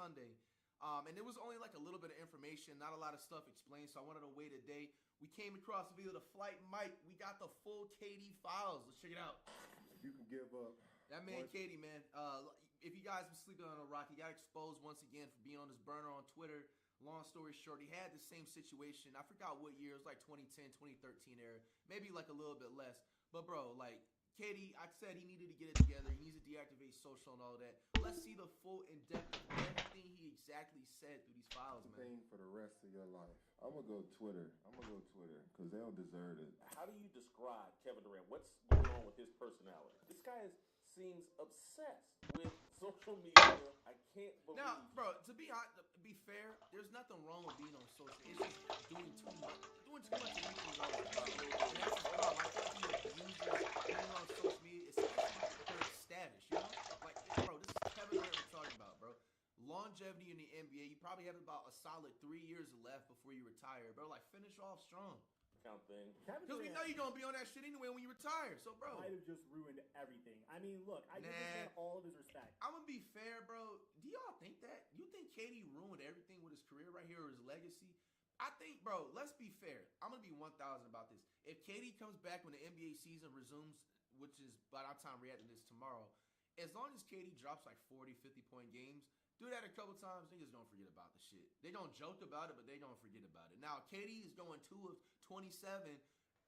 Sunday. And there was only like a little bit of information, not a lot of stuff explained, so I wanted to wait a day. We came across via the flight mic. We got the full KD files. Let's check it out. You can give up. That man, KD, man. If you guys been sleeping on a rock, he got exposed once again for being on this burner on Twitter. Long story short, he had the same situation. I forgot what year. It was like 2010, 2013 era. Maybe like a little bit less. But, bro, like, KD, I said he needed to get it together. He needs to deactivate social and all that. Let's see the full in-depth of everything he exactly said through these files, man. Thing for the rest of your life. I'm going to go Twitter. Because they don't deserve it. How do you describe Kevin Durant? What's going on with his personality? This guy seems obsessed with social media. I can't believe. Now, bro, to be fair, there's nothing wrong with being on social. It's just doing too much. Doing too much of anything all the time. And that's his problem. I think he abuses being on social media, especially for his status, you know? Like, bro, this is Kevin Durant we're talking about, bro. Longevity in the NBA, you probably have about a solid 3 years left before you retire, bro. Like, finish off strong. Count thing. Because we know you're going to be on that shit anyway when you retire. So, bro. Might have just ruined everything. I mean, look, I give this man all of his respect. I'm going to be fair, bro. Do y'all think that? You think KD ruined everything with his career right here or his legacy? I think, bro, let's be fair. I'm going to be 1,000 about this. If KD comes back when the NBA season resumes, which is by the time we're reacting this tomorrow, as long as KD drops like 40, 50-point games, do that a couple times, niggas don't forget about the shit. They don't joke about it, but they don't forget about it. Now, KD is going 2 of 27.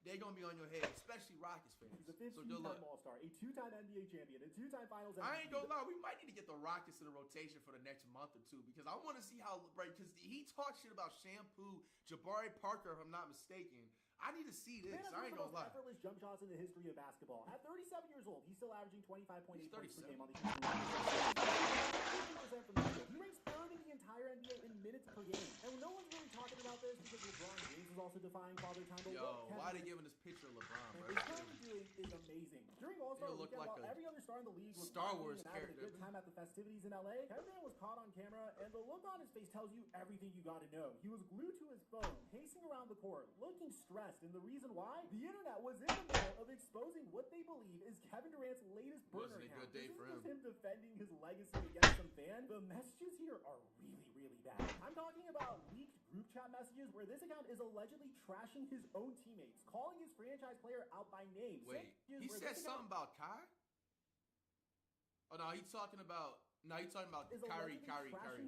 They're going to be on your head, especially Rockets fans. He's a 15-time All-Star, a 2-time NBA champion, a 2-time Finals MVP. I ain't going to lie. We might need to get the Rockets in the rotation for the next month or two because I want to see how, right, because he talks shit about shampoo, Jabari Parker, if I'm not mistaken. I need to see this. I ain't going to lie. Effortless jump shots in the history of basketball. At 37 years old, he's still averaging 25.8 points per game on the Houston Rockets. From the field. He ranks third in the entire NBA in minutes per game. And no one's really talking about this because LeBron James is also defying father time. Yo, why are they giving this picture of LeBron, bro? What he's currently doing is amazing. During All-Star Weekend, like while every other star in the league was Star Wars having a character. good time at the festivities in LA, Kevin Durant was caught on camera, and the look on his face tells you everything you got to know. He was glued to his phone, pacing around the court, looking stressed, and the reason why? The internet was in the middle of exposing what they believe is Kevin Durant's latest burner Wasn't a account. good day for him. Him defending his legacy against some fan. The messages here are really, really bad. I'm talking about leaked group chat messages where this account is allegedly trashing his own teammates, calling his franchise player out by name. Wait, he said something about Kai? Oh, no, he's talking about... No, he's talking about Kyrie.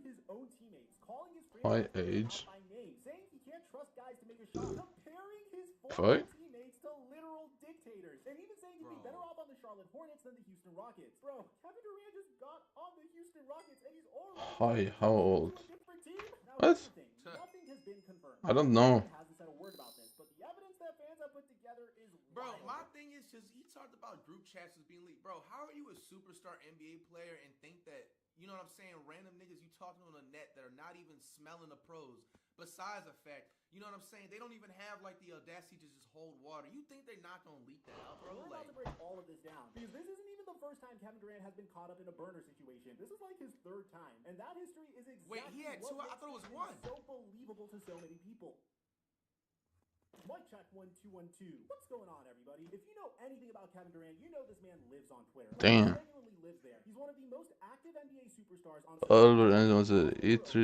His own teammates, calling his franchise player out by name, saying he can't trust guys to make a shot, comparing his former teammates to literal dictators, and even saying he'd be better off on the Charlotte Hornets than the Houston Rockets. Bro, Kevin Durant just got on the Houston Rockets, and he's already how old? to a different team. Now, What? here's the thing. Nothing has been confirmed. I don't know. He hasn't said a word about this, but the evidence that fans have put together is Bro, wild. my thing is just, he talked about group chats as being leaked. Bro, how are you a superstar NBA player and think that, you know what I'm saying, random niggas you talking on the net that are not even smelling the pros, besides the fact, you know what I'm saying, they don't even have, like, the audacity to just hold water. You think they're not going to leak that out, bro? We're about to break all of this down, because this isn't even the first time Kevin Durant has been caught up in a burner situation. This is like his third time, and that history is exactly Wait, he had two? I thought it was one. So believable to so many people. Mic check 1 2 1 2. What's going on, everybody? If you know anything about Kevin Durant, you know this man lives on Twitter. Damn. He genuinely lives there. He's one of the most active NBA superstars on Albert and was E3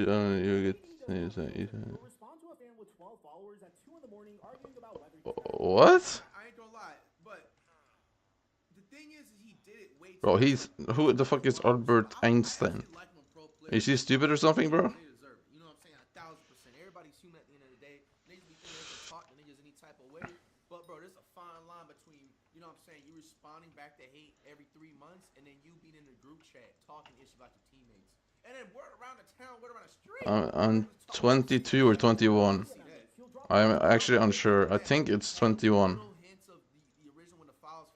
you get will respond to a fan with 12 followers at 2 in the morning arguing about whether what? I ain't gonna lie, but the thing is he did it way too Bro, he's who the fuck is Albert Einstein? Is he stupid or something, bro? You know what I'm saying? 1,000%. Everybody's human at the end of the day. Niggas be thinking they can talk to niggas any type of way. But bro, there's a fine line between, you know what I'm saying, you responding back to hate every 3 months and then you being in the group chat talking ish about your teammates. And then word around the town, word around the street. I'm 22 or 21. I'm actually unsure. I think it's 21. Little hints of the original when the files.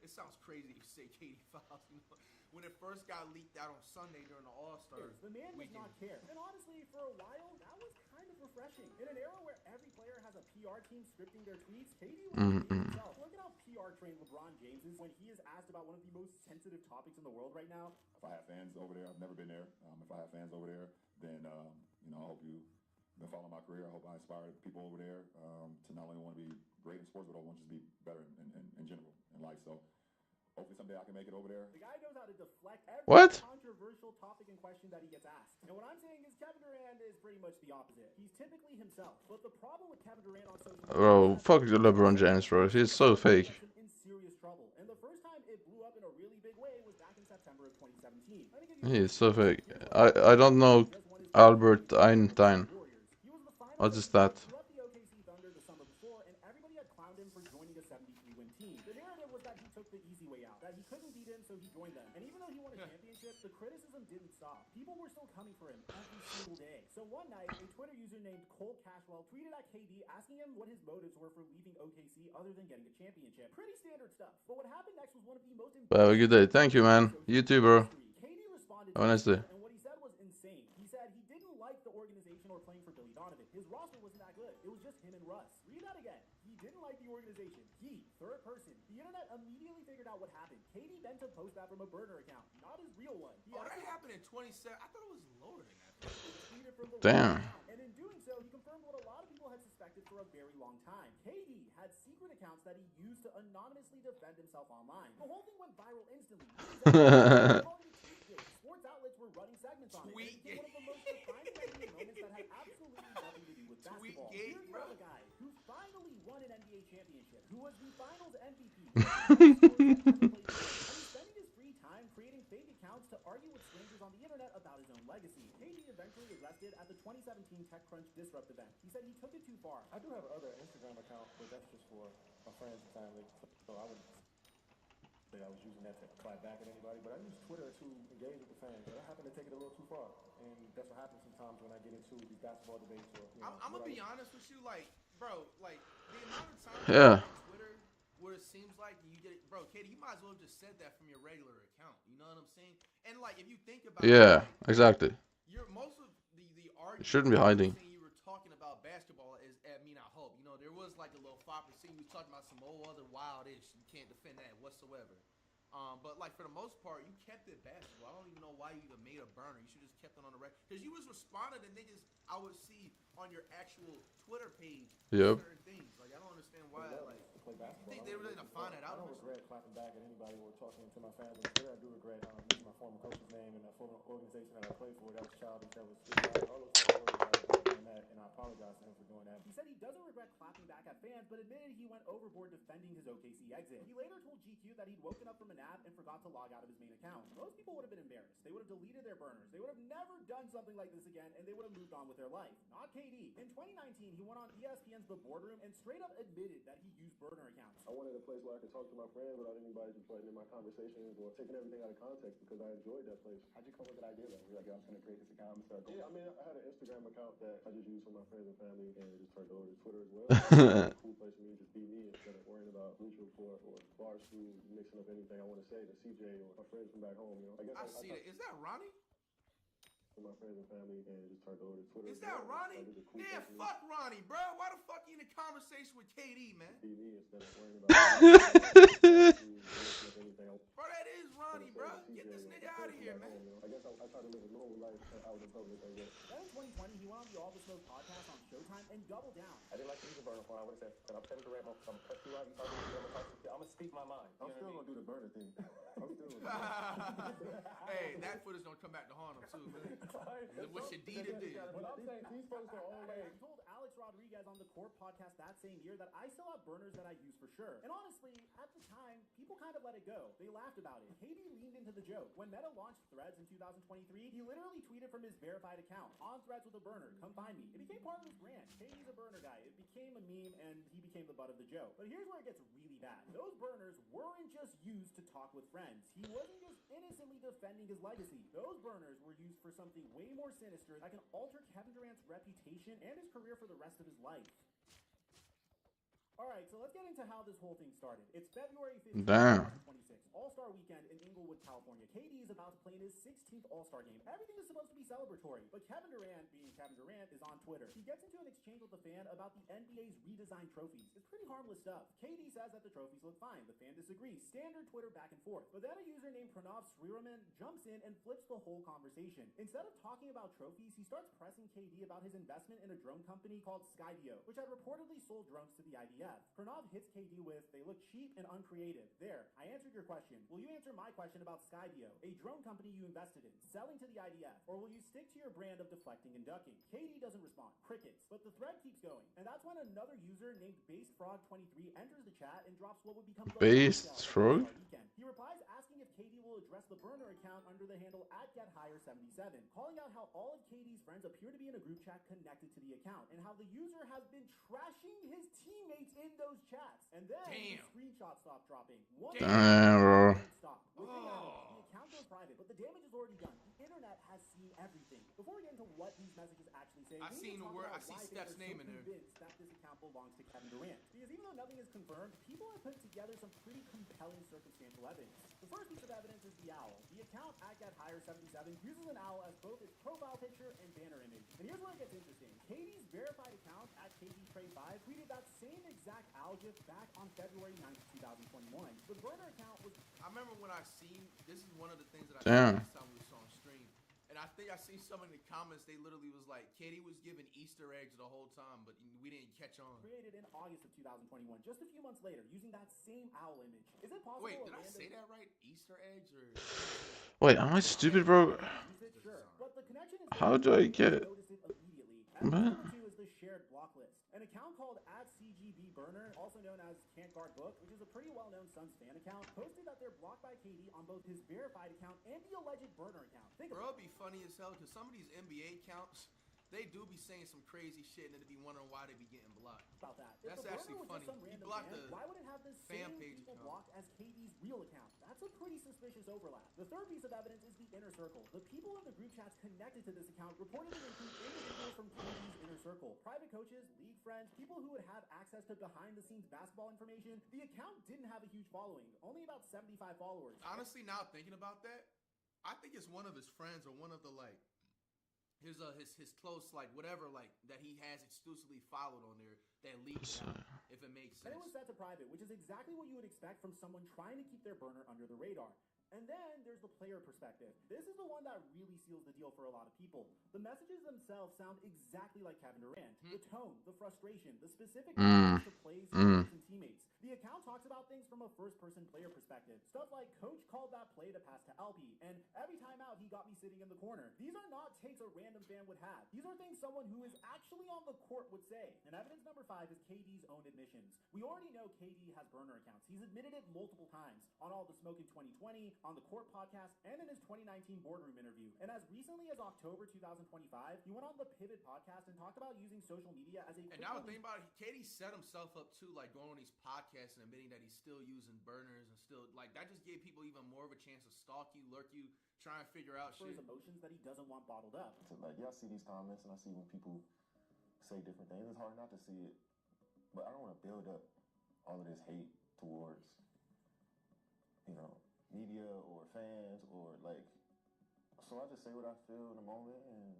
It sounds crazy if you say Katie files. You know, when it first got leaked out on Sunday during the All-Star The man does weekend. not care. And honestly, for a while, that was kind of refreshing. In an era where every player has a PR team scripting their tweets, KD was himself. Look at how PR trained LeBron James is when he is asked about one of the most sensitive topics in the world right now. If I have fans over there, I've never been there. If I have fans over there, then, you know, I hope you've been following my career. I hope I inspire people over there to not only want to be great in sports, but I want to just be better in general in life. So hopefully someday I can make it over there. The guy knows how to deflect every What? controversial topic and question that he gets asked. And what I'm saying is Kevin Durant is pretty much the opposite. He's typically himself. But the problem with Kevin Durant on social media Bro, fuck LeBron James, bro. He's so fake. in serious trouble. And the first time it blew up in a really big way was back in September of 2017. He is so fake. I don't know Albert Einstein. What is that? He left the OKC Thunder the summer before, and everybody had clowned him for joining a 73-win team. The narrative was that he took the easy way out, that he couldn't beat him, so he joined them. And even though he won a championship, the criticism didn't stop. People were still coming for him every single day. So one night, a Twitter user named Cole Cashwell tweeted at KD asking him what his motives were for leaving OKC other than getting a championship. Pretty standard stuff. But what happened next was one of the most Have a good day. Thank you, man. You too, bro. KD responded Have a nice day. and what he said was insane. He said he didn't like the organization or playing for Billy Donovan. His roster wasn't that good. It was just him and Russ. Read that again. He didn't like the organization. He, third person. The internet immediately figured out what happened. KD meant to post that from a burner account, not his real one. Oh, that happened in 27. I thought it was lower than that. Damn. And in doing so, he confirmed what a lot of people had suspected for a very long time. KD had secret accounts that he used to anonymously defend himself online. The whole thing went viral instantly. Sports outlets were running segments on it. It became one of the most defining NBA moments that had absolutely nothing to do with basketball. Here's another guy who finally won an NBA championship, who was the Finals MVP, and he's spending his free time creating fake accounts to argue with strangers on the internet about his own legacy. KD eventually arrested at the 2017 TechCrunch Disrupt event. He said he took it too far. I do have another Instagram account, but that's just for my friends and family. So I would say I was using that to clap back at anybody, but I use Twitter to engage with the fans. But I happen to take it a little too far, and that's what happens sometimes when I get into these basketball debates. Or, you know, I'm gonna be honest with you, like, bro, like the amount of time Yeah. on Twitter where it seems like you get it, bro, Katie, you might as well have just said that from your regular account. You know what I'm saying? And like, if you think about Yeah, it, exactly. you're most of the argument. Shouldn't be hiding. You were talking about basketball is, I mean, I hope you know there was like a little 5%. You was talking about some old other wild ish. You can't defend that whatsoever. But like for the most part, you kept it basketball. I don't even know why you even made a burner. You should just kept it on the record because you was responding to niggas I would see on your actual Twitter page. Yep. Certain things like I don't understand why. Like play basketball. think they were gonna find it out. I don't regret clapping back at anybody or talking to my fans on Twitter. I do regret mentioning my former coach's name and the former organization that I played for. That was childish. That was all those things. And I apologize to him for doing that. He said he doesn't regret clapping back at fans, but admitted he went overboard defending his OKC exit. He later told GQ that he'd woken up from a nap and forgot to log out of his main account. Most people would have been embarrassed. They would have deleted their burners. They would have never done something like this again, and they would have moved on with their life. Not KD. In 2019, he went on ESPN's The Boardroom and straight up admitted that he used burner accounts. I wanted a place where I could talk to my friends without anybody just butting in my conversations or taking everything out of context because I enjoyed that place. How'd you come up with that idea though? You're like, yo, I'm just gonna create this account and start going. Yeah, I mean, I had an Instagram account that I just used for my friends and family, and it just turned over to Twitter as well. It's a cool place for me to just be me instead of worrying about Bleacher Report or Barstool mixing up anything I want to say to CJ or my friends from back home. You know, I guess I see that. Is that Ronnie? For my friends and family, and it just turned over to Twitter. Is that Ronnie? Like, it's a cool Yeah, place for me fuck Ronnie, bro. Why the fuck you in a conversation with KD, man? to be me instead of worrying about anything else. Bro, that is Ronnie, bro. Get this nigga out of here, man. I guess I try to live a normal life out in public, I guess. Then in 2020, he went on the All the Smoke podcast on Showtime and doubled down. I didn't like to use a burner phone. I would have said, I'm Kevin Durant. I'm gonna cut you out. I'm gonna speak my mind. I'm still gonna do the burner thing. I'm still gonna do it. Hey, that footage don't come back to haunt him too, man. What Shadida did. But I'm saying these folks are always. He told Alex Rodriguez on the Court podcast that same year that I still have burners that I use for sure. And honestly, at the time, people kind of let it go. They laughed about it. KD leaned into the joke. When Meta launched Threads in 2023, he literally tweeted from his verified account, on Threads with a burner, come find me. It became part of his brand. KD's a burner guy. It became a meme and he became the butt of the joke. But here's where it gets really bad. Those burners weren't just used to talk with friends. He wasn't just innocently defending his legacy. Those burners were used for something way more sinister that can alter Kevin Durant's reputation and his career for the rest of his life. Alright, so let's get into how this whole thing started. It's February 15th, 2026, All-Star Weekend in Inglewood, California. KD is about to play in his 16th All-Star game. Everything is supposed to be celebratory, but Kevin Durant, being Kevin Durant, is on Twitter. He gets into an exchange with a fan about the NBA's redesigned trophies. It's pretty harmless stuff. KD says that the trophies look fine. The fan disagrees. Standard Twitter back and forth. But then a user named Pranav Sriraman jumps in and flips the whole conversation. Instead of talking about trophies, he starts pressing KD about his investment in a drone company called Skyblock, which had reportedly sold drones to the IDF. IDF. Pranav hits KD with, they look cheap and uncreative. There, I answered your question. Will you answer my question about Skyblock, a drone company you invested in, selling to the IDF? Or will you stick to your brand of deflecting and ducking? KD doesn't respond. Crickets. But the thread keeps going. And that's when another user named BasedFrog23 enters the chat and drops what would become the BasedFrog? He replies asking if KD will address the burner account under the handle @GetHigher77, calling out how all of KD's friends appear to be in a group chat connected to the account, and how the user has been trashing his teammates in those chats. And then the screenshots stop dropping. Damn, bro. Stop. The account goes private, but the damage is already done. The internet has seen everything. Before we get into what these messages actually say, I see Steph's name in there. That this account belongs to Kevin Durant. Because even though nothing is confirmed, people have put together some pretty compelling circumstantial evidence. The first piece of evidence is the owl. The account @GetHigher77 uses an owl as both its profile picture and banner image. And here's where it gets interesting. KD's verified account @KDTrade5 tweeted that same exact owl gif back on February 9th, 2021. The burner account was... I remember when I seen, this is one of the things that I Damn. last time we saw on stream. And I think I seen some in the comments, they literally was like, KD was giving Easter eggs the whole time, but we didn't catch on. Created in August of 2021, just a few months later, using that same owl image. Is it possible? Wait, did I say that right? Easter eggs or? Wait, am I stupid, bro? Sure, but the connection is How do I get? What? Number 2 is the shared block list. An account called @CGBBurner, also known as Can't Guard Book, which is a pretty well-known Suns fan account, posted that they're blocked by KD on both his verified account and the alleged burner account. Bro, it'd be funny as hell because some of these NBA accounts, they do be saying some crazy shit and it'd be wondering why they be getting blocked. About that. That's actually funny. You blocked the why would it have the fan same page people account. blocked as KD's real account? That's a pretty suspicious overlap. The third piece of evidence is the inner circle. The people in the group chats connected to this account reportedly include individuals from KD's inner circle. Private coaches, league friends, people who would have access to behind-the-scenes basketball information. The account didn't have a huge following, only about 75 followers. Honestly, now thinking about that, I think it's one of his friends or one of the like his close like whatever like that he has exclusively followed on there that leaks out, if it makes sense. And it was set to private, which is exactly what you would expect from someone trying to keep their burner under the radar. And then there's the player perspective. This is the one that really seals the deal for a lot of people. The messages themselves sound exactly like Kevin Durant. The tone, the frustration, the specific to plays and teammates. The account talks about things from a first-person player perspective. Stuff like, Coach called that play to pass to Alpi, and every time out he got me sitting in the corner. These are not takes a random fan would have. These are things someone who is actually on the court would say. And evidence number 5 is KD's own admissions. We already know KD has burner accounts. He's admitted it multiple times. On All the Smoke in 2020, on the Court podcast, and in his 2019 boardroom interview. And as recently as October 2025, he went on the Pivot podcast and talked about using social media as a... And now think about it, KD set himself up too, like going on these podcasts and admitting that he's still using burners and still, like, that just gave people even more of a chance to stalk you, lurk you, try and figure out for shit. his emotions that he doesn't want bottled up. So, like, yeah, I see these comments and I see when people say different things. It's hard not to see it, but I don't want to build up all of this hate towards, you know, media or fans or like, so I just say what I feel in the moment. And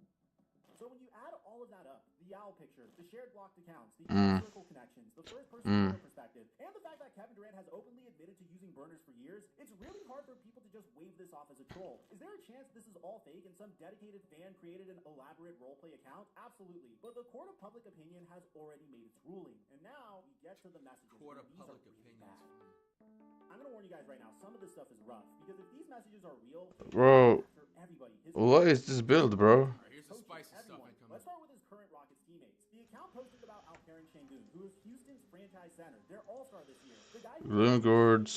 so when you add all of that up, the owl picture, the shared blocked accounts, the inner circle connections, the first person perspective, and the fact that Kevin Durant has openly admitted to using burners for years, it's really hard for people to just wave this off as a troll. Is there a chance this is all fake and some dedicated fan created an elaborate roleplay account? Absolutely. But the court of public opinion has already made its ruling. And now we get to the messages. Court of public really opinion. I'm gonna warn you guys right now, some of this stuff is rough, because if these messages are real, Bro, what is this build, bro? Alright, here's the spicy stuff incoming. Let's start with his current Rockets teammates. The account posted about Alperen Şengün, who is Houston's franchise center, their all-star this year. The guy who Lingard's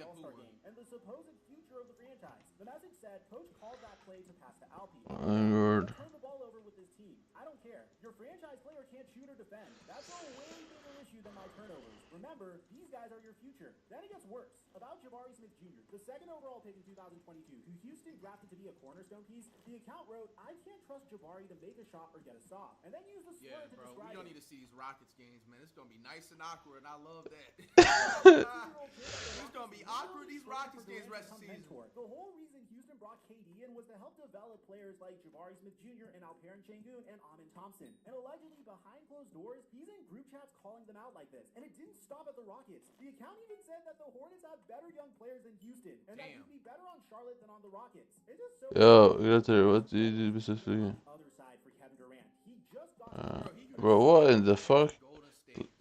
all-star game, and the supposed future of the franchise. The message said, Coach called that play to pass to Alpi. Lingard. Turn the ball over with his team. I don't care. Your franchise player can't shoot or defend. That's a way bigger issue than my turnovers. Remember, these guys are your future. Then it gets worse. About Jabari Smith Jr., the second overall pick in 2022, who Houston drafted to be a cornerstone piece, the account wrote, I can't trust Jabari to make a shot or get a stop. And then used the slur to bro, describe we don't need to see these Rockets games, man. It's going to be nice and awkward, and I love that. It's going to be awkward, these Rockets games rest of the season. The whole reason Houston brought KD in was to help develop players like Jabari Smith Jr. and Alperen Şengün and Amin Thompson. And allegedly, behind closed doors, he's in group chats calling them out like this. And it didn't stop at the Rockets. The account even said that the Hornets have better young players than Houston, and that he'd be better on Charlotte than on the Rockets. It's just so... Yo, what do you do specifically? Other side for Kevin Durant. He just got... Bro, what in the fuck?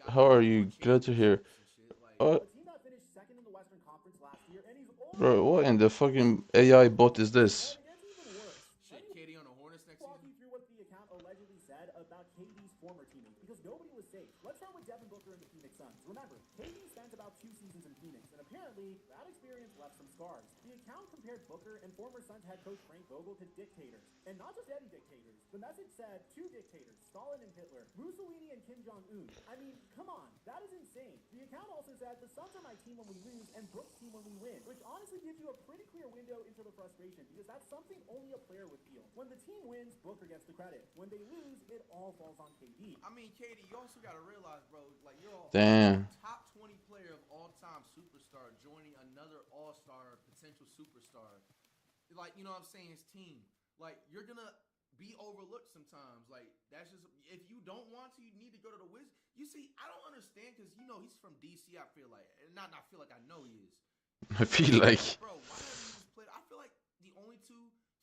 How are you? Glad to hear. What? A team that finished second in the Western Conference last year, and he's Bro, what in the fucking AI bot is this? And it gets even worse. Shit, KD on the Hornets next Walk season. you through what the account allegedly said about KD's former teammates, because nobody was safe. Let's start with Devin Booker and the Phoenix Suns. Remember, KD spent about 2 seasons in Phoenix, and apparently that experience left some scars. The account compared Booker and former Suns head coach Frank Vogel to dictators, and not just any dictators. The message said 2 dictators, Stalin and Hitler, Mussolini and Kim Jong-un. I mean, come on, that is insane. The account also said the Suns are my team when we lose and Book's team when we win, which honestly gives you a pretty clear window into the frustration, because that's something only a player would feel. When the team wins, Booker gets the credit. When they lose, it all falls on KD. I mean, KD, you also got to realize, bro, like you're all Damn. top 20 player of all-time superstar joining another all-star potential superstar. Like, you know what I'm saying, his team. Like, you're going to be overlooked sometimes. Like, that's just, if you don't want to, you need to go to the Wizards. You see, I don't understand, because, you know, he's from DC, I feel like. Not feel like, I know he is. I feel like. Bro, why haven't you just played? I feel like the only 2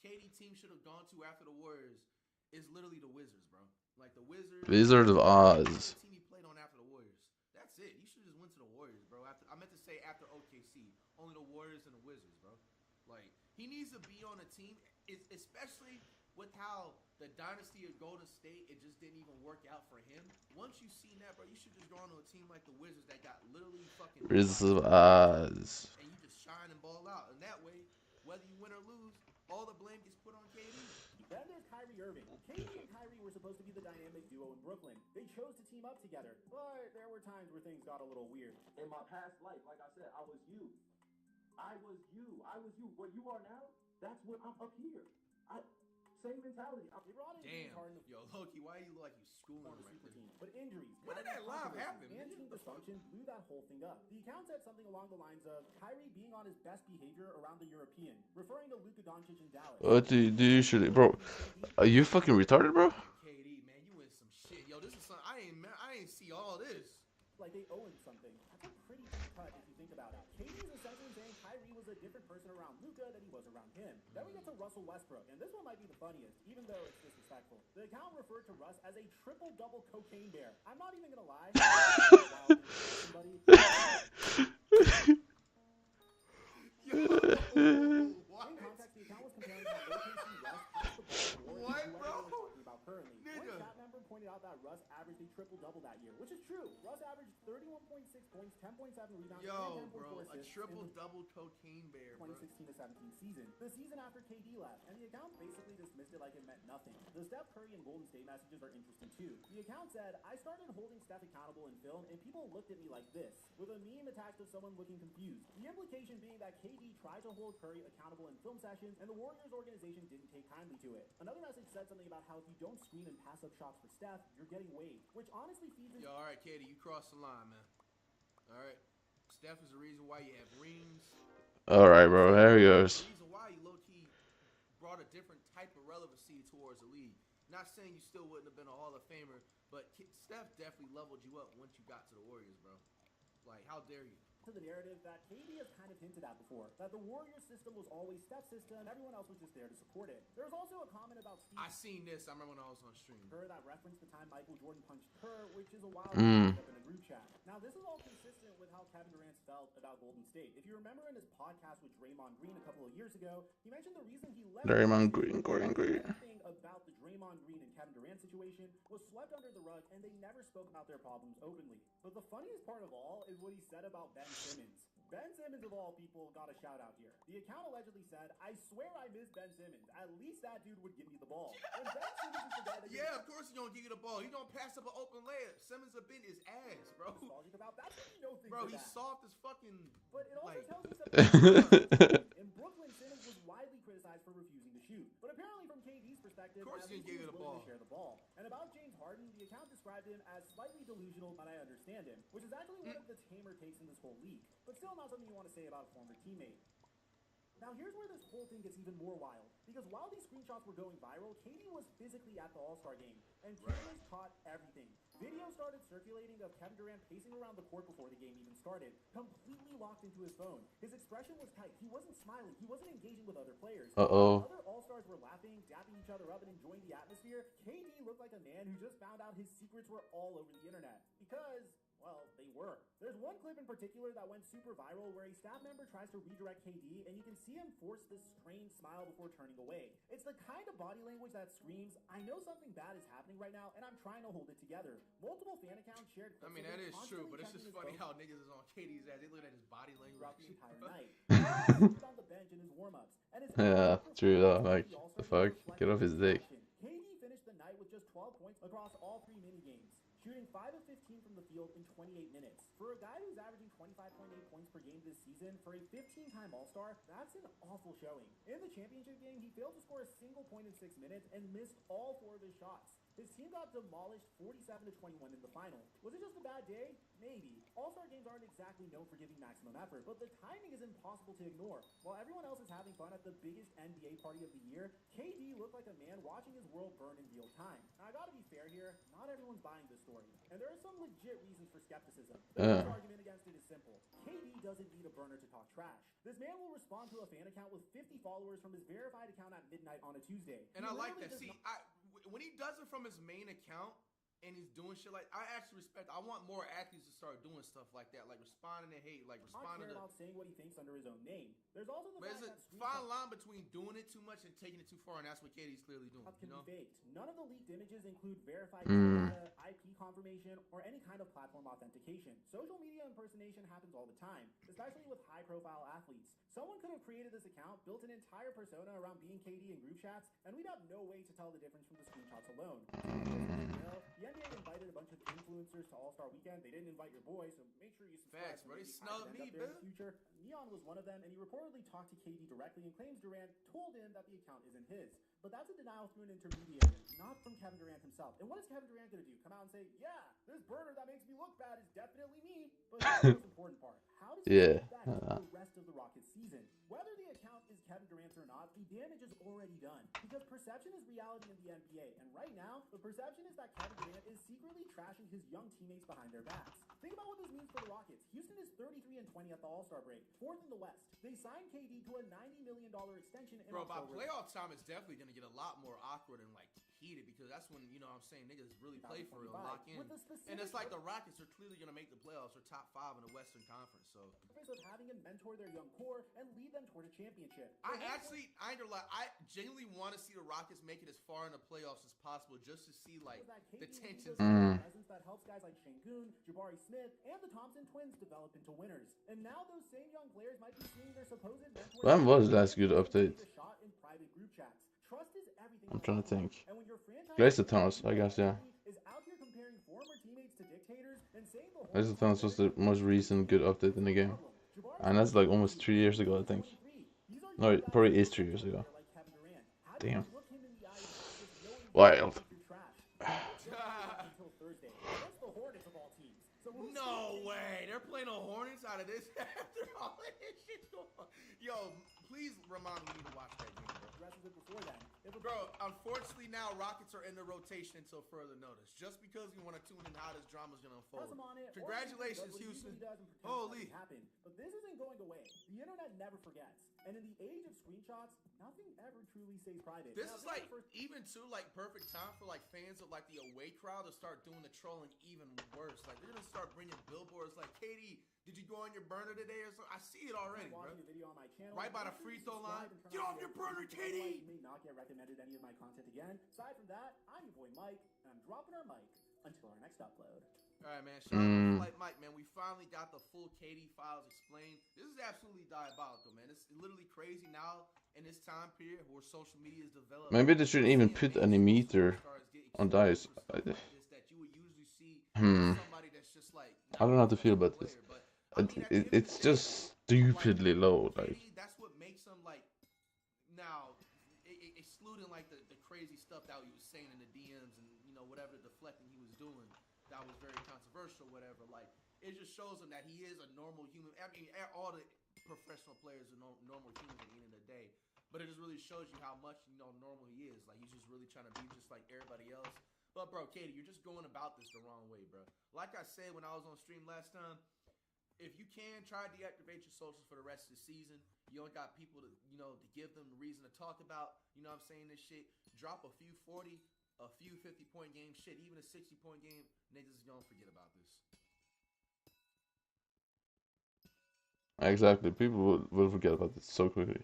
KD teams should have gone to after the Warriors is literally the Wizards, bro. Like, the Wizards. Wizard of Oz. The team he played on after the Warriors. That's it. You should have just went to the Warriors, bro. I meant to say after OKC. Only the Warriors and the Wizards, bro. Like, he needs to be on a team, especially with how the dynasty of Golden State, it just didn't even work out for him. Once you've seen that, bro, you should just go on to a team like the Wizards that got literally fucking Wizards of Oz. and you just shine and ball out. And that way, whether you win or lose, all the blame gets put on KD. Then there's Kyrie Irving. KD and Kyrie were supposed to be the dynamic duo in Brooklyn. They chose to team up together, but there were times where things got a little weird. In my past life, like I said, I was you. I was you. I was you. What you are now, that's what I'm up here. Same mentality. They brought in James Damn. Harden Yo, Loki, why you look like you schooling on the right super there? team, but injuries, When did that live happen? and team dysfunction blew that whole thing up. The account said something along the lines of Kyrie being on his best behavior around the European, referring to Luka Doncic in Dallas. What do you usually, bro? Are you fucking retarded, bro? KD, man, you in some shit. Yo, this is something I ain't see all this. Like they owe him something. That's a pretty deep cut if you think about it. KD is essentially saying Kyrie was a different person around Luka than he was around him. Then we get to Russell Westbrook, and this one might be the funniest, even though it's disrespectful. The account referred to Russ as a triple-double cocaine bear. I'm not even gonna lie. Somebody. Yo, what? In context, the account was comparing how OKC Russ passed the ball more What, than bro? we're talking about currently. One Nigga. chat member pointed out that Russ averaged a triple-double that year, which is true. Russ averaged 31.6 points, 10.7 rebounds, Yo, and 10.4 bro, a assists in the triple-double cocaine bear, bro. 2016 to 17 season, the season after KD left, and the account basically dismissed it like it meant nothing. The Steph Curry and Golden State messages are interesting too. The account said, I started holding Steph accountable in film, and people looked at me like this, with a meme attached of someone looking confused. The implication being that KD tried to hold Curry accountable in film sessions, and the Warriors organization didn't take kindly to it. Another message said something about how if you don't screen and pass up shots for Steph, you're getting waived, which honestly feeds into... Yo, all right, Katie, you crossed the line, man. All right. Steph is the reason why you have rings. Alright, bro, there he goes. The reason why you low-key brought a different type of relevancy towards the league. Not saying you still wouldn't have been a Hall of Famer, but Steph definitely leveled you up once you got to the Warriors, bro. Like, how dare you? To the narrative that KD has kind of hinted at before, that the Warriors system was always Steph's system, everyone else was just there to support it. There's also a comment about Steve I seen this. I remember when I was on stream. Kerr that referenced the time Michael Jordan punched Kerr, which is a wild thing up in a group chat. Now, this is all consistent with how Kevin Durant felt about Golden State. If you remember in his podcast with Draymond Green a couple of years ago, he mentioned the reason he left Draymond Green, Gordon Green. everything about the Draymond Green and Kevin Durant situation was swept under the rug, and they never spoke about their problems openly. But the funniest part of all is what he said about Ben Simmons. Ben Simmons, of all people, got a shout-out here. The account allegedly said, I swear I miss Ben Simmons. At least that dude would give me the ball. And Ben Simmons is the guy that Yeah, of course he don't give you the ball. He don't pass up an open layup. Simmons have been his ass, bro. nostalgic about. That's what you know things Bro, are he's bad. soft as fucking. But it also like, tells you something. In Brooklyn, Simmons was widely criticized for refusing to shoot. But apparently from KD's perspective, Of course at he least didn't give he you the was willing ball. to share the ball. And about James Harden, the account described him as slightly delusional, but I understand him, which is actually one of the tamer takes in this whole league. But still not something you want to say about a former teammate. Now here's where this whole thing gets even more wild, because while these screenshots were going viral, KD was physically at the All-Star game, and cameras caught everything. Video started circulating of Kevin Durant pacing around the court before the game even started, completely locked into his phone. His expression was tight. He wasn't smiling. He wasn't engaging with other players. Uh-oh. Other All-Stars were laughing, dapping each other up, and enjoying the atmosphere. KD looked like a man who just found out his secrets were all over the internet. Because, Well, they were. There's one clip in particular that went super viral where a staff member tries to redirect KD, and you can see him force this strained smile before turning away. It's the kind of body language that screams, I know something bad is happening right now, and I'm trying to hold it together. Multiple fan accounts shared clips. I mean, that is true, but it's just funny how niggas is on KD's ass. They look at his body language throughout the entire night. He was on the bench in his warm-ups. Yeah, true though. Like, the fuck? Get off his dick. KD finished the night with just 12 points across all 3 mini games, shooting 5 of 15 from the field in 28 minutes. For a guy who's averaging 25.8 points per game this season, for a 15-time All-Star, that's an awful showing. In the championship game, he failed to score a single point in 6 minutes and missed all 4 of his shots. His team got demolished 47-21 in the final. Was it just a bad day? Maybe. All-Star games aren't exactly known for giving maximum effort, but the timing is impossible to ignore. While everyone else is having fun at the biggest NBA party of the year, KD looked like a man watching his world burn in real time. Now, I gotta be fair here, not everyone's buying this story, and there are some legit reasons for skepticism. The argument against it is simple. KD doesn't need a burner to talk trash. This man will respond to a fan account with 50 followers from his verified account at midnight on a Tuesday. And I like that. See, when he does it from his main account and he's doing shit like, I actually respect. I want more athletes to start doing stuff like that, like responding to hate, like responding to. About saying what he thinks under his own name. There's also the fact that fine line between doing it too much and taking it too far, and that's what KD's clearly doing. You know, faked. None of the leaked images include verified data, IP confirmation, or any kind of platform authentication. Social media impersonation happens all the time, especially with high-profile athletes. Someone could have created this account, built an entire persona around being KD in group chats, and we'd have no way to tell the difference from the screenshots alone. The NBA invited a bunch of influencers to All-Star Weekend. They didn't invite your boy, so make sure you subscribe. Facts, bro. They snub me, man. Future. Neon was one of them, and he reportedly talked to KD directly and claims Durant told him that the account isn't his. But that's a denial through an intermediary, not from Kevin Durant himself. And what is Kevin Durant going to do? Come out and say, yeah, this burner that makes me look bad is definitely me. But that's the most important part. How does he get back to the rest of the Rockets season? Whether the account is Kevin Durant's or not, the damage is already done. Because perception is reality in the NBA. And right now, the perception is that Kevin Durant is secretly trashing his young teammates behind their backs. Think about what this means for the Rockets. Houston is 33-20 at the All-Star break, 4th in the West. They signed KD to a $90 million extension in Bro, by October. playoff time, it's definitely going to get a lot more awkward and, like, heated because that's when, you know what I'm saying, niggas really play for real and lock in. And it's like the Rockets are clearly going to make the playoffs or top 5 in the Western Conference, so. Of having him mentor their young core and lead them toward a championship. I genuinely want to see the Rockets make it as far in the playoffs as possible just to see, like, the tensions. Presence that helps guys like Şengün, Jabari Smith, and the Thompson twins develop into winners. And now those same young players might be seeing their supposed mentors. When was last good update? Trust is everything. I'm trying to think. And when your franchise GLACITE, I guess, yeah. is out here comparing former teammates to dictators and saying the GLACITE was the most recent good update in the game. And that's like almost 3 years ago, I think. No, it probably is 3 years ago. Damn. Wild. No way! They're playing the Hornets out of this after all that shit's going on. Yo, please remind me to watch that game, bro. Bro, unfortunately now Rockets are in the rotation until further notice. Just because we want to tune in how this drama's gonna unfold. Congratulations, Houston. Holy. But this isn't going away. The internet never forgets. And in the age of screenshots, nothing ever truly stays private. This is like even too like perfect time for like fans of like the away crowd to start doing the trolling even worse. Like they're gonna start bringing billboards like, Katie, did you go on your burner today or something? I see it already, bro. Right by the free throw line. Get off your burner, Katie! You may not get recommended any of my content again. Aside from that, I'm your boy Mike, and I'm dropping our mic until our next upload. Alright, man. Shout out to Flight Mike, man. We finally got the full KD files explained. This is absolutely diabolical, man. It's literally crazy now in this time period where social media is developed. Maybe they shouldn't even put any meter on dice. I don't know how to feel about this. It's just stupidly low. Like. That's what makes them like now, excluding like the crazy stuff that he was saying in the DMs and you know whatever deflecting he was doing. That was very controversial, whatever. Like, it just shows him that he is a normal human. I mean, all the professional players are normal humans at the end of the day. But it just really shows you how much, you know, normal he is. Like, he's just really trying to be just like everybody else. But, bro, Katie, you're just going about this the wrong way, bro. Like I said when I was on stream last time, if you can, try to deactivate your socials for the rest of the season. You don't got people to, you know, to give them the reason to talk about, you know what I'm saying, this shit. Drop a few 40, a few 50-point games, shit, even a 60-point game, niggas don't forget about this. Exactly. People will forget about this so quickly.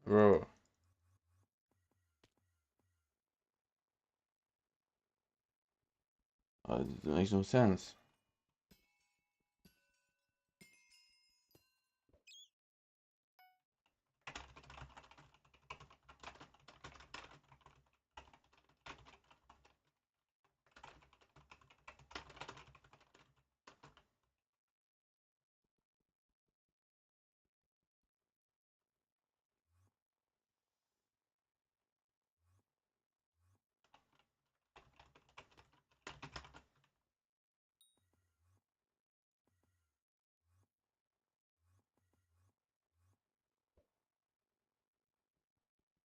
Bro, it makes no sense.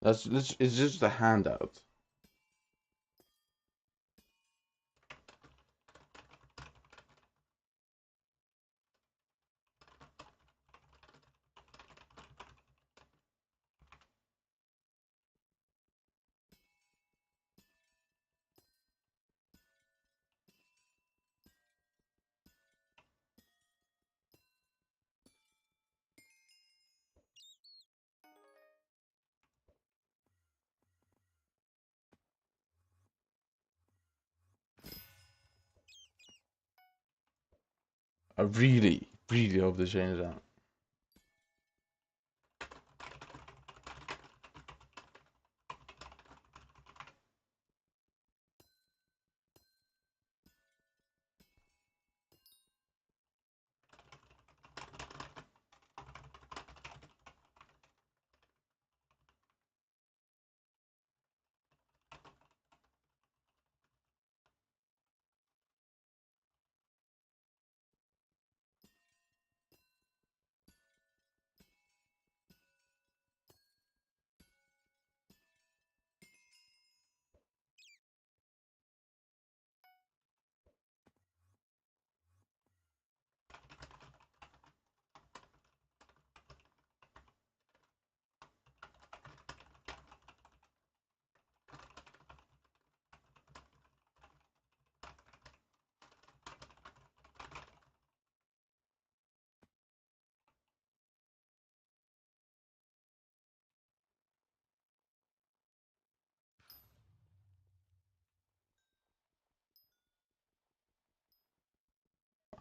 It's just a handout. I really, really hope they change that.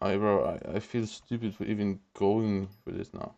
I feel stupid for even going for this now.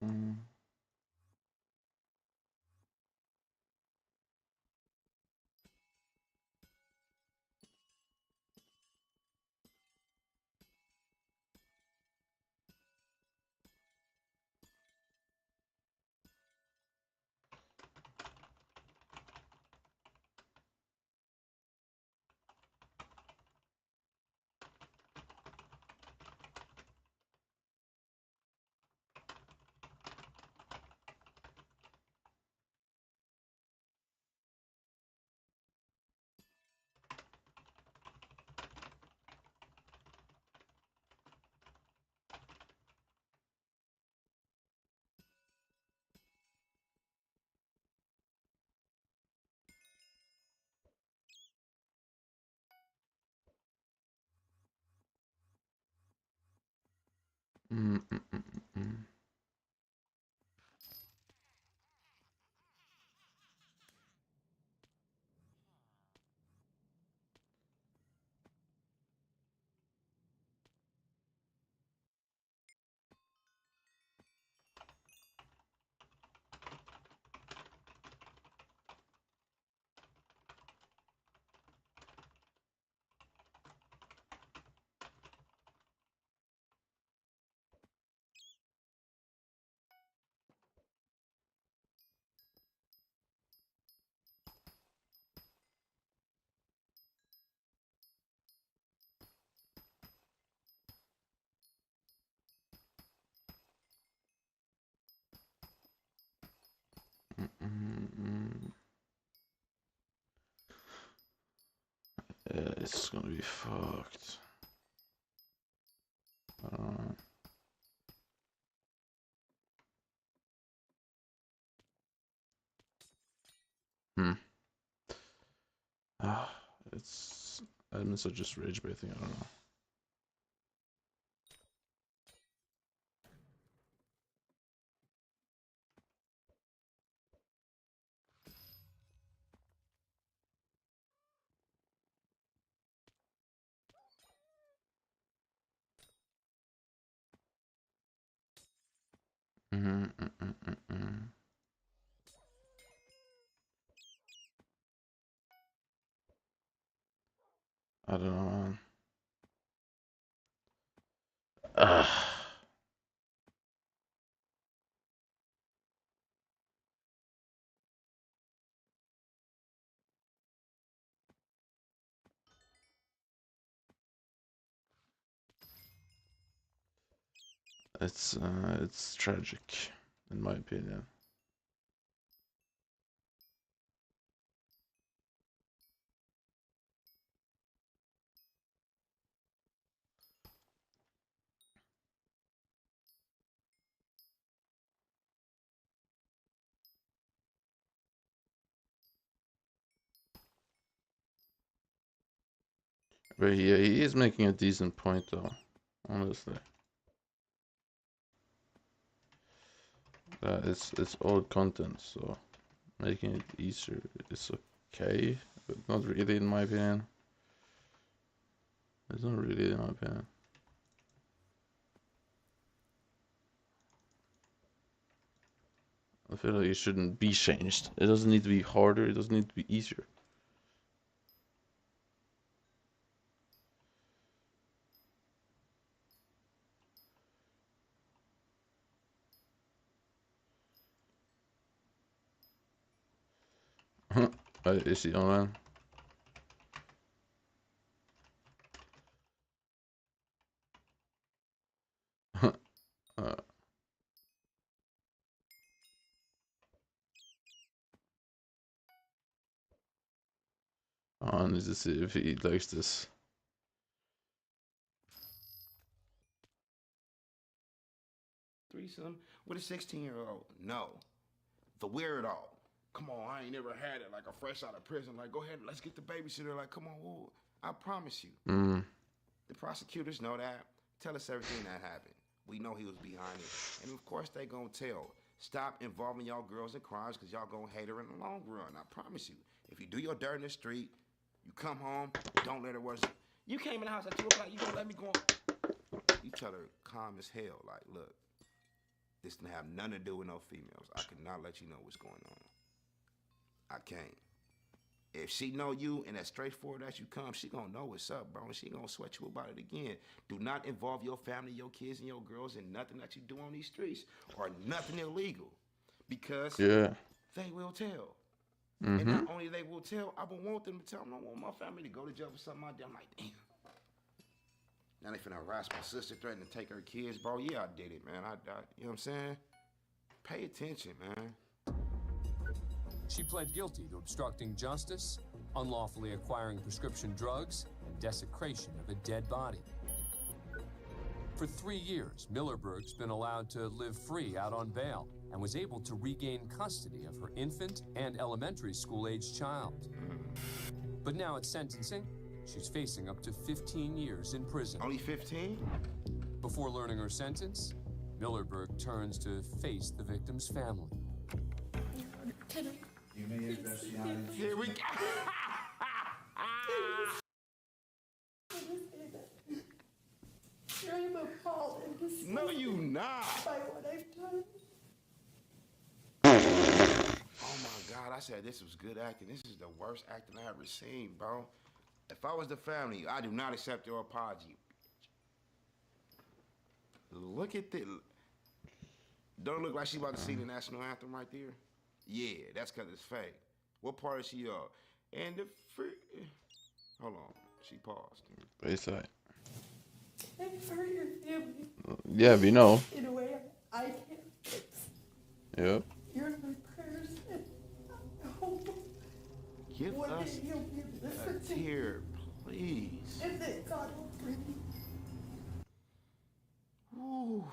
Mm. Mm, mm, mm, mm. Yeah, it's gonna be fucked. Hmm. It's admins are just rage baiting. I don't know. Mm, mm, mm, mm, mm. I don't know, man. It's tragic, in my opinion. But he is making a decent point, though. Honestly, that it's old content, so making it easier is okay, but not really, in my opinion. It's not really, in my opinion. I feel like it shouldn't be changed. It doesn't need to be harder. It doesn't need to be easier. Is he online? uh, I need to see if he likes this. Threesome with a 16-year-old? No. The weirdo. Come on, I ain't never had it. Like a fresh out of prison. Like, go ahead, let's get the babysitter. Like, come on, whoa. I promise you. The prosecutors know that. Tell us everything that happened. We know he was behind it. And of course they gonna tell. Stop involving y'all girls in crimes because y'all gonna hate her in the long run. I promise you. If you do your dirt in the street, you come home, don't let her worship. You came in the house at 2 o'clock, you gonna let me go on? You tell her calm as hell, like, look, This didn't have nothing to do with no females. I cannot let you know what's going on. I can't. If she know you and as straightforward as you come, she gonna know what's up, bro, and she gonna sweat you about it again. Do not involve your family, your kids, and your girls in nothing that you do on these streets or nothing illegal, because they will tell. And not only they will tell, I would want them to tell them. I don't want my family to go to jail for something I did. I'm like, damn. Now they finna harass my sister, threatening to take her kids, bro. Yeah, I did it, man. I you know what I'm saying? Pay attention, man. She pled guilty to obstructing justice, unlawfully acquiring prescription drugs, and desecration of a dead body. For 3 years, Millerberg's been allowed to live free out on bail and was able to regain custody of her infant and elementary school-aged child. But now at sentencing, she's facing up to 15 years in prison. Only 15? Before learning her sentence, Millerberg turns to face the victim's family. You may address the audience. Here we go. I'm appalled and disgusted. No, you not. By what I've done. Oh my God, I said this was good acting. This is the worst acting I ever seen, bro. If I was the family, I do not accept your apology. Look at this. Don't it look like she about to sing the national anthem right there? Yeah, that's because it's fake. What part is she of? And the hold on, she paused. Bayside. I've hurt your family. Yeah, we know. In a way I can't fix. Yep. You're in my prayers, and I hope Give one us day you'll be a listening. tear, please. And that God will bring you. Ooh.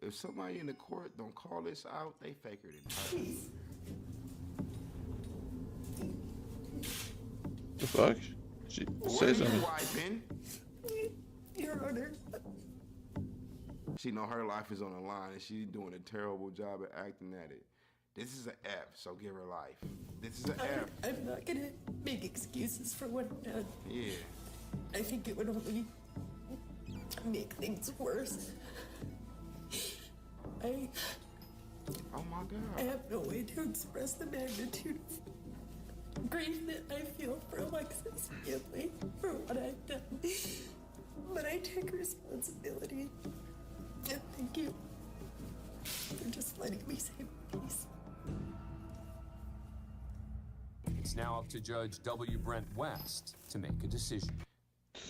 If somebody in the court don't call this out, they faker it. Peace. The fuck? She says something. Wiping? Your Honor. She know her life is on the line and she's doing a terrible job at acting at it. This is an F, so give her life. This is an F. I'm not gonna make excuses for what I've done. Yeah. I think it would only make things worse. Oh my God. I have no way to express the magnitude of grief that I feel for Alexis' family for what I've done. But I take responsibility. And thank you for just letting me say my piece. It's now up to Judge W. Brent West to make a decision.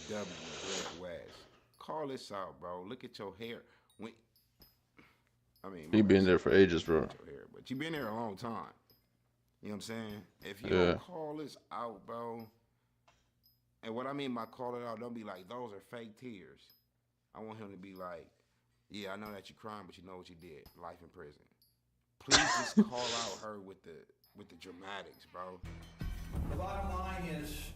W. Brent West. Call this out, bro. Look at your hair. You've been there for ages, bro. But you've been there a long time. You know what I'm saying? If you don't call this out, bro, and what I mean by call it out, don't be like, those are fake tears. I want him to be like, yeah, I know that you're crying, but you know what you did. Life in prison. Please just call out her with the dramatics, bro. The bottom line is,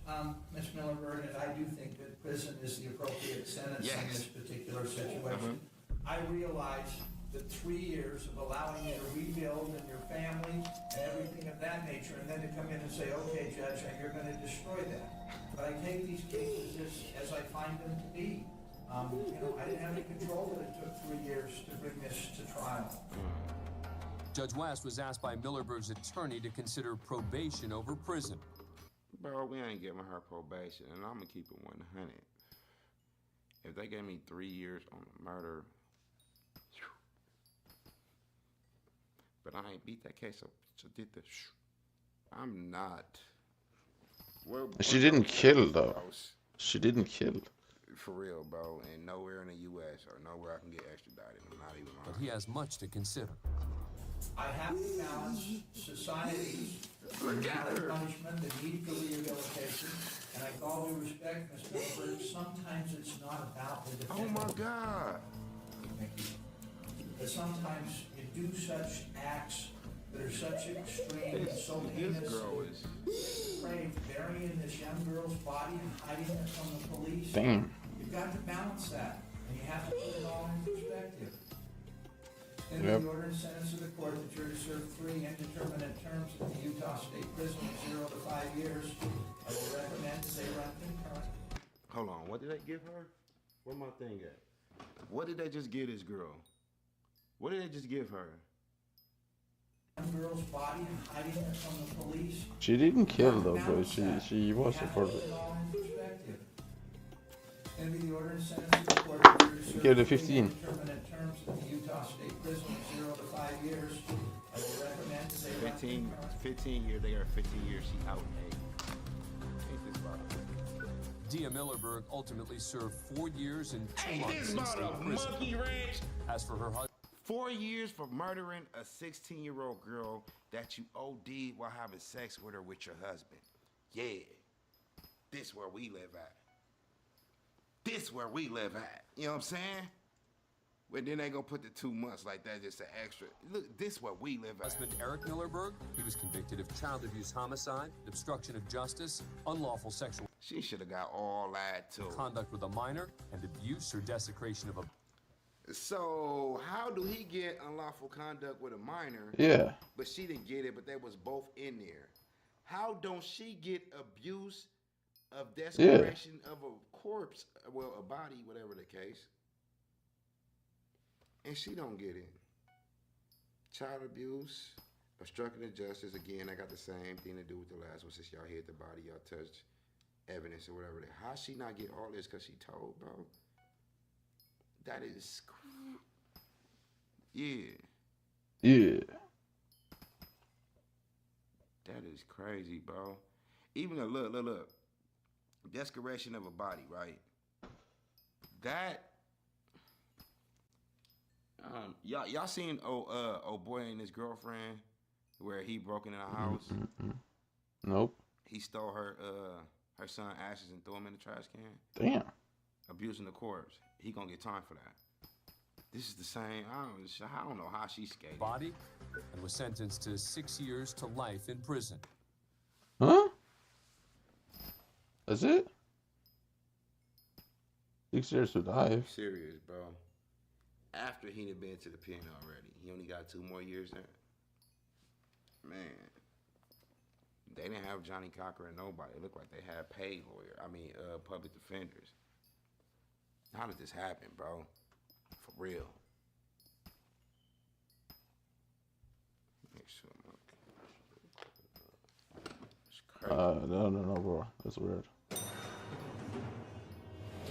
Ms. Millerberg, and I do think that prison is the appropriate sentence in this particular situation. I realize that 3 years of allowing you to rebuild and your family and everything of that nature, and then to come in and say, okay, Judge, you're going to destroy that. But I take these cases as I find them to be. I didn't have any control that it took 3 years to bring this to trial. Judge West was asked by Millerberg's attorney to consider probation over prison. Bro, we ain't giving her probation, and I'm going to keep it 100. If they gave me 3 years on the murder, but I ain't beat that case, so did the I'm not. She didn't kill, though. She didn't kill. For real, bro, and nowhere in the U.S. or nowhere I can get extradited. I'm not even lying. But he has much to consider. I have to balance society's punishment, the need for rehabilitation, and I call due respect, Ms. Millerberg, sometimes it's not about the defendant. Oh my God. Thank you. But sometimes you do such acts that are such extreme and so heinous. This girl is burying this young girl's body and hiding it from the police. Damn. You've got to balance that, and you have to put it all in perspective. In Yep. the order and sentence of the court that you're to serve 3 indeterminate terms in the Utah State Prison of 0 to 5 years, I will recommend that they run concurrent. Hold on, what did they give her? Where my thing at? What did they just give this girl? What did they just give her? Girl's body and hiding it from the police. She didn't kill though, but she was a part of it. Give it a 15. 15 years. They are 15 years. She out in Dia Millerberg ultimately served 4 years and 2 months in state prison. As for her husband, 4 years for murdering a 16-year-old girl that you OD'd while having sex with her with your husband. Yeah, this where we live at. This where we live at. You know what I'm saying? But then they gonna put the 2 months like that, just an extra. Look, this where we live at. Husband Eric Millerberg, he was convicted of child abuse, homicide, obstruction of justice, unlawful sexual. She should have got all that too. Conduct with a minor and abuse or desecration of a. So how do he get unlawful conduct with a minor? Yeah. But she didn't get it, but they was both in there. How don't she get abuse of desecration of a corpse, well, a body, whatever the case, and she don't get it? Child abuse, obstruction of justice, again, I got the same thing to do with the last one. Since y'all hit the body, y'all touched evidence or whatever. How she not get all this because she told, bro? That is, yeah. That is crazy, bro. Even a look. Desecration of a body, right? That, y'all seen old boy and his girlfriend where he broke into a house? Nope. He stole her son ashes and threw him in the trash can. Damn. Abusing the corpse. He gonna get time for that. This is the same. I don't know how she skated. Body and was sentenced to 6 years to life in prison. Huh? That's it? 6 years to life. Serious, bro. After he had been to the pen already, he only got 2 more years there. Man, they didn't have Johnny Cocker and nobody. It looked like they had paid public defenders. How did this happen, bro? For real. Make sure. It's crazy. No, bro. That's weird.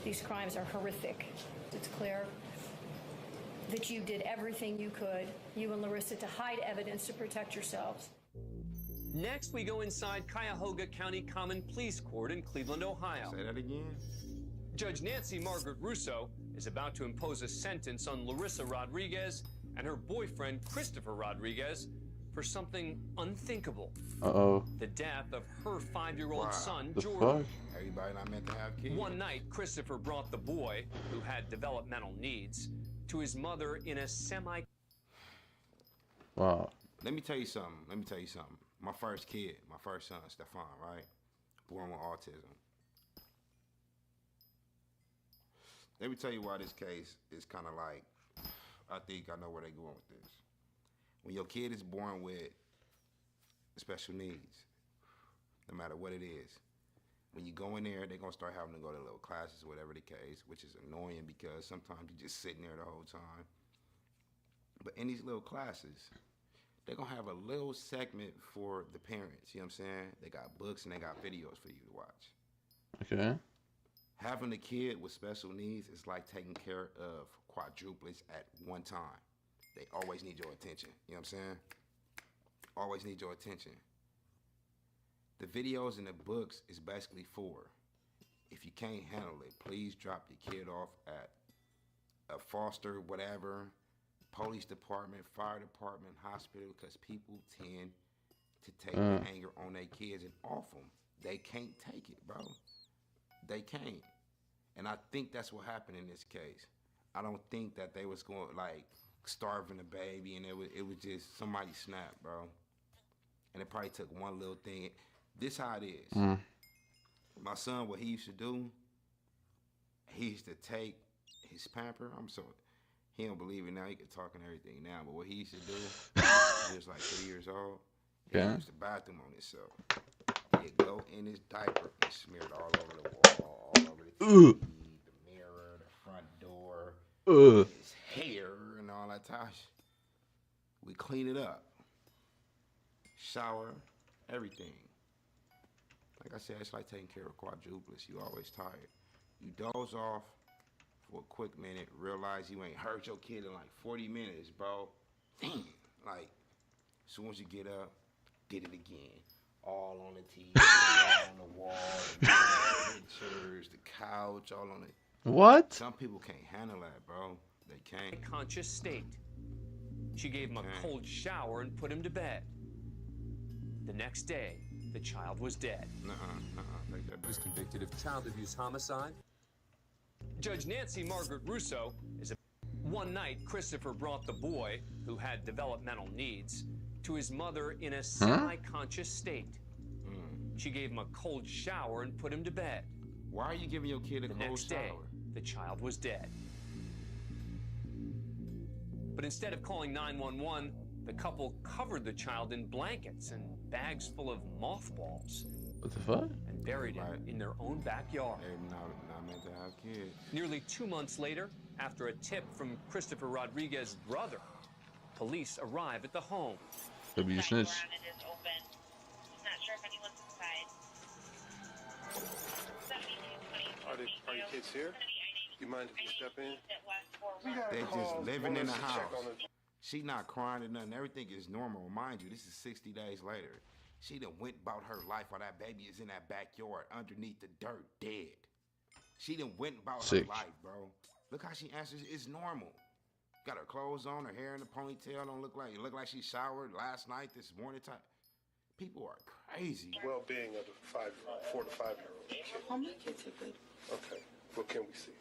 These crimes are horrific. It's clear that you did everything you could, you and Larissa, to hide evidence to protect yourselves. Next, we go inside Cuyahoga County Common Pleas Court in Cleveland, Ohio. Say that again. Judge Nancy Margaret Russo is about to impose a sentence on Larissa Rodriguez and her boyfriend, Christopher Rodriguez, for something unthinkable. Uh-oh. The death of her 5-year-old son, The Jordan. fuck? Everybody not meant to have kids. One night, Christopher brought the boy, who had developmental needs, to his mother in a semi... Wow. Let me tell you something. My first kid, my first son, Stefan, right? Born with autism. Let me tell you why this case is kind of like, I think I know where they're going with this. When your kid is born with special needs, no matter what it is, when you go in there, they're going to start having to go to little classes, whatever the case, which is annoying because sometimes you're just sitting there the whole time. But in these little classes, they're going to have a little segment for the parents, you know what I'm saying? They got books and they got videos for you to watch. Okay. Having a kid with special needs is like taking care of quadruplets at one time. They always need your attention, you know what I'm saying? Always need your attention. The videos and the books is basically for, if you can't handle it, please drop your kid off at a foster, whatever, police department, fire department, hospital, because people tend to take the anger on their kids and off them. They can't take it, bro. They can't. And I think that's what happened in this case. I don't think that they was going like starving the baby and it was just somebody snapped, bro. And it probably took one little thing. This how it is. My son, what he used to do, he used to take his pamper. He don't believe it now. He can talk and everything now. But what he used to do, he was like 3 years old. He used the bathroom on himself. He'd go in his diaper and smear it all over the wall, all over the TV, the mirror, the front door, his hair, and all that type of shit. We clean it up. Shower, everything. Like I said, it's like taking care of a quadruplets. You always tired. You doze off for a quick minute, realize you ain't hurt your kid in like 40 minutes, bro. Damn. Like, as soon as you get up, did it again. All on the TV, all on the wall, the pictures, the couch, all on it. What? Some people can't handle that, bro. They can't. Conscious state. She gave him a cold shower and put him to bed. The next day, the child was dead. He was convicted of child abuse homicide. Judge Nancy Margaret Russo is a... One night, Christopher brought the boy, who had developmental needs, to his mother in a semi-conscious state. She gave him a cold shower and put him to bed. Why are you giving your kid a cold shower? The next day, the child was dead. But instead of calling 911, the couple covered the child in blankets and bags full of mothballs. What the fuck? And buried him in their own backyard. They're not meant to have kids. Nearly 2 months later, after a tip from Christopher Rodriguez's brother, police arrive at the home. Maybe you snitch. Are your kids here? You mind if we step in? They're just living in the house. She not crying or nothing. Everything is normal. Mind you, this is 60 days later. She done went about her life while that baby is in that backyard underneath the dirt, dead. She done went about her life, bro. Look how she answers. It's normal. Got her clothes on, her hair in a ponytail. Don't look like she showered last night, this morning time. People are crazy. Well-being of the 4 to 5-year-old kid. All my kids are good. Okay. What can we see?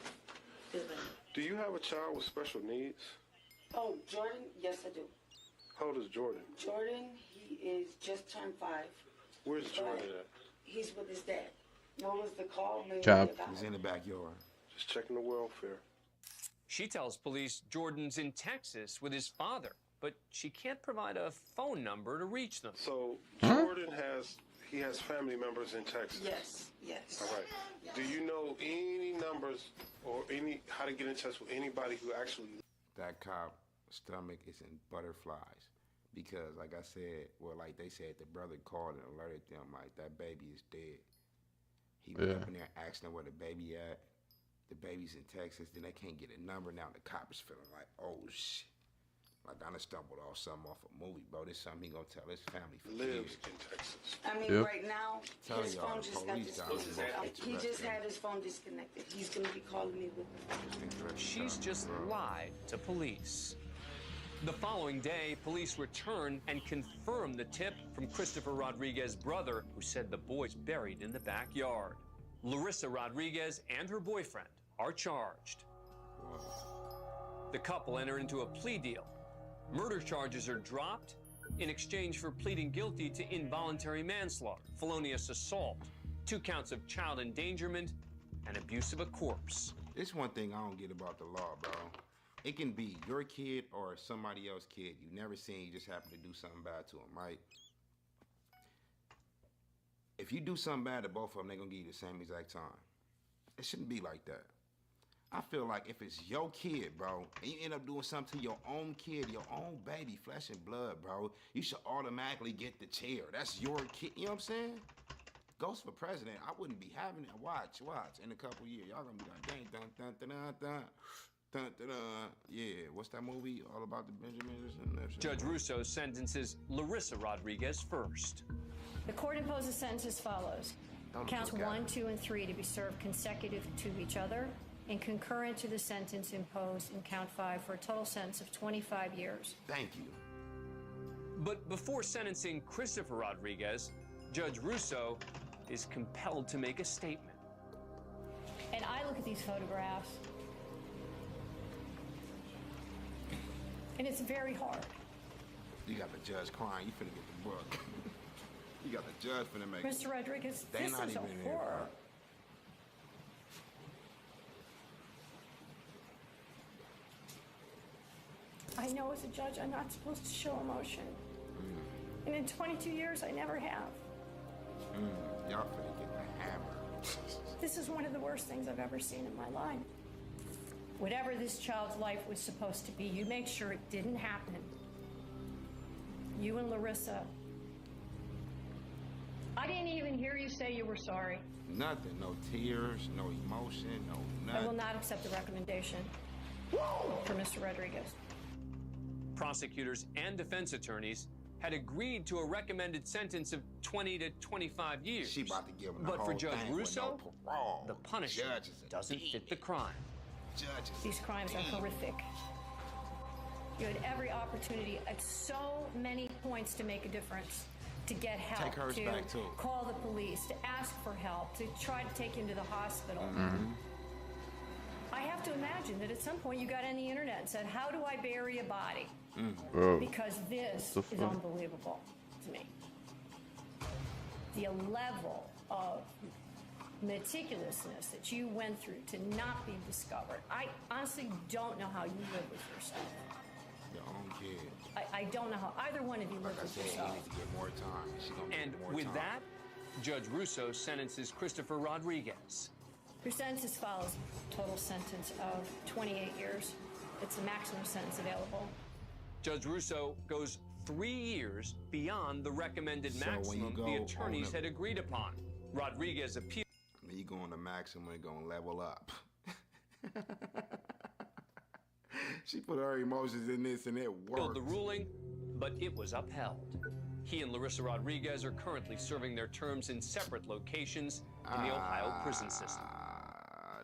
Do you have a child with special needs? Oh, Jordan? Yes, I do. How old is Jordan? Jordan, he is just turned 5. Where's Jordan at? He's with his dad. What was the call? He's in the backyard. Just checking the welfare. She tells police Jordan's in Texas with his father, but she can't provide a phone number to reach them. So Jordan has family members in Texas? Yes. All right. Do you know any numbers or how to get in touch with anybody who actually... That cop stomach is in butterflies because, like I said, like they said, the brother called and alerted them like that baby is dead. He went up in there asking where the baby at. The baby's in Texas. Then they can't get a number. Now the cop is feeling like, oh shit. Like I done stumbled off something off a movie, bro. This is something he gonna tell his family for lives years. in Texas. I mean, right now, his phone just got disconnected. He just had his phone disconnected. He's gonna be calling me with him. She's just lied to police. The following day, police return and confirm the tip from Christopher Rodriguez's brother, who said the boy's buried in the backyard. Larissa Rodriguez and her boyfriend are charged. The couple enter into a plea deal. Murder charges are dropped in exchange for pleading guilty to involuntary manslaughter, felonious assault, 2 counts of child endangerment, and abuse of a corpse. This one thing I don't get about the law, bro. It can be your kid or somebody else's kid. You never seen, you just happen to do something bad to them, right? If you do something bad to both of them, they're gonna give you the same exact time. It shouldn't be like that. I feel like if it's your kid, bro, and you end up doing something to your own kid, your own baby, flesh and blood, bro, you should automatically get the chair. That's your kid. You know what I'm saying? Ghost for president, I wouldn't be having it. Watch. In a couple years, y'all gonna be like, dang, dun, dun, dun, dun, dun. Dun, dun, dun. Yeah, what's that movie all about the Benjamins? Judge Russo sentences Larissa Rodriguez first. The court imposes sentence as follows. Counts 1, 2, and 3 to be served consecutive to each other and concurrent to the sentence imposed in count 5 for a total sentence of 25 years. Thank you. But before sentencing Christopher Rodriguez, Judge Russo is compelled to make a statement. And I look at these photographs, and it's very hard. You got the judge crying. You finna get the book. You got the judge finna make Mr. Rodriguez, this is a horror. I know as a judge I'm not supposed to show emotion. And in 22 years, I never have. Y'all finna get the hammer. This is one of the worst things I've ever seen in my life. Whatever this child's life was supposed to be, you make sure it didn't happen. you and Larissa. I didn't even hear you say you were sorry. Nothing. No tears, no emotion, no nothing. I will not accept the recommendation for Mr. Rodriguez. Prosecutors and defense attorneys had agreed to a recommended sentence of 20 to 25 years. She about to give him the but whole for Judge thing with Russo, no parole. the punishment doesn't fit the crime. These crimes are horrific. You had every opportunity at so many points to make a difference, to get help, Take hers to back, too. call the police, to ask for help, to try to take him to the hospital. I have to imagine that at some point you got on the internet and said, how do I bury a body? Bro. Because this is unbelievable to me. The level of meticulousness that you went through to not be discovered. I honestly don't know how you live with yourself. Your own kid. I don't know how either one of you live with He yourself. needs to get more time. She gonna And get more with time. that, Judge Russo sentences Christopher Rodriguez. Your sentence as follows: total sentence of 28 years. It's the maximum sentence available. Judge Russo goes 3 years beyond the recommended So when you maximum go the on attorneys the- had agreed upon. Rodriguez appealed. You going to maximum and going to level up. She put her emotions in this and it worked. the ruling, but it was upheld. He and Larissa Rodriguez are currently serving their terms in separate locations in the Ohio prison system.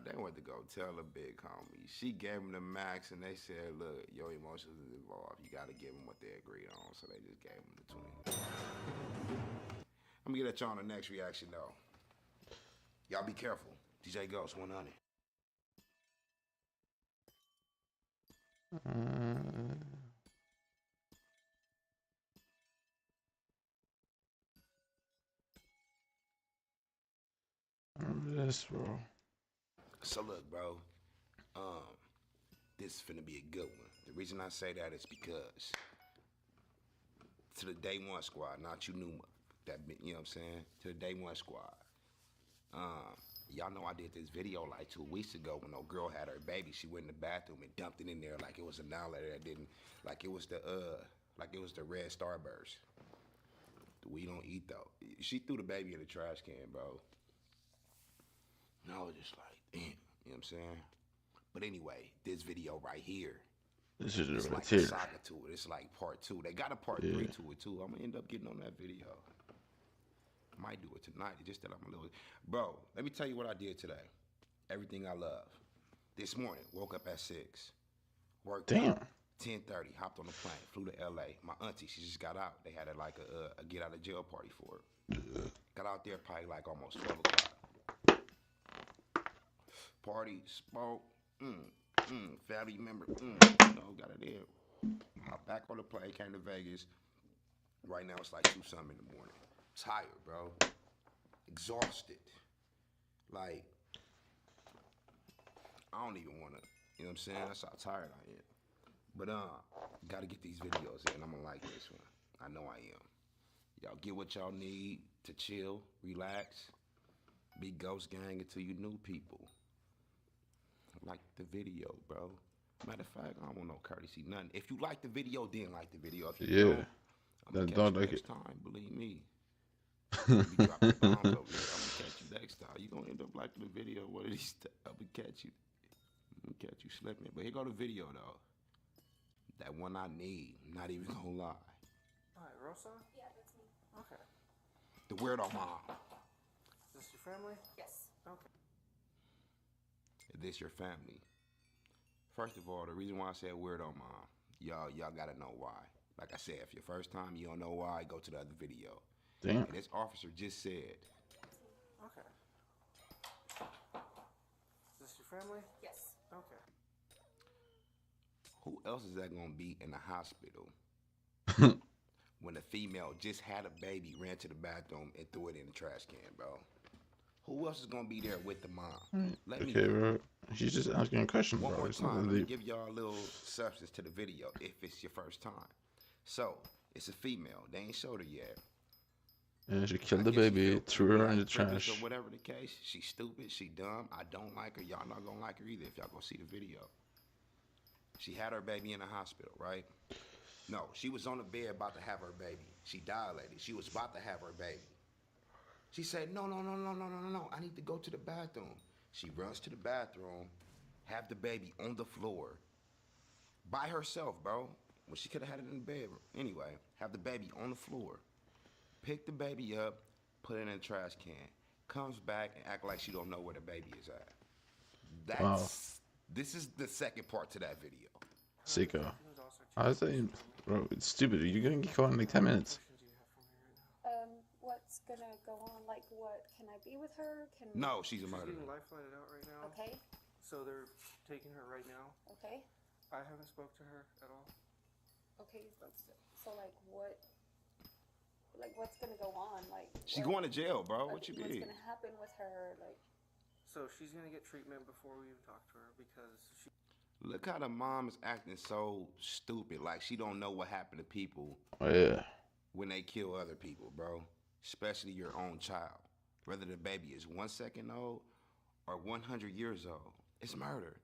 They went to go tell the big homie. She gave him the max and they said, look, your emotions is involved. You got to give them what they agreed on. So they just gave him the 20. I'm going to get at y'all on the next reaction, though. Y'all be careful. DJ Ghost 100. Remember this, bro. So look, bro, this is finna be a good one. The reason I say that is because to the Day One squad, not you Numa, you know what I'm saying? To the Day One squad. Y'all know I did this video like 2 weeks ago when no girl had her baby. She went in the bathroom and dumped it in there like it was an outlet that didn't, like it was the red Starburst. We don't eat though. She threw the baby in the trash can, bro. And I was just like, damn, you know what I'm saying? But anyway, this video right here. This is it's right like here. a saga to it. It's like part 2. They got a part 3 to it too. I'm gonna end up getting on that video. I might do it tonight. It's just that I'm a little... Bro, let me tell you what I did today. Everything I love. This morning, woke up at 6. Worked out. 10:30, hopped on the plane, flew to LA. My auntie, she just got out. They had a get out of jail party for her. Got out there probably like almost 12 o'clock. Party, smoke, family member, got it in. Hopped back on the plane, came to Vegas. Right now it's like 2-something in the morning. Tired, bro. Exhausted. Like, I don't even want to, you know what I'm saying? That's how tired I am. But, got to get these videos in. I'm going to like this one. I know I am. Y'all get what y'all need to chill, relax, be ghost gang until you new people. Like the video, bro. Matter of fact, I don't want no courtesy, nothing. If you like the video, then like the video. If you don't, I'm going to catch you next time, believe me. You be dropping bombs over here. I'm going to catch you next time. You're going to end up liking the video. What did he say? I'm going to catch you. I'm going to catch you slipping. But here go the video, though. That one I need. I'm not even going to lie. All right, Rosa? Yeah, that's me. Okay. The Weirdo Mom. Is this your family? Yes. Okay. Is this your family? First of all, the reason why I said Weirdo Mom, y'all got to know why. Like I said, if your first time, you don't know why, go to the other video. Damn. And this officer just said. Okay. Is this your family? Yes. Okay. Who else is that gonna be in the hospital when a female just had a baby, ran to the bathroom, and threw it in the trash can, bro? Who else is gonna be there with the mom? Let me Okay, bro. She's just asking a question, one bro. more It's time. nothing Let me deep. give y'all a little substance to the video if it's your first time. So it's a female. They ain't showed her yet. And she killed I the guess she baby, feel threw her in the privileged trash. or whatever the case. She's stupid. She dumb. I don't like her. Y'all not gonna like her either if y'all go see the video. She had her baby in the hospital, right? No, she was on the bed about to have her baby. She dilated. She was about to have her baby. She said, no. I need to go to the bathroom. She runs to the bathroom, have the baby on the floor by herself, bro. Well, she could have had it in the bedroom. Anyway, have the baby on the floor. Pick the baby up, put it in a trash can. Comes back and act like she don't know where the baby is at. This is the second part to that video. Sicko. I was saying, bro, it's stupid. You're gonna get caught in like 10 minutes. What's gonna go on? Like, what? Can I be with her? No, she's a murderer. She's getting life flighted out right now. Okay. So they're taking her right now. Okay. I haven't spoke to her at all. Okay. So like, what? Like, what's gonna go on? Like, She's going to jail, bro. What you mean? What's gonna happen with her? Like. So she's gonna get treatment before we even talk to her because she. Look how the mom is acting so stupid. Like she don't know what happened to people. Oh, yeah. When they kill other people, bro. Especially your own child. Whether the baby is 1 second old or 100 years old. It's murder.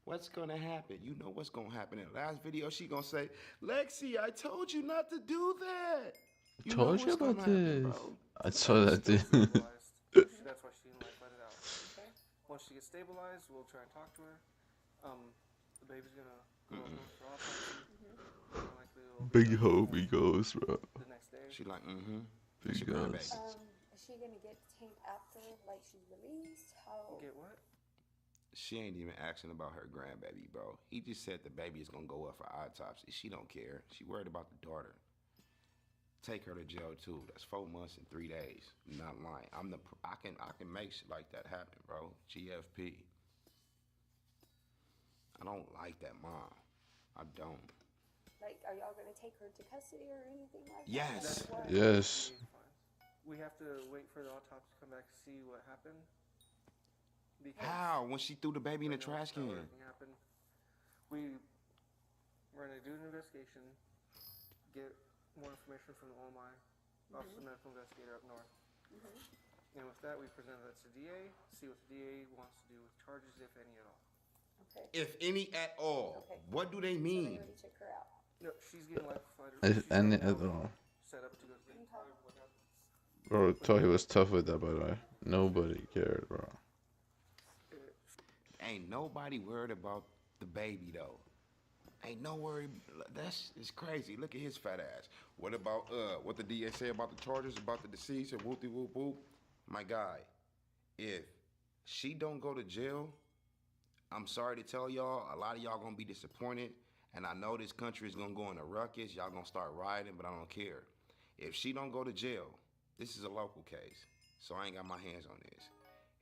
What's gonna happen? You know what's gonna happen. In the last video, she gonna say, Lexi, I told you not to do that. I told you about this. Happen, I saw that too. That's why she didn't let it out. Okay. Once she gets stabilized, we'll try and talk to her. The baby's gonna go up for autopsy. Big hope he goes, bro. The next day. She like, Big guns. Is she gonna get detained after, like, she's released? How? Get what? She ain't even asking about her grandbaby, bro. He just said the baby is gonna go up for autopsy. She don't care. She worried about the daughter. Take her to jail too. That's 4 months and 3 days. Not lying. I can make shit like that happen, bro. GFP. I don't like that mom. I don't. Like, are y'all gonna take her to custody or anything like yes. that? Yes. We have to wait for the autopsy to come back to see what happened. Because how? When she threw the baby in the trash can? Happened. We're gonna do an investigation, get more information from the OMI, Office of Medical Investigator up north. And with that, we present that to DA, see what the DA wants to do with charges, if any at all. Okay. If any at all. Okay. What do they mean? So they already took her out. No, she's getting life flighted. If any at all. Set up to go to the Bro, thought he was tough with that, by the way. Nobody cared, bro. Ain't nobody worried about the baby, though. Ain't no worry. That's crazy. Look at his fat ass. What about what the DA say about the charges, about the deceased, and whoop de whoop whoop? My guy, if she don't go to jail, I'm sorry to tell y'all, a lot of y'all gonna be disappointed, and I know this country is gonna go in a ruckus. Y'all gonna start rioting, but I don't care. If she don't go to jail, this is a local case, so I ain't got my hands on this.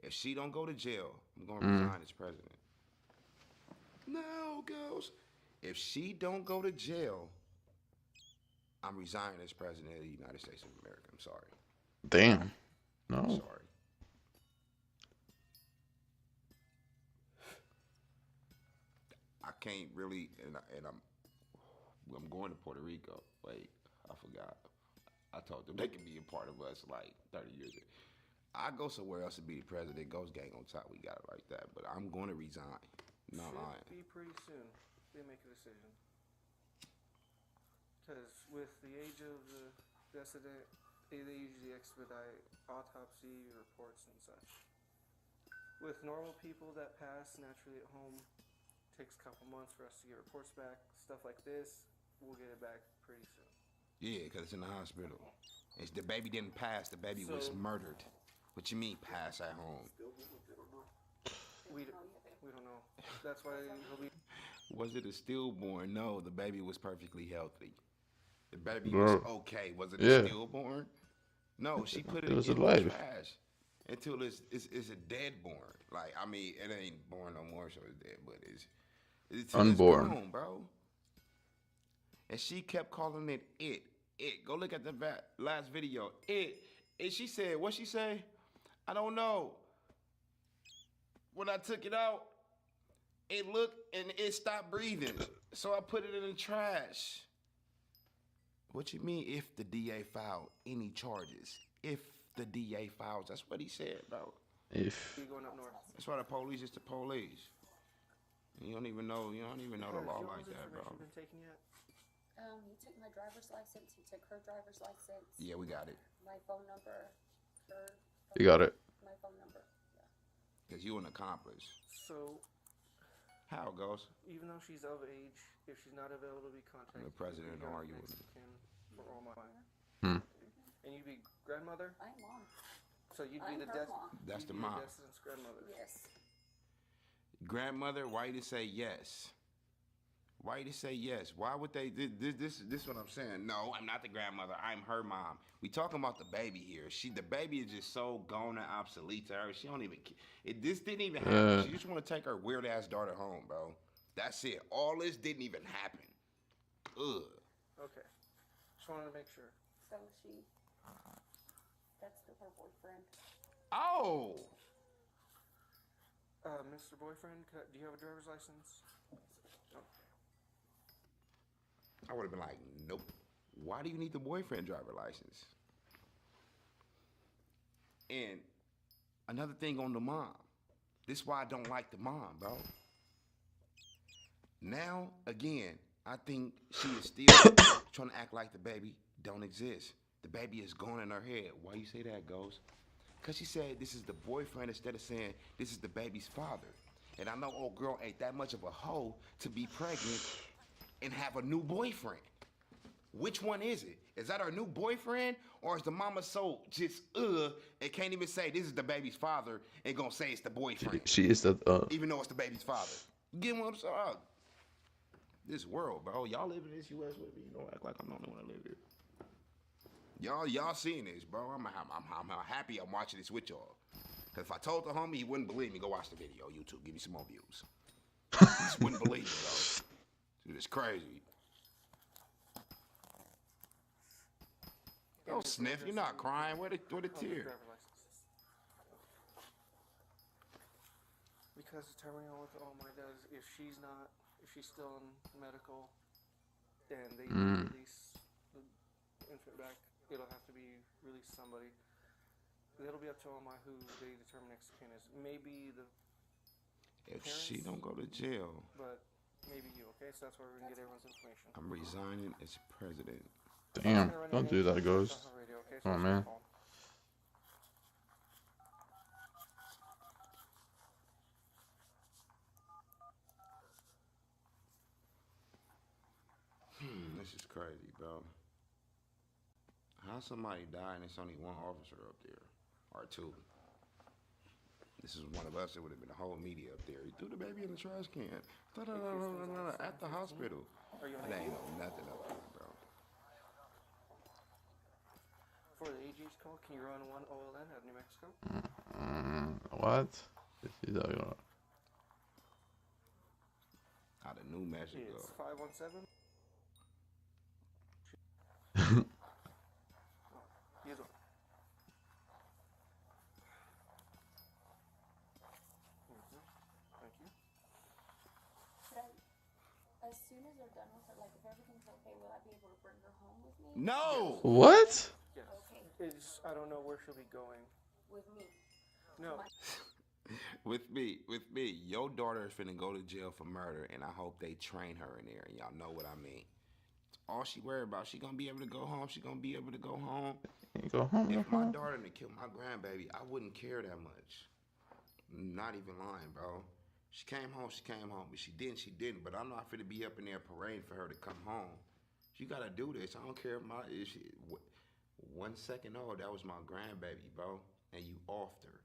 If she don't go to jail, I'm gonna resign as president. No, girls. If she don't go to jail, I'm resigning as president of the United States of America. I'm sorry. Damn. No. I'm sorry. I can't really, and I'm going to Puerto Rico. Wait, I forgot. I told them they can be a part of us like 30 years ago. I go somewhere else to be the president. Ghost gang on top. We got it like that. But I'm going to resign. Not lying. Should be pretty soon. They make a decision. Because with the age of the decedent, they usually expedite autopsy reports and such. With normal people that pass naturally at home, it takes a couple months for us to get reports back. Stuff like this, we'll get it back pretty soon. Yeah, because it's in the hospital. The baby didn't pass. The baby was murdered. What you mean pass at home? We don't know. That's why he'll be... Was it a stillborn? No, the baby was perfectly healthy. The baby was okay. Was it a stillborn? No, she put it in the trash until it's a dead born. Like, I mean, it ain't born no more, so it's dead, but it's unborn, it's gone, bro. And she kept calling it. Go look at the last video. And she said, what she say? I don't know. When I took it out, it looked and it stopped breathing. So I put it in the trash. What you mean if the DA filed any charges? If the DA files, that's what he said, bro. If. Going up north. That's why the police is the police. You don't even know the law like that, bro. Been taken yet? He took my driver's license. He took her driver's license. Yeah, we got it. My phone number. Her. You got it. My phone number. Yeah. Because you an accomplice. So. How it goes? Even though she's of age, if she's not available to be contacted, the president will argue with me. For all my. Hmm. And you'd be grandmother. I'm mom. So you'd be I'm the her mom. That's the mom. Destin's grandmother. Yes. Grandmother, why you say yes? Why you say yes? Why would they? This is what I'm saying. No, I'm not the grandmother. I'm her mom. We talking about the baby here. The baby is just so gone and obsolete to her. She don't even. This didn't even happen. She just want to take her weird ass daughter home, bro. That's it. All this didn't even happen. Ugh. Okay. Just wanted to make sure. So that's her boyfriend. Oh. Mr. Boyfriend, do you have a driver's license? Okay. I would have been like, nope. Why do you need the boyfriend driver license? And another thing on the mom. This is why I don't like the mom, bro. Now, again, I think she is still trying to act like the baby don't exist. The baby is gone in her head. Why you say that, Ghost? Because she said this is the boyfriend instead of saying this is the baby's father. And I know old girl ain't that much of a hoe to be pregnant and have a new boyfriend. Which one is it? Is that her new boyfriend? Or is the mama so just, and can't even say this is the baby's father and gonna say it's the boyfriend? She is that, Even though it's the baby's father. You get what I'm saying? This world, bro. Y'all live in this U.S. with me. You don't act like I'm the only one that live here. Y'all seeing this, bro. I'm happy I'm watching this with y'all. Because if I told the homie, he wouldn't believe me. Go watch the video, YouTube. Give me some more views. He just wouldn't believe me, bro. Dude, it's crazy. Don't sniff. You're not crying. Where the tear? Because determining on what the Almighty does, if she's still in medical, then they release the infant back. It'll have to be released somebody. It'll be up to Almighty who they determine next of kin is. Maybe the If parents, she don't go to jail, but maybe you. Okay, so that's where we can get everyone's information. I'm resigning as president. Damn, don't do that, Ghost. Oh, man. This is crazy, bro. How somebody die and it's only one officer up there? Or two. This is one of us. It would have been the whole media up there. He threw the baby in the trash can. At the hospital. That ain't no nothing up there, bro. For the AG's call, can you run one OLN out of New Mexico? What? Is that going on? Out of New Mexico. It's 517. Use one. Thank you. As soon as they're done with her, like if everything's okay, will I be able to bring her home with me? No! What? Yes. Okay. I don't know where she'll be going. With me. No. With me. Your daughter is finna go to jail for murder, and I hope they train her in there, and y'all know what I mean. All she worried about, she gonna be able to go home. She gonna be able to go home. Go home. If my daughter to kill my grandbaby, I wouldn't care that much. Not even lying, bro. She came home. But she didn't. But I'm not finna be up in there parading for her to come home. She gotta do this. I don't care if she 1 second old. That was my grandbaby, bro. And you offed her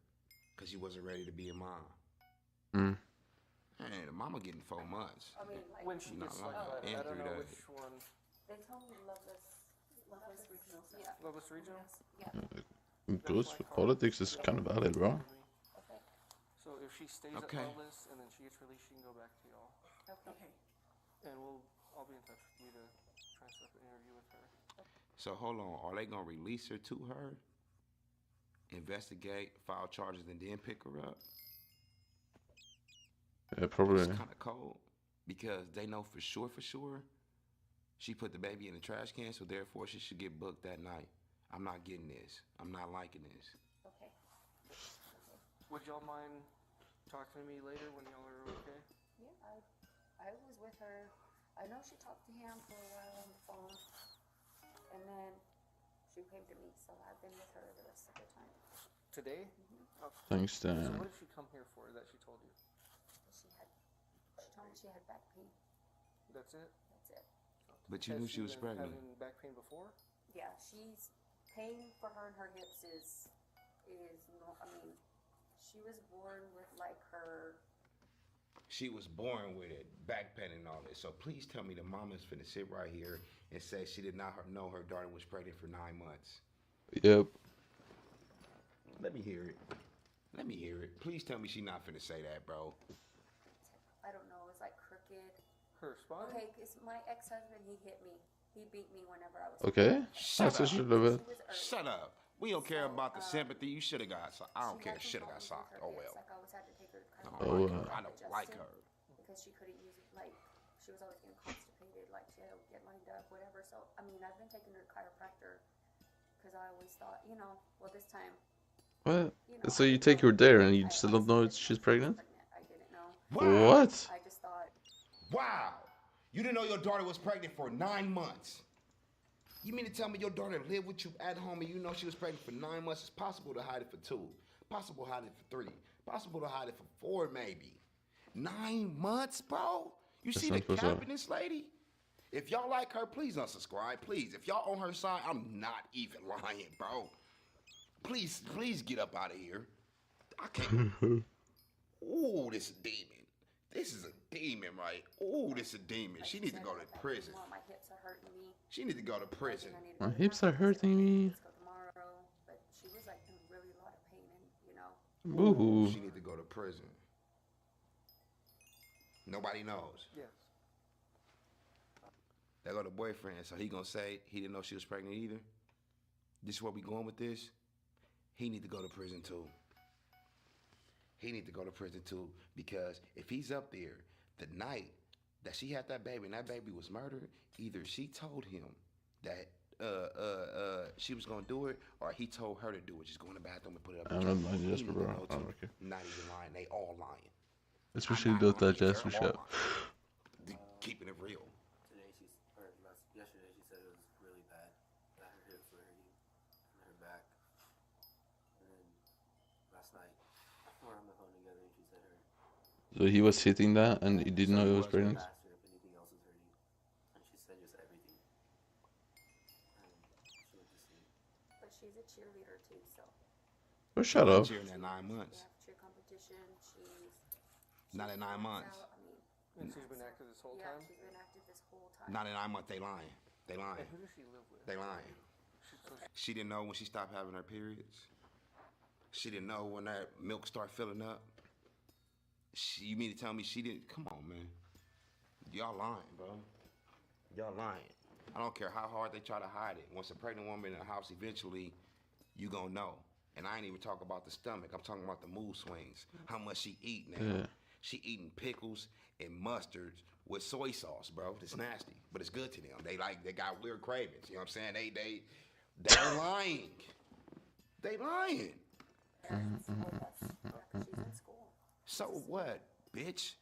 because you wasn't ready to be a mom. Man, the mama getting 4 months. I mean, like, when she gets like that, I don't know which one. They told me Loveless Regional. Yeah. Loveless Regional? Yeah. Ghost for politics is kind of valid, bro. Okay. So if she stays at Loveless and then she gets released, she can go back to y'all. Okay. And I'll be in touch with you to try to set up an interview with her. So hold on, are they gonna release her to her, investigate, file charges, and then pick her up? Yeah, probably. It's kind of cold because they know for sure she put the baby in the trash can, so therefore she should get booked that night. I'm not getting this. I'm not liking this. Okay. Would y'all mind talking to me later when y'all are okay? Yeah, I was with her I know she talked to him for a while on the phone, and then she came to me, so I've been with her the rest of the time. Today? Mm-hmm. Okay. Thanks, So Dan. what did she come here for that she told you? She told me she had back pain. That's it? That's it. But you knew she was pregnant. Having back pain before? Yeah, she's pain for her and her hips is no. I mean, she was born with like her. She was born with it, back pain and all this. So please tell me the mama's finna sit right here and say she did not know her daughter was pregnant for 9 months. Yep. Let me hear it. Let me hear it. Please tell me she not finna say that, bro. I don't know. It's like crooked. Her spine? Okay, because my ex-husband, he hit me. He beat me whenever I was. Okay. Shut That's up. a little bit. Shut up. We don't care about the sympathy. You should have got socked. I don't care. Should have got socked. Oh well. Like I always had to take her to kind Oh, I don't like her. because she couldn't use it. Like she was always getting constipated. Like she had to get lined up, whatever. So I mean, I've been taking her to chiropractor because I always thought, well, this time. What? So you take her there and you still don't know she's pregnant? I didn't know. Wow. What? I just thought. Wow. You didn't know your daughter was pregnant for 9 months. You mean to tell me your daughter lived with you at home and you know she was pregnant for 9 months? It's possible to hide it for 2. Possible to hide it for 3. Possible to hide it for 4 maybe. 9 months, bro? You see the cap in this lady? If y'all like her, please unsubscribe. Please. If y'all on her side, I'm not even lying, bro. Please get up out of here. I can't. Ooh, this is a demon. This is a demon, right? Ooh, this is a demon. She needs to go to prison. My hips are hurting me. She needs to go to prison. My hips are hurting me. Tomorrow, but she was like in really a lot of pain, and Boo-hoo. She needs to go to prison. Nobody knows. Yes. There go the boyfriend, so he gonna say he didn't know she was pregnant either. This is where we going with this. He need to go to prison too. He need to go to prison too, because if he's up there the night that she had that baby and that baby was murdered, either she told him that she was gonna do it, or he told her to do it. Just go in the bathroom and put it up. I'm not lying, Jasper, bro. I don't care. Not even lying. They all lying. Especially those that Jasper shot. Keeping it real. Yesterday she said it was really bad. That her hips were hurting and her back. And then last night we're on the phone together and she said her. So he was hitting that and he didn't know he was pregnant? Asked her if anything else was hurting. And she said just everything. And she went to sleep. but she's a cheerleader too, so. Oh, shut up. Cheering at 9 months. We have cheer competition. Not at 9 months. And she's been active this whole time? Yeah, she's been active this whole time. Not in 9 months. They lying. They lying. And who does she live with? They lying. She didn't know when she stopped having her periods. She didn't know when that milk started filling up. You mean to tell me she didn't? Come on, man. Y'all lying, bro. Y'all lying. I don't care how hard they try to hide it. Once a pregnant woman in the house, eventually, you gonna know. And I ain't even talking about the stomach. I'm talking about the mood swings. How much she eat now. Yeah. She eating pickles and mustards with soy sauce, bro. It's nasty, but it's good to them. They got weird cravings. You know what I'm saying? They're lying. They lying. So what, bitch?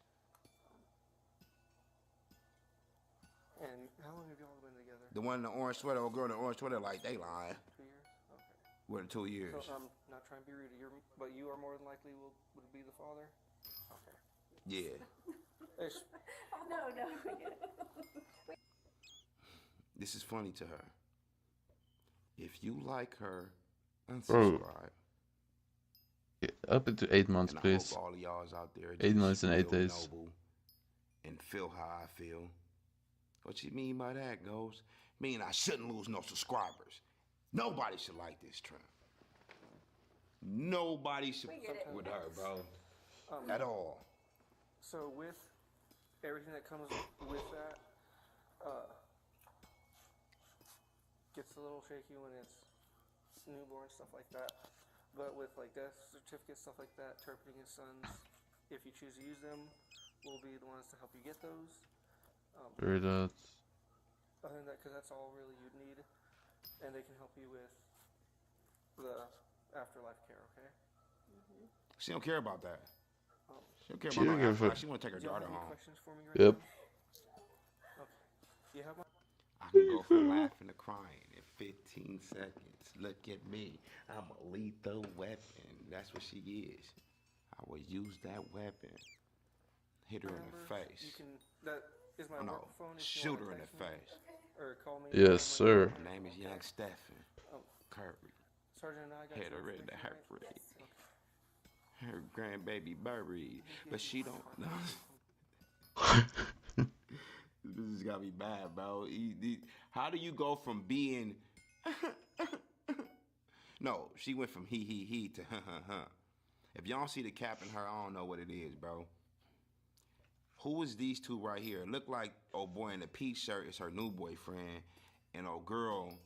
And how long have y'all been together? The one in the orange sweater, old girl in the orange sweater, like they lying. 2 years? Okay. What, 2 years? So I'm not trying to be rude. But you are more than likely would be the father? Okay. Yeah. No, I get it. This is funny to her. If you like her, Bro. unsubscribe. Up into 8 months, And I please. hope all of y'all's out there 8 months and 8 feel days. noble and feel how I feel. What you mean by that, Ghost? Mean I shouldn't lose no subscribers. Nobody should like this trend. Nobody should fuck with her, bro. At all. So with everything that comes with that, gets a little shaky when it's newborn, stuff like that. But with like death certificates, stuff like that, interpreting his sons, if you choose to use them, we'll be the ones to help you get those. Very that. Other than that, because that's all really you'd need, and they can help you with the afterlife care. Okay. She don't care about that. She don't care She about don't no give a afterlife. fuck. She want to take her Do you have daughter any home. questions for me right Yep. now? You have one? I can go from laughing to crying in 15 seconds. Look at me. I'm a lethal weapon. That's what she is. I would use that weapon. Hit her in the face. You can. That is my work phone. If Shoot you her in text the me face. Or call me. Yes, sir. My name is Young Stephen Curry. Sergeant, I got Hit her in the heart. Her grandbaby buried, but she don't know. This has got me bad, bro. How do you go from being... No, she went from he to huh. If y'all see the cap in her, I don't know what it is, bro. Who is these two right here? Look like old boy in the peach shirt is her new boyfriend, and old girl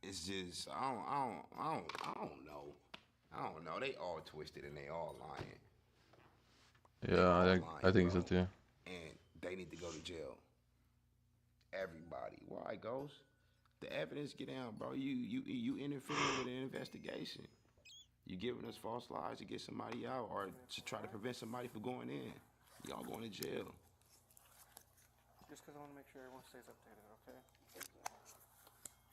is just I don't know. I don't know. They all twisted and they all lying. Yeah, I think so too. And they need to go to jail. Everybody. Why, Ghost? The evidence get down, bro. You interfering with an investigation. You giving us false lies to get somebody out or to try to prevent somebody from going in. Y'all going to jail. Just because I want to make sure everyone stays updated, okay?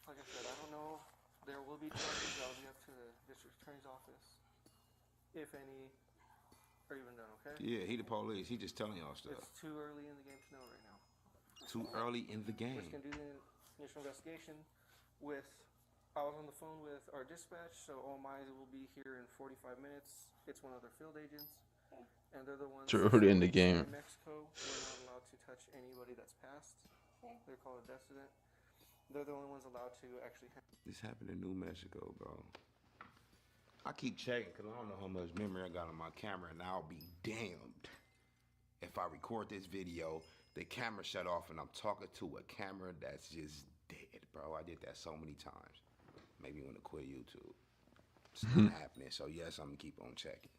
Like I said, I don't know. There will be charges. I'll be up to the district attorney's office, if any are even done, okay? Yeah, he the police. He just telling y'all stuff. It's too early in the game to know right now. Too early in the game. We're just going to do the initial investigation with... I was on the phone with our dispatch, so all mine will be here in 45 minutes. It's one of their field agents. And they're the ones... Too early in the game. In Mexico, we're not allowed to touch anybody that's passed. They're called a decedent. They're the only ones allowed to actually... This happened in New Mexico, bro. I keep checking because I don't know how much memory I got on my camera, and I'll be damned if I record this video, the camera shut off, and I'm talking to a camera that's just dead, bro. I did that so many times. Maybe want to quit YouTube. It's not happening, so yes, I'm going to keep on checking.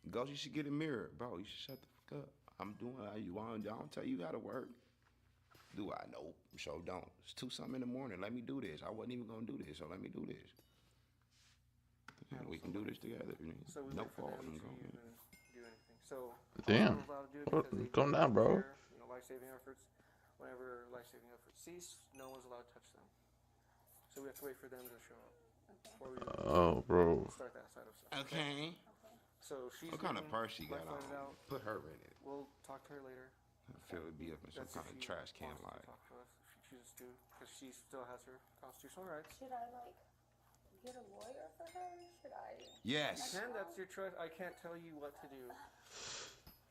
Ghost, you should get a mirror. Bro, you should shut the fuck up. I'm doing how you want. I don't tell you how to work. Do I? Nope. Sure don't. It's 2-something in the morning. Let me do this. I wasn't even going to do this, so let me do this. Yeah, we can do this together. So we no wait for fault. them to even do anything. So Damn. Calm down, bro. Life-saving efforts. Whenever life-saving efforts cease, no one's allowed to touch them. So we have to wait for them to show up before we bro. start that side of stuff. Okay. So she's what kind of purse she got on? Out. Put her in it. We'll talk to her later. I feel it'd be up in some kind of trash can like. Talk to us if she chooses to, because she still has her constitutional rights. Should I get a lawyer for her? Should I? Yes. That's your choice. I can't tell you what to do.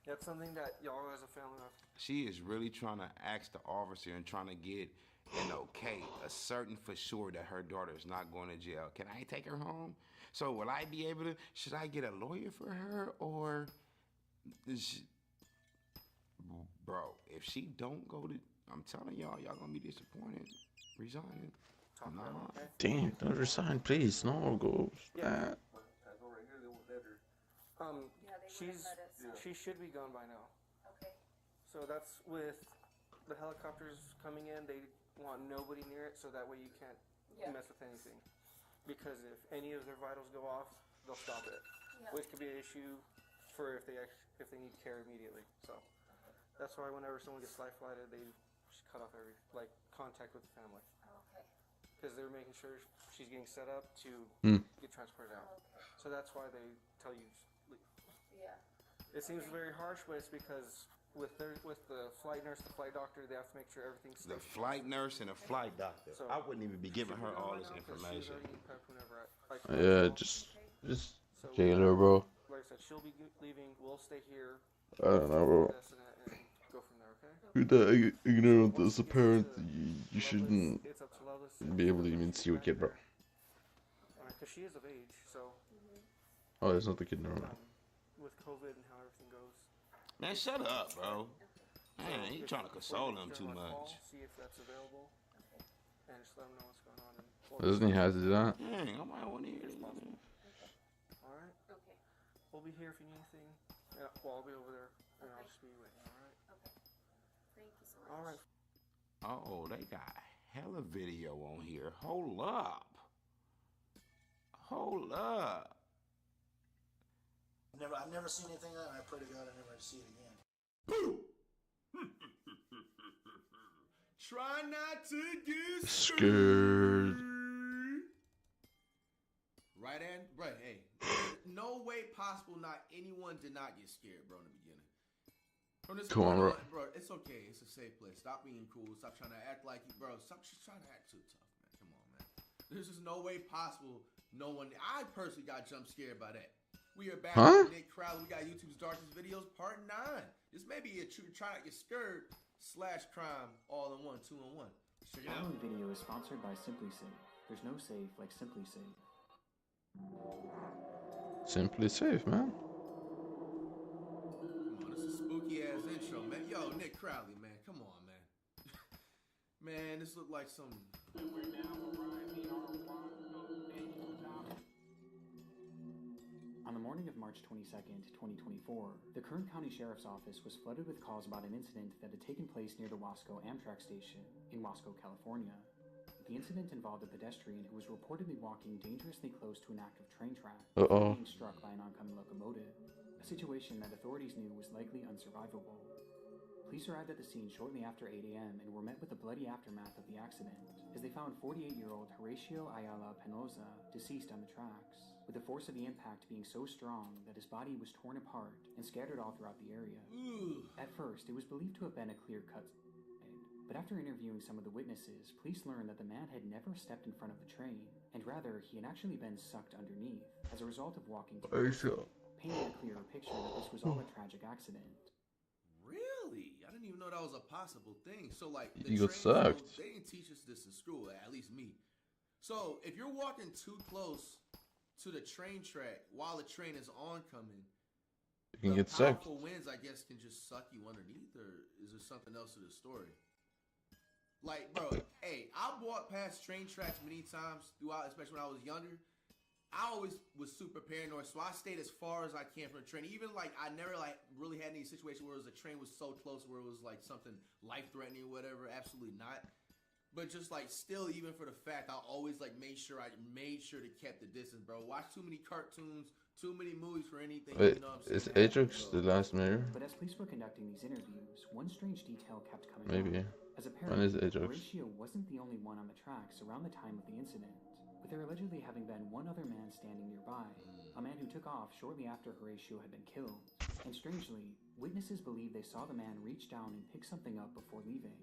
That's something that y'all as a family have. She is really trying to ask the officer and trying to get an okay, a certain for sure that her daughter is not going to jail. Can I take her home? So will I be able to, should I get a lawyer for her or, bro, if she don't go to, I'm telling y'all going to be disappointed. Resigning. Damn, don't resign, please. No, go. Yeah. She should be gone by now. Okay. So that's with the helicopters coming in. They want nobody near it, so that way you can't mess with anything. Because if any of their vitals go off, they'll stop it, which could be an issue for if they need care immediately. So that's why whenever someone gets life flighted, they just cut off every contact with the family. Okay. Because they're making sure she's getting set up to get transported out. Okay. So that's why they tell you leave. Yeah. It seems very harsh, but it's because with the flight nurse, the flight doctor, they have to make sure everything's safe. The flight nurse and the flight doctor. So I wouldn't even be giving her all this information. Just jail her, bro. Like I said, she'll be leaving. We'll stay here. I don't know, bro. And go from there, okay? You're that ignorant as a parent. You shouldn't be able to even see your kid, bro. Because she is of age, so. Oh, it's not the kid, no. With COVID and how everything goes. Man, shut up, bro. Man, you trying to console them too much. See if that's available, and just let them know what's going on. Doesn't he have to do that? Dang, I might want to hear this. All right. Okay. We'll be here if you need anything. Well, I'll be over there, and I'll just be waiting. All right. Okay. Thank you so much. All right. Oh, they got hella video on here. Hold up. Hold up. I've never seen anything like that, and I pray to God I never see it again. Try not to get scared. Right, and right. Hey, no way possible. Not anyone did not get scared, bro. In the beginning. From this Come on, bro. Bro, it's okay. It's a safe place. Stop being cool. Stop trying to act like you, bro. Stop just trying to act too tough, man. Come on, man. There's just no way possible. No one. I personally got jump scared by that. We are back with Nick Crowley. We got YouTube's Darkest Videos, Part 9. This may be a true try not get scared / crime all in one, 2 in 1. Check it out. The following video is sponsored by Simply Safe. There's no safe like Simply Safe. Simply Safe, man. Come on, this is a spooky ass intro, man. Yo, Nick Crowley, man. Come on, man. Man, this look like some. On the morning of March 22nd, 2024, the Kern County Sheriff's Office was flooded with calls about an incident that had taken place near the Wasco Amtrak station in Wasco, California. The incident involved a pedestrian who was reportedly walking dangerously close to an active train track before being struck by an oncoming locomotive, a situation that authorities knew was likely unsurvivable. Police arrived at the scene shortly after 8 a.m. and were met with the bloody aftermath of the accident, as they found 48-year-old Horacio Ayala Penoza deceased on the tracks, with the force of the impact being so strong that his body was torn apart and scattered all throughout the area. At first, it was believed to have been a clear-cut suicide, but after interviewing some of the witnesses, police learned that the man had never stepped in front of the train, and rather, he had actually been sucked underneath as a result of walking too closely, painting a clearer picture that this was all a tragic accident. Really? I didn't even know that was a possible thing. So, like, the You got train, sucked. they didn't teach us this in school, at least me. So, if you're walking too close to the train track while the train is oncoming, You can the get sucked. powerful winds, I guess, can just suck you underneath, or is there something else to the story? Like, bro, hey, I've walked past train tracks many times throughout, especially when I was younger. I always was super paranoid, so I stayed as far as I can from the train. Even, like, I never, like, really had any situation where a train was so close where it was, like, something life-threatening or whatever. Absolutely not. But just, like, still, even for the fact, I always, like, made sure to keep the distance, bro. Watch too many cartoons, too many movies for anything. Wait, you know what I'm is saying? Ajax the last mirror? But as police were conducting these interviews, one strange detail kept coming Maybe. up. As When is apparently, Ajax? Horatio wasn't the only one on the tracks around the time of the incident, with there allegedly having been one other man standing nearby, a man who took off shortly after Horatio had been killed. And strangely, witnesses believe they saw the man reach down and pick something up before leaving.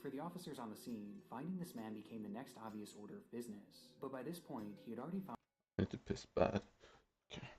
For the officers on the scene, finding this man became the next obvious order of business, but by this point, he had already found... I need to piss bad. Okay.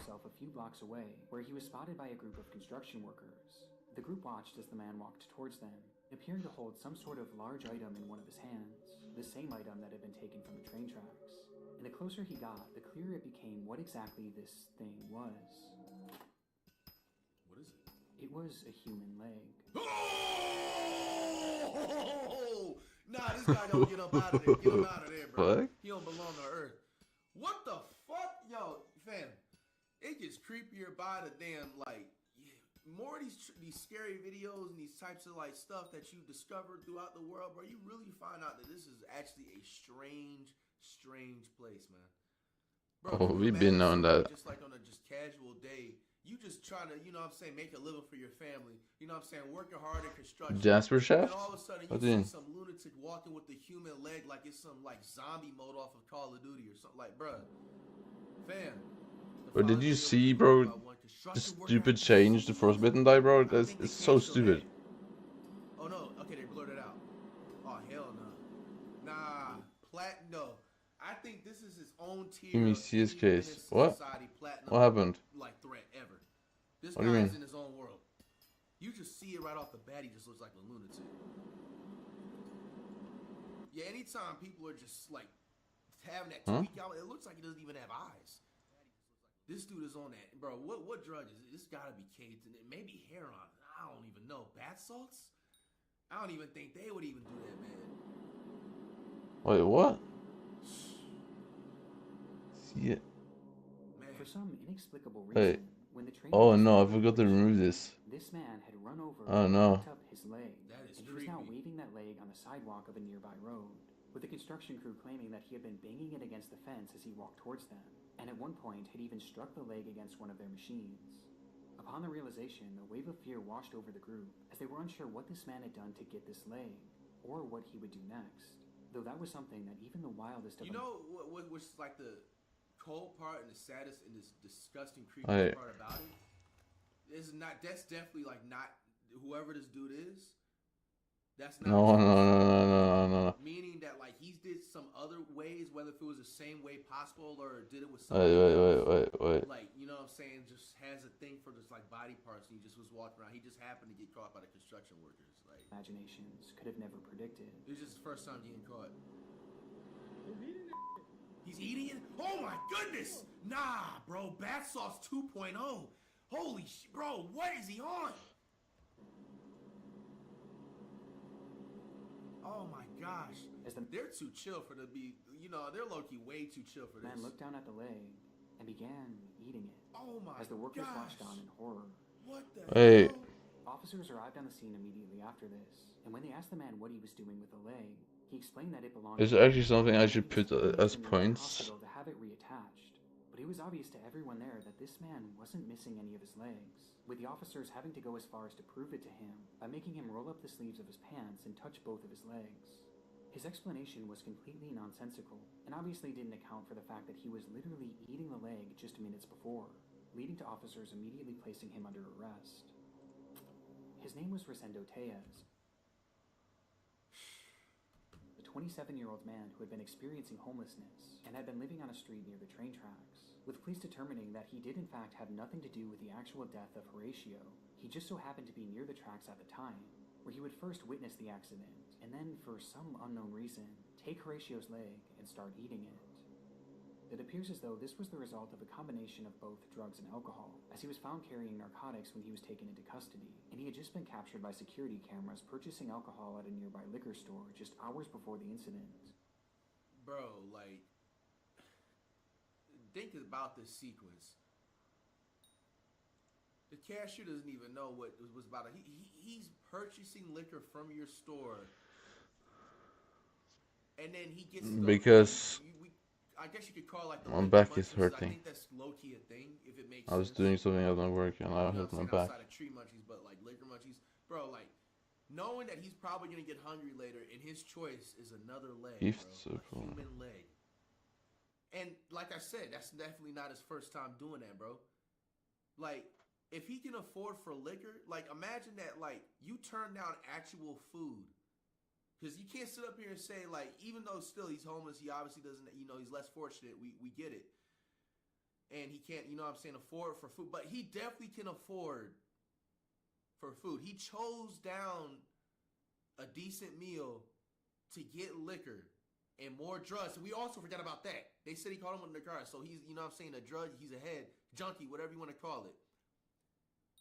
himself a few blocks away, where he was spotted by a group of construction workers. The group watched as the man walked towards them, appearing to hold some sort of large item in one of his hands, the same item that had been taken from the train tracks. And the closer he got, the clearer it became what exactly this thing was. What is it? It was a human leg. Oh! Nah, this guy don't get up out of there. Get him out of there, bro. Fuck? He don't belong on Earth. What the fuck? Yo, fam. It gets creepier by the damn, like, more of these scary videos and these types of, like, stuff that you discover throughout the world, bro. You really find out that this is actually a strange place, man. Bro, Oh, we've been on that. Just like on a just casual day, you just trying to, you know what I'm saying, make a living for your family. You know what I'm saying, working hard in construction. Jasper Shaft? And all of a sudden What you do you see some lunatic walking with the human leg like it's some like zombie mode off of Call of Duty or something. Like, bro, fam. Bro, did you see, bro, the stupid change the frostbitten die, bro? It's so stupid. Oh no, okay, they blurred it out. Oh hell no. Nah, no. I think this is his own tier. Give me CS case. What? What happened? Like threat ever. This What do you guy's mean? in his own world. You just see it right off the bat. He just looks like a lunatic. Yeah, anytime people are just like having that tweak out, it looks like he doesn't even have eyes. This dude is on that, bro. What drug is it? This gotta be Caden. Maybe heroin. I don't even know. Bath salts? I don't even think they would even do that, man. Wait, what? See it. For some inexplicable Wait. reason, when the train Oh no, I forgot to remove this. this man had run over Oh, and no. picked up his leg, That is and he was now waving that leg on the sidewalk of a nearby road, with the construction crew claiming that he had been banging it against the fence as he walked towards them, and at one point had even struck the leg against one of their machines. Upon the realization, a wave of fear washed over the group, as they were unsure what this man had done to get this leg, or what he would do next, though that was something that even the wildest of You them... know what's like the cold part and the saddest and this disgusting creepy Hey. part about it? That's definitely like not whoever this dude is. That's not No. meaning that like he did some other ways, whether if it was the same way possible or did it with Wait. somebody else. Like, you know what I'm saying, just has a thing for just like body parts and he just was walking around. He just happened to get caught by the construction workers. Like, imaginations could have never predicted. it was just his first time getting caught. He's eating it? Oh my goodness! Nah, bro, bath sauce 2.0. Holy shit, bro, what is he on? Oh my gosh. They're too chill for to be, you know, they're low-key way too chill for The this. man looked down at the leg and began eating it. Oh my as the workers gosh. watched on in horror. What the Wait. hell? Officers arrived on the scene immediately after this, and when they asked the man what he was doing with the leg, he explained that it belonged Is to it him. actually something I should put as He was points? hospital to have it reattached, but it was obvious to everyone there that this man wasn't missing any of his legs, with the officers having to go as far as to prove it to him by making him roll up the sleeves of his pants and touch both of his legs. His explanation was completely nonsensical, and obviously didn't account for the fact that he was literally eating the leg just minutes before, leading to officers immediately placing him under arrest. His name was Rosendo Tellez, a 27-year-old man who had been experiencing homelessness and had been living on a street near the train tracks, with police determining that he did in fact have nothing to do with the actual death of Horatio. He just so happened to be near the tracks at the time, where he would first witness the accident, and then, for some unknown reason, take Horatio's leg and start eating it. It appears as though this was the result of a combination of both drugs and alcohol, as he was found carrying narcotics when he was taken into custody, and he had just been captured by security cameras purchasing alcohol at a nearby liquor store just hours before the incident. Bro, like, think about this sequence. The cashier doesn't even know what was about it. He's purchasing liquor from your store, and then he gets Because I guess you could call it like the my liquor back is munchies. I hurting. think that's low key a thing if it makes I was sense. doing something at my work and I You know hurt what my I'm saying, back. outside of tree munchies, but like liquor munchies, bro. Like knowing that he's probably gonna get hungry later, and his choice is another leg, Gift bro, circle. a human leg. And like I said, that's definitely not his first time doing that, bro. Like, if he can afford for liquor, like imagine that, like you turn down actual food. Because you can't sit up here and say, like, even though still he's homeless, he obviously doesn't, you know, he's less fortunate. We get it. And he can't, you know what I'm saying, afford for food. But he definitely can afford for food. He chose down a decent meal to get liquor and more drugs. And we also forgot about that. They said he caught him with the car. So he's, you know what I'm saying, a drug, he's a head junkie, whatever you want to call it.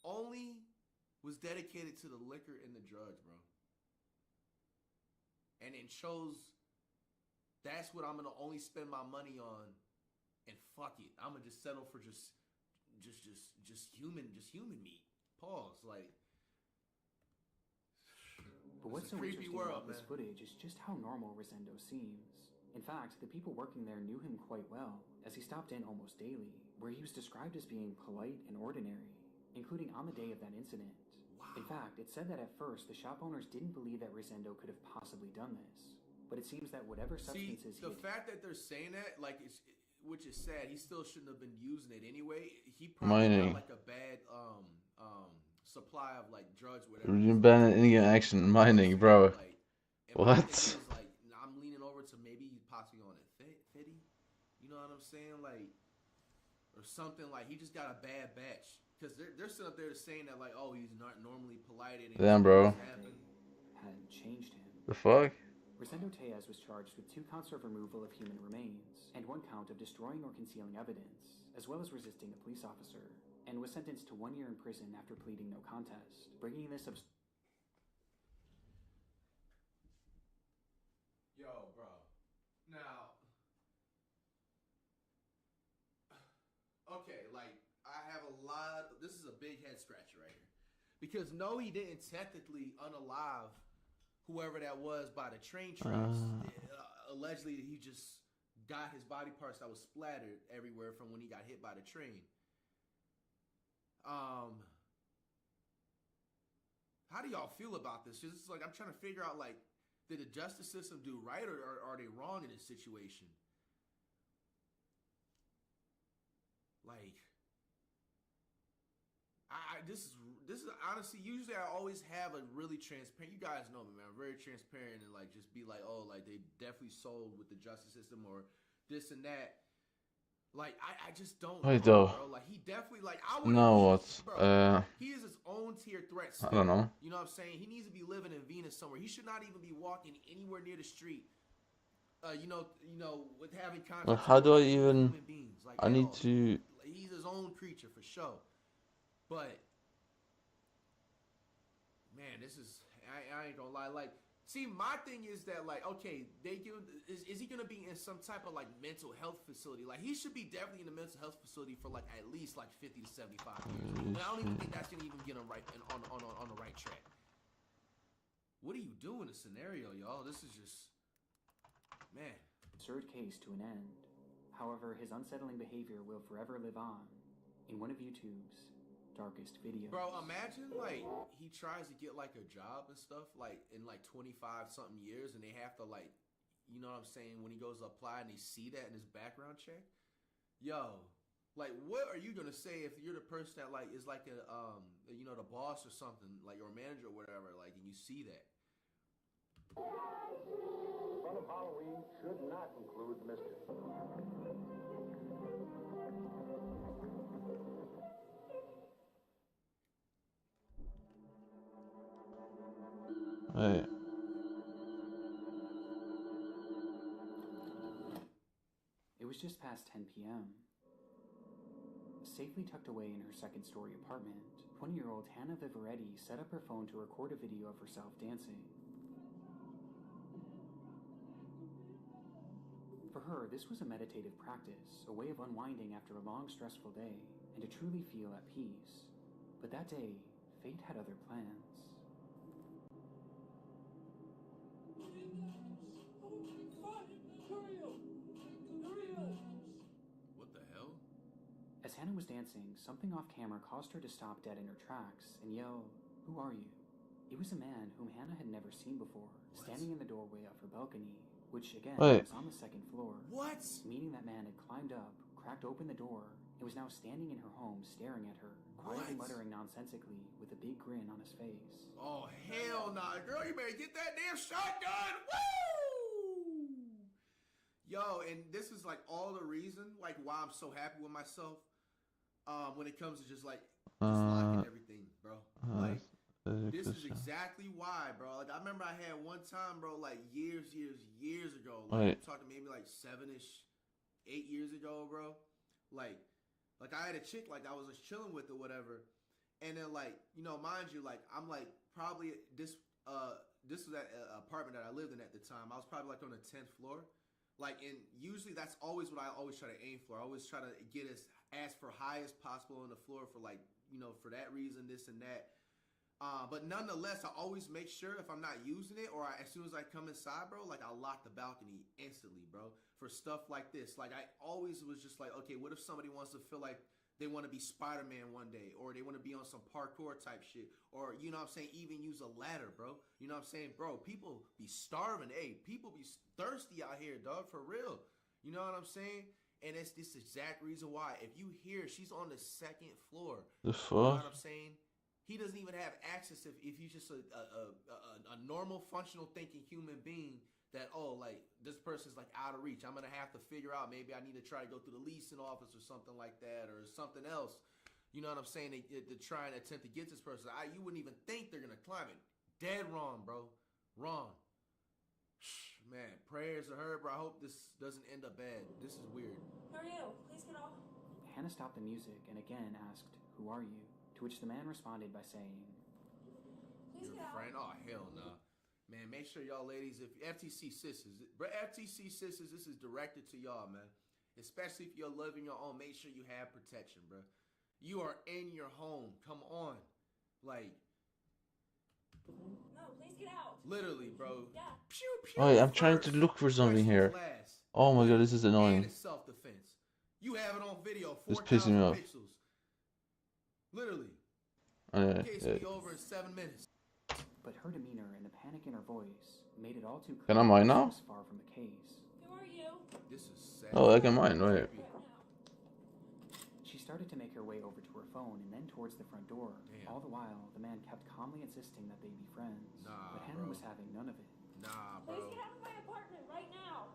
Only was dedicated to the liquor and the drugs, bro. And then chose, that's what I'm going to only spend my money on. And fuck it. I'm going to just settle for just human meat. Pause. Like, but what's so interesting about this footage is just how normal Rosendo seems. In fact, the people working there knew him quite well, as he stopped in almost daily, where he was described as being polite and ordinary, including on the day of that incident. Wow. In fact, it said that at first, the shop owners didn't believe that Rosendo could have possibly done this. But it seems that whatever substances the fact that they're saying that, like, which is sad, he still shouldn't have been using it anyway. He probably got, like, a bad supply of, like, drugs, whatever. Ban in-game action mining, bro. Like, what? Like, I'm leaning over to maybe possibly on a 50. You know what I'm saying? Like, or something. Like, he just got a bad batch. Because they're still up there saying that, like, oh, he's not normally polite. And damn, bro. Hadn't changed him. The fuck? Rosendo Tejas was charged with 2 counts of removal of human remains and 1 count of destroying or concealing evidence, as well as resisting a police officer, and was sentenced to 1 year in prison after pleading no contest, bringing this up. Yo, bro. Now, okay, like, I have a lot. This is a big head scratcher right here, because no, he didn't technically unalive whoever that was by the train tracks. Allegedly, he just got his body parts that was splattered everywhere from when he got hit by the train. How do y'all feel about this? Because it's like, I'm trying to figure out, like, did the justice system do right, or are they wrong in this situation? Like, this is honestly, usually I always have a really transparent, you guys know me, man, I'm very transparent, and like, just be like, oh, like, they definitely sold with the justice system or this and that. Like, I just don't know, bro. Like, he definitely, like, I would know what, he is his own tier threat still. I don't know. You know what I'm saying? He needs to be living in Venus somewhere. He should not even be walking anywhere near the street. You know, with having contact. Well, how do I even? Human beings. Like, I need to. He's his own creature for sure. But man, this is I ain't gonna lie. Like, see, my thing is that, like, okay, they give is he gonna be in some type of like mental health facility? Like, he should be definitely in a mental health facility for like at least like 50 to 75 years. But I don't even think that's gonna even get him right on the right track. What do you do in a scenario, y'all? This is just, man. Absurd case to an end. However, his unsettling behavior will forever live on in one of YouTube's darkest videos. Bro, imagine, like, he tries to get like a job and stuff, like, in like 25 something years, and they have to, like, you know what I'm saying, when he goes to apply and they see that in his background check. Yo, like, what are you gonna say if you're the person that, like, is like a you know, the boss or something, like, or manager or whatever, like, and you see that? The fun of Halloween should not include mischief. Hey. It was just past 10 p.m. Safely tucked away in her second-story apartment, 20-year-old Hannah Vivaretti set up her phone to record a video of herself dancing. For her, this was a meditative practice, a way of unwinding after a long, stressful day, and to truly feel at peace. But that day, fate had other plans. What the hell? As Hannah was dancing, something off camera caused her to stop dead in her tracks and yell, "Who are you?" It was a man whom Hannah had never seen before, standing in the doorway of her balcony, which again was on the second floor. What? Meaning that man had climbed up, cracked open the door, and was now standing in her home staring at her, quietly muttering nonsensically with a big grin on his face. Oh, hell nah. Girl, you better get that damn shotgun. Woo! Yo, and this is like all the reason, like, why I'm so happy with myself when it comes to just like locking everything, bro. Like, This is exactly why, bro. Like, I remember I had one time, bro, like years ago. Like, I'm talking maybe like 7-ish, 8 years ago, bro. Like I had a chick, like, I was just chilling with or whatever. And then, like, you know, mind you, like, I'm like probably this was at an apartment that I lived in at the time. I was probably like on the 10th floor. Like, and usually that's always what I always try to aim for. I always try to get as for high as possible on the floor for, like, you know, for that reason, this and that. But nonetheless, I always make sure if I'm not using it or as soon as I come inside, bro, like, I lock the balcony instantly, bro, for stuff like this. Like, I always was just like, okay, what if somebody wants to feel like they want to be Spider-Man one day, or they want to be on some parkour type shit, or, you know what I'm saying, even use a ladder, bro. You know what I'm saying? Bro, people be starving. Hey, people be thirsty out here, dog, for real. You know what I'm saying? And it's this exact reason why. If you hear she's on the 2nd floor, the fuck? You know what I'm saying? He doesn't even have access if he's just a normal, functional thinking human being that, oh, like, this person's, like, out of reach. I'm going to have to figure out maybe I need to try to go through the leasing office or something like that or something else. You know what I'm saying? To try and attempt to get this person. You wouldn't even think they're going to climb it. Dead wrong, bro. Wrong. Man, prayers are heard, bro. I hope this doesn't end up bad. This is weird. Who are you? Please get off. Hannah stopped the music and again asked, "Who are you?" To which the man responded by saying, "Please Your get friend? Oh, hell no. Man, make sure y'all ladies, if FTC sisters, this is directed to y'all, man. Especially if you're living your own, make sure you have protection, bro. You are in your home. Come on. Like, no, please get out. Literally, bro. Yeah. Pew, pew, Wait, I'm trying to look for something here. Oh my god, this is annoying. And it's self-defense. You have it on video, This pissing me 4,000 off. pixels. Literally. Yeah, Case yeah. be over in 7 minutes. but her demeanor and the panic in her voice made it all too clear Can I mine this now? was far from the case. Who are you? This is sad. Oh, I can mine, right. She started to make her way over to her phone and then towards the front door. Damn. All the while, the man kept calmly insisting that they be friends. Nah, but Hannah bro. was having none of it. Nah, Please bro. get out of my apartment right now.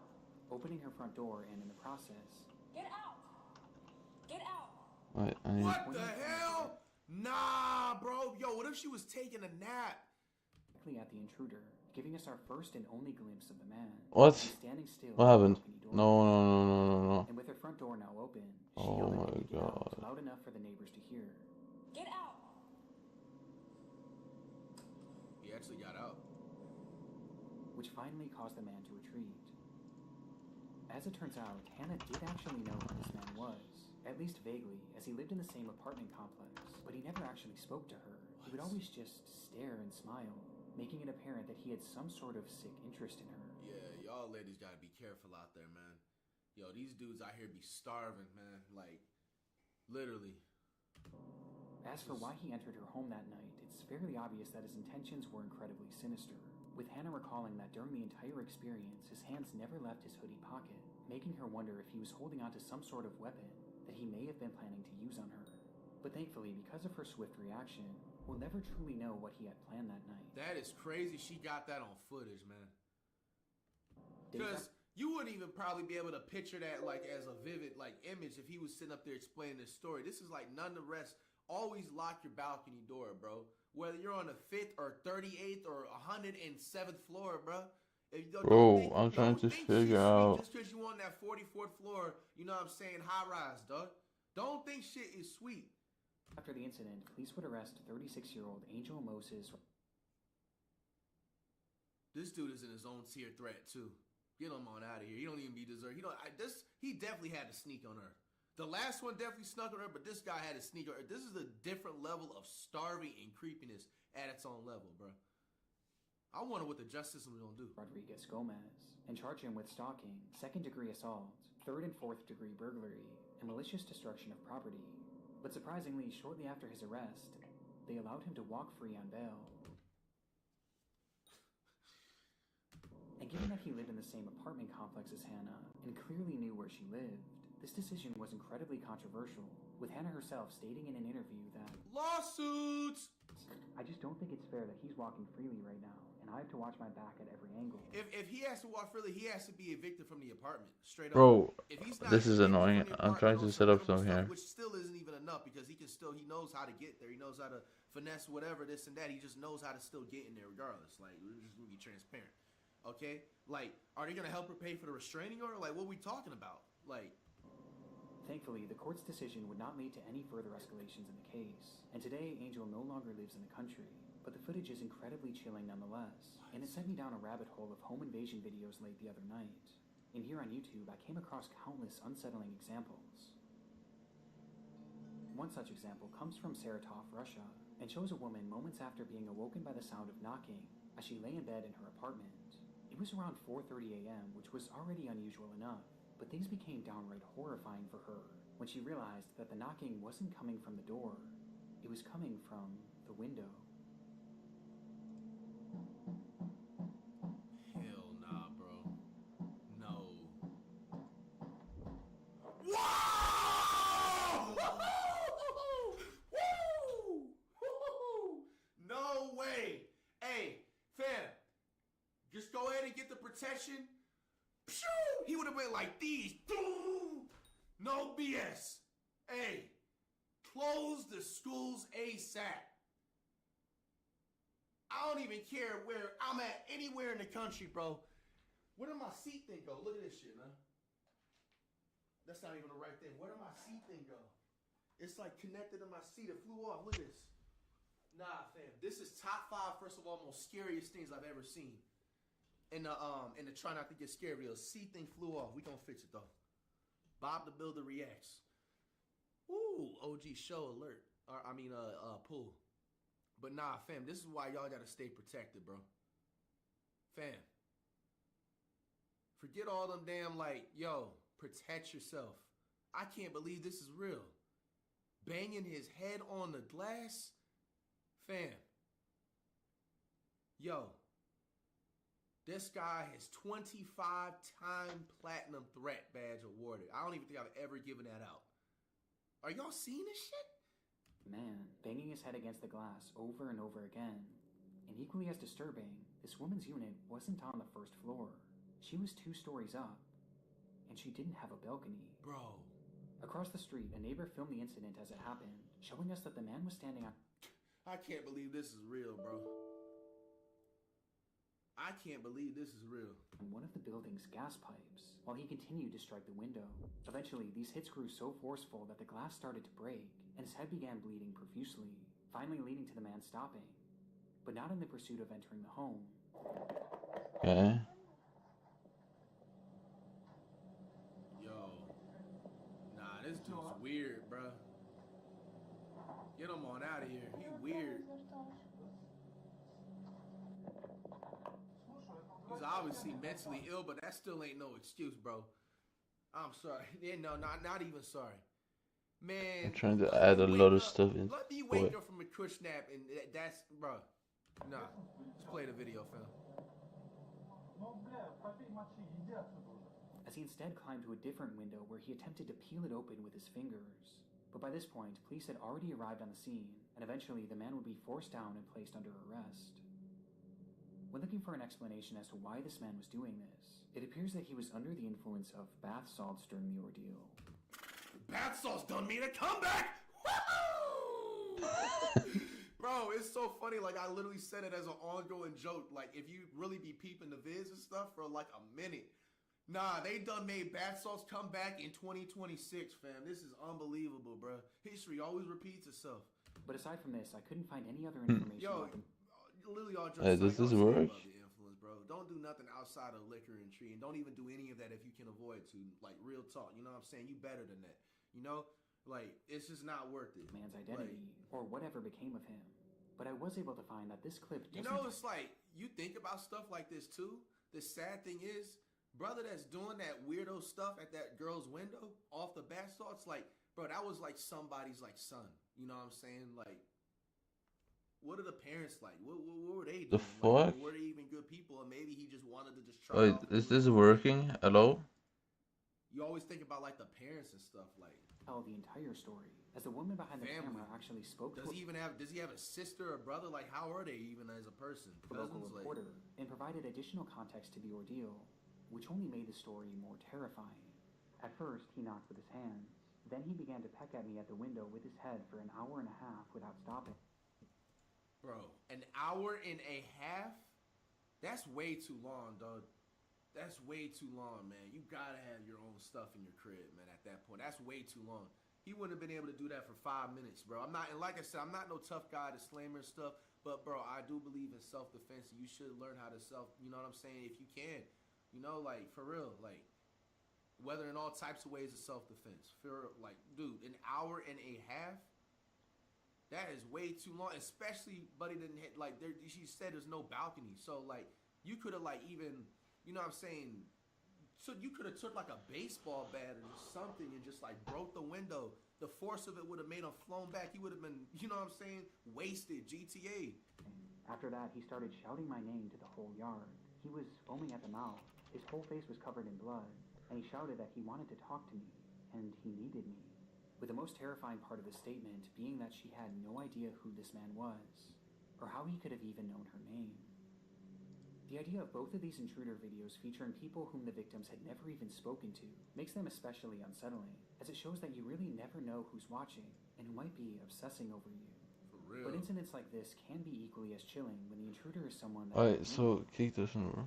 Opening her front door and in the process, Get out. Get out. Wait, I need... What the hell? Nah, bro. Yo, what if she was taking a nap? directly at the intruder, giving us our first and only glimpse of the man. What? He's standing still What at the happened? balcony door. No. And with her front door now open, she Oh yelled at my him to get out God. loud enough for the neighbors to hear. Get out. He actually got out. Which finally caused the man to retreat. As it turns out, Hannah did actually know who this man was, at least vaguely, as he lived in the same apartment complex, but he never actually spoke to her. He would always just stare and smile, making it apparent that he had some sort of sick interest in her. Yeah, y'all ladies gotta be careful out there, man. Yo, these dudes out here be starving, man. Like, literally. As for why he entered her home that night, it's fairly obvious that his intentions were incredibly sinister, with Hannah recalling that during the entire experience, his hands never left his hoodie pocket, making her wonder if he was holding onto some sort of weapon that he may have been planning to use on her. But thankfully, because of her swift reaction, we'll never truly know what he had planned that night. That is crazy she got that on footage, man. Because you wouldn't even probably be able to picture that, like, as a vivid, like, image if he was sitting up there explaining this story. This is like none the rest. Always lock your balcony door, bro. Whether you're on the 5th or 38th or 107th floor, bro. Bro, I'm trying to figure out. Just because you on that 44th floor, you know what I'm saying, high rise, dog. Don't think shit is sweet. After the incident, police would arrest 36-year-old Angel Moses. This dude is in his own tier threat too. Get him on out of here. He don't even be deserved. He definitely had to sneak on her. The last one definitely snuck on her, but this guy had to sneak on her. This is a different level of starving and creepiness at its own level, bro. I wonder what the justice system is gonna do. Rodriguez Gomez and charge him with stalking, second-degree assault, third and fourth-degree burglary, and malicious destruction of property. But surprisingly, shortly after his arrest, they allowed him to walk free on bail. And given that he lived in the same apartment complex as Hannah and clearly knew where she lived, this decision was incredibly controversial, with Hannah herself stating in an interview that lawsuits! I just don't think it's fair that he's walking freely right now, and I have to watch my back at every angle. If he has to walk freely, he has to be evicted from the apartment, straight up. Bro, If he's not this is evicted from annoying. the I'm trying to apartment, set up stuff, some here. which still isn't even enough because he knows how to get there. He knows how to finesse whatever, this and that. He just knows how to still get in there regardless. Like, we're just gonna be transparent. Okay? Like, are they gonna help her pay for the restraining order? Like, what are we talking about? Like, Thankfully, the court's decision would not lead to any further escalations in the case, and today Angel no longer lives in the country. But the footage is incredibly chilling nonetheless, and it sent me down a rabbit hole of home invasion videos late the other night. And here on YouTube, I came across countless unsettling examples. One such example comes from Saratov, Russia, and shows a woman moments after being awoken by the sound of knocking as she lay in bed in her apartment. It was around 4:30 a.m., which was already unusual enough, but things became downright horrifying for her when she realized that the knocking wasn't coming from the door, it was coming from the window. hell nah, bro. No. Whoa! Woo! No way. Hey, fam, just go ahead and get the protection. He would have been like these. No BS. Hey, close the schools ASAP. I don't even care where I'm at, anywhere in the country, bro. Where did my seat thing go? Look at this shit, man. That's not even the right thing. Where did my seat thing go? It's like connected to my seat. It flew off. Look at this. Nah, fam. This is top 5, first of all, most scariest things I've ever seen. In the try not to get scared video. Seat thing flew off. We gonna fix it though. Bob the Builder reacts. Ooh, OG show alert. Pull. But nah, fam, this is why y'all gotta stay protected, bro. Fam. Forget all them damn protect yourself. I can't believe this is real. Banging his head on the glass. Fam. Yo. This guy has 25-time platinum threat badge awarded. I don't even think I've ever given that out. Are y'all seeing this shit? Man, banging his head against the glass over and over again. And equally as disturbing, this woman's unit wasn't on the first floor. She was 2 stories up. And she didn't have a balcony. Bro. Across the street, a neighbor filmed the incident as it happened, showing us that the man was standing on... I can't believe this is real, bro. I can't believe this is real. On one of the building's gas pipes, while he continued to strike the window. Eventually, these hits grew so forceful that the glass started to break, and his head began bleeding profusely, finally leading to the man stopping. But not in the pursuit of entering the home. Okay. Yo. Nah, this dude's weird, bro. Get him on out of here. He weird. He's obviously mentally ill, but that still ain't no excuse, bro. I'm sorry. Yeah, no, not even sorry. Man. I'm trying to add a lot of stuff in. Let me wake up from a cush nap, and that's, bro. Nah. Let's play the video, fam. As he instead climbed to a different window where he attempted to peel it open with his fingers. But by this point, police had already arrived on the scene, and eventually the man would be forced down and placed under arrest. When looking for an explanation as to why this man was doing this, it appears that he was under the influence of bath salts during the ordeal. Bath salts done me a comeback! Woo! Bro, it's so funny. Like, I literally said it as an ongoing joke. Like, if you really be peeping the vids and stuff for like a minute. Nah, they done made bath salts come back in 2026, fam. This is unbelievable, bro. History always repeats itself. But aside from this, I couldn't find any other information about them. Literally all does this work? The influence, bro. Don't do nothing outside of liquor and tree, and don't even do any of that if you can avoid to. Like, real talk, you know what I'm saying? You better than that, you know? Like, it's just not worth it. Man's identity, or whatever became of him. But I was able to find that this clip doesn't... You know, it's like, you think about stuff like this too. The sad thing is, brother that's doing that weirdo stuff at that girl's window off the bath salts, like, bro, that was like somebody's like son. You know what I'm saying? Like, what are the parents like? What were they doing? The fuck? Like, were they even good people? And maybe he just wanted to just try. Wait, is this working? Hello? You always think about like the parents and stuff, like. Tell the entire story, as the woman behind the camera actually spoke. Does he have a sister or brother? Like, how are they even as a person? The local reporter, and provided additional context to the ordeal, which only made the story more terrifying. At first, he knocked with his hands. Then he began to peck at me at the window with his head for an hour and a half without stopping. Bro, an hour and a half? That's way too long, dog. That's way too long, man. You gotta have your own stuff in your crib, man, at that point. That's way too long. He wouldn't have been able to do that for 5 minutes, bro. And like I said, I'm not no tough guy to slammer and stuff, but, bro, I do believe in self-defense, and you should learn how to you know what I'm saying, if you can. You know, like, for real, like, whether in all types of ways of self-defense. Like, dude, an hour and a half? That is way too long, especially Buddy didn't hit, like, she said there's no balcony. So, like, you could have, like, even, you know what I'm saying, so you could have took, like, a baseball bat or something and just, like, broke the window. The force of it would have made him flown back. He would have been, you know what I'm saying, wasted. GTA. After that, he started shouting my name to the whole yard. He was foaming at the mouth. His whole face was covered in blood, and he shouted that he wanted to talk to me, and he needed me. With the most terrifying part of the statement being that she had no idea who this man was, or how he could have even known her name. The idea of both of these intruder videos featuring people whom the victims had never even spoken to makes them especially unsettling, as it shows that you really never know who's watching and who might be obsessing over you. For real. But incidents like this can be equally as chilling when the intruder is someone that... Alright, so kick this in, bro.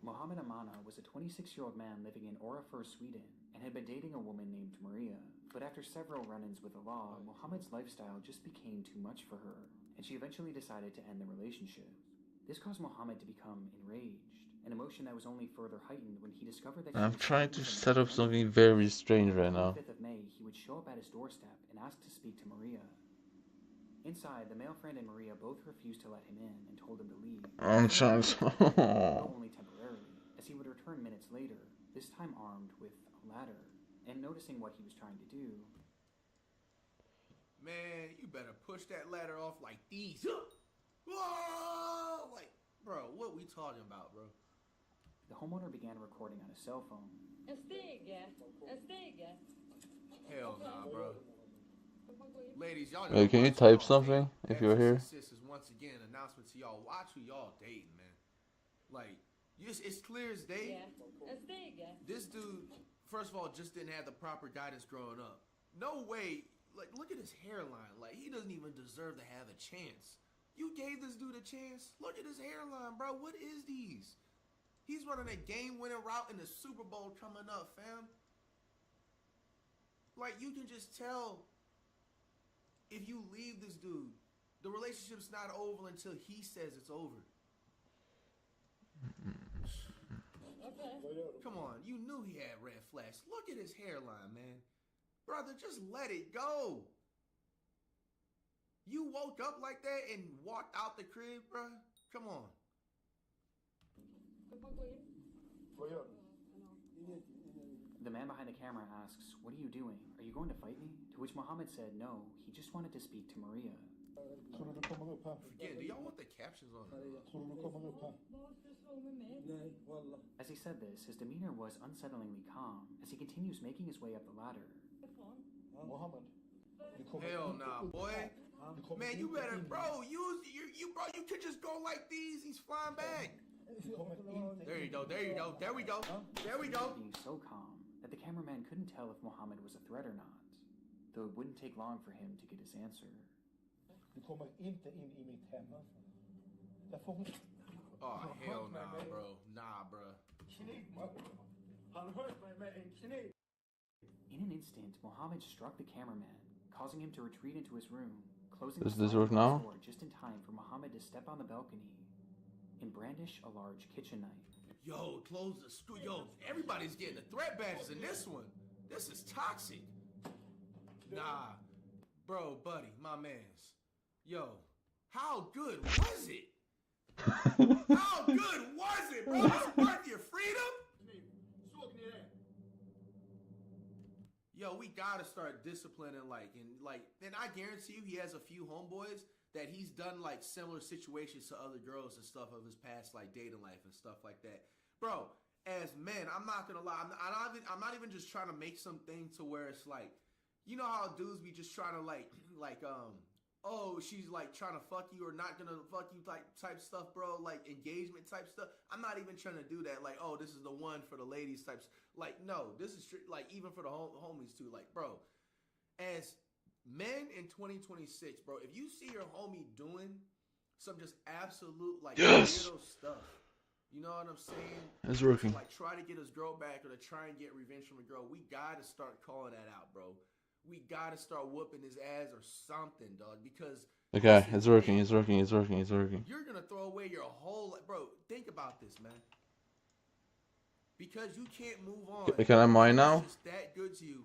Mohammed Amana was a 26-year-old man living in Orafur, Sweden, and had been dating a woman named Maria. But after several run-ins with the law, Mohammed's lifestyle just became too much for her, and she eventually decided to end the relationship. This caused Mohammed to become enraged, an emotion that was only further heightened when he discovered that I'm trying to set up something very strange right now. On the 5th of May, he would show up at his doorstep and ask to speak to Maria. Inside, the male friend and Maria both refused to let him in and told him to leave. I'm trying to... Only temporarily, as he would return minutes later, this time armed with a ladder. And noticing what he was trying to do... Man, you better push that ladder off like these. Whoa! Like, bro, what we talking about, bro? The homeowner began recording on his cell phone. Hell nah, bro. Ladies, y'all. Wait, can you type something if you're here? This is once again an announcement to y'all. Watch who y'all dating, man. Like, it's clear as day. This dude, first of all, just didn't have the proper guidance growing up. No way. Like, look at his hairline. Like, he doesn't even deserve to have a chance. You gave this dude a chance. Look at his hairline, bro. What is these? He's running a game-winning route in the Super Bowl coming up, fam. Like, you can just tell if you leave this dude, the relationship's not over until he says it's over. Come on, you knew he had red flags. Look at his hairline, man. Brother, just let it go. You woke up like that and walked out the crib, bro? Come on. The man behind the camera asks, "What are you doing? Are you going to fight me?" To which Mohammed said no, he just wanted to speak to Maria. Forget, do y'all want the captions on? As he said this, his demeanor was unsettlingly calm as he continues making his way up the ladder. Hell nah, boy. Man, you better, bro. You could just go like these. He's flying back. There you go. There you go. There we go. There we go. Being so calm that the cameraman couldn't tell if Mohammed was a threat or not, though it wouldn't take long for him to get his answer. Oh, hell nah, bro. Nah, bro. In an instant, Mohammed struck the cameraman, causing him to retreat into his room, closing Does the this sliding work now? door just in time for Mohammed to step on the balcony and brandish a large kitchen knife. Yo, close the screw. Yo, everybody's getting the threat badges in this one. This is toxic. Nah. Bro, buddy, my mans. Yo, how good was it? How good was it, bro? Was it worth your freedom? Yo, we gotta start disciplining, and I guarantee you he has a few homeboys that he's done, like, similar situations to other girls and stuff of his past, like, dating life and stuff like that. Bro, as men, I'm not gonna lie, I'm not even just trying to make something to where it's like, you know how dudes be just trying to, oh, she's, like, trying to fuck you or not gonna fuck you type stuff, bro, like, engagement type stuff. I'm not even trying to do that, like, oh, this is the one for the ladies types. Like, no, this is, like, even for the homies, too. Like, bro, as men in 2026, bro, if you see your homie doing some just absolute like Yes! weirdo stuff. You know what I'm saying? It's working. To, like try to get his girl back or to try and get revenge from a girl. We gotta start calling that out, bro. We gotta start whooping his ass or something, dog. Because Okay, it's working. It's working. It's working. It's working. you're gonna throw away your whole bro. Think about this, man. Because you can't move on. Can I mine now? It's just that good to you.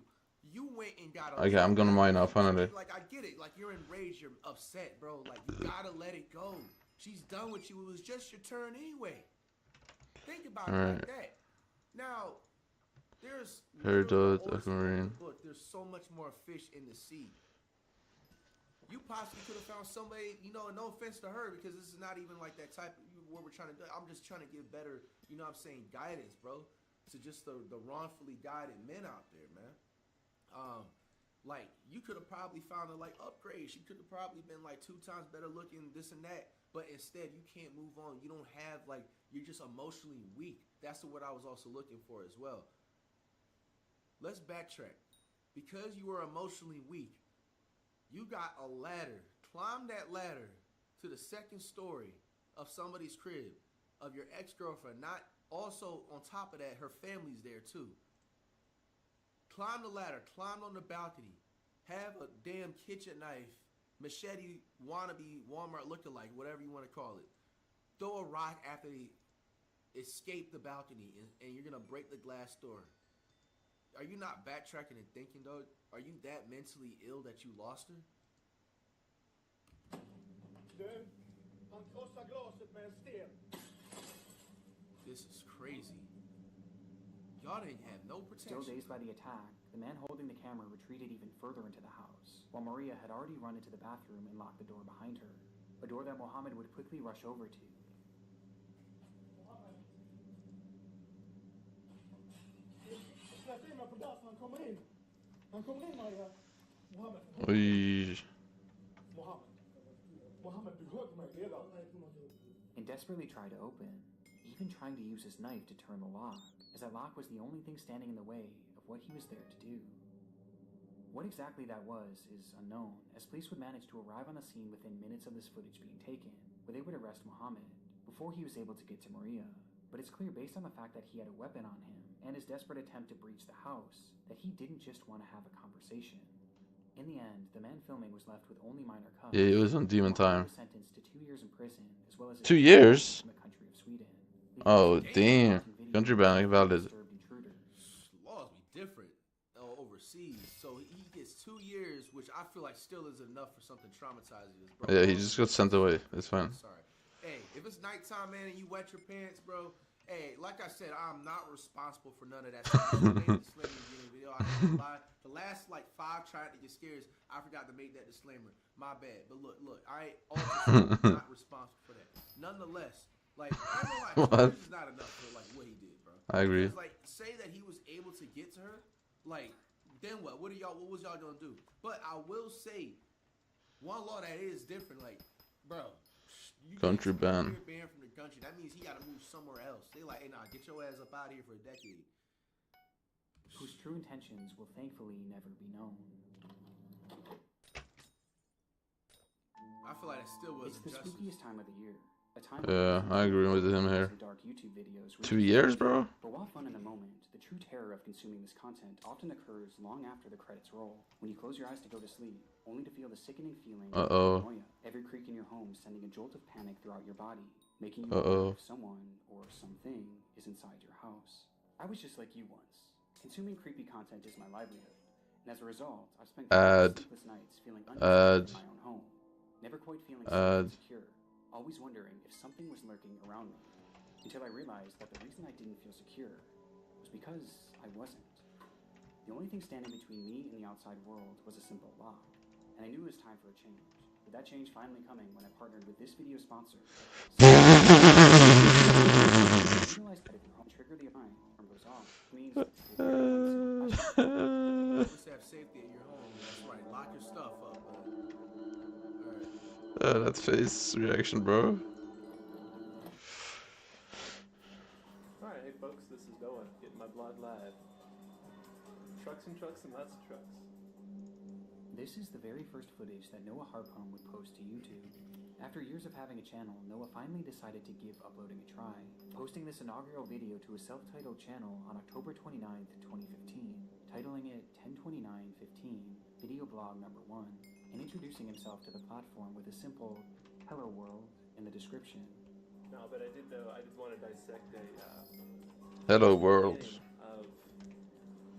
You went and got a Okay, I'm gonna mine now. Finally. Like I get it. Like you're enraged. You're upset, bro. Like you gotta let it go. She's done with you. It was just your turn anyway. Think about it like that. Now, there's book. There's so much more fish in the sea. You possibly could have found somebody, you know, no offense to her, because this is not even like that type of what we're trying to do. I'm just trying to give better, you know what I'm saying, guidance, bro, to just the wrongfully guided men out there, man. Like, you could have probably found her, like, upgrade. She could have probably been, like, 2 times better looking, this and that. But instead, you can't move on. You don't have, like, you're just emotionally weak. That's what I was also looking for as well. Let's backtrack. Because you were emotionally weak, you got a ladder. Climb that ladder to the 2nd story of somebody's crib, of your ex-girlfriend. Not also, on top of that, her family's there, too. Climb the ladder, climb on the balcony, have a damn kitchen knife, machete, wannabe, Walmart lookalike, whatever you want to call it. Throw a rock after they escape the balcony, and you're going to break the glass door. Are you not backtracking and thinking, though? Are you that mentally ill that you lost her? This is crazy. Y'all didn't have no protection. Still dazed by the attack, the man holding the camera retreated even further into the house, while Maria had already run into the bathroom and locked the door behind her, a door that Mohammed would quickly rush over to. And desperately tried to open, even trying to use his knife to turn the lock, as that lock was the only thing standing in the way of what he was there to do. What exactly that was is unknown, as police would manage to arrive on the scene within minutes of this footage being taken, where they would arrest Mohammed before he was able to get to Maria. But it's clear based on the fact that he had a weapon on him and his desperate attempt to breach the house that he didn't just want to have a conversation. In the end, the man filming was left with only minor cuffs. Yeah, it was on demon time. Was sentenced to 2 years in prison, as well as 2 years? from the country of Sweden. Oh, damn. Country ban valid. Laws be different overseas. So he gets 2 years, which I feel like still is enough for something traumatizing. Bro. Yeah, he just got sent away. It's fine. Sorry. Hey, if it's nighttime, man, and you wet your pants, bro, hey, like I said, I'm not responsible for none of that stuff. The last, like, 5 trying to get scares, I forgot to make that disclaimer. My bad. But look, I also not responsible for that. Nonetheless, like, I know like, this is not enough for, like, what he did, bro. I agree. Because, like, say that he was able to get to her, like, then what? What was y'all gonna do? But I will say, one law that is different, like, bro, you country ban. Banned from the country. That means he got to move somewhere else. They like, hey, nah, get your ass up out of here for a decade. Whose true intentions will thankfully never be known. I feel like it still was. It's the spookiest time of the year. A time I agree with him here. Dark YouTube videos 2 years, bro? But while fun in the moment, the true terror of consuming this content often occurs long after the credits roll, when you close your eyes to go to sleep, only to feel the sickening feeling of paranoia. Every creak in your home sending a jolt of panic throughout your body, making you wonder if someone or something is inside your house. I was just like you once. Consuming creepy content is my livelihood, and as a result, I've spent sleepless nights feeling unsafe in my own home, never quite feeling safe and secure, always wondering if something was lurking around me, until I realized that the reason I didn't feel secure was because I wasn't. The only thing standing between me and the outside world was a simple lock, and I knew it was time for a change, with that change finally coming when I partnered with this video sponsor. I realized that if your home trigger the alarm goes off, means just have safety in your home. That's right. Lock your stuff up. Alright. That face reaction, bro. Alright, hey folks, this is Noah, getting my vlog live. Trucks and trucks and lots of trucks. This is the very first footage that Noah Harpone would post to YouTube. After years of having a channel, Noah finally decided to give uploading a try, posting this inaugural video to a self-titled channel on October 29th, 2015, titling it 102915, video blog number 1, and introducing himself to the platform with a simple "Hello world" in the description. No, but I did want to dissect a Hello world. Of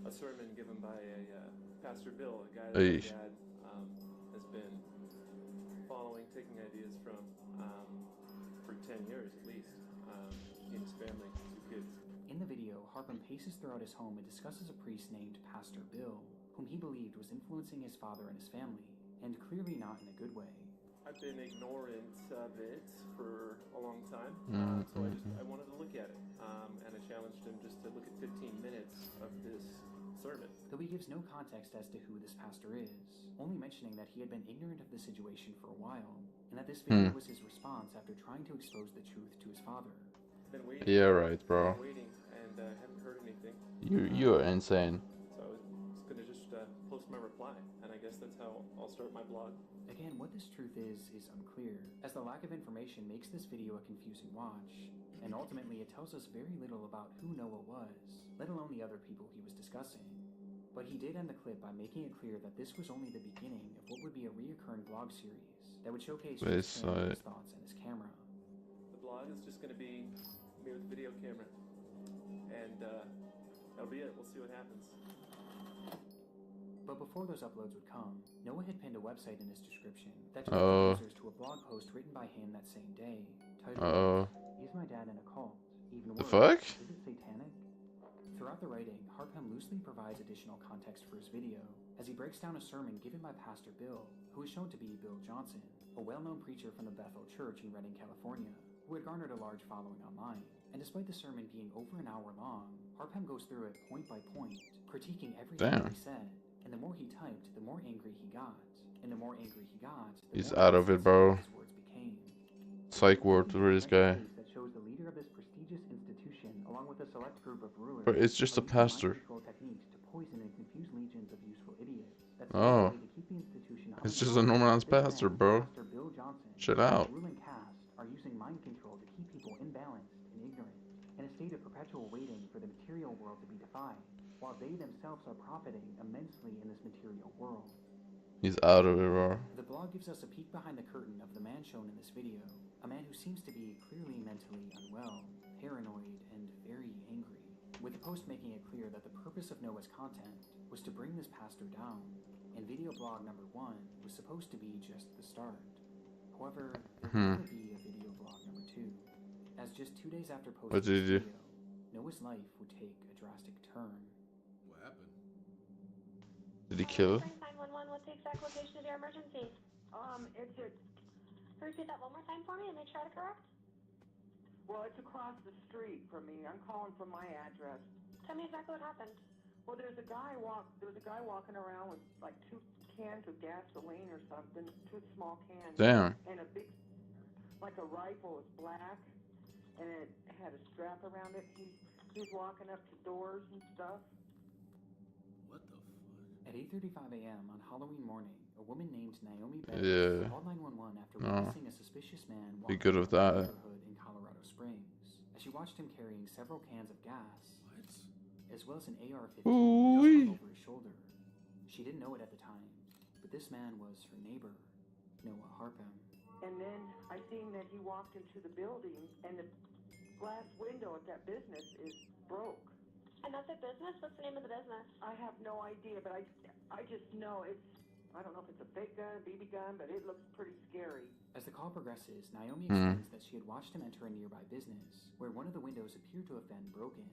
a sermon given by a Pastor Bill, a guy that Hey. my dad has been following, taking ideas from for 10 years at least. In his family, 2 kids. In the video, Harpham paces throughout his home and discusses a priest named Pastor Bill, whom he believed was influencing his father and his family, and clearly not in a good way. I've been ignorant of it for a long time, so I wanted to look at it, and I challenged him just to look at 15 minutes of this sermon. Though he gives no context as to who this pastor is, only mentioning that he had been ignorant of the situation for a while, and that this video was his response after trying to expose the truth to his father. Been waiting, Yeah, right, bro. Been waiting, and haven't heard anything. You are insane. So I was gonna just post my reply, and I guess that's how I'll start my blog. Again, what this truth is unclear, as the lack of information makes this video a confusing watch, and ultimately it tells us very little about who Noah was, let alone the other people he was discussing. But he did end the clip by making it clear that this was only the beginning of what would be a reoccurring vlog series that would showcase his thoughts and his camera. The blog is just gonna be me with a video camera, and that'll be it. We'll see what happens. But before those uploads would come, Noah had pinned a website in his description that directed users to a blog post written by him that same day, titled, "Is my dad in a cult? Even worse, fuck? is it satanic?" Throughout the writing, Harpham loosely provides additional context for his video, as he breaks down a sermon given by Pastor Bill, who is shown to be Bill Johnson, a well-known preacher from the Bethel Church in Redding, California, who had garnered a large following online. And despite the sermon being over an hour long, Harpham goes through it point by point, critiquing everything he said. And the more he typed, the more angry he got. And the more angry he got, the He's more out of it, bro. his words became. Psych ward for this guy. That shows the leader of this prestigious institution, along with a select group of rulers, But it's just a pastor. techniques to poison and confuse legions of useful idiots. That's Oh. to keep the institution It's just a normal ass pastor, bro. Pastor Bill Johnson, Chill out. the ruling caste are using mind control to keep people imbalanced and ignorant, in a state of perpetual waiting for the material world to be defied, while they themselves are profiting immensely in this material world. He's out of it, bro. The blog gives us a peek behind the curtain of the man shown in this video, a man who seems to be clearly mentally unwell, paranoid, and very angry, with the post making it clear that the purpose of Noah's content was to bring this pastor down, and video blog number 1 was supposed to be just the start. However, there will never be a video blog number 2, as just 2 days after posting this video, Noah's life would take a drastic turn. What happened? Did he kill? 911, what's the exact location of your emergency? It's Repeat that one more time for me and make sure to correct. well, it's across the street from me. I'm calling from my address. Tell me exactly what happened. Well, there was a guy walking around with like 2 cans of gasoline or something, 2 small cans. Damn. And a big, like a rifle, was black, and it had a strap around it. He's walking up to doors and stuff. What the fuck? At 8:35 a.m. on Halloween morning, a woman named Naomi Bennett called 911 after witnessing a suspicious man walking good with that. neighborhood in Colorado Springs, as she watched him carrying several cans of gas, as well as an AR-15 over his shoulder. She didn't know it at the time, but this man was her neighbor, Noah Harpham. And then I seen that he walked into the building, and the glass window at that business is broke. And that's a business? What's the name of the business? I have no idea, but I just know I don't know if it's a fake gun, BB gun, but it looks pretty scary. As the call progresses, Naomi explains that she had watched him enter a nearby business, where one of the windows appeared to have been broken.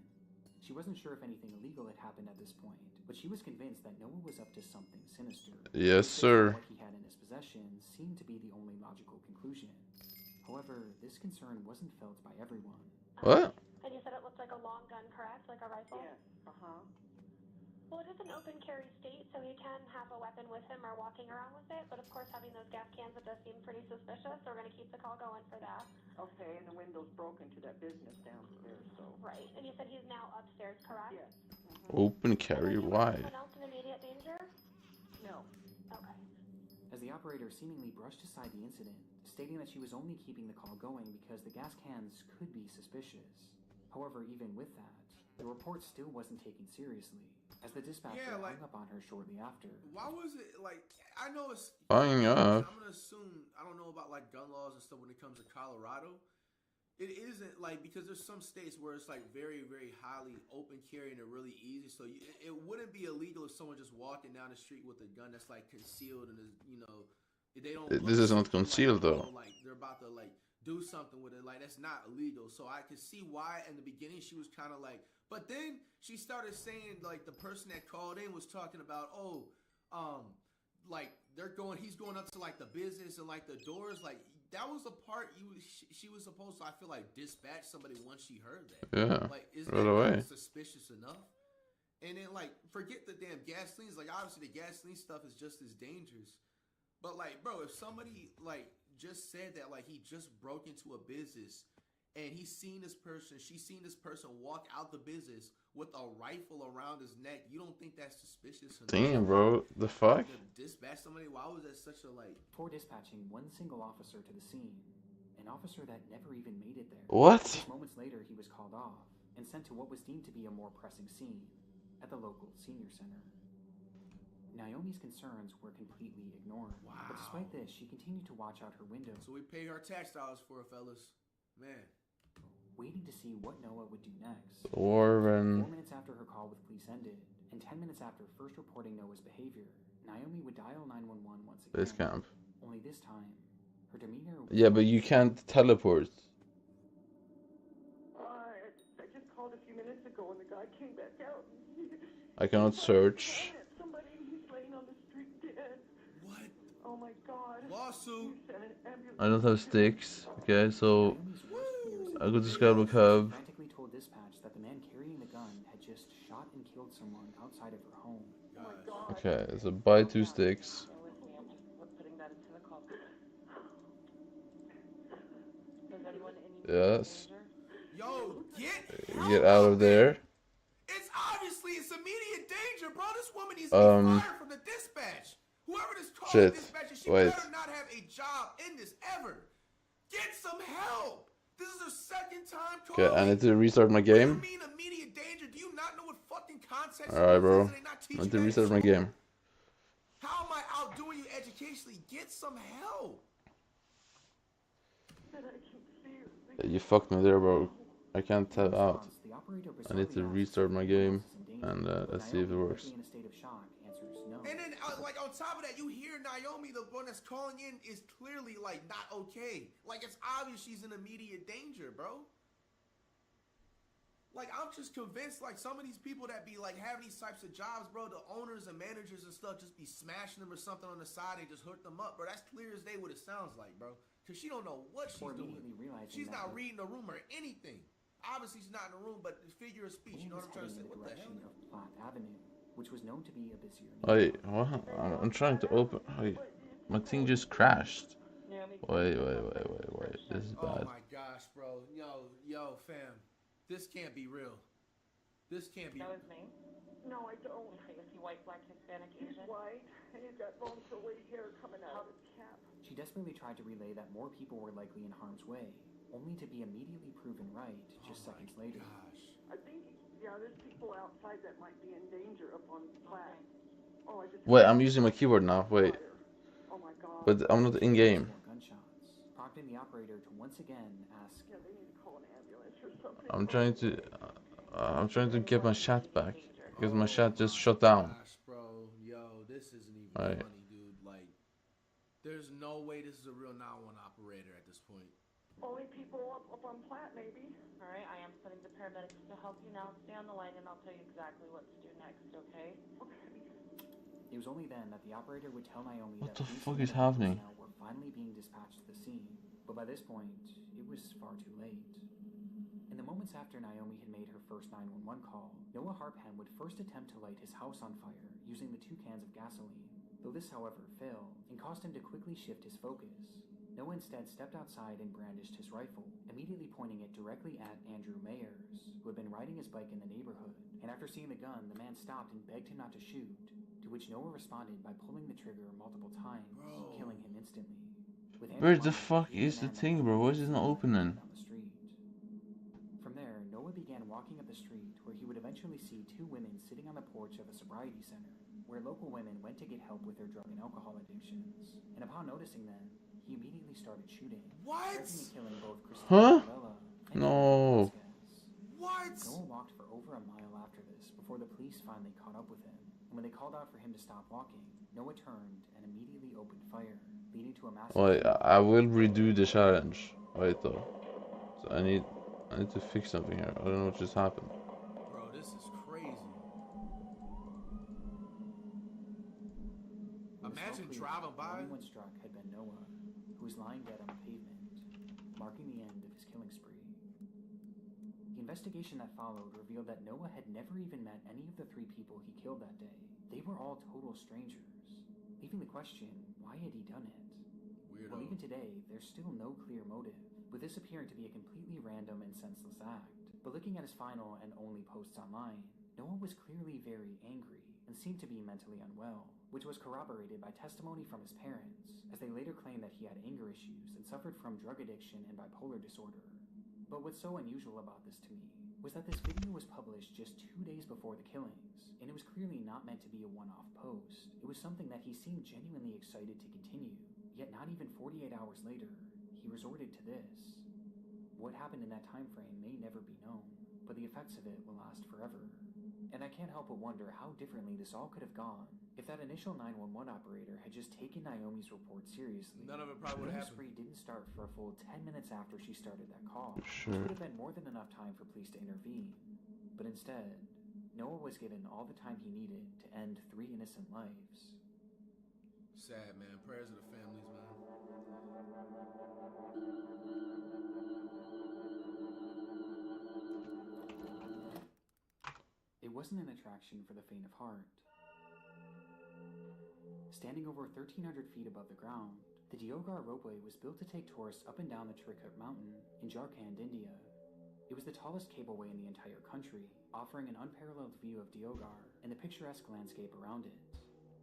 She wasn't sure if anything illegal had happened at this point, but she was convinced that Noah was up to something sinister. Yes, sir. What he had in his possession seemed to be the only logical conclusion. However, this concern wasn't felt by everyone. What? And you said it looked like a long gun, correct? Like a rifle? Yes. Uh-huh. Well, it is an open carry state, so he can have a weapon with him or walking around with it, but of course having those gas cans, it does seem pretty suspicious, so we're going to keep the call going for that. Okay, and the window's broken to that business downstairs, so... Right, and you said he's now upstairs, correct? Yes. Open carry, why? Anyone else in immediate danger? No. Okay. As the operator seemingly brushed aside the incident, stating that she was only keeping the call going because the gas cans could be suspicious. However, even with that, the report still wasn't taken seriously, as the dispatcher hung up on her shortly after. Why was it like? I know it's. Hung up. I'm gonna assume I don't know about like gun laws and stuff when it comes to Colorado. It isn't like because there's some states where it's like very, very highly open carry and they're really easy. So it wouldn't be illegal if someone just walking down the street with a gun that's like concealed and is, you know, they don't. This is not concealed though. Like they're about to like do something with it. Like that's not illegal. So I could see why in the beginning she was kind of like. But then she started saying like the person that called in was talking about like he's going up to like the business and like the doors like. That was the part she was supposed to, I feel like, dispatch somebody once she heard that. Yeah, like, is right that away. Suspicious enough? And then, like, forget the damn gasolines. Like, obviously, the gasoline stuff is just as dangerous. But, like, bro, if somebody, like, just said that, like, he just broke into a business and she's seen this person walk out the business with a rifle around his neck, you don't think that's suspicious enough? Damn, bro. The fuck? To dispatch somebody? Why was that such a, like... Before dispatching one single officer to the scene, an officer that never even made it there. What? Just moments later, he was called off and sent to what was deemed to be a more pressing scene at the local senior center. Naomi's concerns were completely ignored. Wow. But despite this, she continued to watch out her window. So we pay her tax dollars for it, fellas. Man. Waiting to see what Noah would do next. Warren. 4 minutes after her call with police ended, and 10 minutes after first reporting Noah's behavior, Naomi would dial 911 once again. Base camp. Only this time, her demeanor was... Yeah, but you can't teleport. I just called a few minutes ago and the guy came back out. I cannot search. Somebody, he's laying on the street dead. What? Oh my god. Lawsuit. I don't have sticks. Okay, so I go to Skyblock Hub. Frantically told dispatch that the man carrying the gun had just shot and killed someone outside of her home. Oh my god. Okay, so buy 2 sticks. Yes. Yo, Get out of there. It's immediate danger, bro. This woman needs to be fired from the dispatch. Whoever this calling dispatcher, she better not have a job in this ever. Get some help. This is her second time calling. Okay, I need to restart my game. What do you mean immediate danger? Do you not know what fucking context? Alright, bro. I need to restart my game. How am I outdoing you educationally? Get some help. You fucked me there, bro. I can't tell out. I need to restart my game and let's see if it works. And then, like, on top of that, you hear Naomi, the one that's calling in, is clearly, like, not okay. Like, it's obvious she's in immediate danger, bro. Like, I'm just convinced, like, some of these people that be, like, having these types of jobs, bro, the owners and managers and stuff just be smashing them or something on the side and just hook them up, bro. That's clear as day what it sounds like, bro. Because she don't know what she's doing. She's not reading the room or anything. Obviously, she's not in the room, but the figure of speech, you know what I'm trying to say? What the hell? Platte Avenue, which was known to be a busier Wait, what? I'm trying to open. Wait, my thing just crashed. Wait. This is bad. Oh my gosh, bro. Yo, fam. This can't be real. This can't be. That was me? No, I don't. Okay, is he white, black, Hispanic, Asian? He's white, and he's got long curly hair coming out of his cap. She desperately tried to relay that more people were likely in harm's way, only to be immediately proven right just seconds later. Gosh. I think, there's people outside that might be in danger up on Platte. Oh, I just... Wait, I'm using my keyboard now. Wait. Oh my god. But I'm not in game. Gunshots, prompting the operator to once again ask. Yeah, they need to call an ambulance or something. I'm trying to get my chat back because my chat just shut down. Gosh, bro. Yo, this isn't even Right. funny, dude. Like, there's no way this is a real 911 operator at this point. Only people up on Platte, maybe. All right, I am putting the paramedics to help you now. Stay on the line, and I'll tell you exactly what to do next. Okay? It was only then that the operator would tell Naomi What that the police fuck and is medical happening? personnel were finally being dispatched to the scene. But by this point, it was far too late. In the moments after Naomi had made her first 911 call, Noah Harpham would first attempt to light his house on fire using the 2 cans of gasoline. Though this, however, failed and caused him to quickly shift his focus. Noah instead stepped outside and brandished his rifle, immediately pointing it directly at Andrew Mayers, who had been riding his bike in the neighborhood. And after seeing the gun, the man stopped and begged him not to shoot, to which Noah responded by pulling the trigger multiple times, killing him instantly. Where the fuck is the thing, bro? Why is it not opening? From there, Noah began walking up the street where he would eventually see two women sitting on the porch of a sobriety center, where local women went to get help with their drug and alcohol addictions. And upon noticing them, he immediately started shooting. What? Killing both Huh? and No. What? Noah walked for over a mile after this before the police finally caught up with him. And when they called out for him to stop walking, Noah turned and immediately opened fire, leading to a massive... Wait, I will redo the challenge. Wait though. So I need to fix something here. I don't know what just happened. Bro, this is crazy. Imagine driving by. The only one struck had been Noah, who was lying dead on the pavement, marking the end of his killing spree. The investigation that followed revealed that Noah had never even met any of the three people he killed that day. They were all total strangers, leaving the question, why had he done it? Weirdo. Well, even today, there's still no clear motive, with this appearing to be a completely random and senseless act. But looking at his final and only posts online, Noah was clearly very angry and seemed to be mentally unwell, which was corroborated by testimony from his parents, as they later claimed that he had anger issues and suffered from drug addiction and bipolar disorder. But what's so unusual about this to me was that this video was published just 2 days before the killings, and it was clearly not meant to be a one-off post. It was something that he seemed genuinely excited to continue, yet not even 48 hours later, he resorted to this. What happened in that time frame may never be known, but the effects of it will last forever. And I can't help but wonder how differently this all could have gone if that initial 911 operator had just taken Naomi's report seriously. None of it probably would have happened. The spree didn't start for a full 10 minutes after she started that call, Sure. which would have been more than enough time for police to intervene. But instead, Noah was given all the time he needed to end 3 innocent lives. Sad, man. Prayers to the families, man. It wasn't an attraction for the faint of heart. Standing over 1,300 feet above the ground, the Deogar ropeway was built to take tourists up and down the Trikut mountain in Jharkhand, India. It was the tallest cableway in the entire country, offering an unparalleled view of Deogar and the picturesque landscape around it.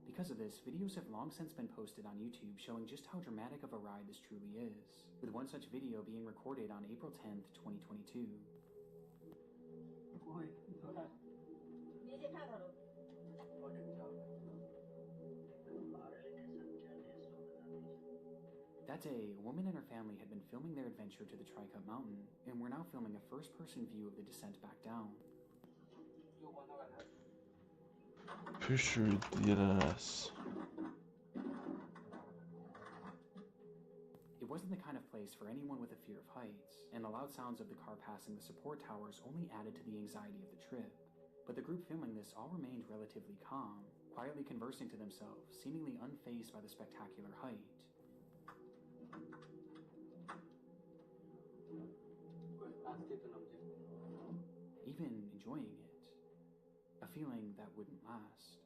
Because of this, videos have long since been posted on YouTube showing just how dramatic of a ride this truly is, with one such video being recorded on April 10th, 2022. That day, a woman and her family had been filming their adventure to the Trikut mountain, and were now filming a first-person view of the descent back down. Pusher DLS. It wasn't the kind of place for anyone with a fear of heights, and the loud sounds of the car passing the support towers only added to the anxiety of the trip. But the group filming this all remained relatively calm, quietly conversing to themselves, seemingly unfazed by the spectacular height. Even enjoying it. A feeling that wouldn't last.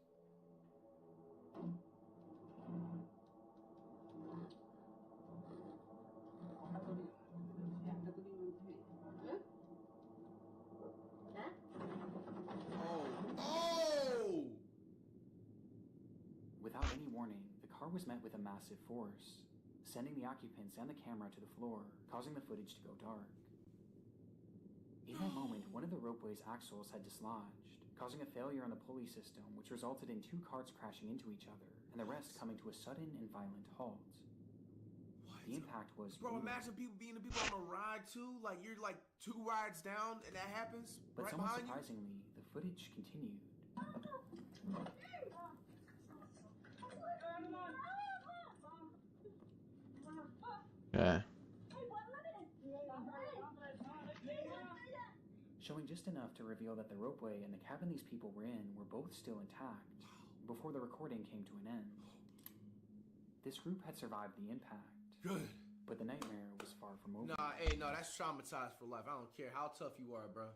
Without any warning, the car was met with a massive force, sending the occupants and the camera to the floor, causing the footage to go dark. In that moment, one of the ropeway's axles had dislodged, causing a failure on the pulley system, which resulted in 2 carts crashing into each other, and the rest coming to a sudden and violent halt. The impact was Bro, brutal. imagine people being the people on a ride too. Like you're like 2 rides down and that happens But right somewhat behind you. surprisingly, the footage continued. Yeah. Showing just enough to reveal that the ropeway and the cabin these people were in were both still intact before the recording came to an end. This group had survived the impact. Good. But the nightmare was far from over. No, that's traumatized for life. I don't care how tough you are, bro.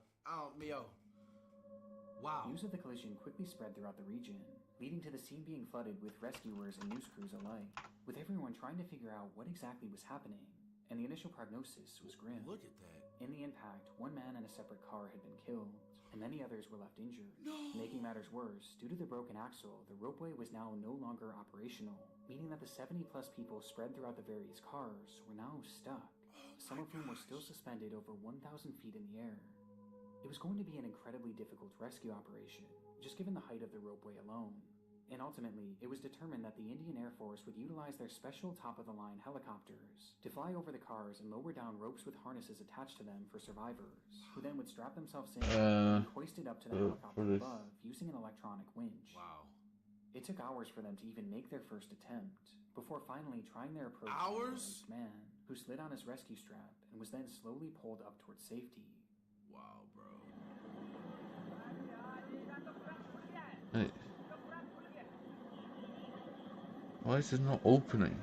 Wow. News of the collision quickly spread throughout the region, leading to the scene being flooded with rescuers and news crews alike, with everyone trying to figure out what exactly was happening, and the initial prognosis was grim. Look at that. In the impact, one man in a separate car had been killed, and many others were left injured. Making matters worse, due to the broken axle, the ropeway was now no longer operational, meaning that the 70-plus people spread throughout the various cars were now stuck, some of whom were still suspended over 1,000 feet in the air. It was going to be an incredibly difficult rescue operation, just given the height of the ropeway alone. And ultimately, it was determined that the Indian Air Force would utilize their special top-of-the-line helicopters to fly over the cars and lower down ropes with harnesses attached to them for survivors, who then would strap themselves in and be hoisted up to the helicopter above using an electronic winch. Wow. It took hours for them to even make their first attempt, before finally trying their approach Hours? to the man, who slid on his rescue strap and was then slowly pulled up towards safety. Wow, bro. Hey. Why is it not opening?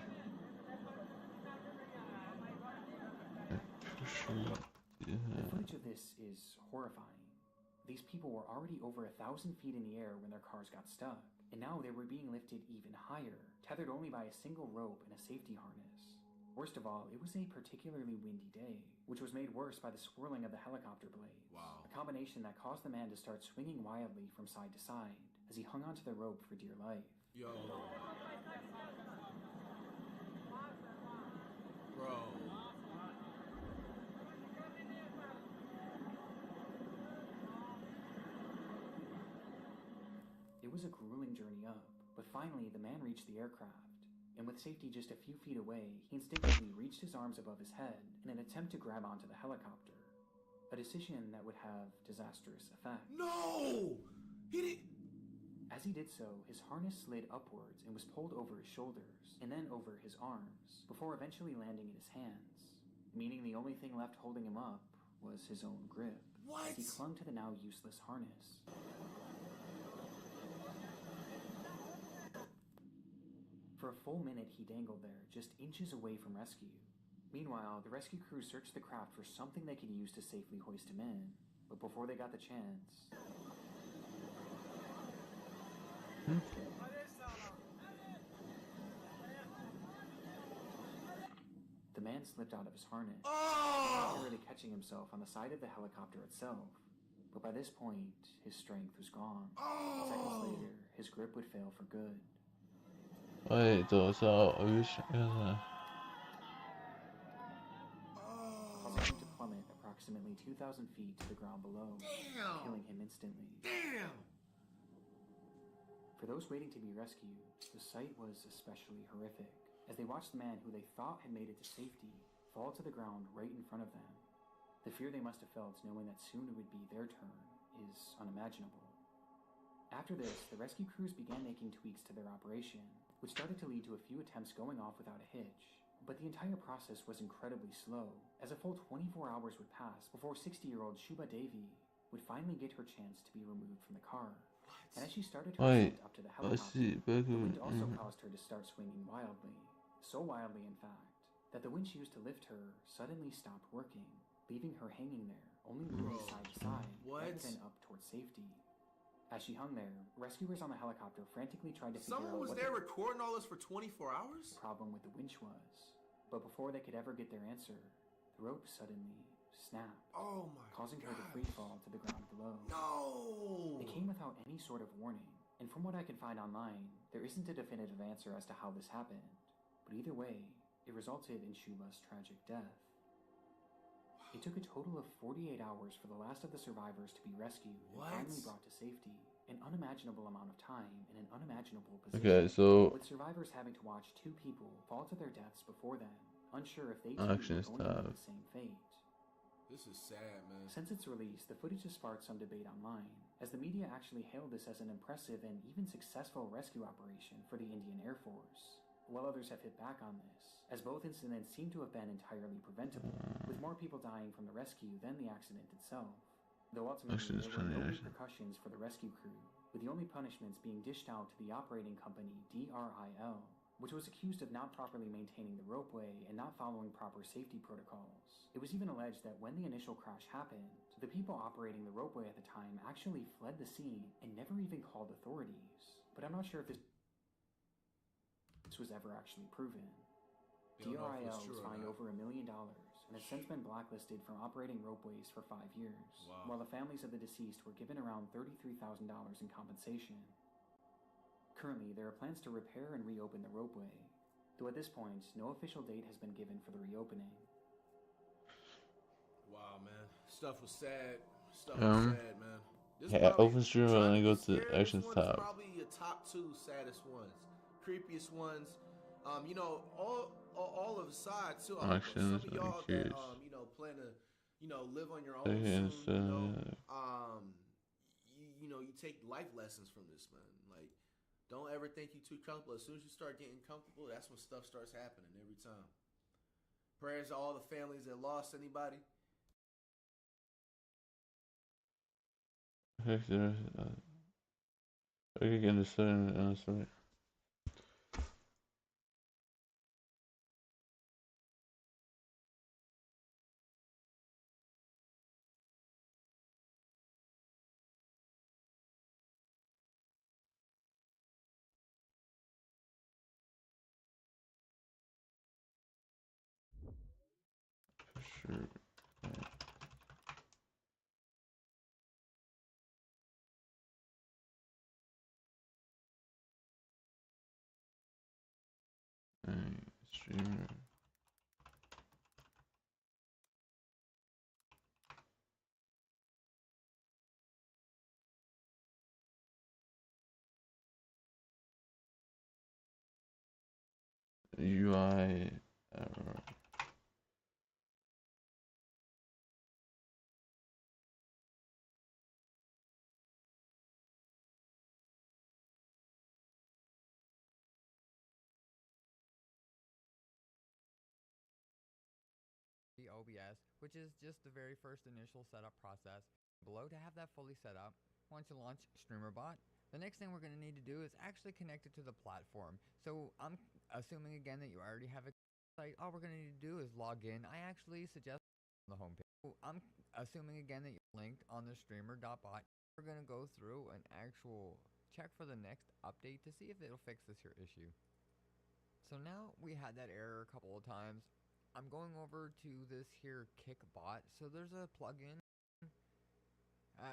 The footage of this is horrifying. These people were already over 1,000 feet in the air when their cars got stuck, and now they were being lifted even higher, tethered only by a single rope and a safety harness. Worst of all, it was a particularly windy day, which was made worse by the swirling of the helicopter blades. Wow. A combination that caused the man to start swinging wildly from side to side as he hung onto the rope for dear life. Yo. Bro. It was a grueling journey up, but finally the man reached the aircraft, and with safety just a few feet away, he instinctively reached his arms above his head in an attempt to grab onto the helicopter. A decision that would have disastrous effects. No! He didn't... As he did so, his harness slid upwards and was pulled over his shoulders, and then over his arms, before eventually landing in his hands, meaning the only thing left holding him up was his own grip. What? As he clung to the now useless harness. For a full minute, he dangled there, just inches away from rescue. Meanwhile, the rescue crew searched the craft for something they could use to safely hoist him in, but before they got the chance... The man slipped out of his harness, really catching himself on the side of the helicopter itself. But by this point, his strength was gone. Seconds later, his grip would fail for good. Wait, causing him to plummet approximately 2,000 feet to the ground below, killing him instantly. Damn! For those waiting to be rescued, the sight was especially horrific, as they watched the man who they thought had made it to safety fall to the ground right in front of them. The fear they must have felt knowing that soon it would be their turn is unimaginable. After this, the rescue crews began making tweaks to their operation, which started to lead to a few attempts going off without a hitch. But the entire process was incredibly slow, as a full 24 hours would pass before 60-year-old Shubha Devi would finally get her chance to be removed from the car. And as she started to ascend up to the helicopter, the wind also caused her to start swinging wildly. So wildly, in fact, that the winch used to lift her suddenly stopped working, leaving her hanging there, only moving side to side, rather than up towards safety. As she hung there, rescuers on the helicopter frantically tried to figure out Someone was what there recording all this for 24 hours? the problem with the winch was. But before they could ever get their answer, the rope suddenly snapped, causing her to free fall to the ground below. No! It came without any sort of warning, and from what I can find online, there isn't a definitive answer as to how this happened. But either way, it resulted in Shubha's tragic death. It took a total of 48 hours for the last of the survivors to be rescued and finally brought to safety. An unimaginable amount of time in an unimaginable position. Okay, so with survivors having to watch two people fall to their deaths before them, unsure if they too Action were going to stab. meet the same fate. This is sad, man. Since its release, the footage has sparked some debate online, as the media actually hailed this as an impressive and even successful rescue operation for the Indian Air Force, while others have hit back on this, as both incidents seem to have been entirely preventable, with more people dying from the rescue than the accident itself. Though ultimately there were no repercussions for the rescue crew, with the only punishments being dished out to the operating company DRIL, which was accused of not properly maintaining the ropeway and not following proper safety protocols. It was even alleged that when the initial crash happened, the people operating the ropeway at the time actually fled the scene and never even called authorities. But I'm not sure if this was ever actually proven. DRIL was fined over $1 million and has since been blacklisted from operating ropeways for 5 years, while the families of the deceased were given around $33,000 in compensation. Currently, there are plans to repair and reopen the ropeway, though at this point, no official date has been given for the reopening. Wow, man. Stuff was sad. Stuff was sad, man. This Yeah, probably, open stream and then go to actions this one is tab. probably your top 2 saddest ones, creepiest ones. You know, all of the sides too. Actions, some of y'all that you know, plan to, you know, live on your own soon. You know, you take life lessons from this, man. Like, don't ever think you're too comfortable. As soon as you start getting comfortable, that's when stuff starts happening every time. Prayers to all the families that lost anybody. I can understand, honestly. For sure. Streamer. UI error. The OBS, which is just the very first initial setup process. Below to have that fully set up, once you launch StreamerBot, the next thing we're going to need to do is actually connect it to the platform. So I'm assuming again that you already have a site. All we're going to need to do is log in. I actually suggest on the homepage. I'm assuming again that you're linked on the streamer.bot. We're going to go through an actual check for the next update to see if it'll fix this here issue. So now we had that error a couple of times. I'm going over to this here Kickbot. So there's a plugin.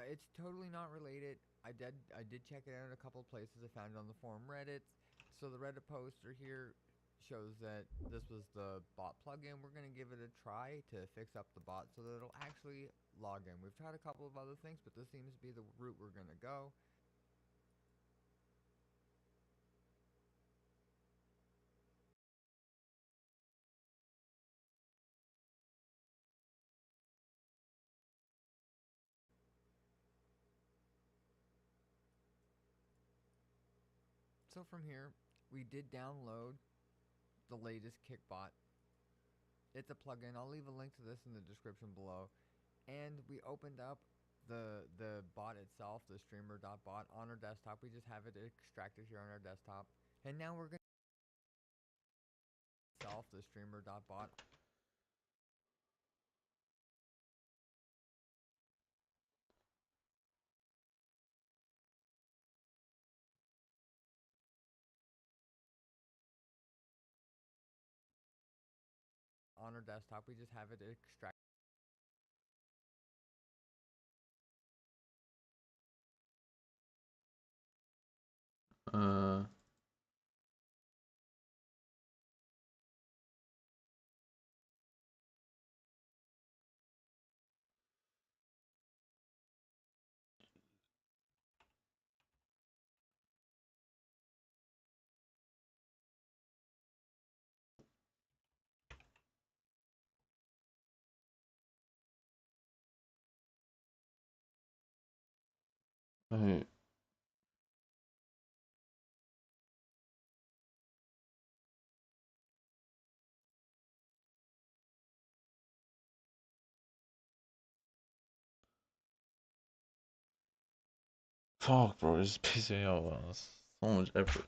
It's totally not related. I did check it out in a couple of places. I found it on the forum Reddit. So the Reddit poster here shows that this was the bot plugin. We're going to give it a try to fix up the bot so that it'll actually log in. We've tried a couple of other things, but this seems to be the route we're going to go. So from here, we did download the latest Kickbot. It's a plugin. I'll leave a link to this in the description below. And we opened up the bot itself, the streamer.bot, on our desktop. We just have it extracted here on our desktop. And now we're going to itself, the streamer.bot. On our desktop, we just have it extracted. Hey. Fuck, bro, it's pissing me off. So much effort.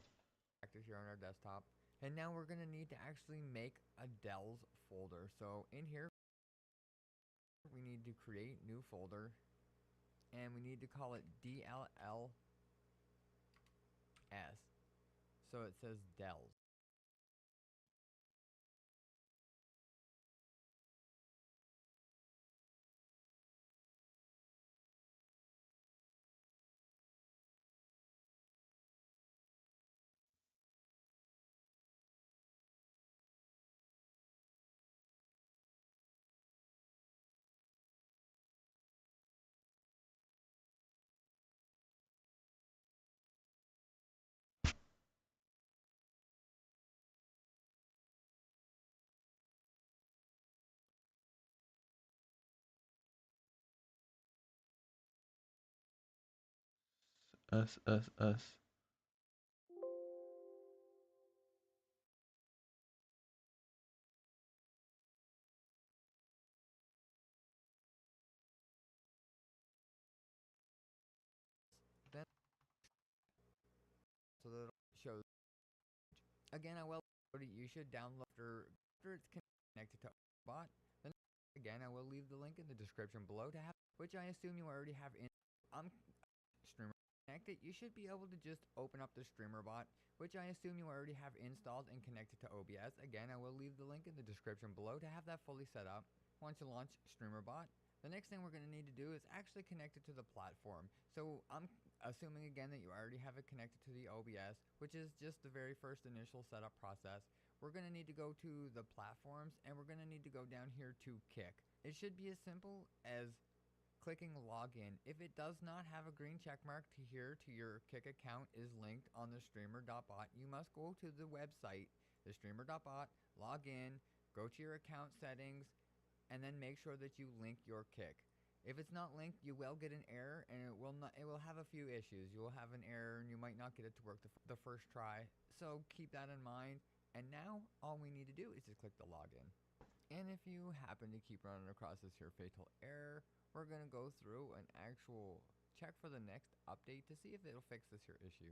Here on our desktop. And now we're going to need to actually make a Dells folder. So in here, we need to create new folder. And we need to call it DLLS. So it says Dells. S. Then so that it shows. Again, you should download after it's connected to bot. Then again, I will leave the link in the description below to have, which I assume you already have in. Streamer connected. You should be able to just open up the streamer bot, which I assume you already have installed and connected to OBS. Again, I will leave the link in the description below to have that fully set up. Once you launch streamer bot, the next thing we're going to need to do is actually connect it to the platform. So I'm assuming again that you already have it connected to the OBS, which is just the very first initial setup process. We're going to need to go to the platforms, and we're going to need to go down here to Kick. It should be as simple as clicking login. If it does not have a green check mark to here to your Kick account is linked on the streamer.bot, you must go to the website, the streamer.bot, log in, go to your account settings, and then make sure that you link your Kick. If it's not linked, you will get an error, and it will have a few issues. You will have an error, and you might not get it to work the first try. So keep that in mind. And now all we need to do is just click the login. And if you happen to keep running across this here fatal error, we're going to go through an actual check for the next update to see if it'll fix this here issue.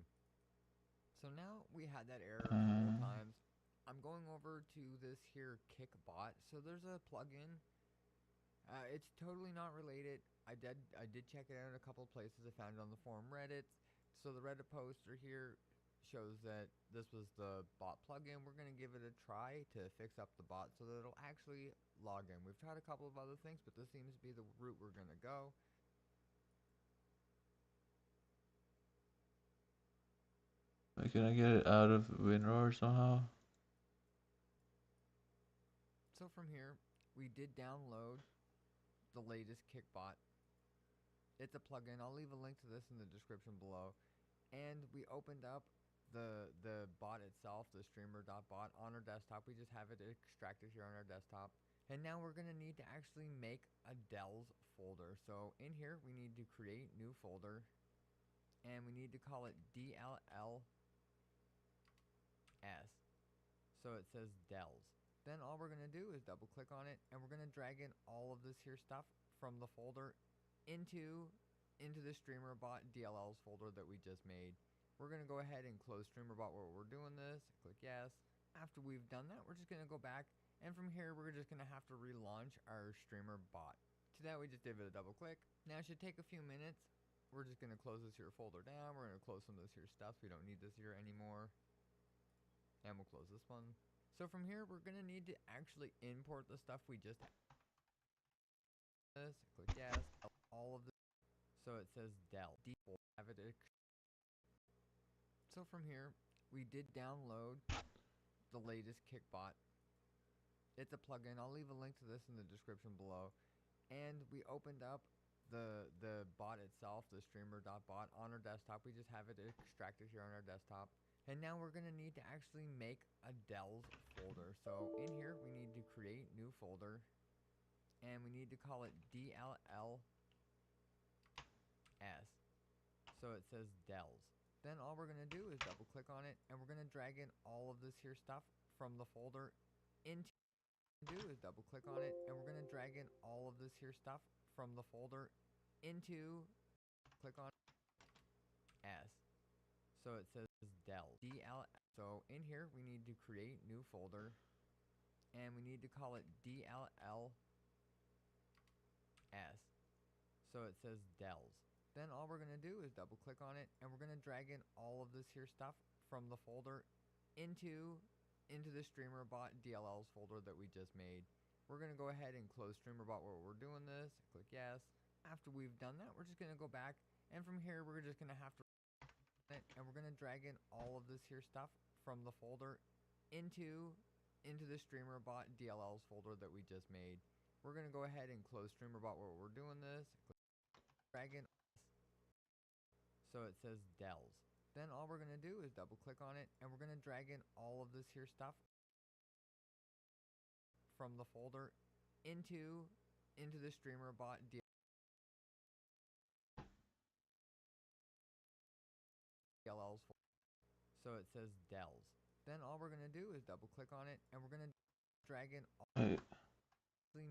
So now we had that error a couple times. I'm going over to this here Kick bot. So there's a plugin. It's totally not related. I did check it out in a couple places. I found it on the forum Reddit. So the Reddit poster here shows that this was the bot plugin. We're going to give it a try to fix up the bot so that it'll actually log in. We've tried a couple of other things, but this seems to be the route we're going to go. Can I get it out of WinRAR somehow? So from here, we did download the latest Kick bot. It's a plugin. I'll leave a link to this in the description below. And we opened up the bot itself, the streamer.bot, on our desktop. We just have it extracted here on our desktop. And now we're going to need to actually make a Dells folder. So in here, we need to create new folder. And we need to call it DLLS. So it says Dells. Then all we're going to do is double click on it, and we're going to drag in all of this here stuff from the folder into the streamerbot DLLs folder that we just made. We're going to go ahead and close streamerbot while we're doing this. Click yes. After we've done that, we're just going to go back, and from here we're just going to have to relaunch our streamerbot. To that we just give it a double click. Now it should take a few minutes. We're just going to close this here folder down. We're going to close some of this here stuff. We don't need this here anymore. And we'll close this one. So from here, we're going to need to actually import the stuff we just this. Click yes. All of this. So it says Dell. Default. Have it. So from here, we did download the latest Kick bot. It's a plugin. I'll leave a link to this in the description below. And we opened up the bot itself, the streamer.bot, on our desktop. We just have it extracted here on our desktop. And now we're going to need to actually make a Dells folder. So in here, we need to create new folder. And we need to call it DLLS. So it says Dells. Then all we're going to do is double click on it, and we're going to drag in all of this here stuff from the folder into double click on it, and we're going to drag in all of this here stuff from the folder into click on S. So it says Dell. So in here we need to create new folder, and we need to call it DLLS. So it says Dells. Then all we're going to do is double click on it, and we're going to drag in all of this here stuff from the folder into the streamerbot DLLs folder that we just made. We're going to go ahead and close streamerbot while we're doing this. Click yes. After we've done that, we're just going to go back, and from here we're just going to have to and we're going to drag in all of this here stuff from the folder into the streamerbot DLLs folder that we just made. We're going to go ahead and close streamerbot while we're doing this. Drag in. So it says Dells. Then all we're going to do is double click on it, and we're going to drag in all of this here stuff from the folder into the streamerbot DLLs. So it says Dells. Then all we're going to do is double click on it, and we're going to drag in all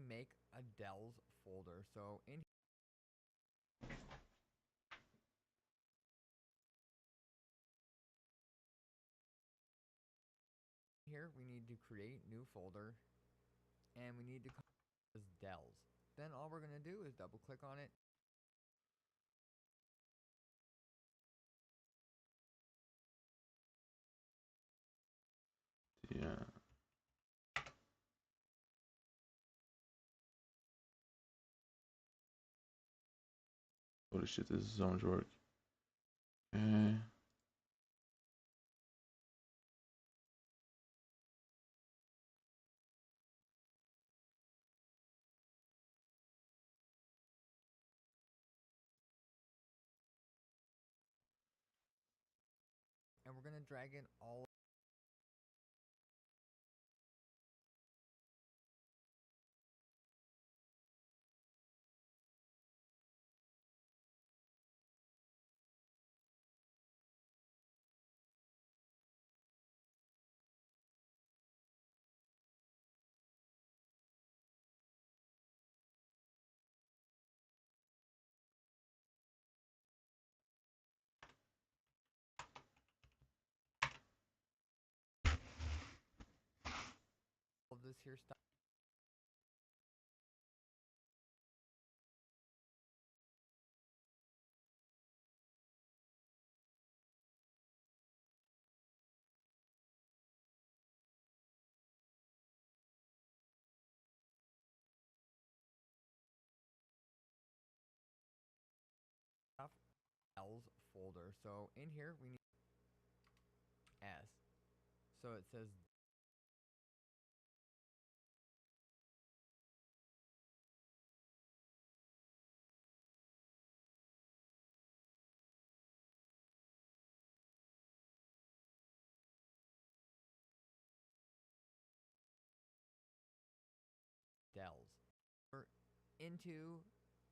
make a Dells folder. So in here we need to create new folder, and we need to call this Dells. Then all we're going to do is double click on it. Yeah. Holy shit, this is so much work. Okay. And we're going to drag in all of this here stuff. Dells folder. So in here we need S. So it says Dells. We're into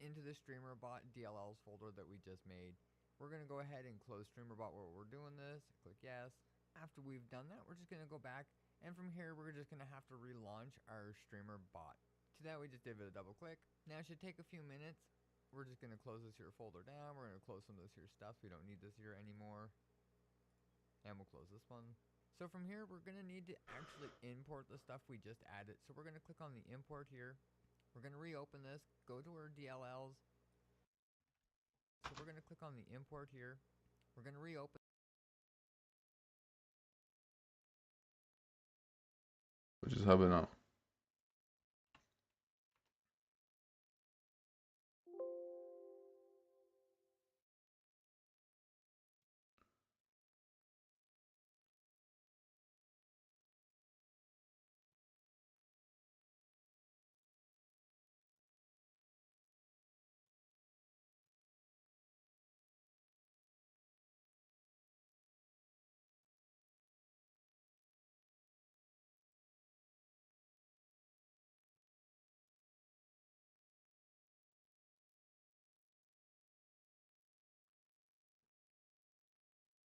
the StreamerBot DLLs folder that we just made. We're going to go ahead and close StreamerBot while we're doing this. Click yes. After we've done that, we're just going to go back, and from here we're just going to have to relaunch our StreamerBot. To that, we just give it a double click. Now it should take a few minutes. We're just going to close this here folder down. We're going to close some of this here stuff. We don't need this here anymore. And we'll close this one. So from here, we're going to need to actually import the stuff we just added. So we're going to click on the import here. We're going to reopen this, go to our DLLs. So we're going to click on the import here. We're going to reopen. What just happened now?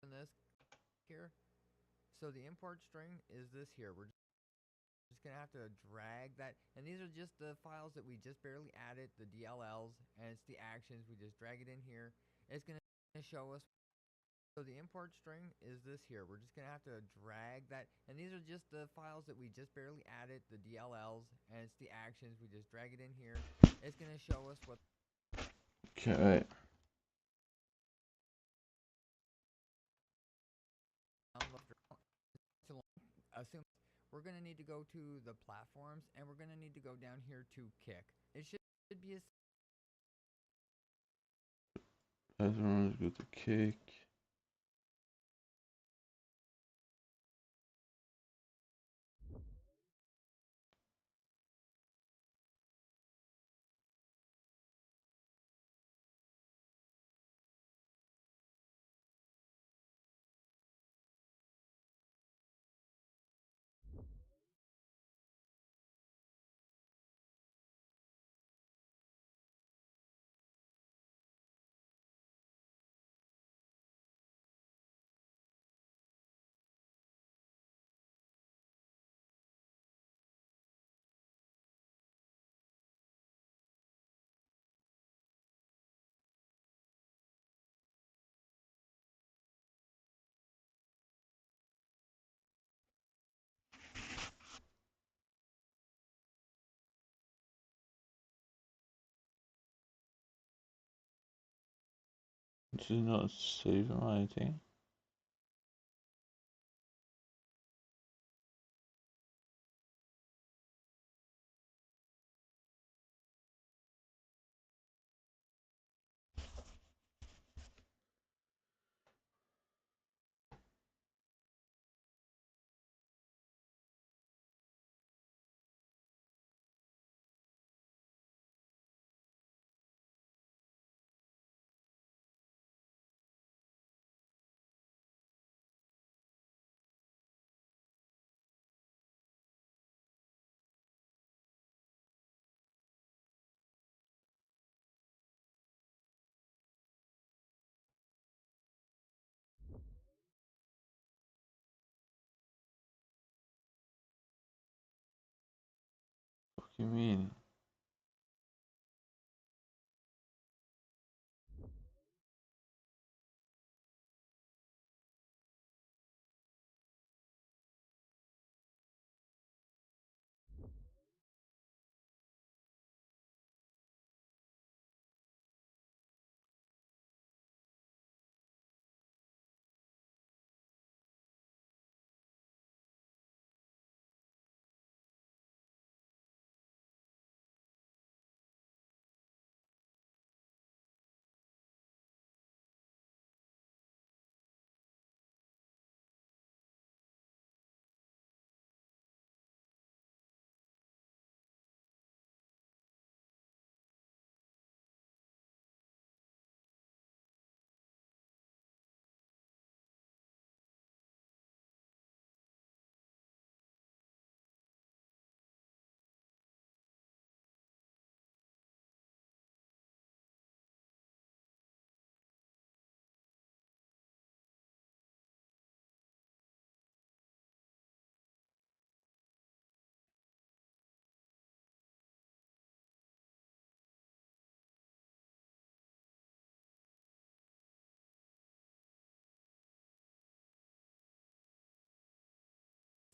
This here. So the import string is this here. We're just going to have to drag that. And these are just the files that we just barely added, the DLLs, and it's the actions. We just drag it in here. It's going to show us. So the import string is this here. We're just going to have to drag that. And these are just the files that we just barely added, the DLLs, and it's the actions. We just drag it in here. It's going to show us what. Okay. Assume we're going to need to go to the platforms, and we're going to need to go down here to Kick. It should be a Everyone's go to Kick. Did you not save him or anything? What do you mean?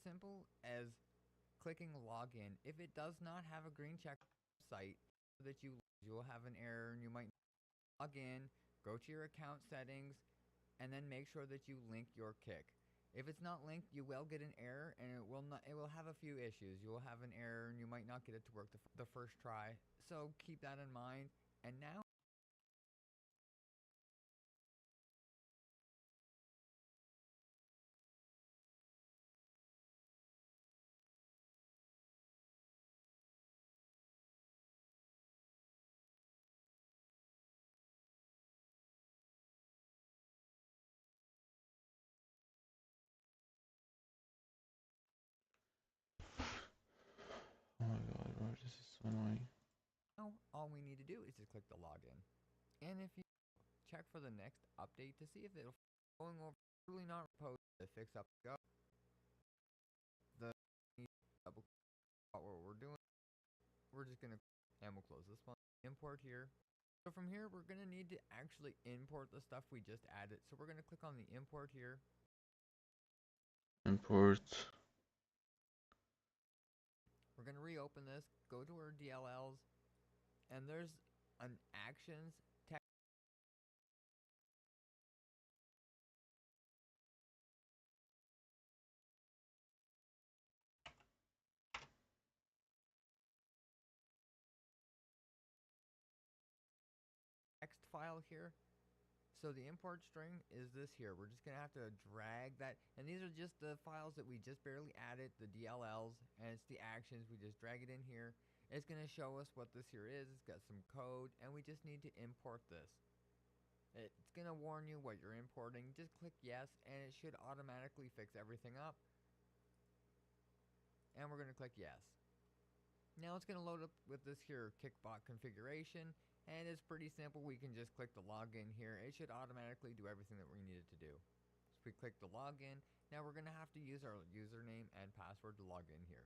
Simple as clicking login. If it does not have a green check site that you'll have an error and you might log in, go to your account settings, and then make sure that you link your kick. If it's not linked, you will get an error, and it will have a few issues. You will have an error, and you might not get it to work the first try. So keep that in mind. And now, Oh my god, bro, this is so annoying. all we need to do is just click the login. And if you check for the next update to see if it'll going over really not supposed to fix up go. The double what we're doing. We're just gonna and we'll close this one. Import here. So from here we're gonna need to actually import the stuff we just added. So we're gonna click on the import here. Import. We're gonna reopen this, go to our DLLs, and there's an actions text file here. So the import string is this here. We're just gonna have to drag that, and these are just the files that we just barely added, the DLLs, and it's the actions. We just drag it in here. It's gonna show us what this here is. It's got some code, and we just need to import this. It's gonna warn you what you're importing. Just click yes, and it should automatically fix everything up. And we're gonna click yes. Now it's gonna load up with this here kickbot configuration. And it's pretty simple. We can just click the login here. It should automatically do everything that we needed to do. So we click the login. Now we're going to have to use our username and password to log in here.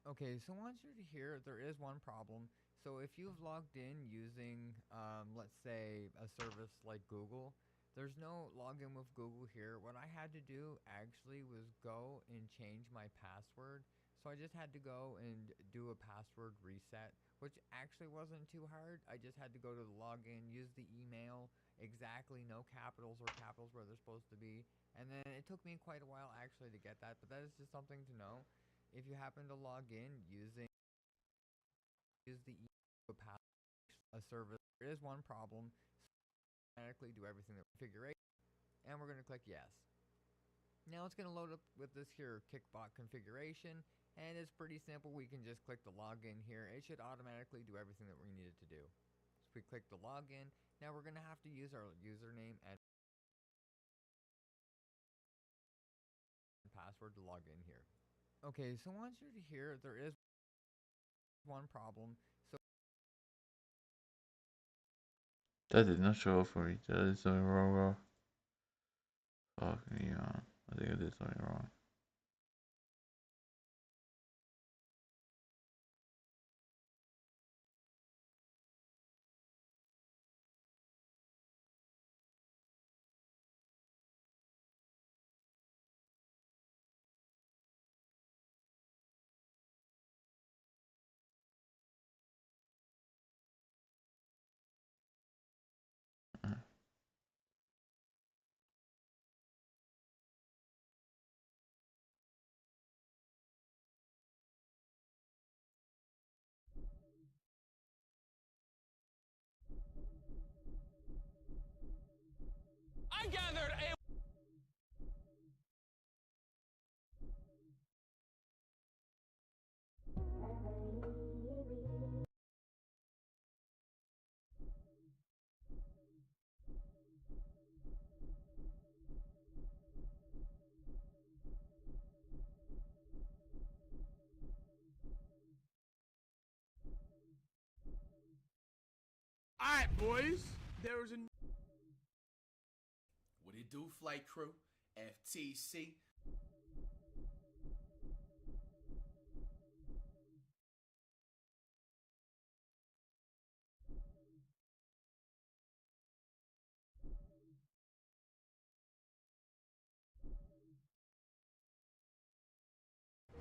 Okay, so once you're here, there is one problem. So if you've logged in using, let's say, a service like Google, there's no login with Google here. What I had to do actually was go and change my password. So I just had to go and do a password reset, which actually wasn't too hard. I just had to go to the login, use the email, exactly, no capitals or capitals where they're supposed to be. And then it took me quite a while actually to get that, but that is just something to know. If you happen to log in use the a service, there is one problem. Automatically do everything that configuration, and we're going to click yes. Now it's going to load up with this here Kickbot configuration, and it's pretty simple. We can just click the login here. It should automatically do everything that we needed to do. So we click the login. Now we're going to have to use our username and password to log in here. Okay, so once you're here, there is one problem. So that did not show up for me. That is something wrong, bro. Fuck me, man. I think I did something wrong. I gathered a... Alright, boys. There's a... What it do, flight crew? FTC.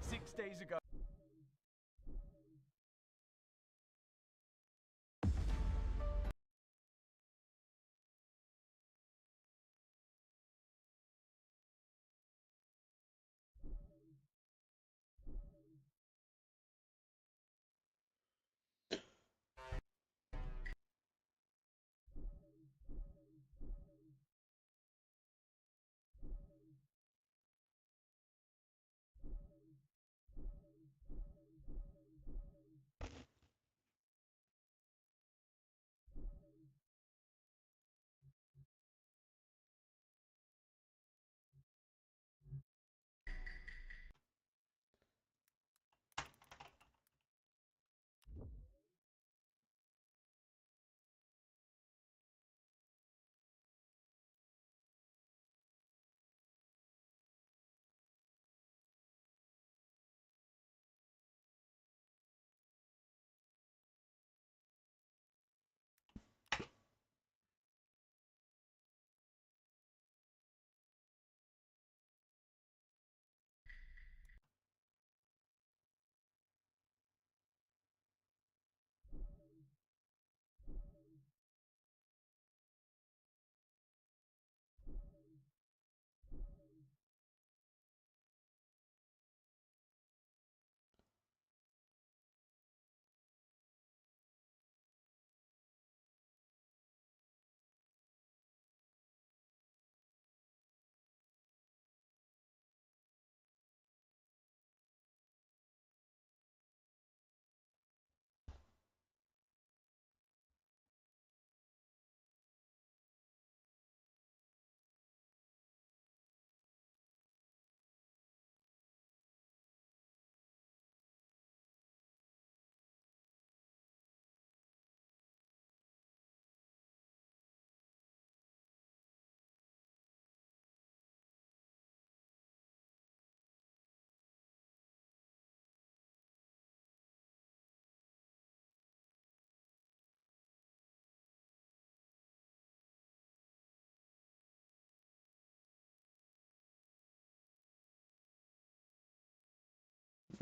Six days ago.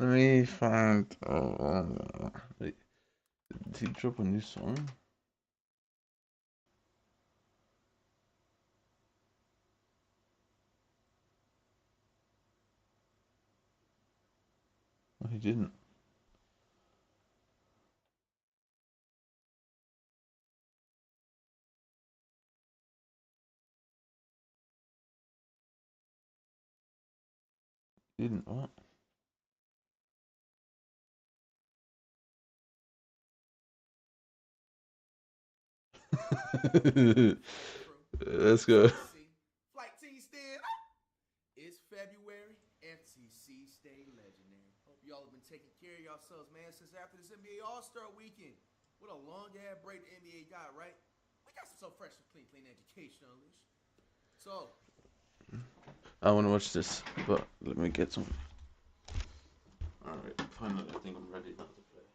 Let me find. Oh, wait. Did he drop a new song? No, he didn't. He didn't what? Let's go. Flight team stand. It's February. FTC stay legendary. Hope y'all have been taking care of yourselves, man, since after this NBA All-Star weekend. What a long ass break the NBA got, right? We got some so fresh and clean educationalists. So I want to watch this, but let me get some. Alright, finally, I think I'm ready now to play.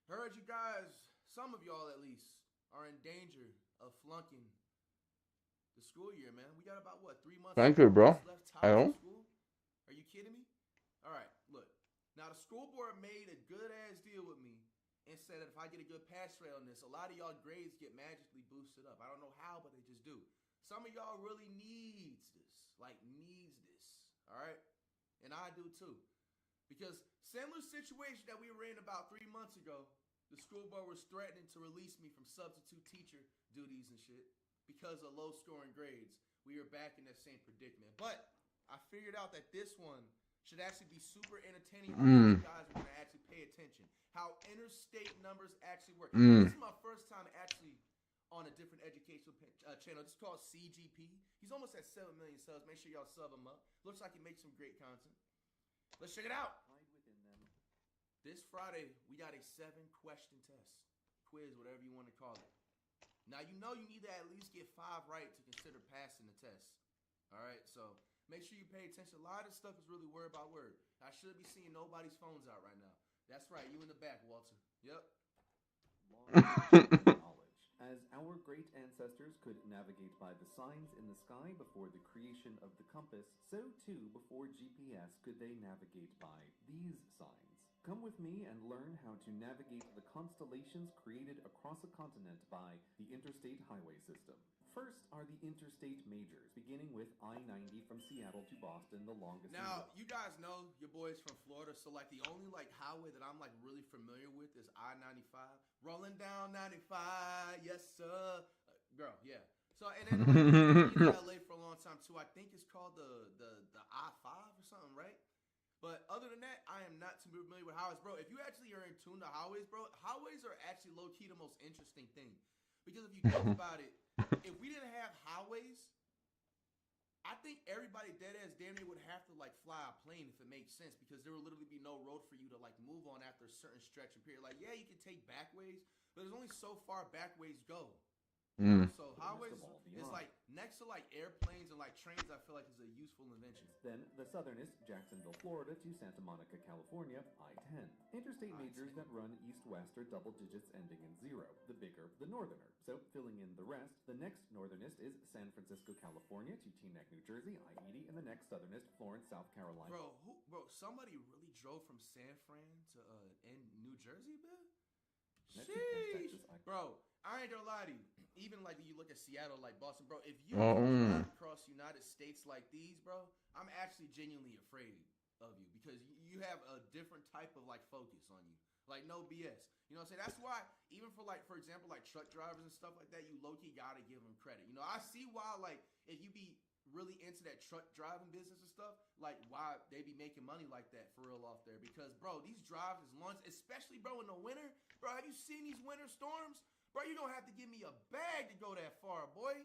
Heard you guys, some of y'all at least, are in danger of flunking the school year, man. We got about, what, 3 months Thank you, bro. left I top don't. of school? Are you kidding me? All right, look. Now, the school board made a good-ass deal with me and said that if I get a good pass rate on this, a lot of y'all grades get magically boosted up. I don't know how, but they just do. Some of y'all really needs this. Like, needs this. All right? And I do, too. Because similar situation that we were in about 3 months ago, the school board was threatening to release me from substitute teacher duties and shit because of low scoring grades. We are back in that same predicament. But I figured out that this one should actually be super entertaining. You guys are going to actually pay attention. How interstate numbers actually work. This is my first time actually on a different educational channel. It's called CGP. He's almost at 7 million subs. Make sure y'all sub him up. Looks like he makes some great content. Let's check it out. This Friday, we got a 7-question test. Quiz, whatever you want to call it. Now, you know you need to at least get 5 right to consider passing the test. All right, so make sure you pay attention. A lot of this stuff is really word by word. I should be seeing nobody's phones out right now. That's right, you in the back, Walter. Yep. Knowledge. As our great ancestors could navigate by the signs in the sky before the creation of the compass, so too before GPS could they navigate by these signs. Come with me and learn how to navigate the constellations created across a continent by the interstate highway system. First are the interstate majors, beginning with I-90 from Seattle to Boston, the longest. Now, you guys know your boy's from Florida, so like the only like highway that I'm like really familiar with is I-95. Rolling down 95, yes sir. Girl, yeah. So and then like, in LA for a long time too. I think it's called the I-5 or something, right? But other than that, I am not too familiar with highways, bro. If you actually are in tune to highways, bro, highways are actually low-key the most interesting thing. Because if you think about it, if we didn't have highways, I think everybody dead ass damn near would have to like fly a plane if it makes sense, because there will literally be no road for you to like move on after a certain stretch and period. Like, yeah, you can take back ways, but there's only so far back ways go. So highways is like next to like airplanes and like trains. I feel like is a useful invention. Then the southernest, Jacksonville, Florida to Santa Monica, California, I-10. Interstate majors that run east-west are double digits ending in 0. The bigger, the northerner. So filling in the rest, the next northernest is San Francisco, California to Teaneck, New Jersey, I-80, and the next southernest, Florence, South Carolina. Bro, somebody really drove from San Fran to in New Jersey, man? Sheesh. Bro, I ain't gonna lie to you. Even like you look at Seattle, like Boston, bro, if you drive across United States like these, bro, I'm actually genuinely afraid of you, because you have a different type of like focus on you. Like, no BS. You know what I'm saying? That's why, even for like, for example, like truck drivers and stuff like that, you low-key gotta give them credit. You know, I see why, like, if you be really into that truck driving business and stuff, like why they be making money like that for real off there. Because, bro, these drives is lunch, especially, bro, in the winter. Bro, have you seen these winter storms? Bro, you don't have to give me a bag to go that far, boy.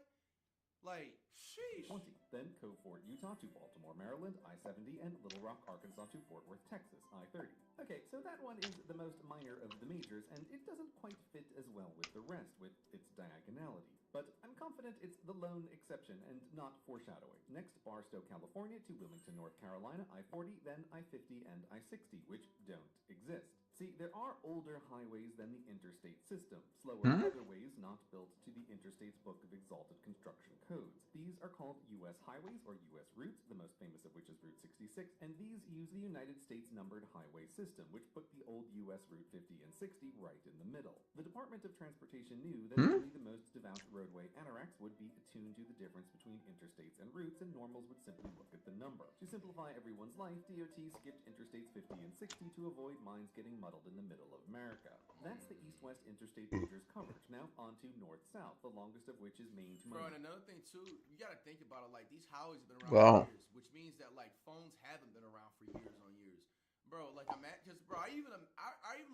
Like, sheesh. 20. Then Cove Fort, Utah to Baltimore, Maryland, I-70, and Little Rock, Arkansas to Fort Worth, Texas, I-30. Okay, so that one is the most minor of the majors, and it doesn't quite fit as well with the rest, with its diagonality. But I'm confident it's the lone exception and not foreshadowing. Next, Barstow, California to Wilmington, North Carolina, I-40, then I-50 and I-60, which don't exist. See, there are older highways than the interstate system, slower highways not built to the interstate's book of exalted construction codes. These are called U.S. highways or U.S. routes, the most famous of which is Route 66, and these use the United States numbered highway system, which put the old U.S. Route 50 and 60 right in the middle. The Department of Transportation knew that only the most devout roadway anoraks would be attuned to the difference between interstates and routes, and normals would simply look at the number. To simplify everyone's life, DOT skipped interstates 50 and 60 to avoid minds getting muddled in the middle of America. That's the east-west interstate majors coverage. Now on to north-south, the longest of which is Maine to Bro, Miami. and another thing too, you gotta think about it, like these highways have been around for years, which means that like phones haven't been around for years on years. Bro, like I'm at, cause bro, I even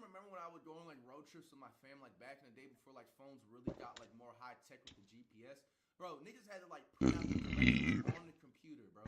remember when I would go on like road trips with my fam, like back in the day before like phones really got like more high tech with the GPS. Bro, niggas had to like print out the directions on the computer, bro.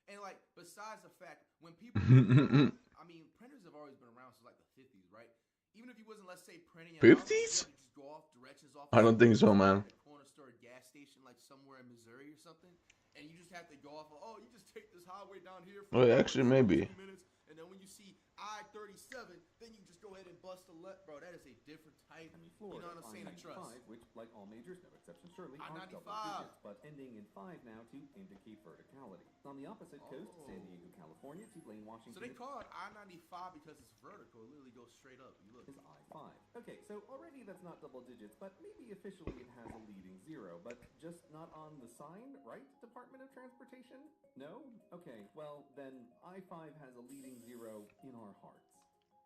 And like besides the fact when people, I mean, printers have always been around since like the 50s, right? Even if you wasn't, let's say, printing it 50s? out, you had to just go off directions off. I don't think so, man. At a corner store, gas station, like somewhere in Missouri or something, and you just have to go off of, oh, you just take this highway down here. Oh, actually, maybe. Minutes, and then when you see I-37, then you just go ahead and bust a left, bro. That is a different type. Florida, you know what I'm saying? Trust. which, like all majors, no exception surely, are I-95. double digits, but ending in 5 now to indicate verticality. On the opposite coast, San Diego, California to Blaine, Washington. So they call it I-95 because it's vertical. It literally goes straight up. You look. Is I-5. Okay, so already that's not double digits, but maybe officially it has a leading 0, but just not on the sign, right, Department of Transportation? No? Okay, well, then I-5 has a leading 0 in our hearts.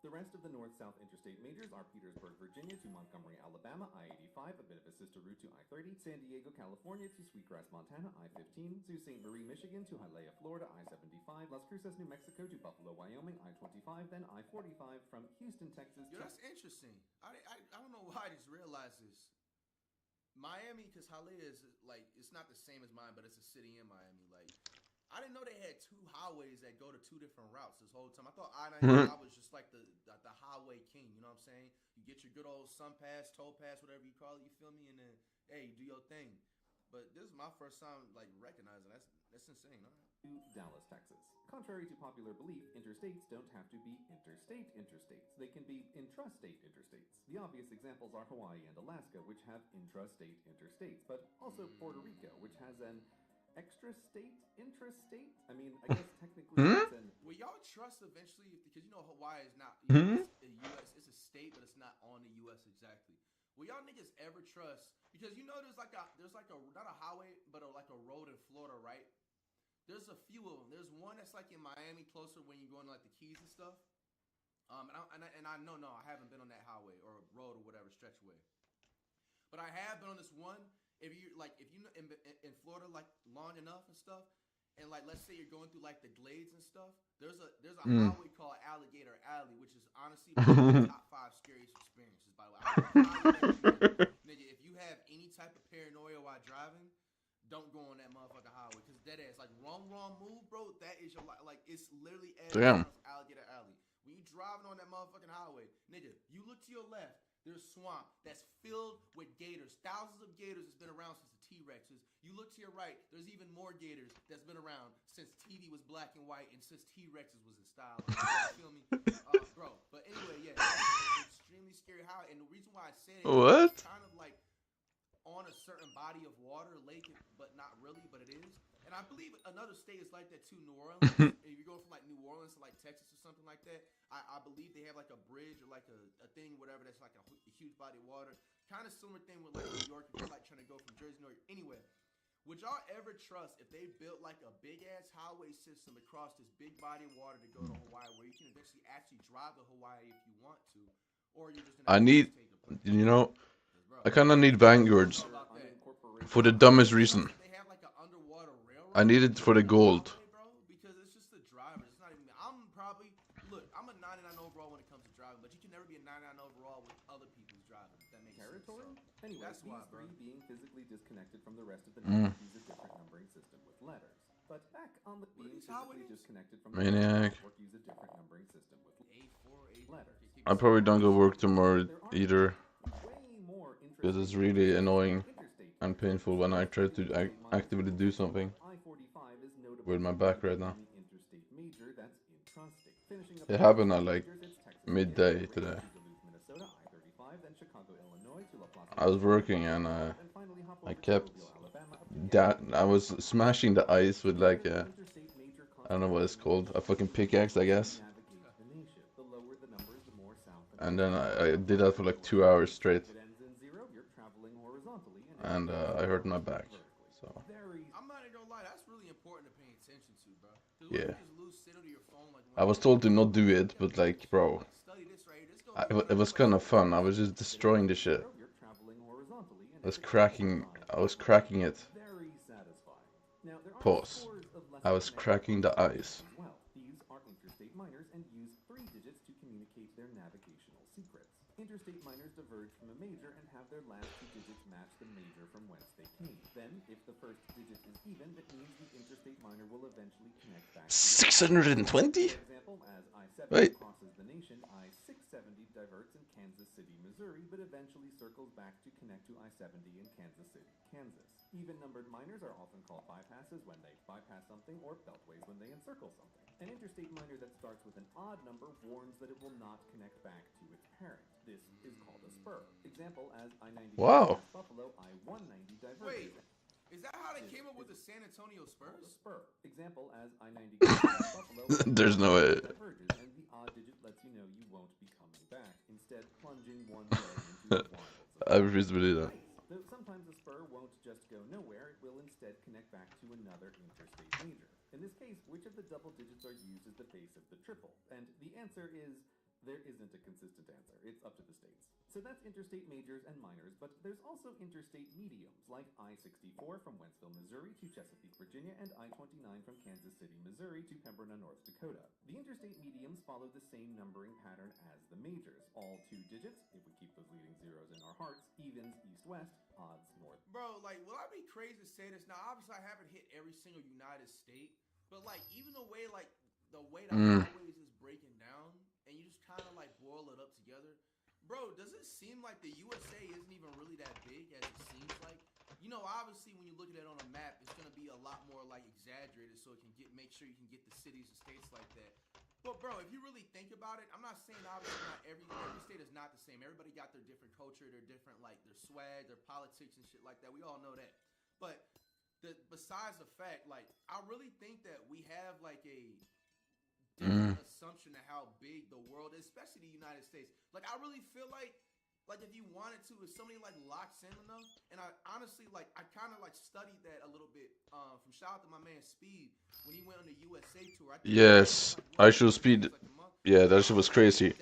The rest of the north-south interstate majors are Petersburg, Virginia to Montgomery, Alabama, I-85, a bit of a sister route to I-30, San Diego, California to Sweetgrass, Montana, I-15, Sault Ste. Marie, Michigan to Hialeah, Florida, I-75, Las Cruces, New Mexico to Buffalo, Wyoming, I-25, then I-45 from Houston, Texas. Yo, that's interesting. I don't know why I just realized this. Miami, because Hialeah is like, it's not the same as mine, but it's a city in Miami. Like, I didn't know they had 2 highways that go to 2 different routes this whole time. I thought I-95 was just like the highway king, you know what I'm saying? You get your good old sun pass, toll pass, whatever you call it, you feel me? And then, hey, do your thing. But this is my first time like recognizing that's insane, all right? To Dallas, Texas. Contrary to popular belief, interstates don't have to be interstate interstates. They can be intrastate interstates. The obvious examples are Hawaii and Alaska, which have intrastate interstates, but also Puerto Rico, which has an extra-state, intrastate? I mean, I guess technically it's an... Will y'all trust eventually, because you know Hawaii is not it's a U.S., it's a state, but it's not on the U.S. exactly. Will y'all niggas ever trust, because you know there's like a not a highway, but like a road in Florida, right? There's a few of them. There's one that's like in Miami, closer when you go into like the Keys and stuff. And I know, I haven't been on that highway or road or whatever stretchway. But I have been on this one. If you in Florida like long enough and stuff, and like let's say you're going through like the glades and stuff, there's a highway called Alligator Alley, which is honestly one of the top 5 scariest experiences. By the way, nigga, if you have any type of paranoia while driving, don't go on that motherfucking highway. Because that ass, like, wrong move, bro. That is your life. Like, it's literally Damn. alligator alley. When you driving on that motherfucking highway, nigga, you look to your left, there's swamp that's filled with gators. Thousands of gators that's been around since the T-Rexes. You look to your right, there's even more gators that's been around since TV was black and white and since T-Rexes was in style. You feel me? Bro. But anyway, yeah, it's extremely scary highway. And the reason why I said it, What? it's kind of like on a certain body of water, lake, but not really, but it is. And I believe another state is like that too, New Orleans. If you go from like New Orleans to like Texas or something like that, I believe they have like a bridge or like a thing, whatever, that's like a huge body of water. Kind of similar thing with like New York, if you're like trying to go from Jersey to New York. Anyway, would y'all ever trust if they built like a big ass highway system across this big body of water to go to Hawaii, where you can eventually actually drive to Hawaii if you want to, or you're just gonna I need, you know, I kind of need Vanguards for the dumbest reason. I need it for the gold. Because it's just the drivers. It's not even. I'm a 99 overall when it comes to driving, but you can never be a 99 overall with other people's driving. If that makes Territory? sense. Anyway, That's why, bro. these three being physically disconnected from the rest of the network use a different numbering system with letters. But back on the being physically disconnected from the rest of the Maniac. network use a different numbering system with letters. I probably don't go work tomorrow either, because it's really annoying and painful when I try to actively do something with my back right now. It happened at like midday today. I was working and I kept I was smashing the ice with like a, I don't know what it's called, a fucking pickaxe, I guess. And then I did that for like 2 hours straight. And I hurt my back. So. I'm not even gonna lie, that's really important to pay attention to, bro. Yeah. I was told to not do it, but like, bro, it was kind of fun. I was just destroying the shit. I was cracking it. Pause. I was cracking the ice. These are interstate miners and use 3 digits to communicate their navigational secrets. Interstate miners diverge from a major and have their last 2 digits match the major from whence they came. Then, if the first digit is even, that means the interstate miner will eventually connect back to 620? For example, as I-70 crosses the nation, I-670 diverts in Kansas City, Missouri, but eventually circles back to connect to I-70 in Kansas City, Kansas. Even-numbered miners are often called bypasses when they bypass something, or beltways when they encircle something. An interstate miner that starts with an odd number warns that it will not connect back to its parent. This is called a spur. Example, as I-90 Wow. Buffalo, I-190 diverges. Wait, is that how they came up with the San Antonio Spurs? Spur. Example, as I-90 Buffalo, There's no way. diverges, and the odd digit lets you know you won't be coming back, instead plunging one way into the windings of I refuse to believe that. Though sometimes a spur won't just go nowhere, it will instead connect back to another interstate major. In this case, which of the double digits are used as the base of the triple? And the answer is, there isn't a consistent answer. It's up to the states. So that's interstate majors and minors, but there's also interstate mediums, like I-64 from Wentzville, Missouri to Chesapeake, Virginia, and I-29 from Kansas City, Missouri to Pembroke, North Dakota. The interstate mediums follow the same numbering pattern as the majors. All 2 digits, if we keep those leading zeros in our hearts, evens east-west, odds north. Bro, like, will I be crazy to say this? Now, obviously, I haven't hit every single United State, but like, even the way the highways is breaking down, and you just kind of like boil it up together, bro, does it seem like the USA isn't even really that big as it seems like? You know, obviously, when you look at it on a map, it's gonna be a lot more like exaggerated, so it can make sure you can get the cities and states like that. But bro, if you really think about it, I'm not saying obviously not every state is not the same. Everybody got their different culture, their different like their swag, their politics and shit like that. We all know that. But besides the fact, like, I really think that we have like a different assumption of how big the world is, especially the United States. Like, I really feel like if you wanted to, if somebody like locks in enough, and I honestly like, I kind of like studied that a little bit. From shout out to my man Speed when he went on the USA tour. Yes, I should Speed. Yeah, that shit was crazy.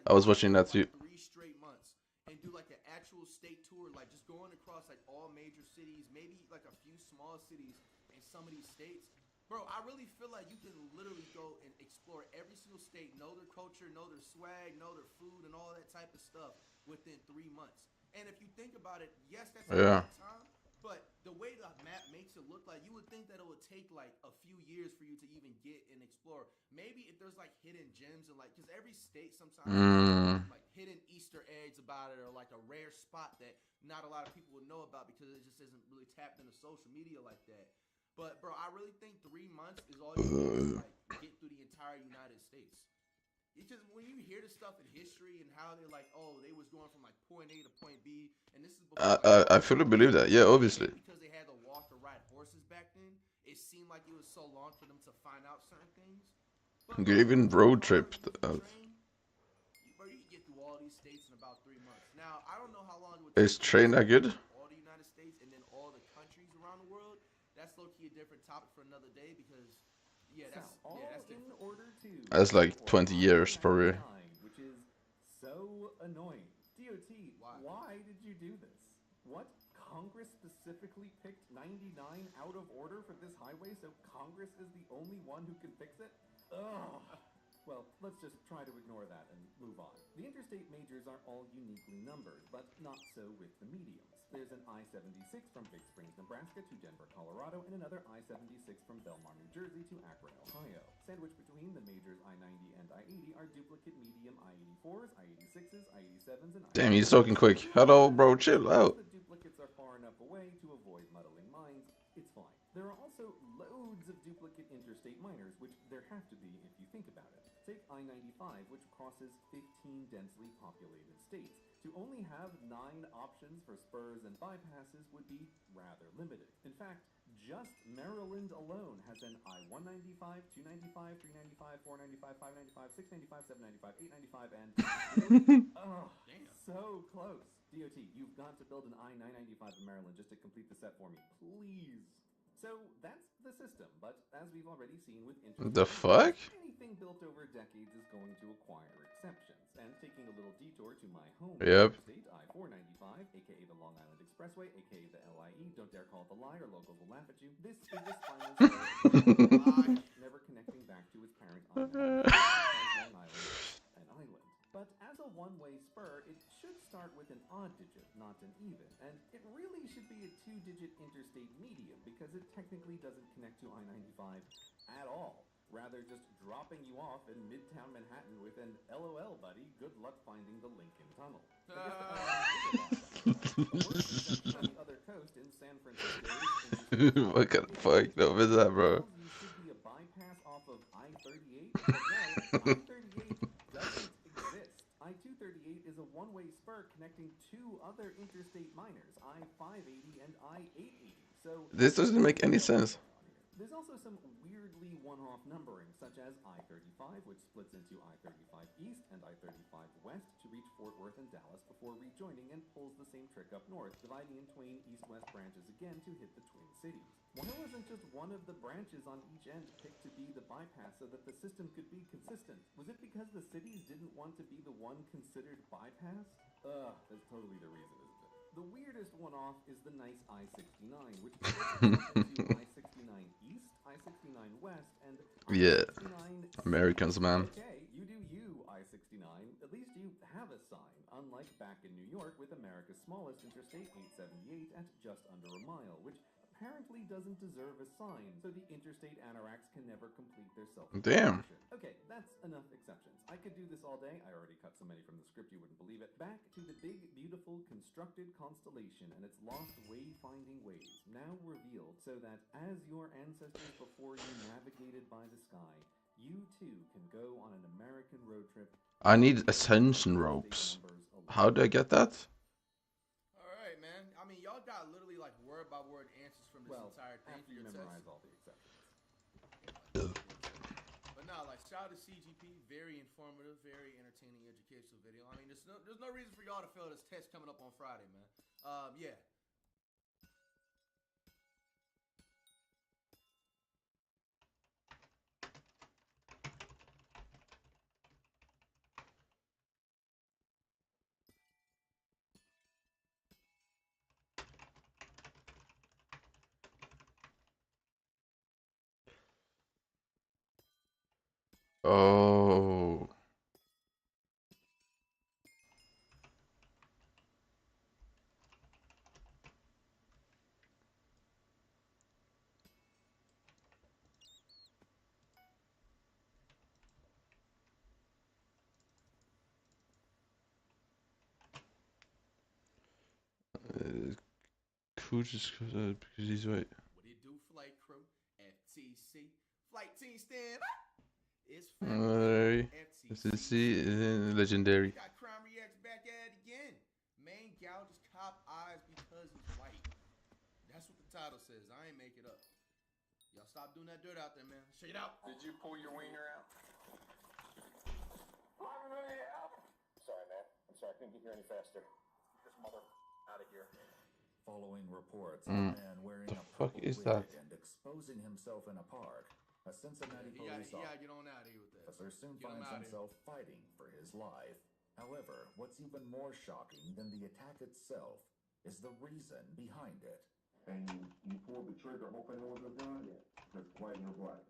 I was watching that too. 3 straight months and do like an actual state tour, like just going across like all major cities, maybe like a few small cities in some of these states. Bro, I really feel like you can literally go and explore every single state, know their culture, know their swag, know their food, and all that type of stuff within 3 months. And if you think about it, yes, that's a long time, but the way the map makes it look like, you would think that it would take like a few years for you to even get and explore. Maybe if there's like hidden gems and like, because every state sometimes has, like hidden Easter eggs about it, or like a rare spot that not a lot of people would know about because it just isn't really tapped into social media like that. But bro, I really think 3 months is all you need to like get through the entire United States. Because when you hear the stuff in history and how they're like, oh, they was going from like point A to point B, and this is before I fully believe that. Yeah, obviously. because they had to walk or ride horses back then, it seemed like it was so long for them to find out certain things. But You even road trip. bro, you can get through all these states in about 3 months. Now, I don't know how long it would Is take train that good? all the United States and then all the countries around the world. That's low-key a different topic for another day because, that's different. That's like 20 years probably. Which is so annoying. DOT, why did you do this? What? Congress specifically picked 99 out of order for this highway, so Congress is the only one who can fix it? Ugh. Well, let's just try to ignore that and move on. The interstate majors are all uniquely numbered, but not so with the mediums. There's an I-76 from Big Springs, Nebraska to Denver, Colorado, and another I-76 from Belmar, New Jersey to Akron, Ohio. Sandwiched between the majors I-90 and I-80 are duplicate medium I-84s, I-86s, I-87s, and Damn, he's talking quick. Hello, bro, chill out. The duplicates are far enough away to avoid muddling minds. It's fine. There are also loads of duplicate interstate minors, which there have to be if you think about it. Take I-95, which crosses 15 densely populated states. To only have 9 options for spurs and bypasses would be rather limited. In fact, just Maryland alone has an I-195, 295, 395, 495, 595, 695, 795, 895, and... so close. DOT, you've got to build an I-995 in Maryland just to complete the set for me, please. So that's the system, but as we've already seen with The fuck? anything built over decades is going to acquire exceptions. And taking a little detour to my home state, I-495, aka the Long Island Expressway, aka the LIE, don't dare call it the lie or locals will laugh at you. This is the spinal line, never connecting back to its parent I-95, Long Island, an island. But as a one-way spur, it should start with an odd digit, not an even. And it really should be a 2-digit interstate medium because it technically doesn't connect to I-95 at all. Rather just dropping you off in Midtown Manhattan with an LOL, buddy, good luck finding the Lincoln Tunnel. On the other coast in San Francisco. What kind of fuck up is that, bro? Should be a bypass off of I-38, but no, I-38 doesn't exist. I-238 is a one-way spur connecting 2 other interstate minors, I-580 and I-880. So This doesn't make any sense. there's also some weirdly one-off numbering, such as I-35, which splits into I-35 East and I-35 West to reach Fort Worth and Dallas before rejoining and pulls the same trick up north, dividing in twain east-west branches again to hit the Twin Cities. Why wasn't just one of the branches on each end picked to be the bypass so that the system could be consistent? Was it because the cities didn't want to be the one considered bypass? That's totally the reason, isn't it? The weirdest one-off is the nice I-69, which splits into I-69 East, I-69 West, and Yeah. I-69 Americans, man. Okay, you do you, I-69. At least you have a sign, unlike back in New York with America's smallest interstate, 878, at just under a mile, which apparently doesn't deserve a sign, so the interstate anoraks can never complete their Damn. Okay, that's enough exceptions. I could do this all day. I already cut so many from the script you wouldn't believe it. Back to the big, beautiful, constructed constellation and its lost wayfinding ways, now revealed so that as your ancestors before you navigated by the sky, you too can go on an American road trip. I need ascension ropes. How do I get that? Alright, man. I mean, y'all got literally like word by word answers from this entire thing for After you your memorize test. all the exceptions. But no, like shout out to CGP, very informative, very entertaining, educational video. I mean, there's no reason for y'all to fail this test coming up on Friday, man. Yeah. Oh. food just because he's right. What do you do, flight crew? FTC. Flight team stand up. It's FTC, legendary. Got Crime Reacts back at it again. Man gouges cop eyes because he's white. That's what the title says. I ain't make it up. Y'all stop doing that dirt out there, man. Shake it out. Did you pull your wiener out? Sorry, man. I'm sorry. I couldn't get here any faster. Get this mother out of here. Following reports of a man wearing a purple wig and exposing himself in a park, a Cincinnati police officer soon finds himself fighting for his life. However, what's even more shocking than the attack itself is the reason behind it. And you pulled the trigger hoping it was a gun? Yeah. Because white and black.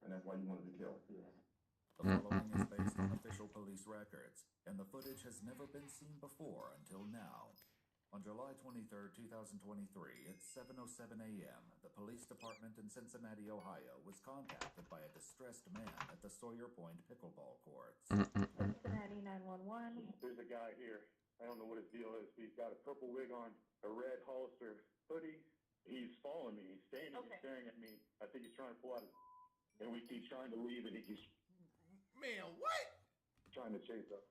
And that's why you wanted to kill. Yeah. The following is based on official police records, and the footage has never been seen before until now. On July 23, 2023, at 7:07 a.m., the police department in Cincinnati, Ohio, was contacted by a distressed man at the Sawyer Point pickleball courts. Cincinnati 911. There's a guy here. I don't know what his deal is. He's got a purple wig on, a red Hollister hoodie. He's following me. He's standing. He's staring at me. I think he's trying to pull out his... And we keep trying to leave, and he keeps... Man, what? Trying to chase us.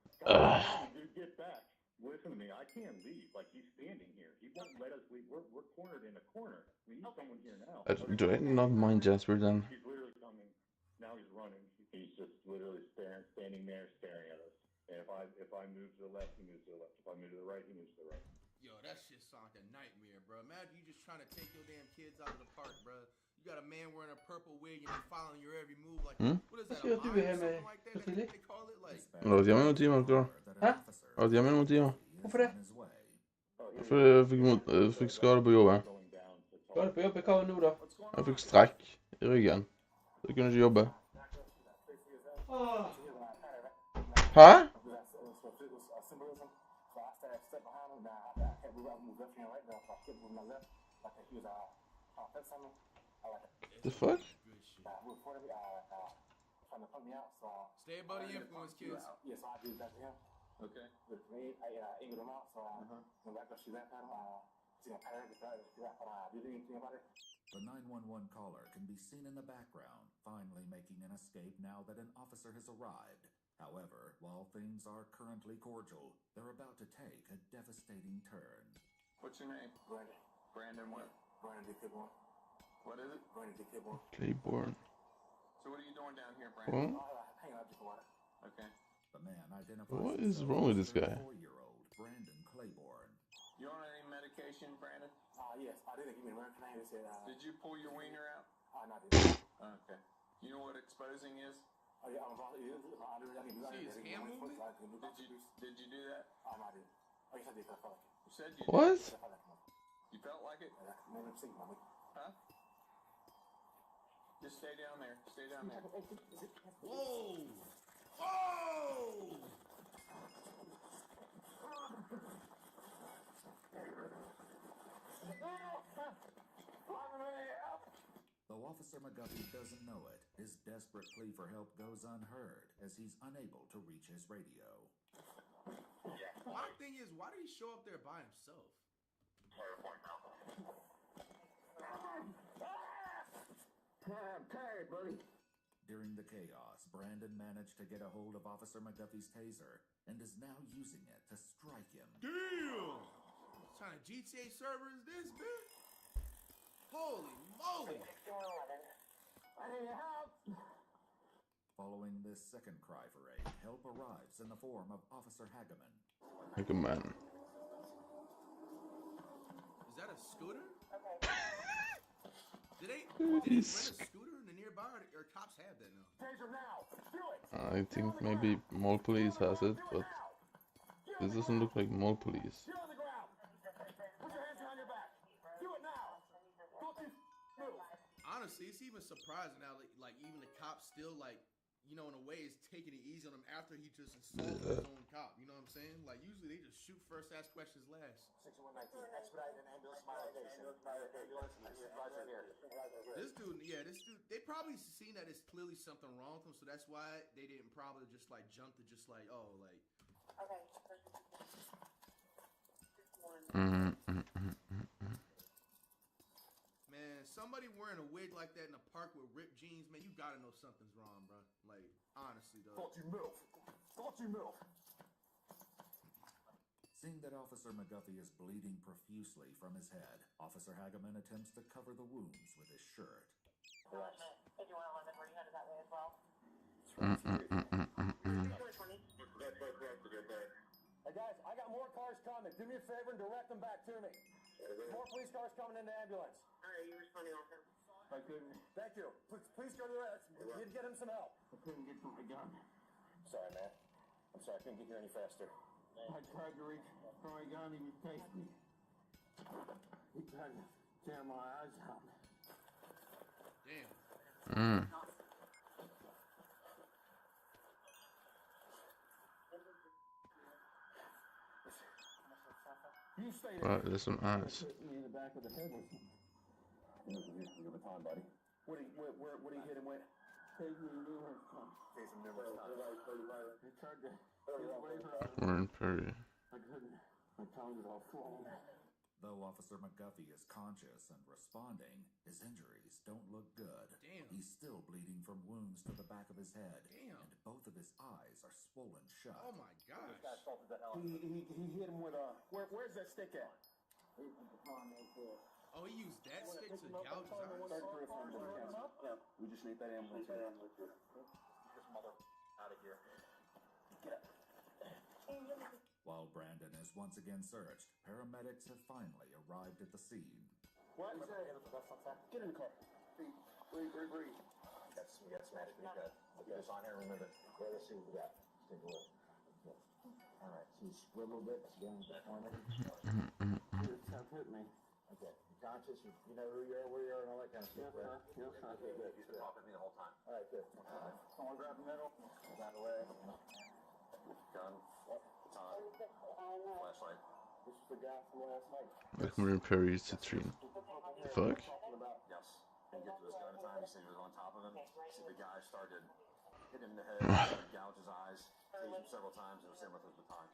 Dude, get back. Listen to me. I can't leave. Like, he's standing here. He won't let us leave. We're cornered in a corner. We need someone here now. Do I not mind Jasper then? He's literally coming. Now he's running. He's just literally standing there, staring at us. And if I move to the left, he moves to the left. If I move to the right, he moves to the right. Yo, that shit sounds like a nightmare, bro. Imagine you just trying to take your damn kids out of the park, bro. You got a man wearing a purple wig and he's following your every move. Like, what is that? A lion or something like that? They call it like. Rådgivning mot Timo, då. Rådgivning mot Timo. Hvorfor det? For jeg fikk skade på jobbet. Skade på jobbet? Hva nå da? Jeg fikk strekk i ryggen. Så jeg kunne ikke jobbe. Hæ? The fuck? Stay above the influence, kids. Yes, I do that to him. Okay. With me, I angled him out, so when I go shoot that pattern, see that pattern, did anything about it? The 911 caller can be seen in the background, finally making an escape now that an officer has arrived. However, while things are currently cordial, they're about to take a devastating turn. What's your name? Brandon. Brandon what? Brandon D. Claiborne. What is it? Brandon D. Claiborne. Claiborne. So what are you doing down here, Brandon? Hang on, just water. Okay. The man identifies What is wrong with this guy? 4-year-old Brandon Claiborne. You on any medication, Brandon? Yes, I didn't give me a American name. They said, Did you pull your wiener out? No, I didn't. Okay. You know what exposing is? Oh, yeah, See his hand movement? Did you do that? No, I didn't. Oh, yes, I did. You said you What? did. You felt like it? Huh? Just stay down there. Stay down there. Whoa! Whoa! Though Officer McGuffey doesn't know it, his desperate plea for help goes unheard as he's unable to reach his radio. My thing is, why did he show up there by himself? I'm tired, buddy. During the chaos, Brandon managed to get a hold of Officer McGuffey's taser and is now using it to strike him. Damn! What kind of GTA server is this, man? Holy moly! I need help! Following this second cry for aid, help arrives in the form of Officer Hageman. Hageman. Is that a scooter? Did they rent a scooter in the nearby, or cops have that now? Taser now! Do it! I think maybe Mall Police has it, but this doesn't look like Mall Police. Get on the ground! Put your hands behind your back! Do it now! Don't move! Honestly, it's even surprising now, like even the cops still, like, you know, in a way, is taking it easy on him after he just assaulted his own cop. You know what I'm saying? Like, usually they just shoot first, ask questions last. 6119, expedite an ambulance by location. This dude, they probably seen that it's clearly something wrong with him, so that's why they didn't probably just, like, jump to just, like, oh, like. Okay. somebody wearing a wig like that in a park with ripped jeans, man, you gotta know something's wrong, bro. Like, honestly, though. Thought you move. Thought you move. Seeing that Officer McGuffey is bleeding profusely from his head, Officer Hageman attempts to cover the wounds with his shirt. If you want to limit where you headed that way as well. Hey guys, I got more cars coming. Do me a favor and direct them back to me. More police cars coming in the ambulance. All right, you responding also. I couldn't. Thank you. Please go to the rest. You'd get him some help. I couldn't get to my gun. Sorry, man. I'm sorry, I couldn't get here any faster. I tried to reach for my gun, he would take me. He tried to tear my eyes out. Damn. You stay there. Wow, there's some eyes. Hit me in the back of the head with him. Give him time, buddy. Where did he hit him with? Take me numerous times. Take him numerous times. He tried to get away from me. Warren Perry. I couldn't. My tongue was all swollen. Though Officer McGuffey is conscious and responding, his injuries don't look good. Damn. He's still bleeding from wounds to the back of his head. Damn. And both of his eyes are swollen shut. Oh my gosh. He hit him with a. Where's that stick at? Oh, he used that stick to gouge his eyes? We just need that ambulance. Get this mother out of here. Get up. While Brandon is once again searched, paramedics have finally arrived at the scene. What? Get in the car. Breathe. We got some magic. We got this on here. Remember. Let's see what we got. Let's take a look. All right. So you swivel a bit. Down to the corner. Stop hitting me. Okay. You conscious? You know who you are, where you are, and all that kind of stuff, right? Yes, sir. Okay, good. He's been talking to me the whole time. All right, good. Someone grab the middle. Down the way. Gun. Time. Flashlight. This is the guy from last night. Like Warren Perry's Citrine. Fuck? Yes. Didn't get to this guy in time. He said he was on top of him. See, the guy started hitting him in the head, gouge his eyes, tased him several times, and was hit with his baton.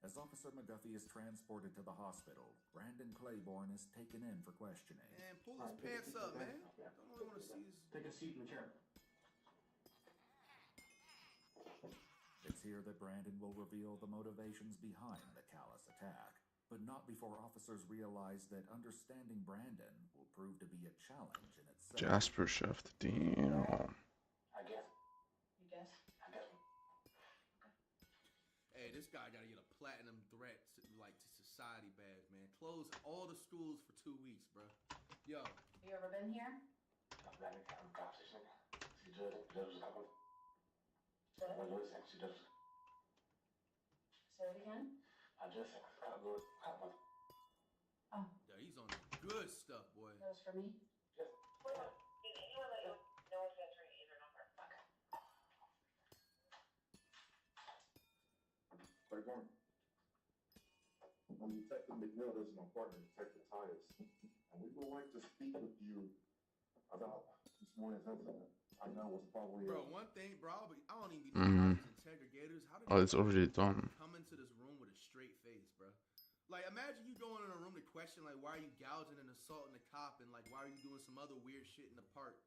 As Officer McGuffey is transported to the hospital, Brandon Claiborne is taken in for questioning. Man, pull his pants up, man. Don't really want to see his... Take a seat in the chair. It's here that Brandon will reveal the motivations behind the callous attack, but not before officers realize that understanding Brandon will prove to be a challenge in itself. Jasper Shaft, damn. I guess. You guess? I guess. Hey, this guy gotta get a platinum threat to, like, to society badge, man. Close all the schools for 2 weeks, bro. Yo. You ever been here? Say it again. Oh. Yeah, he's on the good stuff, boy. That was for me? Yes. Anyone that you know is answering either number. Okay. Claiborne. I'm Detective McNeil. This is my partner, Detective Tyus. And we would like to speak with you about this morning's incident. I know it's probably... Bro, one thing, bro, I don't even know these integrators. How did it's already done. Come into this room with a straight face, bro? Like, imagine you going in a room to question, like, why are you gouging and assaulting a cop, and, like, why are you doing some other weird shit in the park?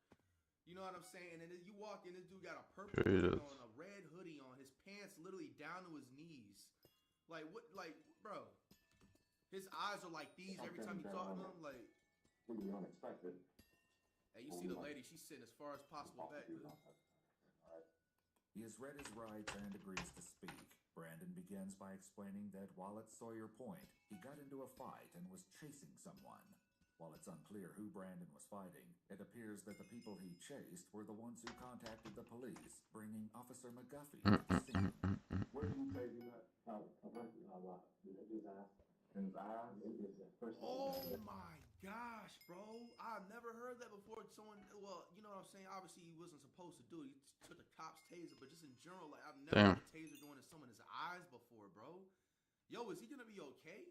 You know what I'm saying? And then you walk in, this dude got a purple hoodie on, a red hoodie on, his pants literally down to his knees. Like, what, like, bro, his eyes are like these every time you talk to him, like... Completely unexpected. Hey, you see the lady, she's sitting as far as possible back. He has read his rights and agrees to speak. Brandon begins by explaining that while at Sawyer Point, he got into a fight and was chasing someone. While it's unclear who Brandon was fighting, it appears that the people he chased were the ones who contacted the police, bringing Officer McGuffey to the scene. Where do you pay you at? In his eyes? Oh my gosh, bro. I've never heard that before. Someone, well, you know what I'm saying? Obviously, he wasn't supposed to do it. He took a cop's taser, but just in general, like, I've never heard a taser going to someone's eyes before, bro. Yo, is he gonna be okay?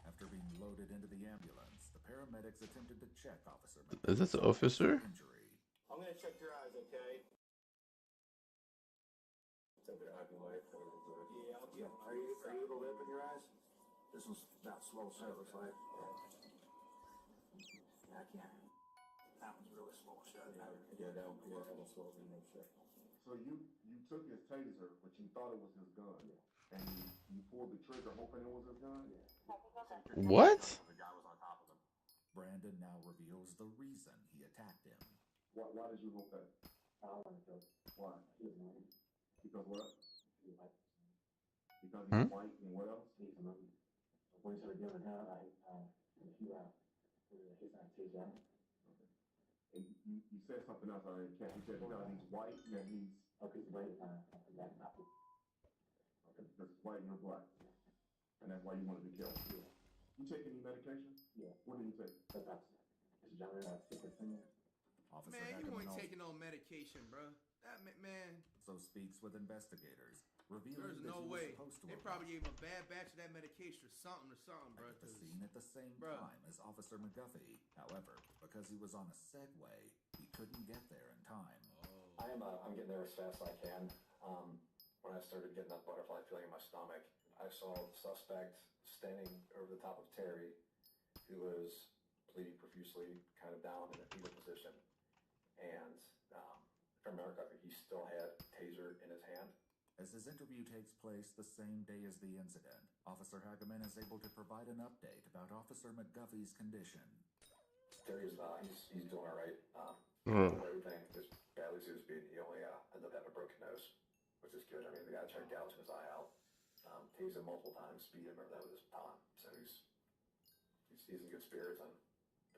After being loaded into the ambulance, the paramedics attempted to check Officer McGuffey's Is this the officer? I'm gonna check your eyes, okay? Yeah, are you able to open your eyes? This was about slow service, right? Yeah, I can't. That was really small shot. Yeah, that was real shot. So you took his taser, but you thought it was his gun. Yeah. And you pulled the trigger hoping it was his gun? Yeah. What? The guy was on top of him. Brandon now reveals the reason he attacked him. Why did you hope that? I don't want to kill him. Why? Because what? He's white. Because he's white and what else? He's another. When he started yelling out, he he's not taser out. And you said something else I didn't catch. You said because he's white and he's... Okay, he's white. Okay, because he's white and you're black. And that's why you wanted to kill him. Yeah. You take any medication? Yeah. What do you take? Man, you ain't taking no medication, bro. That man. So speaks with investigators, revealing there's that no he way. was supposed to They probably gave him a bad batch of that medication or something, bro. At the scene at the same time as Officer McGuffey. However, because he was on a Segway, he couldn't get there in time. I'm getting there as fast as I can. When I started getting that butterfly feeling in my stomach, I saw the suspect standing over the top of Terry, who was bleeding profusely, kind of down in a fetal position. And if I remember correctly, he still had a taser in his hand. As his interview takes place the same day as the incident, Officer Hageman is able to provide an update about Officer McGuffey's condition. Terry's he's doing all right. Everything as badly as he was beaten, he only ended up having a broken nose, which is good. I mean, the guy tried gouging his eye out, tased him multiple times, beat him, or that was his time. So he's in good spirits, and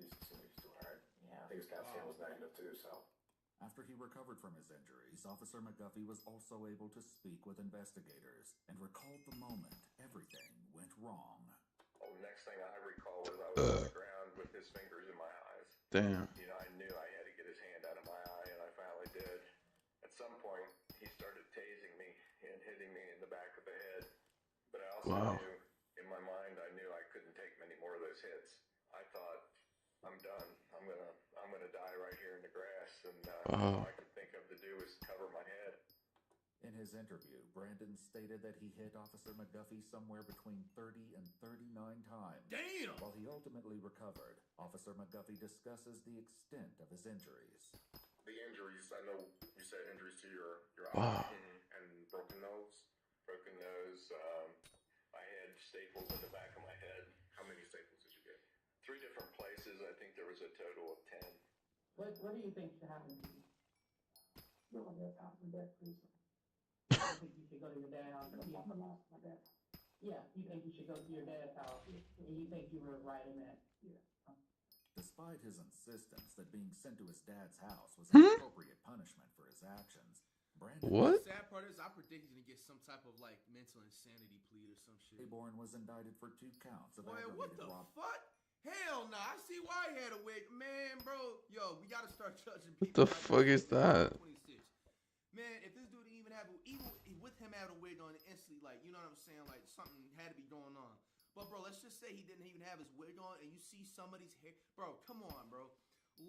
he's doing all right. Yeah. I think his CAT scan was negative too. So after he recovered from his injuries, Officer McGuffey was also able to speak with investigators and recalled the moment everything went wrong. Oh, the next thing I recall was I was on the ground with his fingers in my eyes. Damn. You know, I knew I had to get his hand out of my eye, and I finally did. At some point, he started tasing me and hitting me in the back of the head. But I also knew, in my mind, I knew I couldn't take many more of those hits. I thought, I'm done. I'm gonna die right here in the grass, and all I could think of to do was cover my head. In his interview, Brandon stated that he hit Officer McGuffey somewhere between 30 and 39 times. Damn! While he ultimately recovered, Officer McGuffey discusses the extent of his injuries. The injuries, I know you said injuries to your eye and broken nose. I had staples in the back of my head. How many staples did you get? 3 different places. I think there was a total of 10. What do you think should happen to you? Go to your house and bed, please. I think you should go to your dad's house. Yeah, you think you should go to your dad's house, and you think you were right in that. Yeah. Despite his insistence that being sent to his dad's house was an appropriate punishment for his actions, Brandon... What? The sad part is I predict he's gonna get some type of like mental insanity plea or some shit. Claiborne was indicted for 2 counts of aggravated what the fuck? Hell nah, I see why he had a wig. Man, bro, yo, we gotta start judging people. What the fuck is that? 26. Man, if this dude didn't even have even with him having a wig on, instantly, like, you know what I'm saying, like something had to be going on. But bro, let's just say he didn't even have his wig on, and you see somebody's hair. Bro, come on, bro.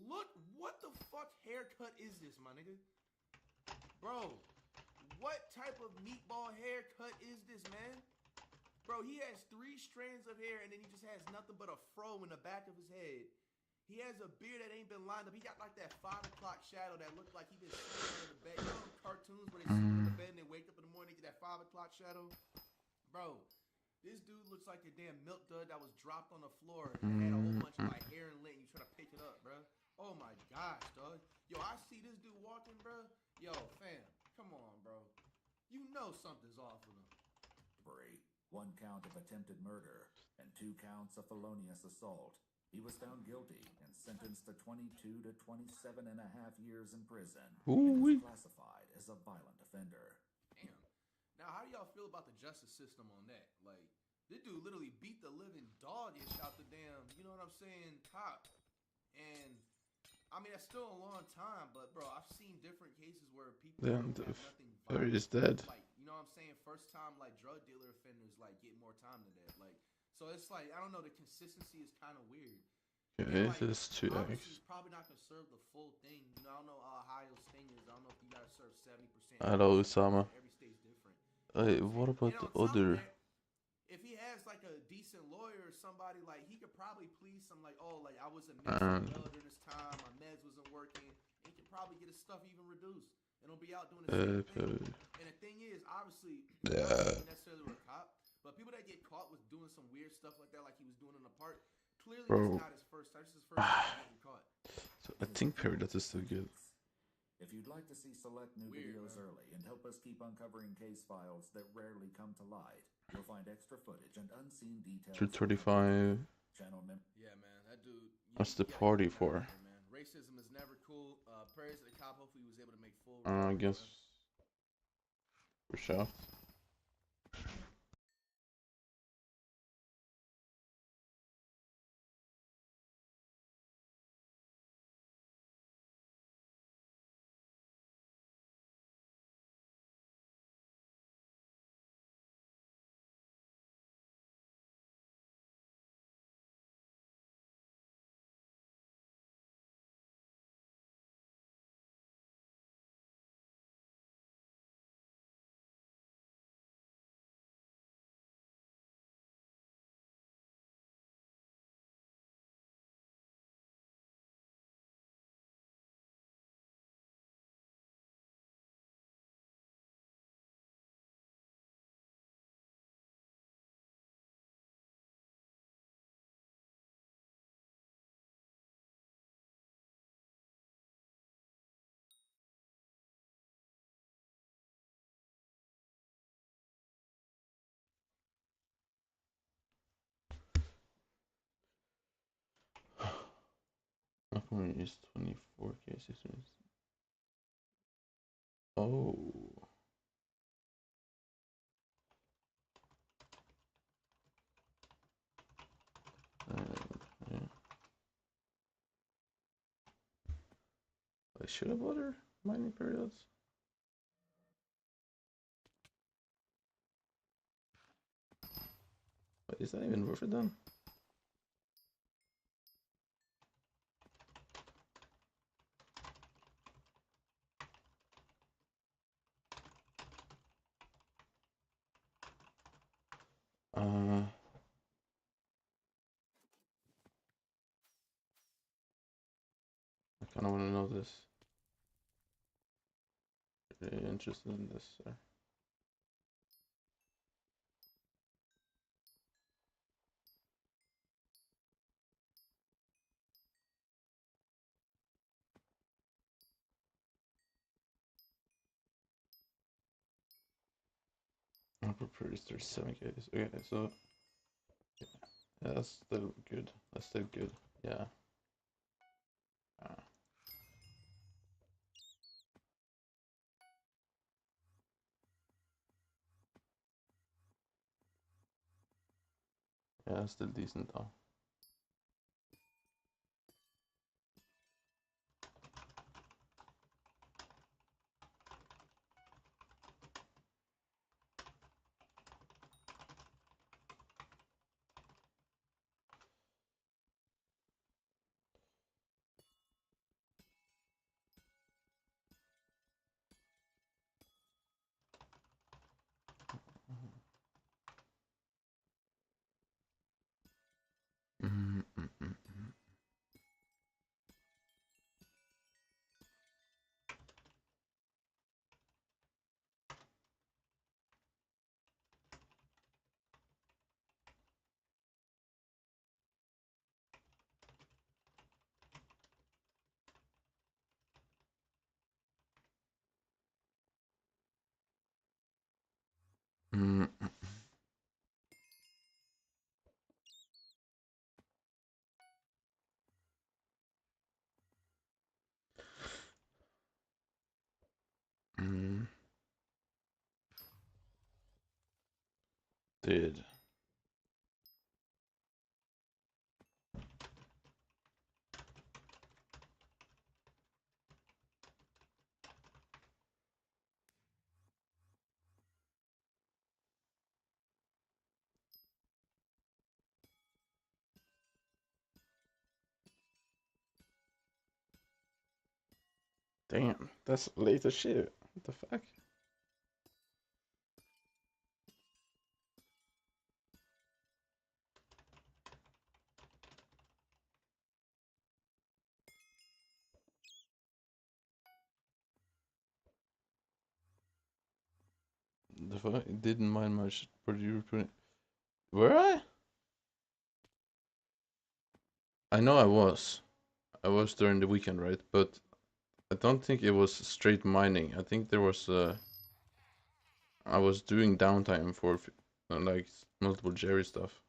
Look, what the fuck haircut is this, my nigga? Bro, what type of meatball haircut is this, man? Bro, he has 3 strands of hair, and then he just has nothing but a fro in the back of his head. He has a beard that ain't been lined up. He got like that 5 o'clock shadow that looked like he been sleeping in the bed. You know cartoons where they sleep in the bed and they wake up in the morning and get that 5 o'clock shadow? Bro, this dude looks like a damn milk dud that was dropped on the floor and had a whole bunch of like hair and lint and you try to pick it up, bro. Oh my gosh, dog. Yo, I see this dude walking, bro. Yo, fam, come on, bro. You know something's off with him. 1 count of attempted murder and 2 counts of felonious assault. He was found guilty and sentenced to 22 to 27 and a half years in prison and was classified as a violent offender. Damn. Now, how do y'all feel about the justice system on that? Like, this dude literally beat the living dog-ish out the damn, you know what I'm saying, cop. And, I mean, that's still a long time, but, bro, I've seen different cases where people Damn, don't have nothing violent. Is dead. Like, you know what I'm saying? First time, like, drug dealer offenders, like, get more time than that. Like, so it's like, I don't know, the consistency is kind of weird. Okay, like, this is 2x. He's probably not going to serve the full thing. You know, I don't know Ohio's thing is. I don't know if you got to serve 70%. Hello, Usama. Every state's different. What about the other? If he has like a decent lawyer or somebody like he could probably please some like, oh, like I was a mixed well during this time, my meds wasn't working, and he could probably get his stuff even reduced, and he'll be out doing the same thing. And the thing is, obviously, not even necessarily with a cop, but people that get caught with doing some weird stuff like that, like he was doing in the park, clearly it's not his first time. This is his first time getting caught. So I think Paradox is still good. If you'd like to see select new videos early and help us keep uncovering case files that rarely come to light, you'll find extra footage and unseen details. 235. Yeah, man, that dude. What's the party for? Man. Racism is never cool. Prayers to the cop. Hopefully, he was able to make full. I guess we're shocked. I'm going to use 24K 6 minutes. Oh. Yeah. I should have bought her mining periods. But is that even worth it then? I kind of want to know this. Really interested in this, sir. Upper Prairie 37K. Okay, so yeah, that's still good. That's still good. Yeah. Yeah, that's still decent though. Dude. Damn, that's late as shit. What the fuck? the fuck? Didn't mind much, but you were putting. Were I? I know I was. I was during the weekend, right? But I don't think it was straight mining. I think there was I was doing downtime for like multiple Jerry stuff.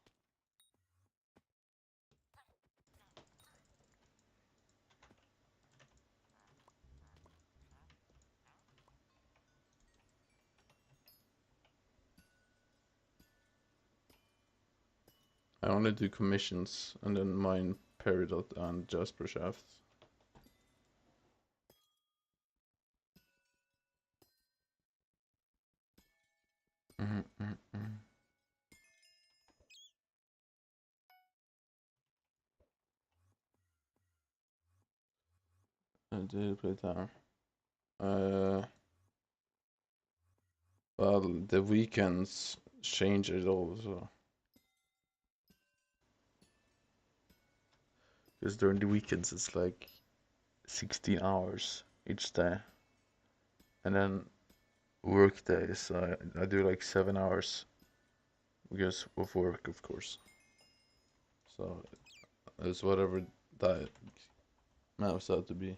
I only do commissions and then mine Peridot and Jasper shafts. I did play tower. Well, the weekends change it all, so. Because during the weekends it's like 16 hours each day. And then work days, I do like 7 hours. Because of work, of course. So, it's whatever that maps out to be.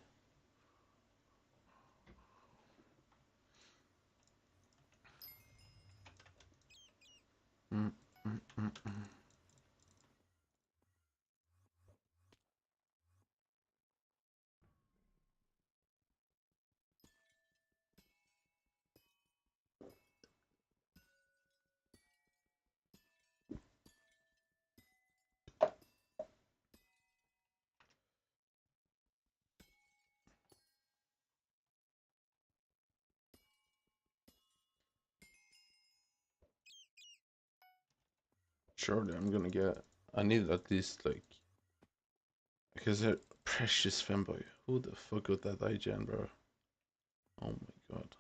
Surely I'm gonna get. I need at least like. Because they're precious femboy. Who the fuck got that IGN, bro? Oh my god.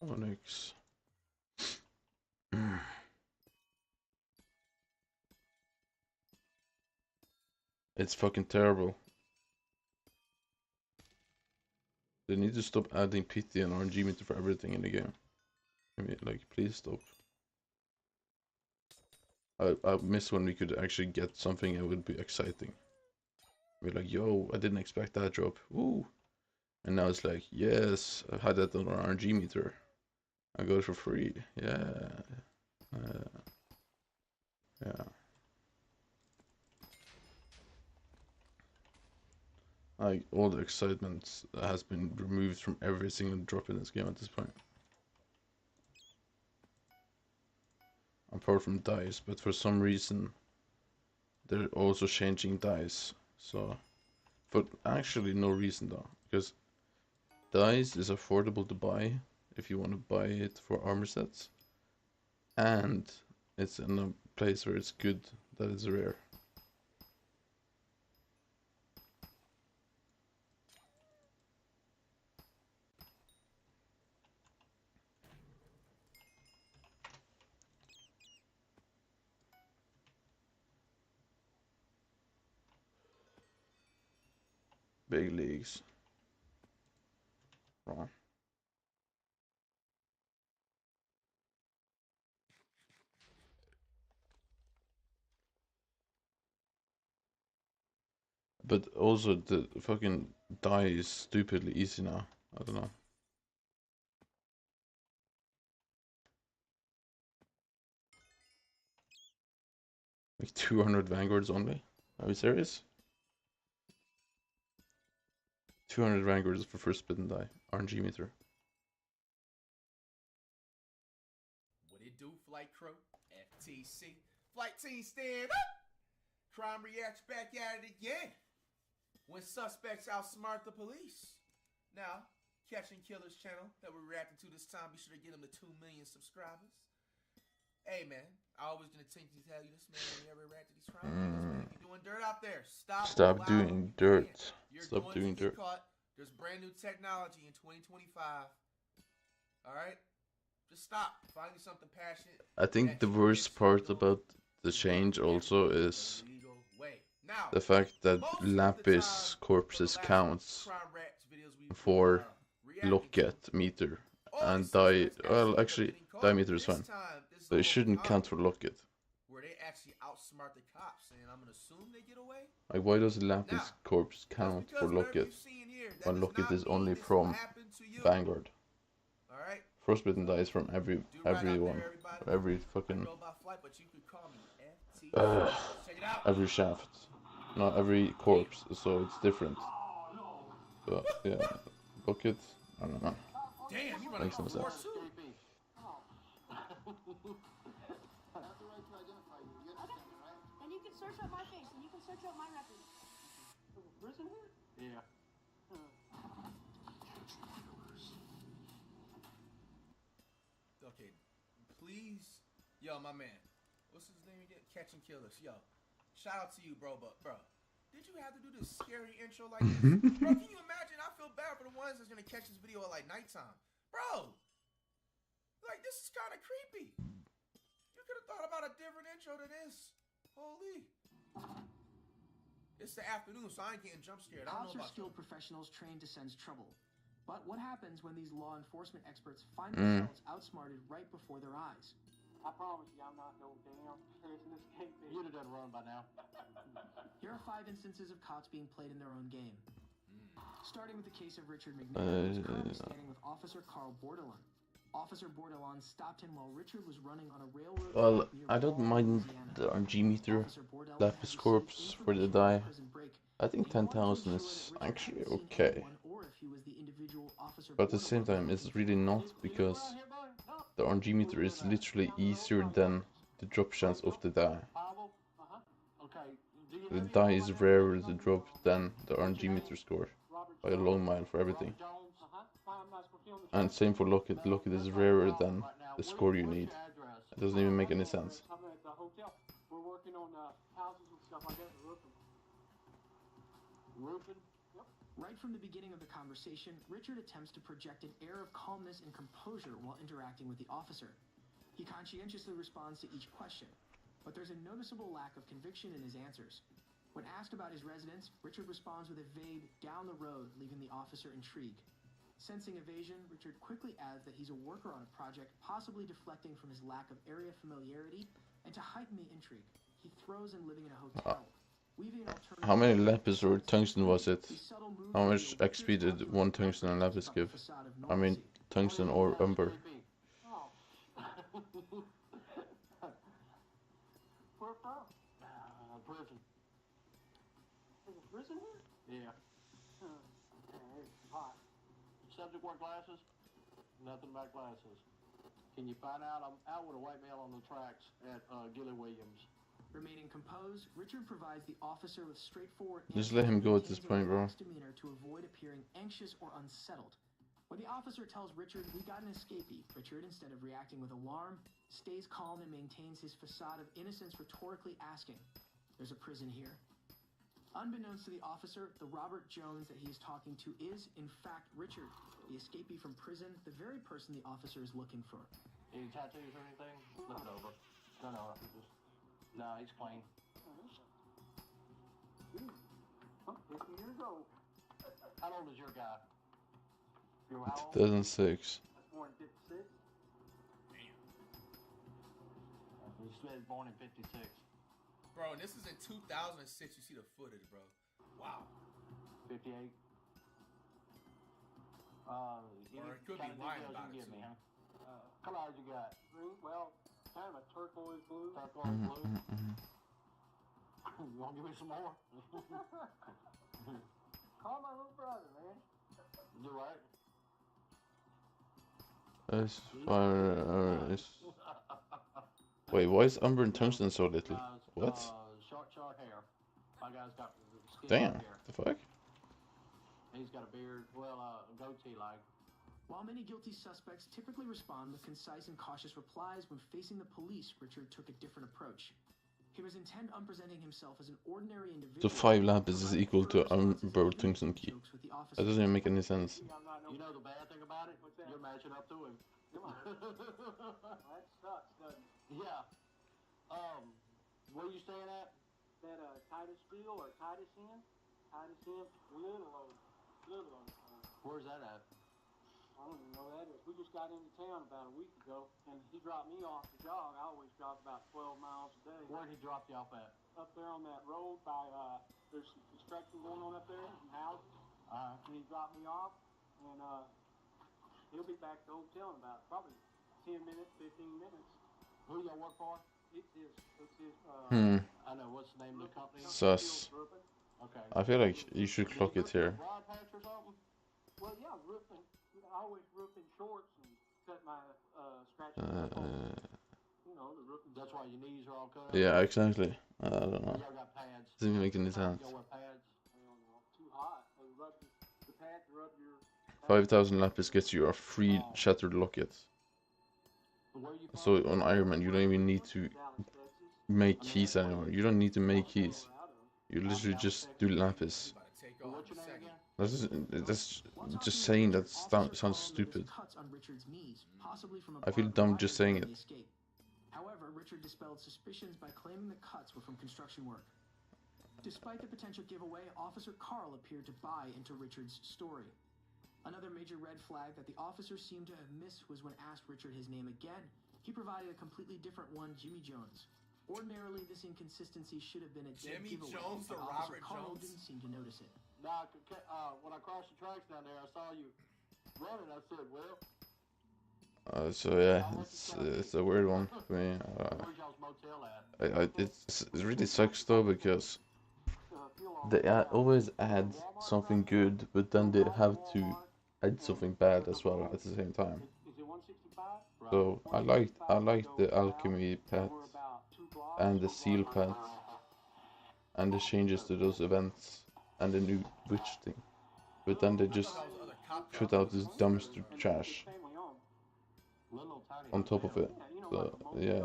Onyx. It's fucking terrible. They need to stop adding pity and RNG meter for everything in the game. I mean, like, please stop. I miss when we could actually get something that would be exciting. We're like, yo, I didn't expect that drop. Woo! And now it's like, yes, I had that on our RNG meter. I got it for free. Yeah. Yeah. Like, all the excitement has been removed from every single drop in this game at this point. Apart from dice, but for some reason they're also changing dice. So, for actually no reason though, because dice is affordable to buy if you want to buy it for armor sets, and it's in a place where it's good that it's rare. Big leagues. Wrong. But also the fucking die is stupidly easy now. I don't know. Like 200 vanguards only? Are we serious? 200 vanguards for first spin and die. RNG meter. What it do, Flight Crew? FTC. Flight team stand up! Crime reacts back at it again. When suspects outsmart the police. Now, Catching Killers channel that we're reacting to this time, be sure to get them to 2 million subscribers. Hey man, I always gonna tell you this, man, when you ever react to these crime videos, man. If you're doing dirt out there, stop doing dirt. Stop doing dirt. Caught. There's brand new technology in 2025. Alright? Just stop. Find you something passionate. I think the worst part about the change also is legal way. Now, the fact that most of the lapis time, corpses for the last counts Crime Rats videos we've for reacting locket meter all and these suspects well end up actually getting caught. diameter is This fine, time, this but it is shouldn't count for locket. where they actually outsmart the cops, and I'm gonna assume they get away. Like why does lapis Now, corpse count for whatever locket you've seen here, that when does locket not is mean only this will from happen to you. Vanguard? All right. Frostbitten dies from Do right out everyone, there, everybody. every I fucking go by flight, but you could call me FT. Check it out. every shaft, not every corpse, so it's different. But yeah, locket, I don't know. Damn, you Makes no sense. And you can search up my face, and you can search up my record. Prison here? Yeah. Okay, please, yo, my man, what's his name again? Catch and Kill Us, yo. Shout out to you, bro. But bro, did you have to do this scary intro like this, bro? Can you imagine? I feel bad for the ones that's gonna catch this video at like nighttime, bro. Like this is kind of creepy. You could have thought about a different intro to this. Holy. It's the afternoon, so I ain't getting jump scared. I don't Cops know are about skilled professionals trained to sense trouble. But what happens when these law enforcement experts find Mm. themselves outsmarted right before their eyes? I promise you, I'm not no damn prison escape. You'd have done run by now. Here are 5 instances of cops being played in their own game. Starting with the case of Richard McNair, who is currently standing with Officer Carl Bordelon. Officer Bordelon stopped him while Richard was running on a railroad. Well, I don't mind the RG meter, lapis corpse for the die. I think 10,000 is actually okay. But at the same time, it's really not, because the RNG meter is literally easier than the drop chance of the die. The die is rarer to drop than the RNG meter score by a long mile for everything. And same for locket. Locket is rarer than the score you need. It doesn't even make any sense. I'm at the hotel. We're working on houses and stuff like that. Roofing? Yep. Right from the beginning of the conversation, Richard attempts to project an air of calmness and composure while interacting with the officer. He conscientiously responds to each question, but there's a noticeable lack of conviction in his answers. When asked about his residence, Richard responds with a vague, down the road, leaving the officer intrigued. Sensing evasion, Richard quickly adds that he's a worker on a project, possibly deflecting from his lack of area familiarity, and to heighten the intrigue, he throws in living in a hotel. How many lapis or tungsten was it? How much XP did one tungsten and lapis give? I mean, tungsten or umber. Where from? Prison. Is it prison here? Yeah. It's hot. Subject wear glasses? Nothing but glasses. Can you find out? I'm out with a white male on the tracks at Gilly Williams. Remaining composed, Richard provides the officer with straightforward Just let him go at this point, bro. demeanor to avoid appearing anxious or unsettled. When the officer tells Richard we got an escapee, Richard, instead of reacting with alarm, stays calm and maintains his facade of innocence, rhetorically asking, "There's a prison here?" Unbeknownst to the officer, the Robert Jones that he is talking to is, in fact, Richard, the escapee from prison, the very person the officer is looking for. Any tattoos or anything? Look it over. No, he's clean. 50 years old. How old is your guy? You're how old? 2006. Born in 56. He's born in 56. Bro, and this is in 2006. You see the footage, bro. Wow. 58. Or it could be lying about it, too. Colors you got? Green, well, kind of a turquoise blue. Turquoise blue. You want to give me some more? Call my little brother, man. You right? Wait, why is umber and tungsten so little? What? Short hair. My guy's got skin Damn, hair. the fuck? He's got a beard, a goatee like. While many guilty suspects typically respond with concise and cautious replies when facing the police, Richard took a different approach. He was intent on presenting himself as an ordinary individual. So 5 lapis is equal to umber tungsten key. That doesn't even make any sense. You know the bad thing about it? You're matching up to him. That sucks, doesn't it? Yeah. Where you staying at? That Titusville or Titus Inn? Titus Inn, Little Oak. Where's that at? I don't even know where that is. We just got into town about a week ago, and he dropped me off to jog. I always jog about 12 miles a day. Where'd he drop you off at? Up there on that road by, there's some construction going on up there, some houses. And he dropped me off, and he'll be back to the hotel in about probably 10 minutes, 15 minutes. Who do y'all work for? It's his, I know, what's the name of the company? Sus. Okay. I feel like you should clock it here. Broad patch or something? Well, yeah, roofing. I always roof in shorts and cut my scratches. You know, the roofing. That's why your knees are all cut. Yeah, exactly. I don't know. Y'all got pads. Doesn't make any sense. Y'all wear pads. Too hot. They rub the pads rub your. 5,000 lapis gets you a free shattered locket. So on Ironman, you don't even need to make keys anymore. You don't need to make keys. You literally just do lapis. That's just saying that sounds stupid. I feel dumb just saying it. However, Richard dispelled suspicions by claiming the cuts were from construction work. Despite the potential giveaway, Officer Carl appeared to buy into Richard's story. Another major red flag that the officer seemed to have missed was when asked Richard his name again, he provided a completely different one, Jimmy Jones. Ordinarily, this inconsistency should have been a dead Jimmy giveaway, Jones but or Officer Robert Carl Jones? didn't seem to notice it. Nah, when I crossed the tracks down there, I saw you running. I said, well. So yeah, it's a weird one for me. It really sucks though because they always add something good, but then they have to add something bad as well at the same time. So I liked the alchemy pet and the seal pet and the changes to those events and the new witch thing, but then they just put out this dumpster trash on top of it. So yeah,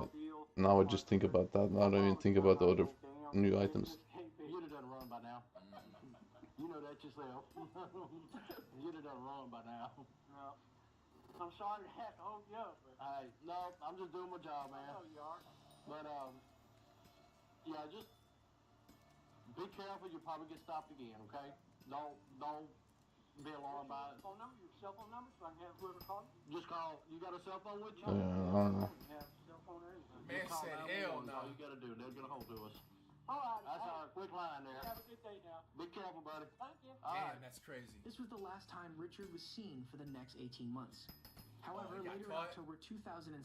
now I just think about that. Now I don't even think about the other new items. You'd have done wrong by now. You know that yourself. You'd have done wrong by now. No. I'm sorry to have to hold you up, but hey, no, I'm just doing my job, man. I know you are. But yeah, just be careful. You'll probably get stopped again. Okay? Don't be alarmed by it. Phone number, your cell phone number, so I can have whoever call you. Just call. You got a cell phone with you? I don't know. You have a cell phone or anything. Man said, hell no. All you gotta do. They'll get a hold of us. All right. That's our quick line there. Have a good day now. Be careful, buddy. Thank you. Man, that's crazy. This was the last time Richard was seen for the next 18 months. However, later in October 2007,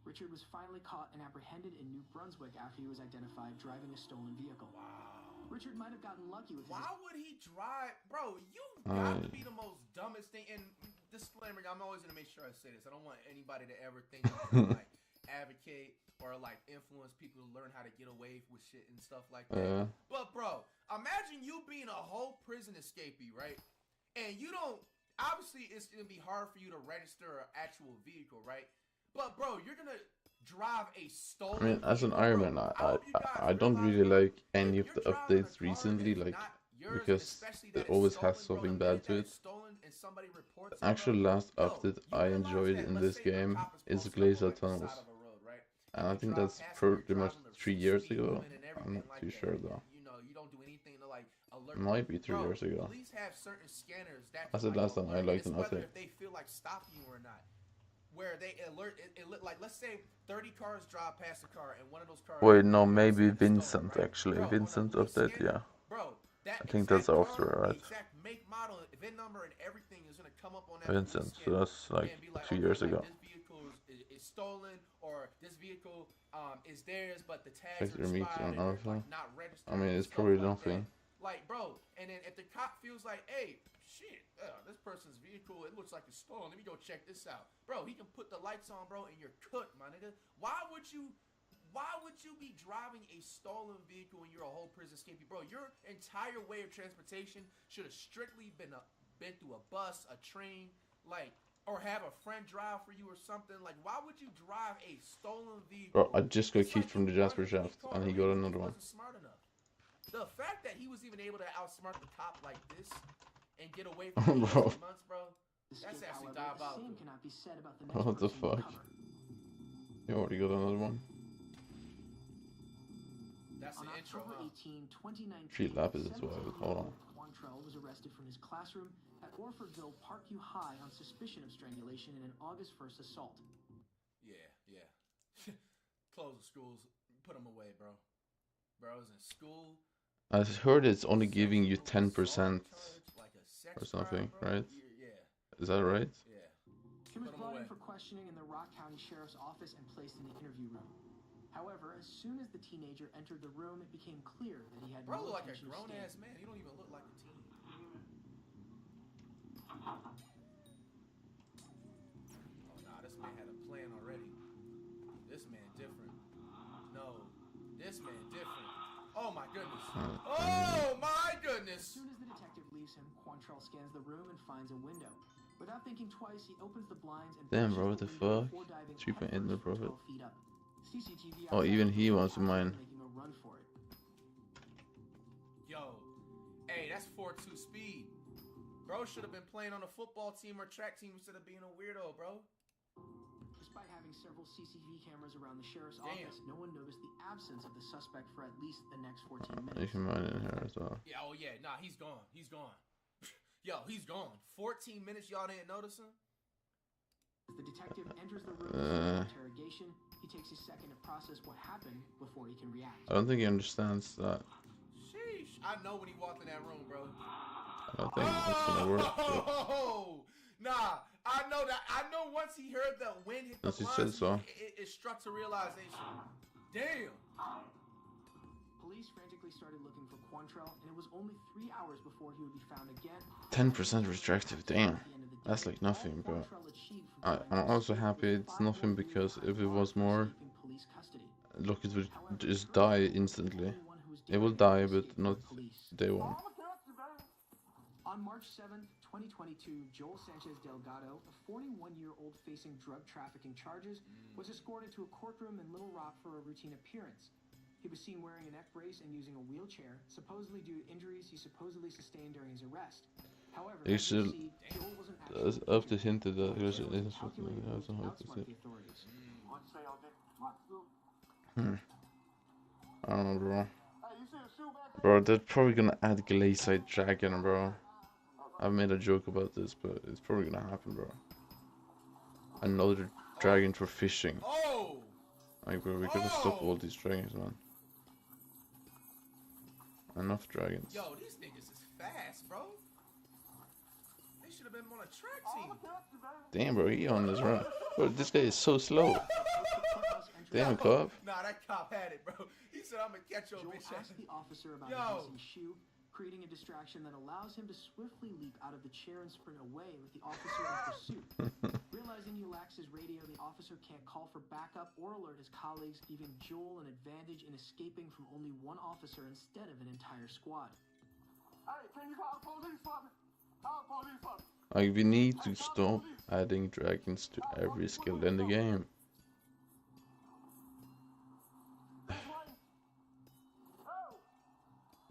Richard was finally caught and apprehended in New Brunswick after he was identified driving a stolen vehicle. Wow. Richard might have gotten lucky with his... Why would he drive? Bro, you got to be the most dumbest thing. And disclaimer, I'm always going to make sure I say this. I don't want anybody to ever think I'm like advocate or like influence people to learn how to get away with shit and stuff like that. But bro, imagine you being a whole prison escapee, right? And you don't, obviously it's going to be hard for you to register an actual vehicle, right? But bro, you're going to drive a stolen I mean, as an Ironman, I don't really like any of the updates recently, like, because it always has something bad to it. The actual last update I enjoyed in this game is GLACITE tunnels. And I think that's pretty much 3 years ago. I'm not too sure though. It might be 3 years ago. I said last time I liked an update. If they feel like stopping you or not. Where they alert, like let's say 30 cars drive past a car and one of those cars. Wait, no, maybe Vincent actually. Bro, Vincent update, yeah. Bro, that I think that's after, right? Exact make, model, VIN number, and everything is gonna come up on that. Vincent, so that's like 2 years ago. This vehicle is stolen, or this vehicle is theirs, but the tags Check are your meter expired and and everything. not registered. I mean, it's stuff probably like nothing. that. Like, bro, and then if the cop feels like, hey, shit, this person's vehicle, it looks like it's stolen. Let me go check this out. Bro, he can put the lights on, bro, and you're cooked, my nigga. Why would you be driving a stolen vehicle when you're a whole prison escapee? Bro, your entire way of transportation should have strictly been through a bus, a train, like, or have a friend drive for you or something. Like, why would you drive a stolen vehicle? Bro, I just got kicked from the Jasper shaft, and he got another one. Smart enough. The fact that he was even able to outsmart the cop like this and get away from Bro. 18 months, bro, that's actually diabolical. What the fuck? You already got another one. That's On the intro, October huh? 18, 2019, Street Lapis as well. Hold on. Quantrell was arrested from his classroom at Orfordville Parkview High on suspicion of strangulation in an August 1st assault. Yeah. Close the schools. Put them away, bro. Bro, I was in school. I heard it's only giving you 10% or something, right? Yeah. Is that right? Yeah. He was brought in for questioning in the Rock County Sheriff's Office and placed in the interview room. However, as soon as the teenager entered the room, it became clear that he had Bro, no look like a intention of grown staying. ass man. He don't even look like a teen. Oh nah, this man had a plan already. This man different. No, this man different. Oh my goodness. Oh my goodness. As soon as the detective leaves him, Quantrell scans the room and finds a window. Without thinking twice, he opens the blinds and Damn, bro, what the fuck? 3.8 mil profit. Oh, even he wants to mine. Yo, hey, that's 4.2 speed. Bro should have been playing on a football team or track team instead of being a weirdo, bro. Despite having several CCTV cameras around the sheriff's office, no one noticed the absence of the suspect for at least the next 14 minutes. You can mine in here as well. Yeah, oh yeah, nah, he's gone. He's gone. Yo, he's gone. 14 minutes, y'all didn't notice him? As the detective enters the room for interrogation, he takes a second to process what happened before he can react. I don't think he understands that. Sheesh. I know when he walked in that room, bro. I don't think that's gonna work. Oh, nah, I know that. I know once he heard the wind hit the blinds, it struck to realization. Damn. Police frantically started looking for Quantrell, and it was only 3 hours before he would be found again. 10% restrictive, damn. That's like nothing, but I'm also happy it's nothing because if it was more, look, it would just die instantly. It will die, but not day one. On March 7th, 2022, Joel Sanchez Delgado, a 41-year-old facing drug trafficking charges, was escorted to a courtroom in Little Rock for a routine appearance. He was seen wearing a neck brace and using a wheelchair, supposedly due to injuries he supposedly sustained during his arrest. However, as you see, Joel wasn't after hinted that he was I don't know, bro. Bro, they're probably gonna add GLACITE Dragon, bro. I've made a joke about this, but it's probably gonna happen, bro. Another dragon for fishing. Like, bro, we gotta stop all these dragons, man. Enough dragons. Yo, these niggas is fast, bro. They should have been on a track team. Damn, bro, he on this run. Bro, this guy is so slow. Damn, cop. Nah, that cop had it, bro. He said, I'm gonna catch your bitch ass. Asked the officer about his missing shoe, creating a distraction that allows him to swiftly leap out of the chair and sprint away with the officer in pursuit. Realizing he lacks his radio, the officer can't call for backup or alert his colleagues, giving Joel an advantage in escaping from only one officer instead of an entire squad. Hey, can you call the police for me? Call the police for me. Like, we need to stop adding dragons to every skill in the game.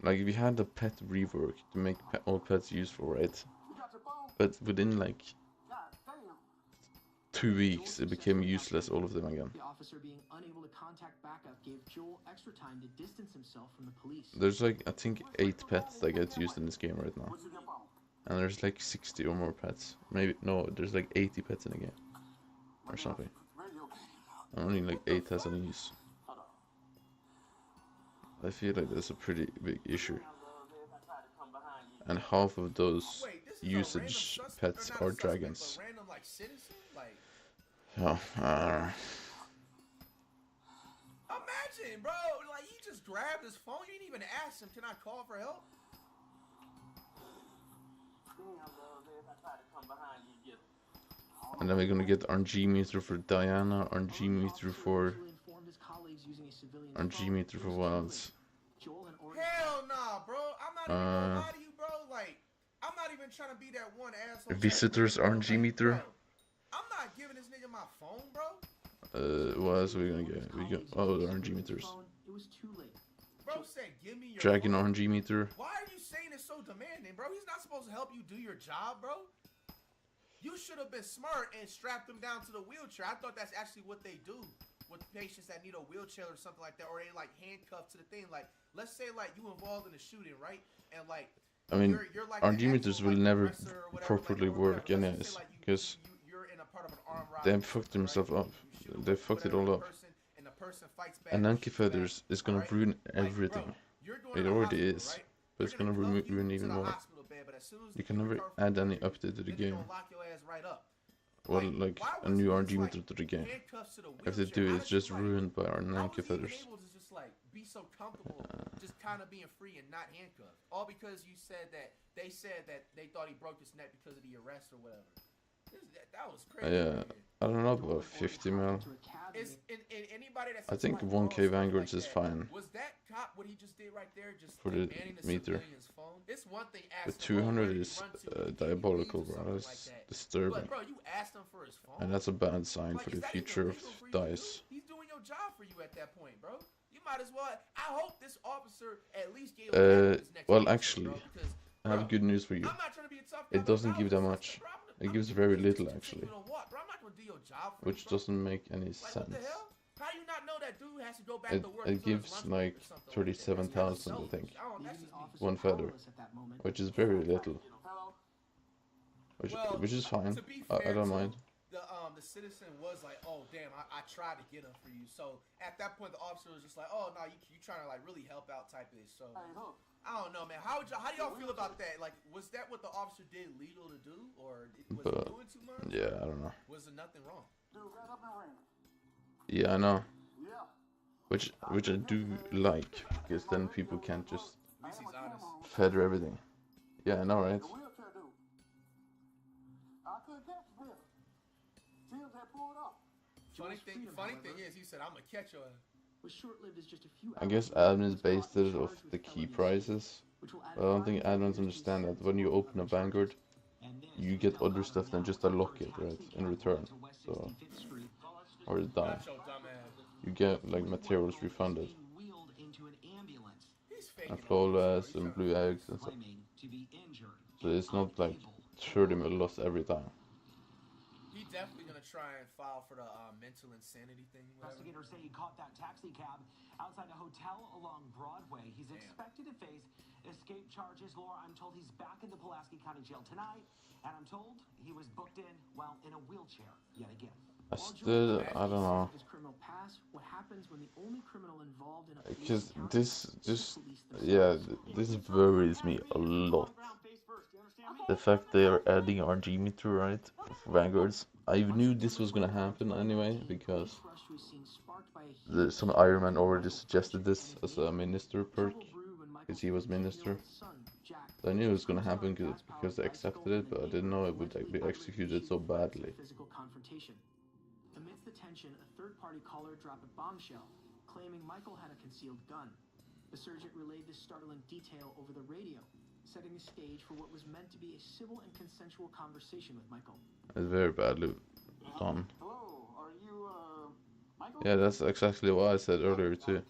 Like, if you had the pet rework to make all pets useful, right? But within like 2 weeks, it became useless, all of them again. The officer being unable to contact backup gave Joel extra time to distance himself from the police. There's like, I think 8 pets that get used in this game right now. And there's like 60 or more pets. Maybe, no, there's like 80 pets in the game. Or something. And only like 8 has any use. I feel like that's a pretty big issue. And half of those usage pets are dragons. Oh, Imagine, bro, like he just grabbed his phone. You didn't even ask him, can I call for help? And then we're gonna get RNG meter for Diana, RNG meter for what else? Hell nah, bro. I'm not even gonna lie to you, bro. Like, I'm not even trying to be that one asshole. Visitors RNG meter. Bro, I'm not giving this nigga my phone, bro. What else are we gonna get? We got the RNG meters. Bro said, give me your Dragon phone. RNG meter. Why are you saying it's so demanding, bro? He's not supposed to help you do your job, bro. You should have been smart and strapped him down to the wheelchair. I thought that's actually what they do with patients that need a wheelchair or something like that, or they like handcuffed to the thing. Like, let's say like you involved in a shooting, right? And like, I mean, you're like Archimeters will never aggressor or whatever, properly like, or work whatever. anyways, because You're in a part of an armed they robbery. fucked themselves up. They fucked it all up. And the person fights back. And Nanky Feathers is gonna ruin everything. It already is, but it's gonna ruin even more. You can never add any update to the game. Well, like a new Archimeter to the game. If they do, it's just ruined by our Nanky Feathers. Be so comfortable just kind of being free and not handcuffed, all because you said that they thought he broke his neck because of the arrest or whatever. That was crazy. Yeah, I don't know about 50 mil. Anybody that's I think 1k Vanguards is fine. Was that cop what he just did right there? Just for the meter. It's one thing But 200 is diabolical, bro. That's disturbing. But bro, you asked him for his phone. And that's a bad sign for the future of DICE. He's doing your job for you at that point, bro. You might as well. I hope this officer at least gave him his next well, officer, actually, bro, because, I have good news for you. It doesn't give that much. It gives very little, actually. Which doesn't make any sense. How you not know that dude has to go back to work? It gives like 37,000, I think. One feather. Which is very little. Which is fine. I don't mind. The citizen was like, oh damn, I tried to get him for you. So at that point, the officer was just like, oh no, you trying to like really help out type of. So I don't know, man. How do y'all feel about that? Like, was that what the officer did legal to do, or was he doing too much? Yeah, I don't know. Was there nothing wrong? Yeah, I know. Which I do like, because then people can't just feather everything. Yeah, I know, right? Funny thing is, he said, "I'm gonna catch your." I guess admins based it off the key prices. But I don't think admins understand that when you open a Vanguard, you get other stuff than just a locket, right? In return, so or a dime. You get like materials refunded, and flawless and blue eggs and stuff. So it's not like 30 mil loss every time. He definitely gonna try and file for the mental insanity thing. Investigators say he caught that taxi cab outside a hotel along Broadway. He's expected to face escape charges. Laura, I'm told he's back in the Pulaski County Jail tonight, and I'm told he was booked in while in a wheelchair yet again. I don't know. What happens when the only criminal involved in a because this worries me a lot. The fact they are adding RG meter, right? Vanguards. I knew this was gonna happen anyway, because some Ironman already suggested this as a minister perk, because he was minister. So I knew it was gonna happen because they accepted it, but I didn't know it would like, be executed so badly. Amidst the tension, a third-party caller dropped a bombshell, claiming Michael had a concealed gun. The sergeant relayed this startling detail over the radio, setting the stage for what was meant to be a civil and consensual conversation with Michael. It's very badly done. Hello, are you, Michael? Yeah, that's exactly what I said earlier too.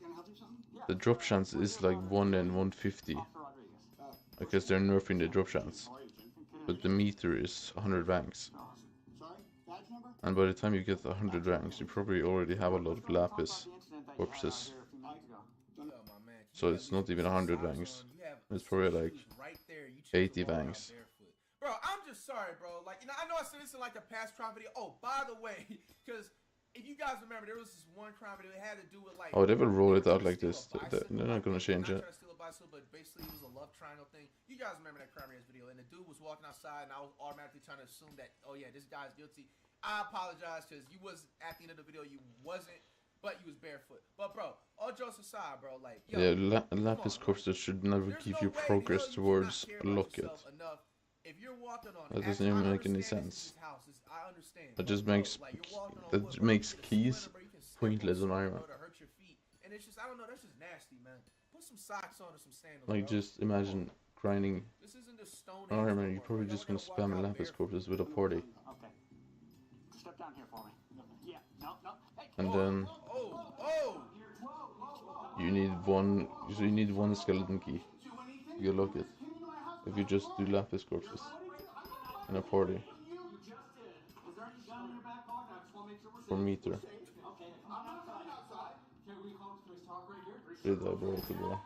The drop chance is like 1 in 150. Because they're nerfing the drop chance. But the meter is 100 ranks. And by the time you get 100 ranks, you probably already have a lot of lapis corpses. So it's not even 100 ranks. It's probably like 80 ranks. Bro, I'm just sorry, bro. Like, I know I said this in like a past crime video. Oh, by the way, because if you guys remember, there was this one crime video. It had to do with like. Oh, they will roll it out like this. They're not gonna change it. But basically, it was a love triangle thing. You guys remember that crime video? And the dude was walking outside, and I was automatically trying to assume that, oh yeah, this guy's guilty. I apologize because you was at the end of the video, you wasn't, but you was barefoot. But bro, all jokes aside, bro, like yo, yeah, lapis corpses should never give you progress towards a locket. If you're walking on that doesn't even make any sense. That just makes keys pointless on Ironman. And it's just, I don't know, that's just nasty, man. Put some socks on or some sandals. Like, bro. just imagine grinding. This isn't the stone Ironman, you're probably just gonna spam lapis corpses with a party. Okay. Step down here for me. Yeah, no. Hey. And then you need one skeleton key. You lock it. If you just do lapis corpses in a party. For meter. I'm not coming outside. Okay, we call the police. Talk right here. Det där bra också bra.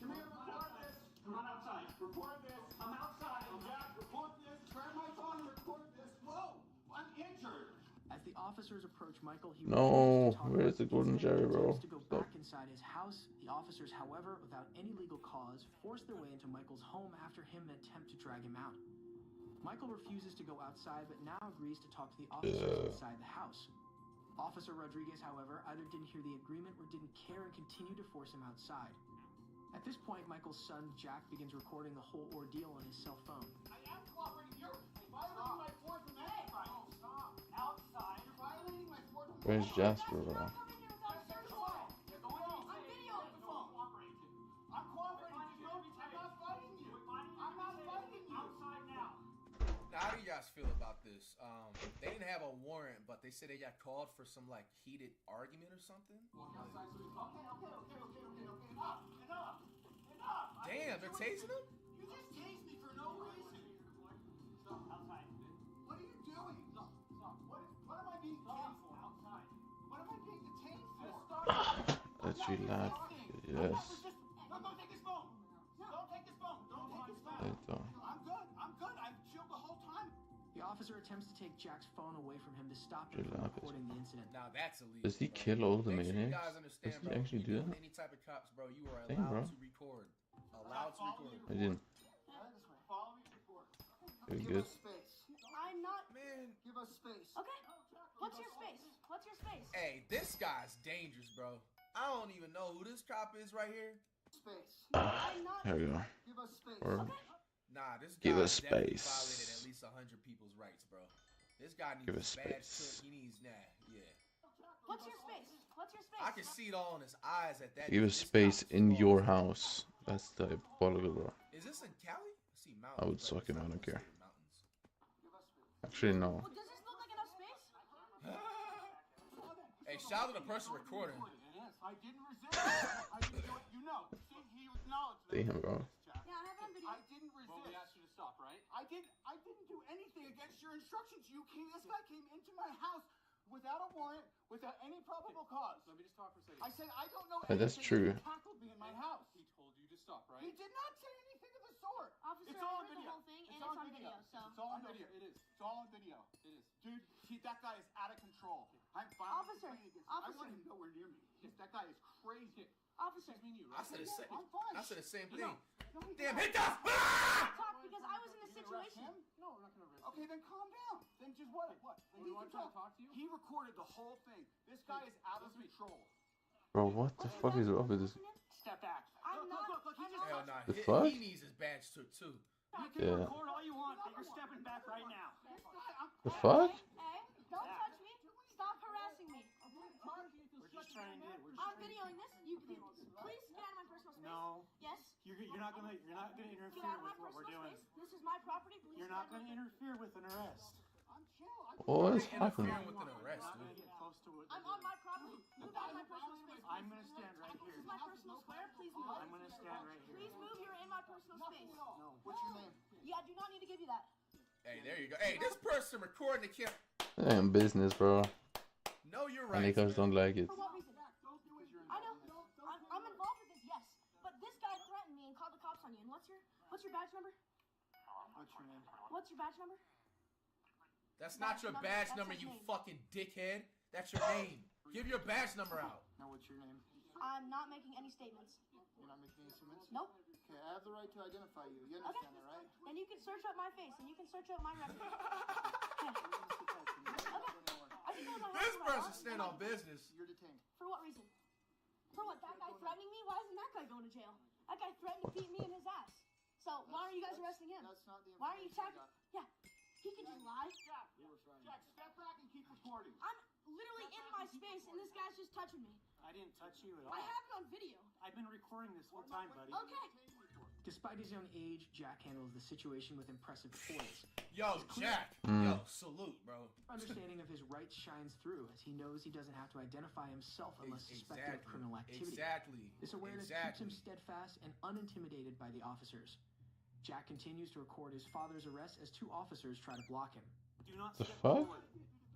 Come here, record this. Come on outside. Record this. I'm outside. Jack, record this. Grab my phone and record this. Whoa, I'm injured. As the officers approach Michael, he No, where's the golden Jerry, bro? to go back inside his house. The officers, however, without any legal cause, force their way into Michael's home after him and attempt to drag him out. Michael refuses to go outside, but now agrees to talk to the officers inside the house. Officer Rodriguez, however, either didn't hear the agreement or didn't care and continued to force him outside. At this point, Michael's son, Jack, begins recording the whole ordeal on his cell phone. I am cooperating. You're violating my Fourth Amendment rights. Oh, stop. Outside. You're violating my Fourth Amendment. Where's Jasper, bro? I'm videoing the phone. I'm cooperating. I'm not fighting you. I'm not fighting you. Outside now. Now, how do you guys feel about this? They didn't have a warrant, but they said they got called for some like heated argument or something. Enough. Damn, they're tasing him? You just tased me for no reason. Stop. Outside. What are you doing? Stop. What am I being detained for? Outside. What am I being detained for? Let's relax. Yes. No, don't take his phone. Don't take his phone. Don't take his phone. Eto. I'm good. I've chilled the whole time. The officer attempts to take Jack's phone away from him to stop him from recording the incident. Now that's illegal. Does he kill all the Make sure you maniacs? guys understand, Does he bro. actually If do you're that? any type of cops, bro, you are Damn, bro. allowed to record. Allowed to record. I didn't. Follow me, record. Very Give good. us space. I'm not. Man, give us space. Okay. What's your space? What's your space? Hey, this guy's dangerous, bro. I don't even know who this cop is right here. Space. There we go. Give us space. Or, Nah, this Give guy us definitely space. violated at least 100 people's rights, bro. This guy needs Give a us badge space. took. He needs that. Yeah. What's your space? What's your space? I can see it all in his eyes at that. give us this space cop is in flawed. your house. That's diabolical, bro. Is this in Cali? I see mountains. I would but suck it's him. I not don't care. considered mountains. Actually, no. Well, does this look like enough space? Hey, shout out to the person recording. It is. I didn't resist. I didn't do it. You know. See, he acknowledged that. Damn, bro. Yeah, I have it on video. I didn't resist. Well, we asked you to stop, right? I didn't do anything against your instructions. This guy came into my house without a warrant, without any probable cause. Let me just talk for a second. I said I don't know Hey, that's anything. true. He tackled me in my house. He told you to stop, right? He did not say anything of the sort. Officer, It's all I on heard the video. whole thing, and It's it's on on video. video, so. It's all on I know, video. it is. It's all on video. It is. Dude, that guy is out of control. I'm Officer, fighting against him. I officer. want him nowhere near me. That guy is crazy. Officer. Me and you, I right? said the same. I'm fine. I said the same No, thing. no, he Damn, didn't. hit the. Ah! Talk because I was in the You gonna arrest situation. him? No, we're not gonna arrest Okay, then calm down. Then just what? Then Well, he you want can to talk to you? He recorded the whole thing. This guy is out of control. Bro, what the fuck is wrong with this? Step back. I'm not. Look, he just Hell nah. The He fuck? needs his badge took too. You can Yeah. record all you want, but you're stepping back right now. The fuck? Hey, don't touch me. Stop harassing me. We're just trying to. I'm videoing this. Please get out of my personal space. No. Yes. You're not gonna Get out interfere of my with what we're personal doing. space. This is my property. Please. You're not gonna interfere with an arrest. I'm chill. What is happening? Interfering with an arrest, I'm not gonna dude. get close to it. I'm on my property. Move out of my personal space. I'm gonna stand right This here. is my personal square. Please move. I'm gonna stand right here. Please move. You're in my personal space. No. What's your name? Yeah, I do not need to give you that. Hey, there you go. Hey, this person recording the camera. Damn business, bro. No, you're And right. they just don't like it. For what reason? I know. I'm involved with this, yes. But this guy threatened me and called the cops on you. And what's your badge number? What's your name? What's your badge number? That's not your badge number, you fucking dickhead. That's your name. Give your badge number out. Now, what's your name? I'm not making any statements. You're not making any statements? Nope. Okay, I have the right to identify you. You understand that, right? Then you can search up my face and you can search up my record. I can go to my This house person right stand now. on business. You're detained. For what reason? For what? That guy threatening me? Why isn't that guy going to jail? That guy threatened to beat me in his ass. So why are you guys arresting him? That's not the Why are you information I attacking? got. Yeah. He can just lie. Jack, step back and keep recording. I'm literally in my space and this guy's just touching me. I didn't touch you at I have it on video. I've been recording this whole time, buddy. Okay. Despite his young age, Jack handles the situation with impressive poise. Yo, Jack. Yo, salute, bro. Understanding of his rights shines through as he knows he doesn't have to identify himself unless suspected of criminal activity. Exactly. This awareness keeps him steadfast and unintimidated by the officers. Jack continues to record his father's arrest as two officers try to block him. Do not The step fuck? forward.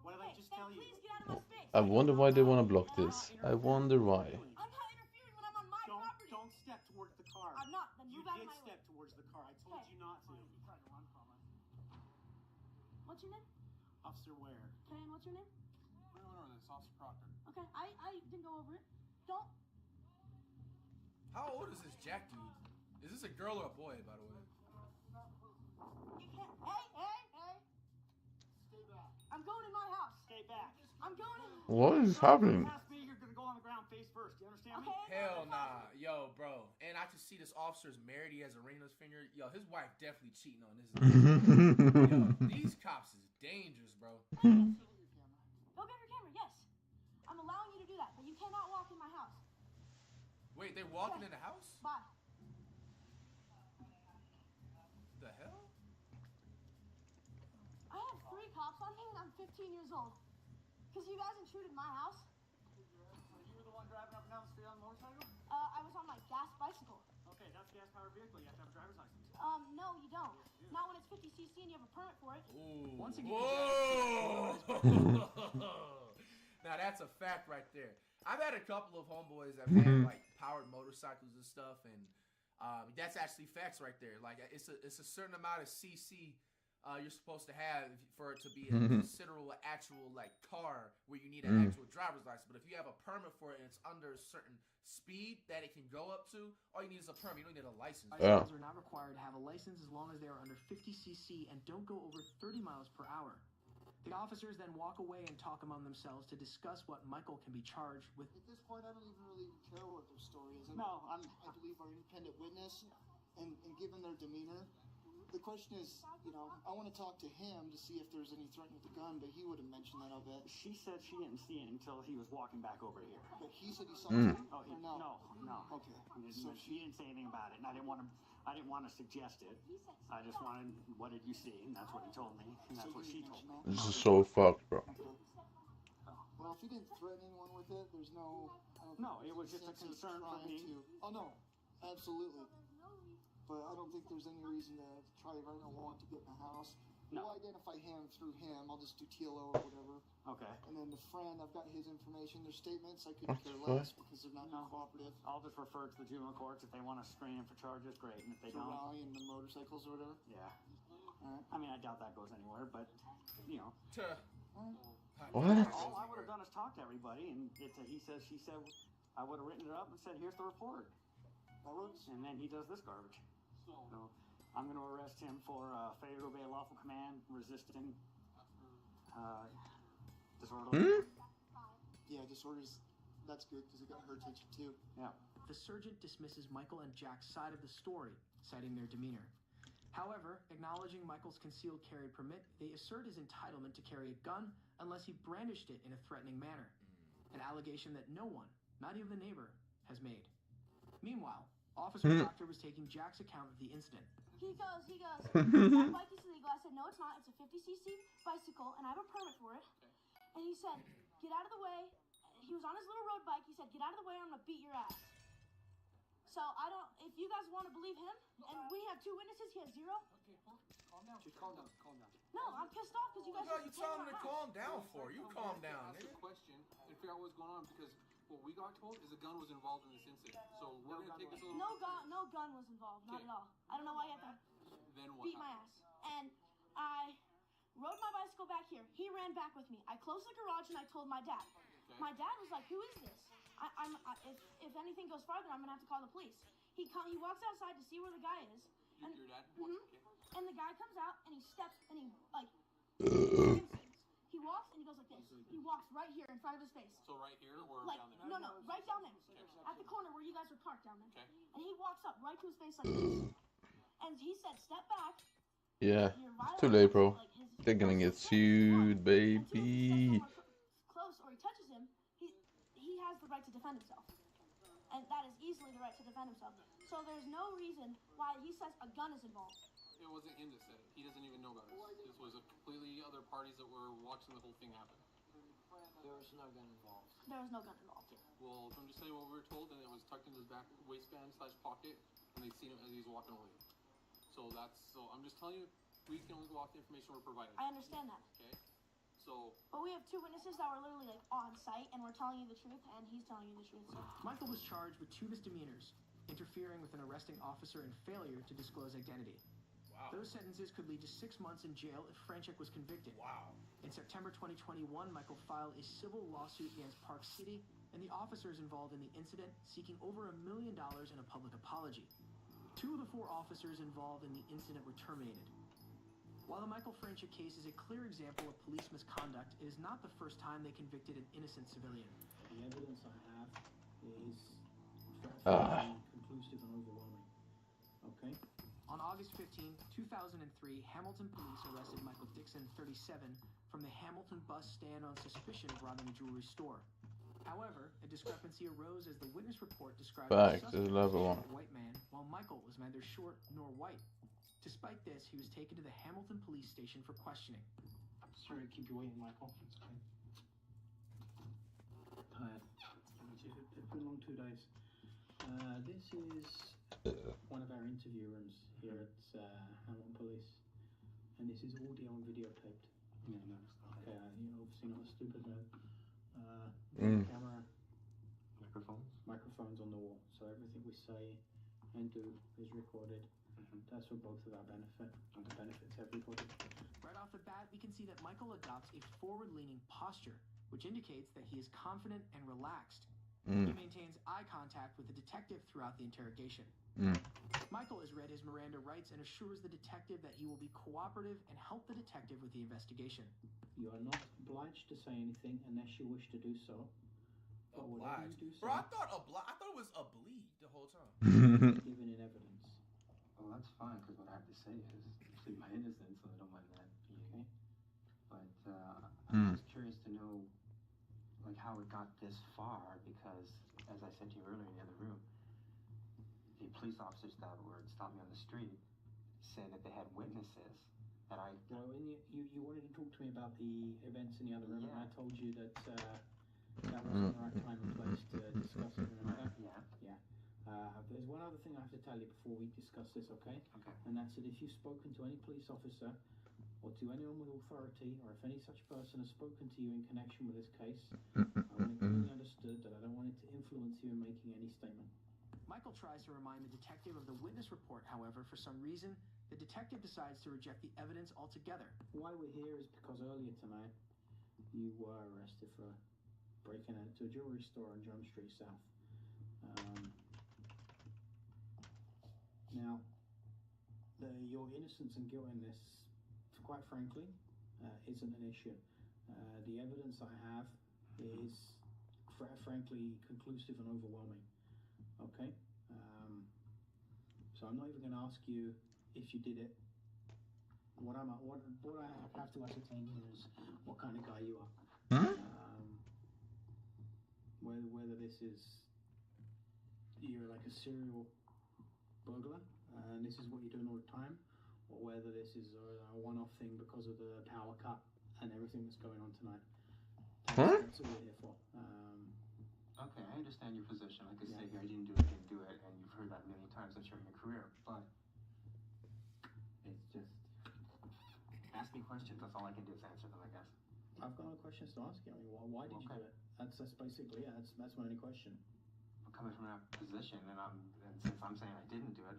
What did I just tell you? Please get out of my space. I wonder why they want to block this. I wonder why. I'm not interfering when I'm on my property. Don't step towards the car. I'm not. Then You move out of did my way. step towards the car. I told you not to. You're trying to run from us. What's your name? Officer Ware. Okay, and what's your name? No, this Officer Proctor. Okay, I didn't go over it. Don't. How old is this Jack dude? Is this a girl or a boy, by the way? You can't. Hey! Stay back. I'm going in my house. Stay back. I'm going in. What is happening? Ask me, you're gonna go on the ground face first. You understand me? Hell nah. Yo, bro. And I just see this officer's married. He has a ring on his finger. Yo, his wife definitely cheating on this. Yo, these cops is dangerous, bro. Go get your camera, yes. I'm allowing you to do that, but you cannot walk in my house. Wait, they're walking in the house? Bye. The hell? I have 3 cops on me and I'm 15 years old. Because you guys intruded my house. You were the one driving up and down the street on the motorcycle? I was on my gas bicycle. Okay, that's a gas-powered vehicle. You have to have a driver's license. No, you don't. Not when it's 50cc and you have a permit for it. Ooh. Once again, whoa! Now that's a fact right there. I've had a couple of homeboys that had like powered motorcycles and stuff, and that's actually facts right there. Like it's a certain amount of CC you're supposed to have for it to be a considerable actual like car where you need an actual driver's license. But if you have a permit for it and it's under a certain speed that it can go up to, all you need is a permit. You don't need a license. Bicycles are not required to have a license as long as they are under 50cc and don't go over 30 miles per hour. The officers then walk away and talk among themselves to discuss what Michael can be charged with. At this point, I don't even really care what their story is. No, I believe our independent witness, and given their demeanor, the question is, I want to talk to him to see if there's any threat with the gun, but he would have mentioned that, I'll bet. She said she didn't see it until he was walking back over here. But he said he saw it? Oh, no. Okay. So she didn't say anything about it, and I didn't want to suggest it. I just wanted, what did you see? And that's what he told me, and that's what she told me. This is so fucked, bro. Well, if he didn't threaten anyone with it, there's no... No, it was just a concern for me. Oh, no. Absolutely. But I don't think there's any reason to try to write a warrant to get in the house. No. We'll identify him through him. I'll just do TLO or whatever. Okay. And then the friend, I've got his information, their statements. I couldn't care less because they're not cooperative. I'll just refer to the juvenile courts. If they want to screen him for charges, great. And if they For don't... rally and the motorcycles or whatever? Yeah. All right. I mean, I doubt that goes anywhere, but, What? All I would have done is talk to everybody, and it's a he says, she said. I would have written it up and said, here's the report. That works. And then he does this garbage. So I'm going to arrest him for failure to obey a lawful command, resisting disorderly. Yeah, disorders, that's good because it got her attention too. Yeah. The sergeant dismisses Michael and Jack's side of the story, citing their demeanor. However, acknowledging Michael's concealed carry permit, they assert his entitlement to carry a gun unless he brandished it in a threatening manner. An allegation that no one, not even the neighbor, has made. Meanwhile, Officer Proctor was taking Jack's account of the incident. He goes, that bike is illegal. I said, no, it's not. It's a 50cc bicycle, and I have a permit for it. And he said, get out of the way. He was on his little road bike. He said, get out of the way or I'm going to beat your ass. So if you guys want to believe him, and we have 2 witnesses, he has 0. Okay, calm down. Just calm down. No, I'm pissed off because you guys What are you telling him to calm down for? You calm down, nigga. Ask a question and figure out what's going on because what we got told is a gun was involved in this incident. So we're going to take this a little... No gun was involved, not at all. I don't know why you have to beat my ass. And I rode my bicycle back here. He ran back with me. I closed the garage and I told my dad. Okay. My dad was like, who is this? If anything goes farther, I'm going to have to call the police. He walks outside to see where the guy is. And, your dad? Okay. And the guy comes out and he steps and he he walks and he goes like this. He walks right here in front of his face. So right here or like, down there? No, right down there. Okay. At the corner where you guys are parked down there. Okay. And he walks up right to his face like this. And he said, step back. Yeah, too late, bro. They're gonna get sued, baby. Close or he touches him, he has the right to defend himself. And that is easily the right to defend himself. So there's no reason why he says a gun is involved. It wasn't him that said it. He doesn't even know about this. This was a completely other parties that were watching the whole thing happen. There was no gun involved. There was no gun involved. Okay. Well, I'm just saying what we were told, and it was tucked into his back waistband / pocket, and they'd seen him as he was walking away. So I'm just telling you, we can only go off the information we're provided. I understand that. Okay. So so... But we have two witnesses that were literally like on site, and we're telling you the truth, and he's telling you the truth. So. Michael was charged with 2 misdemeanors, interfering with an arresting officer and failure to disclose identity. Wow. Those sentences could lead to 6 months in jail if Franchek was convicted. Wow. In September 2021, Michael filed a civil lawsuit against Park City and the officers involved in the incident, seeking over $1 million in a public apology. 2 of the 4 officers involved in the incident were terminated. While the Michael Franchek case is a clear example of police misconduct, it is not the first time they convicted an innocent civilian. The evidence I have is conclusive and overwhelming. Okay? On August 15, 2003, Hamilton police arrested Michael Dixon, 37, from the Hamilton bus stand on suspicion of robbing a jewelry store. However, a discrepancy arose as the witness report described the suspect as a short white man, while Michael was neither short nor white. Despite this, he was taken to the Hamilton police station for questioning. I'm sorry to keep you waiting, Michael. It's okay. Tired. It's been a long 2 days. This is one of our interview rooms here at Hamilton Police, and this is audio and videotaped. Yeah, no. Okay, you're obviously not a stupid man. Camera, microphones on the wall, so everything we say and do is recorded. That's for both of our benefit and to benefit everybody. Right off the bat, we can see that Michael adopts a forward-leaning posture, which indicates that he is confident and relaxed. He maintains eye contact with the detective throughout the interrogation. Michael has read his Miranda rights and assures the detective that he will be cooperative and help the detective with the investigation. You are not obliged to say anything unless you wish to do so. Obliged? Do Bro, I thought it was a bleed the whole time. Given in evidence. Well, that's fine, because what I have to say is plead my innocence, so I don't mind that. Okay? But I'm just curious to know, like, how it got this far, because, as I said to you earlier in the other room, the police officers that stopped me on the street said that they had witnesses that I... Well, you wanted to talk to me about the events in the other room, and I told you that that wasn't the right time and place to discuss it, remember? Yeah. There's one other thing I have to tell you before we discuss this, okay? Okay. And that's that if you've spoken to any police officer or to anyone with authority, or if any such person has spoken to you in connection with this case, I want it clearly understood that I don't want it to influence you in making any statement. Michael tries to remind the detective of the witness report. However, for some reason, the detective decides to reject the evidence altogether. Why we're here is because earlier tonight, you were arrested for breaking into a jewelry store on John Street South. Now, your innocence and guilt in this, quite frankly, isn't an issue. The evidence I have is, frankly, conclusive and overwhelming. Okay? So I'm not even going to ask you if you did it. What I have to ascertain here is what kind of guy you are. Whether this is, you're like a serial burglar, and this is what you're doing all the time, or whether this is a one-off thing because of the power cut and everything that's going on tonight. That's what we're here for. Okay, I understand your position. Like I say here, I didn't do it, and you've heard that a million times, I'm sure, in your career, but it's just, ask me questions. That's all I can do is answer them, I guess. I've got no questions to ask you. I mean, why did you do it? That's basically, that's my only question. I'm coming from that position, and since I'm saying I didn't do it,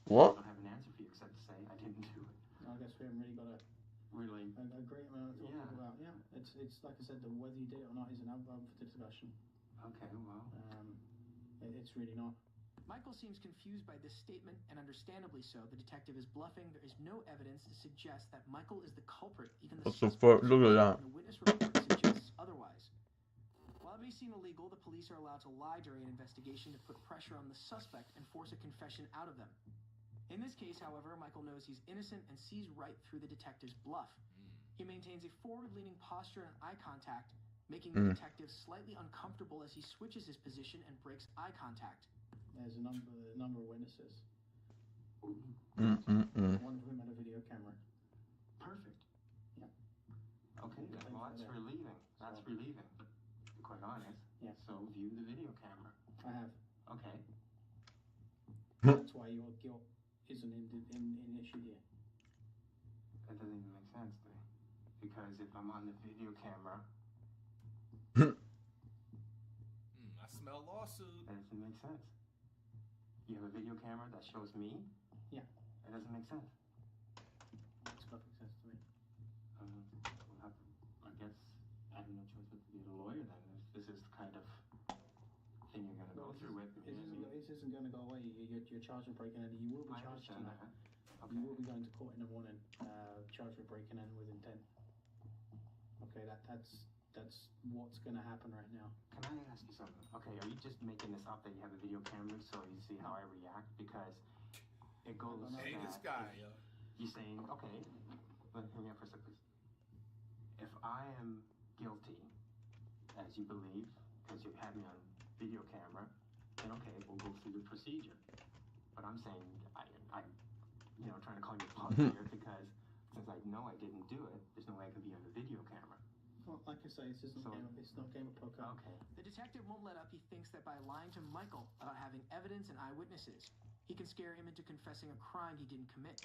What? I don't have an answer for you except to say I didn't do it. I guess we haven't really got a great amount to talk about. Yeah, it's like I said, whether you did it or not is an up for discussion. Okay, well, it's really not. Michael seems confused by this statement, and understandably so. The detective is bluffing. There is no evidence to suggest that Michael is the culprit. Even the suspect Look at that. in the witness report suggests otherwise. While it may seem illegal, the police are allowed to lie during an investigation to put pressure on the suspect and force a confession out of them. In this case, however, Michael knows he's innocent and sees right through the detective's bluff. He maintains a forward-leaning posture and eye contact, making the detective slightly uncomfortable as he switches his position and breaks eye contact. There's a number of witnesses. Mm. One of them had a video camera. Perfect. Yeah. Okay, well, that's relieving. That's relieving, to be quite honest. Yeah. So view the video camera. I have. Okay. That's why your guilt isn't in issue here. That doesn't even make sense to me. because if I'm on the video camera, I smell lawsuit. that doesn't make sense. You have a video camera that shows me? Yeah. That doesn't make sense. Makes perfect sense to me. We'll have to, I guess I have no choice but to get a lawyer then. If this is the kind of thing you're going to go through with. This isn't going to go away. You're charged with breaking in. You will be charged tonight. Okay. You will be going to court in the morning, charged with breaking in with intent. Okay, that's what's going to happen right now. Can I ask you something? Okay, are you just making this up that you have a video camera so you see how I react? Because it goes Hey, this guy, yo. You're saying, okay, but hear me out for a second, please. If I am guilty, as you believe, because you had me on video camera, then okay, we'll go through the procedure. But I'm saying, I'm trying to call you bluff here because since I know I didn't do it, there's no way I could be on the video camera. Well, like I say, it's not game of poker. Okay. The detective won't let up. He thinks that by lying to Michael about having evidence and eyewitnesses, he can scare him into confessing a crime he didn't commit.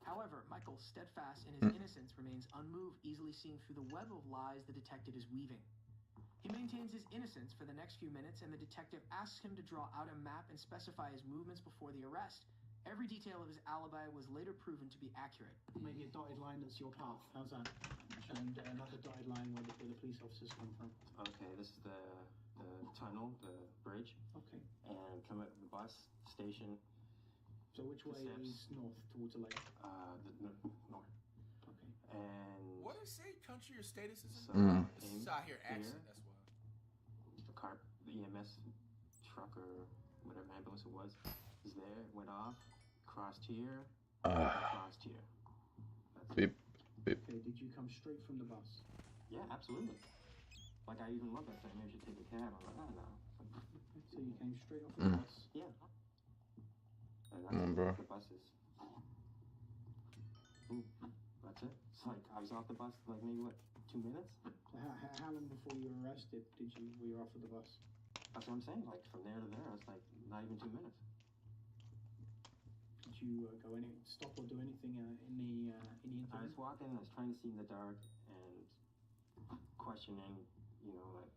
However, Michael, steadfast in his innocence, remains unmoved, easily seeing through the web of lies the detective is weaving. He maintains his innocence for the next few minutes, and the detective asks him to draw out a map and specify his movements before the arrest. Every detail of his alibi was later proven to be accurate. Maybe a dotted line that's your path. How's that? And another dotted line where the police officers come from. Okay, this is the tunnel, the bridge. Okay. And come at the bus station. So which way is north towards the lake? North. Okay. And What does say country or status is so in? It's out here accent, that's why. The EMS truck or whatever ambulance it was is there, went off, crossed here, crossed here. Beep. Okay, did you come straight from the bus? Yeah, absolutely. Like I even looked at that, maybe I should take a cab. I'm like, oh no. So you came straight off the bus? Yeah. And that's bro. the buses. Ooh, that's it. It's like I was off the bus like maybe what, 2 minutes? So how long before you were arrested were you off of the bus? That's what I'm saying. Like from there to there, it's like not even 2 minutes. Did you stop or do anything in the interview? I was walking, I was trying to see in the dark and questioning, like,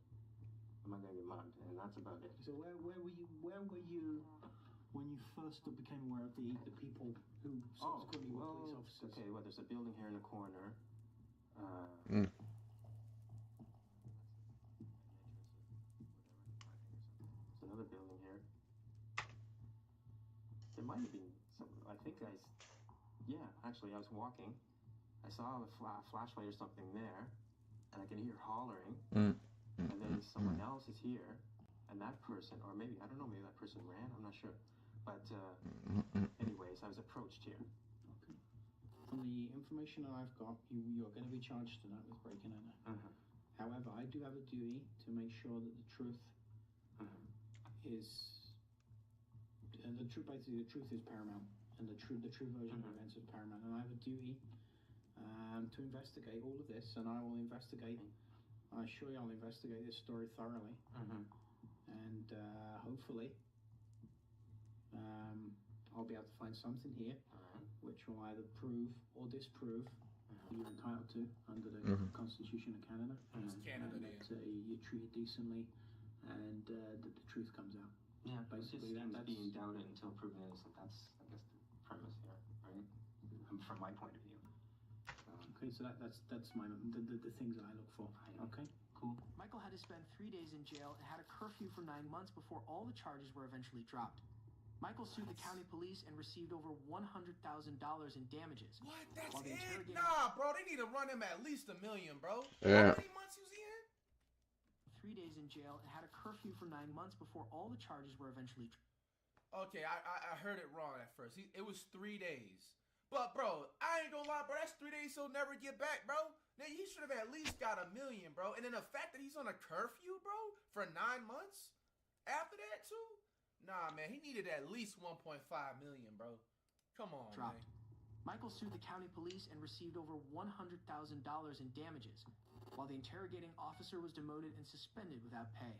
am I going to get mugged? And that's about it. So where were you when you first became aware of the people who subsequently were police officers? Okay, well, there's a building here in the corner. There's another building here. There might have been some, I was walking. I saw a flashlight or something there, and I can hear hollering. And then someone else is here, and that person, or maybe, I don't know, maybe that person ran, I'm not sure. But anyways, I was approached here. Okay. From the information that I've got, you're going to be charged tonight with breaking in. However, I do have a duty to make sure that the truth is, and basically the truth is paramount, and the true version of events is paramount. And I have a duty to investigate all of this, and I will investigate. I assure you, I'll investigate this story thoroughly, and hopefully, I'll be able to find something here which will either prove or disprove what you're entitled to under the Constitution of Canada, and that you're treated decently, and that the truth comes out. Yeah, basically that's being doubted until proven innocent. That's, I guess, the premise here, right? From my point of view. Okay, so that's the things that I look for. Okay, cool. Michael had to spend 3 days in jail and had a curfew for 9 months before all the charges were eventually dropped. Michael sued the county police and received over $100,000 in damages. What? That's it? Nah, bro, they need to run him at least $1 million, bro. Yeah. How many months was he in? 3 days in jail and had a curfew for 9 months before all the charges were eventually Okay, I heard it wrong at first. It was 3 days. But, bro, I ain't gonna lie, bro. That's 3 days he'll never get back, bro. Now, he should have at least got $1 million, bro. And then the fact that he's on a curfew, bro, for 9 months after that, too? Nah, man, he needed at least $1.5 million, bro. Come on, dropped. man. Michael sued the county police and received over $100,000 in damages, while the interrogating officer was demoted and suspended without pay.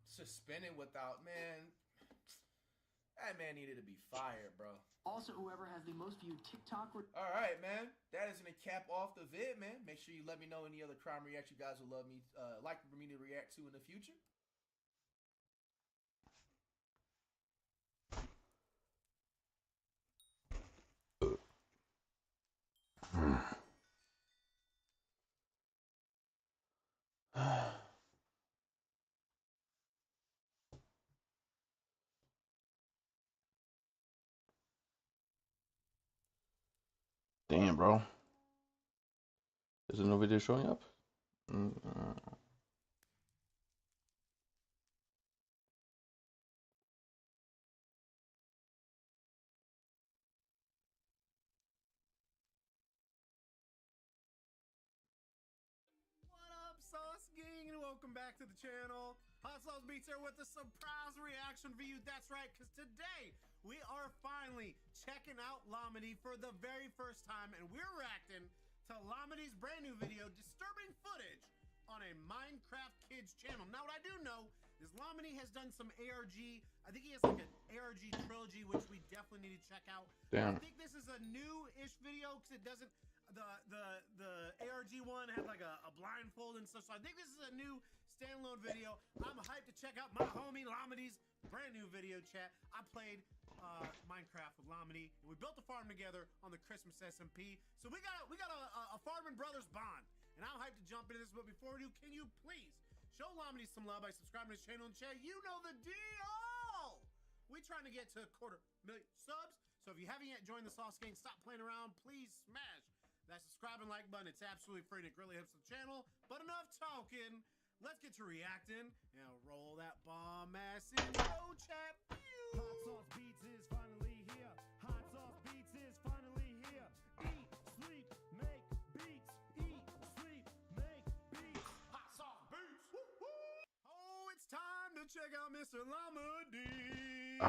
Suspended without, man. That man needed to be fired, bro. Also, whoever has the most viewed TikTok. All right, man. That is gonna cap off the vid, man. Make sure you let me know any other crime reacts you guys would love me, like for me to react to in the future. Damn, bro. Is there no video showing up? What up, Sauce Gang, and welcome back to the channel. Hot Sauce Beats here with a surprise reaction for you. That's right, because today we are finally checking out Lamedy for the very first time, and we're reacting to Lamedy's brand new video, disturbing footage on a Minecraft Kids channel. Now, what I do know is Lamedy has done some ARG. I think he has like an ARG trilogy, which we definitely need to check out. Damn. I think this is a new-ish video because it doesn't. The ARG one had like a blindfold and stuff, so I think this is a new standalone video. I'm hyped to check out my homie Lamedy's brand new video, chat. I played Minecraft with Lamedy, and we built a farm together on the Christmas SMP. So we got a farming brothers bond, and I'm hyped to jump into this. But before we do, can you please show Lamedy some love by subscribing to his channel and chat? You know the deal. We're trying to get to 250,000 subs. So if you haven't yet joined the Sauce Gang, stop playing around. Please smash that subscribe and like button. It's absolutely free and it really helps the channel. But enough talking. Let's get to reacting. Now roll that bomb ass in. Go chat. Hot Sauce Beats is finally here. Hot Sauce Beats is finally here. Eat, sleep, make beats. Eat, sleep, make beats. Hot Sauce Beats. Oh, it's time to check out Mr. Lamedy.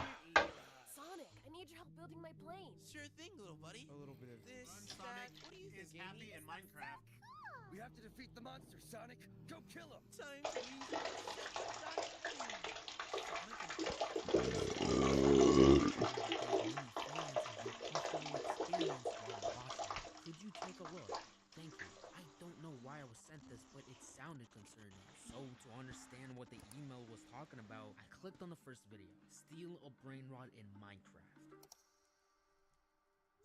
Sonic, I need your help building my plane. Sure thing, little buddy. A little bit of this. Sonic What do you is think, happy Amy? in Minecraft. We have to defeat the monster, Sonic. Go kill him. Time to use your Could you take a look? Thank you. I don't know why I was sent this, but it sounded concerning. So, to understand what the email was talking about, I clicked on the first video. Steal a brain rod in Minecraft.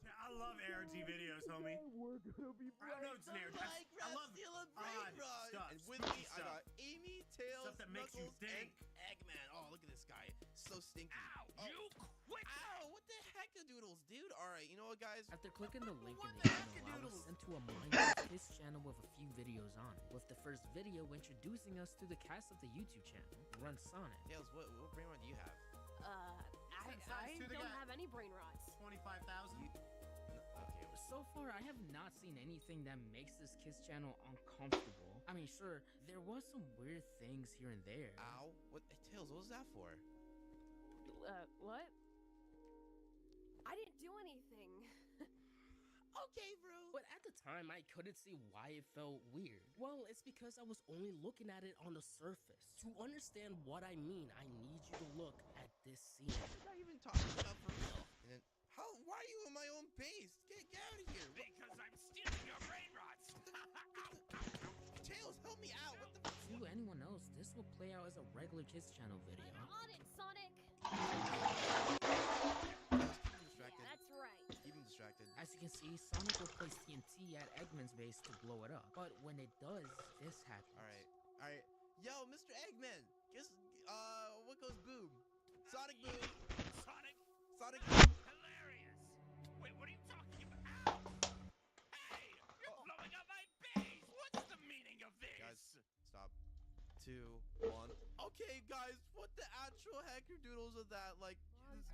I love ARG videos, homie. We're gonna be I know it's an ARG. I love Steal a brain rod. stuff. And with me, I got Amy, Tails, Stuff that makes you Knuckles, think. and Eggman. Oh, look at this guy. So stinky. Ow, Oh. you quit. Ow, what the heckadoodles, dude? Alright, you know what, guys? After clicking the link in the email, I was sent to a Minecraft Kids channel with a few videos on it. With the first video introducing us to the cast of the YouTube channel, Run Sonic. Tails, what brain rod do you have? I don't have any brain rods. 25,000. So far, I have not seen anything that makes this Kids channel uncomfortable. I mean, sure, there was some weird things here and there. Ow. What? Tails, what was that for? What? I didn't do anything. Okay, bro. But at the time, I couldn't see why it felt weird. Well, it's because I was only looking at it on the surface. To understand what I mean, I need you to look at this scene. What are you even talking about for real? And then, why are you in my own base? Get out of here. Because I'm stealing your brain rods. Tails, help me out. What the? To anyone else, this will play out as a regular Kids channel video. I'm on it, Sonic. That's right. Keep him distracted. As you can see, Sonic will place TNT at Eggman's base to blow it up. But when it does, this happens. Alright. Yo, Mr. Eggman. Guess, what goes boom? Sonic boom. Sonic boom. Hilarious. Wait, what are you talking about? Hey, you're blowing up my base. What's the meaning of this? Guys, stop. 2, 1. Okay, guys, what the actual hackerdoodles of that? Like,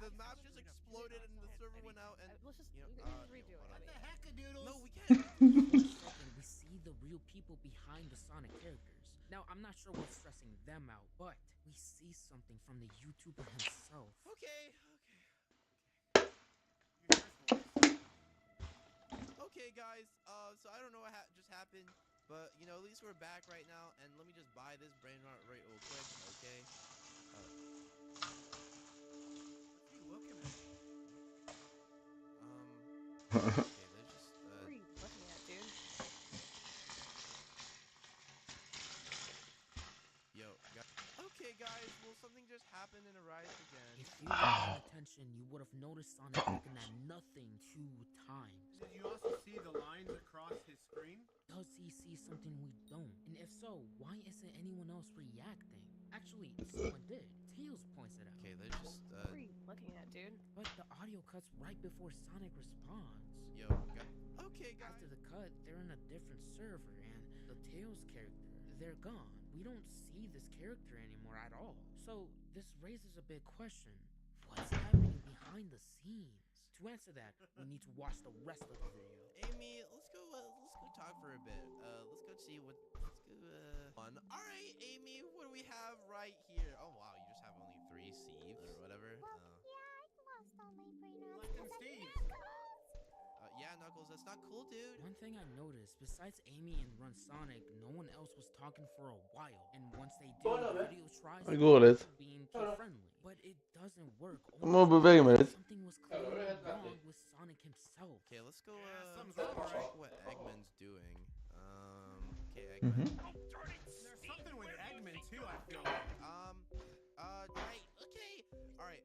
the map just exploded and the server went out and... Let's just redo it. What the heckadoodles? No, we can't. And we see the real people behind the Sonic characters. Now, I'm not sure what's stressing them out, but we see something from the YouTuber himself. Okay, guys, so I don't know what just happened, but, you know, at least we're back right now, and let me just buy this brain rot right real quick, okay? What's he looking Okay, they're just. What are you looking at, dude? Yo, okay, guys. Well, something just happened and arrived again. If you were paying attention, you would have noticed Sonic looking at nothing 2 times. Did you also see the lines across his screen? Does he see something we don't? And if so, why isn't anyone else reacting? Actually, someone did. Tails points it out. Okay, they're just. What are you looking at, dude? But the audio cuts right before Sonic responds. Yo, okay, guys. After the cut, they're in a different server, and the Tails character, they're gone. We don't see this character anymore at all. So, this raises a big question. What's happening behind the scenes? To answer that, we need to watch the rest of the video. Amy, let's go talk for a bit. Let's go see what. Let's go. On. All right, Amy, what do we have right here? Oh wow, you just have only 3 Steves or whatever. Well, yeah, I've lost all my brain rods. Like them Steves. Yeah, Knuckles, that's not cool, dude. One thing I noticed, besides Amy and Run Sonic, no one else was talking for a while. And once they did, the video tries Det går lite. being kid-friendly. But it doesn't work. Jag må bevega mig lite. Something was clearly wrong with Sonic himself. Okay, let's go something's wrong, check right? what Eggman's doing. Okay, Eggman. There's something with Eggman too, I feel like. Right, okay. Alright,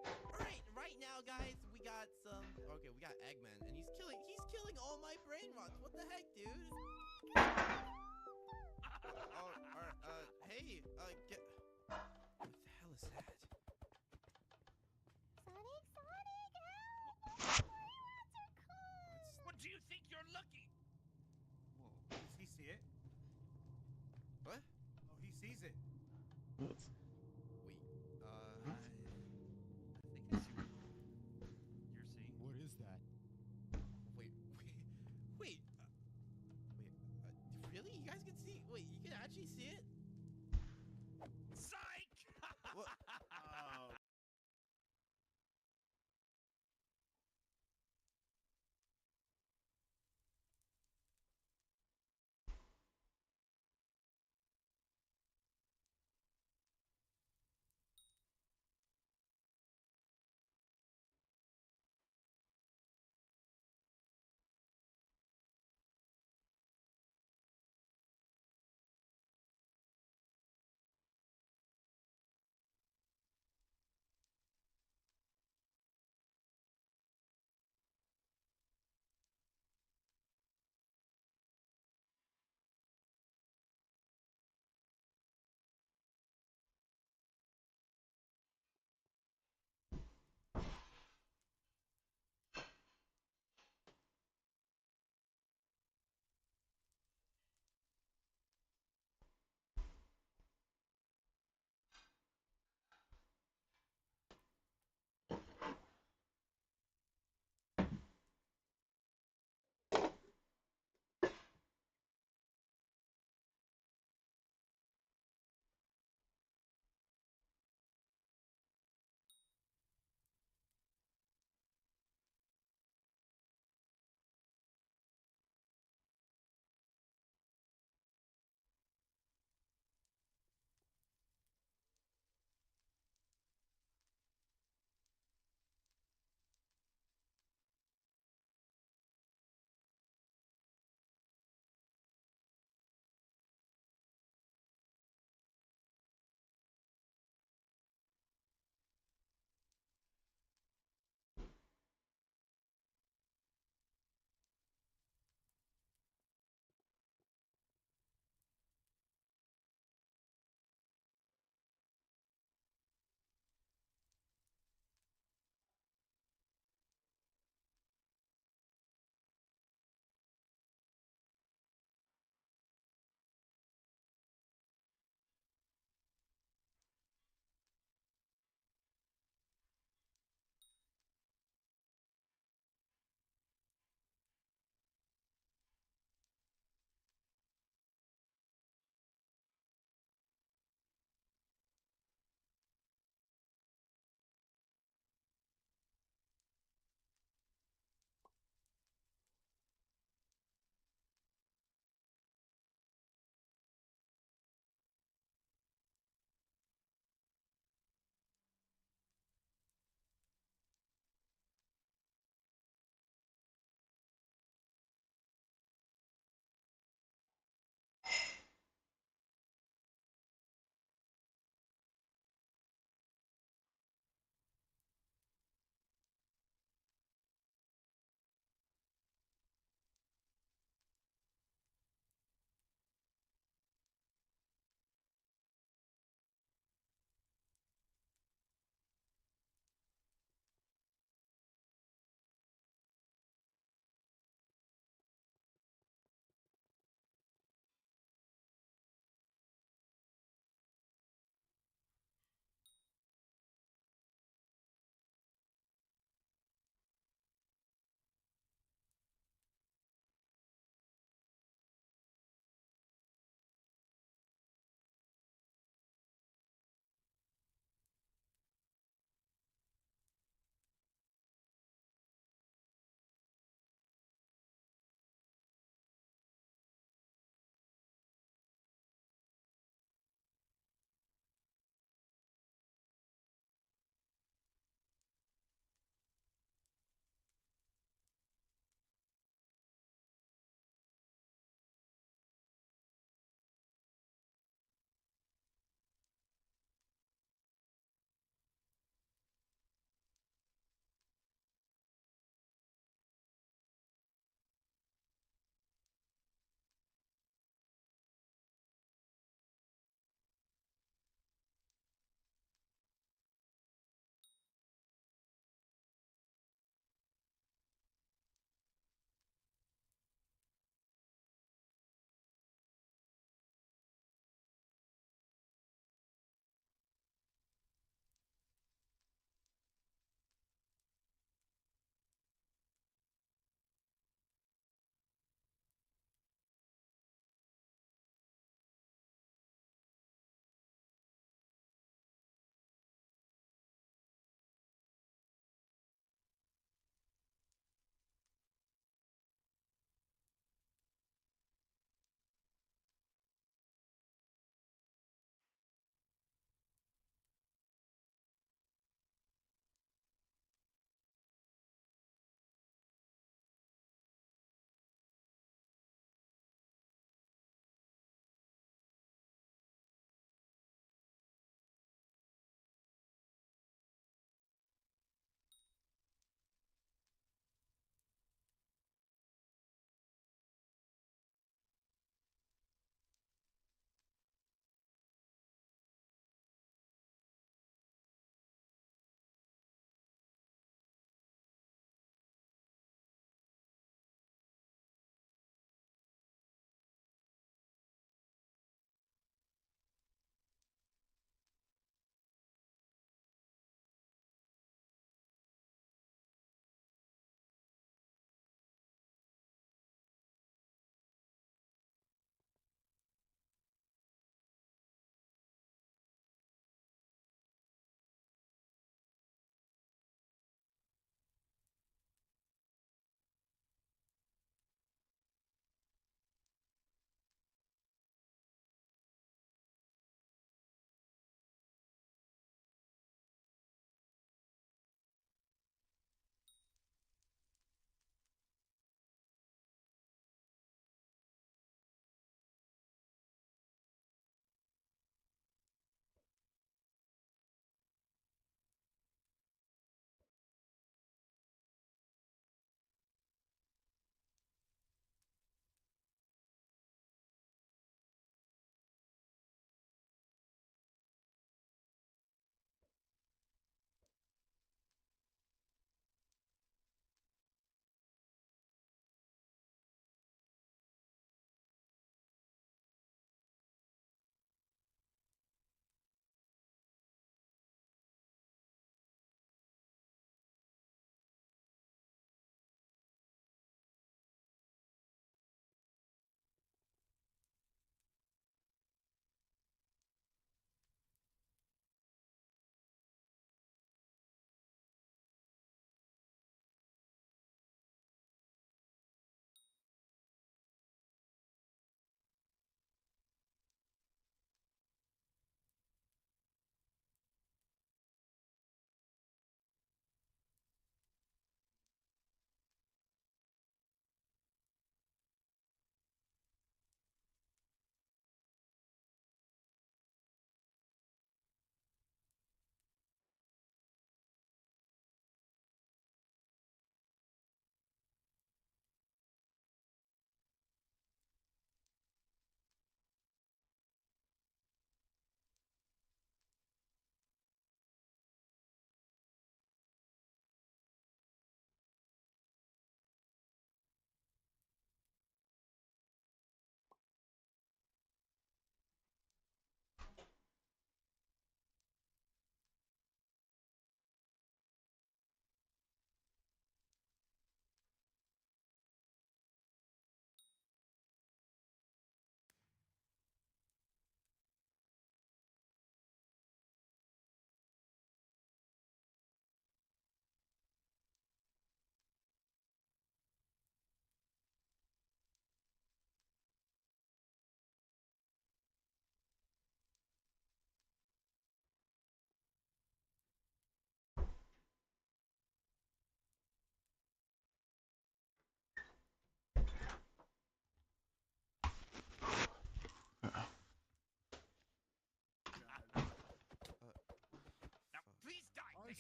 right now, guys, we got some. Okay, we got Eggman, and he's killing all my brain rots. What the heck, dude? Oh, alright, hey, get. What the hell is that? Sonic, help! What do you think you're looking? Does he see it? What? Oh, he sees it. Wait, I think I see what you're seeing. What is that? wait, really? You guys can see? Wait, you can actually see it? Psych! What? Oh.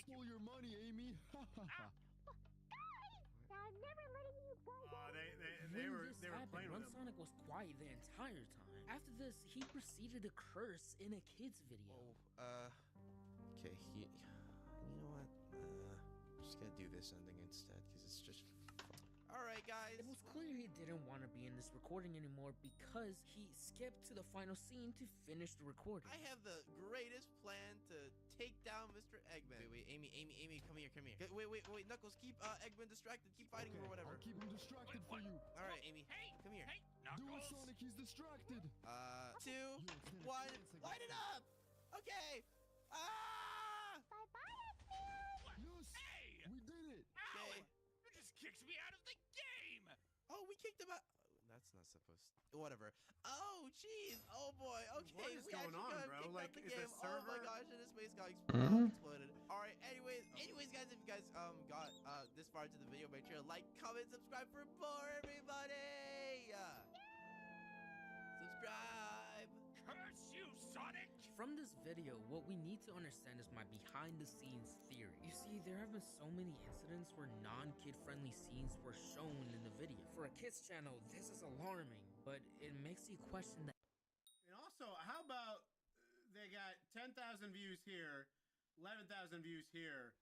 stole your money, Amy. Now I'm never letting you go. They When were this playing happened, with Run him. Sonic was quiet the entire time. After this, he proceeded to curse in a kid's video. Okay, you know what? I'm just gonna do this ending instead, because it's just fun. Alright, guys. It was clear he didn't want to be in this recording anymore because he skipped to the final scene to finish the recording. I have the greatest plan to take down Mr. Eggman. Wait, Amy, come here. Wait, Knuckles, keep Eggman distracted. Keep fighting him or whatever. I'll keep him distracted for you. Alright, Amy, come here. Do it, Sonic. He's distracted. 2, 1, light it up! Okay! Bye-bye, X-Man. Yes, we did it. Ow! You just kicked me out of the game! Oh, we kicked him out. That's not supposed to. Whatever. Oh, jeez. Oh, boy. Okay. What is we going actually on, got bro? kicked Like, out the is the game. Oh, my server- gosh, and his face got Mhm. exploded. All right. Anyways, guys, if you guys got this far into the video, make sure to like, comment, subscribe for more, everybody. Subscribe. Curse you, Sonic! From this video, what we need to understand is my behind-the-scenes theory. You see, there have been so many incidents where non-kid-friendly scenes were shown in the video. For a kids channel, this is alarming, but it makes you question that. And also, how about they got 10,000 views here, 11,000 views here.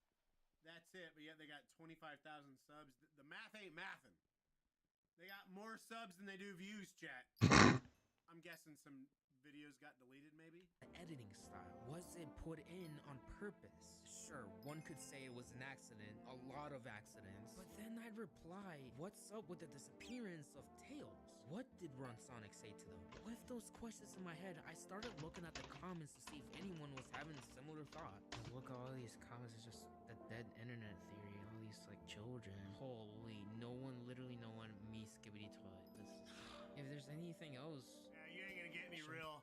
That's it, but yet they got 25,000 subs. The math ain't mathin'. They got more subs than they do views, chat. I'm guessing some videos got deleted, maybe? The editing style wasn't put in on purpose. Sure, one could say it was an accident, a lot of accidents, but then I'd reply, what's up with the disappearance of Tails? What did Run Sonic say to them? With those questions in my head, I started looking at the comments to see if anyone was having similar thoughts. Look at all these comments, it's just the dead internet theory, all these like children. Holy, literally no one, me, Skibbity Toilet. If there's anything else. Yeah, you ain't gonna get me real.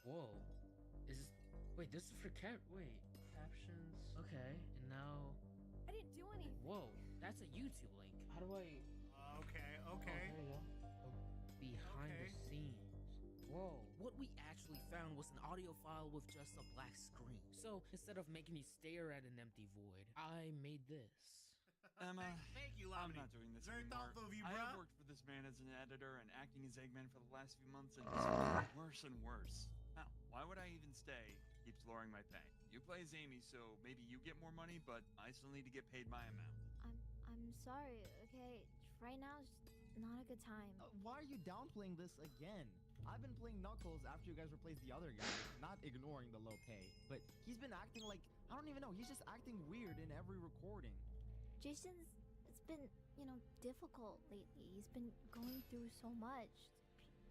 Whoa. Wait, this is for captions. Okay, and now. I didn't do anything. Whoa, that's a YouTube link. How do I? Okay. Oh, there you go. Behind the scenes. Whoa. What we actually found was an audio file with just a black screen. So instead of making you stare at an empty void, I made this. Emma, Thank you, I'm Lamini. not doing this Very anymore. thoughtful of you, I bro. have worked for this man as an editor and acting as Eggman for the last few months, and it's getting worse and worse. Now, why would I even stay? Keeps lowering my pay. You play as Amy, so maybe you get more money, but I still need to get paid my amount. I'm sorry, okay? Right now is not a good time. Why are you downplaying this again? I've been playing Knuckles after you guys replaced the other guy, not ignoring the low pay. But he's been acting like, I don't even know, he's just acting weird in every recording. Jason's, it's been, difficult lately. He's been going through so much.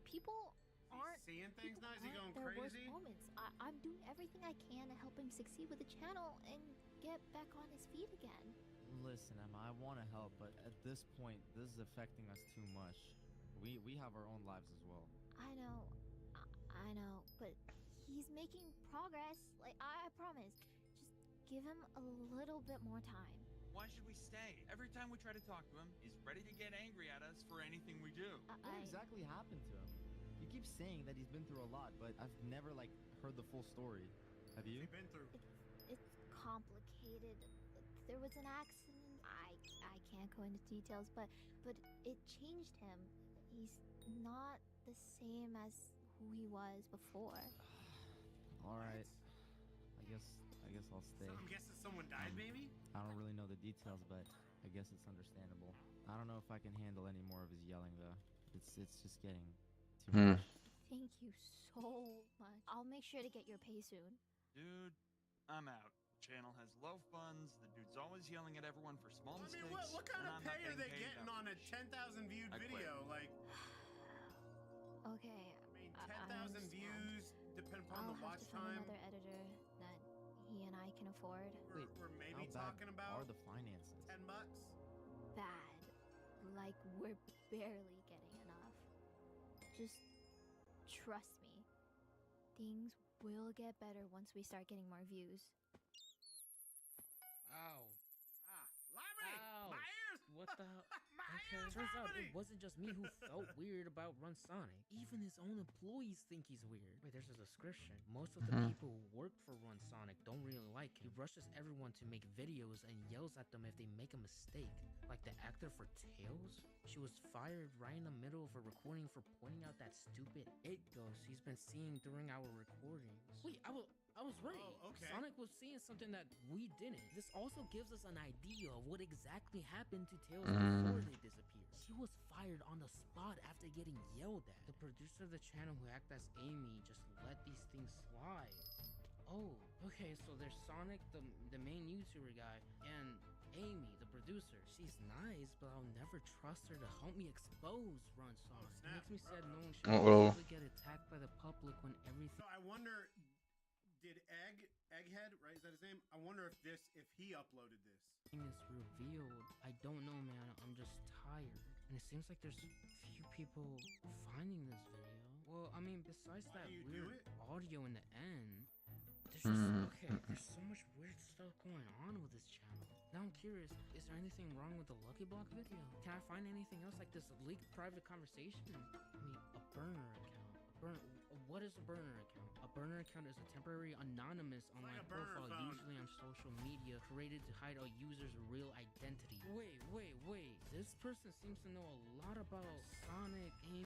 People aren't seeing things now? Is he going their crazy? worst moments. I'm doing everything I can to help him succeed with the channel and get back on his feet again. Listen, Emma, I want to help, but at this point, this is affecting us too much. We have our own lives as well. I know, but he's making progress. Like, I promise. Just give him a little bit more time. Why should we stay? Every time we try to talk to him, he's ready to get angry at us for anything we do. What exactly happened to him? You keep saying that he's been through a lot, but I've never, heard the full story. Have you? What's he been through? It's complicated. There was an accident. I can't go into details, but it changed him. He's not the same as who he was before. All right. I guess I'll stay. So I'm guessing someone died, maybe? I don't really know the details, but I guess it's understandable. I don't know if I can handle any more of his yelling, though. It's just getting too much. Thank you so much. I'll make sure to get your pay soon. Dude, I'm out. Channel has low funds. The dude's always yelling at everyone for small mistakes. What kind and of I'm not pay are they paid getting enough. on a 10,000 viewed I quit. video? Like, Okay. I mean, 10,000 views, depending upon the watch I'll have to find time. another editor that he and I can afford. We're maybe How bad talking about are the finances? $10. Bad. Like, we're barely getting enough. Just trust me. Things will get better once we start getting more views. Ow. Lamini! Ow. My ears! What the hell? My Okay. ears, Turns out Lamini! it wasn't just me who felt weird about Run Sonic. Even his own employees think he's weird. Wait, there's a description. Most of the people who work for Run Sonic don't really like him. He rushes everyone to make videos and yells at them if they make a mistake. Like the actor for Tails? She was fired right in the middle of a recording for pointing out that stupid it ghost he's been seeing during our recordings. Wait, I was right. Oh, okay. Sonic was seeing something that we didn't. This also gives us an idea of what exactly happened to Tails before they disappeared. She was fired on the spot after getting yelled at. The producer of the channel who acted as Amy just let these things slide. Oh, okay, so there's Sonic, the main YouTuber guy, and Amy, the producer. She's nice, but I'll never trust her to help me expose Run Sonic. It makes me sad knowing she will get attacked by the public when everything... So I wonder, did Egghead, right? Is that his name? I wonder if he uploaded this. ...is revealed. I don't know, man. I'm just tired. And it seems like there's few people finding this video. Well, I mean, besides that weird audio in the end, there's just, there's so much weird stuff going on with this channel. Now I'm curious, is there anything wrong with the Lucky Block video? Can I find anything else like this leaked private conversation? I mean, a burner account. What is a burner account? A burner account is a temporary anonymous online profile, usually on social media, created to hide a user's real identity. Wait. This person seems to know a lot about Sonic, Amy.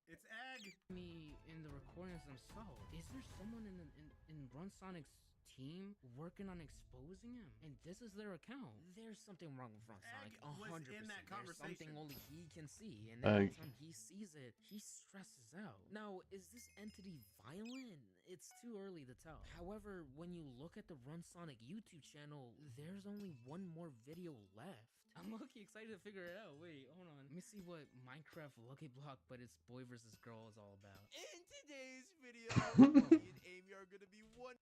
It's Egg. Me in the recordings themselves. Is there someone in Run Sonic's team working on exposing him? And this is their account. There's something wrong with Run Sonic. 100%. There's something only he can see, and every time he sees it, he stresses out. Now, is this entity violent? It's too early to tell. However, when you look at the Run Sonic YouTube channel, there's only one more video left. I'm lucky excited to figure it out. Wait, hold on. Let me see what Minecraft Lucky Block, but it's boy versus girl is all about. In today's video, me and Amy are gonna be one.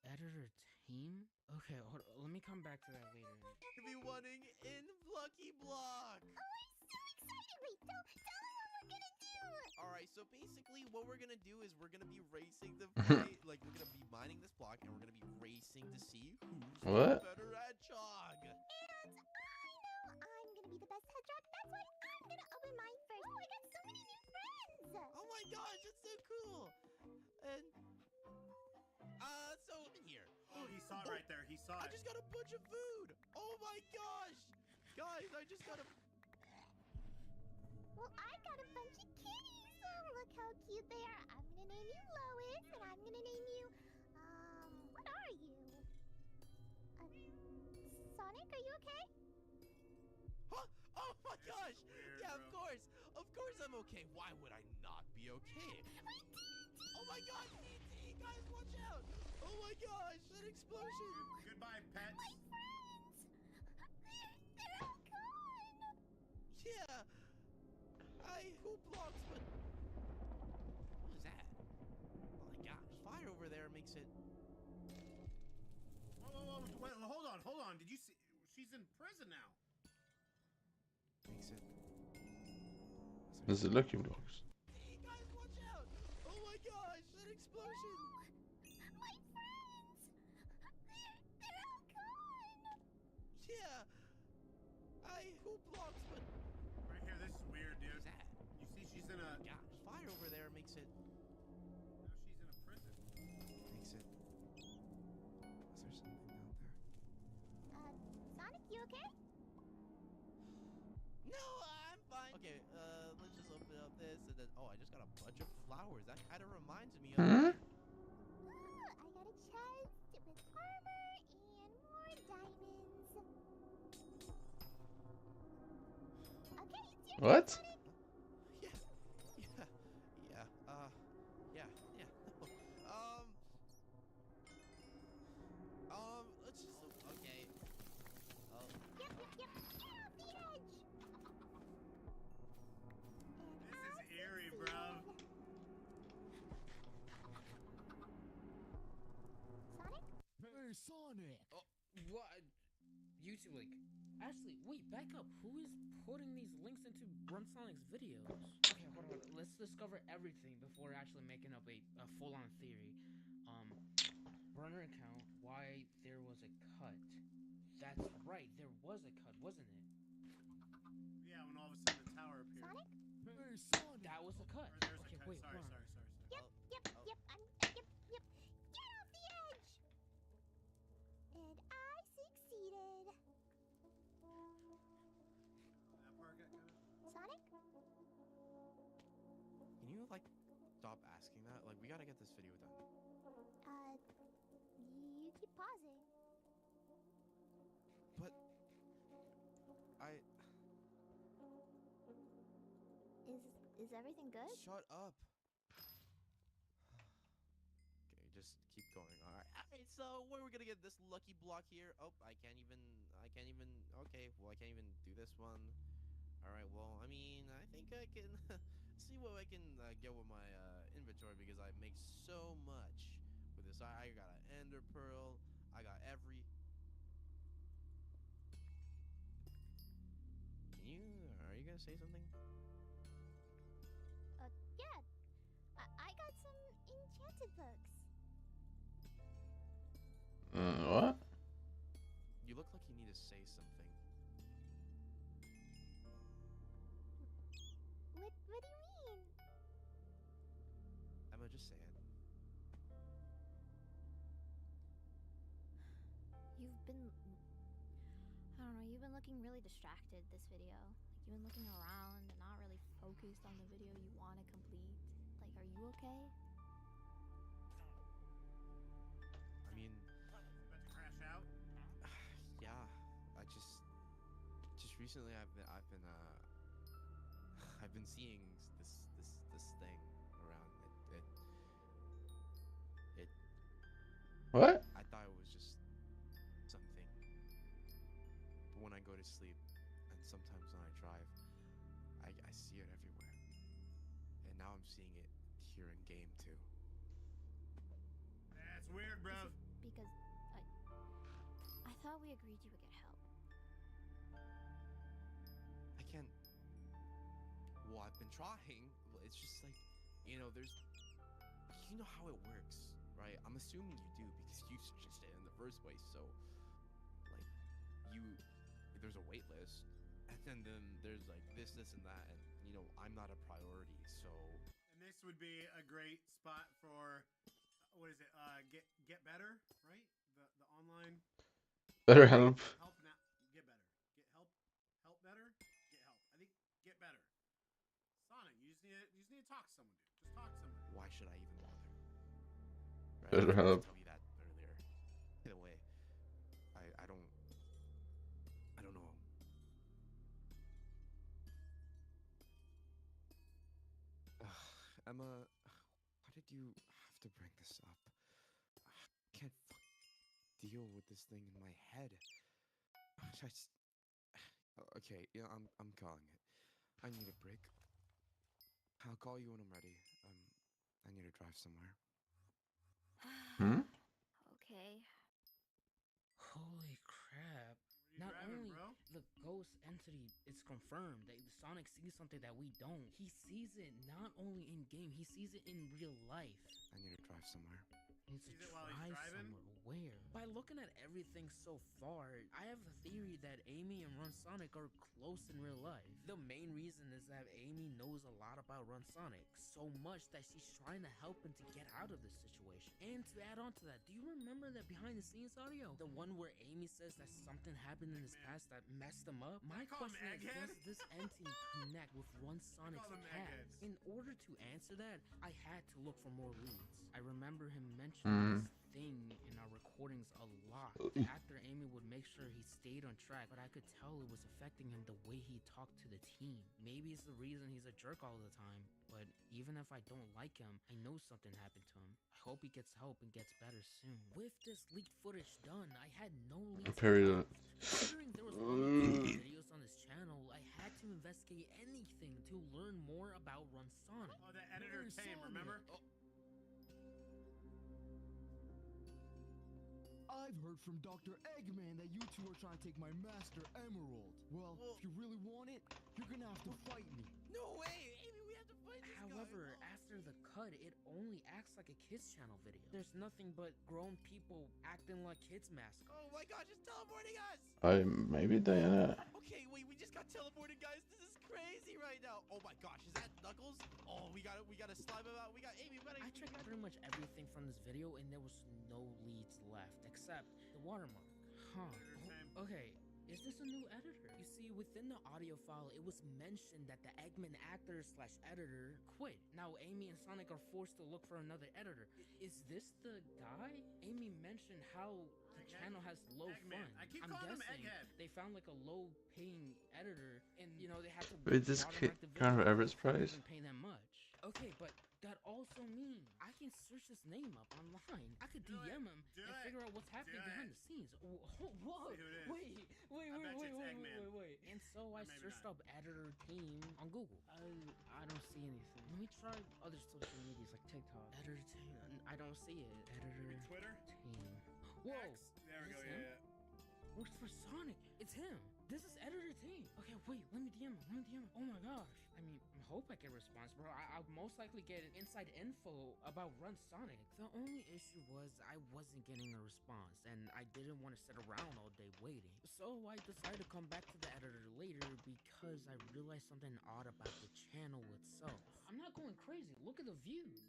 Editor team? Okay, hold on. Let me come back to that later. Gonna be wanting in Lucky Block. Oh, I'm so excited! Wait, tell them what we're gonna do! Alright, so basically what we're gonna do is we're gonna be racing the like we're gonna be mining this block and we're gonna be racing to see who's better at Chog. And I know I'm gonna be the best hedgehog. That's why I'm gonna open mine first. Oh, I got so many new friends! Oh my gosh, it's so cool! And so in here. Oh, he saw it right there. He saw it. I just got a bunch of food. Oh my gosh, guys, I just got a. Well, I got a bunch of kitties. Oh, look how cute they are. I'm gonna name you Lois, and I'm gonna name you, what are you? Sonic, are you okay? Huh? Oh my gosh! Weird, yeah, of course. Of course I'm okay. Why would I not be okay? Oh my god, DT! Guys, watch out! Oh my gosh, that explosion! Goodbye, pets. My friends! They're all gone! Yeah! Who blocks, but... What was that? Oh my gosh, fire over there makes it... Whoa, wait, hold on. Did you see? She's in prison now. Makes it... There's the Lucky Blocks. Hey guys, watch out! Oh my gosh, that explosion! My friends! They're all gone! Yeah! Who blocks, but... Right here, this is weird, dude. What is that? You see she's in a... Gosh, fire over there makes it... Now she's in a prison. Makes it... Is there something out there? Sonic, you okay? No, I'm fine. Okay, let's just open up this and then... Oh, I just got a bunch of flowers. That kind of reminds me of... Ooh, I got a chest with armor and more diamonds. Okay, it's your What? turn, Sonic. Let's just... Okay. Yep. Get off the edge. This is eerie, bro. Sonic? Hey, Sonic! Oh, what? YouTube link. Ashley, wait, back up. Who is putting these links into Run Sonic's videos? Okay, hold on. Let's discover everything before actually making up a full-on theory. Burner account, why there was a cut. That's right, there was a cut, wasn't it? Yeah, when all of a sudden the tower appeared. Sonic? Hey, Sonic! That was a cut. Or there's a Okay, cut. wait, Sorry. Yep. Get off the edge. stop asking that? Like, we gotta get this video done. You keep pausing. But I. Is everything good? Shut up. Okay, just keep going. All right. So where are we gonna get this lucky block here? Oh, I can't even. Okay, well, I can't even do this one. All right. Well, I mean, I think I can see what I can get with my inventory because I make so much with this. I got an ender pearl. I got every. Are you gonna say something? Yeah. I got some enchanted books. What? You look like you need to say something. What do you mean? Emma, just say it. You've been looking really distracted this video. Like, you've been looking around and not really focused on the video you want to complete. Like, are you okay? I mean, About to crash out. yeah. I just recently I've been seeing this thing around it. What? I thought it was just something. But when I go to sleep, and sometimes when I drive, I see it everywhere. And now I'm seeing it here in game too. That's weird, bro. Because I thought we agreed you would get help. I can't. Well, I've been trying. It's just like, you know how it works, right? I'm assuming you do because you suggested it in the first place. So, like, there's a wait list, and then there's like this, and that, and I'm not a priority. So. And this would be a great spot for what is it? Get better, right? The online. Better help. Help now. Get better. Get help. Help better. Get help. I think get better. Sonic, you just need to talk to someone, dude. Just talk to someone. Why should I even bother? Right? Better I help. tell you that earlier. Either way, I don't know. Emma, why did you have to bring this up? I can't deal with this thing in my head. Okay, yeah, I'm calling it. I need a break. I'll call you when I'm ready. I need to drive somewhere. Okay. Holy crap. Not only the ghost entity is confirmed that Sonic sees something that we don't. He sees it not only in game, he sees it in real life. I need to drive somewhere. He needs to drive somewhere. Where? By looking at everything so far, I have the theory that Amy and Run Sonic are close in real life. The main reason is that Amy knows a lot about Run Sonic, so much that she's trying to help him to get out of this situation. And to add on to that, do you remember that behind the scenes audio? The one where Amy says that something happened in his past that messed him up? My question is, does this entity connect with Run Sonic's past? In order to answer that, I had to look for more leads. I remember him mentioning this thing in our recordings a lot. The actor Amy would make sure he stayed on track, but I could tell it was affecting him the way he talked to the team. Maybe it's the reason he's a jerk all the time, but even if I don't like him, I know something happened to him. I hope he gets help and gets better soon. With this leaked footage done, I had no leads. Period. Considering there was only 2 videos on this channel, I had to investigate anything to learn more about Run Sonic. Oh, the editor Tame, remember? I've heard from Dr. Eggman that you two are trying to take my Master Emerald. Well, if you really want it, you're gonna have to fight me. No way! Amy, we have to fight this However, after the cut, it only acts like a kids channel video. There's nothing but grown people acting like kids mascots. Oh my gosh, it's teleporting us! Maybe they Okay, wait, we just got teleported, guys. This is crazy right now. Oh my gosh, is that Knuckles? Oh, we gotta slime him out. We got Amy. I checked pretty much everything from this video, and there was no leads left except the watermark. Huh. Okay, Is this a new editor? You see, within the audio file, it was mentioned that the Eggman actor/editor quit. Now Amy and Sonic are forced to look for another editor. Is this the guy? Amy mentioned how the channel has low Eggman. funds. I keep I'm calling him guessing Egghead. they found like a low-paying editor, and you know they had to Wait, this watermark the kind of video average because they price? didn't pay that much. Okay, but that also means I can search his name up online. I could DM him and figure out what's happening behind the scenes. Whoa, wait. And so I searched up editor team on Google. I don't see anything. Let me try other social medias like TikTok. Editor team. I don't see it. Editor Twitter team. Whoa. There we go. Is this him? Yeah. Works for Sonic. It's him. This is editor team. Okay, wait. Let me DM him. Oh my gosh. I mean, I hope I get a response, bro. I'll most likely get inside info about Run Sonic. The only issue was I wasn't getting a response, and I didn't want to sit around all day waiting. So I decided to come back to the editor later because I realized something odd about the channel itself. I'm not going crazy. Look at the views.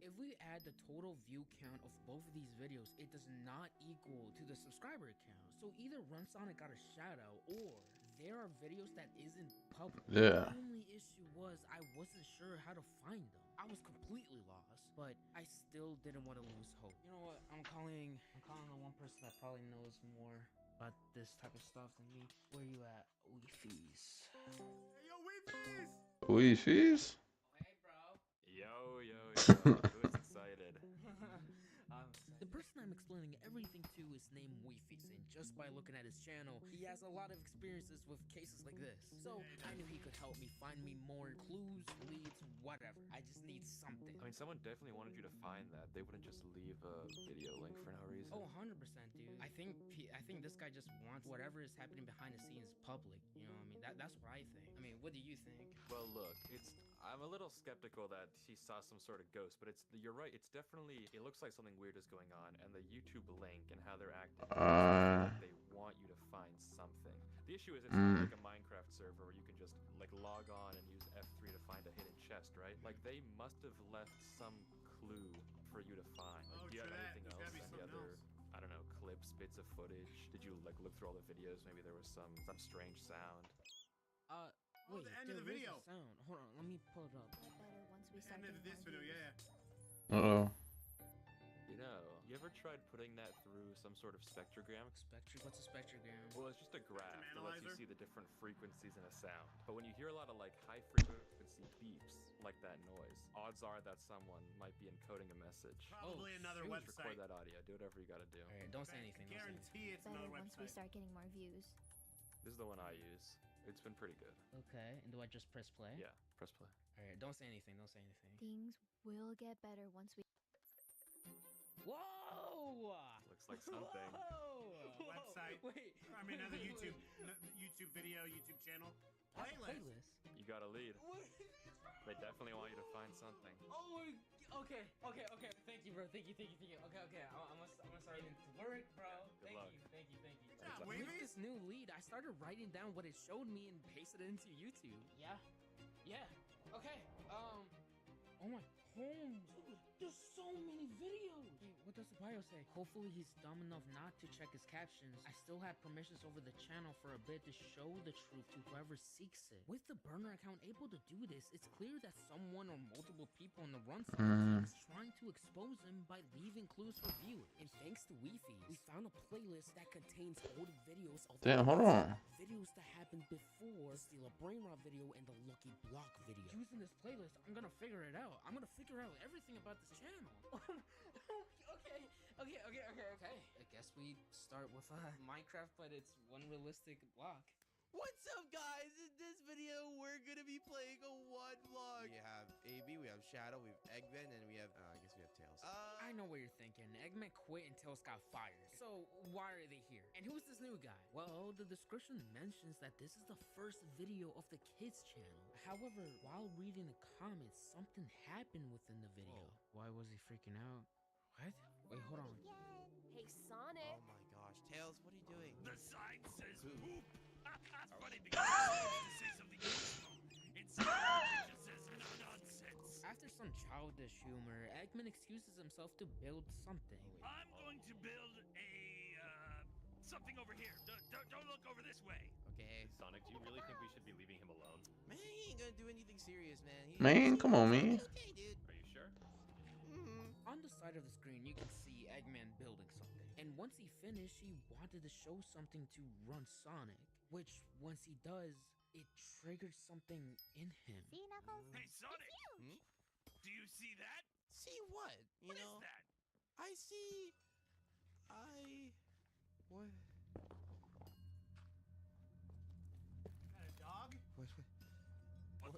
If we add the total view count of both of these videos, it does not equal to the subscriber count. So either Run Sonic got a shout out, or there are videos that isn't public. Yeah. The only issue was I wasn't sure how to find them. I was completely lost, but I still didn't want to lose hope. You know what? I'm calling the one person that probably knows more about this type of stuff than me. Where you at, Weefies? Yo, Weefies! Weefies? Hey, bro. Yo. Who's excited? The person I'm explaining everything to is named Weefies, and just by looking at his channel, he has a lot of experiences with cases like this. So I knew he could help me find me more clues, leads, whatever. I just need something. I mean, someone definitely wanted you to find that. They wouldn't just leave a video link for no reason. Oh, 100%, dude. I think this guy just wants whatever is happening behind the scenes public. You know what I mean? That's what I think. I mean, what do you think? Well, look, I'm a little skeptical that he saw some sort of ghost, but you're right. It looks like something weird is going on, and the YouTube link and how they're acting, they want you to find something. The issue is it's not like a Minecraft server where you can just like log on and use F3 to find a hidden chest, right? Like they must have left some clue for you to find. Like, do you have anything else? Any other, I don't know, clips, bits of footage? Did you like look through all the videos? Maybe there was some strange sound. Wait, the end of the video. Sound. Hold on, let me pull it up. Better once we start End of this video, yeah. Uh-oh. You know, you ever tried putting that through some sort of spectrogram? What's a spectrogram? Well, it's just a graph that lets you analyzer? see the different frequencies in a sound. But when you hear a lot of like high frequency beeps, like that noise, odds are that someone might be encoding a message. Probably another Just website. record that audio. Do whatever you gotta do. Alright, don't say anything. Guarantee it's Better another once we website. start getting more views. This is the one I use. It's been pretty good. Okay, and do I just press play? Yeah, press play. Alright, don't say anything. Things will get better once we. Whoa! Looks like something. Whoa! Website. Wait. I mean, another YouTube video, YouTube channel. Playlist. You got a lead. They definitely want you to find something. Oh, okay. Thank you, bro. Thank you. Okay. I'm gonna start into work, bro. Thank you. With this new lead, I started writing down what it showed me and pasted it into YouTube. Yeah. Okay. Oh my home. There's so many videos. Hey, what does the bio say? Hopefully he's dumb enough not to check his captions. I still had permissions over the channel for a bit to show the truth to whoever seeks it. With the burner account able to do this, it's clear that someone or multiple people on the run side is trying to expose him by leaving clues for viewing. And thanks to Weefies, we found a playlist that contains old videos of Damn, hold on. videos that happened before the Steal a Brain Rot video and the Lucky Block video. Using this playlist, I'm gonna figure it out. I'm gonna figure out everything about this channel. Okay. I guess we start with Minecraft, but it's one realistic block. What's up, guys? In this video, we're gonna be playing a one block. We have AB, we have Shadow, we have Eggman, and we have, I guess we have Tails. I know what you're thinking. Eggman quit and Tails got fired. So why are they here? And who's this new guy? Well, the description mentions that this is the first video of the kids channel. However, while reading the comments, something happened within the video. Why was he freaking out? What? Wait, hold on. Hey, Sonic. Oh my gosh, Tails, what are you doing? The sign says poop. That's funny because it's supposed to say something useful. Instead, it just says no nonsense. After some childish humor, Eggman excuses himself to build something. I'm going to build a, some something over here. Don't look over this way. Okay. Sonic, do you really think we should be leaving him alone? Man, he ain't gonna do anything serious, man. Man, come on, man. Okay, dude. Are you sure? On the side of the screen, you can see Eggman building something. And once he finished, he wanted to show something to run Sonic, which once he does, it triggers something in him. See, Knuckles? Hey, Sonic. Do you see that? See what? What is that? I see. What? Got a dog? What?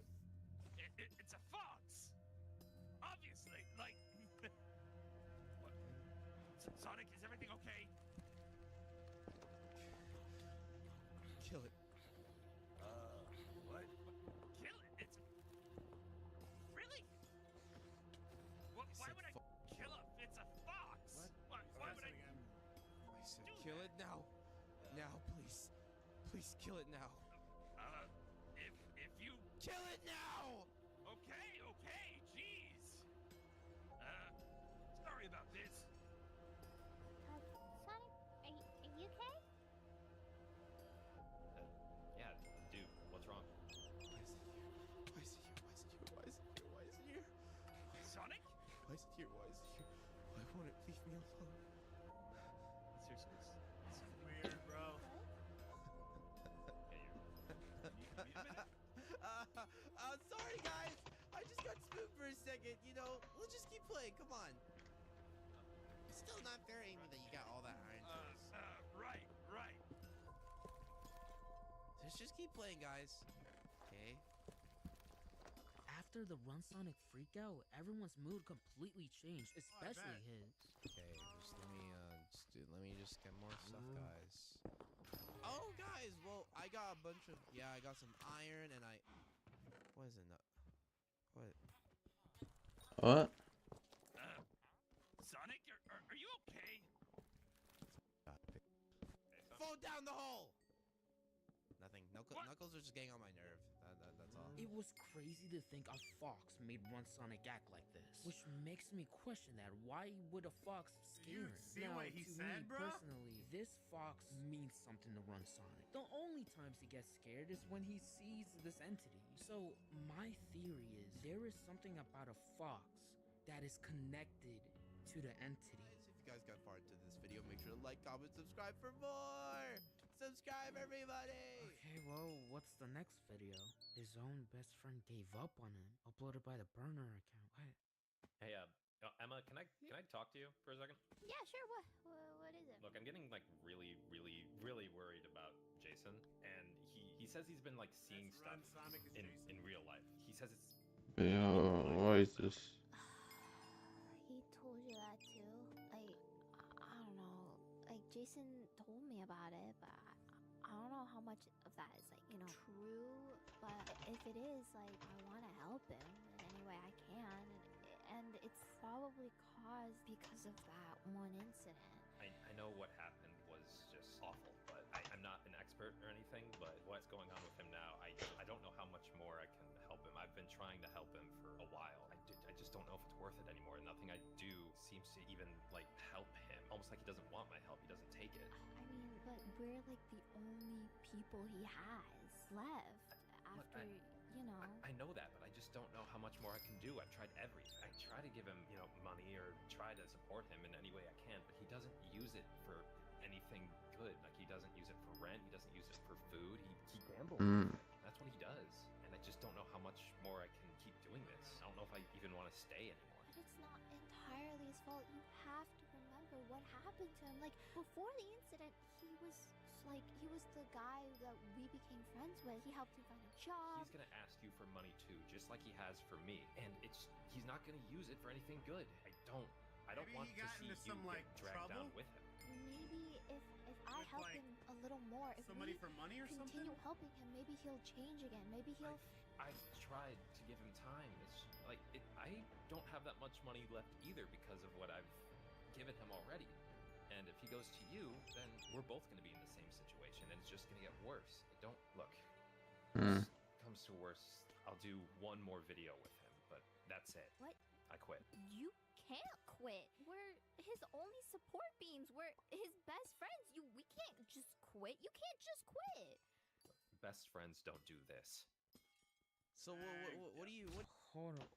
It's a fox. Obviously, like. What? Sonic, is everything okay? Kill it. What? Kill it? It's. Really? Why would I kill him? It's a fox. What? Why would I? I said kill it now. Now, please. Please kill it now. If you kill it now! Okay, jeez. Sorry about this. Sonic, are you okay? Yeah, dude, what's wrong? Why is it here? Sonic? Why is it here? Why won't it leave me alone? Seriously, It's weird, bro. Sorry, guys. I just got spooked for a second. You know, we'll just keep playing. Come on. It's still not fair, Amy, that you got all that iron tools. Right. Let's just keep playing, guys. Okay. After the Run Sonic freakout, everyone's mood completely changed, especially his. Okay, let me just get more stuff, guys. Oh, guys, well, I got a bunch of, I got some iron, and what is it? What? Sonic, are you okay? Fall down the hole! Nothing. Knuckles are just getting on my nerve. That's all. It was crazy to think a fox made Run Sonic act like this, which makes me question that. Why would a fox scare him? See now, what he to said, me bro? personally, this fox means something to Run Sonic. The only times he gets scared is when he sees this entity. So my theory is there is something about a fox that is connected to the entity. If you guys got far into this video, make sure to like, comment, subscribe for more! Subscribe, everybody! Okay, well, what's the next video? His own best friend gave up on him. Uploaded by the burner account. What? Hey, Emma, can I talk to you for a second? Yeah, sure. What is it? Look, I'm getting like really worried about Jason, and he says he's been like seeing stuff in real life. He says it's. Yeah, why is this? He told you that too? Like, I don't know. Like, Jason told me about it, but I don't know how much of that is, like, true. But if it is, like, I want to help him in any way I can. And it's probably caused because of that one incident. I know what happened was just awful, but I'm not an expert or anything, but what's going on with him now, I don't know how much more I can help him. I've been trying to help him for a while. I just don't know if it's worth it anymore. Nothing I do seems to even, like, help him. Almost like he doesn't want my help. He doesn't take it. I mean, but we're, like, the only people he has left after, I know that, but I just don't know how much more I can do. I've tried everything. I try to give him, money or try to support him in any way I can, but he doesn't use it for anything good. Like, he doesn't use it for rent. He doesn't use it for food. He gambles. That's what he does. And I just don't know how much more I can keep doing this. I don't know if I even want to stay anymore. But it's not entirely his fault. You have to remember what happened to him. Like, before the incident, he was the guy that we became friends with. He helped him find a job. He's gonna ask you for money too, just like he has for me. And he's not gonna use it for anything good. I don't Maybe want he to got see into you some, like, get dragged trouble? down with him. Maybe if I help like, him a little more, if somebody we for money or continue something? helping him, maybe he'll change again. Maybe he'll. I've tried to give him time. It's like I don't have that much money left either because of what I've given him already. And if he goes to you, then we're both going to be in the same situation, and it's just going to get worse. Don't look. If it comes to worse, I'll do one more video with him, but that's it. What? I quit. You can't quit. We're his only support beams. We're his best friends. We can't just quit. You can't just quit. Best friends don't do this. So what do you? What? Hold on.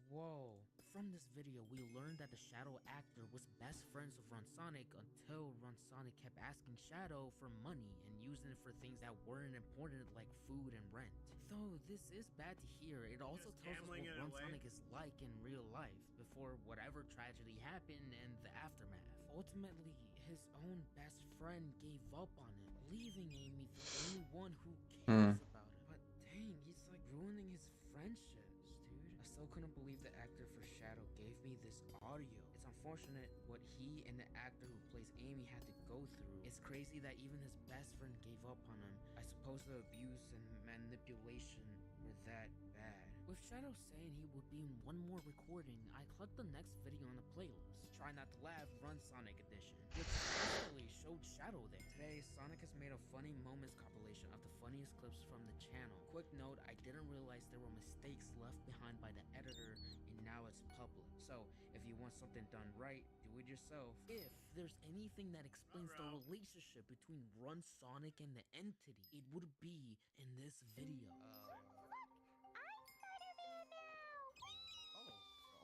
Whoa. From this video, we learned that the Shadow actor was best friends with Run Sonic until Run Sonic kept asking Shadow for money and using it for things that weren't important like food and rent. Though this is bad to hear, it also tells us what Run Sonic is like in real life before whatever tragedy happened and the aftermath. Ultimately, his own best friend gave up on him, leaving Amy the only one who cares about him. But dang, he's like ruining his friendships, dude. I still couldn't believe the actor for Shadow gave me this audio. It's unfortunate what he and the actor who plays Amy had to go through. It's crazy that even his best friend gave up on him. I suppose the abuse and manipulation were that bad. With Shadow saying he would be in one more recording, I clicked the next video on the playlist. Try Not to Laugh Run Sonic Edition, which actually showed Shadow there. Today, Sonic has made a funny moments compilation of the funniest clips from the channel. Quick note, I didn't realize there were mistakes left behind by the editor, and now it's public. So, if you want something done right, do it yourself. If there's anything that explains the relationship between Run Sonic and the entity, it would be in this video.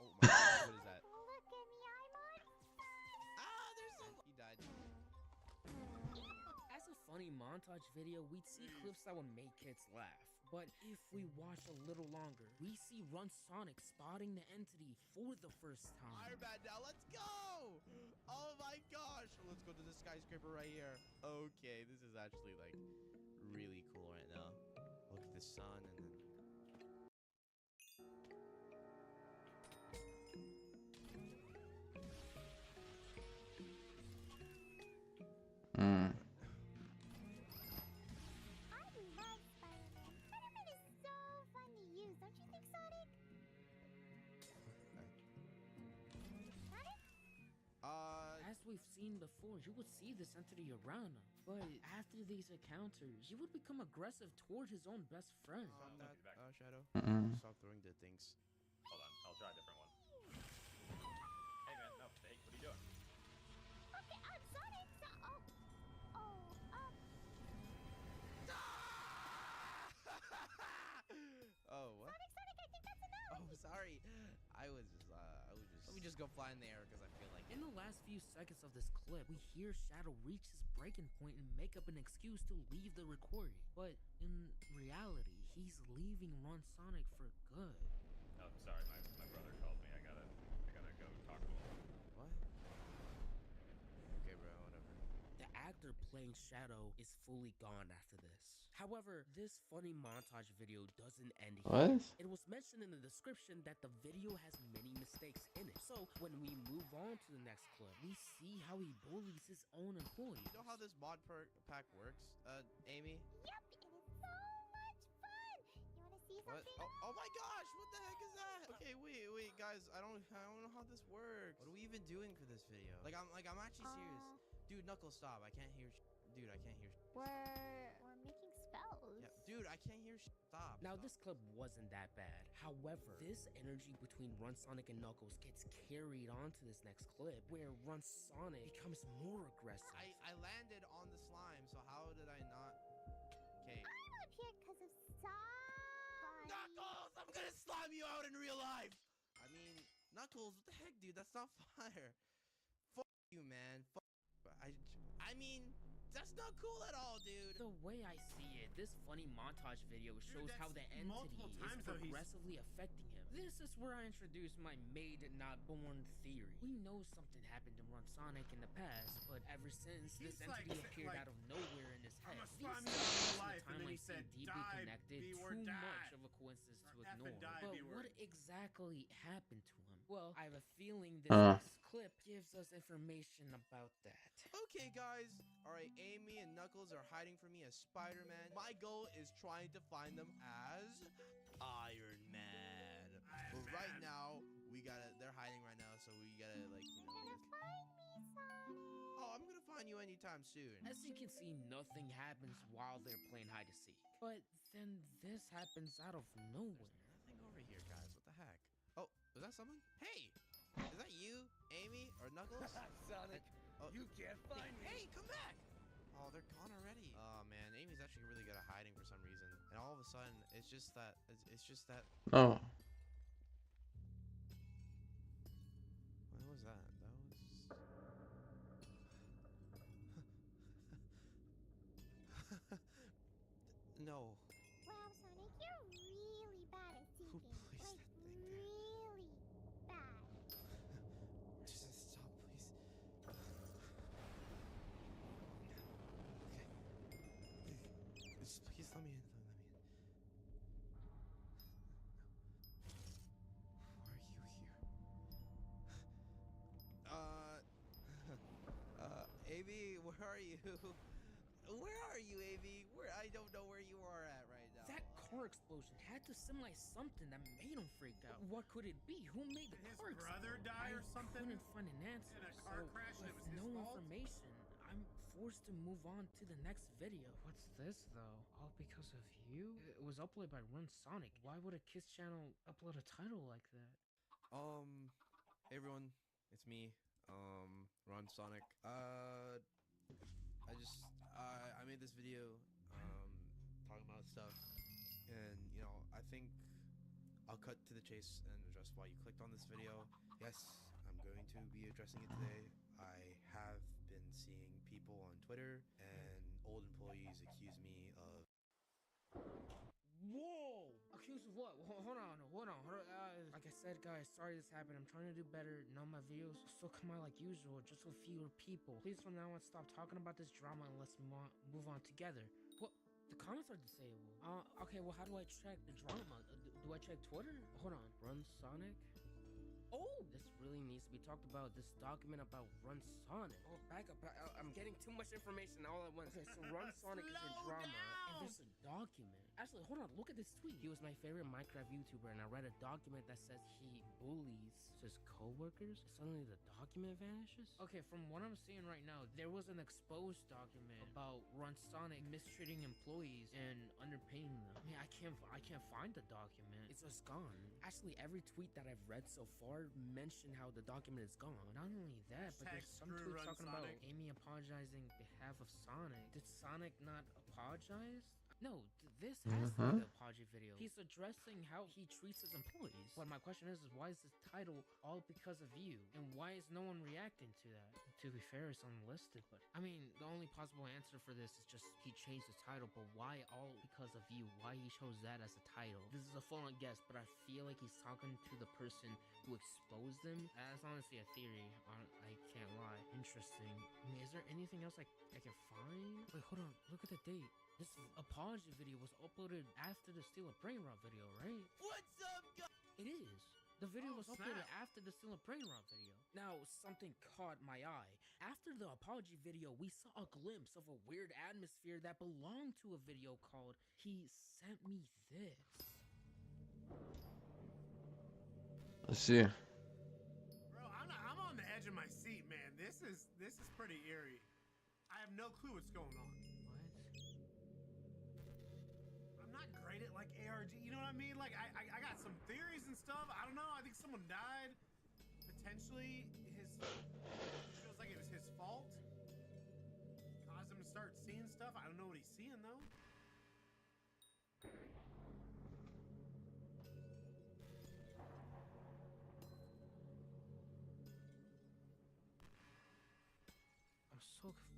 Oh my God, what is that? Look at me, I'm on Ah, there's some. He died. As a funny montage video, we'd see clips that would make kids laugh. But if we watch a little longer, we see Run Sonic spotting the entity for the first time. Ironman now, let's go! Oh my gosh! Let's go to the skyscraper right here. Okay, this is actually like really cool right now. Look at the sun and then. I love Spider-Man. Spider-Man is so fun to use, don't you think, Sonic? Sonic? As we've seen before, you would see this entity around him. But after these encounters, he would become aggressive toward his own best friend. Shadow. Stop throwing the things. Hold on, I'll try a different one. Hey man, no, hey, what are you doing? Okay, Sonic, Oh, what? Sonic, I think that's enough. Oh, sorry. I was just. Let me just go fly in the air because I feel like. In the last few seconds of this clip, we hear Shadow reach his breaking point and make up an excuse to leave the recording. But in reality, he's leaving Run Sonic for good. Oh, sorry, my brother called me. I gotta go talk to him. What? Okay, bro, whatever. The actor playing Shadow is fully gone after this. However, this funny montage video doesn't end here. What? It was mentioned in the description that the video has many mistakes in it. So when we move on to the next clip, we see how he bullies his own employee. You know how this mod pack works, Amy? Yep, it is so much fun. You want to see What? something? Oh my gosh! What the heck is that? Okay, wait, guys. I don't know how this works. What are we even doing for this video? I'm actually serious. Dude, Knuckles, stop! I can't hear. Dude, I can't hear. We're making spells. Yeah, dude, I can't hear. Stop. Now, this clip wasn't that bad. However, this energy between Run Sonic and Knuckles gets carried on to this next clip, where Run Sonic becomes more aggressive. I landed on the slime, so how did I not? Okay. I'm up here because of somebody. Knuckles, I'm gonna slime you out in real life. I mean, Knuckles, what the heck, dude? That's not fire. Fuck you, man. I mean. That's not cool at all, dude. The way I see it, this funny montage video shows how the entity is progressively affecting him. This is where I introduce my made not born theory. We know something happened to Run Sonic in the past, but ever since this entity appeared out of nowhere in his head, these timelines seem deeply connected, too much of a coincidence to ignore. But what exactly happened to him? Well, I have a feeling this next clip gives us information about that. Okay, guys. All right, Amy and Knuckles are hiding from me as Spider-Man. My goal is trying to find them as Iron Man. But right now, they're hiding right now, so we gotta, like, you know. You're gonna find me, Sonic. Oh, I'm gonna find you anytime soon. As you can see, nothing happens while they're playing hide and seek. But then this happens out of nowhere. There's nothing over here, guys. What the heck? Oh, is that someone? Hey! Is that you, Amy, or Knuckles? Sonic, you can't find me. Hey, come back! Oh, they're gone already. already? Oh man, Amy's actually really good at hiding for some reason, and all of a sudden, it's just that. Oh. What was that? That was. No. Wow, Sonic, you're really bad at seeking. Like, really bad. Just stop, please. Okay. Just please let me in. Let me in. Why are you here? Amy, where are you? Where are you, Amy? I don't know where you are at right now. That car explosion had to symbolize something that made him freak out. What could it be? Who made the car His brother die or something? I couldn't find an answer. In a car crash and it was no his fault? information, I'm forced to move on to the next video. What's this though? All because of you? It was uploaded by Run Sonic. Why would a Kiss channel upload a title like that? Hey everyone, it's me, Ron Sonic. I made this video, talking about stuff, and, you know, I think I'll cut to the chase and address why you clicked on this video. Yes, I'm going to be addressing it today. I have been seeing people on Twitter and old employees accuse me of... Whoa! Accused of what? Hold on. Like I said, guys, sorry this happened. I'm trying to do better. Now my videos still come out like usual, just with fewer people. Please from now on stop talking about this drama and let's move on together. What? The comments are disabled. Okay, well how do I check the drama? Do I check Twitter? Hold on. Run Sonic? Oh, this really needs to be talked about. This document about Run Sonic. Oh, back up. I'm getting too much information all at once. Okay, so Run Sonic is a drama, and there's a document. Actually, hold on. Look at this tweet. He was my favorite Minecraft YouTuber, and I read a document that says he bullies his coworkers. Suddenly, the document vanishes. Okay, from what I'm seeing right now, there was an exposed document about Run Sonic mistreating employees and underpaying them. I mean, I can't find the document. It's just gone. Actually, every tweet that I've read so far mention how the document is gone. Not only that, but there's some tweets talking about Amy apologizing on behalf of Sonic. Did Sonic not apologize? No, this has to be the apology video. He's addressing how he treats his employees. But my question is why is this title all because of you? And why is no one reacting to that? To be fair, it's unlisted, but I mean, the only possible answer for this is just he changed the title, but why all because of you? Why he chose that as a title? This is a full-on guess, but I feel like he's talking to the person who exposed them. That's honestly a theory. I can't lie. Interesting. I mean, is there anything else I can find? Wait, hold on. Look at the date. This apology video was uploaded after the Steal a Brain Rot video, right? What's up, guys? It is. The video was uploaded after the Steal a Brain Rot video. Now, something caught my eye. After the apology video, we saw a glimpse of a weird atmosphere that belonged to a video called He Sent Me This. Let's see. Bro, I'm on the edge of my seat, man. This is pretty eerie. I have no clue what's going on. I'm not great at like ARG. You know what I mean? Like I got some theories and stuff. I don't know. I think someone died. Potentially feels like it was his fault. Caused him to start seeing stuff. I don't know what he's seeing though.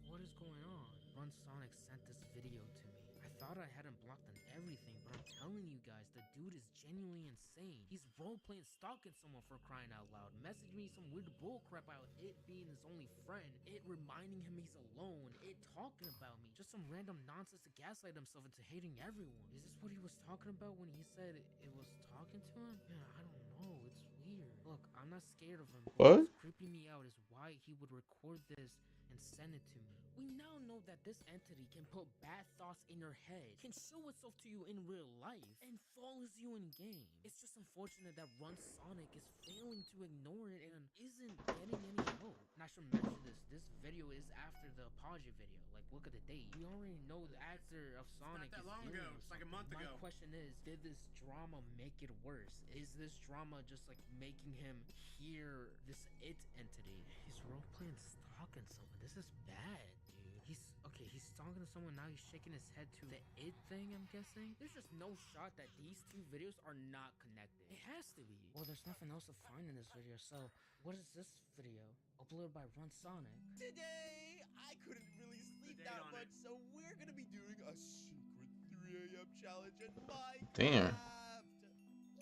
What is going on? Run Sonic sent this video to me. I thought I had him blocked on everything, but I'm telling you guys, the dude is genuinely insane. He's role-playing stalking someone for crying out loud, messaging me some weird bullcrap about it being his only friend, it reminding him he's alone, it talking about me, just some random nonsense to gaslight himself into hating everyone. Is this what he was talking about when he said it was talking to him? Man, I don't know. It's weird. Look, I'm not scared of him. What? What's creeping me out is why he would record this and send it to me. We now know that this entity can put bad thoughts in your head, can show itself to you in real life, and follows you in game. It's just unfortunate that Run Sonic is failing to ignore it and isn't getting any help. And I should mention this video is after the apology video. Like, look at the date. We already know the actor of Sonic Not that is long ago. It's like a month ago. My question is, did this drama make it worse? Is this drama just like making him hear this it entity? He's role-playing stalking someone. This is bad, dude. He's talking to someone, now he's shaking his head to the it thing, I'm guessing. There's just no shot that these two videos are not connected. It has to be. Well, there's nothing else to find in this video, so what is this video? Uploaded by Run Sonic. Today, I couldn't really sleep that much, so we're gonna be doing a secret 3 a.m. challenge in Minecraft. Damn.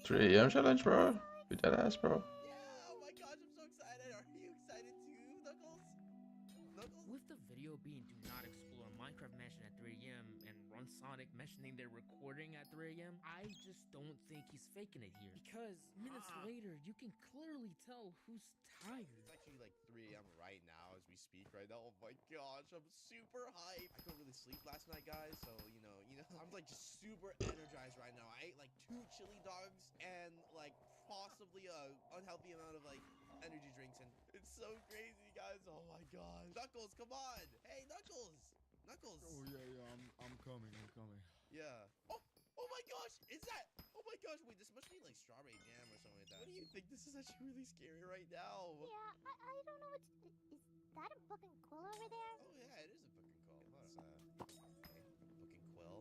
3 a.m. challenge, bro. Be that ass, bro. Yeah, oh my gosh, I'm so excited. Are you excited too, Knuckles? Knuckles? With the video being Do Not Explore Minecraft Mansion at 3 a.m. and Run Sonic mentioning they're recording at 3 a.m., I just don't think he's faking it here. Because minutes later, you can clearly tell who's tired. It's actually like 3 a.m. right now as we speak right now. Oh my gosh, I'm super hyped. I couldn't really sleep last night, guys, so you know, I'm like just super energized right now. I ate like 2 chili dogs and like possibly a unhealthy amount of like energy drinks, and it's so crazy, guys. Oh my gosh. Knuckles, come on. Hey, Knuckles. Knuckles. Oh yeah, I'm coming. Yeah. Oh my gosh, is that? Oh my gosh, wait, this must be like strawberry jam or something like that. What do you think? This is actually really scary right now. Yeah, I don't know what's... Is that a book and quill over there? Oh yeah, it is a book and quill. Okay, book and quill.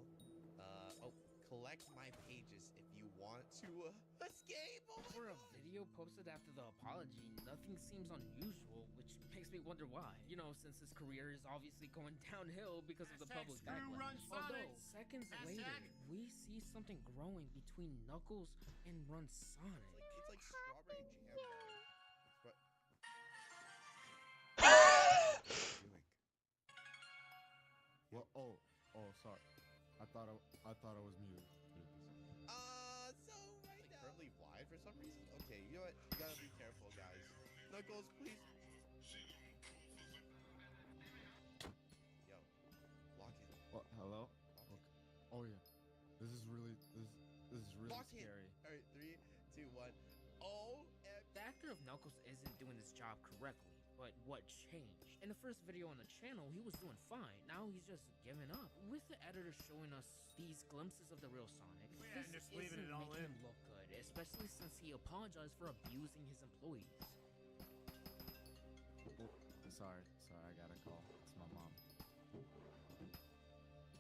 Collect my pages if you want to escape. Oh my For a gosh. video posted after the apology, nothing seems unusual, which makes me wonder why. You know, since his career is obviously going downhill because of the public backlash. Although, seconds later, we see something growing between Knuckles and Run Sonic. It's like strawberry jam. What? Well, oh, sorry. I thought I was muted. So right now, currently blind for some reason. Okay, you know what? You gotta be careful, guys. Knuckles, please. Yo, lock in. What? Hello? Okay. Oh yeah. This is really Lock scary. In. All right, 3, 2, 1. Oh, The actor of Knuckles isn't doing his job correctly, but what changed? In the first video on the channel, he was doing fine. Now he's just giving up. With the editor showing us these glimpses of the real Sonic, this isn't making him look good, especially since he apologized for abusing his employees. Sorry, I got a call. It's my mom.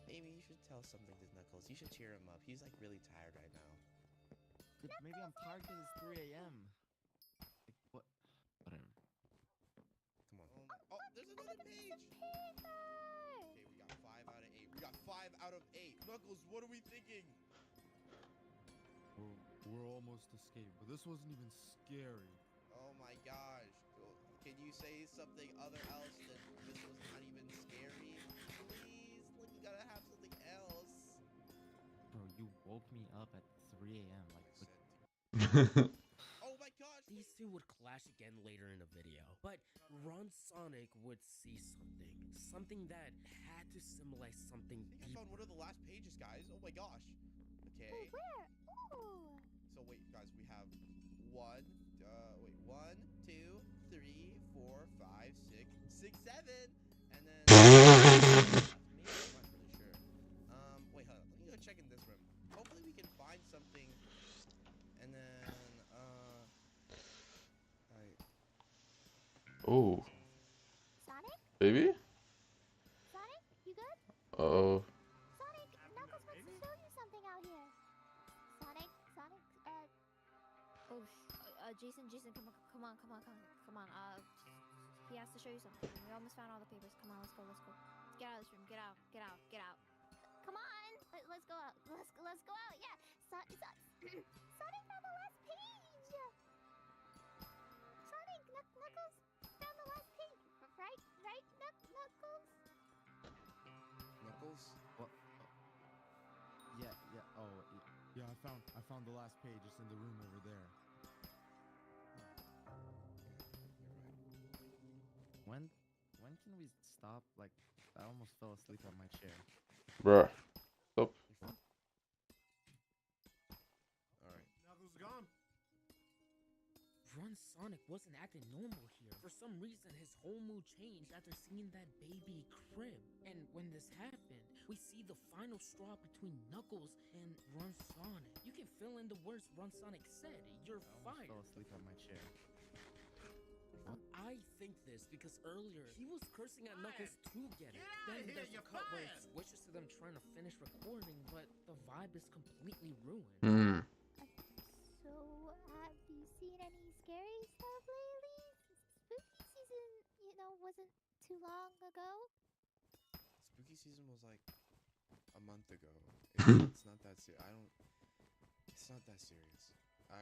Amy, you should tell something to Knuckles. You should cheer him up. He's like really tired right now. Maybe I'm tired because it's 3 a.m. Like, what? Whatever. Come on. Oh, there's another page. Okay, we got 5 out of 8. We got 5 out of 8. Knuckles, what are we thinking? We're almost escaped, but this wasn't even scary. Oh my gosh. Can you say something other else than this was not even scary? Please, like you gotta have something else. Bro, you woke me up at 3 a.m. Like, oh my gosh! These two would clash again later in the video, but Run Sonic would see something that had to symbolize something I found one of the last pages, guys. Oh my gosh. Okay. Wait, where? Ooh. So wait, guys, we have 1, 2, 3, 4, 5, 6, 7, and then maybe I'm not really sure. Wait, hold on. Let me go check in this room. Hopefully we can find something. And then Oh. Sonic? Baby? Sonic, you good? Uh-oh. Sonic, Knuckles wants to show you something out here. Sonic, Jason, come on. He has to show you something. We almost found all the papers. Come on, let's go. Get out of this room. Get out. Come on, let's go out. Let's go out. Yeah. Sonic found the last page. Sonic, Knuckles found the last page. Right, Knuckles? Knuckles? What? Yeah. Oh, Yeah, I found the last page. It's in the room over there. When can we stop? Like, I almost fell asleep on my chair. Bruh. Stop. Alright. Knuckles gone. Run Sonic wasn't acting normal here. For some reason, his whole mood changed after seeing that baby crib. And when this happened, we see the final straw between Knuckles and Run Sonic. You can fill in the words Run Sonic said. You're fired. I almost fell asleep on my chair. I think this because earlier he was cursing at Knuckles to get it. Then shit, there's you're a cut where it fired. switches to them trying to finish recording, but the vibe is completely ruined. Hmm. So, have you seen any scary stuff lately? Spooky season, wasn't too long ago. Spooky season was like a month ago. It's not that serious. It's not that serious. I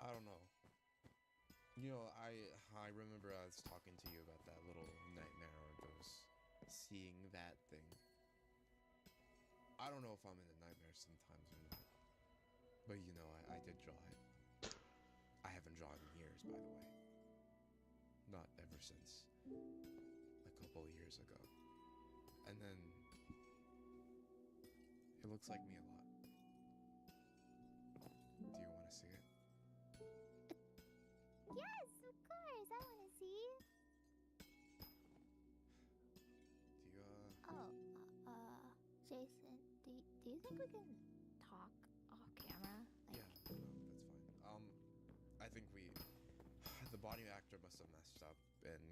don't know. You know, I remember I was talking to you about that little nightmare or ghost seeing that thing. I don't know if I'm in a nightmare sometimes or not. But you know, I did draw it. I haven't drawn in years, by the way. Not ever since a couple of years ago. And then it looks like me a lot. Do you want to see it? Yes, of course. I want to see. Do you Jason, do you think we can talk off camera? Yeah, no, that's fine. I think the body actor must have messed up, and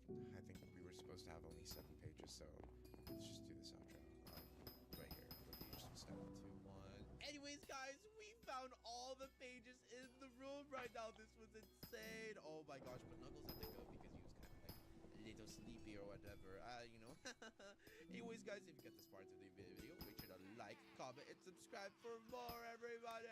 I think we were supposed to have only 7 pages, so let's just do this outro. Right here, just 7, 2, 1. Anyways, guys, we found all the pages in the room right now. This was insane. Oh my gosh, but Knuckles had to go because he was kind of like a little sleepy or whatever. Anyways, guys, if you get this part of the video, make sure to like, comment, and subscribe for more, everybody.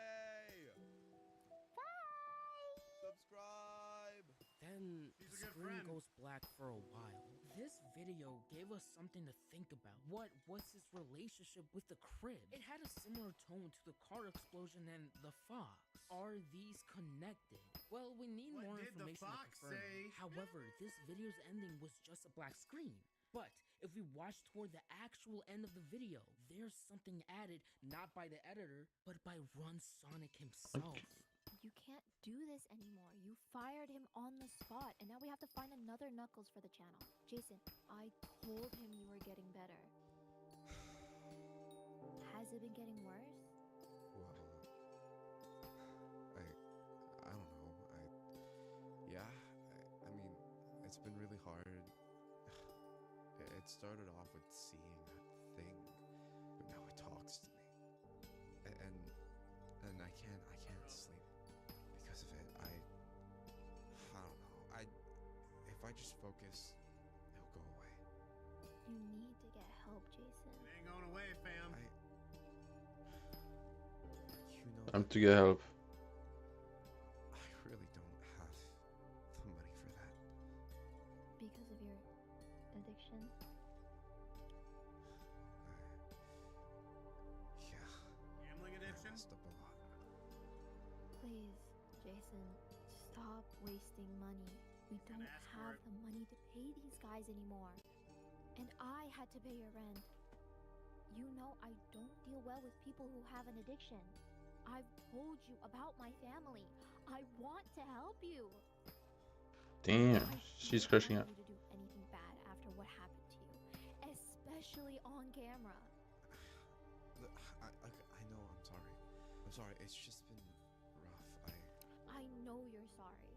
Bye. Subscribe. Then the screen goes black for a while. This video gave us something to think about. What was his relationship with the crib? It had a similar tone to the car explosion and the fox. Are these connected? Well, we need more information to confirm. However, this video's ending was just a black screen. But if we watch toward the actual end of the video, there's something added not by the editor, but by Run Sonic himself. You can't do this anymore. You fired him on the spot, and now we have to find another Knuckles for the channel. Jason, I told him you were getting better. Has it been getting worse? Well, I don't know. I mean, it's been really hard. It started off with seeing that thing, but now it talks to me, and I can't sleep because of it. I don't know. If I just focus, it'll go away. You need to get help, Jason. It ain't going away, fam. Time to get help. I really don't have the money for that. Because of your addiction? Yeah. Gambling addiction? I messed up a lot. Please, Jason, stop wasting money. We don't have the money to pay these guys anymore. And I had to pay your rent. You know I don't deal well with people who have an addiction. I've told you about my family. I want to help you. Damn, she's crushing it. I don't want you to do anything bad after what happened to you, especially on camera. I know, I'm sorry. I'm sorry, it's just been rough. I know you're sorry,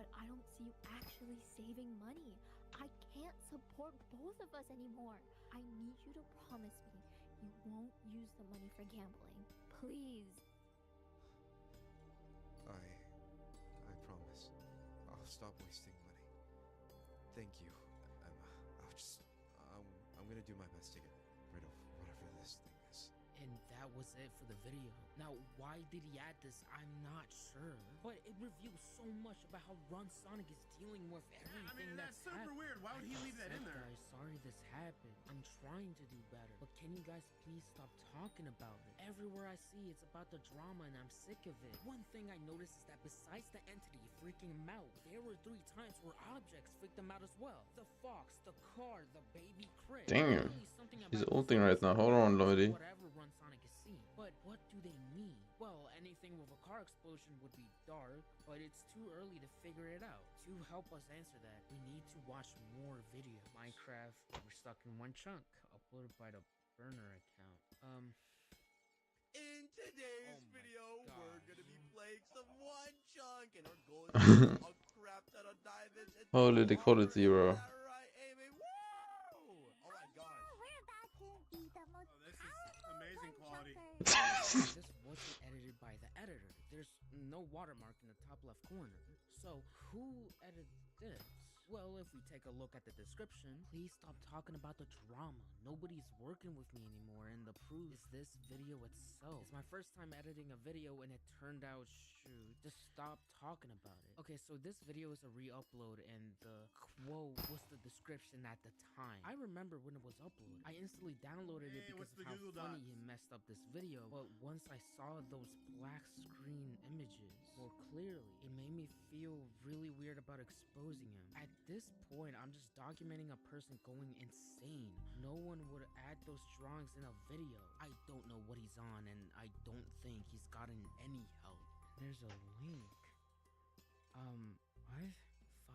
but I don't see you actually saving money. I can't support both of us anymore. I need you to promise me you won't use the money for gambling. Please. I promise. I'll stop wasting money. Thank you, Emma. I'm gonna do my best to get rid of whatever this thing is. And that was it for the video. Now, why did he add this? I'm not sure. But it reveals so much about how Run Sonic is dealing with everything that's super weird. Why would he leave that in there? Guys, sorry this happened. I'm trying to do better. But can you guys please stop talking about it? Everywhere I see, it's about the drama and I'm sick of it. One thing I noticed is that besides the entity freaking him out, there were 3 times where objects freaked him out as well. The fox, the car, the baby crib. Damn. He's ulting right now. Hold on, Lodi. Whatever Run Sonic is seeing. But what do they mean? Well, anything with a car explosion would be dark, but it's too early to figure it out. To help us answer that, we need to watch more videos. Minecraft, we're stuck in one chunk, uploaded by the burner account. In today's video, we're gonna be playing some One Chunk, and our goal is to get a crap ton of diamonds. Holy the quality, bro. Right, Amy? Woo! This wasn't edited by the editor. There's no watermark in the top left corner. So who edited this? Well, if we take a look at the description, please stop talking about the drama. Nobody's working with me anymore, and the proof is this video itself. It's my first time editing a video, and it turned out, shoot, just stop talking about it. Okay, so this video is a re-upload, and the quote was the description at the time. I remember when it was uploaded. I instantly downloaded it because of how funny he messed up this video, but once I saw those black screen images more clearly, it made me feel really weird about exposing him. At this point, I'm just documenting a person going insane. No one would add those drawings in a video. I don't know what he's on, and I don't think he's gotten any help. There's a link. What?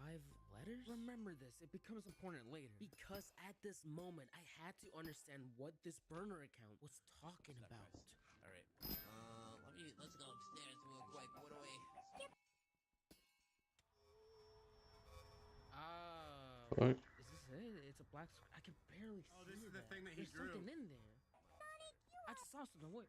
5 letters? Remember this, it becomes important later. Because at this moment, I had to understand what this burner account was talking about. Alright. Let's go upstairs real quick. What do we... What? Is this it? It's a black screen. I can barely see. Oh, this is the that. thing that he There's drew. something in there. I just saw something. Wait,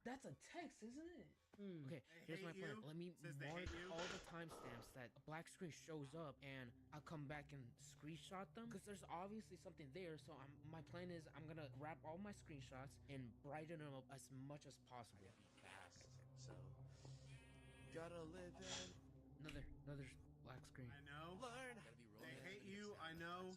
that's a text, isn't it? Okay, here's my plan. Let me mark all the timestamps that a black screen shows up, and I'll come back and screenshot them. Because there's obviously something there, so my plan is I'm gonna grab all my screenshots and brighten them up as much as possible. So, gotta live in... Another black screen. I know. Learn. They hate you, I know.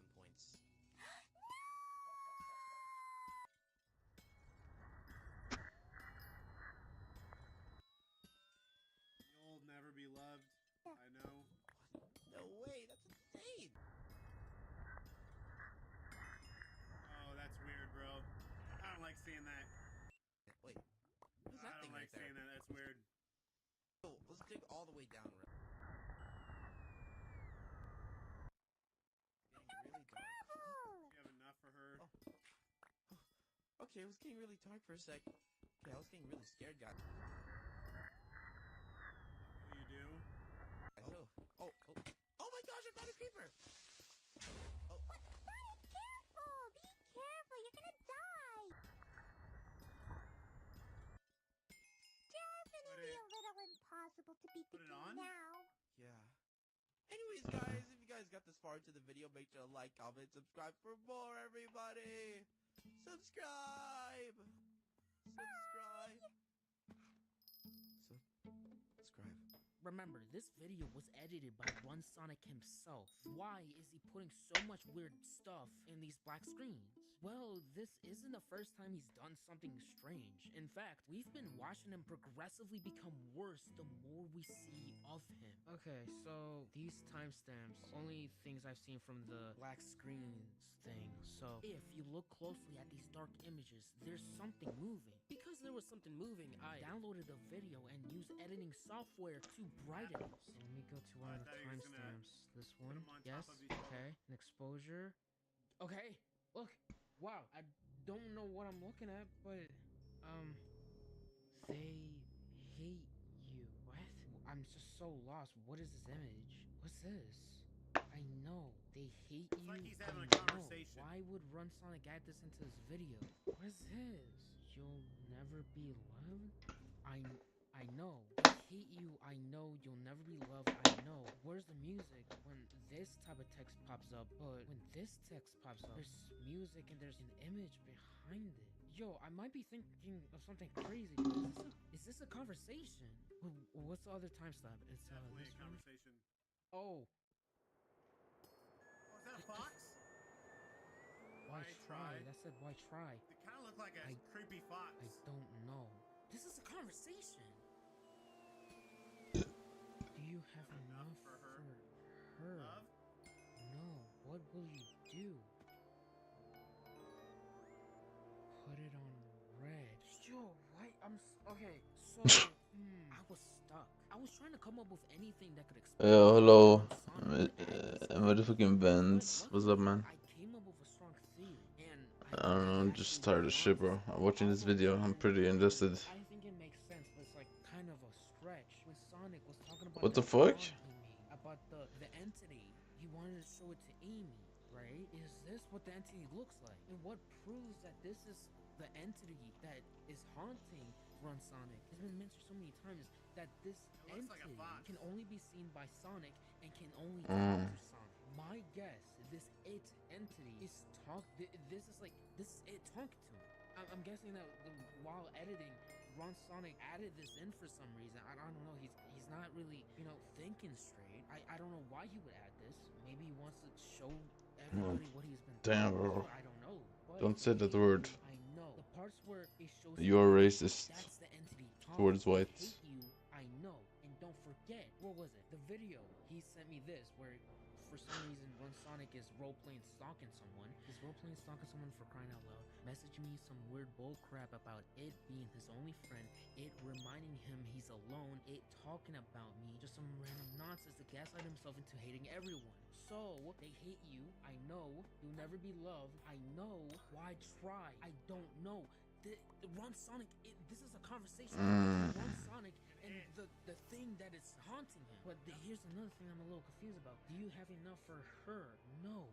You'll never be loved. I know. No way, that's insane. Oh, that's weird, bro. I don't like seeing that. Wait, what is that thing right there? I don't like seeing that. That's weird. Oh, let's dig all the way down. Okay, it was getting really dark for a sec. Yeah, I was getting really scared, guys. You do? I do. Oh my gosh, I found a creeper! Oh. Be careful, you're gonna die! Definitely a little impossible to beat the game now. Yeah. Anyways, guys, if you guys got this far into the video, make sure to like, comment, subscribe for more, everybody! Subscribe! Remember, this video was edited by Run Sonic himself. Why is he putting so much weird stuff in these black screens? Well, this isn't the first time he's done something strange. In fact, we've been watching him progressively become worse the more we see of him. Okay, so these timestamps, only things I've seen from the black screens thing. So if you look closely at these dark images, there's something moving. Because there was something moving, I downloaded the video and used editing software to brighten it. So let me go to one of the timestamps. This one, yes, okay, an exposure. Okay, look, wow, I don't know what I'm looking at, but, they hate you. What? I'm just so lost. What is this image? What's this? I know, they hate you. Like he's having a I know. conversation. Why would Run Sonic add this into his video? What is this? You'll never be loved? I know. I hate you. I know you'll never be loved. I know. Where's the music when this type of text pops up? But when this text pops up, there's music and there's an image behind it. Yo, I might be thinking of something crazy. Is this a conversation? What's the other timestamp? It's definitely this a conversation. Oh. Is that a fox? Why try? That said, why try? It kind of looked like a creepy fox. I don't know. This is a conversation. Do you have enough for her? Love? No. What will you do? Put it on red. Yo, what? Okay, so I was stuck. I was trying to come up with anything that could explain. Yo, hello. Motherfucking Benz. What's up, man? I came up with a strong theory, and I don't know, I'm just tired of shit, bro. I'm watching this video. I'm pretty invested. I think it makes sense, but it's like kind of a stretch. When Sonic was talking about What the fuck? About the entity, he wanted to show it to Amy, right? Is this what the entity looks like? And what proves that this is the entity that is haunting Run Sonic. It's been mentioned so many times that this entity can only be seen by Sonic and can only talk to Sonic. My guess, this it entity is this is it talking to him. I'm guessing that while editing, Ron Sonic added this in for some reason. I don't know. He's not really, thinking straight. I don't know why he would add this. Maybe he wants to show everybody what he's been Damn, through. bro. I don't know. But Don't say that word. I know. The parts where it shows You are racist that's the entity towards talking. whites. I hate you. I know. And don't forget, what was it? The video. He sent me this where for some reason Run Sonic is role-playing stalking someone. He's role-playing stalking someone for crying out loud. Messaging me some weird bull crap about it being his only friend. It reminding him he's alone. It talking about me. Just some random nonsense to gaslight himself into hating everyone. So, they hate you. I know. You'll never be loved. I know. Why try? I don't know. Ron Sonic, this is a conversation between Ron Sonic and the thing that is haunting him. But here's another thing I'm a little confused about. Do you have enough for her? No.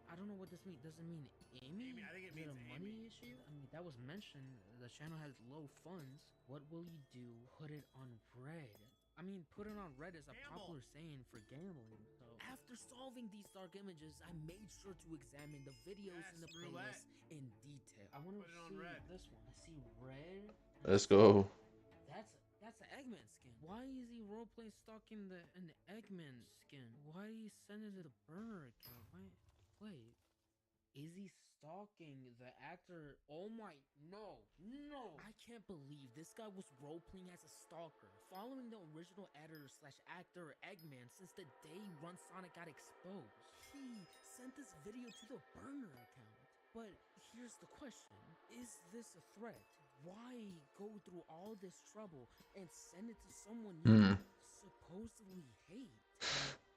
I don't know what this means. Does it mean Amy? I think it Is means a money issue? I mean, that was mentioned. The channel has low funds. What will you do? Put it on red. I mean, put it on red is a popular saying for gambling. So after solving these dark images, I made sure to examine the videos in the playlist in detail. I want to see this one. I see red. Let's go. That's an Eggman skin. Why is he roleplay stalking the Eggman skin? Why did he send it to the burner account? Wait. Is he stalking the actor? Oh my, no. I can't believe this guy was role-playing as a stalker, following the original editor / actor Eggman since the day Run Sonic got exposed. He sent this video to the burner account. But here's the question. Is this a threat? Why go through all this trouble and send it to someone you supposedly hate?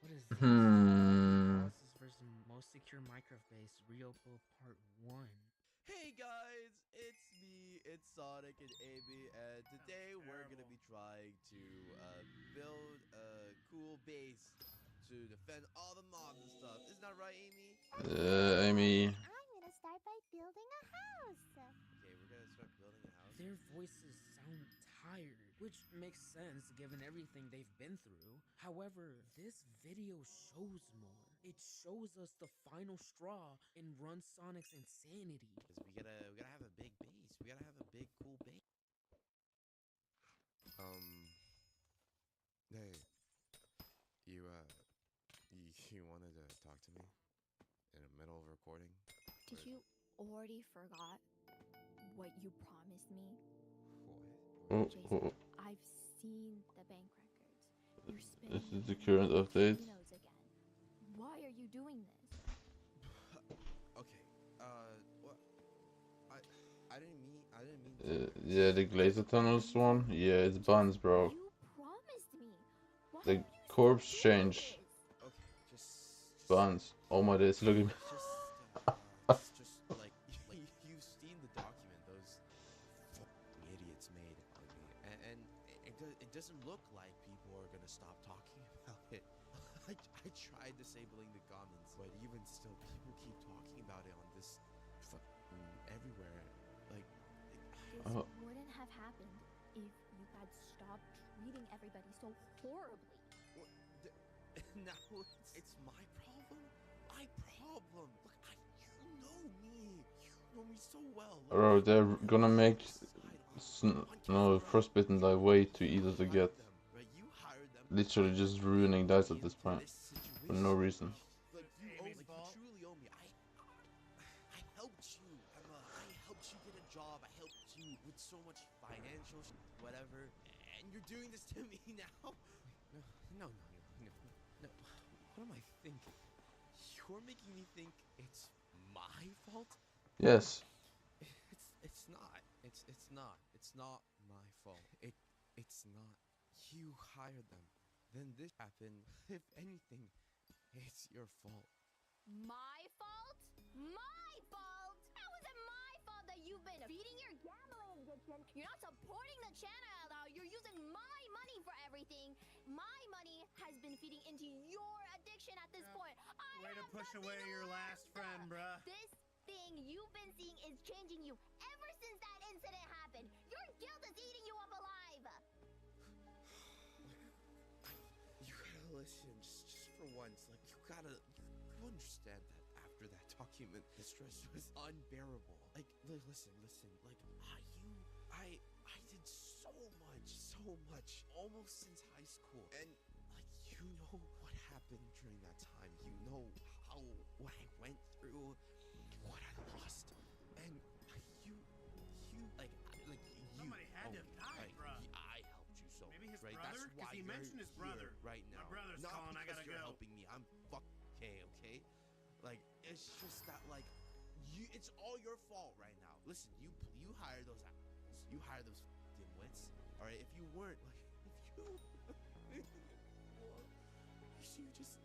What is this? Analysis versus most secure Minecraft base, Ryoko Part 1. Hey guys, it's me, it's Sonic and Amy, and today we're gonna be trying to build a cool base to defend all the mobs and stuff. Isn't that right, Amy? Amy. I'm gonna start by building a house. Okay, we're gonna start building a house. Their voices sound tired, which makes sense given everything they've been through. However, this video shows more. It shows us the final straw in Run Sonic's insanity. Because we gotta have a big base. We gotta have a big, cool base. Hey, you wanted to talk to me in the middle of recording? Did you already forgot what you promised me? Jason, I've seen the bank records. You're spending This is the current update. casinos again. Why are you doing this? Okay, what? I didn't mean Yeah, the GLACITE tunnels one. Yeah, it's buns, bro. You promised me. Why The corpse change. Okay, just Buns. Oh my days, look at me. just like you've seen the document those idiots made on me, and it doesn't look like people are gonna stop talking about it. I tried disabling the comments, but even still, people keep talking about it on this everywhere. Like this wouldn't have happened if you had stopped treating everybody so horribly. Now it's my problem. My problem. Look, you know me. You know me so well. Look, Bro, they're gonna make frostbitten die way too easy to get. Literally just ruining dice at this point for no reason. Like you truly owe me. I helped you, Emma. I helped you get a job. I helped you with so much financial whatever, and you're doing this to me now. No. What am I thinking? You're making me think it's my fault? Yes. It's not. It's not. It's not my fault. It's not. You hired them. Then this happened. If anything, it's your fault. My fault? My fault? How is it my fault that you've been feeding your gambling addiction? You're not supporting the channel at all. You're using my money for everything. My money has been feeding into your addiction at this point. Way to push away your last friend, bruh. This thing you've been seeing is changing you ever since that incident happened. Your guilt is eating you up alive. You gotta listen, just for once. Like, you understand that after that document, the stress was unbearable. Like, listen. Like, I did so much, almost since high school. And, like, you know what happened during that time. You know what I went through, what I lost. And somebody had to have died, bro. I helped you so Maybe his much, right? brother? That's why Because he you're mentioned his here brother. right now. My brother's Not calling, I because gotta you're go. helping me. I'm okay? Like, it's just that, like, it's all your fault right now. Listen, you hire those assholes. You hire those dimwits. All right, if you weren't, like, if you just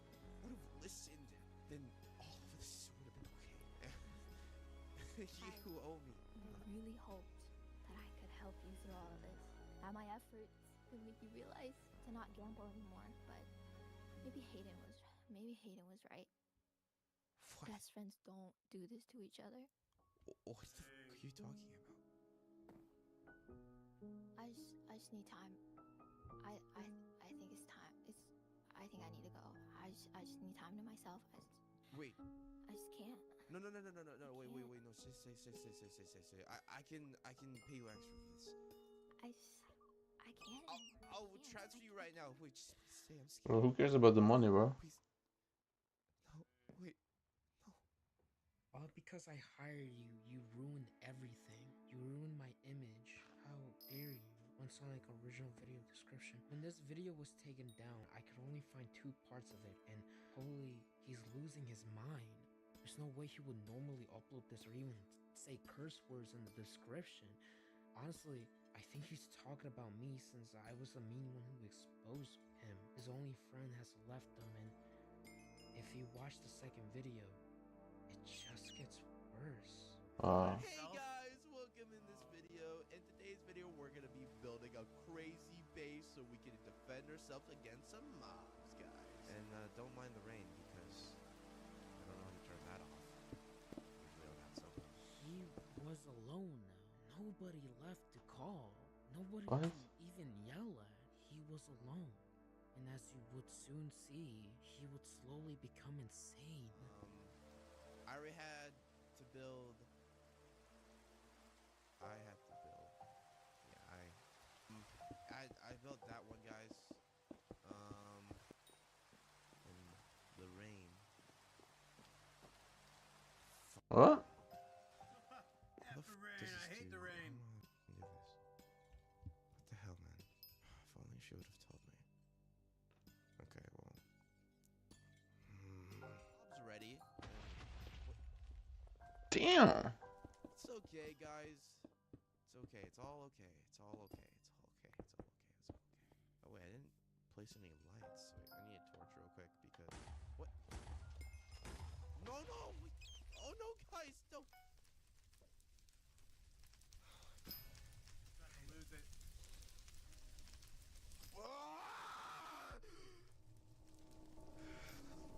would have listened, then all of this would have been okay. You owe me. I really hoped that I could help you through all of this. That my efforts would make you realize to not gamble anymore. But maybe Hayden was right. What? Best friends don't do this to each other. What the fuck are you talking about? I just need time. I think it's time. I think I need to go. I just need time to myself. Wait. I just can't. No. Wait. No, say. I can pay you extra for this. I can't. I'll transfer you right now. Wait, just say I'm scared. Bro, who cares about the money, bro? Please. No, wait. No. All because I hired you, you ruined everything. You ruined my image. How dare you? Once on like original video description. When this video was taken down, I could only find 2 parts of it, and holy, he's losing his mind. There's no way he would normally upload this or even say curse words in the description. Honestly, I think he's talking about me since I was the mean one who exposed him. His only friend has left him, and if you watch the second video, it just gets worse. Hey guys, welcome in this video. In today's video, we're gonna be building a crazy base so we can defend ourselves against some mobs, guys. And don't mind the rain because I don't know how to turn that off. Usually I'll have something. He was alone now. Nobody left to call. Nobody What? to even yell at. He was alone. And as you would soon see, he would slowly become insane. I already had to build. Yeah, I built that one, guys. In the rain. What? F the rain. I hate the rain. What the hell, man? If only she would have told me. Okay, well. Bob's ready. Damn. It's okay, guys. It's okay. It's all okay. Oh wait, I didn't place any lights. Wait, I need a torch real quick because what? No! Wait. Oh no, guys! Don't. Gonna lose it.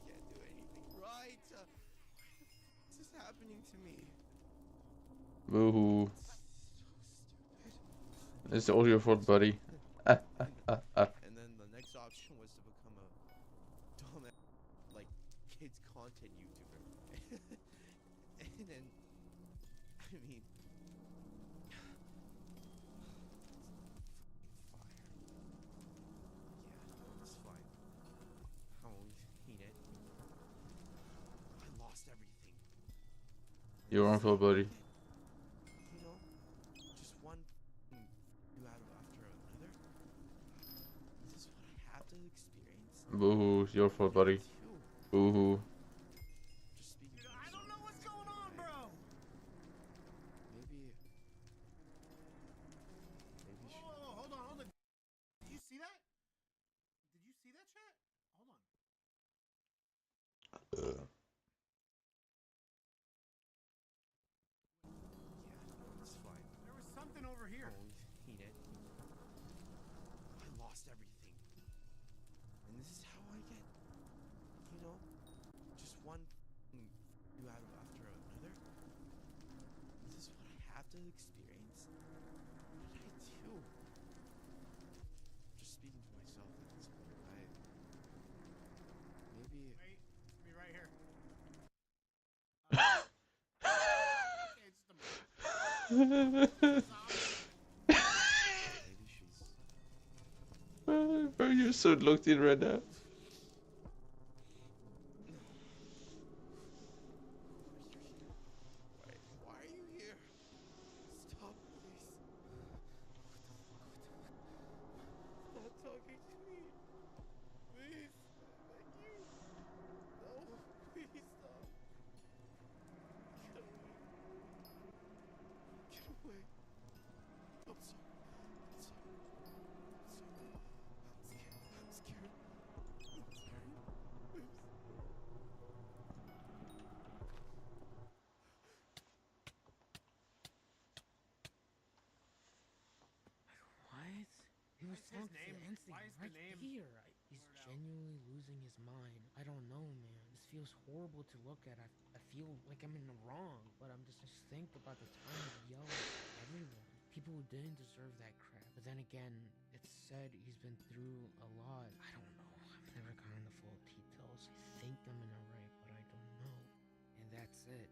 Can't do anything right. What's this happening to me? Boo-hoo. It's all your fault, buddy. And then the next option was to become a dumb, like, kids content YouTuber. And then, I mean, fire. Yeah, it's fine. I won't eat it. I lost everything. Your own fault, buddy. You know, just one you out of after another. This is what I have to experience. Boo-hoo. It's your fault, buddy. Boo-hoo. Dude, I don't know what's going on, bro. Maybe. Whoa, hold on. Did you see that? Did you see that, chat? Hold on. It's fine. There was something over here. I won't eat it. I lost everything. And this is how I get, you know, just one you out of after another. This is what I have to real experience. What did I do? I'm just speaking to myself at this point. Maybe. Wait, it's me right here. Maybe she's. Bro, you're so locked in right now. Why are you here? Stop, please. Stop talking to me. Please. Thank you. No, please stop. Get away. Get away. I'm sorry. I'm sorry. I'm sorry. I'm scared. I'm sorry. Please. What? He was What's his talking name? dancing Why is the right name here. He's genuinely losing his mind. I don't know, man. This feels horrible to look at. I feel like I'm in the wrong, but I'm just think about the time he yelled at everyone. People who didn't deserve that crap. But then again, it's said he's been through a lot. I don't know. I've never gotten the full details. I think I'm in the right, but I don't know. And that's it.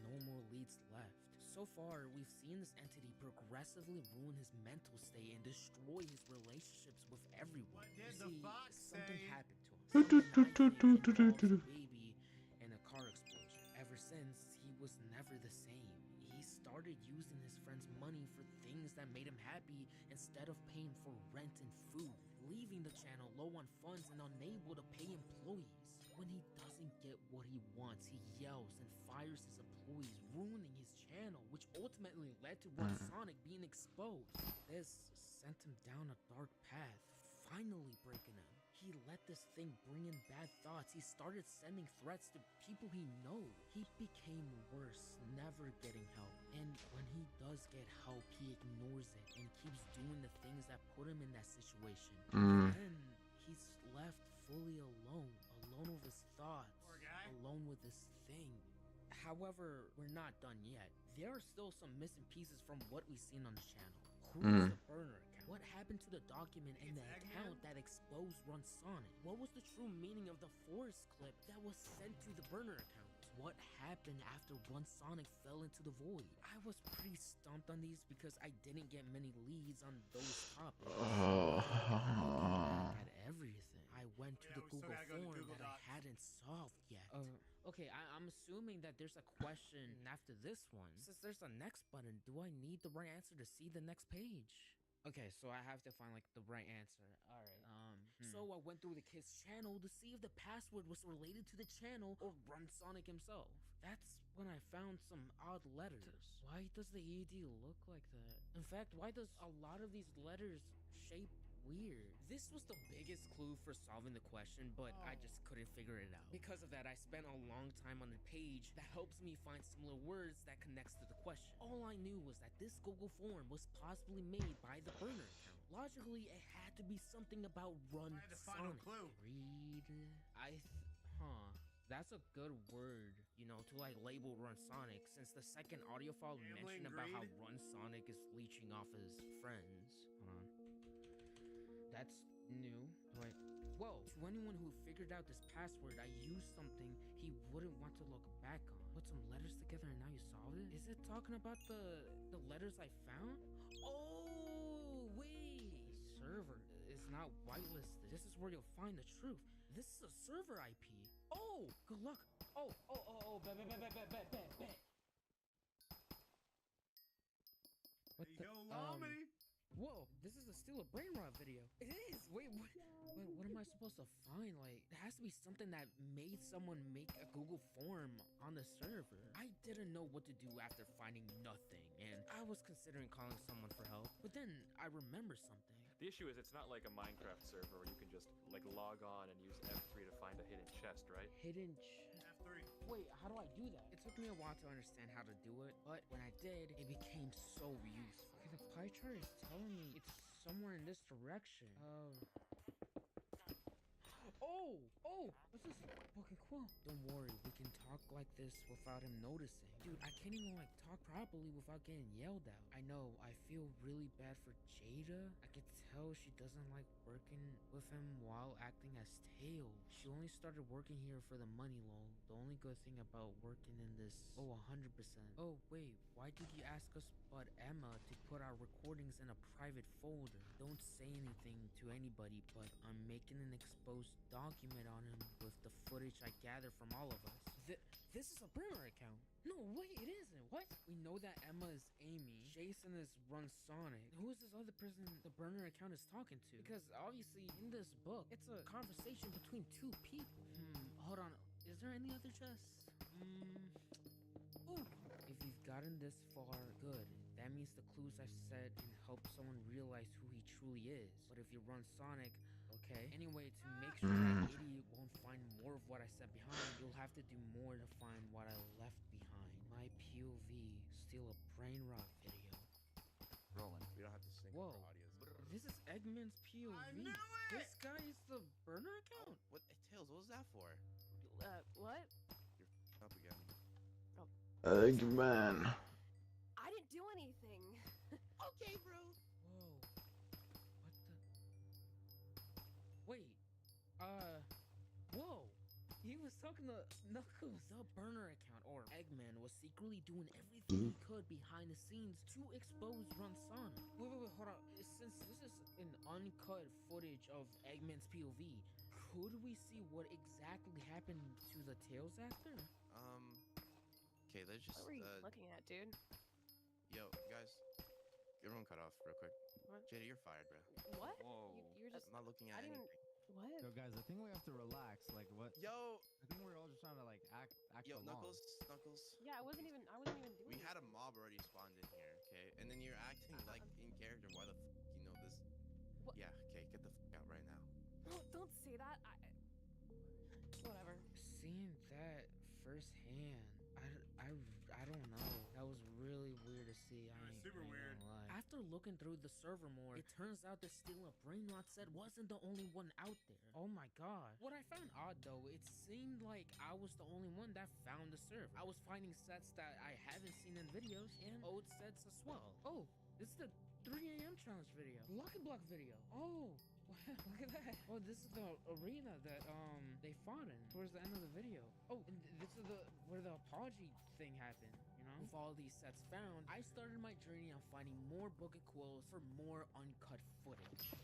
No more leads left. So far, we've seen this entity progressively ruin his mental state and destroy his relationships with everyone. What did You the see, fox something say? happened to him. Something I think involves a baby and a car explosion. Ever since, he was never the same. He started using his friend's money for things that made him happy instead of paying for rent and food, leaving the channel low on funds and unable to pay employees. When he doesn't get what he wants, he yells and fires his employees, ruining his channel, which ultimately led to Run Sonic being exposed. This sent him down a dark path, finally breaking him. He let this thing bring in bad thoughts. He started sending threats to people he knows. He became worse, never getting help. And when he does get help, he ignores it and keeps doing the things that put him in that situation. Then he's left fully alone with his thoughts, alone with this thing. However, we're not done yet. There are still some missing pieces from what we've seen on the channel. Who is the burner account? What happened to the document and the account that exposed Run Sonic? What was the true meaning of the forest clip that was sent to the burner account? What happened after Run Sonic fell into the void? I was pretty stumped on these because I didn't get many leads on those topics. Looking back at everything, I went to the Google form that I hadn't solved yet. Okay, I'm assuming that there's a question after this one. Since there's a next button, do I need the right answer to see the next page? Okay, so I have to find like the right answer. Alright. So I went through the kid's channel to see if the password was related to the channel or Run Sonic himself. That's when I found some odd letters. Why does the ED look like that? In fact, why does a lot of these letters shape weird? This was the biggest clue for solving the question, but I just couldn't figure it out. Because of that, I spent a long time on the page that helps me find similar words that connects to the question. All I knew was that this Google form was possibly made by the burner account. Logically, it had to be something about Run Sonic. That's a good word, you know, to like label Run Sonic, since the second audio file mentioned about how Run Sonic is leeching off his friends. Hold on. That's new. Wait. Whoa. To anyone who figured out this password, I used something he wouldn't want to look back on. Put some letters together and now you solved it? Is it talking about the letters I found? Oh, wait. The server is not whitelisted. This is where you'll find the truth. This is a server IP. Oh, good luck. Bet. What the? Whoa, this is still a brain rot video. It is. Wait, what am I supposed to find? Like, it has to be something that made someone make a Google form on the server. I didn't know what to do after finding nothing, and I was considering calling someone for help. But then I remember something. The issue is it's not like a Minecraft server where you can just like log on and use F3 to find a hidden chest, right? Hidden chest. F3. Wait, how do I do that? It took me a while to understand how to do it, but when I did, it became so useful. Okay, the pie chart is telling me it's somewhere in this direction. This is fucking cool. Don't worry, we can talk like this without him noticing. Dude, I can't even like like talk properly without getting yelled at. I know, I feel really bad for Jada. I could tell she doesn't like working with him while acting as Tails. She only started working here for the money, lol. The only good thing about working in this, 100%. Oh wait, why did you ask us but Emma to put our recordings in a private folder? Don't say anything to anybody, but I'm making an exposed document on him with the footage I gathered from all of us. This is a burner account. No, wait, it isn't. What? We know that Emma is Amy, Jason is Run Sonic. Who is this other person the burner account is talking to? Because obviously in this book, it's a conversation between two people. Hold on. Is there any other chests? Ooh. If you've gotten this far, good. That means the clues I've said can help someone realize who he truly is. But if you run Sonic, okay. Anyway, to make sure that idiot won't find more of what I said behind, you'll have to do more to find what I left behind. My POV, steal a brain rot video. Rolling. We don't have to sync Whoa. for audios. This is Eggman's POV. I knew it! This guy is the burner account? What? Tails, what was that for? What? You're up again. Eggman. I didn't do anything. Okay, bro. Whoa. What the? Wait. Whoa. He was talking to Knuckles. The burner account, or Eggman, was secretly doing everything he could behind the scenes to expose Run Sonic. Wait, hold on. Since this is an uncut footage of Eggman's POV, could we see what exactly happened to the Tails actor? Okay, let's just, What were you looking at, dude? Yo, guys, everyone cut off real quick. What? Jada, you're fired, bro. What? Whoa. You're just... I'm not looking at I didn't... anything. What? Yo, guys, I think we have to relax. Like, what? Yo! I think we're all just trying to, like, act Yo, along. Knuckles. Yeah, I wasn't even doing We had a mob already spawned in here, okay? And then you're acting like in character. Why the you know this? What? Yeah, okay, get the out right now. Don't say that. Whatever. Seeing that firsthand, I don't know. That was really weird to see. I ain't super weird. gonna lie. After looking through the server more, it turns out that Steal a Brain Rot said wasn't the only one out there. Oh my god. What I found odd though, it seemed like I was the only one that found the server. I was finding sets that I haven't seen in videos and old sets as well. Oh, this is the 3 a.m. challenge video. Lucky Block video. Oh. Look at that. Oh, this is the arena that they fought in towards the end of the video. Oh, and this is where the apology thing happened, you know? With all these sets found, I started my journey on finding more book and quills for more uncut footage.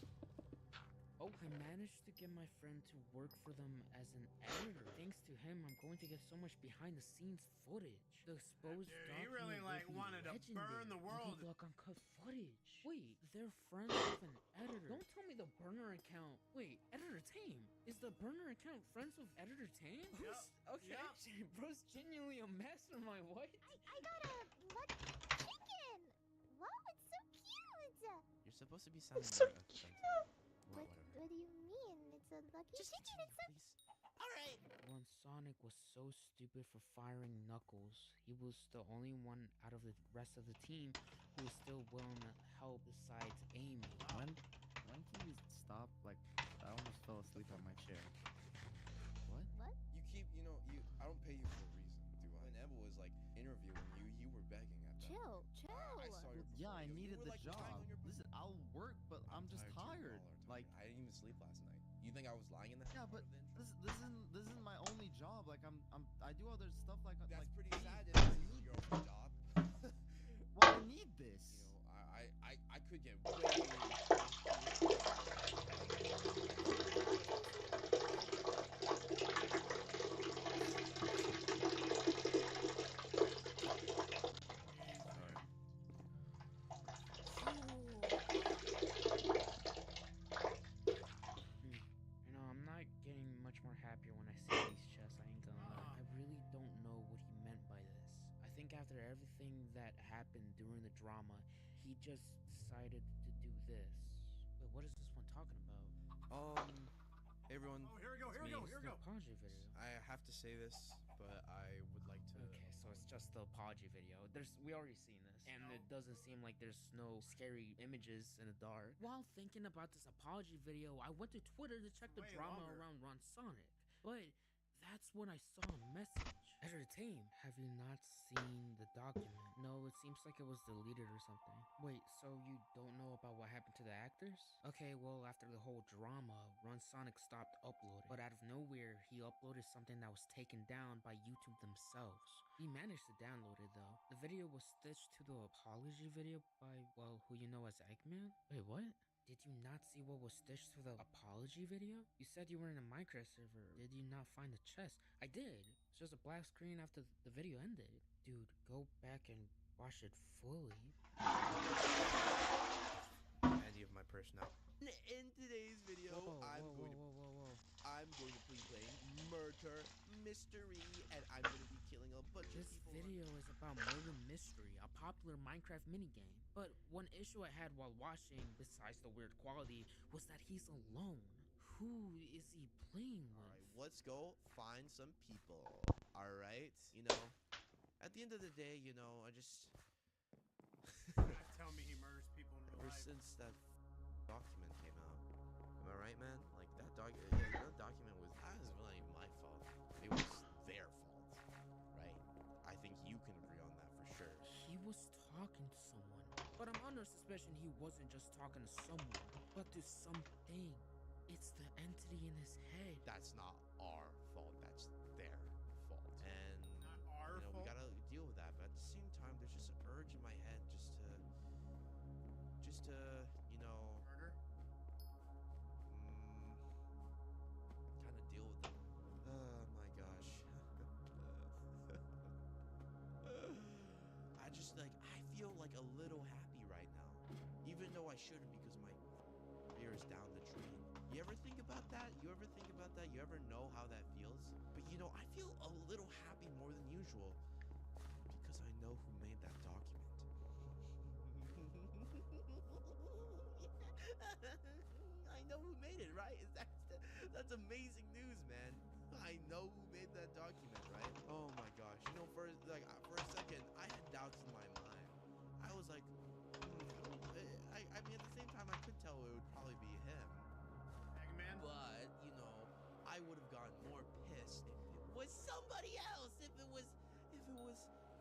Oh, I managed to get my friend to work for them as an editor. Thanks to him, I'm going to get so much behind the scenes footage. The exposed He really like wanted to burn the world. Block uncut footage. Wait, they're friends with an editor. Don't tell me the burner account. Wait, Editor Tame. Is the burner account friends with Editor Tame? Yep. Okay. Yep. Bro's genuinely a mastermind. What? I got a lucky chicken. Wow, it's so cute. You're supposed to be sounding so cute. What do you mean? It's a lucky chicken. It's so... Alright. When Sonic was so stupid for firing Knuckles, he was the only one out of the rest of the team who was still willing to help besides Amy. When can you stop? Like, I almost fell asleep on my chair. What? You keep, I don't pay you for a reason, do I? When Emma was like interviewing you were begging at that. Chill. I saw your Yeah, I needed the like, job. Listen, I'll work, but I'm just tired. Like, I didn't even sleep last night. You think I was lying in that? yeah, but this isn't my only job. Like, I do other stuff like That's like pretty sad that this is your only job. Well, I need this. I could get way. I'm not getting much more happier when I see these chests, I ain't gonna lie. I really don't know what he meant by this. I think after everything that happened during the drama, he just decided to do this. Wait, what is this one talking about? Hey everyone. Oh, here we go. Apology video. I have to say this, but I would like to. Okay, so it's just the apology video. We already seen this, and it doesn't seem like there's no scary images in the dark. While thinking about this apology video, I went to Twitter to check the drama around Ron Sonic, but that's when I saw a message. Editor Tame, have you not seen the document? Well, it seems like it was deleted or something. Wait, so you don't know about what happened to the actors? Okay, well, after the whole drama, Run Sonic stopped uploading. But out of nowhere, he uploaded something that was taken down by YouTube themselves. We managed to download it though. The video was stitched to the apology video by, well, who you know as Eggman? Wait, what? Did you not see what was stitched to the apology video? You said you were in a Minecraft server. Did you not find the chest? I did. It's just a black screen after the video ended. Dude, go back and watch it fully. Idea of my personality. In today's video, I'm going to be playing murder mystery, and I'm going to be killing a bunch of people. This video is about murder mystery, a popular Minecraft minigame. But one issue I had while watching, besides the weird quality, was that he's alone. Who is he playing with? Alright, let's go find some people. Alright, you know, at the end of the day, you know, I just... Tell me he murders people in real Ever life. since that document came out. Am I right, man? Like, that document was... That was really my fault. It was their fault, right? I think you can agree on that for sure. He was talking to someone. But I'm under suspicion he wasn't just talking to someone, but to something. It's the entity in his head. That's not our fault. That's their fault. And, not our you know, fault? we gotta deal with that. But at the same time, there's just an urge in my head just to, you know... Murder? Kind of deal with them. Oh my gosh. I feel like a little happy right now. Even though I shouldn't, because my career is down the drain. You ever think about that? You ever think about that? You ever know how that feels? But you know, I feel a little happy more than usual because I know who made that document. I know who made it, right? That's amazing news, man. I know who made that document, right? Oh my gosh. You know, for a second, I had doubts in my mind. I was like, I mean, at the same time, I could tell it would probably be him. Eggman? But, you know, I would have gotten more pissed if it was somebody else. If it was,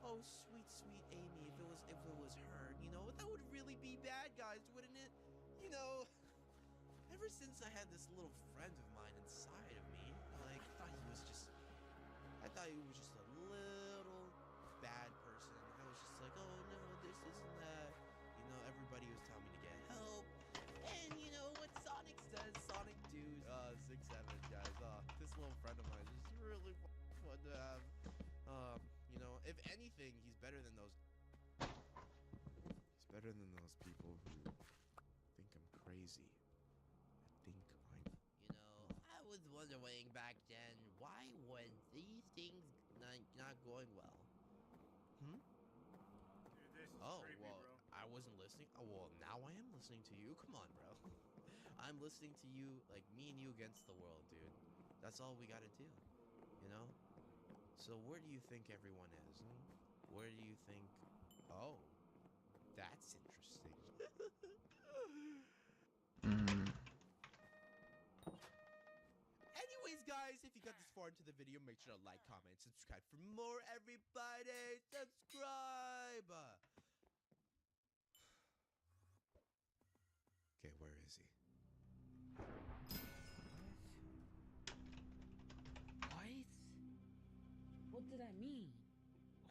oh, sweet Amy. If it was her, you know, that would really be bad, guys, wouldn't it? You know, ever since I had this little friend of mine inside of me, like, I thought he was just a little bad person. I was just like, oh no, this isn't that. You know, everybody was telling me to get help. And you know what Sonic says? Sonic dudes, 6'7", guys. This little friend of mine is really fun to have. You know, if anything, he's better than those. He's better than those people who think I'm crazy. You know, I was wondering back then, why was these things not going well? Dude, this is creepy, well, bro. I wasn't listening. Oh, well, now I am listening to you. Come on, bro. I'm listening to you, like, me and you against the world, dude. That's all we gotta do, you know? So where do you think everyone is? Where do you think... Oh, that's interesting. Anyways, guys, if you got this far into the video, make sure to like, comment, subscribe for more, everybody. Subscribe. Okay, where is he? What did I mean?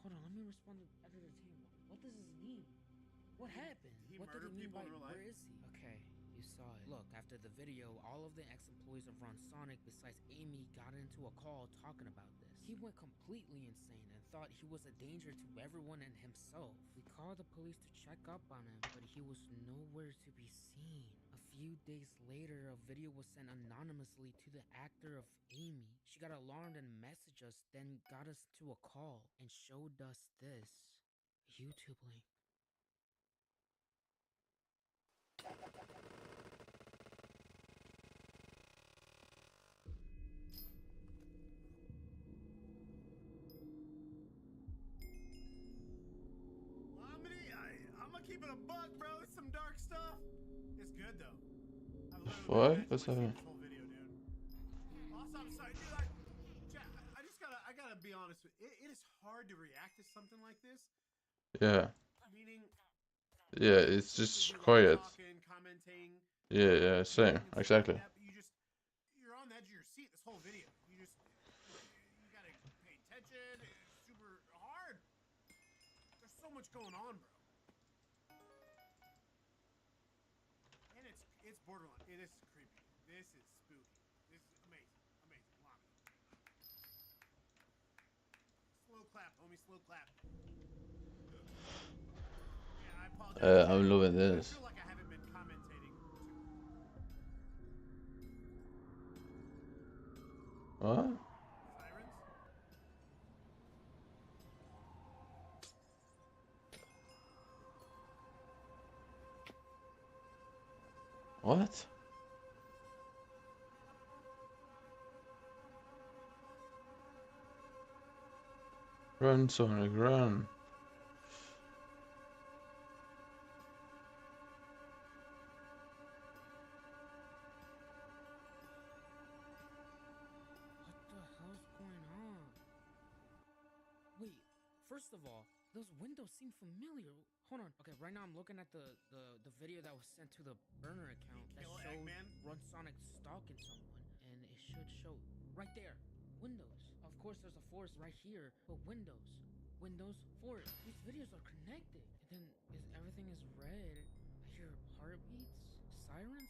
Hold on, let me respond to Editor Team. What does this mean? What happened? What did he mean by where is he? Okay, you saw it. Look, after the video, all of the ex-employees of Ron Sonic, besides Amy, got into a call talking about this. He went completely insane and thought he was a danger to everyone and himself. We called the police to check up on him, but he was nowhere to be seen. A few days later, a video was sent anonymously to the actor of Amy. She got alarmed and messaged us, then got us to a call and showed us this YouTube link. I'm gonna keep it a buck, bro. It's some dark stuff. It's good though. What? What's that? Also, I'm sorry, dude. I gotta be honest with you. It is hard to react to something like this. Yeah. Yeah, it's just quiet. Yeah, yeah, same, exactly. You're on the edge of your seat this whole video. You gotta pay attention. It's super hard. There's so much going on, bro. And it's borderline. This is creepy. This is spooky. This is amazing. Amazing. Lobby. Slow clap, homie. Slow clap. Yeah, I apologize. I'm loving this. I feel like I haven't been commentating What? Sirens? What? Run, Sonic, run. Wait, first of all, those windows seem familiar. Hold on. Okay, right now I'm looking at the video that was sent to the burner account that showed Run Sonic stalking someone, and it should show right there. Windows. Of course, there's a forest right here, but windows. Windows, forest. These videos are connected. And then everything is red. I hear heartbeats, sirens.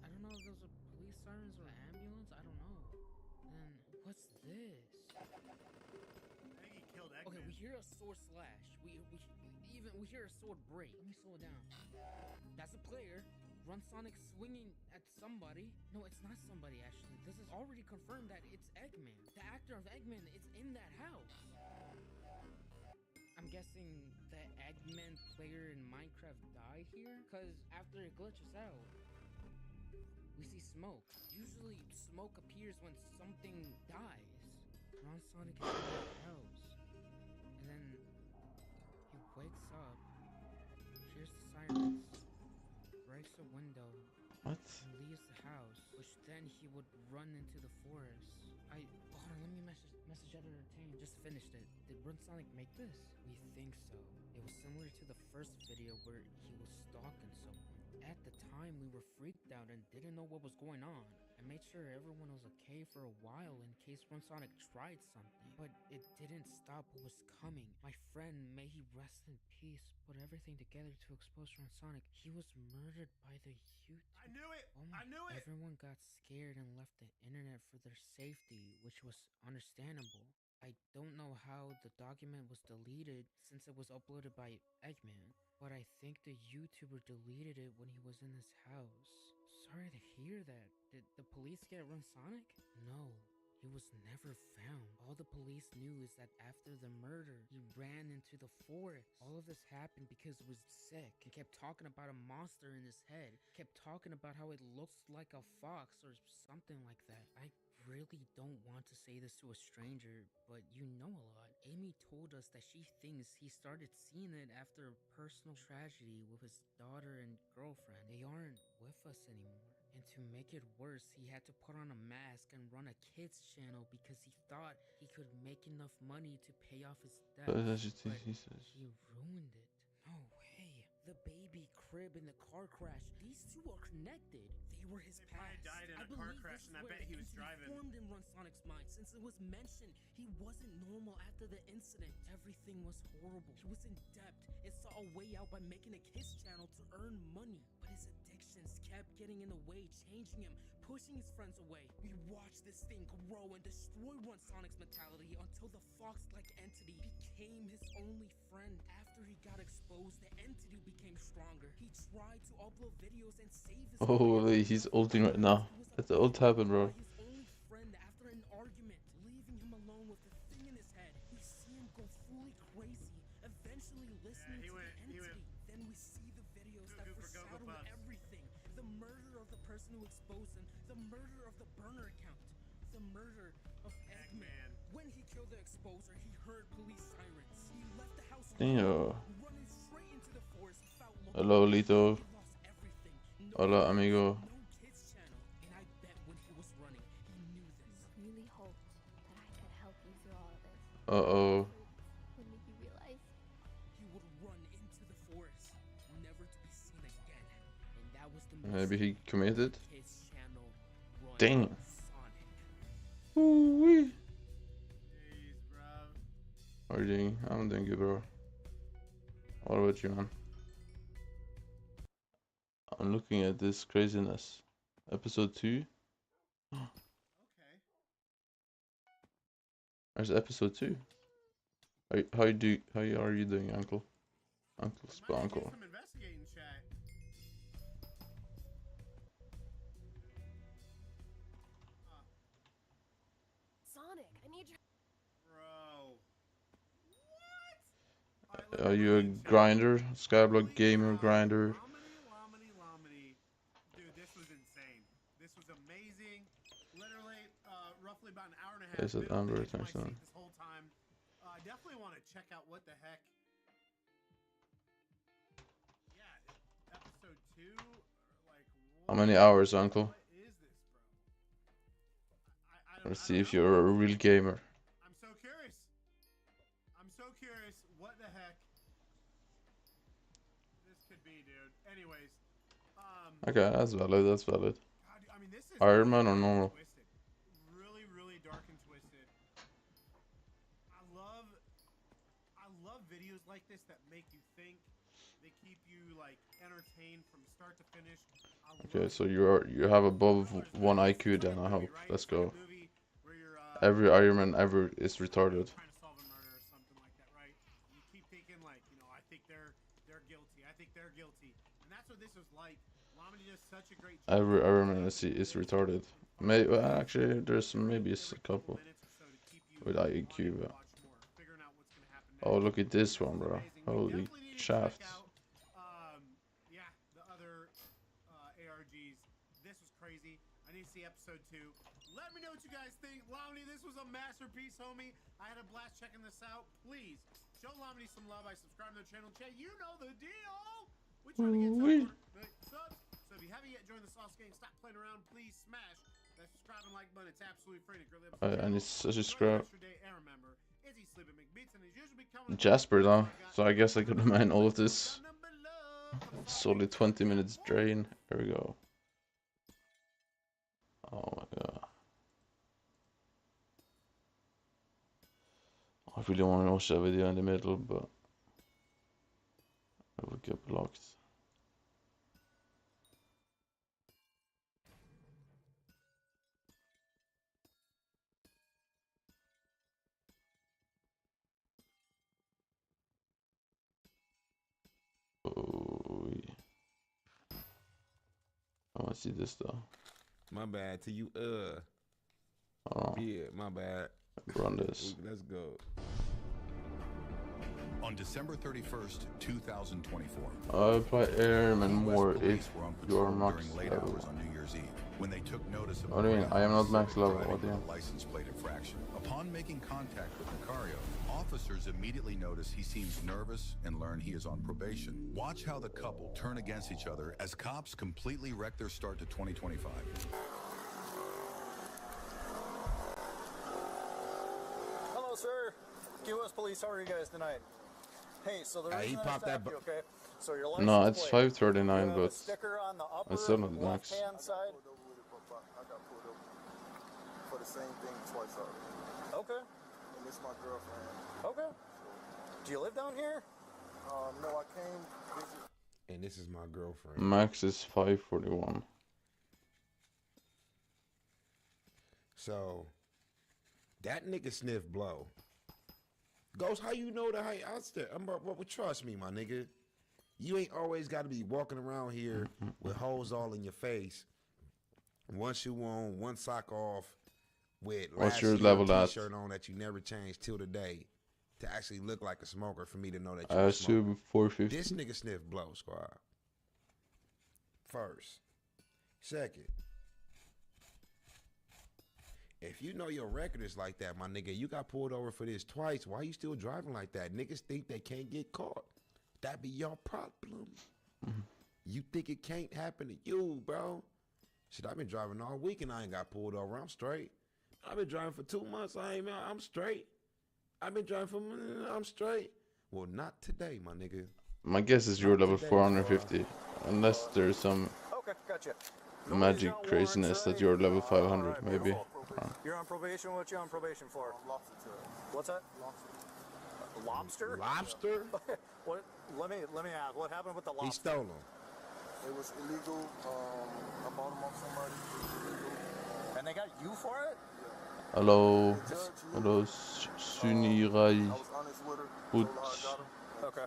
I don't know if those are police sirens or ambulance. I don't know. And what's this? Okay, we hear a sword slash. We hear a sword break. Let me slow it down. That's a player. Run Sonic swinging at somebody. No, it's not somebody actually. This is already confirmed that it's Eggman. The actor of Eggman is in that house. I'm guessing the Eggman player in Minecraft died here, cause after it glitches out, we see smoke. Usually, smoke appears when something dies. Ron Sonic is in that house. And then he wakes up, hears the sirens, breaks a window, What? and leaves the house, which then he would run into the forest. Hold on, let me message editor Tane. Just finished it. Did Run Sonic make this? We think so. It was similar to the first video where he was stalking someone. At the time, we were freaked out and didn't know what was going on. I made sure everyone was okay for a while in case Run Sonic tried something, but it didn't stop what was coming. My friend, may he rest in peace, put everything together to expose Run Sonic. He was murdered by the YouTube. I knew it! Oh my, I knew it! Everyone got scared and left the internet for their safety, which was understandable. I don't know how the document was deleted since it was uploaded by Eggman, but I think the YouTuber deleted it when he was in his house. Sorry to hear that. Did the police get Run Sonic? No. He was never found. All the police knew is that after the murder, he ran into the forest. All of this happened because he was sick. He kept talking about a monster in his head. Kept talking about how it looks like a fox or something like that. I really don't want to say this to a stranger, but you know a lot. Amy told us that she thinks he started seeing it after a personal tragedy with his daughter and girlfriend. They aren't with us anymore. And to make it worse, he had to put on a mask and run a kids channel because he thought he could make enough money to pay off his debt. But he ruined it. No way. The baby, crib, and the car crash. These two are connected. They were his past. Died in a car crash, and I bet he was driving. Formed in Run Sonic's mind since it was mentioned he wasn't normal after the incident. Everything was horrible. He was in debt and saw a way out by making a kids channel to earn money. But his addictions kept getting in the way, changing him, pushing his friends away. We watched this thing grow and destroy Run Sonic's mentality until the fox-like entity became his only friend. After he got exposed, the entity became stronger. He tried to upload videos and save his Holy, he's ulting right now. Let the ult happen, bro. his only friend after an argument, leaving him alone with the thing in his head. We see him go fully crazy, eventually listening to the entity. Then we see the videos that foreshadow everything. The murder of the person who exposed him, the murder of the burner account, the murder of Eggman. When he killed the exposer, he heard police sirens. He left the house running straight into the forest without looking. Hello, Lito. Hola, amigo. And I bet when he was running, he knew this. Really hoped that I could help you through all of this. Uh-oh. What made you realize? He would run into the forest, never to be seen again. And that was the Maybe he committed. his channel run Damn. Sonic. Ooh-wee. Jeez, bro. How are you doing? I'm doing good, bro. What about you, man? I'm looking at this craziness. Episode 2. Okay. There's episode 2. How are you doing, Uncle? Uncle Spanko. Some investigating chat. Sonic, I need your. Bro. What? Are you a grinder? Skyblock gamer grinder? Lamity. Dude, this was insane. This was amazing. Literally, roughly about an hour and a half. Is it Amber? Thanks, man. This whole time. I definitely want to check out what the heck. Yeah, episode 2. Like, How many hours, Uncle? what is this, bro? Let's see if you're a real gamer. I'm so curious. What the heck this could be, dude. Anyways, Okay, that's valid. That's valid. God, I mean, this is Ironman or normal? twisted. Really, really dark and twisted. I love videos like this that make you think. They keep you like entertained from start to finish. Okay, so you have above 1 IQ then, I hope. Let's go. Every Ironman ever is retarded. Trying to solve a murder or something like that, right? You keep thinking like, I think they're guilty. I think they're guilty, and that's what this was like. Lamity does such a great job. Every Ironman is retarded. Well, actually, there's maybe a couple with IQ. But... Oh, look at this one, bro. Holy shaft. Yeah, the other ARGs. This was crazy. I need to see episode 2. Let me know what you guys think. Lamity, this was a masterpiece, homie. I had a blast checking this out. Please show Lamity some love by subscribing to the channel. Chat, you know the deal. We're trying to get to subs. So if you haven't yet joined the Sauce Gang, stop playing around. Please smash that subscribe and like button. It's absolutely free. I need such a scrap. Remember, Izzy Sleeping McBeats, and he's usually coming Jasper though, so I guess I could remind all of this. Solid 20 minutes drain. There we go. Oh my god. I really want to watch that video in the middle, but I would get blocked. Oh, yeah. I want to see this though. My bad to you. Oh, yeah, my bad. Run this. Let's go. On December 31st, 2024. I'll play Airman more if you're max during late level. hours on New Year's Eve, when they took notice of What do you mean? I am not max level. What do you mean? license plate infraction. Upon making contact with Macario, officers immediately notice he seems nervous and learn he is on probation. Watch how the couple turn against each other as cops completely wreck their start to 2025. Hello, sir. QS Police, how are you guys tonight? Hey, so the Hey, he reason I popped that stopped you, okay? So your license No, it's plate, 539, you have a but sticker on the upper it's still not the max. left-hand side. I got pulled over for the same thing twice already. Okay. And this is my girlfriend. Okay. Do you live down here? No, I came visit. And this is my girlfriend. Max is 541. So that nigga sniff blow. Ghost, how you know that? Trust me, my nigga. You ain't always got to be walking around here with holes all in your face. One shoe on, one sock off, with What's last your year's level at? t-shirt on that you never changed till today to actually look like a smoker for me to know that I you're a assume smoker. 450. This nigga sniff blow, squad. First. Second. If you know your record is like that, my nigga, you got pulled over for this twice. Why you still driving like that? Niggas think they can't get caught. That be your problem. You think it can't happen to you, bro? Shit, I've been driving all week and I ain't got pulled over. I'm straight. I've been driving for 2 months. I'm straight. I've been driving I'm straight. Well, not today, my nigga. My guess is you're level 450, unless there's some Okay, gotcha. magic craziness that you're level 500, maybe. You're on probation. What you on probation for? What's that? Lobster. Lobster? What? Let me ask. What happened with the lobster? He stole them. It was illegal. I bought them off somebody. And they got you for it? Hello, hello, Sunirai. Ut. Okay.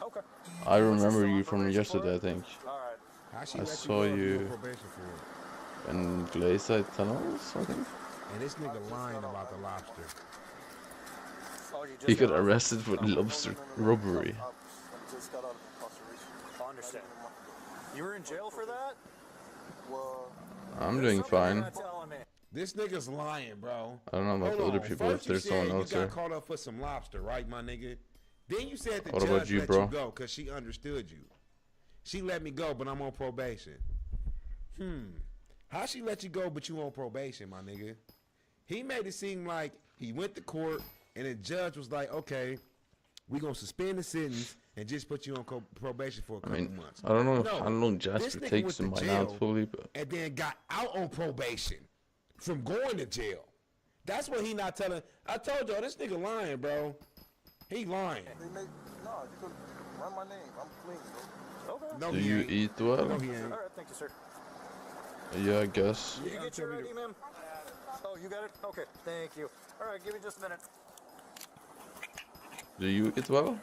Okay. I remember you from yesterday, I think. Alright. I saw you in GLACITE tunnels, I think. And this nigga lying about the lobster. He got arrested for lobster robbery. I understand. You were in jail for that? I'm doing fine. This nigga's lying, bro. I don't know about the other people, if there's someone else you there. got caught up for some lobster, right, my nigga? Then you said the What judge about you, let bro? you go because she understood you. She let me go, but I'm on probation. How she let you go, but you on probation, my nigga? He made it seem like he went to court, and the judge was like, okay, we gonna suspend the sentence and just put you on probation for a couple months. I don't know No, how long this Jasper nigga takes went him to by now jail fully, but and then got out on probation from going to jail. That's what he not telling. I told y'all, this nigga lying, bro. He lying. You can run my name. I'm clean, bro. Okay. No, do he you ain't. eat well? No, he ain't. Alright, thank you, sir. Yeah, I guess. Did you get your ID, ma'am? Oh, you got it? Okay, thank you. Alright, give me just a minute. Do you eat well?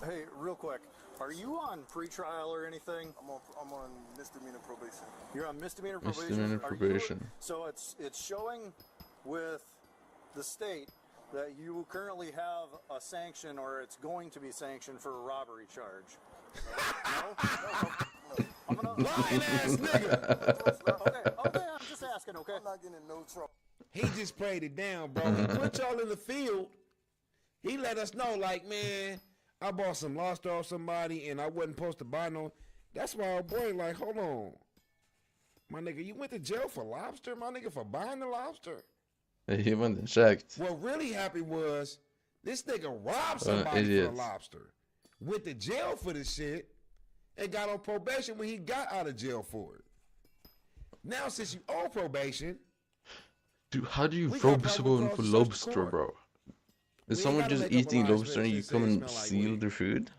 Hey, real quick. Are you on pretrial or anything? I'm on misdemeanor probation. You're on misdemeanor probation? Misdemeanor Are you- probation. so it's showing with the state that you currently have a sanction, or it's going to be sanctioned for a robbery charge. No? I'm gonna... Lying ass nigga. Okay, I'm just asking, okay? I'm not getting in no trouble. He just played it down, bro. He put y'all in the field. He let us know, like, man, I bought some lobster off somebody and I wasn't supposed to buy no. That's why our boy, like, hold on. My nigga, you went to jail for lobster, my nigga, for buying the lobster? He went and checked. What really happened was this nigga robbed What an somebody for idiot. a lobster. Went to jail for this shit and got on probation when he got out of jail for it. Now, since you owe probation, Dude, how do you we rob got someone probable for cause to search the lobster, court. bro? We Is ain't someone gotta just make up a eating lie lobster and and you say come it and smell like steal weed. their food?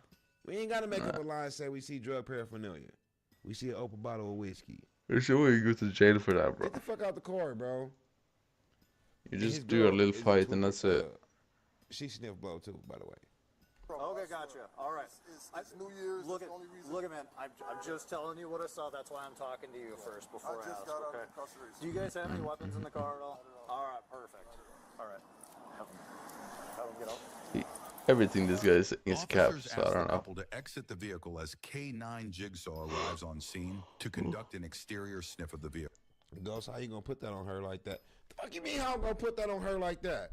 We ain't gotta make up Nah. a lie and say we see drug paraphernalia. We see an open bottle of whiskey. There's no way you go to jail for that, bro. Get the fuck out the car, bro. You And his just do a girl little is a fight and tweaker. that's it. She sniffed blow too, by the way. Okay, gotcha. All right. It's New Year's. Look That's at, the only reason. look at, man. I'm just telling you what I saw. That's why I'm talking to you first before I, just ask. got out of Okay. incarceration. Do you guys have any weapons in the car at all? All right, perfect. All right. Have them get out. Everything this guy is capped, Officers so I ask the don't know. couple to exit the vehicle as K9 Jigsaw arrives on scene to conduct an exterior sniff of the vehicle. Ghost, how you gonna put that on her like that? The fuck you mean how I'm gonna put that on her like that?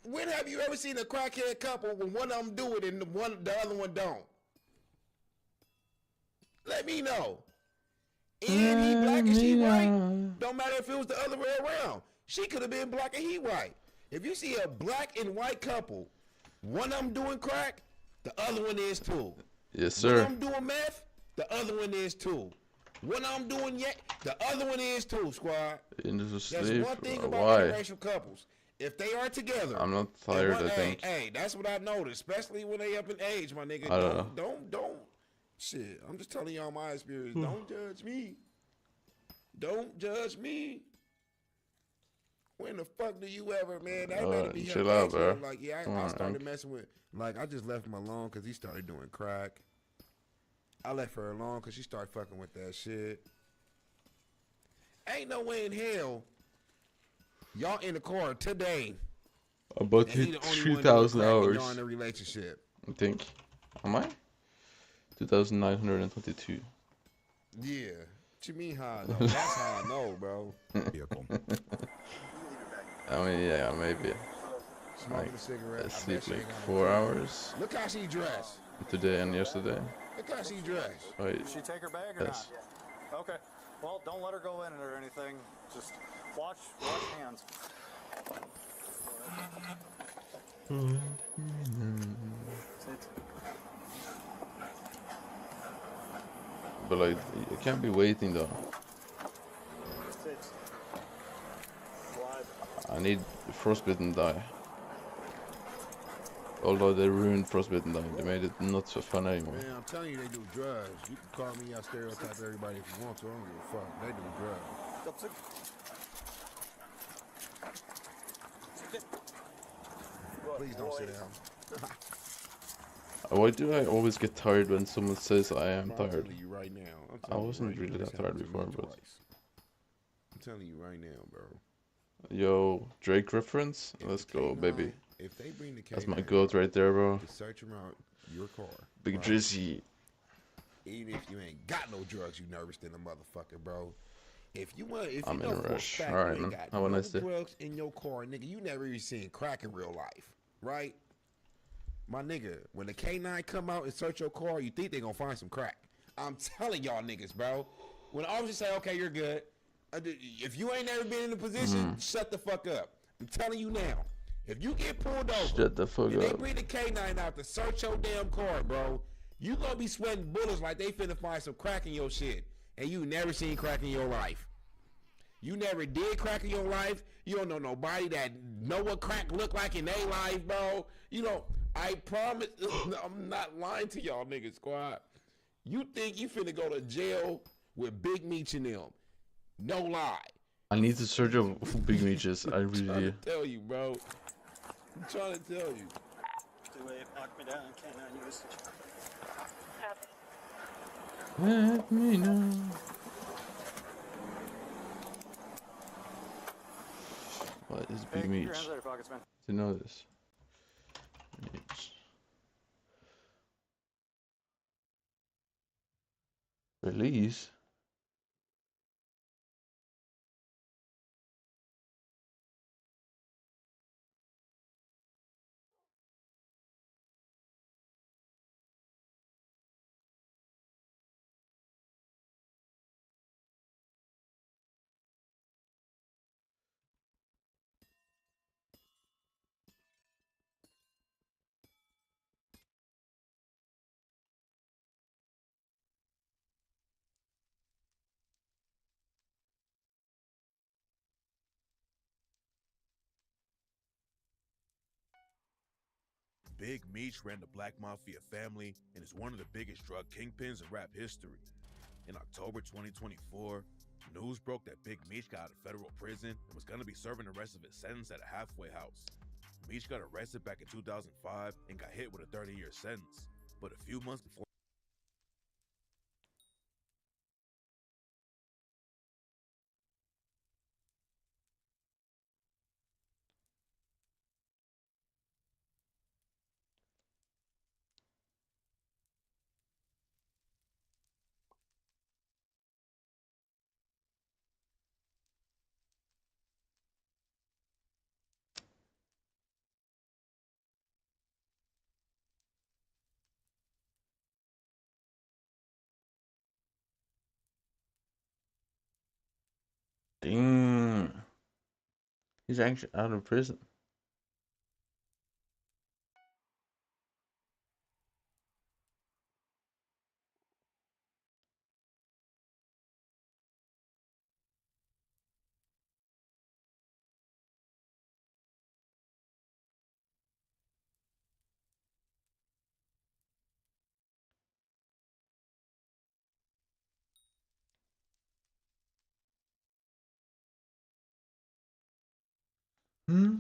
When have you ever seen a crackhead couple when one of them do it and the other one don't? Let me know. And he black and she white. Don't matter if it was the other way around. She could have been black and he white. If you see a black and white couple, one of them doing crack, the other one is too. Yes, One sir. of them doing meth, the other one is too. One of them doing yet, the other one is too, squad. And just There's sleep. one thing about Why? interracial couples. If they are together, I'm not and tired, one- I think. Hey, that's what I noticed, especially when they up in age, my nigga. I don't Don't. Shit, I'm just telling y'all my experience. Don't judge me. Don't judge me. When the fuck do you ever, man? That better be chill her out, age, bro. man. Like, yeah, Come I on, started Hank. messing with, like, I just left him alone because he started doing crack. I left her alone because she started fucking with that shit. Ain't no way in hell y'all in the car today. About and he hit the only one doing 3,000 crack and hours. Y'all in a relationship. I think. Am I? 2,922. Yeah. What you mean how I know? That's how I know, bro. Vehicle. I mean, yeah, maybe. Smoking Like, a cigarette. I I sleep bet she like ain't got no 4 kids. hours Look how she dressed. today and yesterday. Look how she dressed. Wait. Did she take her bag or Yes. not? Okay. Well, don't let her go in it or anything. Just watch hands. But like, I can't be waiting though. I need Frostbitten die. Although they ruined Frostbitten die, they made it not so fun anymore. Man, I'm telling you, they do drugs. You can call me out, stereotype everybody if you want to. I don't give a fuck. They do drugs. Please don't sit down. Why do I always get tired when someone says I am I'm tired? telling you right now. I wasn't really that tired before, but... I'm telling you right now, bro. Yo, Drake reference? Let's go, baby. If they bring the K9 That's my goat right there, bro. to search them out your car. Big right? Drizzy. Even if you ain't got no drugs, you nervous than a motherfucker, bro. If you I'm in a rush. fact Alright, you man. ain't got Have a no nice day. drugs in your car, nigga, you never even seen crack in real life, right? My nigga, when the K9 come out and search your car, you think they gonna find some crack. I'm telling y'all niggas, bro. When the officers say, okay, you're good, if you ain't never been in a position, shut the fuck up. I'm telling you now. If you get pulled over, Shut the fuck and they up. bring the K9 out to search your damn car, bro, you gonna be sweating bullets like they finna find some crack in your shit. And you never seen crack in your life. You never did crack in your life. You don't know nobody that know what crack look like in their life, bro. You know, I promise, I'm not lying to y'all niggas, squad. You think you finna go to jail with Big Meech in them. No lie. I need to search up Big Meeches. I really I'm trying do. to tell you, bro. I'm trying to tell you. Let me know. What is Big Meech? To know this. Meech. Release? Big Meech ran the Black Mafia family and is one of the biggest drug kingpins in rap history. In October 2024, news broke that Big Meech got out of federal prison and was going to be serving the rest of his sentence at a halfway house. Meech got arrested back in 2005 and got hit with a 30-year sentence. But a few months before Damn. He's actually out of prison. Hmm?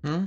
Hmm?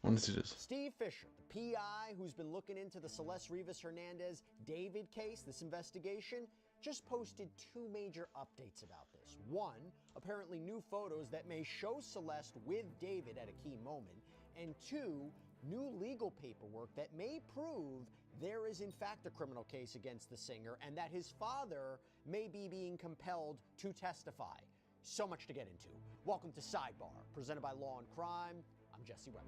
I want to see this. Steve Fisher, the PI who's been looking into the Celeste Rivas Hernandez David case, this investigation, just posted two major updates about this. One, apparently new photos that may show Celeste with David at a key moment. And two, new legal paperwork that may prove there is in fact a criminal case against the singer and that his father may be being compelled to testify. So much to get into. Welcome to Sidebar, presented by Law and Crime. I'm Jesse Weber.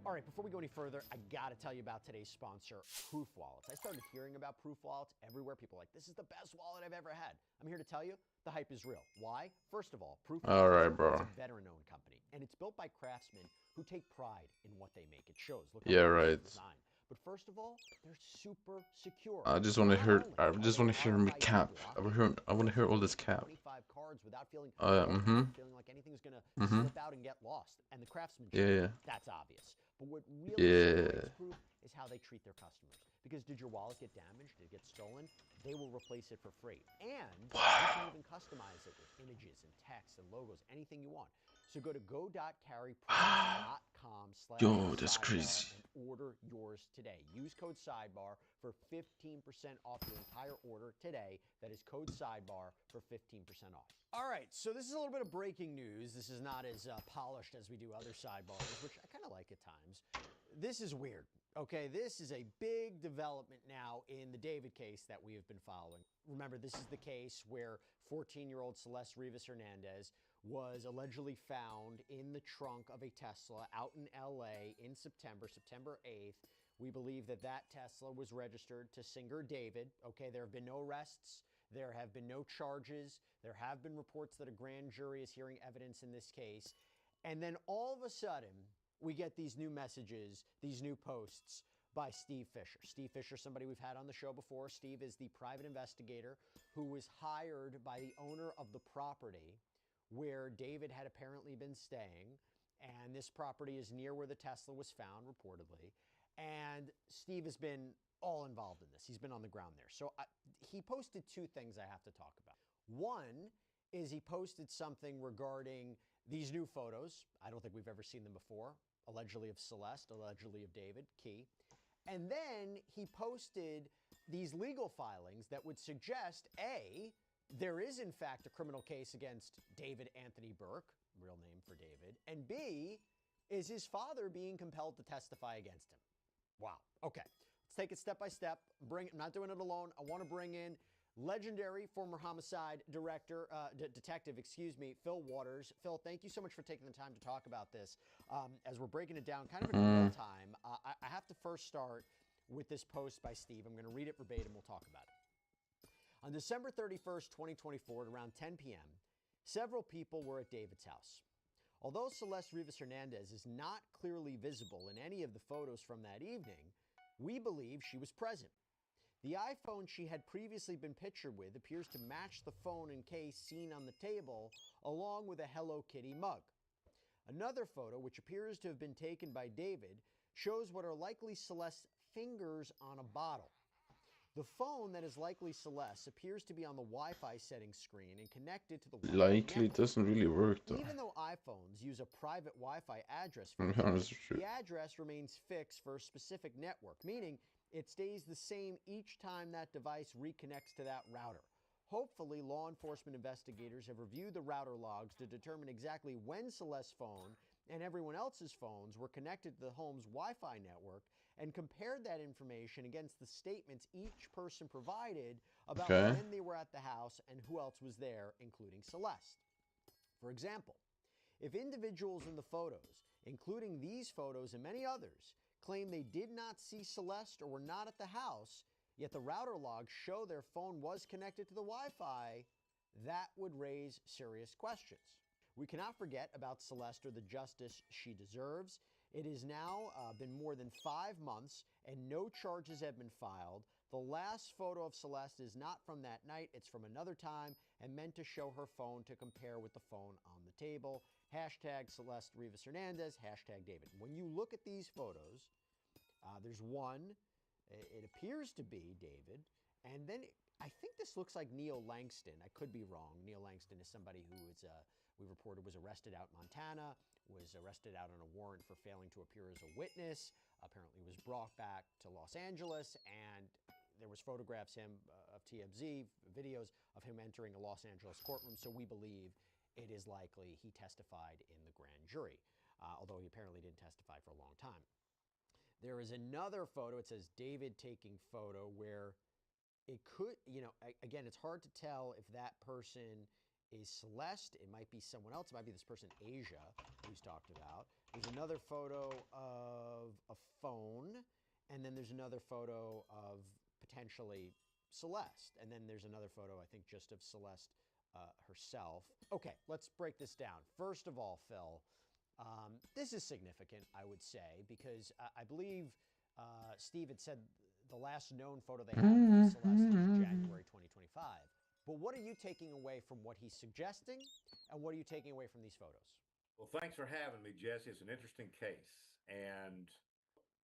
All right, before we go any further, I gotta tell you about today's sponsor, Proof Wallets. I started hearing about Proof Wallets everywhere. People are like, this is the best wallet I've ever had. I'm here to tell you, the hype is real. Why? First of all, Proof Wallets Alright, bro. is a veteran-owned company, and it's built by craftsmen who take pride in what they make. It shows. Look Yeah, how right. it's designed. But first of all, they're super secure. I just want to hear. I just want to hear me cap. I want to hear all this cap. 25 cards without feeling feeling like anything's gonna slip out and get lost. And the craftsmanship, Yeah. that's obvious. But what really Yeah. separates Proof is how they treat their customers. Because did your wallet get damaged? Did it get stolen? They will replace it for free. And you can even customize it with images and text and logos, anything you want. So go to go.carryproof.com/sidebar Yo, that's crazy. and order yours today. Use code SIDEBAR for 15% off your entire order today. That is code SIDEBAR for 15% off. All right, so this is a little bit of breaking news. This is not as polished as we do other sidebars, which I kind of like at times. This is weird, okay? This is a big development now in the David case that we have been following. Remember, this is the case where 14-year-old Celeste Rivas Hernandez was allegedly found in the trunk of a Tesla out in LA in September 8th. We believe that that Tesla was registered to singer David. Okay, there have been no arrests. There have been no charges. There have been reports that a grand jury is hearing evidence in this case. And then all of a sudden, we get these new messages, these new posts by Steve Fisher. Steve Fisher, somebody we've had on the show before. Steve is the private investigator who was hired by the owner of the property where David had apparently been staying. And this property is near where the Tesla was found, reportedly. And Steve has been all involved in this. He's been on the ground there. So he posted two things I have to talk about. One is he posted something regarding these new photos. I don't think we've ever seen them before. Allegedly of Celeste, allegedly of David, key. And then he posted these legal filings that would suggest, A, there is in fact a criminal case against David Anthony Burke, real name for David, and B, is his father being compelled to testify against him. Wow. Okay. Let's take it step by step. I'm not doing it alone. I want to bring in legendary former homicide detective, Phil Waters. Phil, thank you so much for taking the time to talk about this. As we're breaking it down kind of in real time, I have to first start with this post by Steve. I'm going to read it verbatim. We'll talk about it. On December 31st, 2024, at around 10 p.m., several people were at David's house. Although Celeste Rivas Hernandez is not clearly visible in any of the photos from that evening, we believe she was present. The iPhone she had previously been pictured with appears to match the phone and case seen on the table, along with a Hello Kitty mug. Another photo, which appears to have been taken by David, shows what are likely Celeste's fingers on a bottle. The phone that is likely Celeste appears to be on the Wi-Fi settings screen and connected to the Wi-Fi Likely network. doesn't really work though. Even though iPhones use a private Wi-Fi address Yeah, function, that's true. the address remains fixed for a specific network, meaning it stays the same each time that device reconnects to that router. Hopefully, law enforcement investigators have reviewed the router logs to determine exactly when Celeste's phone and everyone else's phones were connected to the home's Wi-Fi network and compared that information against the statements each person provided about when they were at the house and who else was there, including Celeste. For example, if individuals in the photos, including these photos and many others, claim they did not see Celeste or were not at the house, yet the router logs show their phone was connected to the Wi-Fi, that would raise serious questions. We cannot forget about Celeste or the justice she deserves. It has now been more than 5 months and no charges have been filed. The last photo of Celeste is not from that night, it's from another time and meant to show her phone to compare with the phone on the table. Hashtag Celeste Rivas Hernandez, hashtag David. When you look at these photos, there's one, it appears to be David, and then I think this looks like Neil Langston. I could be wrong. Neil Langston is somebody who is, we reported was arrested out in Montana, was arrested out on a warrant for failing to appear as a witness, apparently was brought back to Los Angeles, and there was photographs of TMZ, videos of him entering a Los Angeles courtroom, so we believe it is likely he testified in the grand jury, although he apparently didn't testify for a long time. There is another photo, it says David taking photo, where it could, again, it's hard to tell if that person is Celeste, it might be someone else, it might be this person Asia who's talked about. There's another photo of a phone, and then there's another photo of potentially Celeste, and then there's another photo, I think, just of Celeste herself. Okay, let's break this down. First of all, Phil, this is significant, I would say, because I believe Steve had said the last known photo they have of Celeste is January 2025. But what are you taking away from what he's suggesting, and what are you taking away from these photos? Well, thanks for having me, Jesse. It's an interesting case, and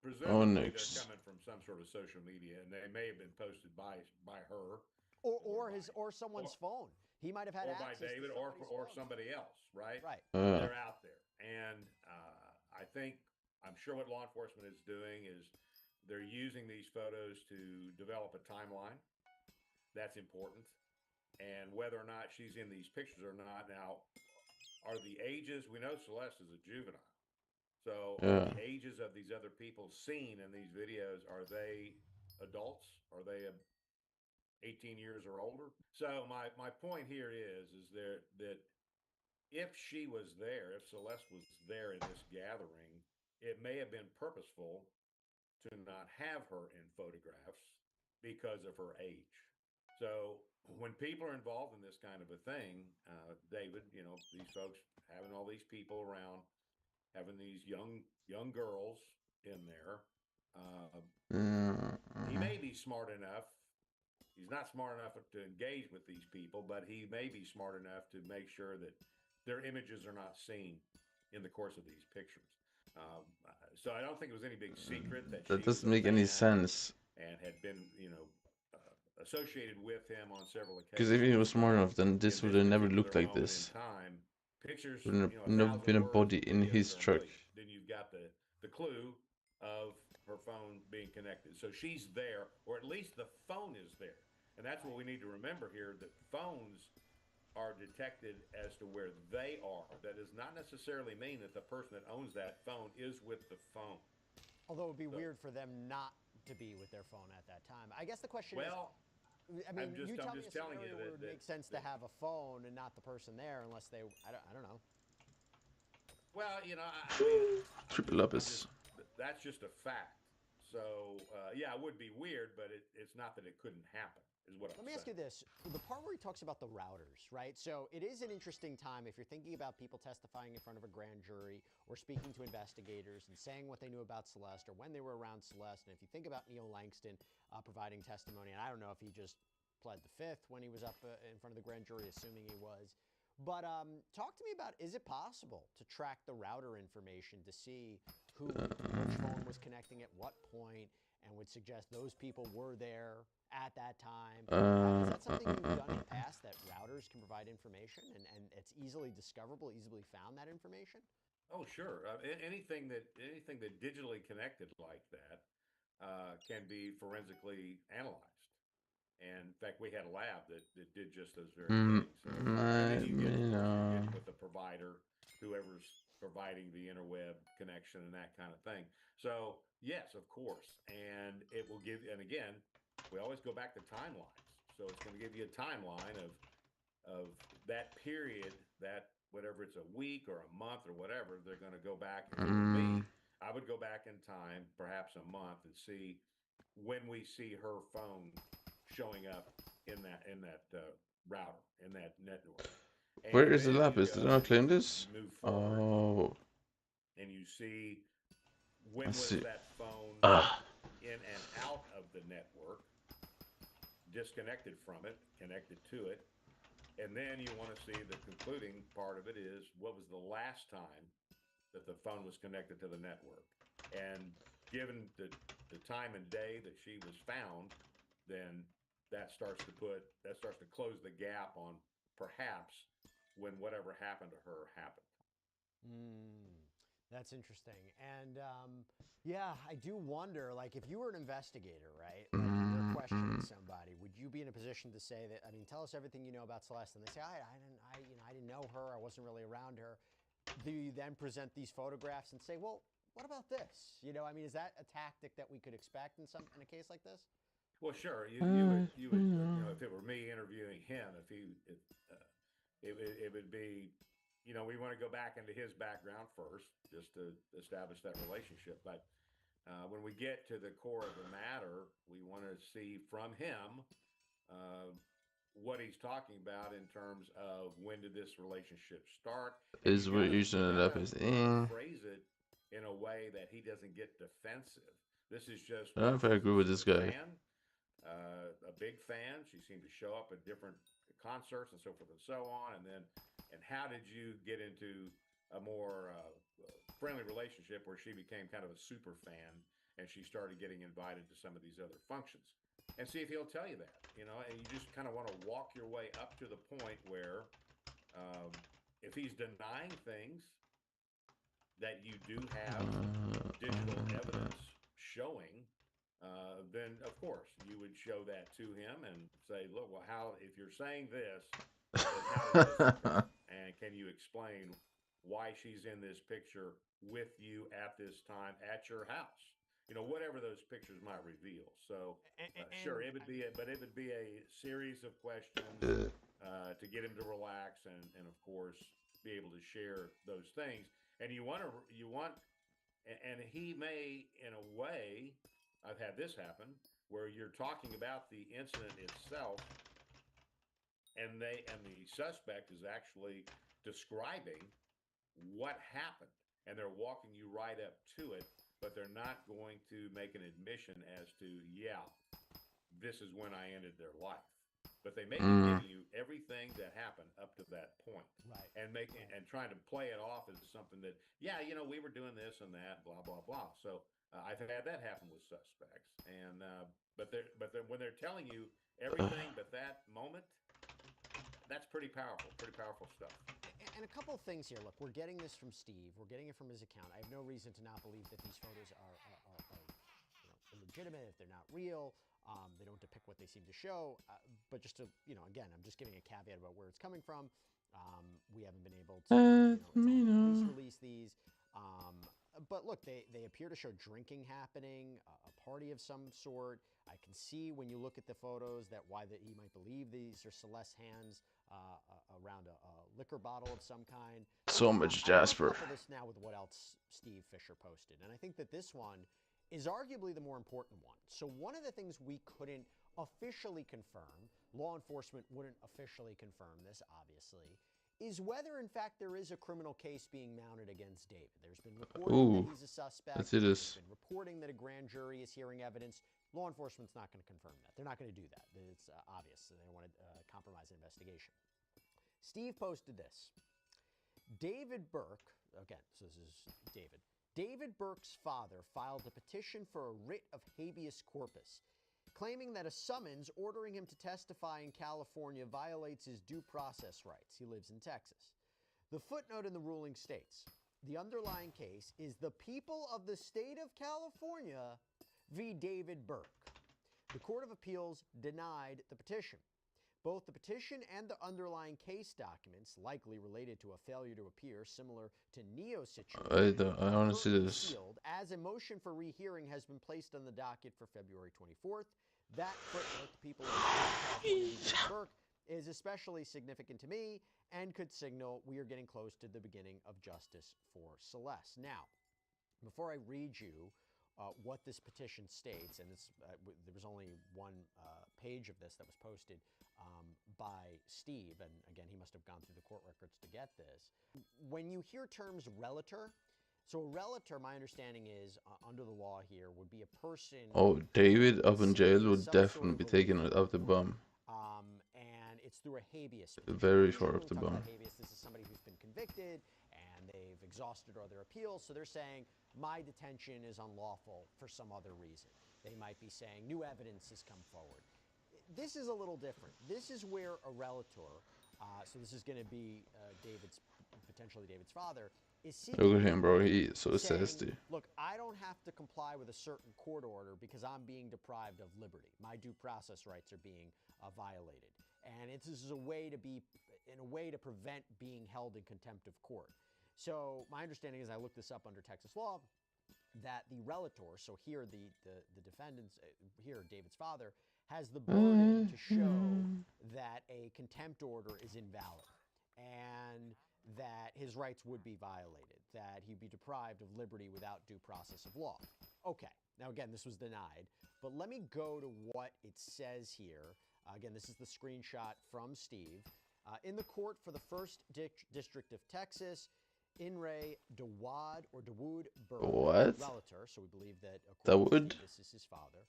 presumably they're coming from some sort of social media, and they may have been posted by her, or someone's phone. He might have had access by David, to or somebody else, right? Right. They're out there, and I'm sure what law enforcement is doing is they're using these photos to develop a timeline. That's important. And whether or not she's in these pictures or not. Now, are the ages, we know Celeste is a juvenile. So are the ages of these other people seen in these videos, are they adults? Are they 18 years or older? So my point here is that if she was there, if Celeste was there in this gathering, it may have been purposeful to not have her in photographs because of her age. So when people are involved in this kind of a thing, David, these folks having all these people around, having these young girls in there, he may be smart enough. He's not smart enough to engage with these people, but he may be smart enough to make sure that their images are not seen in the course of these pictures. So I don't think it was any big secret that doesn't make any sense. And had been, associated with him on several occasions. Because if he was smart enough, then this would have never looked like this. Pictures, would have never been a body in his truck. Then you've got the clue of her phone being connected. So she's there, or at least the phone is there. And that's what we need to remember here, that phones are detected as to where they are. That does not necessarily mean that the person that owns that phone is with the phone. Although it would be weird for them not to be with their phone at that time. I guess the question is, I mean, you tell me a scenario where it would make sense to have a phone and not the person there, unless they, I don't know. Well, I mean, Triple Lopez. That's just a fact. So, yeah, it would be weird, but it's not that it couldn't happen, is what I'm saying. Let me ask you this. The part where he talks about the routers, right? So it is an interesting time if you're thinking about people testifying in front of a grand jury or speaking to investigators and saying what they knew about Celeste or when they were around Celeste. And if you think about Neil Langston providing testimony, and I don't know if he just pled the fifth when he was up in front of the grand jury, assuming he was. But talk to me about, is it possible to track the router information to see which phone was connecting at what point, and would suggest those people were there at that time? Is that something you've done in the past, that routers can provide information and it's easily discoverable, easily found, that information? Oh, sure. Anything that digitally connected like that can be forensically analyzed. And in fact, we had a lab that did just those very things. So, and then you get with the provider, whoever's providing the interweb connection and that kind of thing. So yes, of course. And it will give, and again, we always go back to timelines. So it's going to give you a timeline of that period, that whatever it's a week or a month or whatever, they're going to go back. If it were me, I would go back in time, perhaps a month, and see when we see her phone showing up in that router, in that network. And Where is the then lab? you Is go it not and claim you this? move forward, Oh. and you see when I was see. that phone in and out of the network, disconnected from it, connected to it. And then you want to see the concluding part of it is what was the last time that the phone was connected to the network. And given the time and day that she was found, then that starts to close the gap on perhaps when whatever happened to her happened. That's interesting. And yeah, I do wonder, like, if you were an investigator, right? Like, you're questioning somebody, would you be in a position to say that? I mean, tell us everything you know about Celeste, and they say, I didn't know her. I wasn't really around her. Do you then present these photographs and say, well, what about this? You know, I mean, is that a tactic that we could expect in a case like this? Well, sure. You would you know, if it were me interviewing him, it would be, you know, we want to go back into his background first, just to establish that relationship. But when we get to the core of the matter, we want to see from him what he's talking about in terms of when did this relationship start. And Is we're using it up as phrase it in a way that he doesn't get defensive. This is just. I don't know if I agree with this guy. A big fan. She seemed to show up at different concerts and so forth and so on. And how did you get into a more friendly relationship where she became kind of a super fan and she started getting invited to some of these other functions? And see if he'll tell you that, you know, and you just kind of want to walk your way up to the point where if he's denying things that you do have digital evidence showing, then of course you would show that to him and say, look, well, if you're saying this, then how does this occur? And can you explain why she's in this picture with you at this time at your house? You know, whatever those pictures might reveal. So sure, it would be a series of questions to get him to relax and of course be able to share those things. And and he may, in a way, I've had this happen, where you're talking about the incident itself, and the suspect is actually describing what happened, and they're walking you right up to it, but they're not going to make an admission as to, yeah, this is when I ended their life. But they may be giving you everything that happened up to that point, right? And trying to play it off as something that, yeah, you know, we were doing this and that, blah blah blah. So I've had that happen with suspects, and but when they're telling you everything but that moment, that's pretty powerful stuff. And a couple of things here. Look, we're getting this from Steve. We're getting it from his account. I have no reason to not believe that these photos are illegitimate, if they're not real. They don't depict what they seem to show. But just to, you know, again, I'm just giving a caveat about where it's coming from. We haven't been able to release these. But look, they appear to show drinking happening, a party of some sort. I can see when you look at the photos that he might believe these are Celeste's hands around a liquor bottle of some kind. So much Jasper. I'll couple this now with what else Steve Fisher posted. And I think that this one is arguably the more important one. So one of the things we couldn't officially confirm, law enforcement wouldn't officially confirm this, obviously, is whether, in fact, there is a criminal case being mounted against David. There's been reporting that he's a suspect. There's been reporting that a grand jury is hearing evidence. Law enforcement's not going to confirm that. They're not going to do that. It's obvious. They don't want to compromise an investigation. Steve posted this. David Burke, again, so this is David. David Burke's father filed a petition for a writ of habeas corpus, claiming that a summons ordering him to testify in California violates his due process rights. He lives in Texas. The footnote in the ruling states, the underlying case is the people of the state of California v. David Burke. The Court of Appeals denied the petition. Both the petition and the underlying case documents, likely related to a failure to appear similar to Neo's situation, I want to see this. sealed as a motion for rehearing has been placed on the docket for February 24th. That footnote, the people of the state of California, Burke, is especially significant to me and could signal we are getting close to the beginning of justice for Celeste. Now, before I read you what this petition states, and there was only one page of this that was posted by Steve, and again, he must have gone through the court records to get this. When you hear terms relator, so a relator, my understanding is, under the law here, would be a person... Oh, David up in jail would definitely be taken off the bum. And it's through a habeas. Very far off the bum. Habeas, this is somebody who's been convicted, and they've exhausted all their appeals, so they're saying, my detention is unlawful for some other reason. They might be saying, new evidence has come forward. This is a little different. This is where a relator, so this is going to be potentially David's father, is seeking... Look at him, bro. He is so sassy. Look, I don't have to comply with a certain court order because I'm being deprived of liberty. My due process rights are being violated. And this is a way to prevent being held in contempt of court. So my understanding is, I looked this up under Texas law, that the relator, so here the defendants, here David's father, has the burden to show that a contempt order is invalid and that his rights would be violated, that he'd be deprived of liberty without due process of law. Okay, now again, this was denied, but let me go to what it says here. Again, this is the screenshot from Steve. In the court for the 1st District of Texas, In re Dawood Burke, what? relator, so we believe that Dawood? This is his father.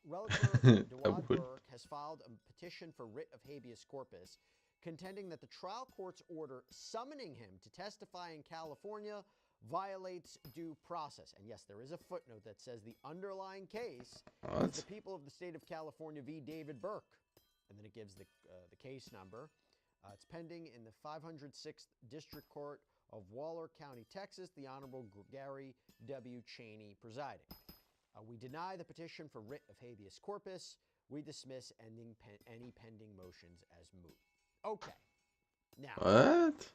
Relator Dawood Burke has filed a petition for writ of habeas corpus, contending that the trial court's order summoning him to testify in California violates due process. And yes, there is a footnote that says the underlying case is the people of the state of California v. David Burke. And then it gives the case number. It's pending in the 506th District Court of Waller County, Texas, the Honorable Gary W. Cheney presiding. We deny the petition for writ of habeas corpus. We dismiss any pending motions as moot. Okay. Now, what?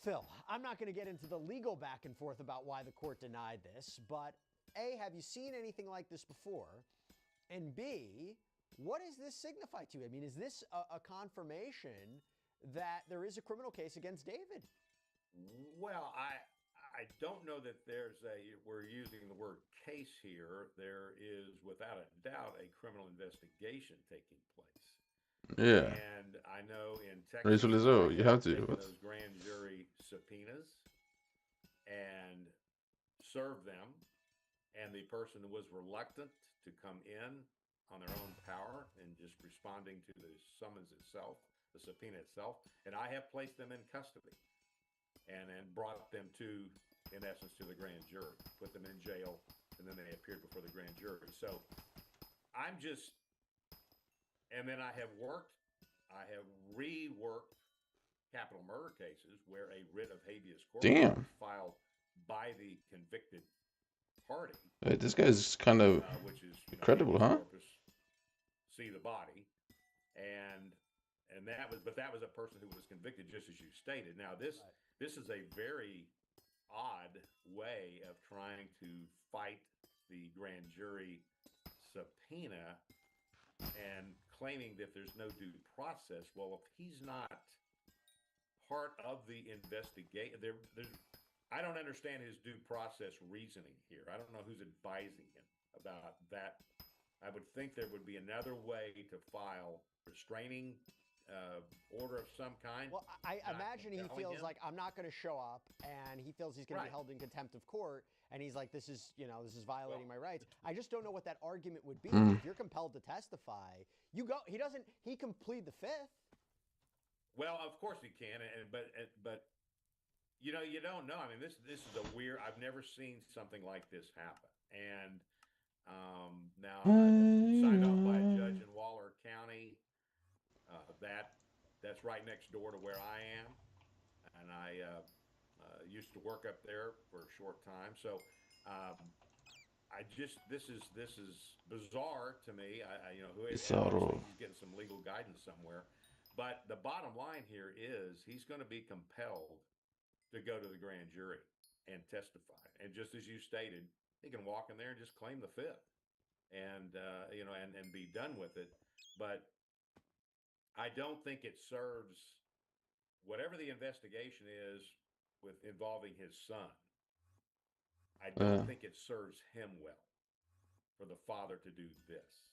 Phil, I'm not going to get into the legal back and forth about why the court denied this, but A, have you seen anything like this before? And B, what does this signify to you? I mean, is this a confirmation that there is a criminal case against David? Well, I don't know that we're using the word case here. There is, without a doubt, a criminal investigation taking place. Yeah. And I know in Texas, you have to. Those grand jury subpoenas and serve them, and the person was reluctant to come in on their own power and just responding to the summons itself, the subpoena itself, and I have placed them in custody and brought them in essence, to the grand jury, put them in jail, and then they appeared before the grand jury. So and then I have reworked capital murder cases where a writ of habeas corpus was filed by the convicted party. Hey, this guy's kind of which is incredible, huh? Corpus, see the body, and that was a person who was convicted, just as you stated. Now this is a very odd way of trying to fight the grand jury subpoena and claiming that there's no due process. Well, if he's not part of the investigation, I don't understand his due process reasoning here. I don't know who's advising him about that. I would think there would be another way to file restraining order of some kind. Well, I imagine he feels like, I'm not going to show up, and he feels he's going to be held in contempt of court, and he's like, this is violating my rights. I just don't know what that argument would be. If you're compelled to testify, he can plead the Fifth. Well, of course he can, but you don't know. I mean, this is a weird. I've never seen something like this happen, and now signed off by a judge in Waller County. That's right next door to where I am, and I used to work up there for a short time. So this is bizarre to me. You know, Bizarro. obviously he's getting some legal guidance somewhere, but the bottom line here is he's going to be compelled to go to the grand jury and testify. And just as you stated, he can walk in there and just claim the fifth, and you know, and be done with it. But I don't think it serves whatever the investigation is with involving his son. I don't think it serves him well for the father to do this.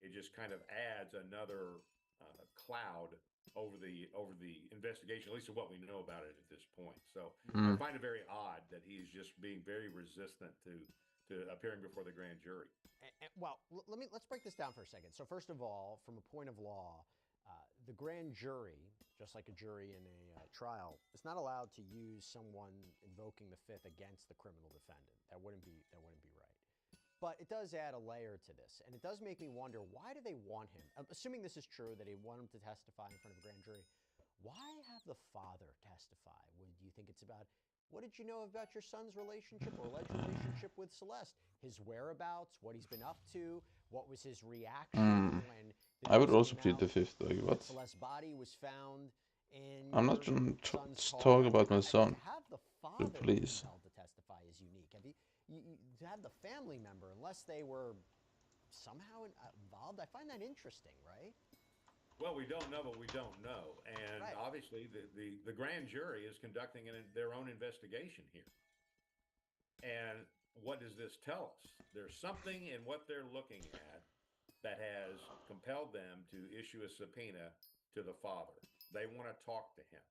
It just kind of adds another cloud over the investigation, at least of what we know about it at this point. So I find it very odd that he's just being very resistant to appearing before the grand jury. Well, let's break this down for a second. So first of all, from a point of law, the grand jury, just like a jury in a trial, is not allowed to use someone invoking the fifth against the criminal defendant. That wouldn't be right. But it does add a layer to this, and it does make me wonder, why do they want him? Assuming this is true, that they want him to testify in front of a grand jury, why have the father testify? Do you think it's about, what did you know about your son's relationship or alleged relationship with Celeste? His whereabouts, what he's been up to, what was his reaction when I would also plead the fifth, like, what? Celeste's body was found in I'm not trying to talk about my son. To have the father Please. compelled to testify is unique. To have the family member, unless they were somehow involved, I find that interesting, right? Well, we don't know, but we don't know. And obviously, the grand jury is conducting their own investigation here. And what does this tell us? There's something in what they're looking at that has compelled them to issue a subpoena to the father. They want to talk to him.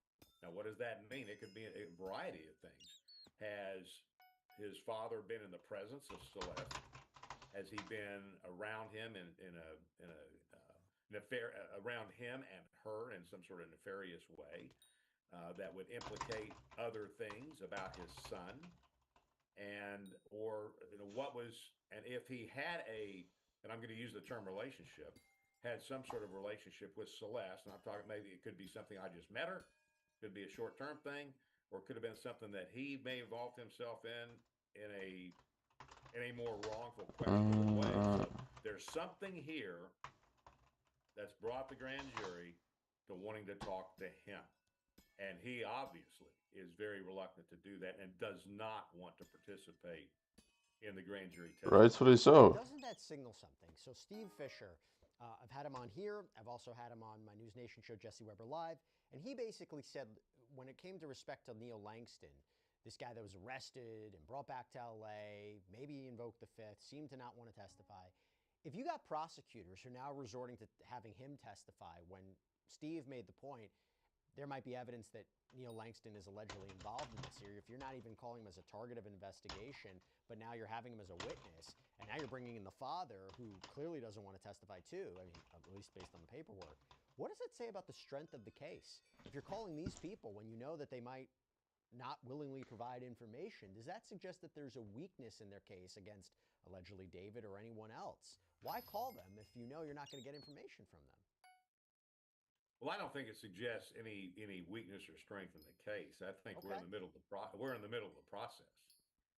Now, what does that mean? It could be a variety of things. Has his father been in the presence of Celeste? Has he been around him in an affair around him and her in some sort of nefarious way that would implicate other things about his son? And or you know, what was, and if he had and I'm going to use the term relationship, had some sort of relationship with Celeste, and I'm talking, maybe it could be something I just met her, could be a short-term thing, or it could have been something that he may have involved himself in a more wrongful, questionable way. So there's something here that's brought the grand jury to wanting to talk to him. And he obviously is very reluctant to do that and does not want to participate in the grand jury testimony. Rightfully so. Doesn't that signal something? So Steve Fisher, I've had him on here. I've also had him on my News Nation show, Jesse Weber Live. And he basically said, when it came to respect to Neil Langston, this guy that was arrested and brought back to LA, maybe he invoked the fifth, seemed to not want to testify. If you got prosecutors who are now resorting to having him testify, when Steve made the point, there might be evidence that Neil Langston is allegedly involved in this here. If you're not even calling him as a target of investigation, but now you're having him as a witness, and now you're bringing in the father, who clearly doesn't want to testify too, I mean, at least based on the paperwork, what does it say about the strength of the case? If you're calling these people when you know that they might not willingly provide information, does that suggest that there's a weakness in their case against allegedly David or anyone else? Why call them if you know you're not going to get information from them? Well, I don't think it suggests any weakness or strength in the case. I think we're in the middle of the process.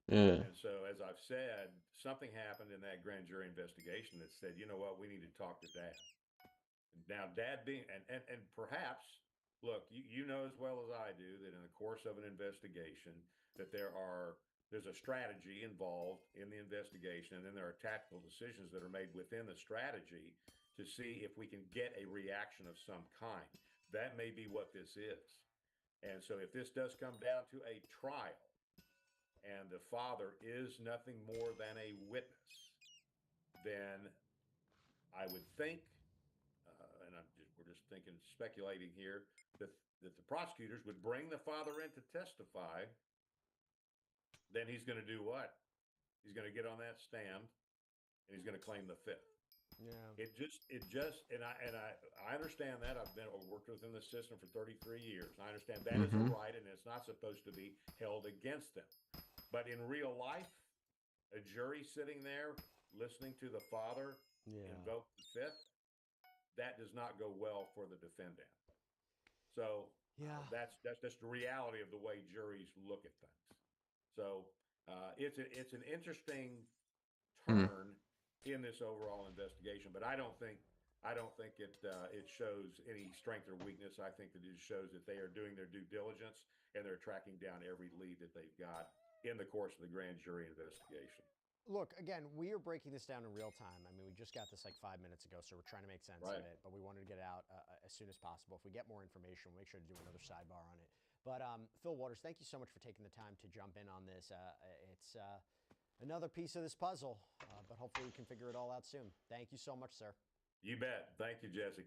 Yeah. And so, as I've said, something happened in that grand jury investigation that said, you know what, we need to talk to Dad. Now, Dad being, and perhaps, look, you know as well as I do that in the course of an investigation that there's a strategy involved in the investigation, and then there are tactical decisions that are made within the strategy to see if we can get a reaction of some kind. That may be what this is. And so if this does come down to a trial and the father is nothing more than a witness, then I would think, and we're just thinking, speculating here, that the prosecutors would bring the father in to testify. Then he's going to do what? He's going to get on that stand and he's going to claim the fifth. Yeah. It just, and I understand that. I've worked within the system for 33 years. I understand that is a right, and it's not supposed to be held against them. But in real life, a jury sitting there listening to the father invoke the fifth, that does not go well for the defendant. So that's just the reality of the way juries look at things. So it's an interesting turn in this overall investigation. But I don't think it shows any strength or weakness. I think that it shows that they are doing their due diligence and they're tracking down every lead that they've got in the course of the grand jury investigation. Look, again, we are breaking this down in real time. I mean, we just got this like 5 minutes ago, so we're trying to make sense of it, but we wanted to get it out as soon as possible. If we get more information, we'll make sure to do another sidebar on it. But Phil Waters, thank you so much for taking the time to jump in on this. It's another piece of this puzzle, but hopefully we can figure it all out soon. Thank you so much, sir. You bet. Thank you, Jesse.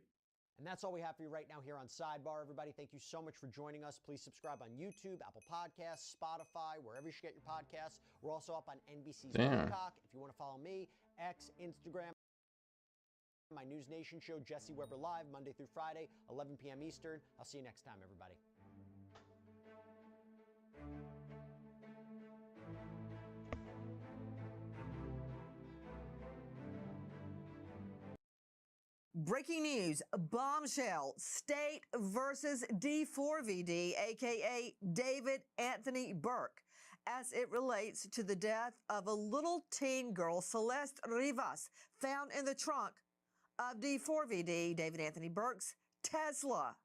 And that's all we have for you right now here on Sidebar, everybody. Thank you so much for joining us. Please subscribe on YouTube, Apple Podcasts, Spotify, wherever you should get your podcasts. We're also up on NBC's Peacock. If you want to follow me, X, Instagram, my News Nation show, Jesse Weber Live, Monday through Friday, 11 p.m. Eastern. I'll see you next time, everybody. Breaking news, bombshell, State versus D4VD, aka David Anthony Burke, as it relates to the death of a little teen girl, Celeste Rivas, found in the trunk of D4VD, David Anthony Burke's Tesla.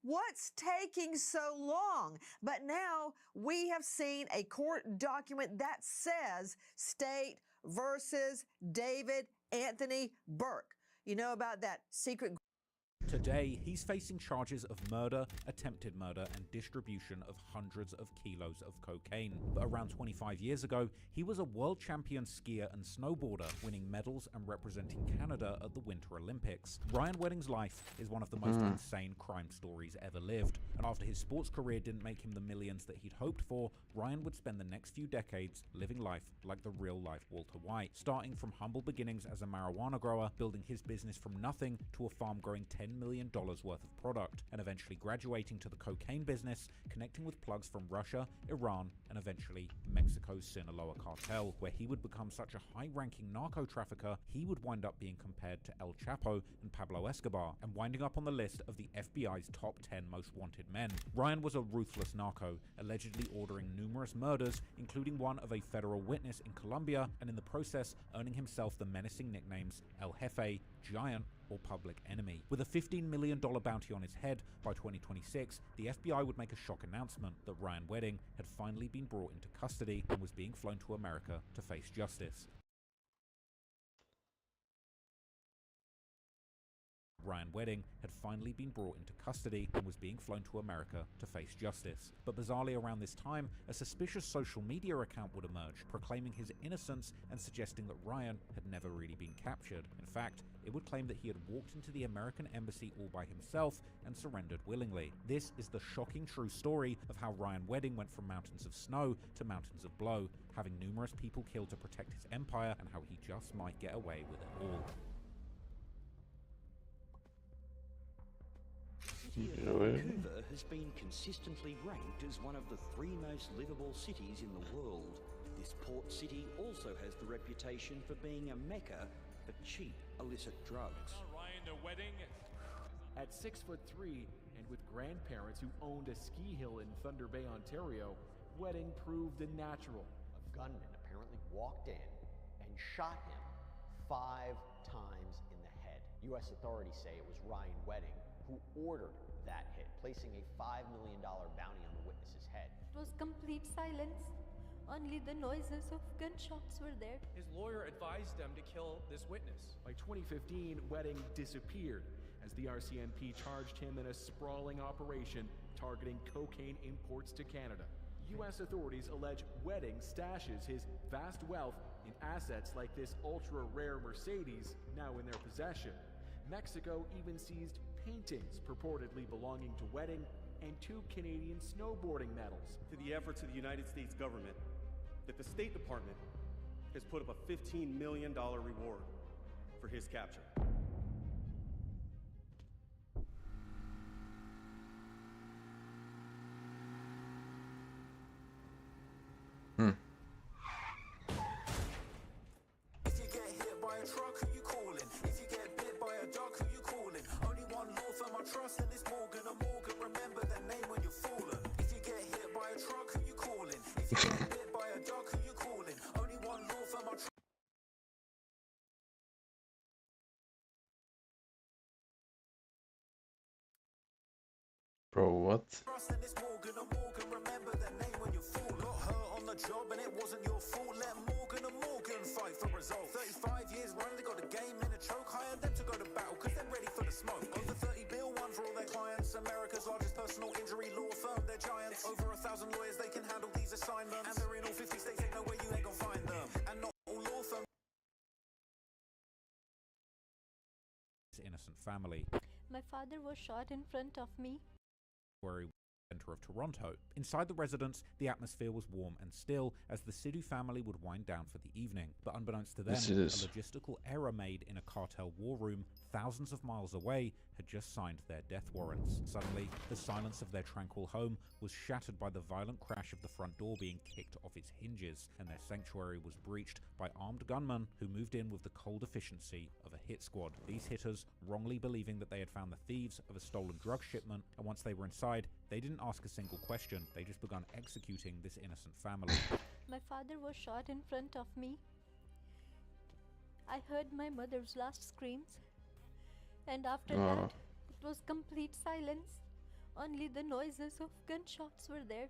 What's taking so long? But now we have seen a court document that says State versus David Anthony Burke. You know about that secret... Today, he's facing charges of murder, attempted murder, and distribution of hundreds of kilos of cocaine. But around 25 years ago, he was a world champion skier and snowboarder, winning medals and representing Canada at the Winter Olympics. Ryan Wedding's life is one of the most insane crime stories ever lived. And after his sports career didn't make him the millions that he'd hoped for, Ryan would spend the next few decades living life like the real-life Walter White, starting from humble beginnings as a marijuana grower, building his business from nothing to a farm growing $10 million worth of product, and eventually graduating to the cocaine business, connecting with plugs from Russia, Iran, and eventually Mexico's Sinaloa cartel, where he would become such a high-ranking narco trafficker, he would wind up being compared to El Chapo and Pablo Escobar, and winding up on the list of the FBI's top 10 most wanted men. Ryan was a ruthless narco, allegedly ordering numerous murders, including one of a federal witness in Colombia, and in the process earning himself the menacing nicknames El Jefe, Giant, or Public Enemy. With a $15 million bounty on his head, by 2026, the FBI would make a shock announcement that Ryan Wedding had finally been brought into custody and was being flown to America to face justice. Ryan Wedding had finally been brought into custody and was being flown to America to face justice. But bizarrely around this time, a suspicious social media account would emerge, proclaiming his innocence and suggesting that Ryan had never really been captured. In fact, it would claim that he had walked into the American embassy all by himself and surrendered willingly. This is the shocking true story of how Ryan Wedding went from mountains of snow to mountains of blow, having numerous people killed to protect his empire, and how he just might get away with it all. The city of Vancouver has been consistently ranked as one of the 3 most livable cities in the world. This port city also has the reputation for being a mecca for cheap illicit drugs. Ryan Wedding, at 6'3" and with grandparents who owned a ski hill in Thunder Bay, Ontario, Wedding proved a natural. A gunman apparently walked in and shot him 5 times in the head. U.S. authorities say it was Ryan Wedding who ordered that hit, placing a $5 million bounty on the witness's head. It was complete silence. Only the noises of gunshots were there. His lawyer advised them to kill this witness. By 2015, Wedding disappeared as the RCMP charged him in a sprawling operation targeting cocaine imports to Canada. U.S. authorities allege Wedding stashes his vast wealth in assets like this ultra-rare Mercedes now in their possession. Mexico even seized paintings purportedly belonging to Wedding and 2 Canadian snowboarding medals. To the efforts of the United States government, that the State Department has put up a $15 million reward for his capture. If you get hit by a truck, who you calling? If you get bit by a dog, who you calling? Only one law firm I trust, and it's Morgan & Morgan. Remember that name when you're falling. If you get hit by a truck, who you calling? If you get bit by a dog, who you calling? Only one law firm I trust. Bro, what? Remember the name when you fall. Got hurt on the job and it wasn't your fault. Let Morgan and Morgan fight for results. 35 years running, they got the game in a choke. Hired them to go to battle because they're ready for the smoke. Over 30 bill, one for all their clients. America's largest personal injury law firm, they're giants. Over 1,000 lawyers, they can handle these assignments. And they're in all 50 states, ain't no way you ain't gonna find them. And not all law firms. Innocent family. My father was shot in front of me. Center of Toronto. Inside the residence, the atmosphere was warm and still as the Sidhu family would wind down for the evening. But unbeknownst to them, Yes, it is. a logistical error made in a cartel war room thousands of miles away had just signed their death warrants. Suddenly, the silence of their tranquil home was shattered by the violent crash of the front door being kicked off its hinges, and their sanctuary was breached by armed gunmen who moved in with the cold efficiency of a hit squad. These hitters, wrongly believing that they had found the thieves of a stolen drug shipment, and once they were inside, they didn't ask a single question. They just began executing this innocent family. My father was shot in front of me. I heard my mother's last screams. And after that, it was complete silence. Only the noises of gunshots were there.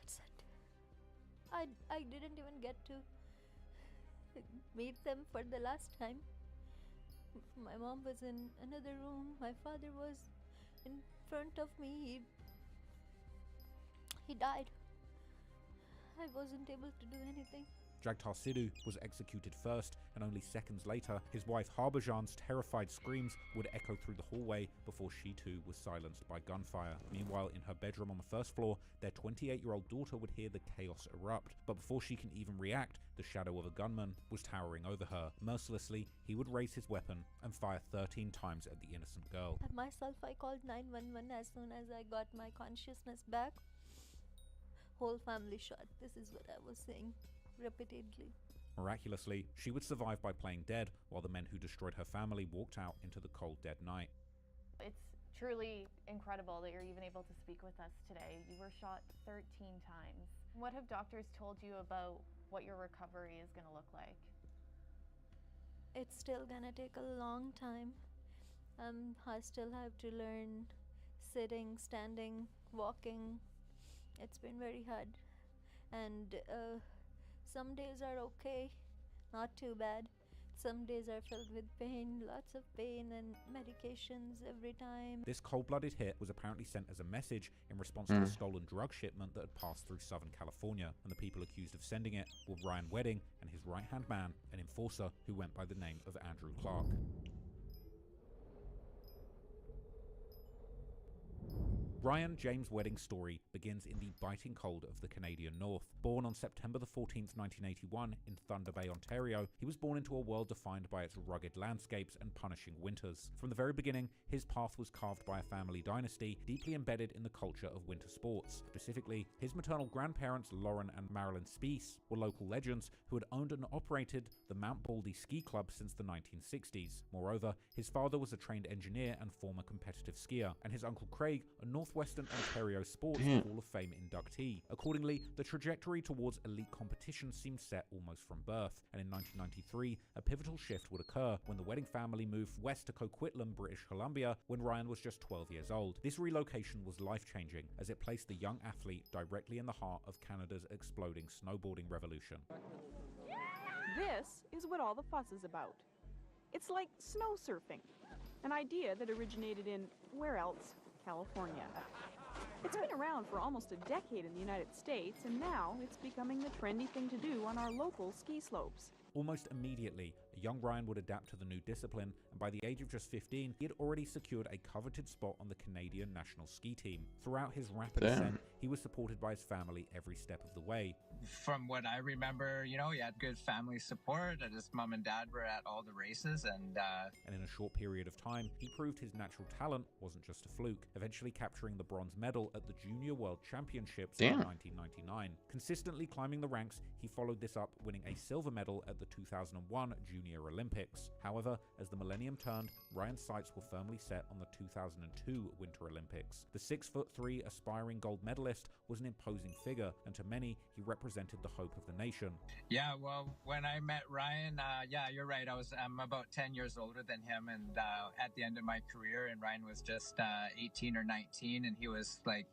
That's it. I didn't even get to meet them for the last time. My mom was in another room. My father was in front of me. He died. I wasn't able to do anything. Jagtar Sidhu was executed first, and only seconds later, his wife Harbhajan's terrified screams would echo through the hallway before she too was silenced by gunfire. Meanwhile, in her bedroom on the first floor, their 28-year-old daughter would hear the chaos erupt. But before she can even react, the shadow of a gunman was towering over her. Mercilessly, he would raise his weapon and fire 13 times at the innocent girl. Myself, I called 911 as soon as I got my consciousness back. Whole family shot. This is what I was saying repeatedly. Miraculously, she would survive by playing dead, while the men who destroyed her family walked out into the cold, dead night. It's truly incredible that you're even able to speak with us today. You were shot 13 times. What have doctors told you about what your recovery is going to look like? It's still gonna take a long time. I still have to learn sitting, standing, walking. It's been very hard. And some days are okay, not too bad. Some days are filled with pain, lots of pain and medications every time. This cold-blooded hit was apparently sent as a message in response to a stolen drug shipment that had passed through Southern California, and the people accused of sending it were Ryan Wedding and his right-hand man, an enforcer who went by the name of Andrew Clark. Ryan James Wedding's story begins in the biting cold of the Canadian North. Born on September the 14th, 1981 in Thunder Bay, Ontario, he was born into a world defined by its rugged landscapes and punishing winters. From the very beginning, his path was carved by a family dynasty deeply embedded in the culture of winter sports. Specifically, his maternal grandparents Lauren and Marilyn Speece were local legends who had owned and operated the Mount Baldy Ski Club since the 1960s. Moreover, his father was a trained engineer and former competitive skier, and his uncle Craig, a Northwestern Ontario Sports Hall of Fame inductee. Accordingly, the trajectory towards elite competition seemed set almost from birth, and in 1993, a pivotal shift would occur when the Wedding family moved west to Coquitlam, British Columbia, when Ryan was just 12 years old. This relocation was life-changing, as it placed the young athlete directly in the heart of Canada's exploding snowboarding revolution. This is what all the fuss is about. It's like snow surfing, an idea that originated in, where else? California. It's been around for almost a decade in the United States, and now it's becoming the trendy thing to do on our local ski slopes. Almost immediately, a young Ryan would adapt to the new discipline, and by the age of just 15, he had already secured a coveted spot on the Canadian national ski team. Throughout his rapid ascent, he was supported by his family every step of the way. From what I remember, he had good family support. His mom and dad were at all the races, and in a short period of time, he proved his natural talent wasn't just a fluke, eventually capturing the bronze medal at the Junior World Championships in 1999. Consistently climbing the ranks, he followed this up, winning a silver medal at the 2001 Junior Junior Olympics. However, as the millennium turned, Ryan's sights were firmly set on the 2002 Winter Olympics. The 6'3" aspiring gold medalist was an imposing figure, and to many, he represented the hope of the nation. Yeah, well, when I met Ryan, yeah, you're right. I'm about 10 years older than him, and at the end of my career, and Ryan was just 18 or 19, and he was like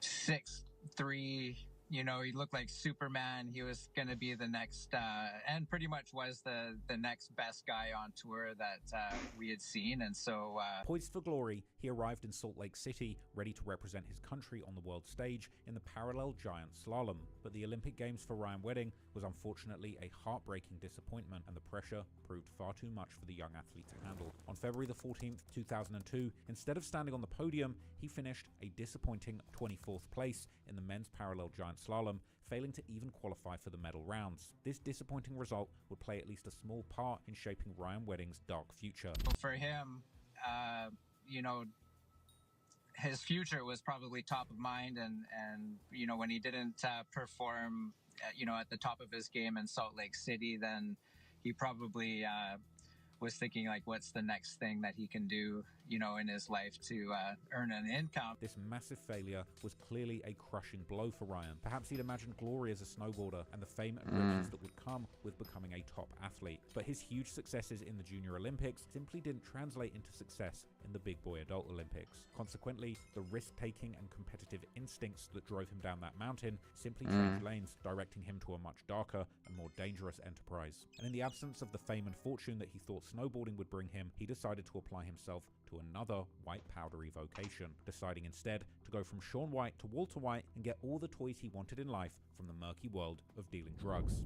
6'3". You know, he looked like Superman. He was going to be the next, and pretty much was the next best guy on tour that we had seen. And so, poised for glory, he arrived in Salt Lake City, ready to represent his country on the world stage in the parallel giant slalom. But the Olympic Games for Ryan Wedding was unfortunately a heartbreaking disappointment, and the pressure proved far too much for the young athlete to handle. On February the 14th, 2002, instead of standing on the podium, he finished a disappointing 24th place in the men's parallel giant slalom, failing to even qualify for the medal rounds. This disappointing result would play at least a small part in shaping Ryan Wedding's dark future. For him, you know, his future was probably top of mind, and you know, when he didn't perform, you know, at the top of his game in Salt Lake City, then he probably was thinking, like, what's the next thing that he can do, you know, in his life to earn an income. This massive failure was clearly a crushing blow for Ryan. Perhaps he'd imagined glory as a snowboarder and the fame and riches that would come with becoming a top athlete. But his huge successes in the Junior Olympics simply didn't translate into success in the big boy adult Olympics. Consequently, the risk-taking and competitive instincts that drove him down that mountain simply changed lanes, directing him to a much darker and more dangerous enterprise. And in the absence of the fame and fortune that he thought snowboarding would bring him, he decided to apply himself to another white powdery vocation, deciding instead to go from Shaun White to Walter White and get all the toys he wanted in life from the murky world of dealing drugs.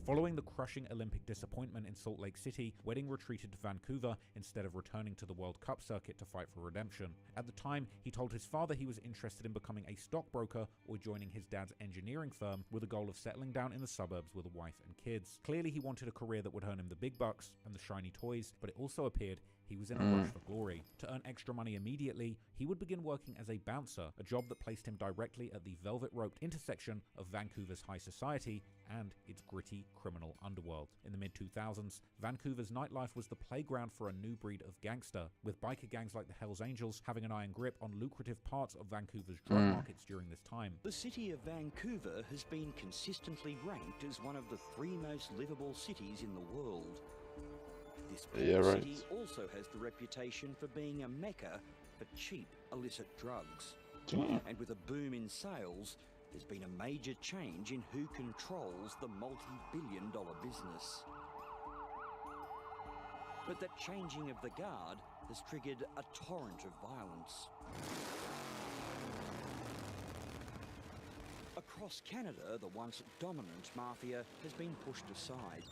Following the crushing Olympic disappointment in Salt Lake City, Wedding retreated to Vancouver instead of returning to the World Cup circuit to fight for redemption. At the time, he told his father he was interested in becoming a stockbroker or joining his dad's engineering firm with the goal of settling down in the suburbs with a wife and kids. Clearly, he wanted a career that would earn him the big bucks and the shiny toys, but it also appeared he was in a rush for glory. To earn extra money immediately, he would begin working as a bouncer, a job that placed him directly at the velvet-roped intersection of Vancouver's high society and its gritty criminal underworld. In the mid-2000s, Vancouver's nightlife was the playground for a new breed of gangster, with biker gangs like the Hells Angels having an iron grip on lucrative parts of Vancouver's drug markets during this time. The city of Vancouver has been consistently ranked as one of the 3 most livable cities in the world. This city also has the reputation for being a mecca for cheap, illicit drugs. And with a boom in sales, there's been a major change in who controls the multi-billion-dollar business. But that changing of the guard has triggered a torrent of violence. Across Canada, the once dominant mafia has been pushed aside.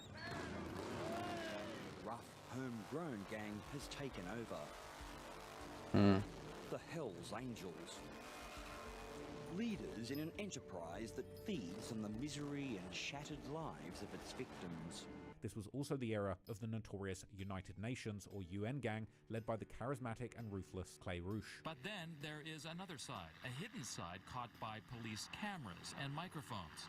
A rough, homegrown gang has taken over. The Hells Angels. Leaders in an enterprise that feeds on the misery and shattered lives of its victims. This was also the era of the notorious United Nations, or UN gang, led by the charismatic and ruthless Clay Rouche. But then there is another side, a hidden side caught by police cameras and microphones.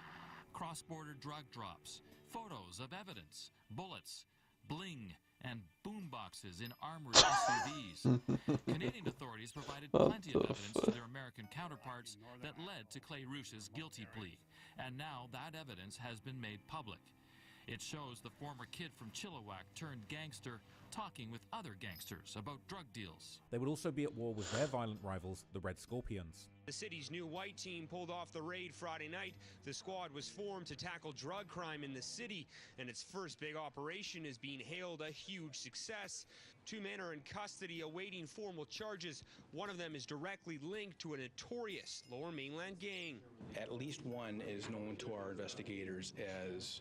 Cross-border drug drops, photos of evidence, bullets, bling, and boomboxes in armored SUVs. Canadian authorities provided plenty of evidence to their American counterparts that led to Clay Rouche's guilty plea, and now that evidence has been made public. It shows the former kid from Chilliwack turned gangster talking with other gangsters about drug deals. They would also be at war with their violent rivals, the Red Scorpions. The city's new white team pulled off the raid Friday night. The squad was formed to tackle drug crime in the city, and its first big operation is being hailed a huge success. 2 men are in custody awaiting formal charges. One of them is directly linked to a notorious Lower Mainland gang. At least one is known to our investigators as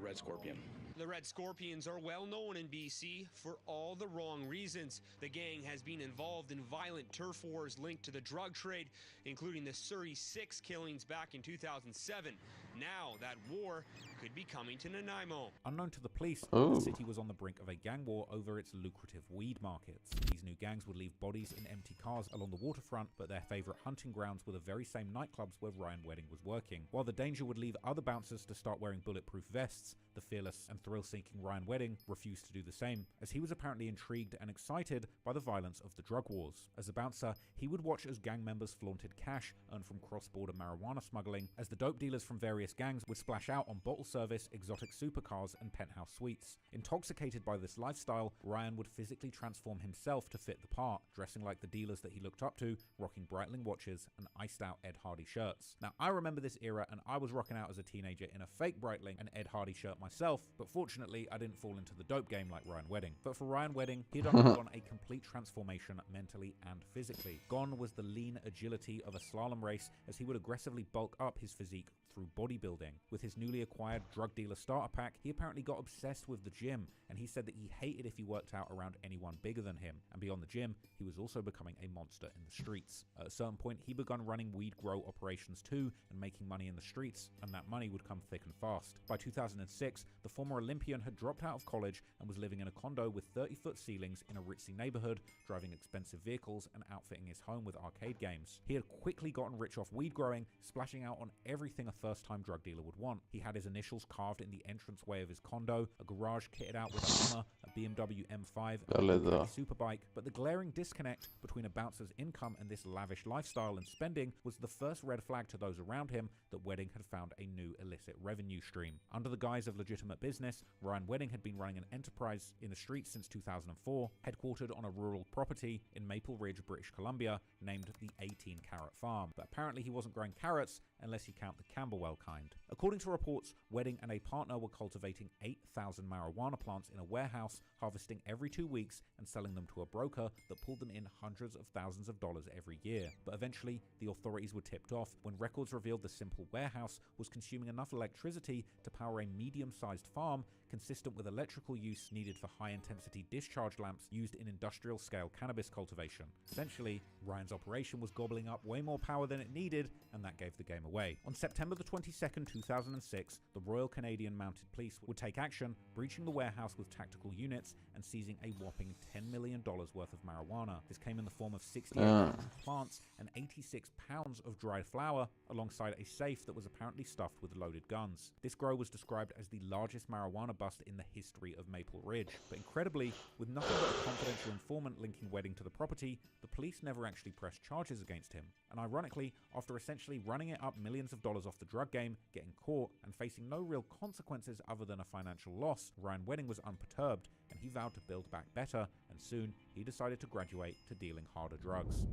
Red Scorpion. The Red Scorpions are well known in BC for all the wrong reasons. The gang has been involved in violent turf wars linked to the drug trade, including the Surrey 6 killings back in 2007. Now that war could be coming to Nanaimo. Unknown to the police, Ooh. the city was on the brink of a gang war over its lucrative weed markets. These new gangs would leave bodies in empty cars along the waterfront, but their favourite hunting grounds were the very same nightclubs where Ryan Wedding was working. While the danger would leave other bouncers to start wearing bulletproof vests, the fearless and thrill-seeking Ryan Wedding refused to do the same, as he was apparently intrigued and excited by the violence of the drug wars. As a bouncer, he would watch as gang members flaunted cash earned from cross-border marijuana smuggling, as the dope dealers from various gangs would splash out on bottle service, exotic supercars, and penthouse suites. Intoxicated by this lifestyle, Ryan would physically transform himself to fit the part, dressing like the dealers that he looked up to, rocking Breitling watches and iced-out Ed Hardy shirts. Now, I remember this era, and I was rocking out as a teenager in a fake Breitling and Ed Hardy shirt myself, but fortunately, I didn't fall into the dope game like Ryan Wedding. But for Ryan Wedding, he'd undergone a complete transformation mentally and physically. Gone was the lean agility of a slalom race, as he would aggressively bulk up his physique through bodybuilding. With his newly acquired drug dealer starter pack, he apparently got obsessed with the gym, and he said that he hated if he worked out around anyone bigger than him. And beyond the gym, he was also becoming a monster in the streets. At a certain point, he begun running weed grow operations too, and making money in the streets, and that money would come thick and fast. By 2006, the former Olympian had dropped out of college and was living in a condo with 30-foot ceilings in a ritzy neighborhood, driving expensive vehicles and outfitting his home with arcade games. He had quickly gotten rich off weed growing, splashing out on everything a first-time drug dealer would want. He had his initials carved in the entranceway of his condo, a garage kitted out with a Hummer, a BMW M5, and a superbike, but the glaring disconnect between a bouncer's income and this lavish lifestyle and spending was the first red flag to those around him that Wedding had found a new illicit revenue stream. Under the guise of legitimate business, Ryan Wedding had been running an enterprise in the streets since 2004, headquartered on a rural property in Maple Ridge, British Columbia, named the 18 Carrot Farm. But apparently he wasn't growing carrots unless you count the Camberwell kind. According to reports, Wedding and a partner were cultivating 8,000 marijuana plants in a warehouse, harvesting every 2 weeks and selling them to a broker that pulled them in hundreds of thousands of dollars every year. But eventually, the authorities were tipped off when records revealed the simple warehouse was consuming enough electricity to power a medium-sized farm consistent with electrical use needed for high-intensity discharge lamps used in industrial-scale cannabis cultivation. Essentially, Ryan's operation was gobbling up way more power than it needed, and that gave the game away. On September the 22nd, 2006, the Royal Canadian Mounted Police would take action, breaching the warehouse with tactical units and seizing a whopping $10 million worth of marijuana. This came in the form of 68 plants and 86 pounds of dried flower, alongside a safe that was apparently stuffed with loaded guns. This grow was described as the largest marijuana bust in the history of Maple Ridge. But incredibly, with nothing but a confidential informant linking Wedding to the property, the police never actually pressed charges against him. And ironically, after essentially running it up millions of dollars off the drug game, getting caught, and facing no real consequences other than a financial loss, Ryan Wedding was unperturbed, and he vowed to build back better, and soon he decided to graduate to dealing harder drugs.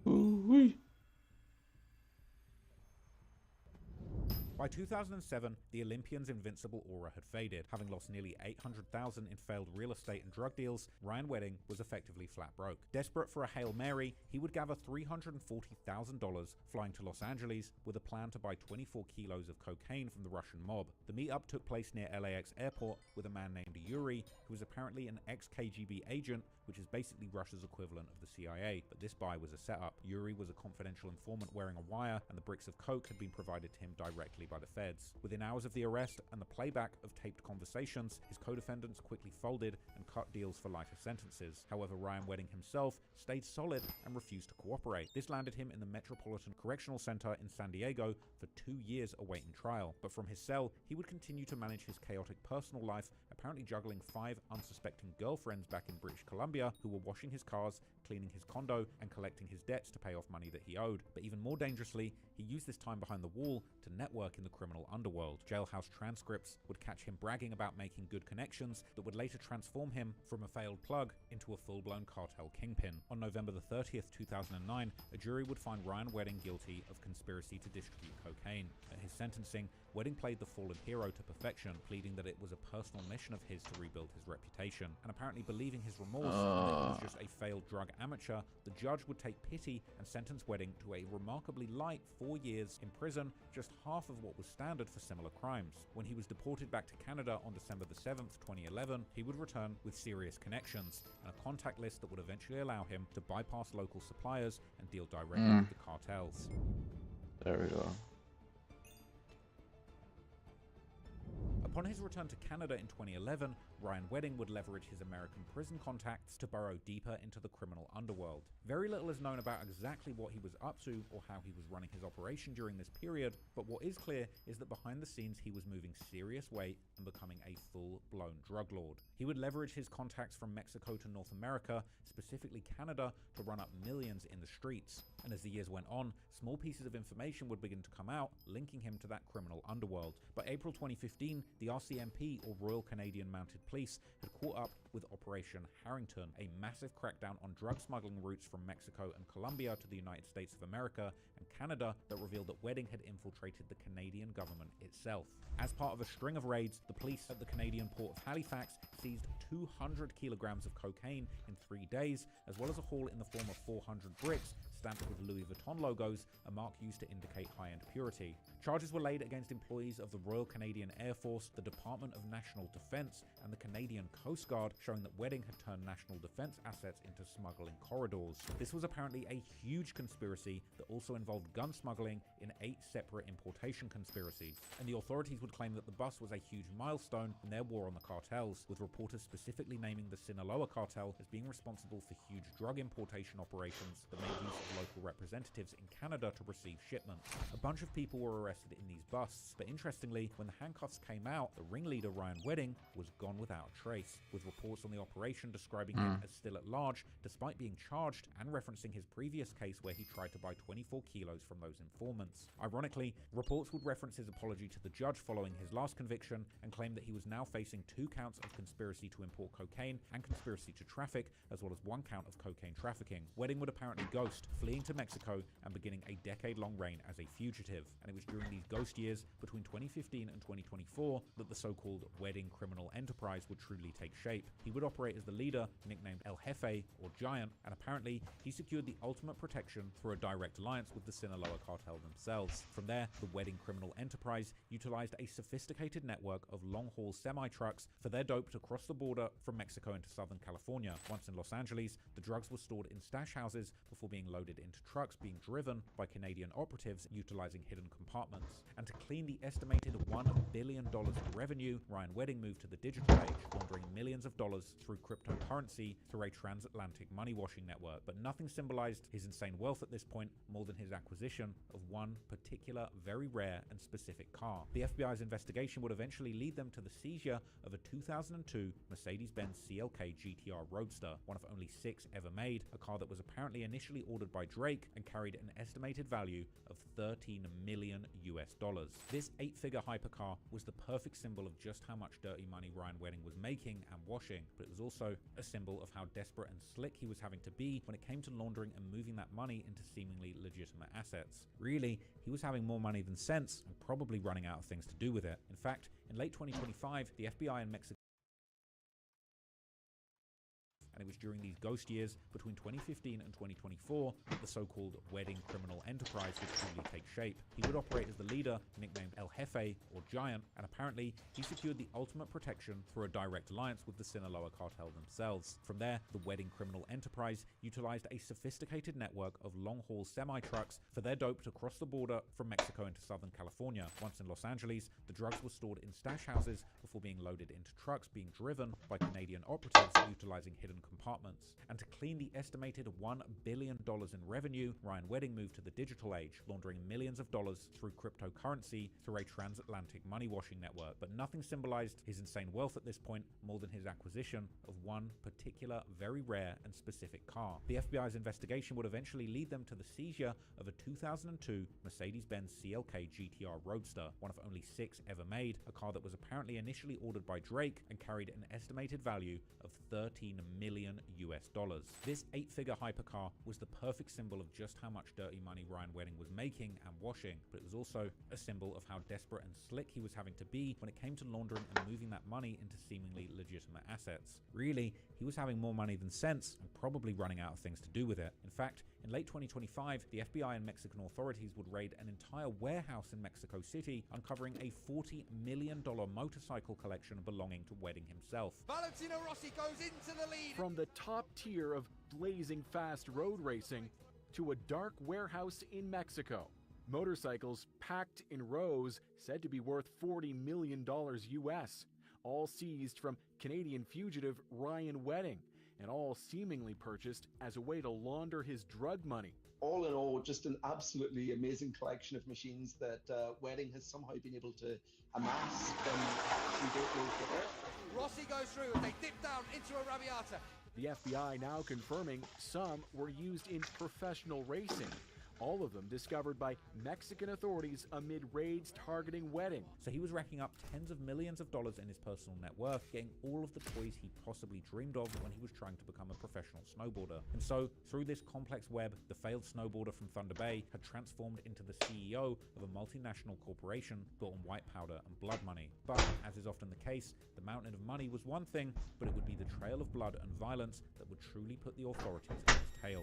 Ooh-wee. By 2007, the Olympian's invincible aura had faded. Having lost nearly $800,000 in failed real estate and drug deals, Ryan Wedding was effectively flat broke. Desperate for a Hail Mary, he would gather $340,000, flying to Los Angeles with a plan to buy 24 kilos of cocaine from the Russian mob. The meetup took place near LAX airport with a man named Yuri, who was apparently an ex-KGB agent, which is basically Russia's equivalent of the CIA. But this buy was a setup. Yuri was a confidential informant wearing a wire, and the bricks of coke had been provided to him directly by the feds. Within hours of the arrest and the playback of taped conversations, his co-defendants quickly folded and cut deals for lighter sentences. However, Ryan Wedding himself stayed solid and refused to cooperate. This landed him in the Metropolitan Correctional Center in San Diego for 2 years awaiting trial. But from his cell, he would continue to manage his chaotic personal life, apparently juggling 5 unsuspecting girlfriends back in British Columbia who were washing his cars, cleaning his condo, and collecting his debts to pay off money that he owed. But even more dangerously, he used this time behind the wall to network in the criminal underworld. Jailhouse transcripts would catch him bragging about making good connections that would later transform him from a failed plug into a full-blown cartel kingpin. On November the 30th, 2009, a jury would find Ryan Wedding guilty of conspiracy to distribute cocaine. At his sentencing, Wedding played the fallen hero to perfection, pleading that it was a personal mission of his to rebuild his reputation, and apparently believing his remorse and that he was just a failed drug amateur, the judge would take pity and sentence Wedding to a remarkably light 4 years in prison, just half of what was standard for similar crimes. When he was deported back to Canada on December the 7th, 2011, he would return with serious connections and a contact list that would eventually allow him to bypass local suppliers and deal directly with the cartels. There we go. Upon his return to Canada in 2011, Ryan Wedding would leverage his American prison contacts to burrow deeper into the criminal underworld. Very little is known about exactly what he was up to or how he was running his operation during this period, but what is clear is that behind the scenes he was moving serious weight and becoming a full-blown drug lord. He would leverage his contacts from Mexico to North America, specifically Canada, to run up millions in the streets. And as the years went on, small pieces of information would begin to come out, linking him to that criminal underworld. By April 2015, the RCMP, or Royal Canadian Mounted Police, had caught up with Operation Harrington, a massive crackdown on drug smuggling routes from Mexico and Colombia to the United States of America and Canada that revealed that Wedding had infiltrated the Canadian government itself. As part of a string of raids, the police at the Canadian port of Halifax seized 200 kilograms of cocaine in 3 days, as well as a haul in the form of 400 bricks stamped with Louis Vuitton logos, a mark used to indicate high-end purity. Charges were laid against employees of the Royal Canadian Air Force, the Department of National Defence, and the Canadian Coast Guard, showing that Wedding had turned national defence assets into smuggling corridors. This was apparently a huge conspiracy that also involved gun smuggling in 8 separate importation conspiracies. And the authorities would claim that the bust was a huge milestone in their war on the cartels, with reporters specifically naming the Sinaloa cartel as being responsible for huge drug importation operations that made use of local representatives in Canada to receive shipments. A bunch of people were arrested in these busts, but interestingly, when the handcuffs came out, the ringleader Ryan Wedding was gone without a trace, with reports on the operation describing him as still at large, despite being charged and referencing his previous case where he tried to buy 24 kilos from those informants. Ironically, reports would reference his apology to the judge following his last conviction and claim that he was now facing 2 counts of conspiracy to import cocaine and conspiracy to traffic, as well as 1 count of cocaine trafficking. Wedding would apparently ghost, fleeing to Mexico and beginning a decade-long reign as a fugitive. And it was during these ghost years between 2015 and 2024 that the so-called Wedding criminal enterprise would truly take shape. He would operate as the leader, nicknamed El Jefe, or Giant, and apparently he secured the ultimate protection through a direct alliance with the Sinaloa cartel themselves. From there, the Wedding criminal enterprise utilized a sophisticated network of long-haul semi-trucks for their dope to cross the border from Mexico into Southern California. Once in Los Angeles, the drugs were stored in stash houses before being loaded into trucks being driven by Canadian operatives utilizing hidden compartments. And to clean the estimated $1 billion in revenue, Ryan Wedding moved to the digital age, laundering millions of dollars through cryptocurrency through a transatlantic money washing network. But nothing symbolized his insane wealth at this point more than his acquisition of one particular, very rare and specific car. The FBI's investigation would eventually lead them to the seizure of a 2002 Mercedes-Benz CLK GTR Roadster, one of only 6 ever made, a car that was apparently initially ordered by Drake and carried an estimated value of $13 million US. This 8-figure hypercar was the perfect symbol of just how much dirty money Ryan Wedding was making and washing, but it was also a symbol of how desperate and slick he was having to be when it came to laundering and moving that money into seemingly legitimate assets. Really, he was having more money than sense and probably running out of things to do with it. In fact, in late 2025, the FBI in Mexico, and it was during these ghost years between 2015 and 2024 that the so-called Wedding criminal enterprise would truly take shape. He would operate as the leader, nicknamed El Jefe, or Giant, and apparently he secured the ultimate protection through a direct alliance with the Sinaloa cartel themselves. From there, the Wedding criminal enterprise utilized a sophisticated network of long-haul semi-trucks for their dope to cross the border from Mexico into Southern California. Once in Los Angeles, the drugs were stored in stash houses before being loaded into trucks being driven by Canadian operatives utilizing hidden compartments. And to clean the estimated $1 billion in revenue, Ryan Wedding moved to the digital age, laundering millions of dollars through cryptocurrency through a transatlantic money washing network. But nothing symbolized his insane wealth at this point more than his acquisition of one particular, very rare and specific car. The FBI's investigation would eventually lead them to the seizure of a 2002 Mercedes-Benz CLK GTR Roadster, one of only 6 ever made, a car that was apparently initially ordered by Drake and carried an estimated value of $13 million million US dollars. This 8-figure hypercar was the perfect symbol of just how much dirty money Ryan Wedding was making and washing, but it was also a symbol of how desperate and slick he was having to be when it came to laundering and moving that money into seemingly legitimate assets. Really, he was having more money than sense and probably running out of things to do with it. In fact, in late 2025, the FBI and Mexican authorities would raid an entire warehouse in Mexico City, uncovering a $40 million motorcycle collection belonging to Wedding himself. Valentino Rossi goes into the lead. From the top tier of blazing fast road racing to a dark warehouse in Mexico. Motorcycles packed in rows said to be worth $40 million US, all seized from Canadian fugitive Ryan Wedding, and all seemingly purchased as a way to launder his drug money. All in all, just an absolutely amazing collection of machines that Wedding has somehow been able to amass from we don't know where. Rossi goes through as they dip down into a Rabiata. The FBI now confirming some were used in professional racing. All of them discovered by Mexican authorities amid raids targeting Wedding. So he was racking up tens of millions of dollars in his personal net worth, getting all of the toys he possibly dreamed of when he was trying to become a professional snowboarder. And so, through this complex web, the failed snowboarder from Thunder Bay had transformed into the CEO of a multinational corporation built on white powder and blood money. But, as is often the case, the mountain of money was one thing, but it would be the trail of blood and violence that would truly put the authorities on his tail.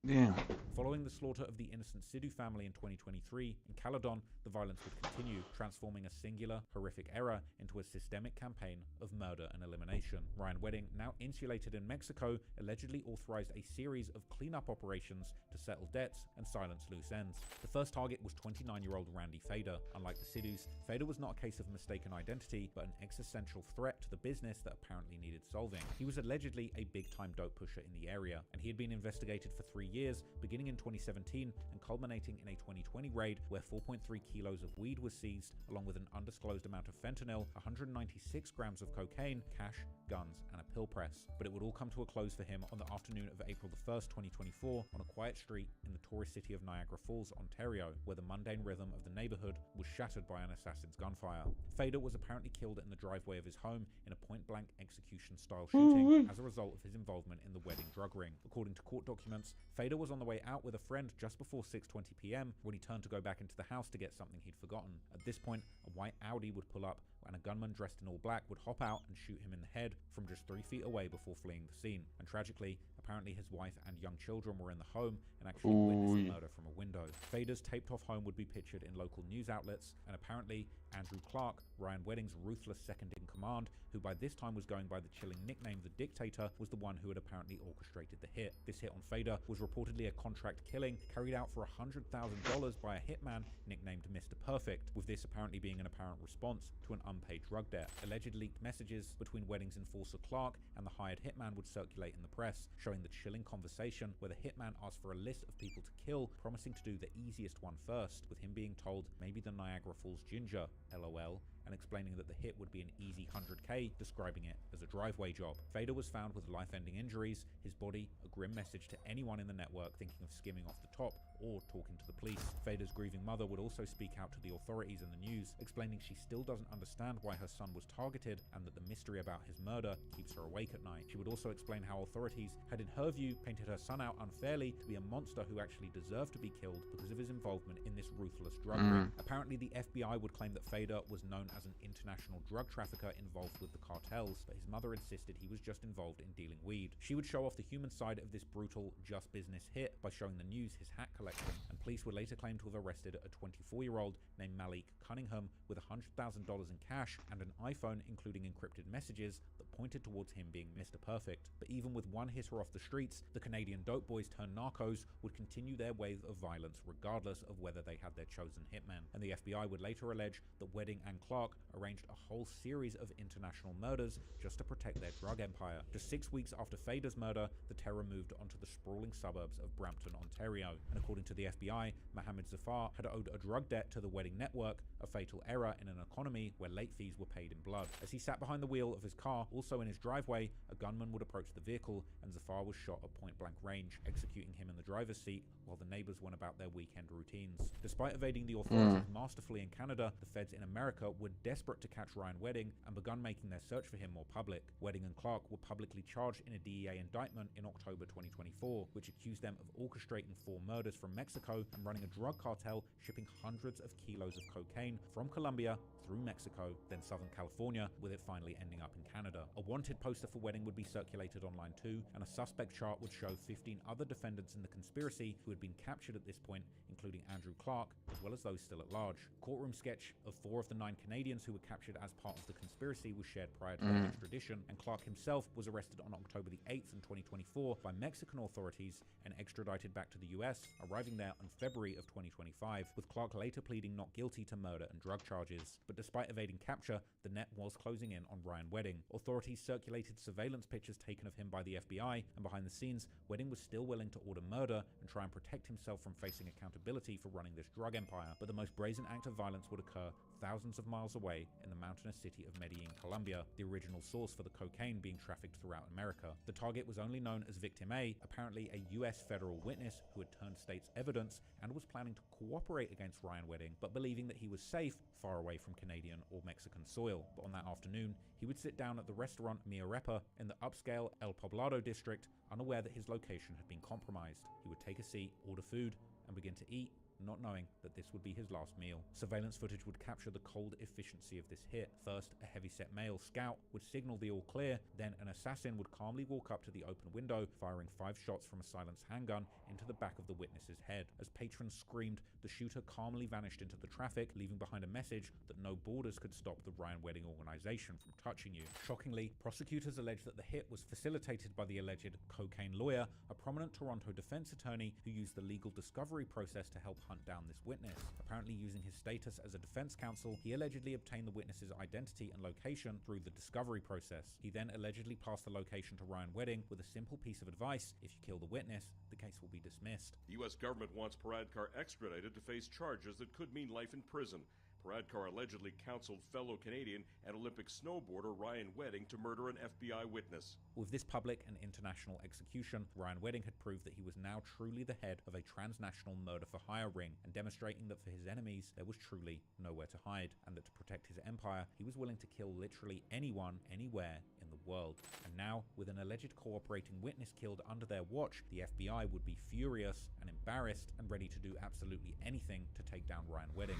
Yeah. Following the slaughter of the innocent Sidhu family in 2023, in Caledon, the violence would continue, transforming a singular, horrific error into a systemic campaign of murder and elimination. Ryan Wedding, now insulated in Mexico, allegedly authorized a series of cleanup operations to settle debts and silence loose ends. The first target was 29-year-old Randy Fader. Unlike the Sidhus, Fader was not a case of mistaken identity, but an existential threat to the business that apparently needed solving. He was allegedly a big-time dope pusher in the area, and he had been investigated for 3 years, beginning in 2017 and culminating in a 2020 raid where 4.3 kilos of weed was seized, along with an undisclosed amount of fentanyl, 196 grams of cocaine, cash, guns, and a pill press. But it would all come to a close for him on the afternoon of April the 1st, 2024, on a quiet street in the tourist city of Niagara Falls, Ontario, where the mundane rhythm of the neighborhood was shattered by an assassin's gunfire. Fader was apparently killed in the driveway of his home in a point-blank execution-style shooting as a result of his involvement in the Wedding drug ring. According to court documents, Fader was on the way out with a friend just before 6:20 p.m. when he turned to go back into the house to get something he'd forgotten. At this point, a white Audi would pull up and a gunman dressed in all black would hop out and shoot him in the head from just 3 feet away before fleeing the scene. And tragically, apparently his wife and young children were in the home and actually witnessed the murder from a window. Fader's taped-off home would be pictured in local news outlets, and apparently Andrew Clark, Ryan Wedding's ruthless second-in-command, who by this time was going by the chilling nickname The Dictator, was the one who had apparently orchestrated the hit. This hit on Fader was reportedly a contract killing carried out for $100,000 by a hitman nicknamed Mr. Perfect, with this apparently being an apparent response to an unpaid drug debt. Alleged leaked messages between Wedding's enforcer Clark and the hired hitman would circulate in the press, showing the chilling conversation where the hitman asked for a list of people to kill, promising to do the easiest one first, with him being told maybe the Niagara Falls Ginger, LOL, and explaining that the hit would be an easy 100k, describing it as a driveway job. Fader was found with life-ending injuries, his body a grim message to anyone in the network thinking of skimming off the top or talking to the police. Fader's grieving mother would also speak out to the authorities in the news, explaining she still doesn't understand why her son was targeted and that the mystery about his murder keeps her awake at night. She would also explain how authorities had, in her view, painted her son out unfairly to be a monster who actually deserved to be killed because of his involvement in this ruthless drug ring. Apparently, the FBI would claim that Fader was known as an international drug trafficker involved with the cartels, but his mother insisted he was just involved in dealing weed. She would show off the human side of this brutal, just business hit by showing the news his hat collection, and police would later claim to have arrested a 24-year-old named Malik Cunningham with $100,000 in cash and an iPhone including encrypted messages that pointed towards him being Mr. Perfect. But even with one hitter off the streets, the Canadian dope boys turned narcos would continue their wave of violence regardless of whether they had their chosen hitman. And the FBI would later allege that Wedding and Clark arranged a whole series of international murders just to protect their drug empire. Just 6 weeks after Fader's murder, the terror moved onto the sprawling suburbs of Brampton, Ontario. And according to the FBI, Mohammed Zafar had owed a drug debt to the Wedding network, a fatal error in an economy where late fees were paid in blood. As he sat behind the wheel of his car, also in his driveway, a gunman would approach the vehicle and Zafar was shot at point-blank range, executing him in the driver's seat while the neighbors went about their weekend routines. Despite evading the authorities masterfully in Canada, the feds in America were desperate to catch Ryan Wedding and begun making their search for him more public. Wedding and Clark were publicly charged in a DEA indictment in October 2024, which accused them of orchestrating 4 murders from Mexico and running a drug cartel shipping hundreds of kilos of cocaine from Colombia through Mexico, then Southern California, with it finally ending up in Canada. A wanted poster for Wedding would be circulated online too, and a suspect chart would show 15 other defendants in the conspiracy who had been captured at this point, including Andrew Clark, as well as those still at large. Courtroom sketch of 4 of the 9 Canadians who were captured as part of the conspiracy was shared prior to their extradition, and Clark himself was arrested on October the 8th in 2024 by Mexican authorities and extradited back to the US, arriving there in February of 2025, with Clark later pleading not guilty to murder and drug charges. But despite evading capture, the net was closing in on Ryan Wedding. Authorities circulated surveillance pictures taken of him by the FBI, and behind the scenes, Wedding was still willing to order murder and try and protect himself from facing accountability for running this drug empire. But the most brazen act of violence would occur thousands of miles away in the mountainous city of Medellin, Colombia, the original source for the cocaine being trafficked throughout America. The target was only known as Victim A, apparently a US federal witness who had turned state's evidence and was planning to cooperate against Ryan Wedding, but believing that he was safe far away from Canadian or Mexican soil. But on that afternoon, he would sit down at the restaurant Mi Arepa in the upscale El Poblado district, unaware that his location had been compromised. He would take a seat, order food, and begin to eat, not knowing that this would be his last meal. Surveillance footage would capture the cold efficiency of this hit. First, a heavyset male scout would signal the all clear, then an assassin would calmly walk up to the open window, firing 5 shots from a silenced handgun into the back of the witness's head. As patrons screamed, the shooter calmly vanished into the traffic, leaving behind a message that no borders could stop the Ryan Wedding organization from touching you. Shockingly, prosecutors alleged that the hit was facilitated by the alleged cocaine lawyer, a prominent Toronto defense attorney who used the legal discovery process to help hunt down this witness. Apparently using his status as a defense counsel, he allegedly obtained the witness's identity and location through the discovery process. He then allegedly passed the location to Ryan Wedding with a simple piece of advice: if you kill the witness, the case will be dismissed. The U.S. government wants Paradkar extradited to face charges that could mean life in prison. Paradkar allegedly counseled fellow Canadian and Olympic snowboarder Ryan Wedding to murder an FBI witness. With this public and international execution, Ryan Wedding had proved that he was now truly the head of a transnational murder-for-hire ring, and demonstrating that for his enemies there was truly nowhere to hide, and that to protect his empire he was willing to kill literally anyone, anywhere in the world. And now, with an alleged cooperating witness killed under their watch, the FBI would be furious and embarrassed and ready to do absolutely anything to take down Ryan Wedding.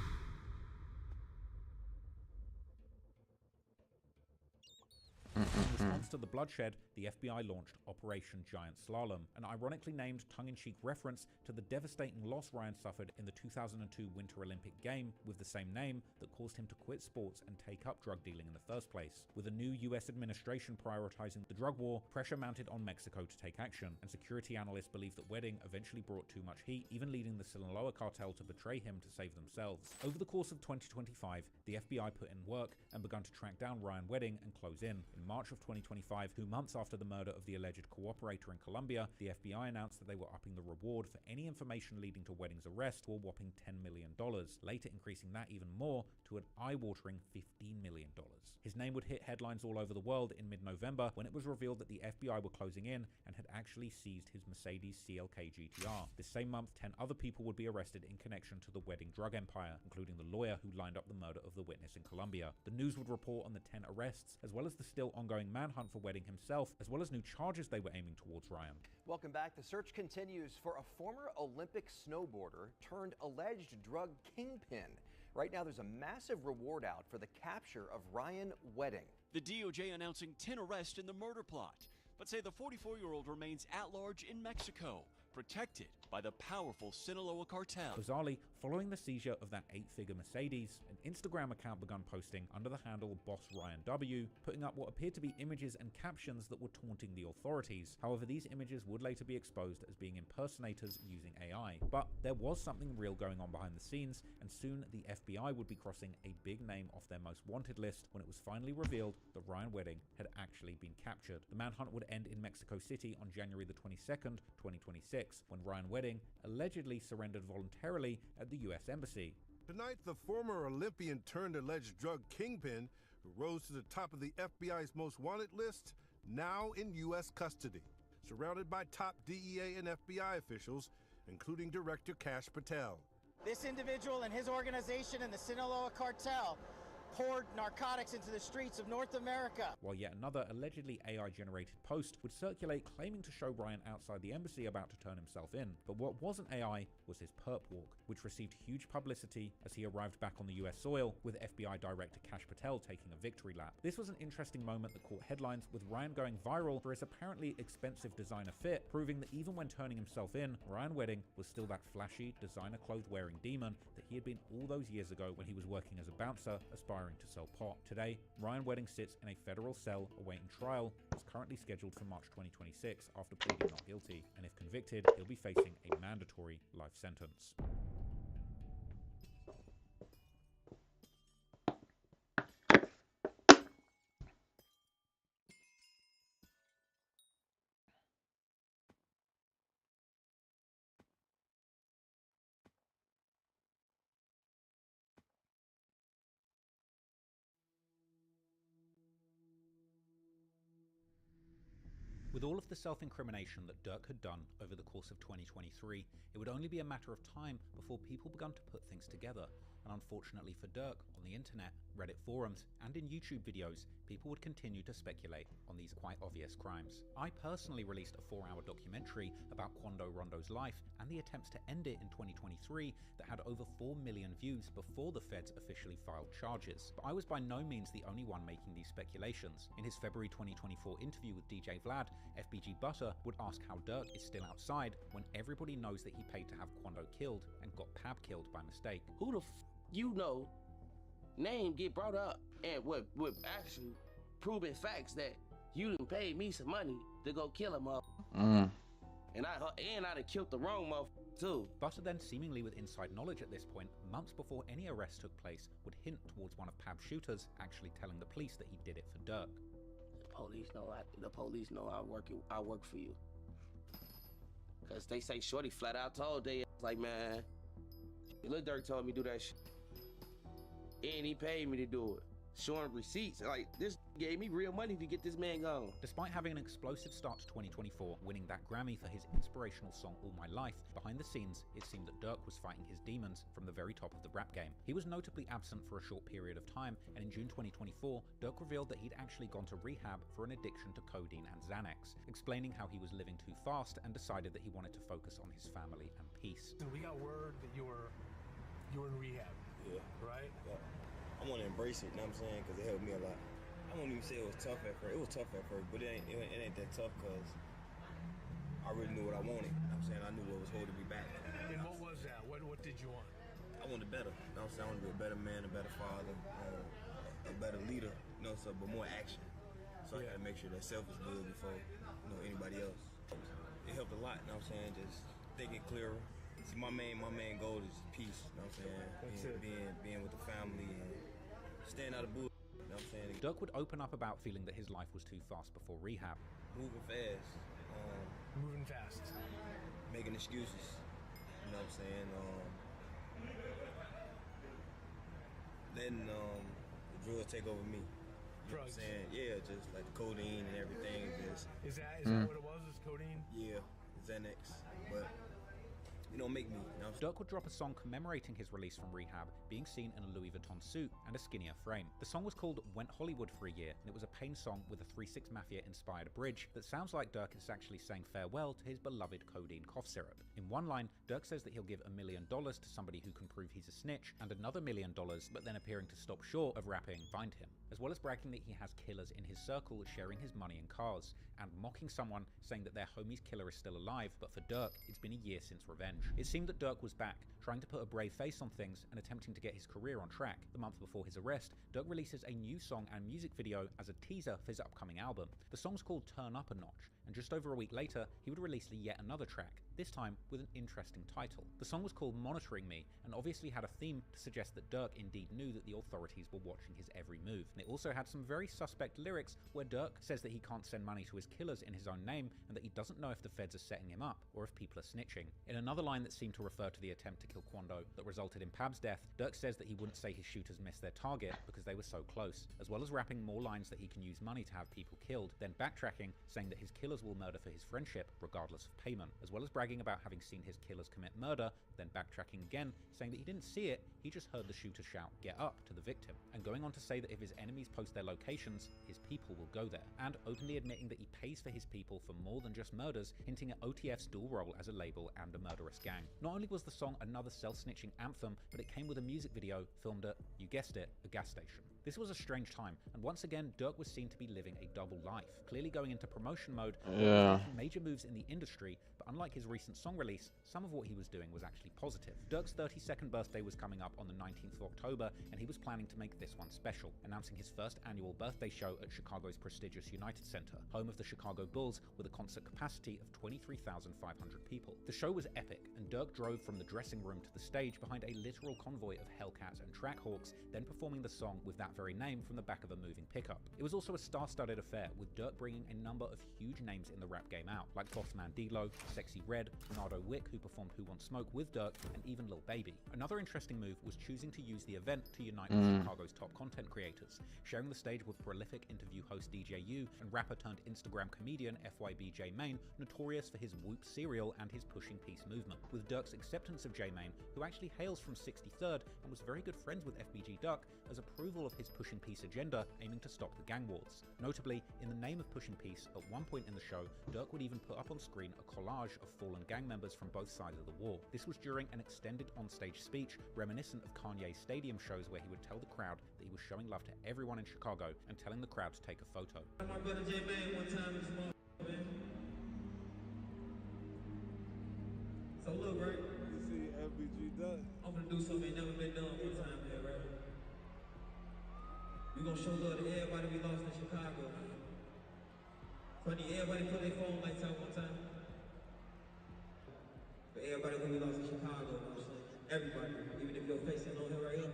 In response to the bloodshed, the FBI launched Operation Giant Slalom, an ironically named tongue-in-cheek reference to the devastating loss Ryan suffered in the 2002 Winter Olympic game with the same name that caused him to quit sports and take up drug dealing in the first place. With a new US administration prioritizing the drug war, pressure mounted on Mexico to take action, and security analysts believe that Wedding eventually brought too much heat, even leading the Sinaloa cartel to betray him to save themselves. Over the course of 2025, the FBI put in work and began to track down Ryan Wedding and close in. In March of 2025, 2 months after the murder of the alleged cooperator in Colombia, the FBI announced that they were upping the reward for any information leading to Wedding's arrest to a whopping $10 million, later increasing that even more to an eye-watering $15 million. His name would hit headlines all over the world in mid-November when it was revealed that the FBI were closing in and had actually seized his Mercedes CLK GTR. This same month, 10 other people would be arrested in connection to the Wedding drug empire, including the lawyer who lined up the murder of the witness in Colombia. The news would report on the 10 arrests, as well as the still ongoing manhunt for Wedding himself, as well as new charges they were aiming towards Ryan. Welcome back. The search continues for a former Olympic snowboarder turned alleged drug kingpin. Right now, there's a massive reward out for the capture of Ryan Wedding. The DOJ announcing 10 arrests in the murder plot, but say the 44-year-old remains at large in Mexico, protected by the powerful Sinaloa cartel. Bizarrely, following the seizure of that 8-figure Mercedes, an Instagram account began posting under the handle Boss Ryan W, putting up what appeared to be images and captions that were taunting the authorities. However, these images would later be exposed as being impersonators using AI. But there was something real going on behind the scenes, and soon the FBI would be crossing a big name off their most wanted list when it was finally revealed that Ryan Wedding had actually been captured. The manhunt would end in Mexico City on January the 22nd, 2026, when Ryan Wedding allegedly surrendered voluntarily at the US Embassy. Tonight, the former Olympian turned alleged drug kingpin, who rose to the top of the FBI's most wanted list, now in U.S. custody, surrounded by top DEA and FBI officials, including Director Kash Patel. This individual and his organization and the Sinaloa cartel poured narcotics into the streets of North America. While yet another allegedly AI-generated post would circulate claiming to show Ryan outside the embassy about to turn himself in. But what wasn't AI was his perp walk, which received huge publicity as he arrived back on the US soil, with FBI Director Kash Patel taking a victory lap. This was an interesting moment that caught headlines, with Ryan going viral for his apparently expensive designer fit, proving that even when turning himself in, Ryan Wedding was still that flashy, designer-clothes-wearing demon that he had been all those years ago when he was working as a bouncer, aspiring to sell pot. Today, Ryan Wedding sits in a federal cell awaiting trial. It's currently scheduled for March 2026 after pleading not guilty, and if convicted, he'll be facing a mandatory life sentence. With all of the self-incrimination that Dirk had done over the course of 2023, it would only be a matter of time before people began to put things together. And unfortunately for Dirk, on the internet, Reddit forums, and in YouTube videos, people would continue to speculate on these quite obvious crimes. I personally released a 4-hour documentary about Quando Rondo's life and the attempts to end it in 2023 that had over 4 million views before the feds officially filed charges. But I was by no means the only one making these speculations. In his February 2024 interview with DJ Vlad, FBG Butter would ask how Dirk is still outside when everybody knows that he paid to have Quando killed and got Pab killed by mistake. Who the you know name get brought up and with actually proven facts that you done paid me some money to go kill him up. And I'd have killed the wrong motherfucker too. Butter then, seemingly with inside knowledge at this point, months before any arrest took place, would hint towards one of Pab's shooters actually telling the police that he did it for Dirk. The police know I work for you. Cause they say Shorty flat out told they like, man, Lil Durk told me to do that shit. And he paid me to do it. Showing receipts. Like, this gave me real money to get this man gone. Despite having an explosive start to 2024, winning that Grammy for his inspirational song All My Life, behind the scenes, it seemed that Dirk was fighting his demons from the very top of the rap game. He was notably absent for a short period of time, and in June 2024, Dirk revealed that he'd actually gone to rehab for an addiction to codeine and Xanax, explaining how he was living too fast and decided that he wanted to focus on his family and peace. We got word that you were in rehab. Yeah. Right? Yeah. I want to embrace it, you know what I'm saying? Because it helped me a lot. I won't even say it was tough at first. It was tough at first, but it ain't that tough because I really knew what I wanted. You know what I'm saying? I knew what was holding me back. And what was that? What did you want? I wanted better. You know what I'm saying? I wanted to be a better man, a better father, a better leader, you know, so, but more action. So I got to make sure that self is good before, anybody else. It helped a lot, you know what I'm saying? Just thinking clearer. See, my main goal is peace, you know what I'm saying? Being with the family and staying out of bull, you know what I'm saying? Dirk would open up about feeling that his life was too fast before rehab. Moving fast. Moving fast. Making excuses, you know what I'm saying? Letting the drugs take over me. You know what I'm saying? Yeah, just like the codeine and everything. Is that what it was? Is codeine? Yeah, Xanax. But make me. You know? Dirk would drop a song commemorating his release from rehab, being seen in a Louis Vuitton suit and a skinnier frame. The song was called Went Hollywood for a Year, and it was a Pain song with a 3-6 Mafia-inspired bridge that sounds like Dirk is actually saying farewell to his beloved codeine cough syrup. In one line, Dirk says that he'll give $1 million to somebody who can prove he's a snitch, and another $1 million, but then appearing to stop short of rapping Find Him, as well as bragging that he has killers in his circle sharing his money and cars, and mocking someone saying that their homie's killer is still alive, but for Dirk, it's been a year since revenge. It seemed that Dirk was back, trying to put a brave face on things and attempting to get his career on track. The month before his arrest, Dirk releases a new song and music video as a teaser for his upcoming album. The song's called Turn Up a Notch, and just over a week later, he would release yet another track, this time with an interesting title. The song was called Monitoring Me, and obviously had a theme to suggest that Dirk indeed knew that the authorities were watching his every move. And it also had some very suspect lyrics where Dirk says that he can't send money to his killers in his own name, and that he doesn't know if the feds are setting him up, or if people are snitching. In another line that seemed to refer to the attempt to kill Quando that resulted in Pab's death, Dirk says that he wouldn't say his shooters missed their target because they were so close, as well as rapping more lines that he can use money to have people killed, then backtracking, saying that his killers killers will murder for his friendship, regardless of payment, as well as bragging about having seen his killers commit murder, then backtracking again, saying that he didn't see it, he just heard the shooter shout, "Get up," to the victim, and going on to say that if his enemies post their locations, his people will go there, and openly admitting that he pays for his people for more than just murders, hinting at OTF's dual role as a label and a murderous gang. Not only was the song another self-snitching anthem, but it came with a music video filmed at, you guessed it, a gas station. This was a strange time, and once again, Durk was seen to be living a double life, clearly going into promotion mode, making major moves in the industry, but unlike his recent song release, some of what he was doing was actually positive. Durk's 32nd birthday was coming up on the 19th of October, and he was planning to make this one special, announcing his first annual birthday show at Chicago's prestigious United Center, home of the Chicago Bulls, with a concert capacity of 23,500 people. The show was epic, and Durk drove from the dressing room to the stage behind a literal convoy of Hellcats and Trackhawks, then performing the song with that very name from the back of a moving pickup. It was also a star-studded affair, with Durk bringing a number of huge names in the rap game out, like Bossman D-Lo, Sexy Red, Nardo Wick, who performed Who Wants Smoke with Durk, and even Lil Baby. Another interesting move was choosing to use the event to unite with Chicago's top content creators, sharing the stage with prolific interview host DJ U and rapper turned Instagram comedian FYB J-Mane, notorious for his Whoop cereal and his pushing peace movement. With Durk's acceptance of J-Mane, who actually hails from 63rd and was very good friends with FBG Duck, as approval of his pushing peace agenda, aiming to stop the gang wars. Notably, in the name of pushing peace, at one point in the show, Durk would even put up on screen a collage of fallen gang members from both sides of the war. This was during an extended onstage speech reminiscent of Kanye's stadium shows, where he would tell the crowd that he was showing love to everyone in Chicago and telling the crowd to take a photo. My brother J-Mane one time in this motherfucker, man. So look, right? You see FBG Duck. I'm gonna do something ain't never been done one time, man, right? We gonna show love to everybody we lost in Chicago. Funny, everybody put their phone lights out one time. For everybody who we lost in Chicago, everybody, even if your face ain't on here right here,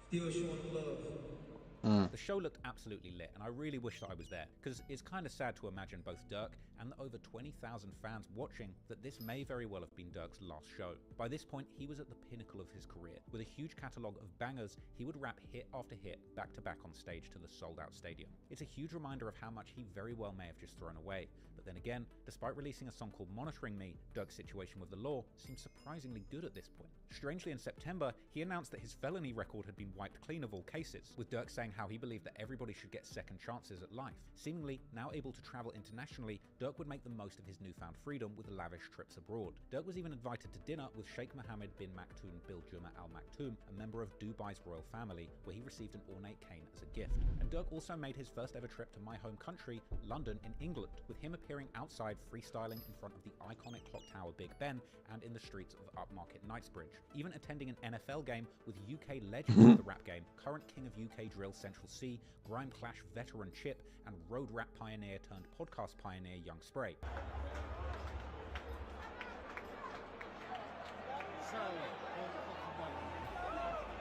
still showing them love. The show looked absolutely lit, and I really wish that I was there, because it's kind of sad to imagine both Durk and the over 20,000 fans watching that this may very well have been Durk's last show. By this point, he was at the pinnacle of his career. With a huge catalogue of bangers, he would rap hit after hit back to back on stage to the sold-out stadium. It's a huge reminder of how much he very well may have just thrown away. But then again, despite releasing a song called Monitoring Me, Durk's situation with the law seems surprisingly good at this point. Strangely, in September, he announced that his felony record had been wiped clean of all cases, with Durk saying how he believed that everybody should get second chances at life. Seemingly, now able to travel internationally, Durk would make the most of his newfound freedom with lavish trips abroad. Durk was even invited to dinner with Sheikh Mohammed bin Maktoum Bil Juma Al Maktoum, a member of Dubai's royal family, where he received an ornate cane as a gift. And Durk also made his first ever trip to my home country, London in England, with him appearing outside freestyling in front of the iconic clock tower Big Ben and in the streets of upmarket Knightsbridge, even attending an NFL game with UK legends of the rap game, current king of UK drill Central C, grime clash veteran Chip, and road rap pioneer turned podcast pioneer Young Spray.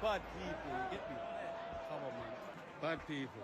Bad people, get me? Come on, man. Bad people.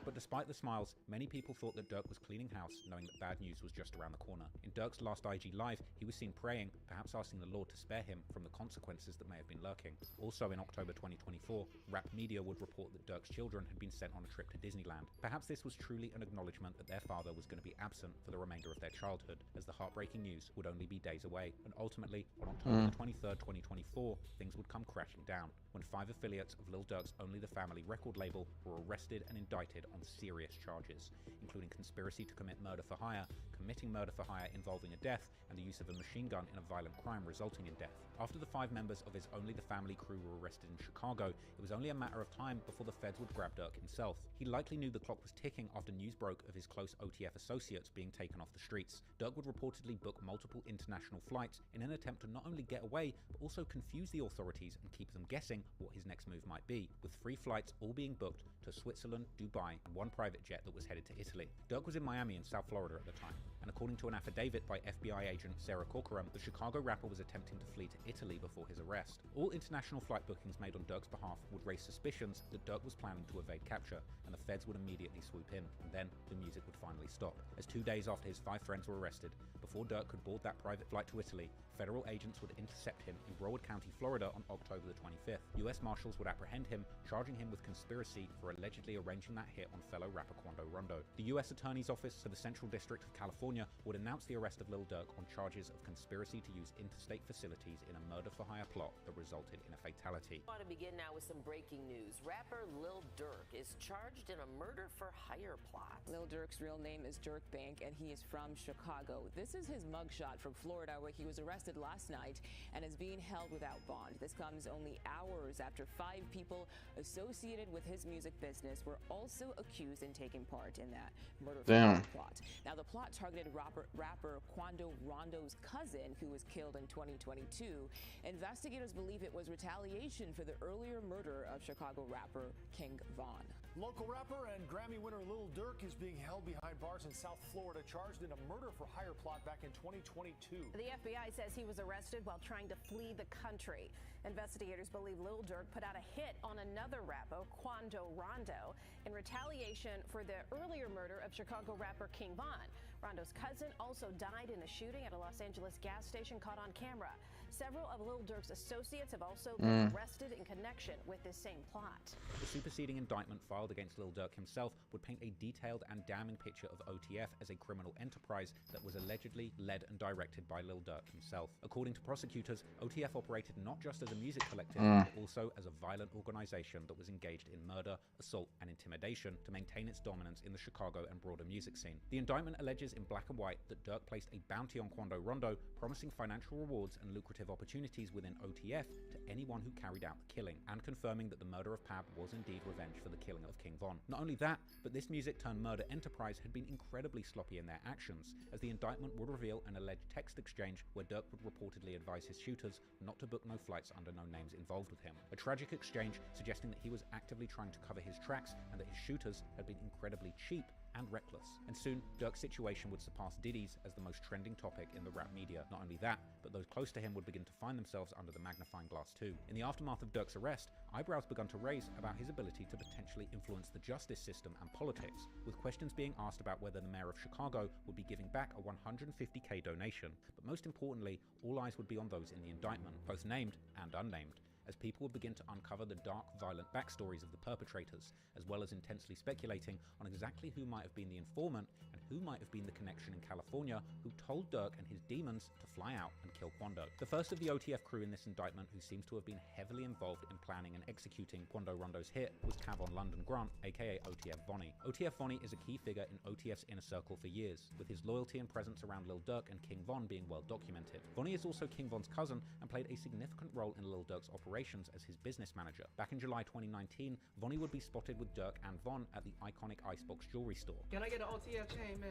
But despite the smiles, many people thought that Durk was cleaning house, knowing that bad news was just around the corner. In Durk's last IG Live, he was seen praying, perhaps asking the Lord to spare him from the consequences that may have been lurking. Also in October 2024, Rap Media would report that Durk's children had been sent on a trip to Disneyland. Perhaps this was truly an acknowledgement that their father was going to be absent for the remainder of their childhood, as the heartbreaking news would only be days away. And ultimately, on October 23rd, 2024, things would come crashing down, when 5 affiliates of Lil Durk's Only the Family record label were arrested and indicted on serious charges, including conspiracy to commit murder for hire, committing murder for hire involving a death, and the use of a machine gun in a violent crime resulting in death. After the 5 members of his Only the Family crew were arrested in Chicago, it was only a matter of time before the feds would grab Durk himself. He likely knew the clock was ticking after news broke of his close OTF associates being taken off the streets. Durk would reportedly book multiple international flights in an attempt to not only get away, but also confuse the authorities and keep them guessing what his next move might be, with 3 flights all being booked to Switzerland, Dubai, and 1 private jet that was headed to Italy. Durk was in Miami in South Florida at the time. and according to an affidavit by FBI agent Sarah Corcoran, the Chicago rapper was attempting to flee to Italy before his arrest. All international flight bookings made on Dirk's behalf would raise suspicions that Dirk was planning to evade capture, and the feds would immediately swoop in, and then the music would finally stop. As 2 days after his 5 friends were arrested, before Dirk could board that private flight to Italy, federal agents would intercept him in Broward County, Florida on October the 25th. US Marshals would apprehend him, charging him with conspiracy for allegedly arranging that hit on fellow rapper Quando Rondo. The US Attorney's Office for the Central District of California would announce the arrest of Lil Durk on charges of conspiracy to use interstate facilities in a murder-for-hire plot that resulted in a fatality. I want to begin now with some breaking news. Rapper Lil Durk is charged in a murder-for-hire plot. Lil Durk's real name is Dirk Bank, and he is from Chicago. This is his mugshot from Florida, where he was arrested last night and is being held without bond. This comes only hours after 5 people associated with his music business were also accused in taking part in that murder-for-hire plot. Now, the plot targeted rapper Quando Rondo's cousin, who was killed in 2022. Investigators believe it was retaliation for the earlier murder of Chicago rapper King Von. Local rapper and Grammy winner Lil Durk is being held behind bars in South Florida, charged in a murder-for-hire plot back in 2022. The FBI says he was arrested while trying to flee the country. Investigators believe Lil Durk put out a hit on another rapper, Quando Rondo, in retaliation for the earlier murder of Chicago rapper King Von. Rondo's cousin also died in a shooting at a Los Angeles gas station caught on camera. Several of Lil Durk's associates have also been arrested in connection with this same plot. The superseding indictment filed against Lil Durk himself would paint a detailed and damning picture of OTF as a criminal enterprise that was allegedly led and directed by Lil Durk himself. According to prosecutors, OTF operated not just as a music collective, but also as a violent organization that was engaged in murder, assault, and intimidation to maintain its dominance in the Chicago and broader music scene. The indictment alleges in black and white that Durk placed a bounty on Quando Rondo, promising financial rewards and lucrative opportunities within OTF to anyone who carried out the killing, and confirming that the murder of Pab was indeed revenge for the killing of King Von. Not only that, but this music-turned-murder enterprise had been incredibly sloppy in their actions, as the indictment would reveal an alleged text exchange where Durk would reportedly advise his shooters not to book no flights under no names involved with him. A tragic exchange suggesting that he was actively trying to cover his tracks and that his shooters had been incredibly cheap and reckless. And soon, Durk's situation would surpass Diddy's as the most trending topic in the rap media. Not only that, but those close to him would begin to find themselves under the magnifying glass too. In the aftermath of Durk's arrest, eyebrows began to raise about his ability to potentially influence the justice system and politics, with questions being asked about whether the mayor of Chicago would be giving back a $150K donation. But most importantly, all eyes would be on those in the indictment, both named and unnamed, as people would begin to uncover the dark, violent backstories of the perpetrators, as well as intensely speculating on exactly who might have been the informant and who might have been the connection in California who told Durk and his demons to fly out and kill Quando. The first of the OTF crew in this indictment who seems to have been heavily involved in planning and executing Quando Rondo's hit was Cavon London Grant, aka OTF Vonnie. OTF Vonnie is a key figure in OTF's inner circle for years, with his loyalty and presence around Lil Durk and King Von being well documented. Vonnie is also King Von's cousin and played a significant role in Lil Durk's operations as his business manager. Back in July 2019, Vonnie would be spotted with Durk and Von at the iconic Icebox jewelry store. Can I get an OTF chain, man?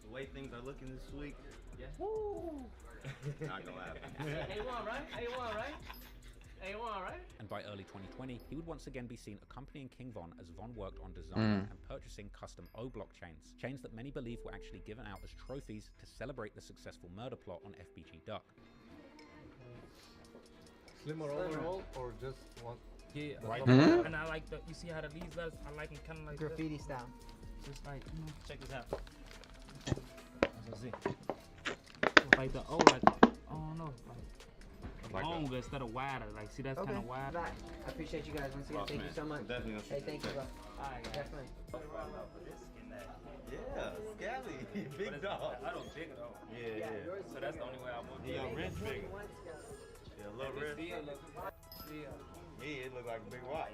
The way things are looking this week, yeah. Woo! Not gonna happen. A1, right? A1, right? A1, right? And by early 2020, he would once again be seen accompanying King Von as Von worked on designing and purchasing custom O-block chains that many believe were actually given out as trophies to celebrate the successful murder plot on FBG Duck. Slim roll or just one? Yeah, right. And I like you see how the leaves letters, I like them kind of like graffiti style. Just like, check this out. Like the O, like, I don't know, like longer instead of wider. Like, see, that's kind of wide. Right. I appreciate you guys once again. Thank you so much. Definitely. Hey, thank you, bro. Alright, definitely. Yeah, Scally, big dog. I don't big at all. Yeah. So that's the only way I would. Yeah, Rich big. Yeah, a little Rich. Me, it look like a big watch.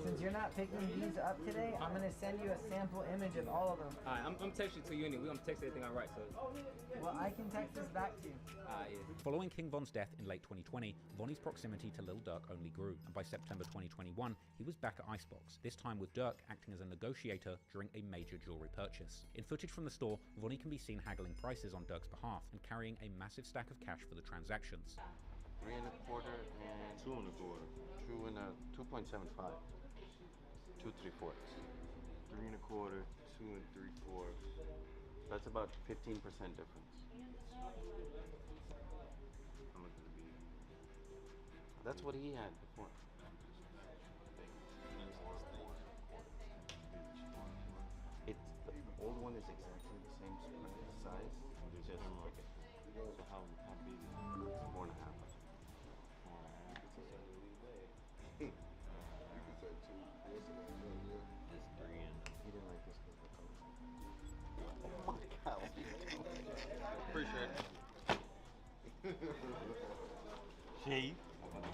Since you're not picking these up today, I'm gonna send you a sample image of all of them. Alright, I'm texting to you anyway. We're gonna text everything I write, so. Well, I can text this back to you. Yeah. Following King Von's death in late 2020, Vonnie's proximity to Lil Durk only grew, and by September 2021, he was back at Icebox, this time with Durk acting as a negotiator during a major jewelry purchase. In footage from the store, Vonnie can be seen haggling prices on Durk's behalf and carrying a massive stack of cash for the transactions. 3 1/4 and 2 1/4. 2.75. 2 3/4. 3 1/4, 2 3/4. That's about 15% difference. How much would it be? That's what he had before. It's the old one is exactly the same size. It's just okay. So how big is it? It's 4.5. 4.5. You could say 2. This 3 and he didn't like this because of the color. Oh my god. Appreciate it. Chief.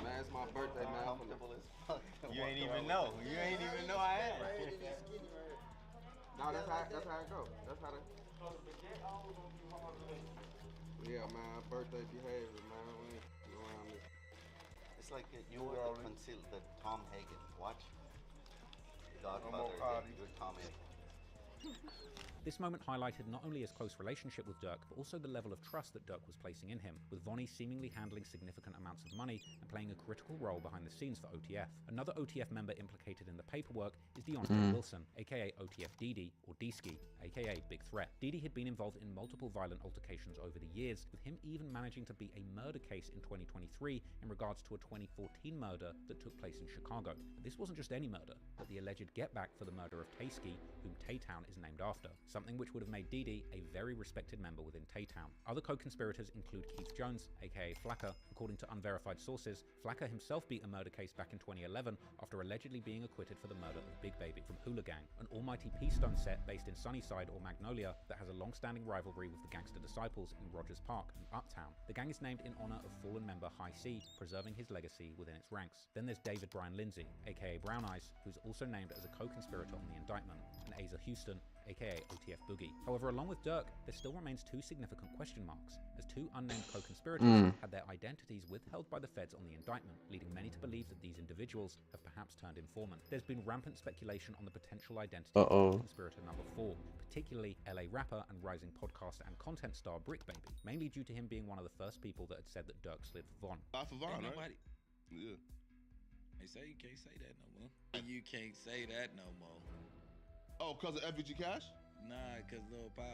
Man, it's my birthday, man. Comfortable as fuck. You ain't even know. You ain't even know I had. No, that's how it go. That's how that. Yeah, man. Birthday behavior, man. We ain't around this. It's like you were until the Tom Hagen. Watch. Godfather. You're Tom Hagen. This moment highlighted not only his close relationship with Dirk, but also the level of trust that Dirk was placing in him, with Vonnie seemingly handling significant amounts of money and playing a critical role behind the scenes for OTF. Another OTF member implicated in the paperwork is Deontay Wilson, aka OTF Didi, or D-Ski, aka Big Threat. Didi had been involved in multiple violent altercations over the years, with him even managing to beat a murder case in 2023 in regards to a 2014 murder that took place in Chicago. But this wasn't just any murder, but the alleged get-back for the murder of Tay-Ski, whom Tay-Town is named after, something which would have made Didi a very respected member within Tay-Town. Other co-conspirators include Keith Jones, aka Flacker. According to unverified sources, Flacker himself beat a murder case back in 2011 after allegedly being acquitted for the murder of Big Baby from Hula Gang, an almighty P-Stone set based in Sunnyside or Magnolia that has a long-standing rivalry with the Gangster Disciples in Rogers Park and Uptown. The gang is named in honor of fallen member High C, preserving his legacy within its ranks. Then there's David Brian Lindsay, aka Brown Eyes, who's also named as a co-conspirator on the indictment, and Asa Houston, aka OTF Boogie. However, along with Dirk, there still remains 2 significant question marks, as 2 unnamed co-conspirators had their identities withheld by the feds on the indictment, leading many to believe that these individuals have perhaps turned informant. There's been rampant speculation on the potential identity of co-conspirator number 4, particularly LA rapper and rising podcast and content star Brick Baby, mainly due to him being one of the first people that had said that Dirk slid for Von. Off of Von, Ain't right? Yeah. They say you can't say that no more. You can't say that no more. Oh, because of FVG Cash? Nah, because Lil Pop.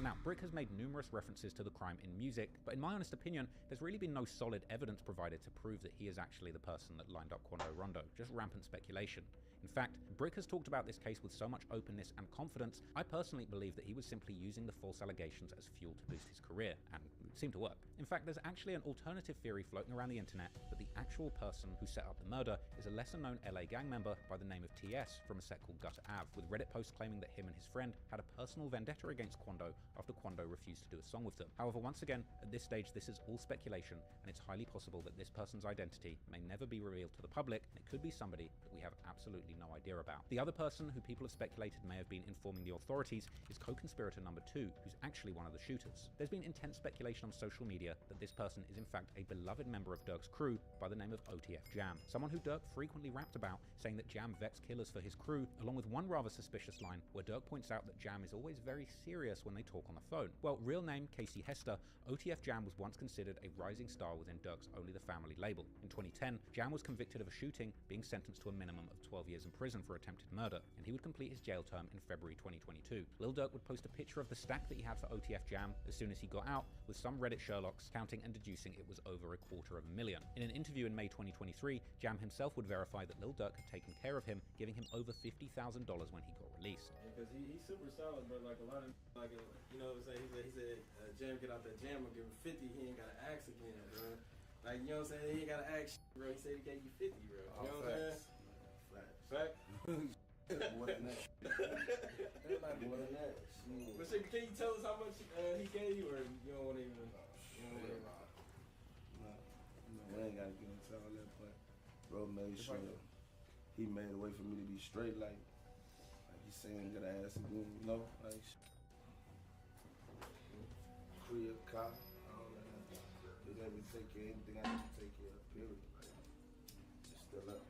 Now, Brick has made numerous references to the crime in music, but in my honest opinion, there's really been no solid evidence provided to prove that he is actually the person that lined up Quando Rondo, just rampant speculation. In fact, Brick has talked about this case with so much openness and confidence, I personally believe that he was simply using the false allegations as fuel to boost his career, and it seemed to work. In fact, there's actually an alternative theory floating around the internet that the actual person who set up the murder is a lesser-known LA gang member by the name of TS from a set called Gutter Ave, with Reddit posts claiming that him and his friend had a personal vendetta against Quando after Quando refused to do a song with them. However, once again, at this stage, this is all speculation, and it's highly possible that this person's identity may never be revealed to the public, and it could be somebody that we have absolutely no idea about. The other person who people have speculated may have been informing the authorities is co-conspirator number 2, who's actually one of the shooters. There's been intense speculation on social media that this person is in fact a beloved member of Dirk's crew by the name of OTF Jam, someone who Dirk frequently rapped about, saying that Jam vets killers for his crew, along with one rather suspicious line where Dirk points out that Jam is always very serious when they talk on the phone. Well, real name Casey Hester, OTF Jam was once considered a rising star within Dirk's Only the Family label. In 2010, Jam was convicted of a shooting, being sentenced to a minimum of 12 years in prison for attempted murder, and he would complete his jail term in February 2022. Lil Durk would post a picture of the stack that he had for OTF Jam as soon as he got out, with some Reddit Sherlocks counting and deducing it was over $250,000. In an interview in May 2023, Jam himself would verify that Lil Durk had taken care of him, giving him over $50,000 when he got released. Because he's super solid, but like a lot of, like, you know what I'm saying? He said Jam get out that jam and give him 50, he ain't got to ask again, bro. Like, you know what I'm saying? He ain't got to ask, bro. He said he gave you 50, bro. You know what I'm saying? Fact. More than that. More than that. But so, can you tell us how much he gave you, or you don't want to even? No, we ain't gotta get into all that, but bro made sure he made a way for me to be straight, like he's saying, gotta ask again, you know, like crib, car, all that. He let me take care of anything I need to take care of, period. Like, it's still up.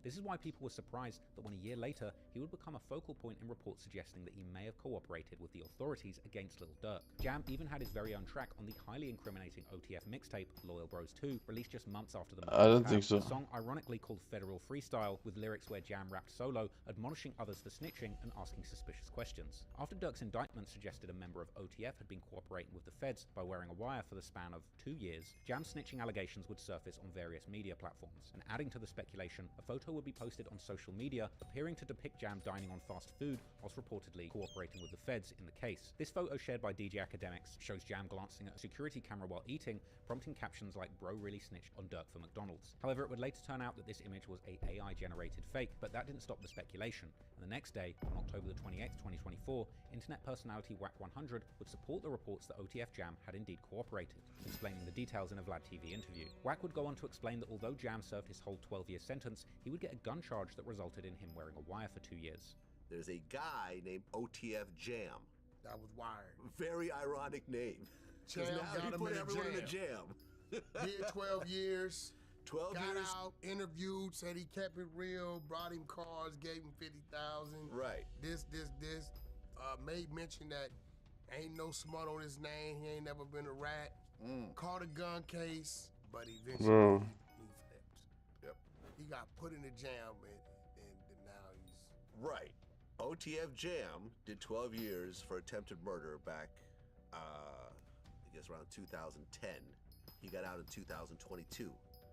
This is why people were surprised that when a year later, he would become a focal point in reports suggesting that he may have cooperated with the authorities against Lil Durk. Jam even had his very own track on the highly incriminating OTF mixtape, Loyal Bros 2, released just months after the murder. I don't think so. The song ironically called Federal Freestyle, with lyrics where Jam rapped solo, admonishing others for snitching and asking suspicious questions. After Durk's indictment suggested a member of OTF had been cooperating with the feds by wearing a wire for the span of 2 years, Jam's snitching allegations would surface on various media platforms. And adding to the speculation, a photo would be posted on social media appearing to depict Jam dining on fast food whilst reportedly cooperating with the feds in the case. This photo, shared by DJ Academics, shows Jam glancing at a security camera while eating, prompting captions like "Bro really snitched on Durk for McDonald's." However, it would later turn out that this image was a AI-generated fake, but that didn't stop the speculation. And the next day, on October the 28th, 2024, internet personality Wack100 would support the reports that OTF Jam had indeed cooperated, explaining the details in a Vlad TV interview. Wack would go on to explain that although Jam served his whole 12-year sentence, he would get a gun charge that resulted in him wearing a wire for 2 years. There's a guy named OTF Jam. That was wired. Very ironic name. Jam now got he put him everyone in in a a jam. Did 12 years. 12 got years. out, interviewed, said he kept it real, brought him cars, gave him 50,000. Right. This. Made mention that ain't no smut on his name. He ain't never been a rat. Caught a gun case, but eventually Bro. he flipped. Yep. He got put in the jam, and now he's Right. OTF Jam did 12 years for attempted murder back, I guess around 2010. He got out in 2022,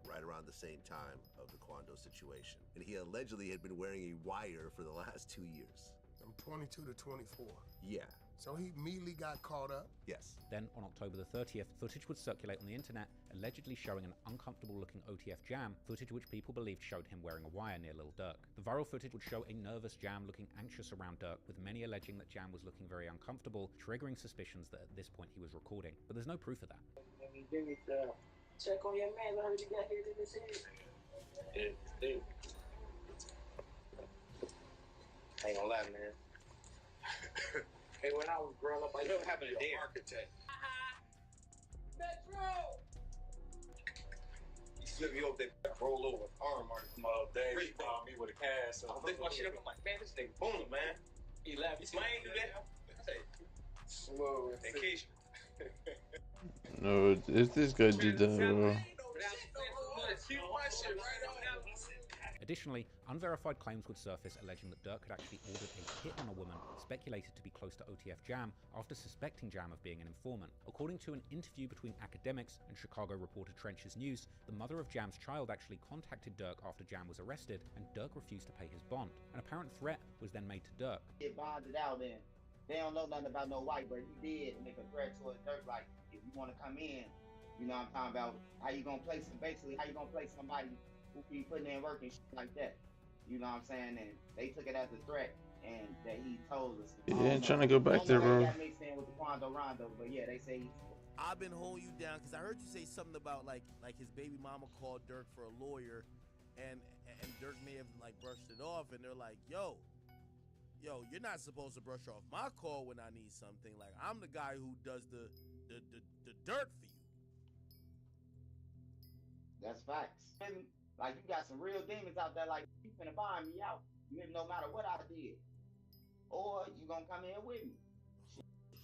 right around the same time of the Quando situation. And he allegedly had been wearing a wire for the last 2 years. from 22 to 24. Yeah. So he immediately got caught up. Yes. Then, on October the 30th, footage would circulate on the internet, allegedly showing an uncomfortable-looking OTF Jam, footage which people believed showed him wearing a wire near Lil Durk. The viral footage would show a nervous Jam looking anxious around Durk, with many alleging that Jam was looking very uncomfortable, triggering suspicions that at this point he was recording. But there's no proof of that. Check on your man, I heard you got here to this area. I ain't gonna lie, man. Hey, when I was growing up, I used to be an architect. Metro! You slip me over there, roll over, arm mark. Come on, Dave, you found me with a cast. I lift my shit up, I'm like, man, this thing boom, man. He laughed, he said, I ain't do that. I say, slow, vacation. No, if this guy did that, bro. Additionally, unverified claims would surface alleging that Durk had actually ordered a hit on a woman speculated to be close to OTF Jam after suspecting Jam of being an informant. According to an interview between Academics and Chicago reporter Trench's News, the mother of Jam's child actually contacted Durk after Jam was arrested, and Durk refused to pay his bond. An apparent threat was then made to Durk. Get bonded out in. They don't know nothing about no white, but he did make a threat towards Durk, like, if you want to come in, you know what I'm talking about, how you gonna play somebody who be putting in work and shit like that. You know what I'm saying? And they took it as a threat, and that he told us. Yeah, trying to go back there, bro. That makes sense with the Quando Rondo, but yeah, they say I've been holding you down because I heard you say something about like his baby mama called Durk for a lawyer, and Durk may have like brushed it off, and they're like, yo, you're not supposed to brush off my call when I need something. Like, I'm the guy who does the dirt for you. that's facts. And, like, you got some real demons out there, like, you finna find me out, no matter what I did. Or you gonna come in with me.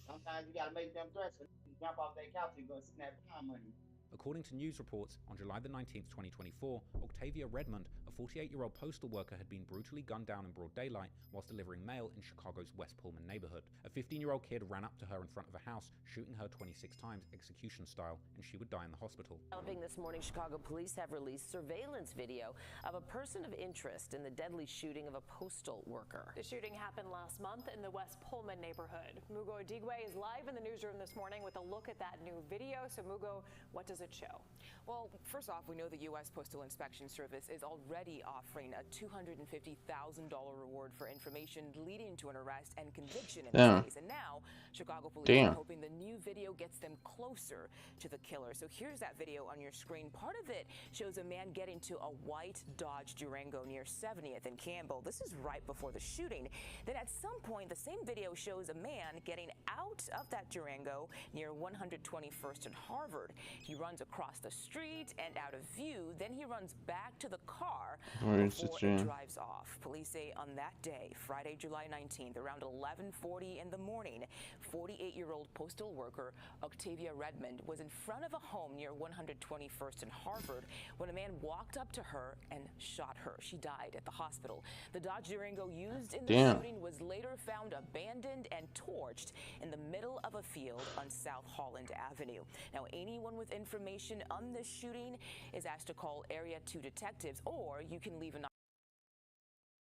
Sometimes you gotta make them threats and jump off that couch and go snap down money. According to news reports, on July the 19th, 2024, Octavia Redmond, a 48-year-old postal worker, had been brutally gunned down in broad daylight whilst delivering mail in Chicago's West Pullman neighborhood. A 15-year-old kid ran up to her in front of a house, shooting her 26 times execution style, and she would die in the hospital. Developing this morning, Chicago police have released surveillance video of a person of interest in the deadly shooting of a postal worker. The shooting happened last month in the West Pullman neighborhood. Mugo Adigwe is live in the newsroom this morning with a look at that new video. So Mugo, what does it show? Well, first off, we know the U.S. Postal Inspection Service is already offering a $250,000 reward for information leading to an arrest and conviction in this case. And now, Chicago police are hoping the new video gets them closer to the killer. So here's that video on your screen. Part of it shows a man getting to a white Dodge Durango near 70th and Campbell. This is right before the shooting. Then at some point, the same video shows a man getting out of that Durango near 121st and Harvard. He runs runs across the street and out of view. Then he runs back to the car before it drives off. Police say on that day, Friday, July 19th, around 11:40 in the morning, 48-year-old postal worker Octavia Redmond was in front of a home near 121st and Harvard when a man walked up to her and shot her. She died at the hospital. The Dodge Durango used in the shooting was later found abandoned and torched in the middle of a field on South Holland Avenue. Now, anyone with information on this shooting is asked to call Area 2 detectives, or you can leave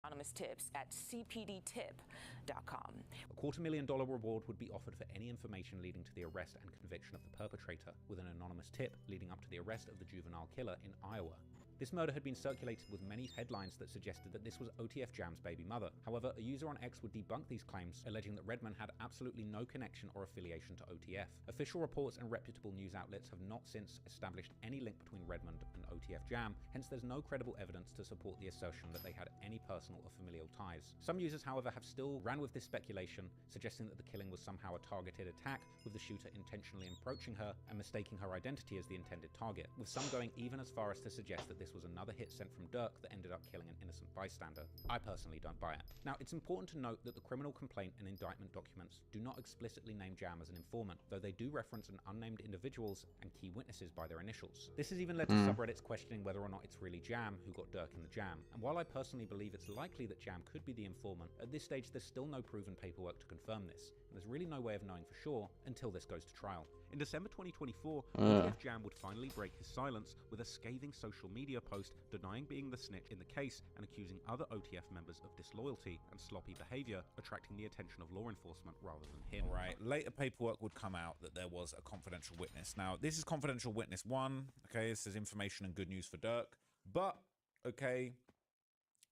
anonymous tips at cpdtip.com. A $250,000 reward would be offered for any information leading to the arrest and conviction of the perpetrator, with an anonymous tip leading up to the arrest of the juvenile killer in Iowa. This murder had been circulated with many headlines that suggested that this was OTF Jam's baby mother. However, a user on X would debunk these claims, alleging that Redmond had absolutely no connection or affiliation to OTF. Official reports and reputable news outlets have not since established any link between Redmond and OTF Jam, hence there's no credible evidence to support the assertion that they had any personal or familial ties. Some users, however, have still ran with this speculation, suggesting that the killing was somehow a targeted attack, with the shooter intentionally approaching her and mistaking her identity as the intended target, with some going even as far as to suggest that this was another hit sent from Dirk that ended up killing an innocent bystander. I personally don't buy it. Now, it's important to note that the criminal complaint and indictment documents do not explicitly name Jam as an informant, though they do reference an unnamed individuals and key witnesses by their initials. This has even led to subreddits questioning whether or not it's really Jam who got Dirk in the jam. And while I personally believe it's likely that Jam could be the informant, at this stage there's still no proven paperwork to confirm this, and there's really no way of knowing for sure until this goes to trial. In December 2024, OTF Jam would finally break his silence with a scathing social media post denying being the snitch in the case and accusing other OTF members of disloyalty and sloppy behavior, attracting the attention of law enforcement rather than him. Right. Later paperwork would come out that there was a confidential witness. Now, this is confidential witness 1. Okay, this is information and good news for Dirk. But, okay,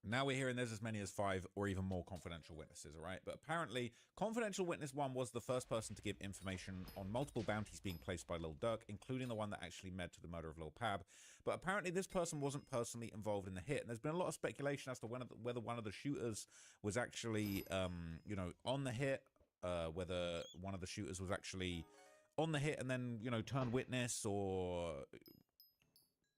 now we're hearing there's as many as 5 or even more confidential witnesses, all right? But apparently, confidential witness 1 was the first person to give information on multiple bounties being placed by Lil Durk, including the one that actually led to the murder of Lil Pab. But apparently this person wasn't personally involved in the hit. And there's been a lot of speculation as to whether one of the shooters was actually, you know, on the hit, whether one of the shooters was actually on the hit and then, you know, turned witness, or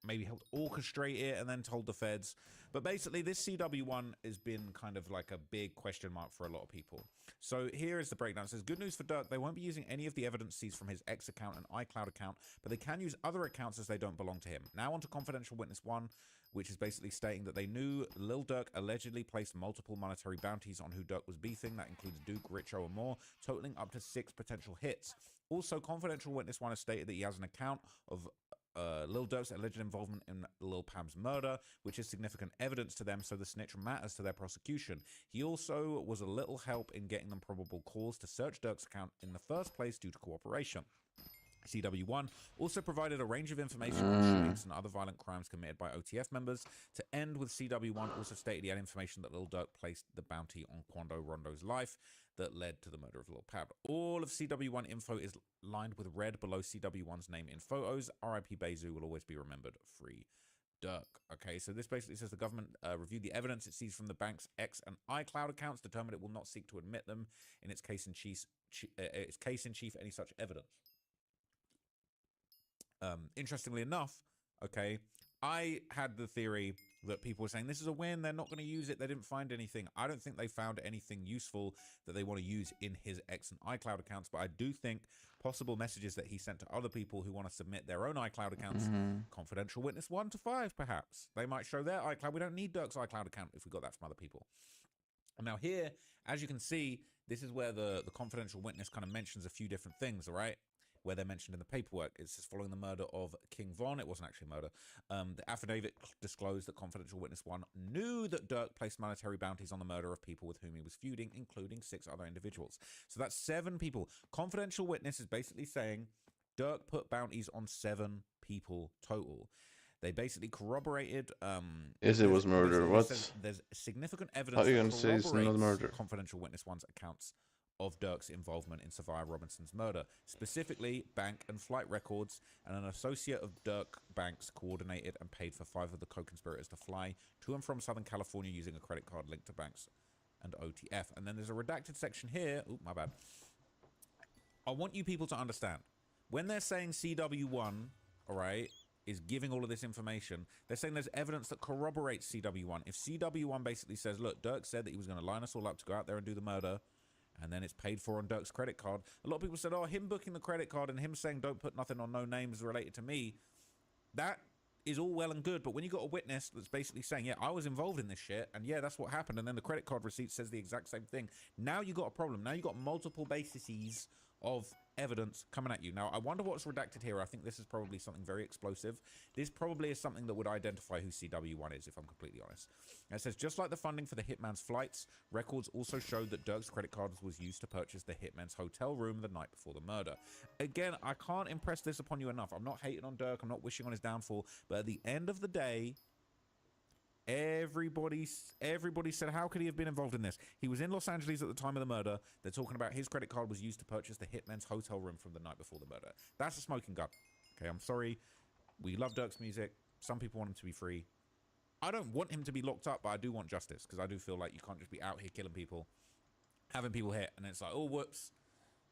maybe helped orchestrate it and then told the feds. But basically, this CW1 has been kind of like a big question mark for a lot of people. So here is the breakdown. It says, good news for Dirk. They won't be using any of the evidence seized from his X account and iCloud account, but they can use other accounts as they don't belong to him. Now on to confidential witness 1, which is basically stating that they knew Lil Durk allegedly placed multiple monetary bounties on who Dirk was beefing. That includes Duke, Richo, and more, totaling up to 6 potential hits. Also, confidential witness 1 has stated that he has an account of Lil Durk's alleged involvement in Lil Pam's murder, which is significant evidence to them, so the snitch matters to their prosecution. He also was a little help in getting them probable cause to search Durk's account in the first place due to cooperation. CW1 also provided a range of information on shootings and other violent crimes committed by OTF members. To end with, CW1 also stated he had information that Lil Durk placed the bounty on Quando Rondo's life that led to the murder of Lil Pab. All of CW1 info is lined with red below CW1's name in photos. RIP Bezu will always be remembered. Free Dirk. Okay, so this basically says the government reviewed the evidence it sees from the bank's X and iCloud accounts, determined it will not seek to admit them in its case in chief any such evidence. Interestingly enough, okay, I had the theory that people were saying this is a win, they're not going to use it, they didn't find anything. I don't think they found anything useful that they want to use in his X and iCloud accounts, but I do think possible messages that he sent to other people who want to submit their own iCloud accounts, confidential witness 1 to 5 perhaps, they might show their iCloud. We don't need Dirk's iCloud account if we got that from other people. And now here, as you can see, this is where the confidential witness kind of mentions a few different things, all right? Where they're mentioned in the paperwork. It says, following the murder of King Von, it wasn't actually a murder, the affidavit disclosed that confidential witness 1 knew that Dirk placed monetary bounties on the murder of people with whom he was feuding, including 6 other individuals. So that's 7 people. Confidential witness is basically saying Dirk put bounties on 7 people total. They basically corroborated. It was murder. What? There's significant evidence. Are you going to say it's not murder? Confidential witness 1's accounts of Dirk's involvement in Savia Robinson's murder, specifically bank and flight records, and an associate of Dirk Banks coordinated and paid for 5 of the co-conspirators to fly to and from Southern California using a credit card linked to Banks and OTF. And then there's a redacted section here. Oh, my bad. I want you people to understand, when they're saying CW1, all right, is giving all of this information. They're saying there's evidence that corroborates CW1. If CW1 basically says, look, Dirk said that he was going to line us all up to go out there and do the murder, and then it's paid for on Dirk's credit card. A lot of people said, oh, him booking the credit card and him saying don't put nothing on no names related to me, that is all well and good. But when you got a witness that's basically saying, yeah, I was involved in this shit, and yeah, that's what happened, and then the credit card receipt says the exact same thing, now you got a problem. Now you got multiple bases of evidence coming at you. Now, I wonder what's redacted here. I think this is probably something very explosive. This probably is something that would identify who CW1 is, if I'm completely honest. And it says, just like the funding for the hitman's flights, records also showed that Dirk's credit card was used to purchase the hitman's hotel room the night before the murder. Again, I can't impress this upon you enough. I'm not hating on Dirk. I'm not wishing on his downfall. But at the end of the day, everybody said, how could he have been involved in this? He was in Los Angeles at the time of the murder. They're talking about his credit card was used to purchase the hitman's hotel room from the night before the murder. That's a smoking gun. Okay, I'm sorry. We love Dirk's music. Some people want him to be free. I don't want him to be locked up, but I do want justice, because I do feel like you can't just be out here killing people, having people hit, and it's like, oh, whoops,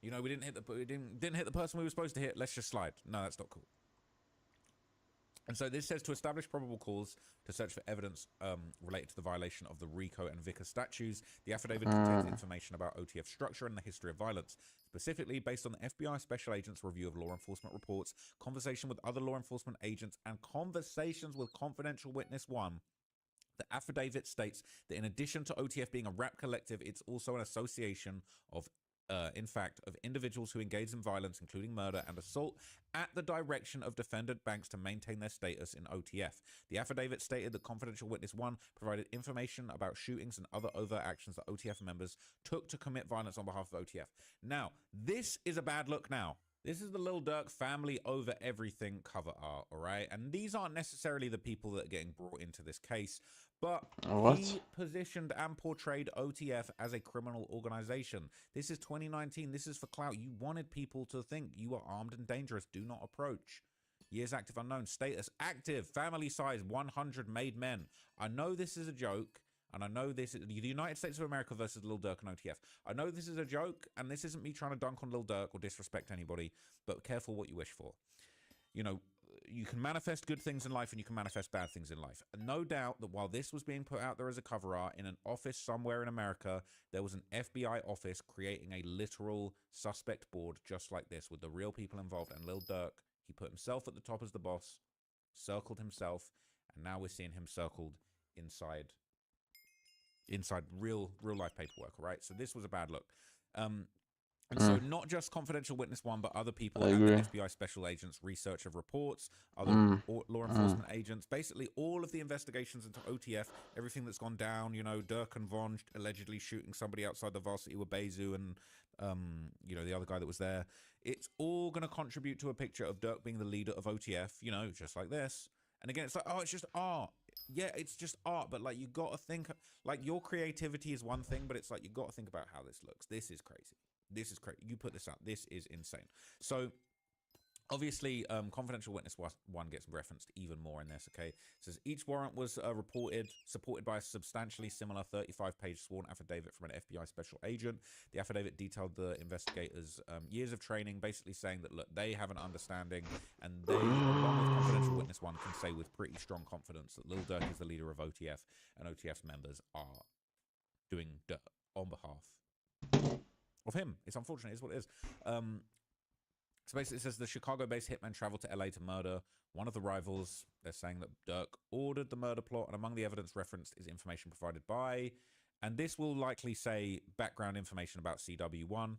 you know, we didn't hit the person we were supposed to hit. Let's just slide. No, that's not cool. And so this says to establish probable cause to search for evidence related to the violation of the RICO and VICA statutes. The affidavit contains information about OTF structure and the history of violence. Specifically, based on the FBI special agent's review of law enforcement reports, conversation with other law enforcement agents, and conversations with confidential witness 1, the affidavit states that in addition to OTF being a rap collective, it's also an association of in fact, of individuals who engage in violence, including murder and assault, at the direction of defendant banks to maintain their status in OTF. The affidavit stated that confidential witness 1 provided information about shootings and other overt actions that OTF members took to commit violence on behalf of OTF. Now, this is a bad look now. This is the Lil Durk family over everything cover art, all right? And these aren't necessarily the people that are getting brought into this case, but he positioned and portrayed OTF as a criminal organization. This is 2019. This is for clout. You wanted people to think you are armed and dangerous. Do not approach. Years active unknown. Status active. Family size 100 made men. I know this is a joke. And I know this is the United States of America versus Lil Durk and OTF. I know this is a joke, and this isn't me trying to dunk on Lil Durk or disrespect anybody, but careful what you wish for. You know, you can manifest good things in life and you can manifest bad things in life. And no doubt that while this was being put out there as a cover art in an office somewhere in America, there was an FBI office creating a literal suspect board just like this with the real people involved. And Lil Durk, he put himself at the top as the boss, circled himself, and now we're seeing him circled inside real life paperwork, all right? So this was a bad look. And so not just confidential witness 1, but other people and the FBI special agents, research of reports, other law enforcement agents, basically all of the investigations into OTF, everything that's gone down, you know, Durk and Von allegedly shooting somebody outside the varsity with Bezu and, you know, the other guy that was there. It's all going to contribute to a picture of Durk being the leader of OTF, you know, just like this. And again, it's like, oh, it's just art. Yeah, it's just art, but like you got to think, like your creativity is one thing, but it's like you got to think about how this looks. This is crazy. This is crazy. You put this out. This is insane. So obviously, confidential witness 1 gets referenced even more in this, okay? It says each warrant was supported by a substantially similar 35-page sworn affidavit from an FBI special agent. The affidavit detailed the investigators' years of training, basically saying that, look, they have an understanding, and they, along with confidential witness 1, can say with pretty strong confidence that Lil Durk is the leader of OTF, and OTF's members are doing dirt on behalf of him. It's unfortunate. It's what it is. So basically it says the Chicago-based hitman traveled to LA to murder one of the rivals. They're saying that Durk ordered the murder plot, and among the evidence referenced is information provided by, and this will likely say background information about CW1.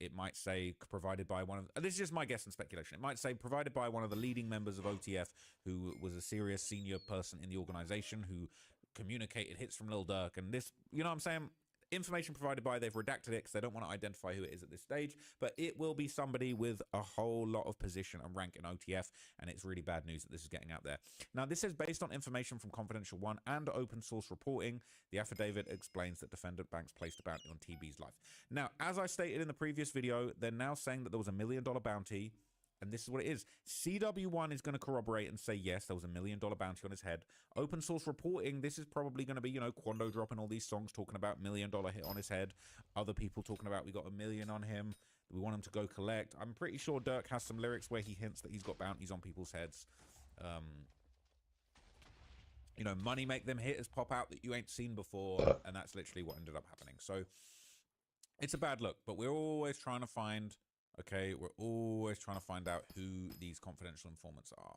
It might say provided by one of, this is just my guess and speculation. It might say provided by one of the leading members of OTF, who was a serious senior person in the organization who communicated hits from Lil Durk. And this, you know what I'm saying? Information provided by, they've redacted it because they don't want to identify who it is at this stage, but it will be somebody with a whole lot of position and rank in OTF, and it's really bad news that this is getting out there. Now, this is based on information from Confidential 1 and open source reporting. The affidavit explains that defendant banks placed a bounty on TB's life. Now, as I stated in the previous video, they're now saying that there was $1 million bounty. And this is what it is. CW1 is going to corroborate and say, yes, there was $1 million bounty on his head. Open source reporting, this is probably going to be, you know, Quando dropping all these songs talking about $1 million hit on his head. Other people talking about we got $1 million on him. We want him to go collect. I'm pretty sure Dirk has some lyrics where he hints that he's got bounties on people's heads. You know, money make them hitters pop out that you ain't seen before, and that's literally what ended up happening. So it's a bad look, but we're always trying to find, okay, we're always trying to find out who these confidential informants are.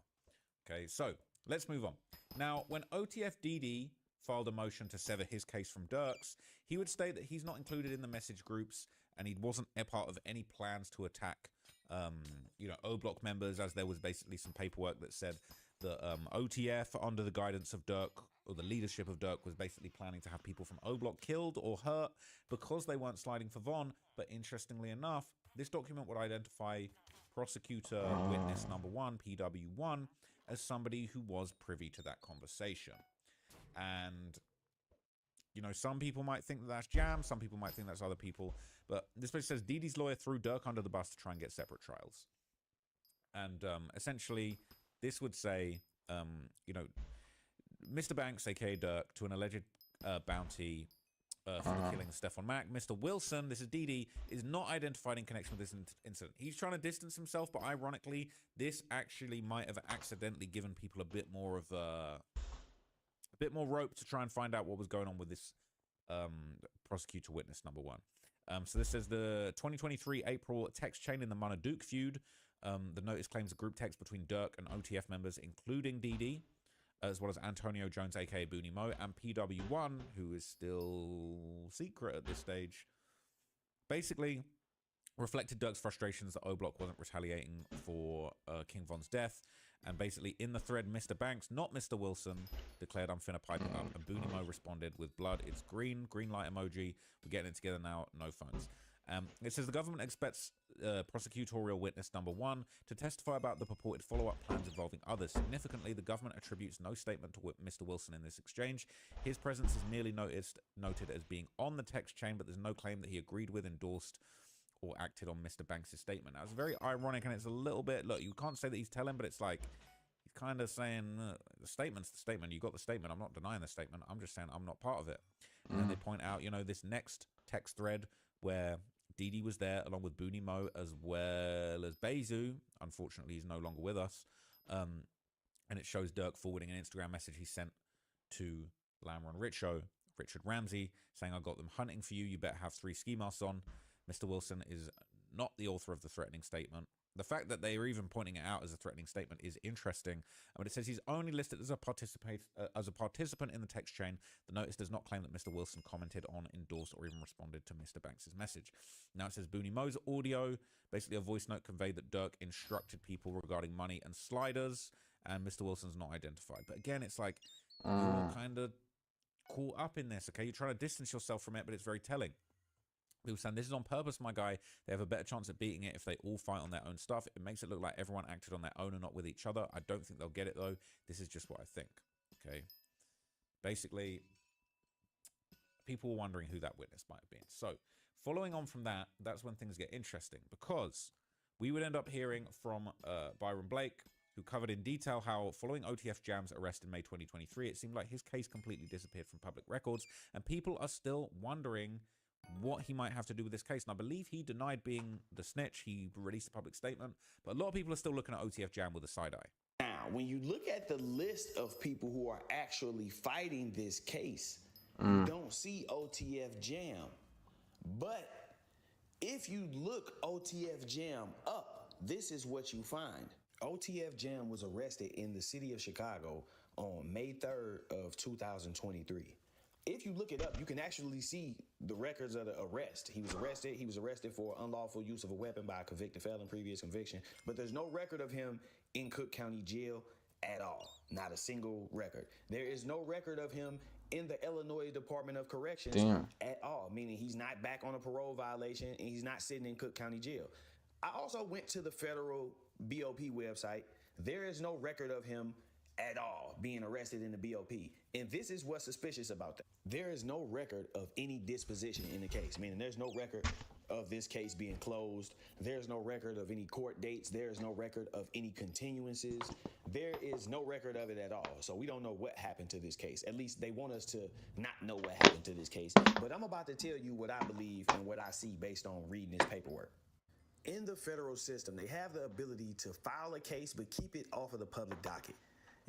Okay, so let's move on. Now, when OTF-DD filed a motion to sever his case from Dirk's, he would state that he's not included in the message groups and he wasn't a part of any plans to attack, you know, O-Block members, as there was basically some paperwork that said that OTF, under the guidance of Dirk, or the leadership of Dirk, was basically planning to have people from O-Block killed or hurt because they weren't sliding for Von. But interestingly enough, this document would identify prosecutor witness number 1, PW1, as somebody who was privy to that conversation. And, you know, some people might think that that's Jam, some people might think that's other people, but this basically says DD's lawyer threw Dirk under the bus to try and get separate trials. And essentially, this would say, you know, Mr. Banks, aka Dirk, to an alleged bounty for the killing of Stefan Mack. Mr. Wilson, this is DD, is not identified in connection with this incident. He's trying to distance himself, but ironically, this actually might have accidentally given people a bit more of a bit more rope to try and find out what was going on with this prosecutor witness number 1. So this says the 2023 April text chain in the Monaduke feud. The notice claims a group text between Dirk and OTF members, including DD, as well as Antonio Jones, aka Booney Mo, and PW1, who is still secret at this stage. Basically, reflected Dirk's frustrations that O-Block wasn't retaliating for King Von's death. And basically, in the thread, Mr. Banks, not Mr. Wilson, declared, "I'm finna pipe it up." And Booney Mo responded with blood. It's green light emoji. We're getting it together now. No phones. It says the government expects prosecutorial witness number 1 to testify about the purported follow-up plans involving others. Significantly, the government attributes no statement to Mr. Wilson in this exchange. His presence is merely noted as being on the text chain, but there's no claim that he agreed with, endorsed, or acted on Mr. Banks' statement. Now, it's very ironic, and it's a little bit, look, you can't say that he's telling, but it's like, he's kind of saying, the statement's the statement. You got the statement. I'm not denying the statement. I'm just saying I'm not part of it. And then they point out, you know, this next text thread where DD was there along with Booney Mo as well as Bezu. Unfortunately, he's no longer with us. And it shows Dirk forwarding an Instagram message he sent to Lamar and Richard Ramsey, saying, "I got them hunting for you. You better have 3 ski masks on." Mr. Wilson is not the author of the threatening statement. The fact that they are even pointing it out as a threatening statement is interesting. But it says he's only listed as a participant in the text chain. The notice does not claim that Mr. Wilson commented on, endorsed, or even responded to Mr. Banks' message. Now it says Booney Mo's audio, basically a voice note conveyed that Dirk instructed people regarding money and sliders, and Mr. Wilson's not identified. But again, it's like you're kind of caught up in this, okay? You're trying to distance yourself from it, but it's very telling. People saying this is on purpose, my guy. They have a better chance at beating it if they all fight on their own stuff. It makes it look like everyone acted on their own and not with each other. I don't think they'll get it, though. This is just what I think, okay? Basically, people were wondering who that witness might have been. So, following on from that, that's when things get interesting, because we would end up hearing from Byron Blake, who covered in detail how, following OTF Jam's arrest in May 2023, it seemed like his case completely disappeared from public records, and people are still wondering what he might have to do with this case. And I believe he denied being the snitch. He released a public statement, but a lot of people are still looking at OTF Jam with a side eye. Now, when you look at the list of people who are actually fighting this case, you don't see OTF Jam. But if you look OTF Jam up, this is what you find. OTF Jam was arrested in the city of Chicago on May 3rd of 2023. If you look it up, you can actually see the records of the arrest. He was arrested for unlawful use of a weapon by a convicted felon, previous conviction, but there's no record of him in Cook County Jail at all. Not a single record. There is no record of him in the Illinois Department of Corrections at all, meaning he's not back on a parole violation and he's not sitting in Cook County Jail. I also went to the federal BOP website. There is no record of him at all being arrested in the BOP. And this is what's suspicious about that. There is no record of any disposition in the case, meaning there's no record of this case being closed. There's no record of any court dates. There's no record of any continuances. There is no record of it at all. So we don't know what happened to this case. At least they want us to not know what happened to this case. But I'm about to tell you what I believe and what I see based on reading this paperwork. in the federal system, they have the ability to file a case but keep it off of the public docket.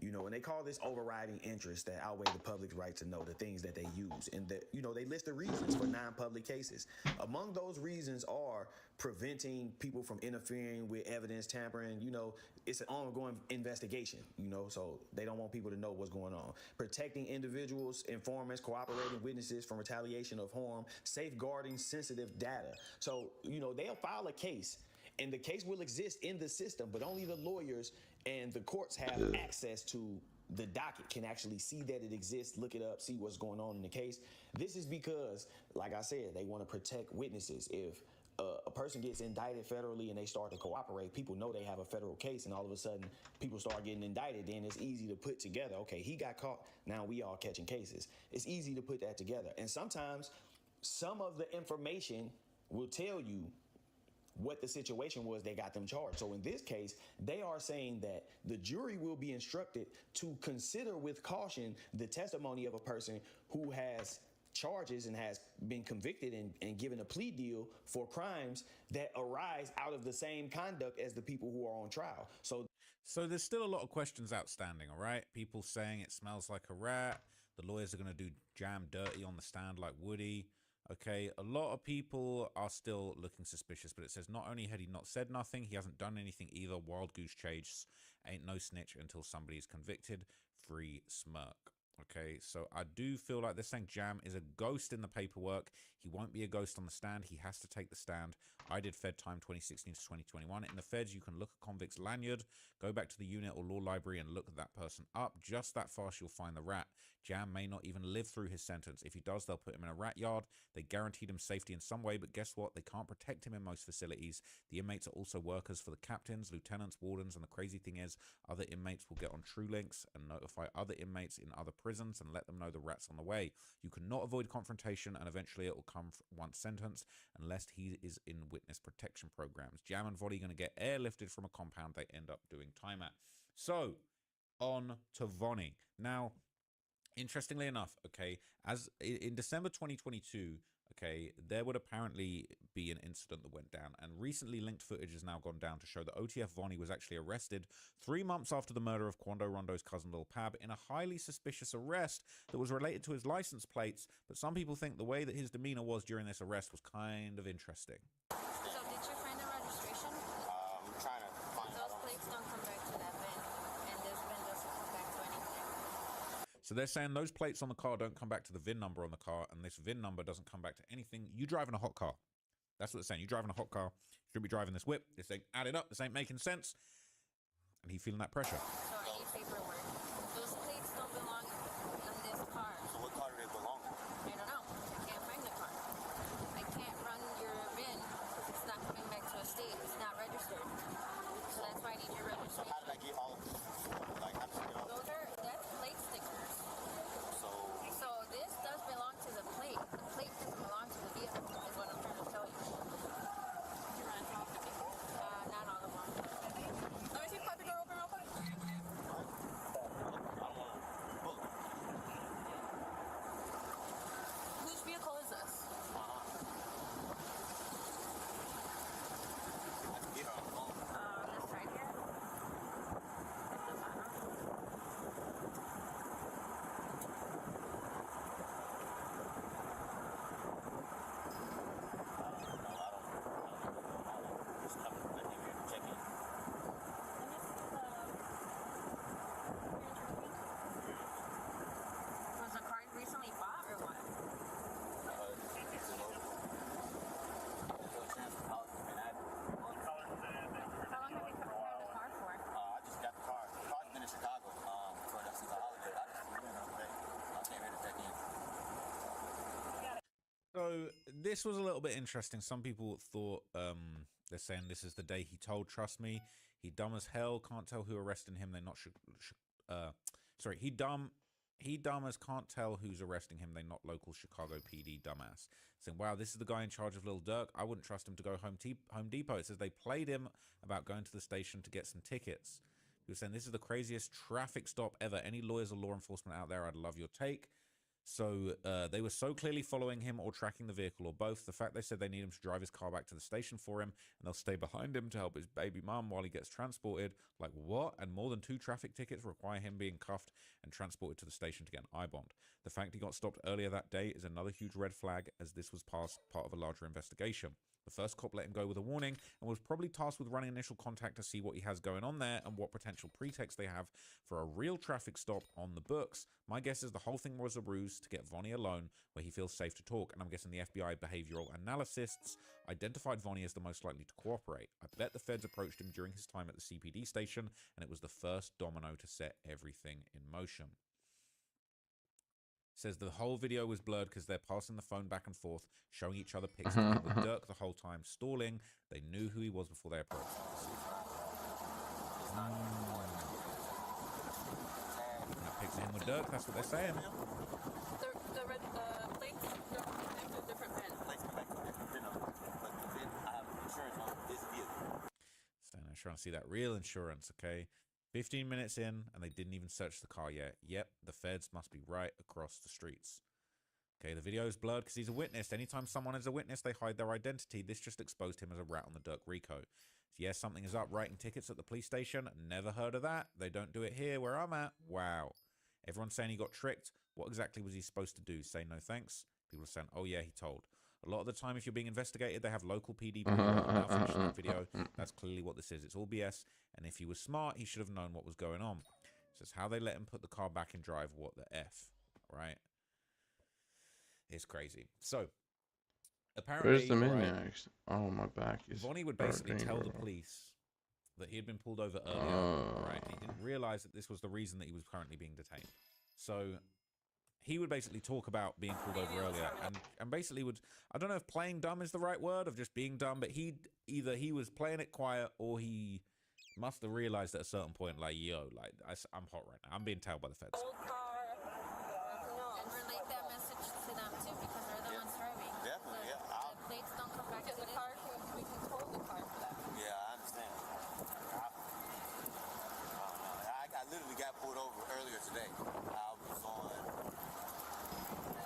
You know, and they call this overriding interest that outweigh the public's right to know the things that they use. And that, you know, they list the reasons for non-public cases. Among those reasons are preventing people from interfering with evidence tampering. You know, it's an ongoing investigation, you know, so they don't want people to know what's going on. Protecting individuals, informants, cooperating witnesses from retaliation of harm, safeguarding sensitive data. So, you know, they'll file a case and the case will exist in the system, but only the lawyers and the courts have access to the docket, can actually see that it exists, look it up, see what's going on in the case. This is because, like I said, they want to protect witnesses. If a person gets indicted federally and they start to cooperate, people know they have a federal case, and all of a sudden people start getting indicted, then it's easy to put together, okay, he got caught, now we all catching cases. It's easy to put that together. And sometimes some of the information will tell you what the situation was they got them charged. So in this case, they are saying that the jury will be instructed to consider with caution the testimony of a person who has charges and has been convicted and given a plea deal for crimes that arise out of the same conduct as the people who are on trial. So there's still a lot of questions outstanding, all right? People saying it smells like a rat. The lawyers are going to do Jam dirty on the stand like Woody. Okay, a lot of people are still looking suspicious, but it says not only had he not said nothing, he hasn't done anything either. Wild goose chase, ain't no snitch until somebody is convicted. Free smirk. Okay, so I do feel like they're saying Jam is a ghost in the paperwork. He won't be a ghost on the stand. He has to take the stand. I did Fed time 2016 to 2021. In the Feds, you can look at convict's lanyard, go back to the unit or law library and look that person up. Just that fast, you'll find the rat. Jam may not even live through his sentence. If he does, they'll put him in a rat yard. They guaranteed him safety in some way, but guess what? They can't protect him in most facilities. The inmates are also workers for the captains, lieutenants, wardens, and the crazy thing is, other inmates will get on TrueLinks and notify other inmates in other prisons and let them know the rat's on the way. You cannot avoid confrontation, and eventually it will come once sentenced, unless he is in witness protection programs. Jam and Vody are going to get airlifted from a compound they end up doing time at. So, on to Vonnie. Now, interestingly enough, okay, as in December 2022, okay, there would apparently be an incident that went down, and recently linked footage has now gone down to show that OTF Vonnie was actually arrested 3 months after the murder of Quando Rondo's cousin Lil Pab in a highly suspicious arrest that was related to his license plates, but some people think the way that his demeanor was during this arrest was kind of interesting. So did you find the registration? I'm trying to find Those plates don't come back to that bin, and this bin doesn't come back to anything. So they're saying those plates on the car don't come back to the VIN number on the car, and this VIN number doesn't come back to anything. You driving a hot car. That's what they're saying. You driving a hot car. You should be driving this whip. This ain't added up. This ain't making sense. And he feeling that pressure. So any paperwork, those plates don't belong in this car. So what car do they belong to? I don't know. I can't find the car. I can't run your VIN because it's not coming back to a state. It's not registered. So that's why I need your registration. So how did I get all of these? Like, how did you get all of these? That's plate stickers. So this does belong to the plate. The plate doesn't belong to the vehicle, is what I'm trying to tell you. You run all of them? Not all of them. Let me see if I can door open real quick. Whose vehicle is this? This right here. Was the car recently bought or what? How long have you had the car for? I just got the car. The car's been in Chicago since the holiday. I just flew in today. I came here to check in. So this was a little bit interesting. Some people thought they're saying this is the day he told. Trust me, he dumb as hell. Can't tell who arresting him. They're not. Sorry, he dumb as can't tell who's arresting him. They're not local Chicago PD dumbass. Saying, wow, this is the guy in charge of Lil Durk. I wouldn't trust him to go Home Depot. It says they played him about going to the station to get some tickets. He was saying this is the craziest traffic stop ever. Any lawyers or law enforcement out there, I'd love your take. So they were so clearly following him or tracking the vehicle or both. The fact they said they need him to drive his car back to the station for him and they'll stay behind him to help his baby mum while he gets transported. Like, what? And more than 2 traffic tickets require him being cuffed and transported to the station to get an I-bond. The fact he got stopped earlier that day is another huge red flag, as this was part of a larger investigation. The first cop let him go with a warning and was probably tasked with running initial contact to see what he has going on there and what potential pretext they have for a real traffic stop on the books. My guess is the whole thing was a ruse to get Vonnie alone where he feels safe to talk, and I'm guessing the FBI behavioral analysts identified Vonnie as the most likely to cooperate. I bet the feds approached him during his time at the CPD station, and it was the first domino to set everything in motion. Says the whole video was blurred because they're passing the phone back and forth, showing each other pics of him with Dirk the whole time, stalling. They knew who he was before they approached him. That pics of him with Dirk, that's what they're saying. The red plates, they're different pen. Plates come back to different VIN numbers, but the VIN, I have insurance on this vehicle. Standing there trying to see that real insurance, okay? 15 minutes in, and they didn't even search the car yet. Yep, the feds must be right across the streets. Okay, the video is blurred because he's a witness. Anytime someone is a witness, they hide their identity. This just exposed him as a rat on the Dirk Rico. So yes, something is up. Writing tickets at the police station. Never heard of that. They don't do it here where I'm at. Wow. Everyone's saying he got tricked. What exactly was he supposed to do? Say no thanks? People are saying, oh yeah, he told. A lot of the time, if you're being investigated, they have local PD finish that video. That's clearly what this is. It's all BS. And if he was smart, he should have known what was going on. It's just how they let him put the car back in drive. What the F, right? It's crazy. So, apparently, Where's the maniacs? Oh, my back is. Vonnie would basically tell the police that he had been pulled over earlier, right? He didn't realize that this was the reason that he was currently being detained. So he would basically talk about being pulled over earlier and basically would, I don't know if playing dumb is the right word of just being dumb, but he was playing it quiet or he must have realized at a certain point, like, yo, like, I'm hot right now. I'm being tailed by the feds. And relate that message to them too, because they're the ones driving. Definitely, yeah. The plates don't come back to the car. We can tow the car for that. Yeah, I understand. I literally got pulled over earlier today. I was on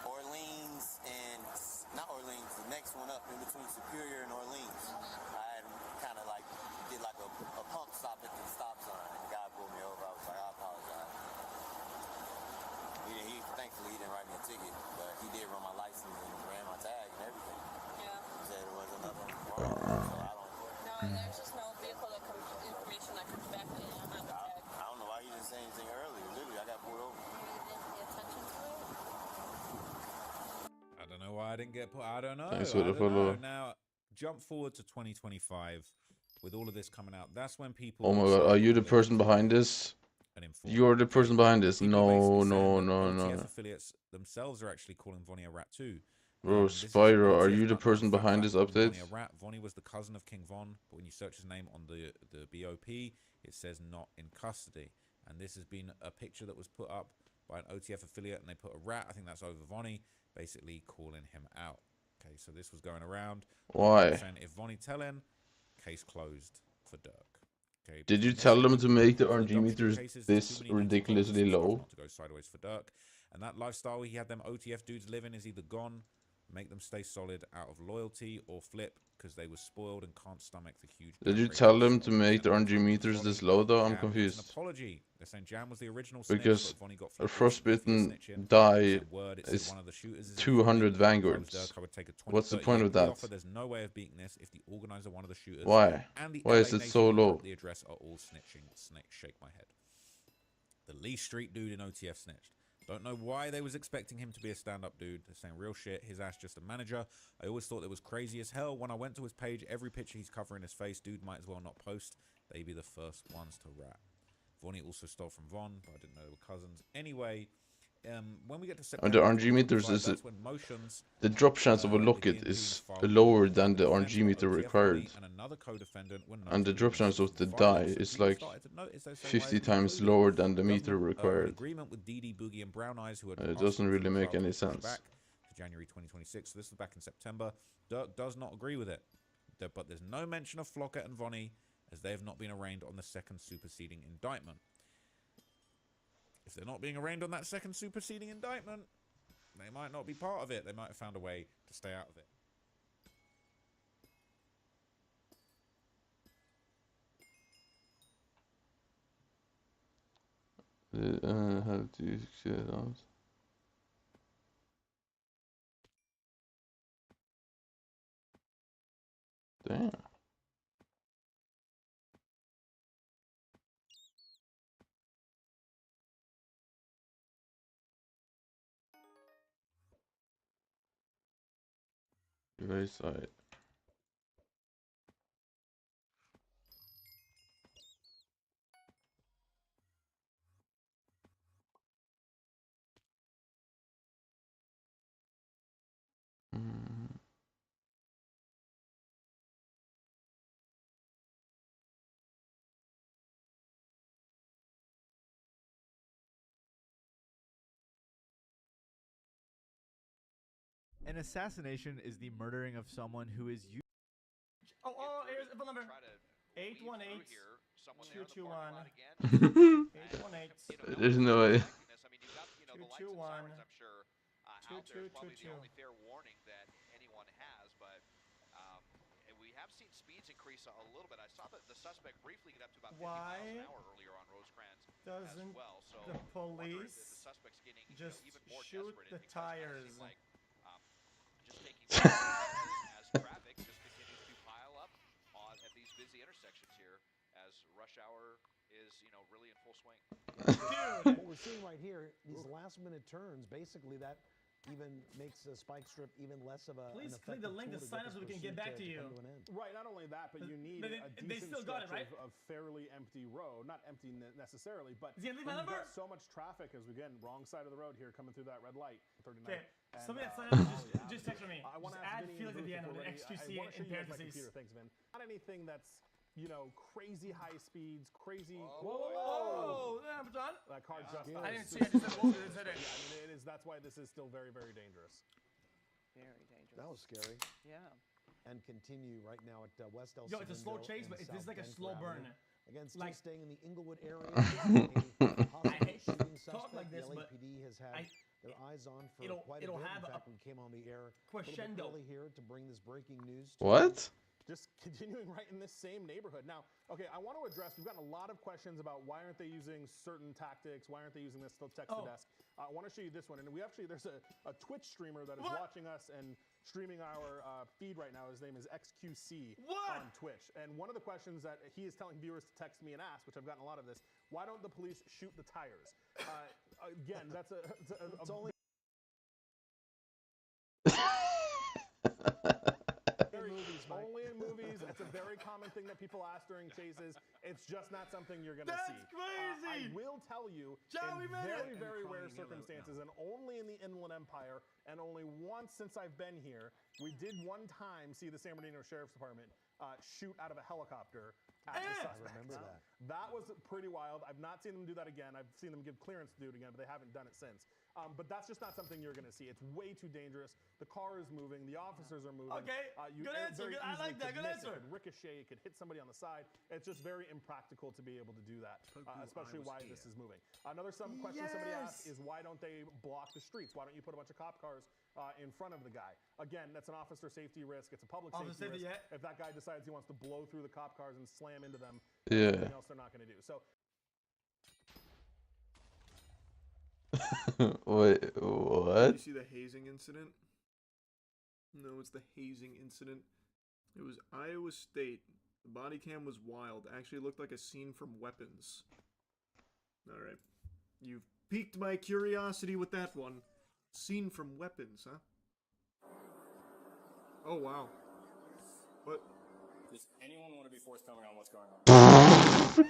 Orleans and, not Orleans, the next one up in between Superior and Orleans. I had kind of like, did like a pump stop at the stop sign, and the guy pulled me over. I was like, I apologize. Thankfully, he didn't write me a ticket, but he did run my license and ran my tag and everything. Yeah. He said it wasn't nothing wrong, so I don't. No, there's just no vehicle that comes, information that comes back on the tag. I don't know why he didn't say anything earlier. Literally, I got pulled over. You didn't pay attention to it? I don't know why I didn't get put. I don't know. Thanks for the follow. Now, jump forward to 2025 with all of this coming out. That's when people. Oh my god, are you the person behind this? You're the person behind this. No. OTF affiliates themselves are actually calling Vonnie a rat too. Bro, Spyro, are you the person behind this update? Vonnie a rat. Vonnie was the cousin of King Von, but when you search his name on the BOP, it says not in custody. And this has been a picture that was put up by an OTF affiliate, and they put a rat. I think that's over Vonnie, basically calling him out. Okay, so this was going around. Why? Saying if Vonnie telling, case closed for Dirk. Okay, did you tell them to make the RNG meters this ridiculously low? To go sideways for Dirk, and that lifestyle he had them OTF dudes living is either gone. Make them stay solid out of loyalty, or flip because they were spoiled and can't stomach the huge. Did you tell them to make the RNG meters this low though? I'm confused. An apology. They're saying Jam was the original because a frostbitten die is 200 Vanguards. What's the point of that? There's no way of beating this if the organizer, one of the shooters. Why? Why is it so low? The address are all snitching. Shake my head. The Lee Street dude in OTF snitched. Don't know why they was expecting him to be a stand-up dude. They're saying real shit. His ass just a manager. I always thought it was crazy as hell. When I went to his page, every picture he's covering his face. Dude might as well not post. They be the first ones to rat. Vonnie also stole from Von, but I didn't know they were cousins. Anyway, when we get to September, the RNG meters is it, the drop chance of a locket is lower than the RNG meter required, and the drop chance of the die is like 50 times lower than the meter required. It doesn't really make any sense. To January 2026, so this was back in September. Dirk does not agree with it, but there's no mention of Flocker and Vonnie, as they have not been arraigned on the second superseding indictment. If they're not being arraigned on that second superseding indictment, They might not be part of it. They might have found a way to stay out of it. How do you get out? Damn. GLACITE. An assassination is the murdering of someone who is used. Oh, here's the number. 818-221. 818. There's no way. 221. 2222. We have seen speeds increase a little bit. I saw that the suspect briefly get up to about 50 Why miles an hour earlier on Rosecrans doesn't as well. So the police the suspect's getting just even more shoot desperate. the tires? Like, just taking as traffic just continues to pile up at these busy intersections here as rush hour is, really in full swing. What we're seeing right here, these last-minute turns, basically that even makes the spike strip even less of a. Please click the link to sign up so we can get back to you. Right, not only that, but you need a decent stretch of fairly empty road. Not empty necessarily, but is he gonna leave my when number? you've got so much traffic as we get wrong side of the road here coming through that red light, 39. Okay, and, somebody that signed up, just text me. I want to add ask Vinny Felix at the end with an I XQC want to show in you guys my parentheses. computer. Thanks, Vin. Not anything that's crazy high speeds, crazy. Whoa! John? That car just. I didn't see it. I just said, whoa, it. Yeah, I mean, it is. That's why this is still very, very dangerous. Very dangerous. That was scary. Yeah. And continue right now at West El Yo, it's a slow Segundo chase, and but this South is like a Denver slow burn. Avenue. Again, still Like- staying in the Inglewood area. I hate to talk like this, the but LAPD has had their eyes on for it'll- quite a it'll bit. have In a fact, we came on the air crescendo. a little bit early here to bring this breaking news. To What? Just continuing right in this same neighborhood. Now, okay, I want to address, we've gotten a lot of questions about why aren't they using certain tactics? Why aren't they using this still text to desk? I want to show you this one. And there's a Twitch streamer that is watching us and streaming our feed right now. His name is XQC on Twitch. And one of the questions that he is telling viewers to text me and ask, which I've gotten a lot of this, why don't the police shoot the tires? Again, that's it's only... Only in movies. It's a very common thing that people ask during chases. It's just not something you're going to see. That's crazy! I will tell you, Joey, in very, very rare circumstances, and only in the Inland Empire, and only once since I've been here, we did one time see the San Bernardino Sheriff's Department shoot out of a helicopter at the suspect. I remember that. That was pretty wild. I've not seen them do that again. I've seen them give clearance to do it again, but they haven't done it since. But that's just not something you're going to see. It's way too dangerous. The car is moving. The officers are moving. Okay, good answer. I like that. Good answer. It could ricochet. It could hit somebody on the side. It's just very impractical to be able to do that, especially why this is moving. Another question somebody asked is why don't they block the streets? Why don't you put a bunch of cop cars in front of the guy? Again, that's an officer safety risk. It's a public safety risk. If that guy decides he wants to blow through the cop cars and slam into them, there's something else they're not going to do. So. Wait, what? Did you see the hazing incident? No, it's the hazing incident. It was Iowa State. The body cam was wild. Actually looked like a scene from Weapons. Alright. You've piqued my curiosity with that one. Scene from Weapons, huh? Oh, wow. What? Does anyone want to be forthcoming on what's going on?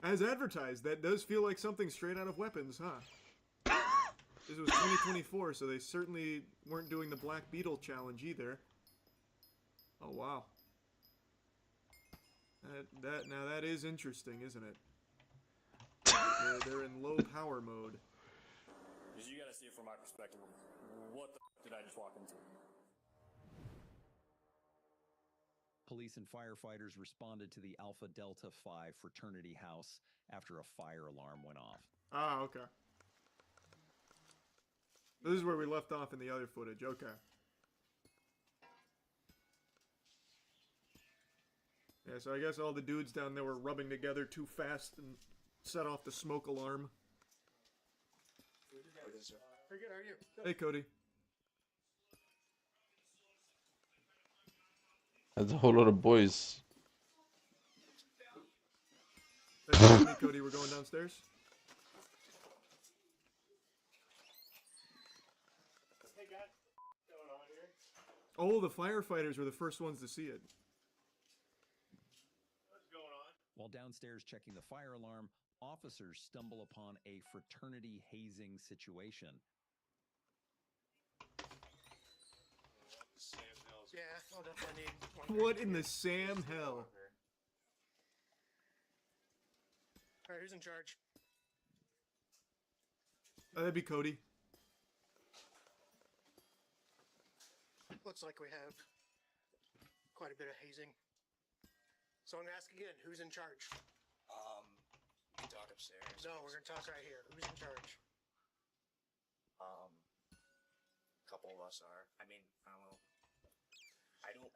As advertised, that does feel like something straight out of Weapons, huh? This was 2024, so they certainly weren't doing the Black Beetle challenge either. Oh, wow. Now that is interesting, isn't it? They're in low power mode. Because you gotta see it from my perspective. What the f did I just walk into? Police and firefighters responded to the Alpha Delta Phi fraternity house after a fire alarm went off. Ah, okay. This is where we left off in the other footage. Okay. Yeah, so I guess all the dudes down there were rubbing together too fast and set off the smoke alarm. Pretty good, how are you? Hey, Cody. That's a whole lot of boys. Excuse me, Cody, we're going downstairs. Hey guys, what's going on here? Oh, the firefighters were the first ones to see it. What's going on? While downstairs checking the fire alarm, officers stumble upon a fraternity hazing situation. Yeah, I'll definitely need one. What in the Sam hell? Alright, who's in charge? That'd be Cody. Looks like we have quite a bit of hazing. So I'm gonna ask again, who's in charge? We can talk upstairs. No, we're gonna talk right here. Who's in charge? A couple of us are. I mean, I don't know. I don't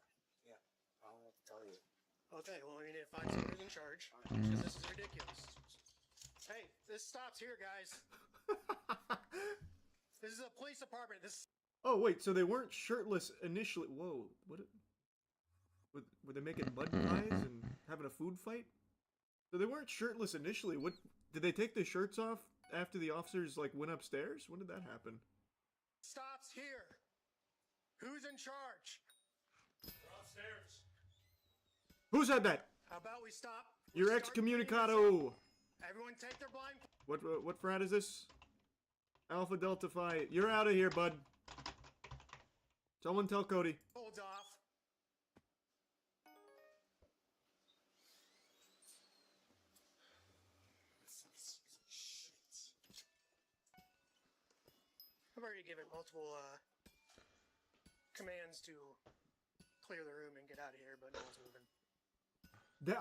know what to tell you. Okay, well, we need to find someone who's in charge, because this is ridiculous. Hey, this stops here, guys. This is a police department. This. Oh, wait, so they weren't shirtless initially. Whoa, what? Were they making mud pies and having a food fight? So they weren't shirtless initially. What? Did they take their shirts off after the officers, like, went upstairs? When did that happen? Stops here. Who's in charge? We're upstairs. Who said that? How about we stop? You're excommunicado. Everyone take their blind. What frat is this? Alpha Delta Phi. You're out of here, bud. Someone tell Cody. Holds off. I've already given multiple commands to clear the room and get out of here, but no one's moving.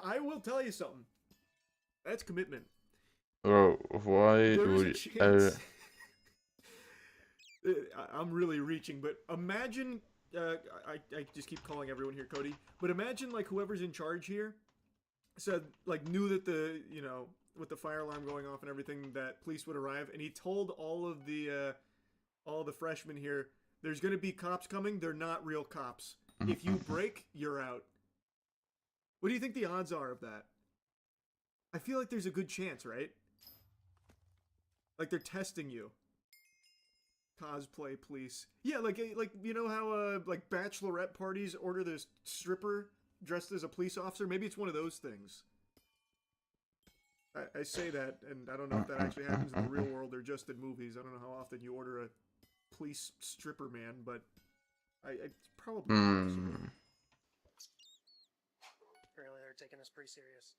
I will tell you something. That's commitment. Oh, why There's a would chance. I'm really reaching, but imagine. I just keep calling everyone here Cody, but imagine like whoever's in charge here said like knew that the with the fire alarm going off and everything that police would arrive, and he told all the freshmen here, there's gonna be cops coming. They're not real cops. If you break, you're out. What do you think the odds are of that? I feel like there's a good chance, right? Like they're testing you. Cosplay police. Yeah, like you know how like bachelorette parties order this stripper dressed as a police officer? Maybe it's one of those things. I say that, and I don't know if that actually happens in the real world or just in movies. I don't know how often you order a police stripper man, but it's probably possible. Apparently they're taking us pretty serious.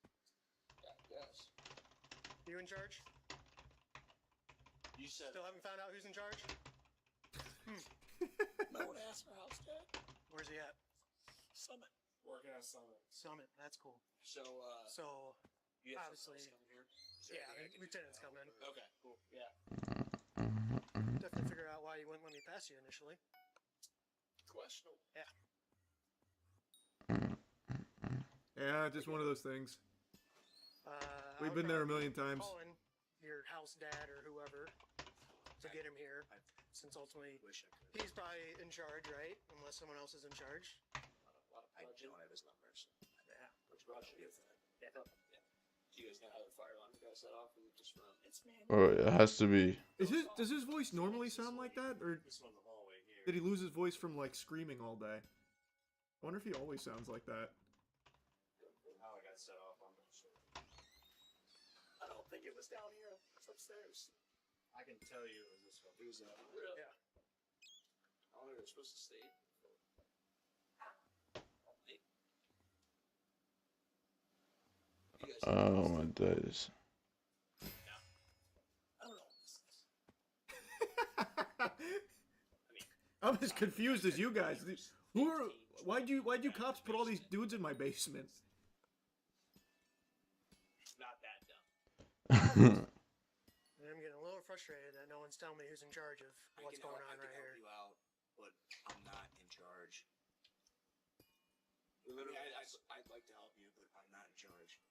Yes. You in charge? You said. Still haven't found out who's in charge? No one asked for house dad. Where's he at? Summit. Working at Summit. Summit. That's cool. So you have obviously, here. Lieutenant's coming. Okay, cool. Yeah. Definitely figure out why you wouldn't let me pass you initially. Questionable. Yeah. Yeah, just one of those things. We've been there a million times. Calling your house dad or whoever to get him here, since ultimately he's probably in charge, right? Unless someone else is in charge. I don't have his numbers. Yeah. Which Russia is that? Yeah. Do you guys know how the fire alarm got set off? Or just from it's man. Oh, it has to be. Does his voice normally sound like that, or did he lose his voice from like screaming all day? I wonder if he always sounds like that. How I got set off, I'm not sure. I don't think it was down here. It's upstairs. I can tell you it was this one. It was really? Yeah. I don't know where it's supposed to stay. Oh my days. I don't know. I'm as confused as you guys. Why'd you cops put all these dudes in my basement? It's not that dumb. I'm getting a little frustrated that no one's telling me who's in charge of what's going on right here. I can help you out, but I'm not in charge. Literally, I'd like to help you, but I'm not in charge.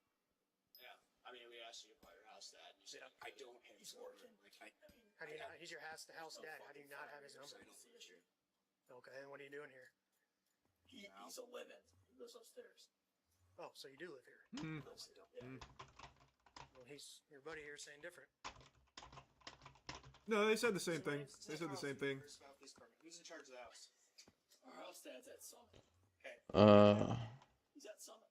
Yeah, I mean, we asked you about your house dad. You said I don't have his number. Like, How do you not? He's your house dad. How do you not have his number? Okay, and what are you doing here? He's a live-in. He lives upstairs. Oh, so you do live here? Well, he's your buddy here saying different. No, they said the same thing. They said the same thing. Who's in charge of the house? Our house dad's at Summit. Okay. He's at Summit.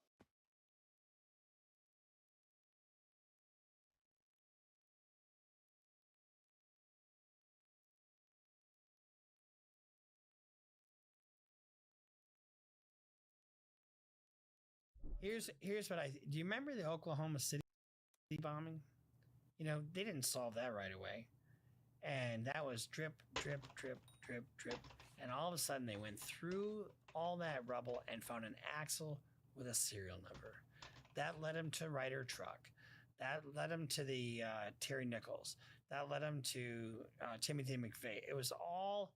Here's what do you remember the Oklahoma City bombing? You know, they didn't solve that right away. And that was drip, drip, drip, drip, drip. And all of a sudden they went through all that rubble and found an axle with a serial number. That led them to Ryder Truck. That led them to the Terry Nichols. That led them to Timothy McVeigh. It was all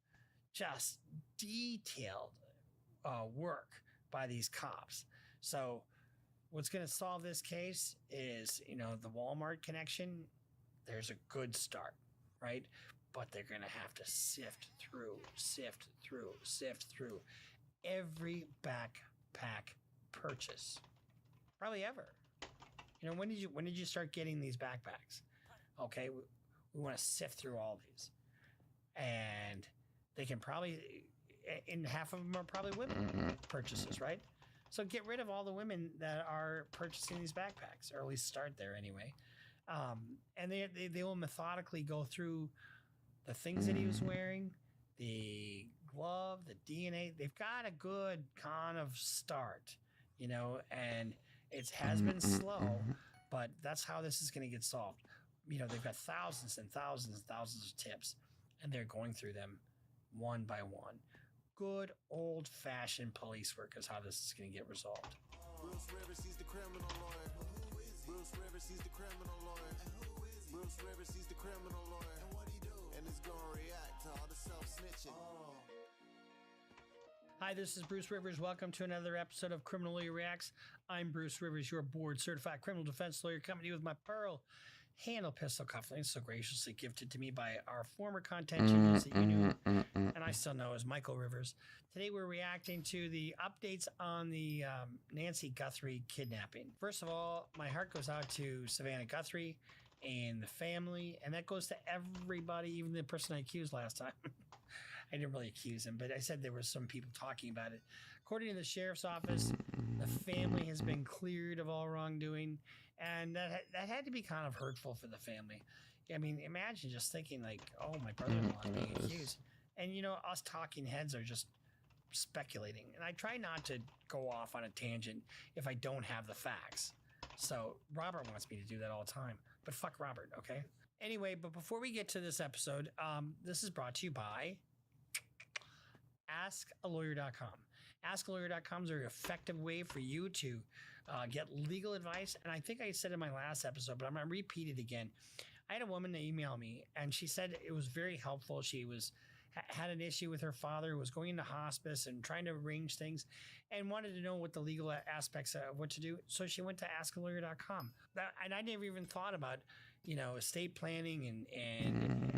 just detailed work by these cops. So what's going to solve this case is, you know, the Walmart connection. There's a good start, right? But they're going to have to sift through every backpack purchase, probably ever. You know, when did you start getting these backpacks? Okay, we want to sift through all these, and they can probably, and half of them are probably women purchases, right? So get rid of all the women that are purchasing these backpacks, or at least start there anyway. And they will methodically go through the things that he was wearing, the glove, the DNA. They've got a good kind of start, you know, and it has been slow, but that's how this is going to get solved. You know, they've got thousands and thousands and thousands of tips, and they're going through them one by one. Good old-fashioned police work is how this is going to get resolved. Bruce Rivers, he's the criminal lawyer. Bruce Rivers, he's the criminal lawyer. Bruce Rivers, he's the criminal lawyer. And what he do? And it's gonna react to all the self-snitching. Hi, this is Bruce Rivers. Welcome to another episode of Criminal Lawyer Reacts. I'm Bruce Rivers, your board-certified criminal defense lawyer, coming to you with my Pearl handle pistol cufflinks, so graciously gifted to me by our former content genius that you knew and I still know as Michael Rivers. Today we're reacting to the updates on the Nancy Guthrie kidnapping. First of all, my heart goes out to Savannah Guthrie and the family, and that goes to everybody, even the person I accused last time. I didn't really accuse him, but I said there were some people talking about it. According to the sheriff's office, the family has been cleared of all wrongdoing, and that had to be kind of hurtful for the family. I mean, imagine just thinking like, oh, my brother-in-law is being accused. And, you know, us talking heads are just speculating. And I try not to go off on a tangent if I don't have the facts. So Robert wants me to do that all the time. But fuck Robert, okay? Anyway, but before we get to this episode, this is brought to you by AskALawyer.com. AskALawyer.com is a very effective way for you to get legal advice. And I think I said in my last episode, but I'm going to repeat it again. I had a woman email me, and she said it was very helpful. She had an issue with her father who was going into hospice and trying to arrange things and wanted to know what the legal aspects of what to do. So she went to AskALawyer.com. And I never even thought about, you know, estate planning and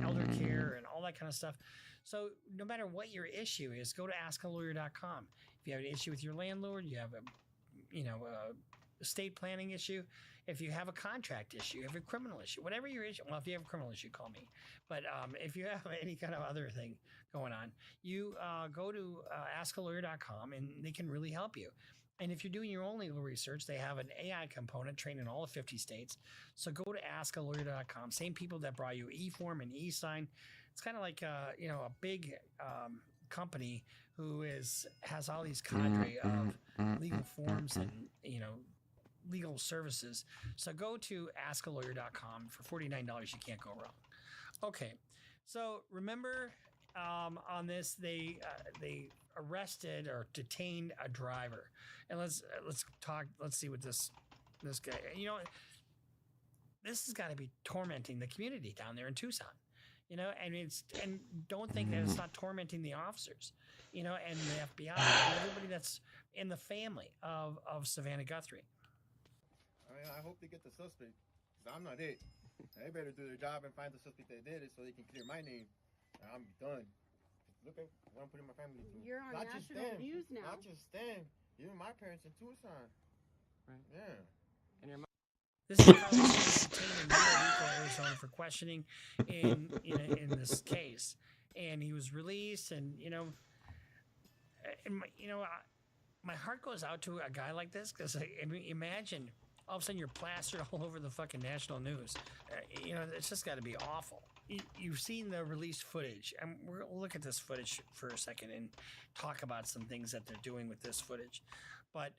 elder care and all that kind of stuff. So no matter what your issue is, go to AskALawyer.com. If you have an issue with your landlord, you have a estate planning issue, if you have a contract issue, you have a criminal issue, whatever your issue. Well, if you have a criminal issue, call me. But if you have any kind of other thing going on, you go to AskALawyer.com, and they can really help you. And if you're doing your own legal research, they have an AI component trained in all of 50 states. So go to AskALawyer.com. Same people that brought you eForm and eSign. It's kind of like a big company who has all these cadre of legal forms and legal services. So go to AskALawyer.com for $49. You can't go wrong. Okay, so remember on this they arrested or detained a driver. And let's see what this guy, you know, this has got to be tormenting the community down there in Tucson. You know, and don't think that it's not tormenting the officers, you know, and the FBI and everybody that's in the family of Savannah Guthrie. I hope they get the suspect, because I'm not it. They better do their job and find the suspect that did it so they can clear my name. I'm done. Look at what I'm putting my family through. You're on not national just them, news now. Not just them. Even my parents in Tucson. Right. Yeah. And your This is Carlos detained in Rico, Arizona for questioning in this case, and he was released. And my heart goes out to a guy like this, because I mean, imagine all of a sudden you're plastered all over the fucking national news. It's just got to be awful. You've seen the released footage, and we'll look at this footage for a second and talk about some things that they're doing with this footage. But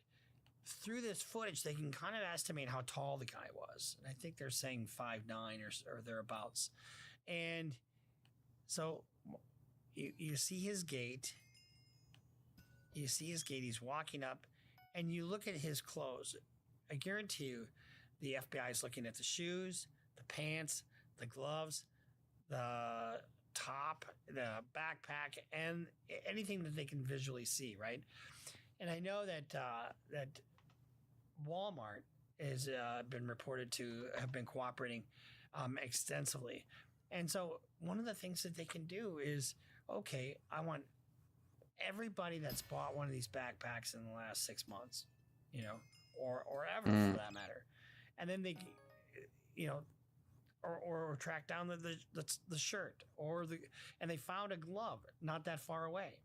through this footage, they can kind of estimate how tall the guy was. And I think they're saying 5'9" or thereabouts. And so you see his gait. You see his gait. He's walking up, and you look at his clothes. I guarantee you the FBI is looking at the shoes, the pants, the gloves, the top, the backpack, and anything that they can visually see, right? And I know that Walmart has been reported to have been cooperating extensively. And so one of the things that they can do is, okay, I want everybody that's bought one of these backpacks in the last 6 months, or ever for that matter. And then they, or track down the shirt and they found a glove not that far away,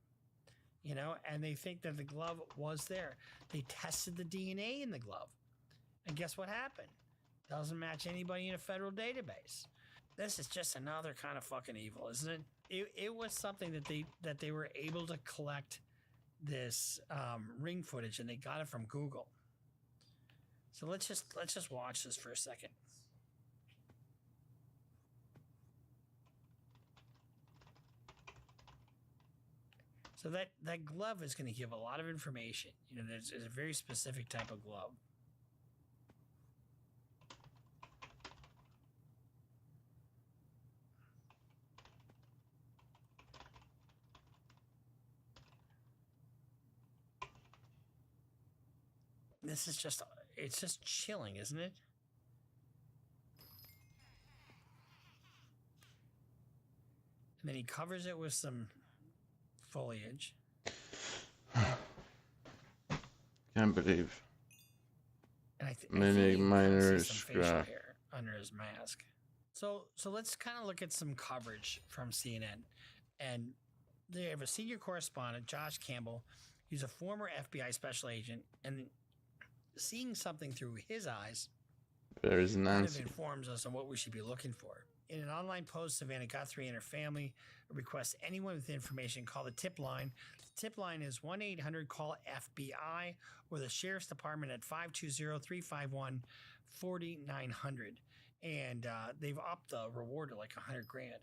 and they think that the glove was there. They tested the DNA in the glove, and guess what happened? Doesn't match anybody in a federal database. This is just another kind of fucking evil, isn't it? It was something that they were able to collect this ring footage, and they got it from Google. So let's just watch this for a second. So that glove is going to give a lot of information. There's a very specific type of glove. It's just chilling, isn't it? And then he covers it with some foliage. Can't believe. And I many minor facial scrap. hair under his mask. So let's kind of look at some coverage from CNN. And they have a senior correspondent, Josh Campbell. He's a former FBI special agent, and seeing something through his eyes There is kind Nancy. of informs us on what we should be looking for. In an online post, Savannah Guthrie and her family request anyone with information call the tip line. The tip line is 1-800-CALL-FBI or the Sheriff's Department at 520-351-4900. And they've upped the reward to like $100,000.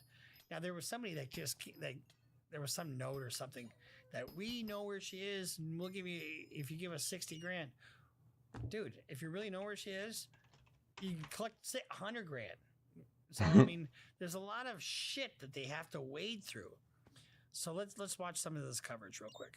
Now, there was somebody that there was some note or something that we know where she is, and we'll give you, if you give us $60,000. Dude, if you really know where she is, you can collect $100,000. So I mean, there's a lot of shit that they have to wade through. So let's watch some of this coverage real quick.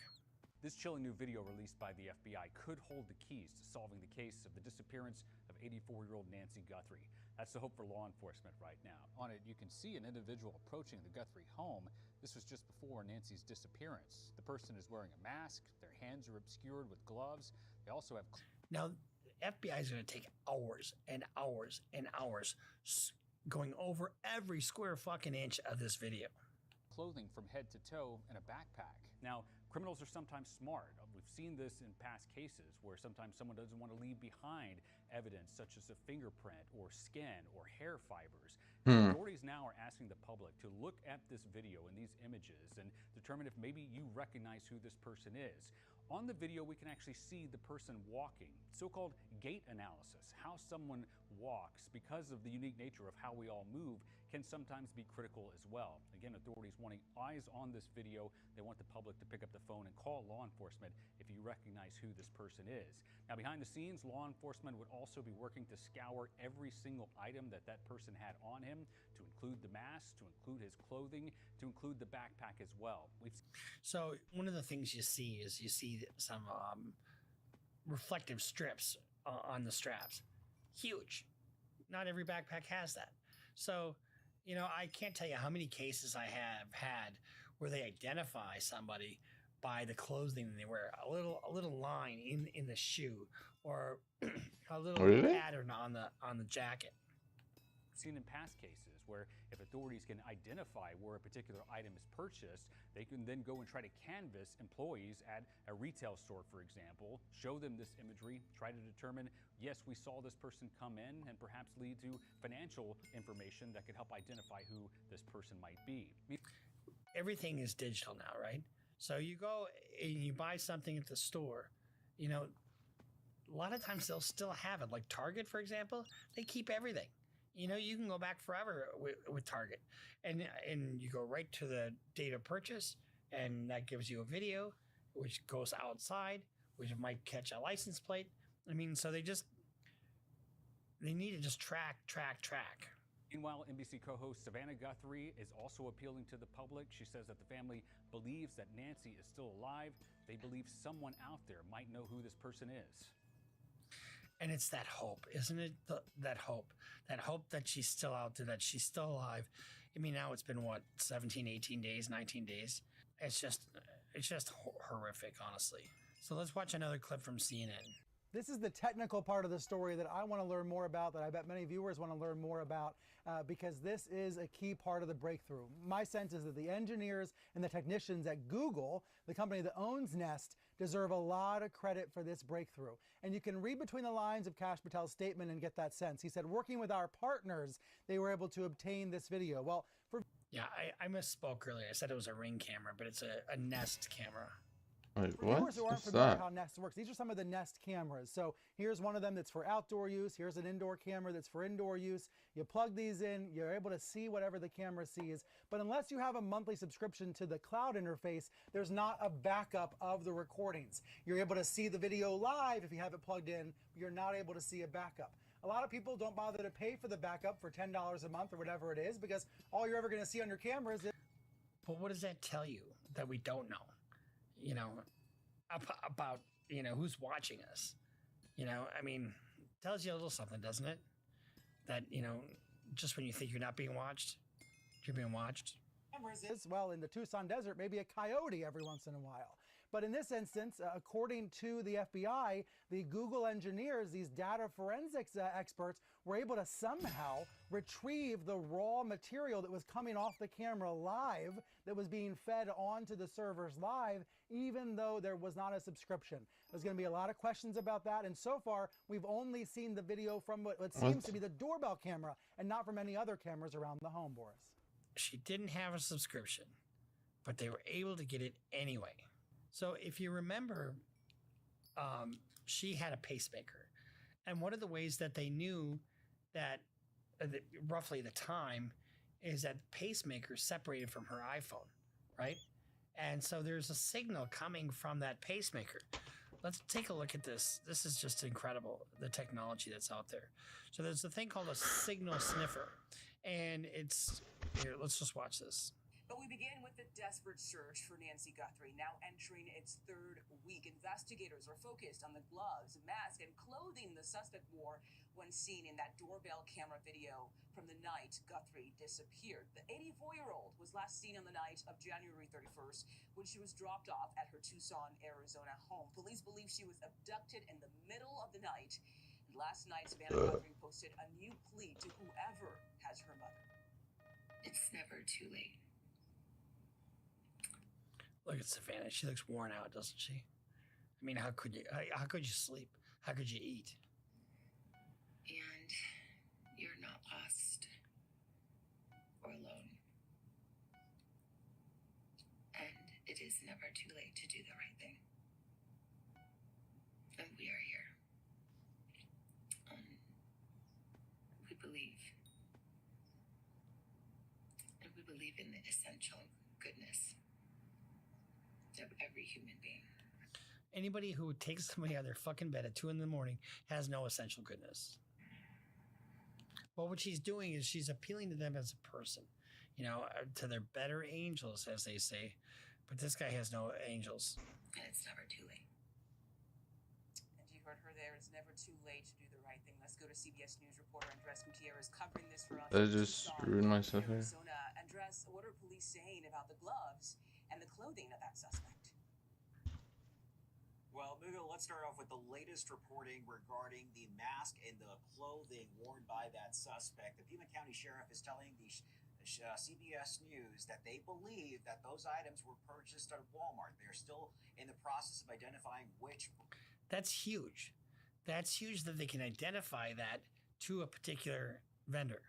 This chilling new video released by the FBI could hold the keys to solving the case of the disappearance of 84-year-old Nancy Guthrie. That's the hope for law enforcement right now. On it, you can see an individual approaching the Guthrie home. This was just before Nancy's disappearance. The person is wearing a mask. Their hands are obscured with gloves. They also have... Now, the FBI is going to take hours and hours and hours going over every square fucking inch of this video. Clothing from head to toe and a backpack. Now, criminals are sometimes smart. We've seen this in past cases where sometimes someone doesn't want to leave behind evidence such as a fingerprint or skin or hair fibers. Authorities now are asking the public to look at this video and these images and determine if maybe you recognize who this person is. On the video, we can actually see the person walking, so-called gait analysis, how someone walks, because of the unique nature of how we all move, can sometimes be critical as well. Again, authorities wanting eyes on this video. They want the public to pick up the phone and call law enforcement if you recognize who this person is. Now, behind the scenes, law enforcement would also be working to scour every single item that that person had on him, to include the mask, to include his clothing, to include the backpack as well. So one of the things you see is some reflective strips on the straps. Huge. Not every backpack has that. So, you know, I can't tell you how many cases I have had where they identify somebody by the clothing they wear, a little line in the shoe, or a little pattern on the jacket. Seen in past cases where if authorities can identify where a particular item is purchased, they can then go and try to canvass employees at a retail store, for example, show them this imagery, try to determine, yes, we saw this person come in, and perhaps lead to financial information that could help identify who this person might be. Everything is digital now, right? So you go and you buy something at the store, you know, a lot of times they'll still have it. Like Target, for example, they keep everything. You know, you can go back forever with Target, and you go right to the date of purchase, and that gives you a video, which goes outside, which might catch a license plate. I mean, so they need to just track. Meanwhile, NBC co-host Savannah Guthrie is also appealing to the public. She says that the family believes that Nancy is still alive. They believe someone out there might know who this person is. And it's that hope, isn't it? That hope that she's still out there, that she's still alive. I mean, now it's been what, 17, 18 days, 19 days. It's just horrific, honestly. So let's watch another clip from CNN. This is the technical part of the story that I want to learn more about, that I bet many viewers want to learn more about, because this is a key part of the breakthrough. My sense is that the engineers and the technicians at Google, the company that owns Nest, deserve a lot of credit for this breakthrough. And you can read between the lines of Kash Patel's statement and get that sense. He said, working with our partners, they were able to obtain this video. Well, yeah, I misspoke earlier. I said it was a Ring camera, but it's a Nest camera. Wait, For what? viewers who aren't What's familiar with that? how Nest works, these are some of the Nest cameras. So here's one of them that's for outdoor use. Here's an indoor camera that's for indoor use. You plug these in, you're able to see whatever the camera sees. But unless you have a monthly subscription to the cloud interface, there's not a backup of the recordings. You're able to see the video live if you have it plugged in, but you're not able to see a backup. A lot of people don't bother to pay for the backup for $10 a month or whatever it is, because all you're ever going to see on your camera is it. But what does that tell you that we don't know? You know, about, you know, who's watching us? You know, I mean, tells you a little something, doesn't it? That, you know, just when you think you're not being watched, you're being watched. Well, in the Tucson desert, maybe a coyote every once in a while. But in this instance, according to the FBI, the Google engineers, these data forensics experts, were able to somehow retrieve the raw material that was coming off the camera live, that was being fed onto the servers live, even though there was not a subscription. There's going to be a lot of questions about that, and so far, we've only seen the video from what seems to be the doorbell camera, and not from any other cameras around the home, Boris. She didn't have a subscription, but they were able to get it anyway. So if you remember, she had a pacemaker. And one of the ways that they knew that roughly the time is that pacemaker separated from her iPhone, right? And so there's a signal coming from that pacemaker. Let's take a look at this. This is just incredible, the technology that's out there. So there's a thing called a signal sniffer. And it's, here, let's just watch this. But we begin with the desperate search for Nancy Guthrie, now entering its third week. Investigators are focused on the gloves, mask, and clothing the suspect wore when seen in that doorbell camera video from the night Guthrie disappeared. The 84-year-old was last seen on the night of January 31st when she was dropped off at her Tucson, Arizona home. Police believe she was abducted in the middle of the night. And last night, Savannah Guthrie posted a new plea to whoever has her mother. It's never too late. Look at Savannah. She looks worn out, doesn't she? I mean, how could you sleep? How could you eat? And you're not lost or alone. And it is never too late to do the right thing. And we are here. believe. And we believe in the essential goodness of every human being. Anybody who takes somebody out of their fucking bed at 2 a.m. has no essential goodness. Well, what she's doing is she's appealing to them as a person, you know, to their better angels, as they say. But this guy has no angels. And it's never too late. And you heard her there. It's never too late to do the right thing. Let's go to CBS News reporter Andres Gutierrez covering this for us. That just ruined myself here. Arizona. Andres, what are police saying about the gloves and the clothing of that suspect? Well, Mugo, let's start off with the latest reporting regarding the mask and the clothing worn by that suspect. The Pima County Sheriff is telling the CBS News that they believe that those items were purchased at Walmart. They're still in the process of identifying which. That's huge. That's huge that they can identify that to a particular vendor,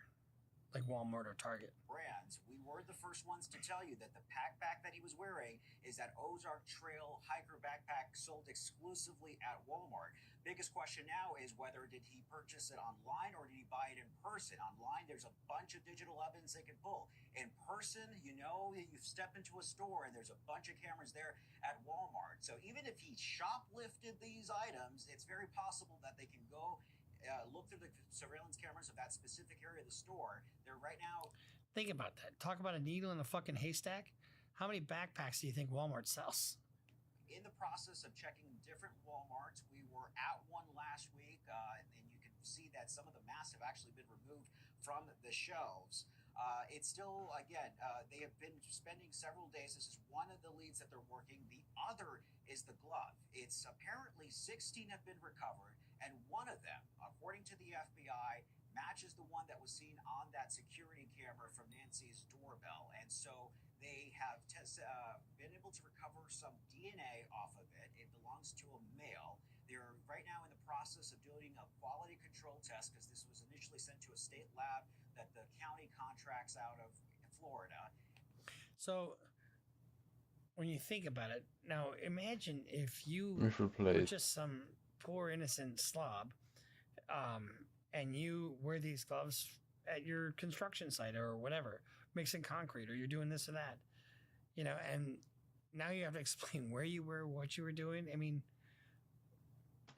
like Walmart or Target. Brands. We were the first ones to tell you that the backpack that he was wearing is that Ozark Trail hiker backpack sold exclusively at Walmart. Biggest question now is whether did he purchase it online or did he buy it in person? Online, there's a bunch of digital evidence they can pull. In person, you know, you step into a store and there's a bunch of cameras there at Walmart. So even if he shoplifted these items, it's very possible that they can go look through the surveillance cameras of that specific area of the store. They're right now. Think about that. Talk about a needle in a fucking haystack. How many backpacks do you think Walmart sells? In the process of checking different Walmarts, we were at one last week, and you can see that some of the masks have actually been removed from the shelves. It's still, again, they have been spending several days. This is one of the leads that they're working. The other is the glove. It's apparently 16 have been recovered, and one of them, according to the FBI, matches the one that was seen on that security camera from Nancy's doorbell. And so they have been able to recover some DNA off of it. It belongs to a male. They're right now in the process of doing a quality control test because this was initially sent to a state lab that the county contracts out of Florida. So when you think about it, now imagine if you played just some poor innocent slob, and you wear these gloves at your construction site or whatever, mixing concrete, or you're doing this or that, you know, and now you have to explain where you were, what you were doing. I mean,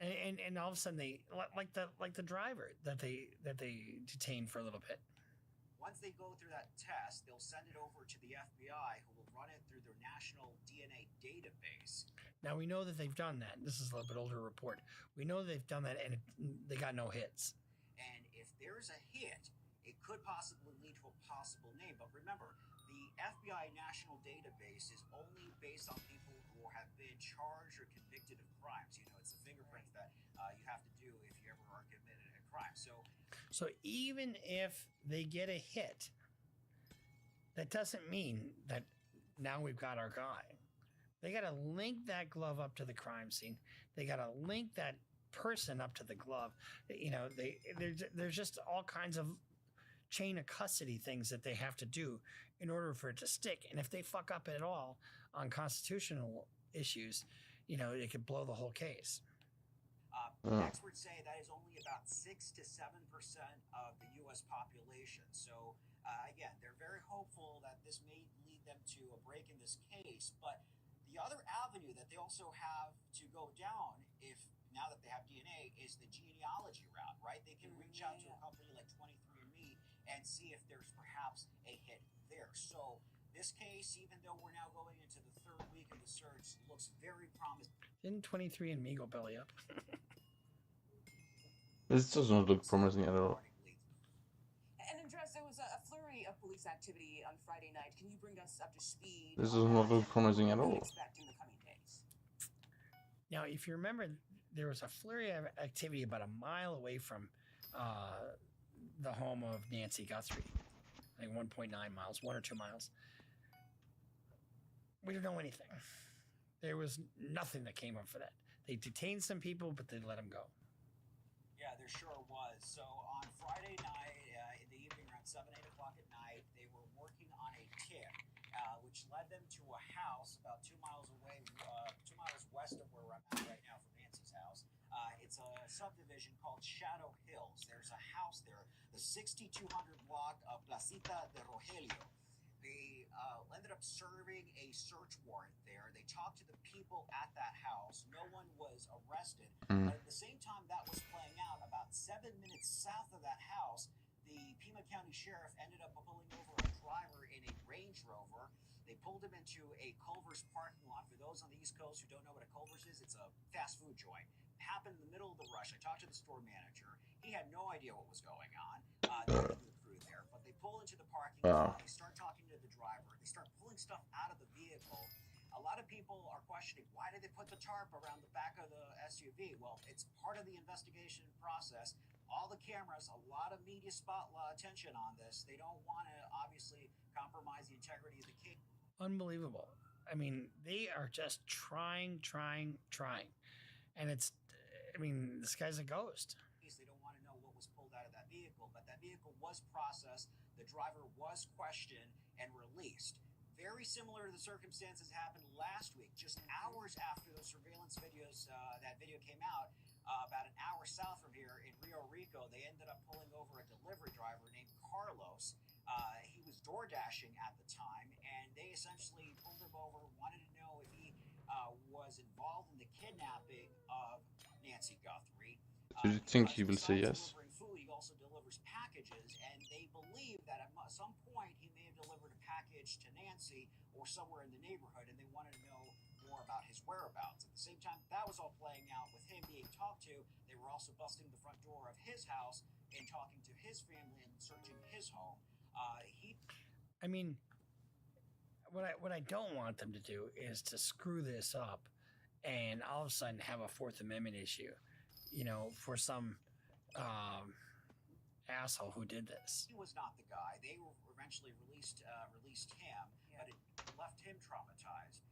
and all of a sudden they like the driver that they detained for a little bit. Once they go through that test, they'll send it over to the FBI, who will run it through their national DNA database. Now we know that they've done that. This is a little bit older report. We know they've done that, and they got no hits. And if there's a hit, it could possibly lead to a possible name. But remember, the FBI national database is only based on people who have been charged or convicted of crimes. You know, it's the fingerprints that you have to do if you ever are committed a crime. So even if they get a hit, that doesn't mean that now we've got our guy. They got to link that glove up to the crime scene. They got to link that person up to the glove. You know, there's just all kinds of chain of custody things that they have to do in order for it to stick. And if they fuck up at all on constitutional issues, you know, it could blow the whole case. Experts say that is only about 6 to 7% of the U.S. population. So, again, they're very hopeful that this may lead them to a break in this case. But the other avenue that they also have to go down, if now that they have DNA, is the genealogy route, right? They can reach out to a company like 23andMe and see if there's perhaps a hit there. So this case, even though we're now going into the third week of the search, looks very promising. Didn't 23andMe go belly up? This does not look promising at all. And Andres, there was a flurry of police activity on Friday night. Can you bring us up to speed? This does not look promising at all. Expect in the coming days. Now, if you remember, there was a flurry of activity about a mile away from the home of Nancy Guthrie. I think 1.9 miles, 1 or 2 miles. We don't know anything. There was nothing that came up for that. They detained some people, but they let them go. Yeah, there sure was. So on Friday night, in the evening, around 7, 8 o'clock at night, they were working on a tip, which led them to a house about 2 miles away, 2 miles west of where I'm at right now from Nancy's house. It's a subdivision called Shadow Hills. There's a house there. The the 6200 block of GLACITE de Rogelio. They ended up serving a search warrant there. They talked to the people at that house. No one was arrested. But at the same time that was playing out, about 7 minutes south of that house, the Pima County Sheriff ended up pulling over a driver in a Range Rover. They pulled him into a Culver's parking lot. For those on the East Coast who don't know what a Culver's is, it's a fast food joint. Happened in the middle of the rush. I talked to the store manager. He had no idea what was going on. The crew there, but they pull into the parking lot. They start talking to the driver. They start pulling stuff out of the vehicle. A lot of people are questioning, why did they put the tarp around the back of the SUV? Well, it's part of the investigation process. All the cameras, a lot of media spotlight attention on this. They don't want to obviously compromise the integrity of the case. Unbelievable. I mean, they are just trying. And it's, I mean, this guy's a ghost. They don't want to know what was pulled out of that vehicle, but that vehicle was processed. The driver was questioned and released. Very similar to the circumstances happened last week, just hours after those surveillance videos, that video came out, about an hour south from here in Rio Rico. They ended up pulling over a delivery driver named Carlos. He was door dashing at the time, and they essentially pulled him over, wanted to know if he was involved in the kidnapping of Nancy Guthrie. Do you think he will say yes? Delivering food, he also delivers packages, and they believe that at some point he may have delivered a package to Nancy or somewhere in the neighborhood, and they wanted to know more about his whereabouts. At the same time that was all playing out with him being talked to, they were also busting the front door of his house and talking to his family and searching his home. I mean, what I don't want them to do is to screw this up and all of a sudden have a Fourth Amendment issue, you know, for some asshole who did this. He was not the guy. They were eventually released him, but it left him traumatized.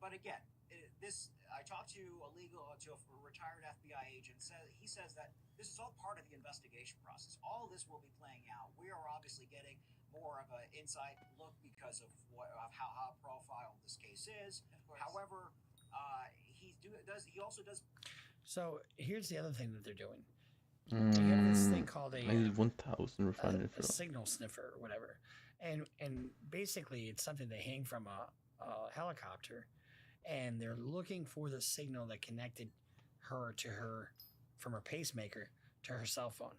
But again, I talked to a retired FBI agent. He says that this is all part of the investigation process. All this will be playing out. We are obviously getting more of an inside look because of how high profile this case is. However, he also does. So here's the other thing that they're doing. They have this thing called I need 1,000 refinery a signal sniffer or whatever, and basically it's something they hang from a helicopter, and they're looking for the signal that connected her from her pacemaker to her cell phone.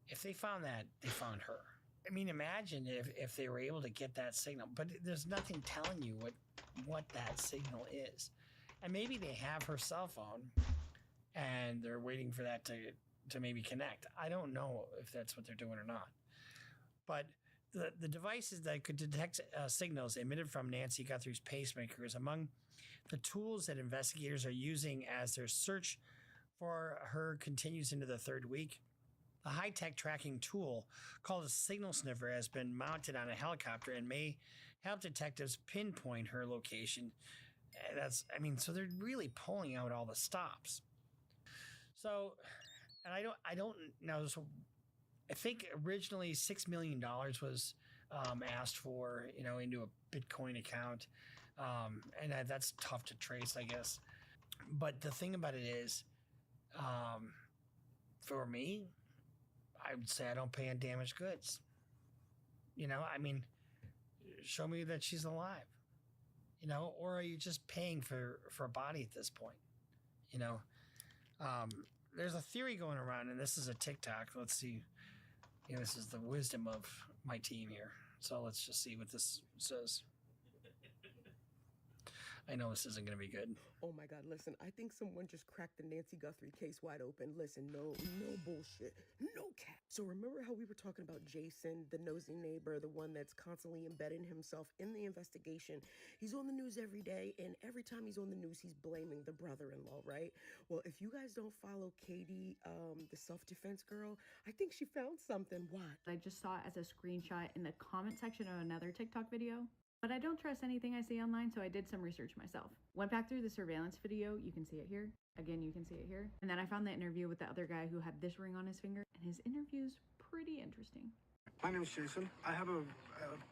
If they found that, they found her. I mean, imagine if they were able to get that signal, but there's nothing telling you what that signal is. And maybe they have her cell phone and they're waiting for that to maybe connect. I don't know if that's what they're doing or not. But the devices that could detect signals emitted from Nancy Guthrie's pacemaker is among the tools that investigators are using as their search for her continues into the third week. The high-tech tracking tool called a signal sniffer has been mounted on a helicopter and may help detectives pinpoint her location. So they're really pulling out all the stops. So, and I don't know. So I think originally $6 million was asked for, into a Bitcoin account. And that's tough to trace, I guess. But the thing about it is, for me, I would say I don't pay on damaged goods. Show me that she's alive. Or are you just paying for a body at this point? There's a theory going around, and this is a TikTok. Let's see. This is the wisdom of my team here. So let's just see what this says. I know this isn't going to be good. Oh my God, listen, I think someone just cracked the Nancy Guthrie case wide open. Listen, no bullshit, no cap. So remember how we were talking about Jason, the nosy neighbor, the one that's constantly embedding himself in the investigation? He's on the news every day, and every time he's on the news, he's blaming the brother-in-law, right? Well, if you guys don't follow Katie, the self-defense girl, I think she found something. What? I just saw it as a screenshot in the comment section of another TikTok video. But I don't trust anything I see online, so I did some research myself. Went back through the surveillance video. You can see it here. Again, you can see it here. And then I found the interview with the other guy who had this ring on his finger, and his interview's pretty interesting. My name is Jason. I have a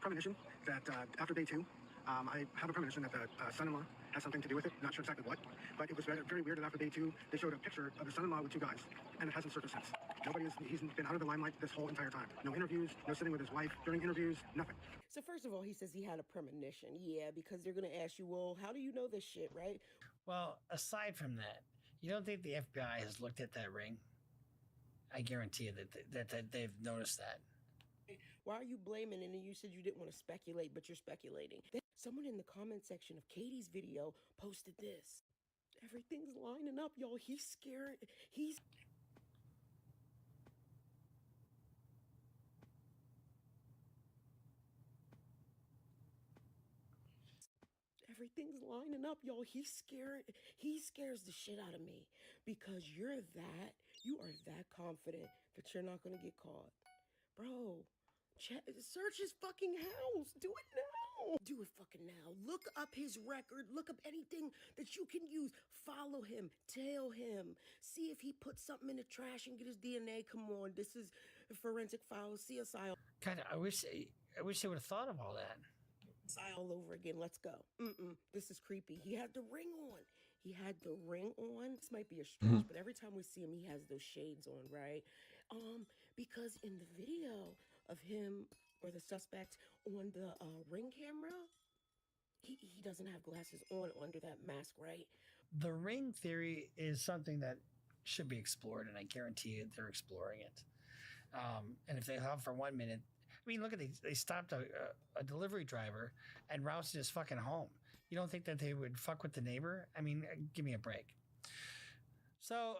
premonition that after day 2, I have a premonition that the son-in-law has something to do with it. Not sure exactly what, but it was very, very weird that after day 2, they showed a picture of the son-in-law with 2 guys, and it hasn't surfaced since. He's been out of the limelight this whole entire time. No interviews, no sitting with his wife during interviews, nothing. So first of all, he says he had a premonition. Yeah, because they're going to ask you, well, how do you know this shit, right? Well, aside from that, you don't think the FBI has looked at that ring? I guarantee you that they've noticed that. Why are you blaming? And then you said you didn't want to speculate, but you're speculating. Someone in the comment section of Katie's video posted this. Everything's lining up, y'all. He's scared. Everything's lining up, y'all. He's scared. He scares the shit out of me because you are that confident that you're not going to get caught. Bro, search his fucking house. Do it now. Do it fucking now. Look up his record. Look up anything that you can use. Follow him. Tail him. See if he put something in the trash and get his DNA. Come on. This is forensic files, CSI. God, I wish they would have thought of all that. All over again. Let's go. This is creepy. He had the ring on. This might be a stretch, but every time we see him, he has those shades on, right? Because in the video of him or the suspect on the ring camera, he doesn't have glasses on under that mask, right? The ring theory is something that should be explored, and I guarantee you they're exploring it. And if they have for 1 minute, I mean, look at these. They stopped a delivery driver and rousted his fucking home. You don't think that they would fuck with the neighbor? I mean, give me a break. So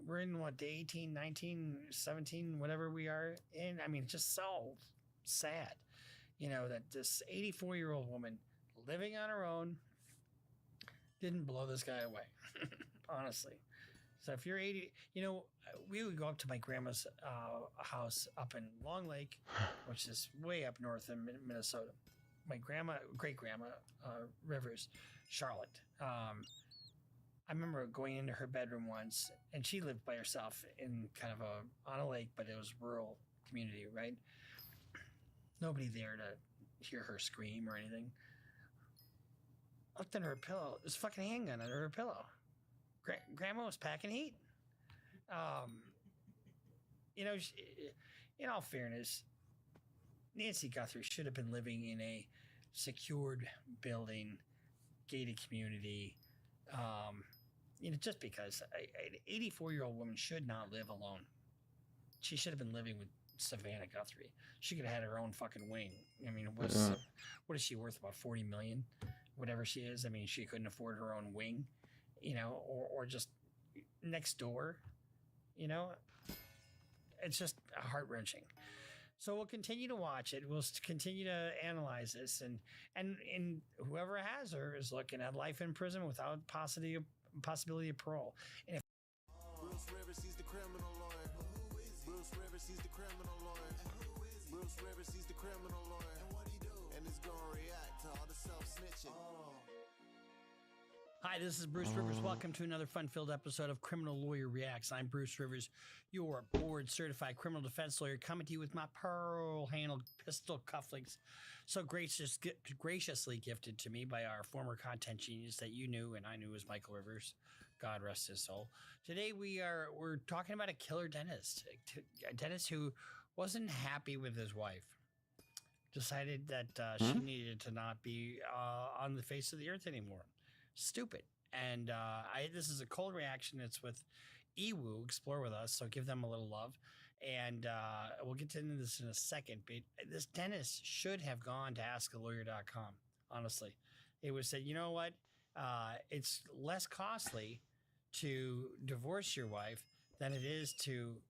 we're in what, day 18, 19, 17, whatever we are in. I mean, it's just so sad, that this 84-year-old woman living on her own didn't blow this guy away, honestly. So if you're 80, we would go up to my grandma's house up in Long Lake, which is way up north in Minnesota. My great grandma, Rivers, Charlotte. I remember going into her bedroom once, and she lived by herself in kind of on a lake, but it was rural community, right? Nobody there to hear her scream or anything. Looked under her pillow. There's a fucking handgun under her pillow. Grandma was packing heat. In all fairness, Nancy Guthrie should have been living in a secured building, gated community. Just because an 84-year-old woman should not live alone. She should have been living with Savannah Guthrie. She could have had her own fucking wing. I mean, what is she worth? About $40 million, whatever she is. I mean, she couldn't afford her own wing, or just next door. It's just heart-wrenching. So we'll continue to watch it. We'll continue to analyze this, and whoever has her is looking at life in prison without possibility of parole. And if Bruce Rivers, he's the criminal lawyer. Bruce Rivers, he's the criminal lawyer. Bruce Rivers, he's the criminal lawyer. And what he do? And it's gonna react to all the self-snitching. Hi, this is Bruce Rivers. Welcome to another fun-filled episode of Criminal Lawyer Reacts. I'm Bruce Rivers, your board-certified criminal defense lawyer, coming to you with my pearl-handled pistol cufflinks, so graciously gifted to me by our former content genius that you knew and I knew as Michael Rivers. God rest his soul. Today we're talking about a killer dentist, a dentist who wasn't happy with his wife. Decided that she needed to not be on the face of the earth anymore. Stupid. And this is a cold reaction. It's with Ewu. Explore with us, so give them a little love. And we'll get into this in a second. But this dentist should have gone to askalawyer.com. Honestly, it was said, you know what? It's less costly to divorce your wife than it is to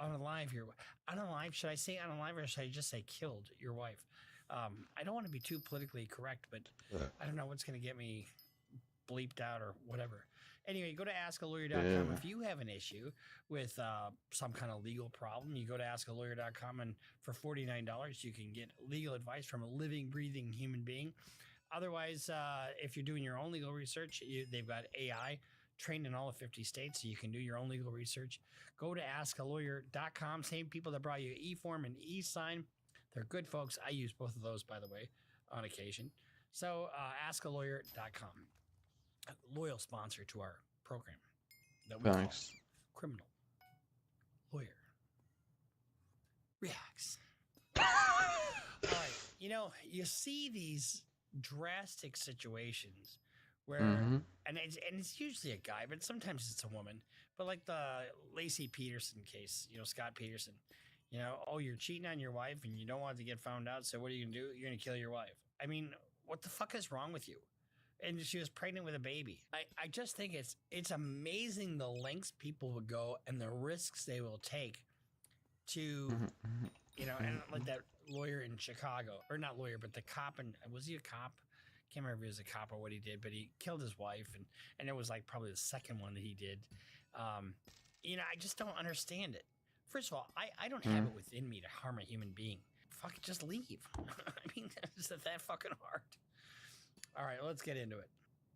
unalive your wife. Unalive? Should I say unalive, or should I just say killed your wife? I don't want to be too politically correct, but I don't know what's going to get me bleeped out or whatever. Anyway, go to askalawyer.com. If you have an issue with some kind of legal problem, you go to askalawyer.com, and for $49, you can get legal advice from a living, breathing human being. Otherwise, if you're doing your own legal research, they've got AI trained in all of 50 states, so you can do your own legal research. Go to askalawyer.com. Same people that brought you eForm and eSign. They're good folks. I use both of those, by the way, on occasion. So askalawyer.com. Loyal sponsor to our program that we call Criminal Lawyer you see these drastic situations where, Mhm. and it's usually a guy, but sometimes it's a woman. But like the Lacey Peterson case, Scott Peterson, oh, you're cheating on your wife and you don't want it to get found out. So what are you gonna do? You're gonna kill your wife. I mean, what the fuck is wrong with you? And she was pregnant with a baby. I just think it's amazing the lengths people would go and the risks they will take to, and like that lawyer in Chicago, or not lawyer, but the cop, and was he a cop? Can't remember if he was a cop or what he did, but he killed his wife, and it was like probably the second one that he did. I just don't understand it. First of all, I don't have it within me to harm a human being. Fuck, just leave. I mean, is it that fucking hard? All right, let's get into it.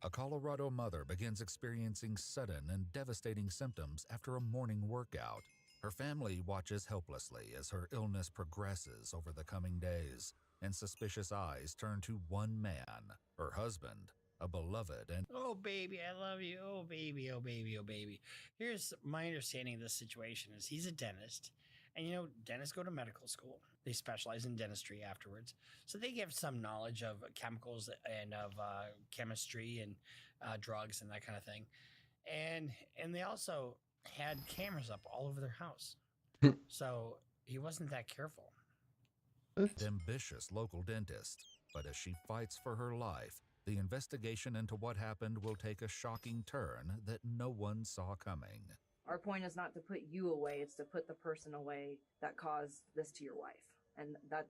A Colorado mother begins experiencing sudden and devastating symptoms after a morning workout. Her family watches helplessly as her illness progresses over the coming days, and suspicious eyes turn to one man, her husband, a beloved and... Oh, baby, I love you. Oh, baby, oh, baby, oh, baby. Here's my understanding of this situation is he's a dentist. And, dentists go to medical school. They specialize in dentistry afterwards. So they have some knowledge of chemicals and of chemistry and drugs and that kind of thing. And they also had cameras up all over their house. So he wasn't that careful. Ambitious local dentist. But as she fights for her life, the investigation into what happened will take a shocking turn that no one saw coming. Our point is not to put you away, it's to put the person away that caused this to your wife. And that's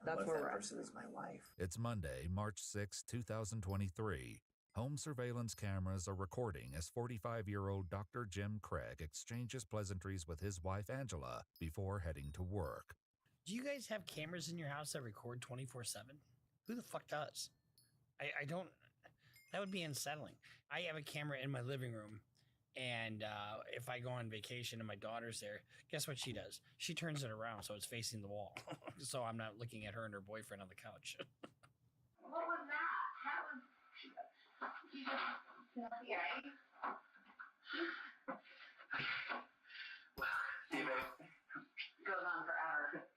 where we're at. Person is my wife. It's Monday, March 6, 2023. Home surveillance cameras are recording as 45-year-old Dr. Jim Craig exchanges pleasantries with his wife Angela before heading to work. Do you guys have cameras in your house that record 24/7? Who the fuck does? I don't. That would be unsettling. I have a camera in my living room. And if I go on vacation and my daughter's there, guess what she does? She turns it around so it's facing the wall. So I'm not looking at her and her boyfriend on the couch. What was that? That was... See you, babe. Goes on forever.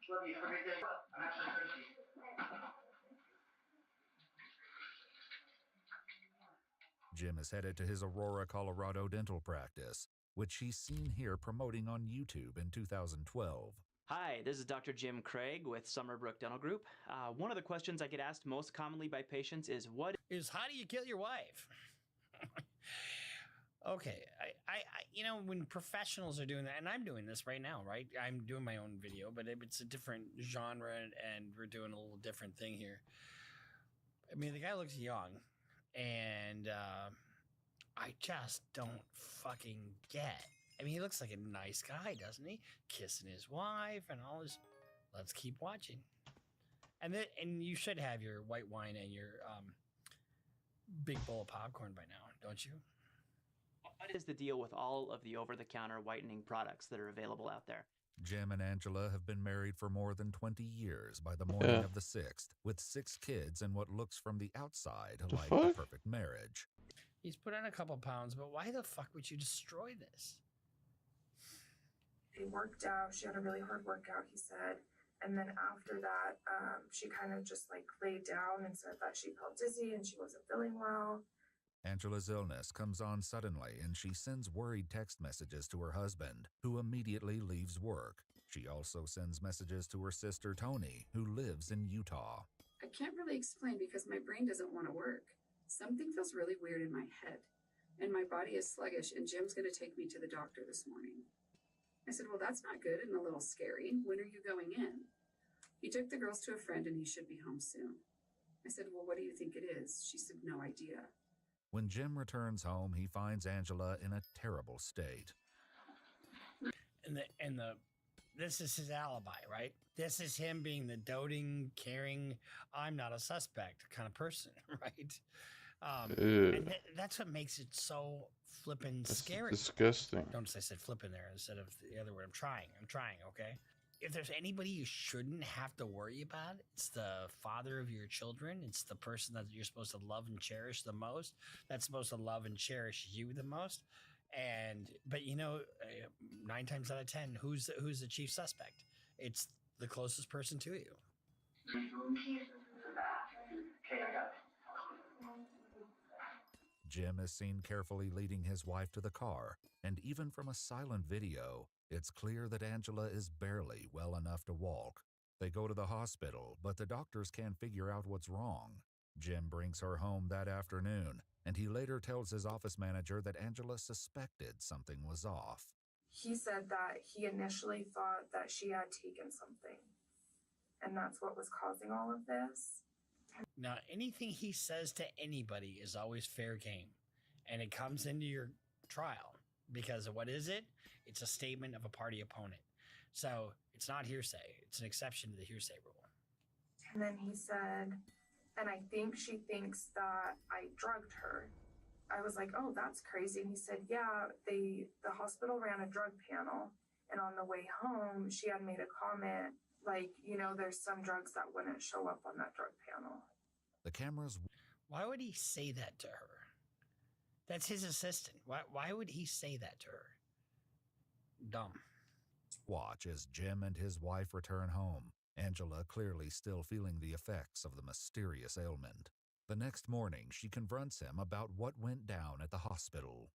Love you. Have a great day. I'm actually thirsty. Jim is headed to his Aurora, Colorado dental practice, which he's seen here promoting on YouTube in 2012. Hi, this is Dr. Jim Craig with Summerbrook Dental Group. One of the questions I get asked most commonly by patients is how do you kill your wife? Okay, when professionals are doing that, and I'm doing this right now, right? I'm doing my own video, but it's a different genre, and we're doing a little different thing here. I mean, the guy looks young, and I just don't fucking get. I mean, he looks like a nice guy, doesn't he? Kissing his wife and all this. Let's keep watching. And you should have your white wine and your big bowl of popcorn by now, don't you? What is the deal with all of the over-the-counter whitening products that are available out there? Jim and Angela have been married for more than 20 years by the morning of the 6th, with 6 kids and what looks from the outside like the perfect marriage. He's put on a couple pounds, but why the fuck would you destroy this? She worked out. She had a really hard workout, he said. And then after that, she kind of just laid down and said that she felt dizzy and she wasn't feeling well. Angela's illness comes on suddenly, and she sends worried text messages to her husband, who immediately leaves work. She also sends messages to her sister Tony, who lives in Utah. I can't really explain because my brain doesn't want to work. Something feels really weird in my head, and my body is sluggish, and Jim's going to take me to the doctor this morning. I said, well, that's not good and a little scary. When are you going in? He took the girls to a friend, and he should be home soon. I said, well, what do you think it is? She said, no idea. When Jim returns home, he finds Angela in a terrible state. And this is his alibi, right? This is him being the doting, caring, I'm not a suspect kind of person, right? And that's what makes it so flippin' scary. Disgusting. Notice I said flippin' there instead of the other word. I'm trying, okay? If there's anybody you shouldn't have to worry about, it's the father of your children. It's the person that you're supposed to love and cherish the most. That's supposed to love and cherish you the most. But 9 times out of 10, who's the chief suspect? It's the closest person to you. Okay, I got it. Jim is seen carefully leading his wife to the car, and even from a silent video, it's clear that Angela is barely well enough to walk. They go to the hospital, but the doctors can't figure out what's wrong. Jim brings her home that afternoon, and he later tells his office manager that Angela suspected something was off. He said that he initially thought that she had taken something, and that's what was causing all of this. Now, anything he says to anybody is always fair game, and it comes into your trial because what is it? It's a statement of a party opponent. So it's not hearsay. It's an exception to the hearsay rule. And then he said, and I think she thinks that I drugged her. I was like, oh, that's crazy. And he said, yeah, the hospital ran a drug panel, and on the way home, she had made a comment like, you know, there's some drugs that wouldn't show up on that drug panel. The cameras. Why would he say that to her? That's his assistant. Why would he say that to her? Dumb. Watch as Jim and his wife return home, Angela clearly still feeling the effects of the mysterious ailment. The next morning, she confronts him about what went down at the hospital.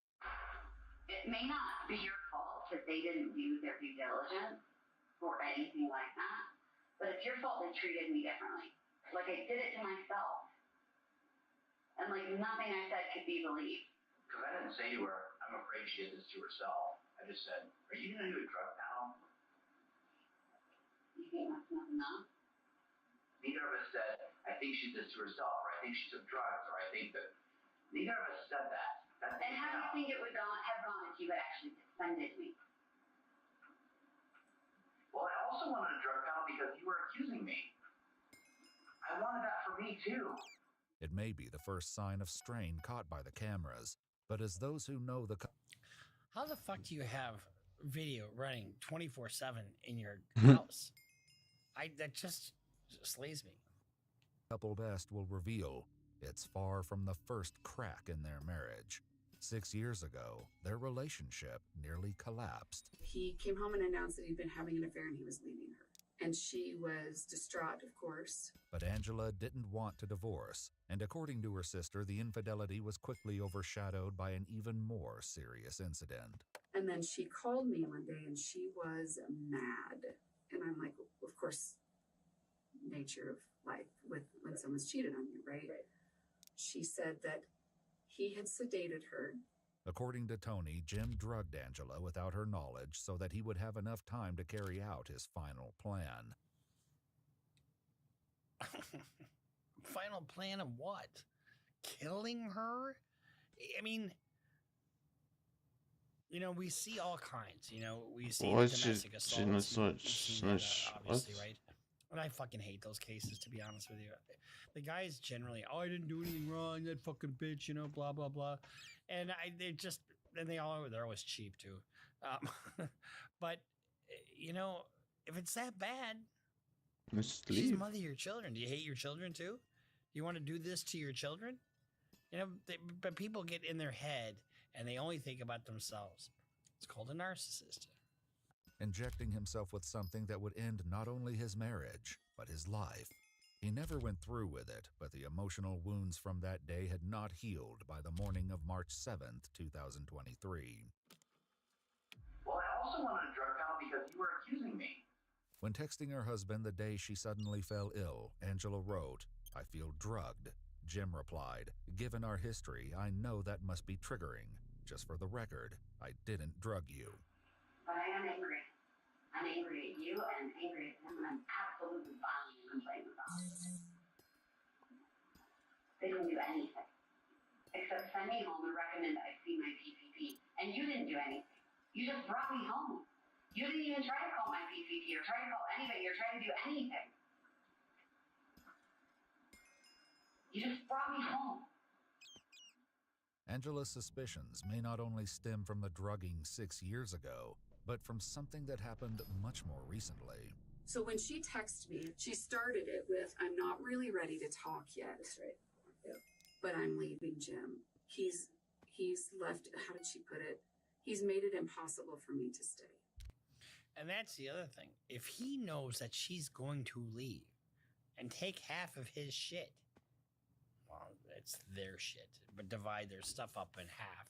It may not be your fault that they didn't do their due diligence or anything like that, but it's your fault they treated me differently. Like I did it to myself. And like nothing I said could be believed. Because I didn't say to her, I'm afraid she did this to herself. I just said, are you going to do a drug panel? You think that's not enough? Neither of us said, I think she did this to herself, or I think she took drugs, or I think that. Neither of us said that. That's and how do you think it would have gone if you had actually defended me? Well, I also wanted a drug panel because you were accusing me. I wanted that for me, too. It may be the first sign of strain caught by the cameras, but as those who know the... How the fuck do you have video running 24/7 in your house? That just slays me. Couple best will reveal it's far from the first crack in their marriage. 6 years ago, their relationship nearly collapsed. He came home and announced that he'd been having an affair and he was leaving her. And she was distraught, of course. But Angela didn't want to divorce, and according to her sister, the infidelity was quickly overshadowed by an even more serious incident. And then she called me one day and she was mad. And I'm like, of course, nature of life with when someone's cheated on you, right? She said that he had sedated her. According to Tony, Jim drugged Angela without her knowledge so that he would have enough time to carry out his final plan. Final plan of what? Killing her? I mean, you know, we see all kinds. You know, we see domestic assaults. Obviously, right? And I fucking hate those cases, to be honest with you. The guys generally, oh, I didn't do anything wrong, that fucking bitch, you know, blah, blah, blah. And they're always cheap too. But, you know, if it's that bad, she's the mother of your children. Do you hate your children too? You want to do this to your children? You know, but people get in their head and they only think about themselves. It's called a narcissist. Injecting himself with something that would end not only his marriage, but his life. He never went through with it, but the emotional wounds from that day had not healed by the morning of March 7th, 2023. Well, I also wanted a drug panel because you were accusing me. When texting her husband the day she suddenly fell ill, Angela wrote, "I feel drugged." Jim replied, "Given our history, I know that must be triggering. Just for the record, I didn't drug you." But I am angry. I'm angry at you and angry at him, and I'm absolutely filing a complaint about it. They didn't do anything except send me home and recommend I see my PCP. And you didn't do anything. You just brought me home. You didn't even try to call my PCP or try to call anybody or try to do anything. You just brought me home. Angela's suspicions may not only stem from the drugging 6 years ago, but from something that happened much more recently. So when she texted me, she started it with, I'm not really ready to talk yet. That's right. Yeah. But I'm leaving Jim. He's left, how did she put it? He's made it impossible for me to stay. And that's the other thing. If he knows that she's going to leave and take half of his shit. Well, it's their shit, but divide their stuff up in half.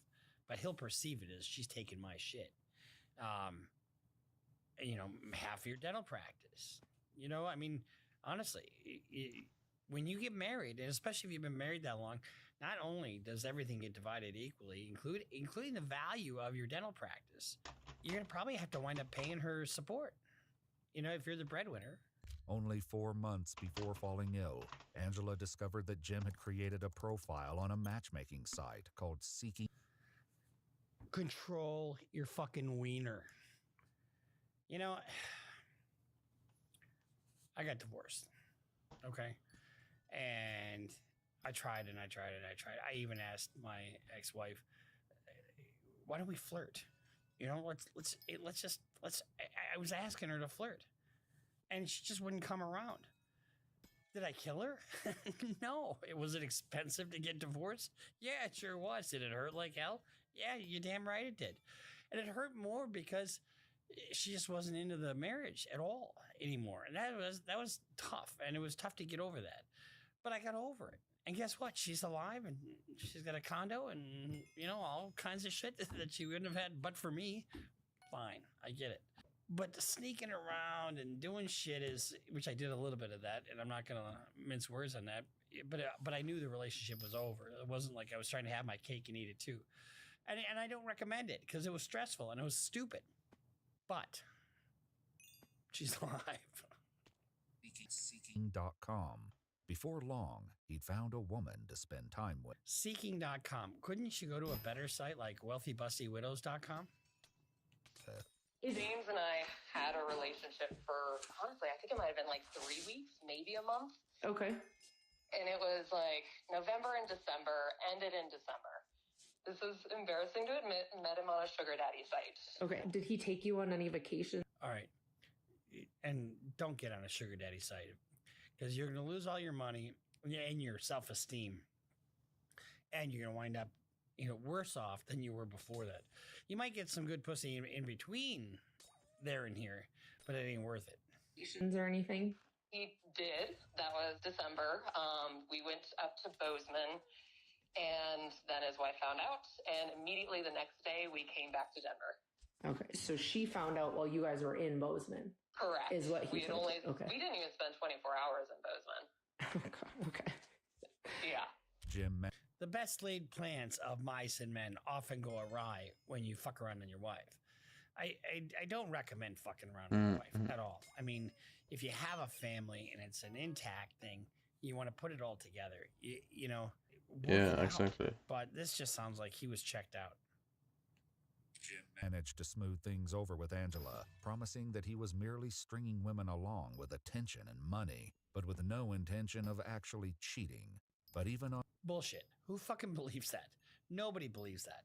But he'll perceive it as she's taking my shit. Half of your dental practice. I mean, honestly, when you get married, and especially if you've been married that long, not only does everything get divided equally, including the value of your dental practice, you're going to probably have to wind up paying her support, if you're the breadwinner. Only 4 months before falling ill, Angela discovered that Jim had created a profile on a matchmaking site called Seeking. Control your fucking wiener. I got divorced. Okay. And I tried and I tried and I tried. I even asked my ex-wife, why don't we flirt? I was asking her to flirt and she just wouldn't come around. Did I kill her? No. Was it expensive to get divorced? Yeah, it sure was. Did it hurt like hell? Yeah, you damn right it did. And it hurt more because she just wasn't into the marriage at all anymore. And that was tough. And it was tough to get over that. But I got over it. And guess what? She's alive and she's got a condo and, all kinds of shit that she wouldn't have had but for me. Fine. I get it. But sneaking around and doing shit which I did a little bit of that, and I'm not going to mince words on that, but I knew the relationship was over. It wasn't like I was trying to have my cake and eat it too. And I don't recommend it because it was stressful and it was stupid. But she's alive. Seeking.com. Before long, he'd found a woman to spend time with. Seeking.com. Couldn't you go to a better site like wealthybustywidows.com? James and I had a relationship for, honestly, I think it might have been like 3 weeks, maybe a month. Okay. And it was like November and December, ended in December. This is embarrassing to admit, met him on a sugar daddy site. Okay. Did he take you on any vacation? All right. And don't get on a sugar daddy site because you're going to lose all your money and your self-esteem. And you're going to wind up, worse off than you were before that. You might get some good pussy in between there and here, but it ain't worth it. Is there anything? He did. That was December. We went up to Bozeman, and then his wife found out, and immediately the next day we came back to Denver. Okay, so she found out while you guys were in Bozeman. Correct. Is what he said. Okay. We didn't even spend 24 hours in Bozeman. Okay. Yeah. Jim. The best laid plans of mice and men often go awry when you fuck around on your wife. I don't recommend fucking around on your wife at all. I mean, if you have a family and it's an intact thing, you want to put it all together. Yeah, exactly. But this just sounds like he was checked out. Jim managed to smooth things over with Angela, promising that he was merely stringing women along with attention and money, but with no intention of actually cheating. But even on bullshit. Who fucking believes that? Nobody believes that.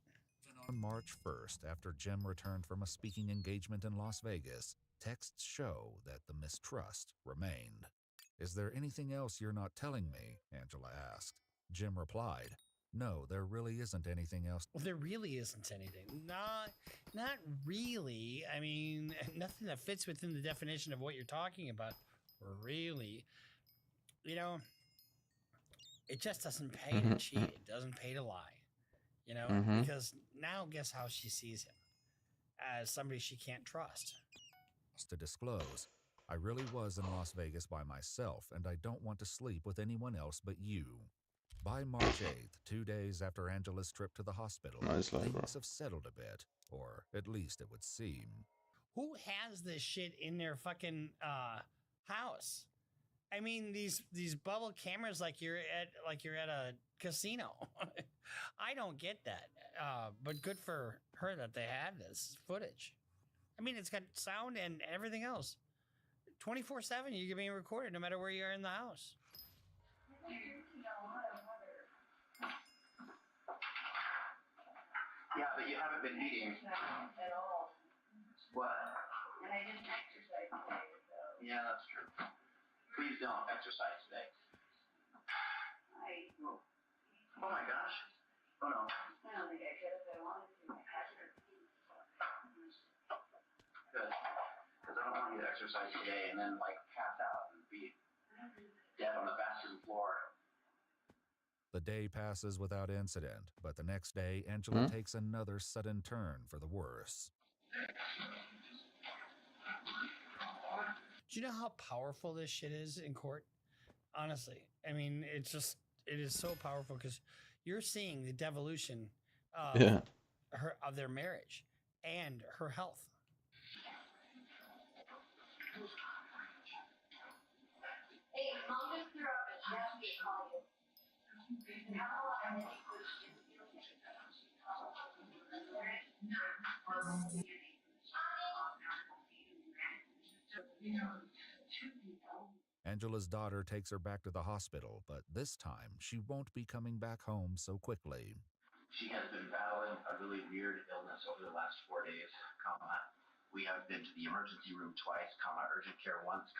On March 1st, after Jim returned from a speaking engagement in Las Vegas, texts show that the mistrust remained. Is there anything else you're not telling me? Angela asked. Jim replied, no, there really isn't anything else. Well, there really isn't anything. Not really. I mean, nothing that fits within the definition of what you're talking about. Really. It just doesn't pay to cheat. It doesn't pay to lie. Because now guess how she sees him? As somebody she can't trust. To disclose, I really was in Las Vegas by myself, and I don't want to sleep with anyone else but you. By March 8th, 2 days after Angela's trip to the hospital, things have settled a bit, or at least it would seem. Who has this shit in their fucking house? I mean, these bubble cameras like you're at a casino. I don't get that. But good for her that they have this footage. I mean, it's got sound and everything else. 24/7, you're being recorded no matter where you are in the house. Yeah, but you haven't been eating. No, at all. What? And I didn't exercise today, so. Yeah, that's true. Please don't exercise today. Oh my gosh. Oh no. I don't think I could if I wanted to. Good. Because I don't want you to exercise today and then pass out and be dead on the bathroom floor. The day passes without incident, but the next day, Angela takes another sudden turn for the worse. Do you know how powerful this shit is in court? Honestly, I mean, it is so powerful because you're seeing the devolution of of their marriage and her health. Hey, Mom just threw up and she asked me to call you. And how long I Angela's daughter takes her back to the hospital, but this time she won't be coming back home so quickly. She has been battling a really weird illness over the last 4 days, we have been to the emergency room twice, urgent care once,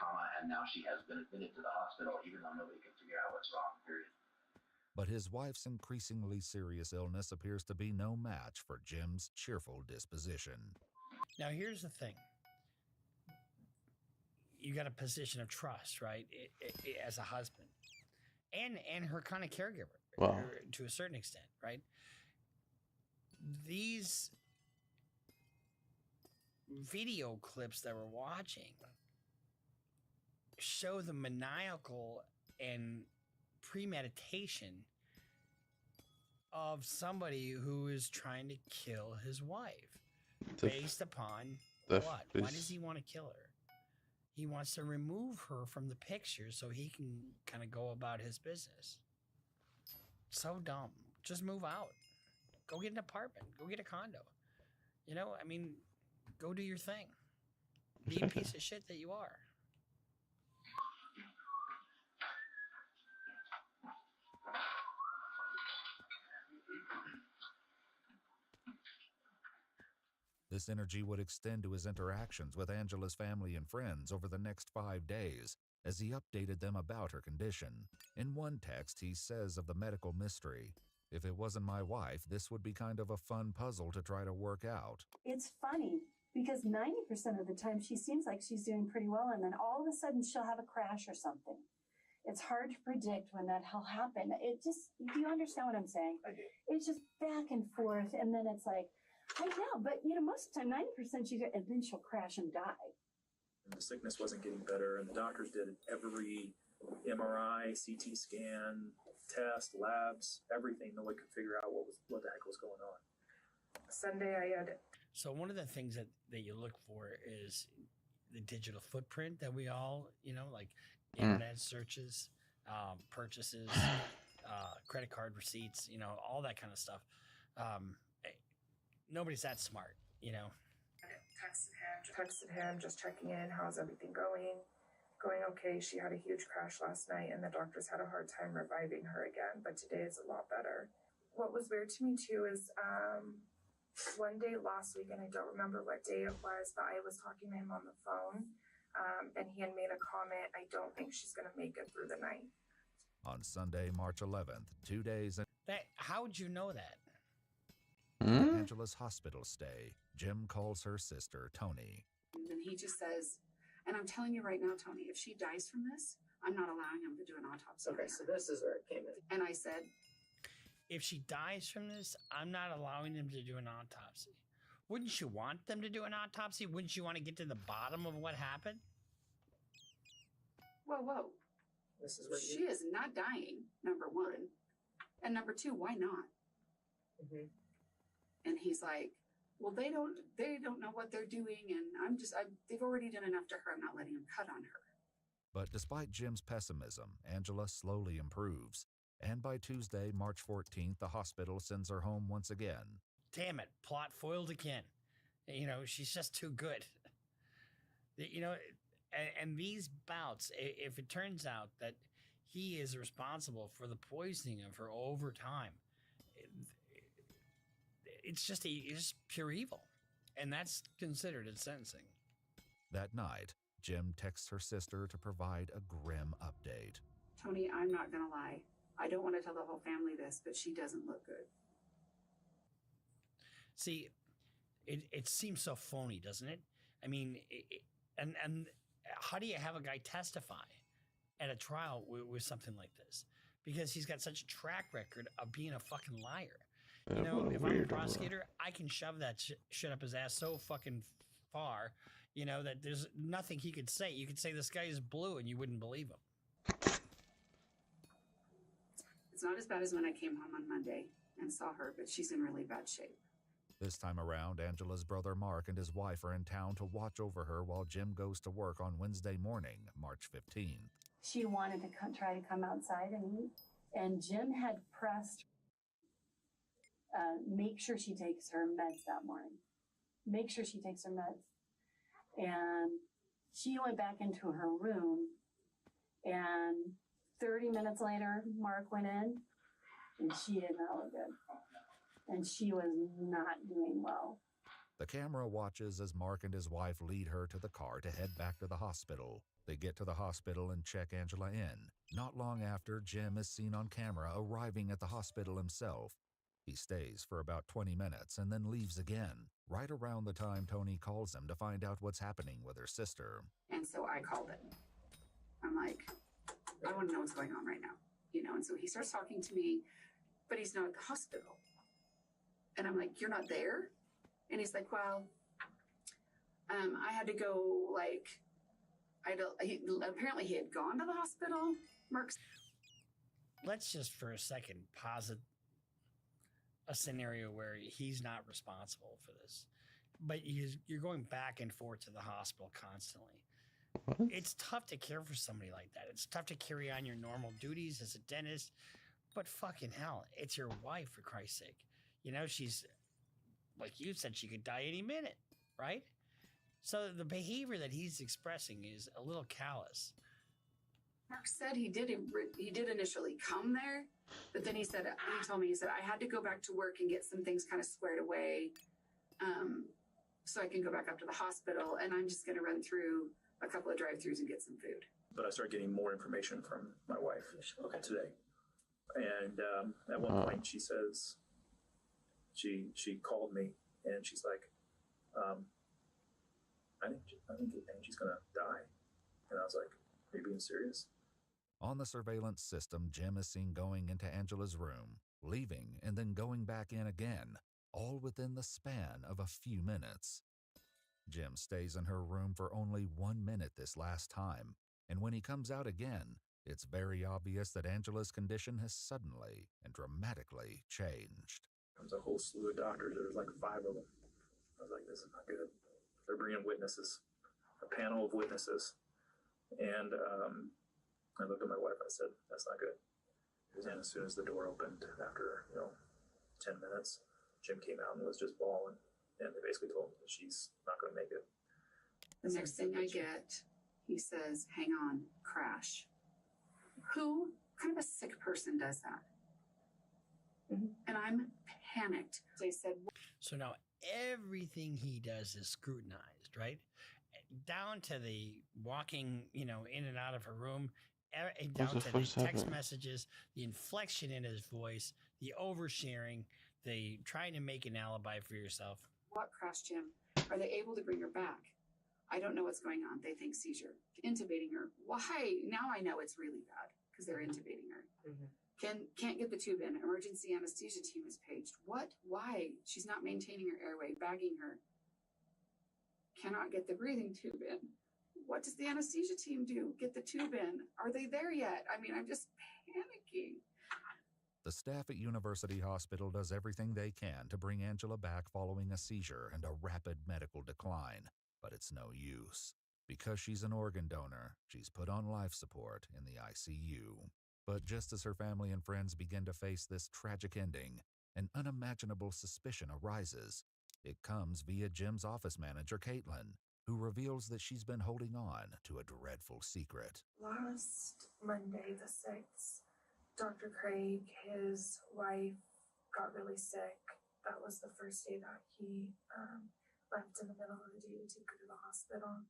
and now she has been admitted to the hospital even though nobody can figure out what's wrong, period. But his wife's increasingly serious illness appears to be no match for Jim's cheerful disposition. Now, here's the thing. You got a position of trust, right? As a husband and her kind of caregiver to a certain extent, right? These video clips that we're watching show the maniacal and premeditation of somebody who is trying to kill his wife based upon what? Why does he want to kill her? He wants to remove her from the picture so he can kind of go about his business. So dumb. Just move out. Go get an apartment. Go get a condo. You know, I mean, go do your thing. Be a piece of shit that you are. This energy would extend to his interactions with Angela's family and friends over the next 5 days as he updated them about her condition. In one text, he says of the medical mystery, "If it wasn't my wife, this would be kind of a fun puzzle to try to work out." It's funny because 90% of the time she seems like she's doing pretty well, and then all of a sudden she'll have a crash or something. It's hard to predict when that'll happen. Do you understand what I'm saying? I do. It's just back and forth, and then it's like, I know, but most of the time, 90% and then she'll crash and die. And the sickness wasn't getting better, and the doctors did every MRI, CT scan, test, labs, everything. No one could figure out what the heck was going on. Sunday I had. So one of the things that you look for is the digital footprint that we all, like internet searches, purchases, credit card receipts, all that kind of stuff. Nobody's that smart, Texted him, just checking in. How's everything going? Going okay. She had a huge crash last night, and the doctors had a hard time reviving her again. But today is a lot better. What was weird to me too is one day last week, and I don't remember what day it was, but I was talking to him on the phone, and he had made a comment. I don't think she's gonna make it through the night. On Sunday, March 11th, 2 days in how would you know that? Angela's hospital stay, Jim calls her sister, Tony. And he just says, and I'm telling you right now, Tony, if she dies from this, I'm not allowing him to do an autopsy. Okay, so this is where it came in. And I said, if she dies from this, I'm not allowing them to do an autopsy. Wouldn't you want them to do an autopsy? Wouldn't you want to get to the bottom of what happened? Whoa. This is where she is not dying, number one. And number two, why not? Mm-hmm. And he's like, well, they don't know what they're doing, and they've already done enough to her. I'm not letting them cut on her. But despite Jim's pessimism, Angela slowly improves. And by Tuesday, March 14th, the hospital sends her home once again. Damn it, plot foiled again. She's just too good. And these bouts, if it turns out that he is responsible for the poisoning of her over time, it's just pure evil. And that's considered in sentencing. That night, Jim texts her sister to provide a grim update. Tony, I'm not going to lie. I don't want to tell the whole family this, but she doesn't look good. See, it seems so phony, doesn't it? I mean, and how do you have a guy testify at a trial with something like this, because he's got such a track record of being a fucking liar. You know, if I'm a prosecutor, I can shove that shit up his ass so fucking far, you know, that there's nothing he could say. You could say this guy is blue and you wouldn't believe him. It's not as bad as when I came home on Monday and saw her, but she's in really bad shape. This time around, Angela's brother Mark and his wife are in town to watch over her while Jim goes to work on Wednesday morning, March 15th. She wanted to try to come outside and eat, and Jim had pressed, make sure she takes her meds that morning. Make sure she takes her meds. And she went back into her room, and 30 minutes later, Mark went in, and she did not look good. And she was not doing well. The camera watches as Mark and his wife lead her to the car to head back to the hospital. They get to the hospital and check Angela in. Not long after, Jim is seen on camera arriving at the hospital himself. He stays for about 20 minutes and then leaves again, right around the time Tony calls him to find out what's happening with her sister. And so I called it. I'm like, I want to know what's going on right now. You know, and so he starts talking to me, but he's not at the hospital. And I'm like, you're not there? And he's like, well, I had to go, like, apparently he had gone to the hospital. Mark's. Let's just for a second posit a scenario where he's not responsible for this, but you're going back and forth to the hospital constantly. It's tough to care for somebody like that. It's tough to carry on your normal duties as a dentist, but fucking hell, it's your wife, for Christ's sake. You know, she's, like you said, she could die any minute, right? So the behavior that he's expressing is a little callous. Mark said he did initially come there, but then he told me, he said, I had to go back to work and get some things kind of squared away so I can go back up to the hospital, and I'm just going to run through a couple of drive-thrus and get some food. But I started getting more information from my wife today. And at one point she says, she called me and she's like, I think she's going to die. And I was like, are you being serious? On the surveillance system, Jim is seen going into Angela's room, leaving, and then going back in again, all within the span of a few minutes. Jim stays in her room for only 1 minute this last time, and when he comes out again, it's very obvious that Angela's condition has suddenly and dramatically changed. Comes a whole slew of doctors. There's like 5 of them. I was like, this is not good. They're bringing witnesses, a panel of witnesses. And I looked at my wife, I said, that's not good. And as soon as the door opened, after 10 minutes, Jim came out and was just bawling. And they basically told him that she's not going to make it. The next thing I get, he says, hang on, crash. Who kind of a sick person does that? Mm-hmm. And I'm panicked. They said, so now everything he does is scrutinized, right? Down to the walking, in and out of her room, down to the text messages, the inflection in his voice, the oversharing, the trying to make an alibi for yourself. What crashed Jim? Are they able to bring her back? I don't know what's going on. They think seizure. Intubating her. Why? Now I know it's really bad because they're intubating her. Mm-hmm. Can't get the tube in. Emergency anesthesia team is paged. What? Why? She's not maintaining her airway, bagging her. Cannot get the breathing tube in. What does the anesthesia team do? Get the tube in. Are they there yet? I mean, I'm just panicking. The staff at University Hospital does everything they can to bring Angela back following a seizure and a rapid medical decline, but it's no use. Because she's an organ donor, she's put on life support in the ICU. But just as her family and friends begin to face this tragic ending, an unimaginable suspicion arises. It comes via Jim's office manager, Caitlin, who reveals that she's been holding on to a dreadful secret. Last Monday, the 6th, Dr. Craig, his wife, got really sick. That was the first day that he left in the middle of the day to take her to the hospital.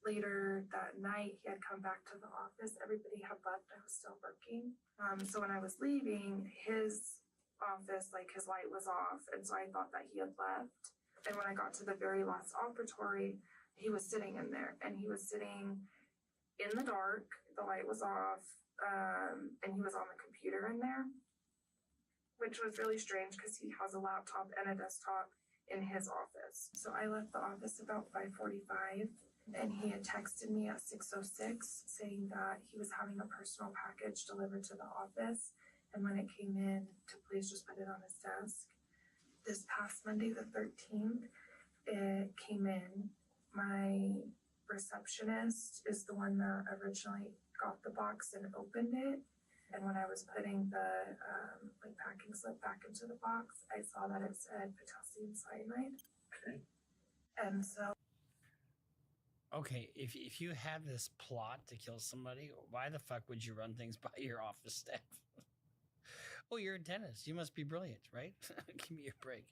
Later that night, he had come back to the office. Everybody had left. I was still working. So when I was leaving, his office, like his light was off. And so I thought that he had left. And when I got to the very last operatory, he was sitting in there. And he was sitting in the dark, the light was off, and he was on the computer in there, which was really strange because he has a laptop and a desktop in his office. So I left the office about 5:45, and he had texted me at 6:06 saying that he was having a personal package delivered to the office, and when it came in, to please just put it on his desk. This past Monday, the 13th, it came in. My receptionist is the one that originally got the box and opened it. And when I was putting the packing slip back into the box, I saw that it said potassium cyanide. Okay. And so. Okay, if you have this plot to kill somebody, why the fuck would you run things by your office staff? Oh, you're a dentist. You must be brilliant, right? Give me a break.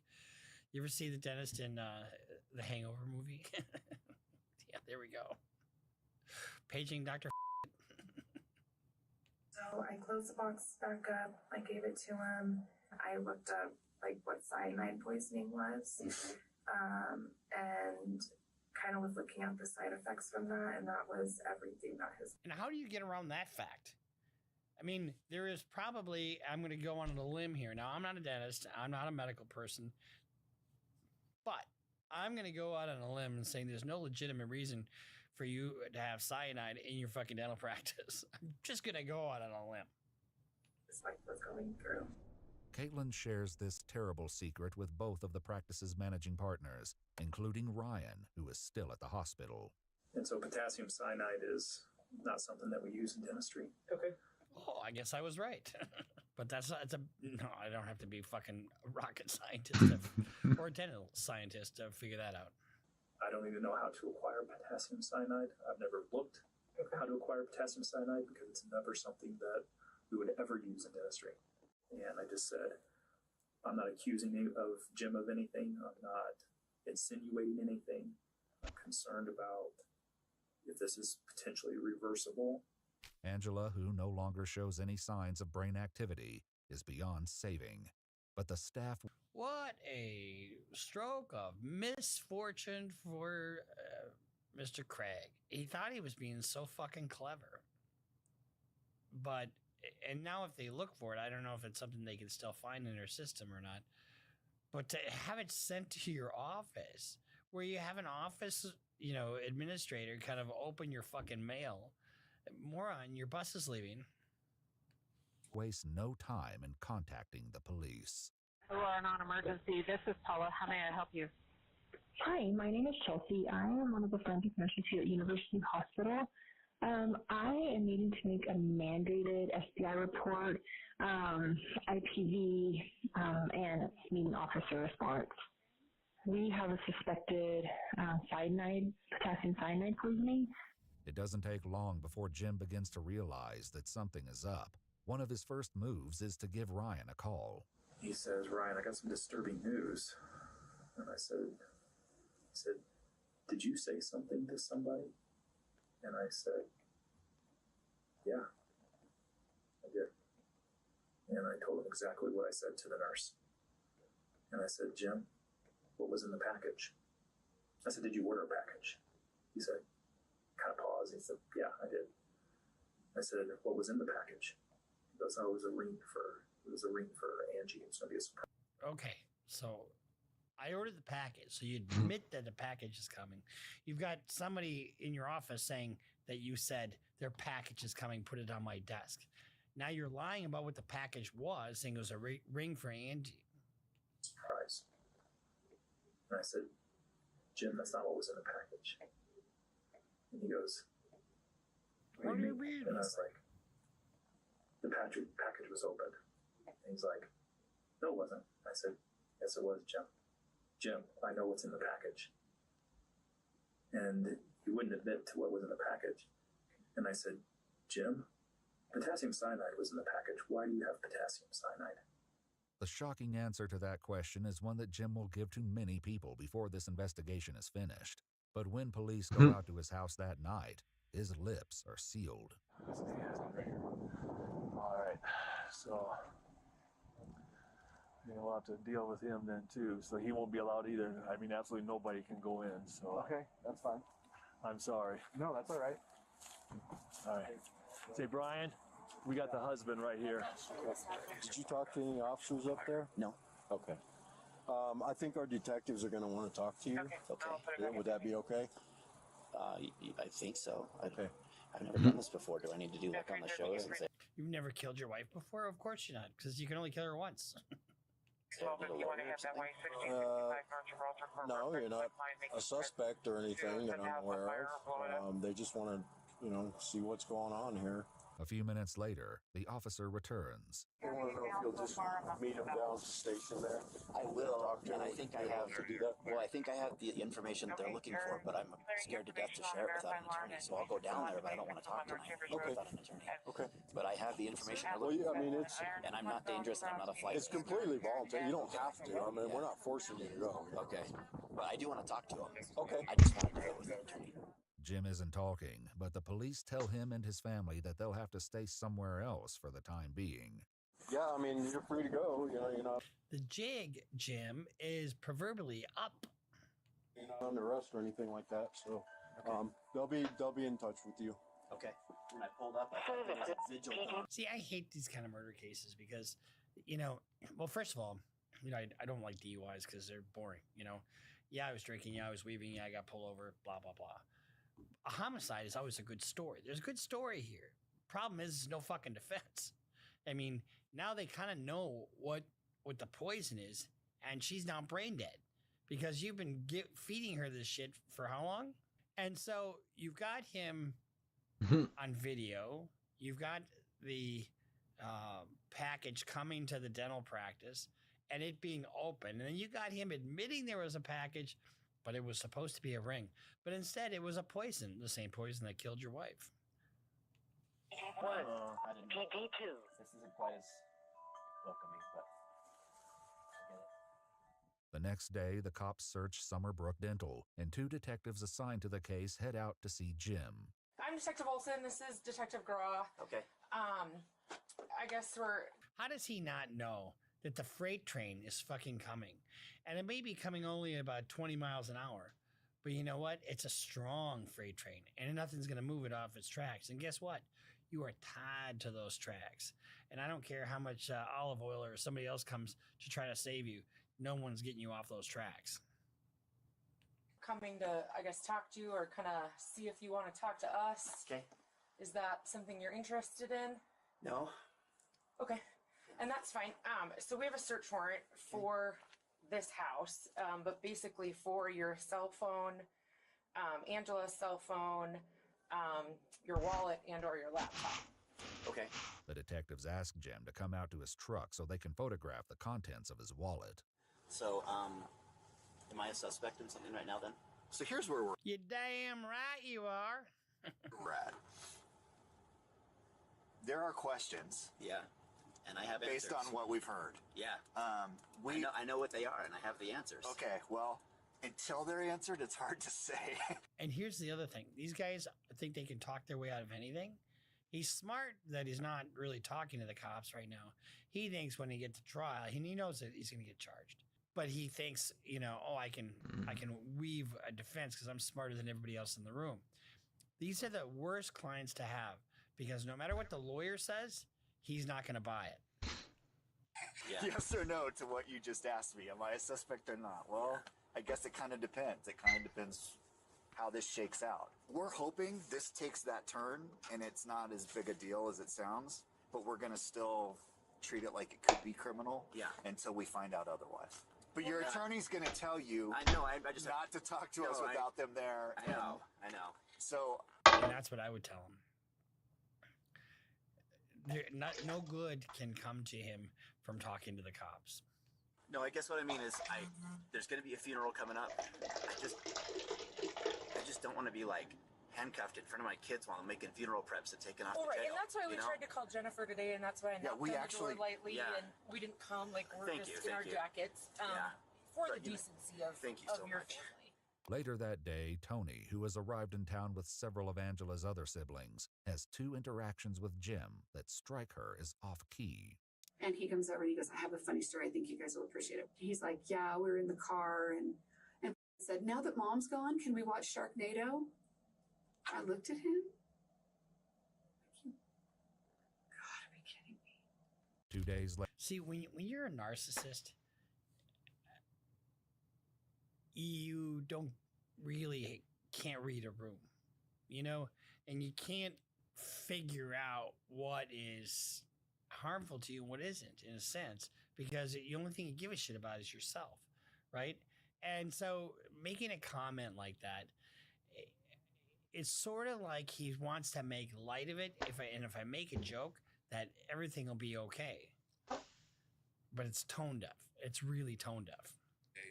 You ever see the dentist in the Hangover movie? Yeah, there we go. Paging Dr. So I closed the box back up. I gave it to him. I looked up what cyanide poisoning was, and kind of was looking at the side effects from that, and that was everything that his. And how do you get around that fact? I mean, there is probably, I'm going to go on a limb here. Now, I'm not a dentist. I'm not a medical person. But I'm going to go out on a limb and say there's no legitimate reason for you to have cyanide in your fucking dental practice. I'm just going to go out on a limb. Despite what's going through. Caitlin shares this terrible secret with both of the practice's managing partners, including Ryan, who is still at the hospital. And so potassium cyanide is not something that we use in dentistry. Okay. Oh, I guess I was right. But no, I don't have to be fucking a rocket scientist or a dental scientist to figure that out. I don't even know how to acquire potassium cyanide. I've never looked at how to acquire potassium cyanide because it's never something that we would ever use in dentistry. And I just said, I'm not accusing of Jim of anything. I'm not insinuating anything. I'm concerned about if this is potentially reversible. Angela, who no longer shows any signs of brain activity, is beyond saving. But the staff... What a stroke of misfortune for Mr. Craig. He thought he was being so fucking clever. But, and now if they look for it, I don't know if it's something they can still find in their system or not. But to have it sent to your office, where you have an office, administrator kind of open your fucking mail. Moron, your bus is leaving. Waste no time in contacting the police. Hello, non-emergency. This is Paula. How may I help you? Hi, my name is Chelsea. I am one of the forensic nurses here at University Hospital. I am needing to make a mandated FBI report, IPV, and needing officer response. We have a suspected potassium cyanide poisoning. It doesn't take long before Jim begins to realize that something is up. One of his first moves is to give Ryan a call. He says, Ryan, I got some disturbing news. And I said, did you say something to somebody? And I said, yeah, I did. And I told him exactly what I said to the nurse. And I said, Jim, what was in the package? I said, did you order a package? He said, kind of paused. He said, yeah, I did. I said, what was in the package? He goes, oh, it was a ring for Angie. It's going to be a surprise. Okay, so I ordered the package. So you admit that the package is coming. You've got somebody in your office saying that you said their package is coming, put it on my desk. Now you're lying about what the package was, saying it was a ring for Angie. Surprise. And I said, Jim, that's not what was in the package. And he goes, what do you mean? And I was like, the package was opened. And he's like, no, it wasn't. I said, yes, it was, Jim. Jim, I know what's in the package. And he wouldn't admit to what was in the package. And I said, Jim, potassium cyanide was in the package. Why do you have potassium cyanide? The shocking answer to that question is one that Jim will give to many people before this investigation is finished. But when police go out to his house that night, his lips are sealed. All right, so we'll have to deal with him then too. So he won't be allowed either. I mean, absolutely nobody can go in. So okay, that's fine. I'm sorry. No, that's all right. All right. Say, Brian, we got the husband right here. Did you talk to any officers up there? No. Okay. I think our detectives are going to want to talk to you. Okay. Yeah, would that be okay? I think so. Okay. I've never done this before. Do I need to do like on the shows and say? You've never killed your wife before? Of course you're not, because you can only kill her once. No, you're not a suspect or anything that I'm aware of. They just want to, see what's going on here. A few minutes later, the officer returns. I want to know if you'll just meet him down at the station there. I will, and I think I have. To do that. Well, I think I have the information that they're looking for, but I'm scared to death to share it without an attorney. So I'll go down there, but I don't want to talk tonight without an attorney. Okay. But I have the information they're Well, looking yeah, for. I mean, it's And I'm not dangerous, and I'm not a flight. It's completely voluntary. You don't have to. I mean, we're not forcing you to go. Okay. But I do want to talk to him. Okay. I just want to do it with an attorney. Jim isn't talking, but the police tell him and his family that they'll have to stay somewhere else for the time being. Yeah, I mean, you're free to go. You're not. The jig, Jim, is proverbially up. You're not under arrest or anything like that. So, they'll be in touch with you. Okay. When I pulled up, I thought there was a vigil going. See, I hate these kind of murder cases because, well, first of all, I don't like DUIs because they're boring. Yeah, I was drinking. Yeah, I was weaving. Yeah, I got pulled over. Blah blah blah. A homicide is always a good story. There's a good story here. Problem is, there's no fucking defense. I mean, now they kind of know what the poison is, and she's now brain dead because you've been feeding her this shit for how long? And so you've got him on video. You've got the package coming to the dental practice and it being open. And then you got him admitting there was a package, but it was supposed to be a ring. But instead, it was a poison, the same poison that killed your wife. PD2. This isn't quite as welcoming, but I get it. The next day, the cops search Summerbrook Dental, and 2 detectives assigned to the case head out to see Jim. I'm Detective Olson. This is Detective Graw. Okay. I guess we're... How does he not know that the freight train is fucking coming? And it may be coming only at about 20 miles an hour. But you know what? It's a strong freight train, and nothing's going to move it off its tracks. And guess what? You are tied to those tracks. And I don't care how much olive oil or somebody else comes to try to save you. No one's getting you off those tracks. Coming to, I guess, talk to you or kind of see if you want to talk to us. Okay. Is that something you're interested in? No. Okay. And that's fine. So we have a search warrant for this house, but basically for your cell phone, Angela's cell phone, your wallet, and or your laptop. Okay. The detectives ask Jim to come out to his truck so they can photograph the contents of his wallet. So, am I a suspect in something right now then? So here's where we're You damn right you are. at. There are questions. Yeah. And I have based answers. on what we've heard. Yeah. I know what they are, and I have the answers. Okay, well, until they're answered, it's hard to say. And here's the other thing. These guys think they can talk their way out of anything. He's smart that he's not really talking to the cops right now. He thinks when he gets to trial, and he knows that he's going to get charged. But he thinks, I can weave a defense because I'm smarter than everybody else in the room. These are the worst clients to have because no matter what the lawyer says, he's not going to buy it. Yeah. Yes or no to what you just asked me. Am I a suspect or not? Well, I guess it kind of depends. It kind of depends how this shakes out. We're hoping this takes that turn and it's not as big a deal as it sounds, but we're going to still treat it like it could be criminal until we find out otherwise. But your attorney's going to tell you I know, I just not to talk to us without them there. I know. So... And that's what I would tell him. No good can come to him from talking to the cops. No, I guess what I mean is there's going to be a funeral coming up. I just don't want to be handcuffed in front of my kids while I'm making funeral preps and taking off to jail. And that's why we tried to call Jennifer today, and that's why I knocked on the door lightly, and we didn't come we're just in our jackets for the decency of your family. Later that day, Tony, who has arrived in town with several of Angela's other siblings, has 2 interactions with Jim that strike her as off-key. And he comes over and he goes, I have a funny story. I think you guys will appreciate it. He's like, yeah, we were in the car and said, now that mom's gone, can we watch Sharknado? I looked at him 2 days later. See, when you're a narcissist, you can't read a room, you know, and you can't figure out what is harmful to you and what isn't, in a sense, because the only thing you give a shit about is yourself, right? And so making a comment like that, it's sort of like he wants to make light of it. If I make a joke, that everything will be okay. But it's tone deaf. It's really tone deaf.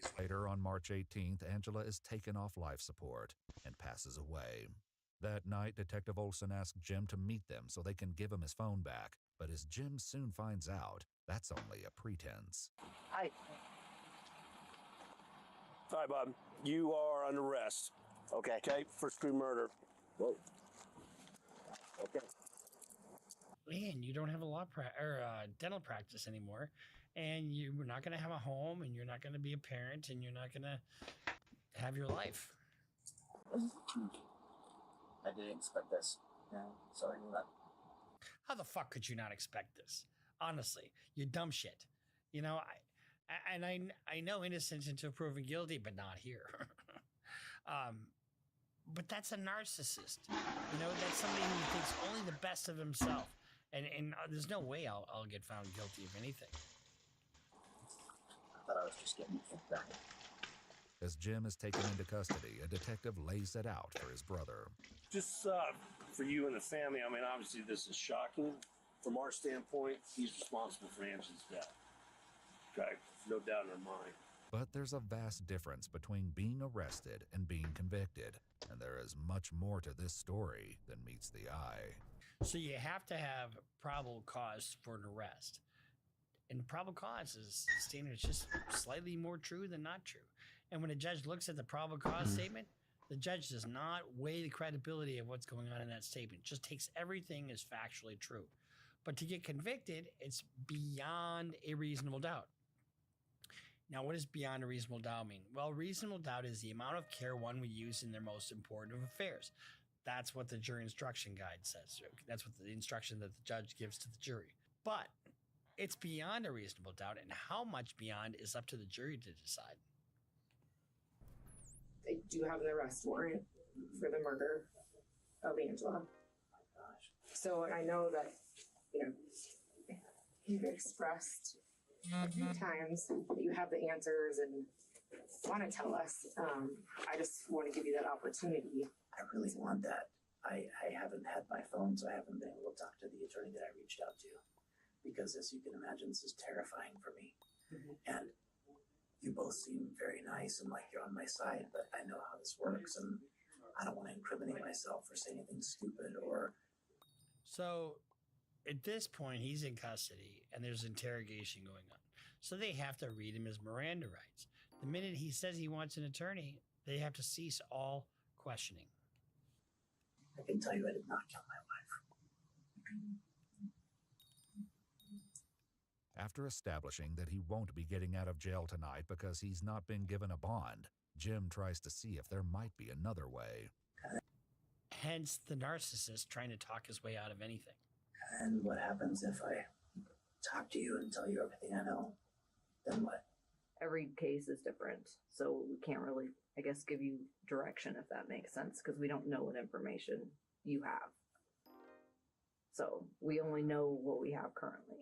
Days later, on March 18th, Angela is taken off life support and passes away. That night, Detective Olson asks Jim to meet them so they can give him his phone back. But as Jim soon finds out, that's only a pretense. Hi. Hi, Bob. You are under arrest. Okay. Okay, first degree murder. Whoa. Okay. Man, you don't have a dental practice anymore, and you're not going to have a home, and you're not going to be a parent, and you're not going to have your life. I didn't expect this. Yeah, sorry for that. How the fuck could you not expect this? Honestly, you're dumb shit. You know, I know innocent until proven guilty, but not here. But that's a narcissist. You know, that's somebody who thinks only the best of himself. And there's no way I'll get found guilty of anything. I thought I was just getting feedback. As Jim is taken into custody, a detective lays it out for his brother. Just for you and the family, I mean, obviously this is shocking. From our standpoint, he's responsible for Angela's death. Okay, no doubt in our mind. But there's a vast difference between being arrested and being convicted, and there is much more to this story than meets the eye. So you have to have probable cause for an arrest. And probable cause is standard. It's just slightly more true than not true. And when a judge looks at the probable cause statement, the judge does not weigh the credibility of what's going on in that statement. Just takes everything as factually true. But to get convicted, it's beyond a reasonable doubt. Now, what does beyond a reasonable doubt mean? Well, reasonable doubt is the amount of care one would use in their most important of affairs. That's what the jury instruction guide says. That's what the instruction that the judge gives to the jury. But it's beyond a reasonable doubt, and how much beyond is up to the jury to decide. They do have an arrest warrant for the murder of Angela. Oh my gosh. So I know that, you know, you've expressed a few times that you have the answers and want to tell us. I just want to give you that opportunity. I really want that. I haven't had my phone, so I haven't been able to talk to the attorney that I reached out to. Because as you can imagine, this is terrifying for me. Mm-hmm. And you both seem very nice and like you're on my side, but I know how this works, and I don't want to incriminate myself or say anything stupid or... So at this point, he's in custody, and there's interrogation going on. So they have to read him his Miranda rights. The minute he says he wants an attorney, they have to cease all questioning. I can tell you I did not kill my wife. After establishing that he won't be getting out of jail tonight because he's not been given a bond, Jim tries to see if there might be another way. Hence the narcissist trying to talk his way out of anything. And what happens if I talk to you and tell you everything I know? Then what? Every case is different, so we can't really, I guess, give you direction, if that makes sense, because we don't know what information you have. So we only know what we have currently.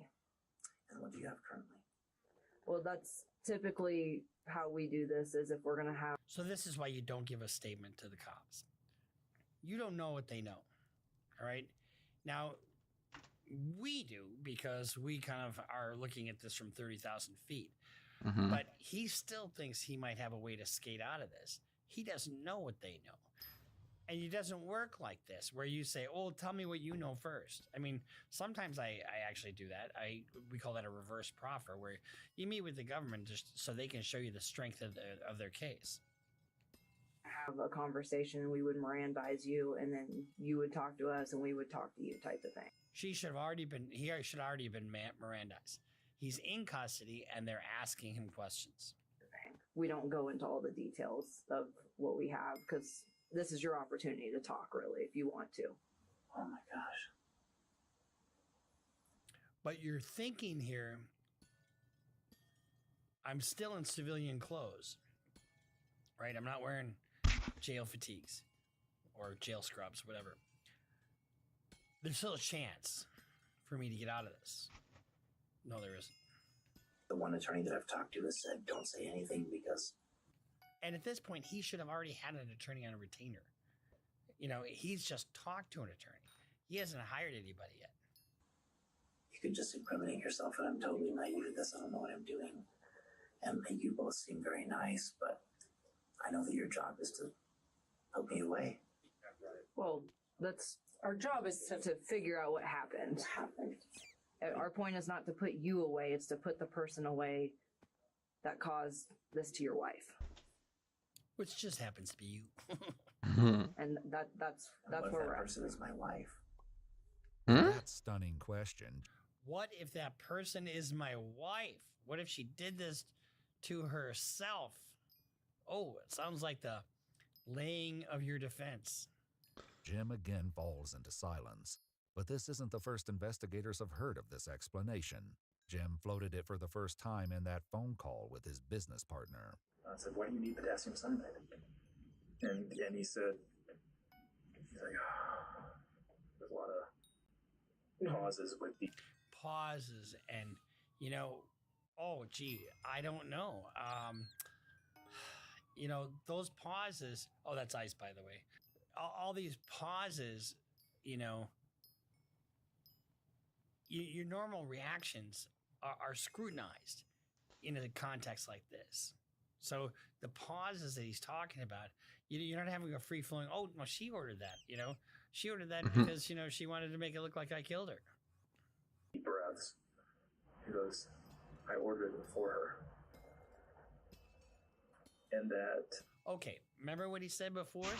And what do you have currently? Well, that's typically how we do this, is if we're going to have... So this is why you don't give a statement to the cops. You don't know what they know, all right? Now, we do, because we kind of are looking at this from 30,000 feet. Mm-hmm. But he still thinks he might have a way to skate out of this. He doesn't know what they know. And it doesn't work like this, where you say, oh, tell me what you know first. I mean, sometimes I actually do that. We call that a reverse proffer, where you meet with the government just so they can show you the strength of their case. Have a conversation, we would Mirandize you, and then you would talk to us, and we would talk to you, type of thing. He should have already been Mirandized. He's in custody, and they're asking him questions. We don't go into all the details of what we have, because this is your opportunity to talk, really, if you want to. Oh my gosh. But you're thinking here, I'm still in civilian clothes, right? I'm not wearing jail fatigues or jail scrubs, whatever. There's still a chance for me to get out of this. No, there isn't. The one attorney that I've talked to has said, don't say anything because... And at this point, he should have already had an attorney on a retainer. You know, he's just talked to an attorney. He hasn't hired anybody yet. You could just incriminate yourself, and I'm totally naive at this. I don't know what I'm doing. And you both seem very nice, but I know that your job is to help me away. Well, that's our job is to figure out what happened. Our point is not to put you away; it's to put the person away that caused this to your wife. Which just happens to be you. And that's what where that we're person is my wife. That stunning question. What if that person is my wife? What if she did this to herself? Oh, it sounds like the laying of your defense. Jim again falls into silence. But this isn't the first investigators have heard of this explanation. Jim floated it for the first time in that phone call with his business partner. I said, why do you need potassium cyanide? And he said, he's like, there's a lot of pauses with the... Pauses and, you know, oh, gee, I don't know. You know, those pauses, oh, that's ice, by the way. All these pauses, you know, your normal reactions are scrutinized in a context like this. So the pauses that he's talking about, you're not having a free-flowing, oh, no, she ordered that, you know. She ordered that because, you know, she wanted to make it look like I killed her. Deep breaths. He goes, I ordered it for her. And that... Okay, remember what he said before?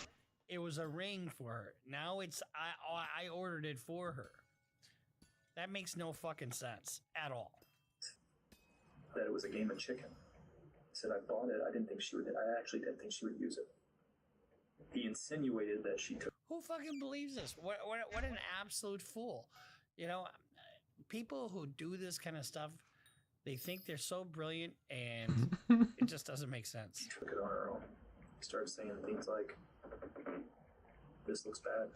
It was a ring for her. Now it's, I ordered it for her. That makes no fucking sense at all. That it was a game of chicken. He said, I bought it. I actually didn't think she would use it. He insinuated that she took... Who fucking believes this? What an absolute fool. You know, people who do this kind of stuff, they think they're so brilliant and it just doesn't make sense. She took it on her own. He started saying things like, this looks bad.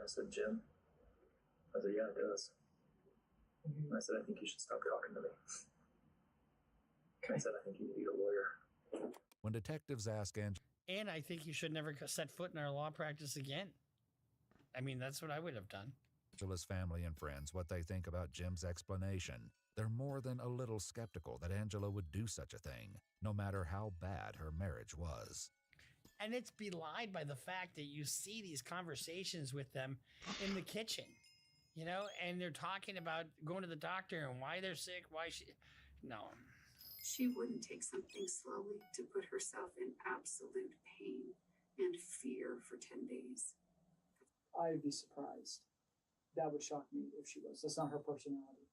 I said, Jim? I said, yeah, it does. And I said, I think you should stop talking to me. I said, I think you need a lawyer. When detectives ask Angela... And I think you should never set foot in our law practice again. I mean, that's what I would have done. Angela's family and friends what they think about Jim's explanation. They're more than a little skeptical that Angela would do such a thing, no matter how bad her marriage was. And it's belied by the fact that you see these conversations with them in the kitchen, you know, and they're talking about going to the doctor and why they're sick, why she... No. She wouldn't take something slowly to put herself in absolute pain and fear for 10 days. I'd be surprised. That would shock me if she was. That's not her personality.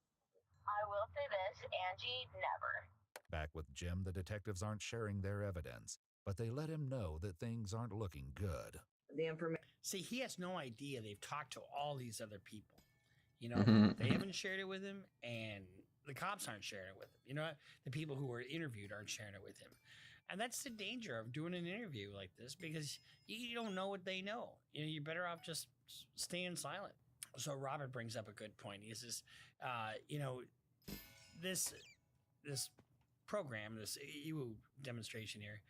I will say this, Angie, never. Back with Jim, the detectives aren't sharing their evidence, but they let him know that things aren't looking good. The information. See, he has no idea they've talked to all these other people. You know, they haven't shared it with him, and the cops aren't sharing it with him. You know, the people who were interviewed aren't sharing it with him. And that's the danger of doing an interview like this, because you don't know what they know. You know, you're better off just staying silent. So Robert brings up a good point. He says, you know, this program, this EU demonstration here,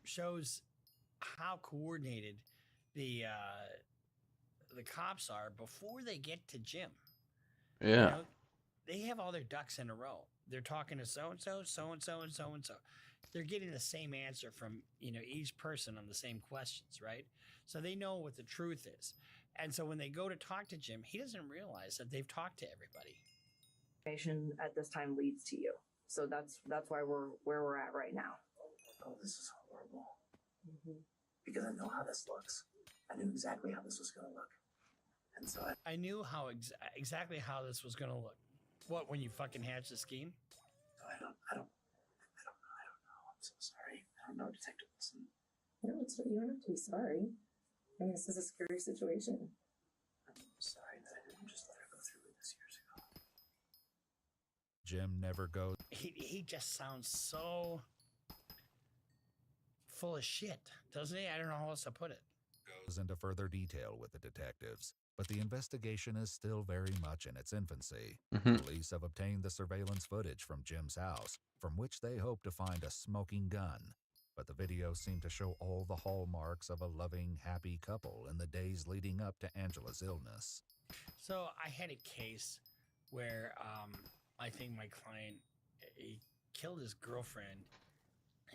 shows how coordinated the cops are before they get to Jim. Yeah. You know, they have all their ducks in a row. They're talking to so-and-so, so-and-so, and so-and-so. They're getting the same answer from, you know, each person on the same questions, right? So they know what the truth is. And so when they go to talk to Jim, he doesn't realize that they've talked to everybody. Information at this time leads to you. So that's why we're where we're at right now. Oh, this is horrible. Because I know how this looks. I knew exactly how this was going to look. And so I knew how exactly how this was going to look. What, when you fucking hatched the scheme? I don't know. I'm so sorry. I don't know, Detective Wilson. No, you don't have to be sorry. I mean, this is a scary situation. I'm sorry that I didn't just let her go through with this years ago. Jim never goes. He just sounds so full of shit, doesn't he? I don't know how else to put it. Goes into further detail with the detectives, but the investigation is still very much in its infancy. Police have obtained the surveillance footage from Jim's house, from which they hope to find a smoking gun. But the videos seem to show all the hallmarks of a loving, happy couple in the days leading up to Angela's illness. So I had a case where I think my client he killed his girlfriend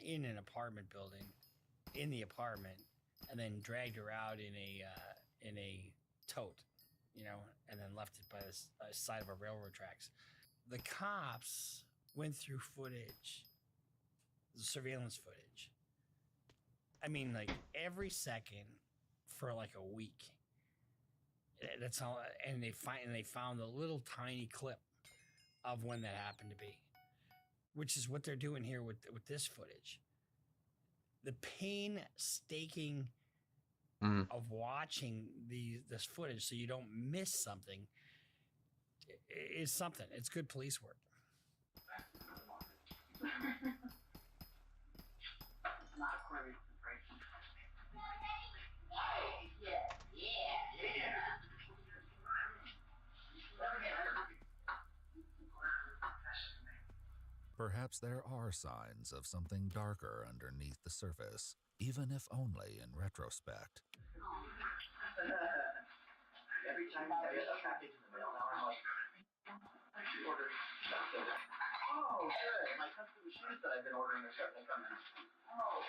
in an apartment building, in the apartment, and then dragged her out in a tote, and then left it by the side of a railroad tracks. The cops went through footage, the surveillance footage. I mean, like every second for like a week. That's all, and they found a little tiny clip of when that happened to be, which is what they're doing here with this footage. The painstaking of watching this footage so you don't miss something is something. It's good police work. Perhaps there are signs of something darker underneath the surface, even if only in retrospect. Every time I get a package in the mail now, I'm like, I should order something. Oh, good. My custom shoes that I've been ordering are starting to come in. Oh.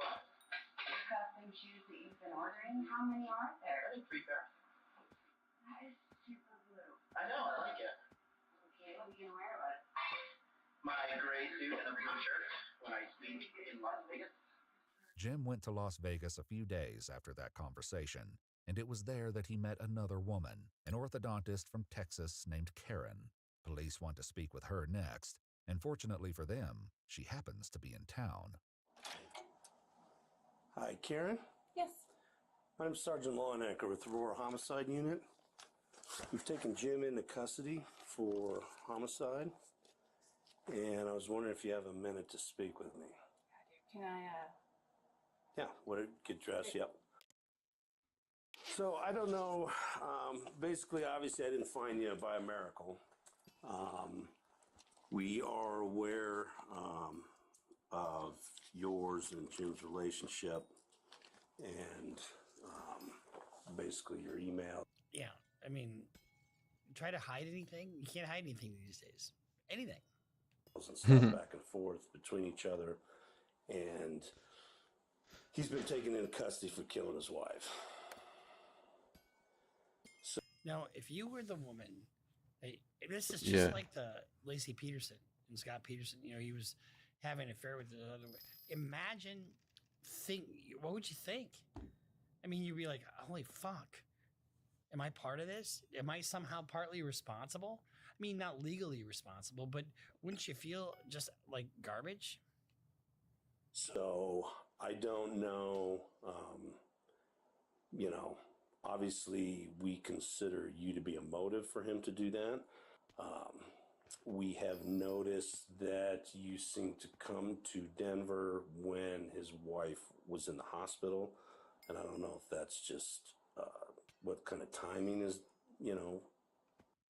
What? The custom shoes that you've been ordering, how many are there? I think 3 pair. That is super blue. I know, I like it. Okay, what are you gonna wear with it? My gray suit and a blue shirt when I speak in Las Vegas. Jim went to Las Vegas a few days after that conversation, and it was there that he met another woman, an orthodontist from Texas named Karen. Police want to speak with her next, and fortunately for them, she happens to be in town. Hi, Karen. Yes. I'm Sergeant Lawnecker with the Aurora Homicide Unit. We've taken Jim into custody for homicide, and I was wondering if you have a minute to speak with me. Can I, Yeah, what did get dressed? Yep. So I don't know. Basically, obviously, I didn't find you by a miracle. We are aware of yours and Jim's relationship, and basically your email. Yeah, I mean, try to hide anything? You can't hide anything these days. Anything. And stuff back and forth between each other, and he's been taken into custody for killing his wife. Now, if you were the woman, this is just like the Lacey Peterson and Scott Peterson. He was having an affair with the other. Imagine, what would you think? I mean, you'd be like, holy fuck. Am I part of this? Am I somehow partly responsible? I mean, not legally responsible, but wouldn't you feel just like garbage? So I don't know, obviously we consider you to be a motive for him to do that. We have noticed that you seem to come to Denver when his wife was in the hospital. And I don't know if that's just what kind of timing is,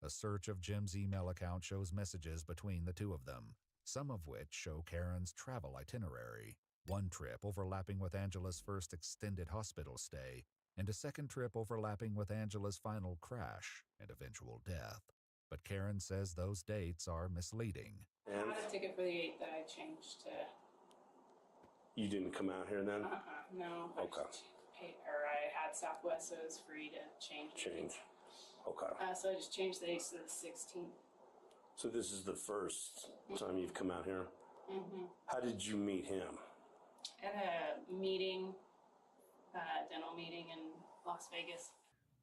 A search of Jim's email account shows messages between the two of them, some of which show Karen's travel itinerary. One trip overlapping with Angela's first extended hospital stay, and a second trip overlapping with Angela's final crash and eventual death. But Karen says those dates are misleading. I had a ticket for the 8th that I changed to. You didn't come out here then? No. Okay. I had Southwest, so it was free to change. Okay. So I just changed the dates to the 16th. So this is the first time you've come out here? Mm-hmm. How did you meet him? At a meeting, dental meeting in Las Vegas.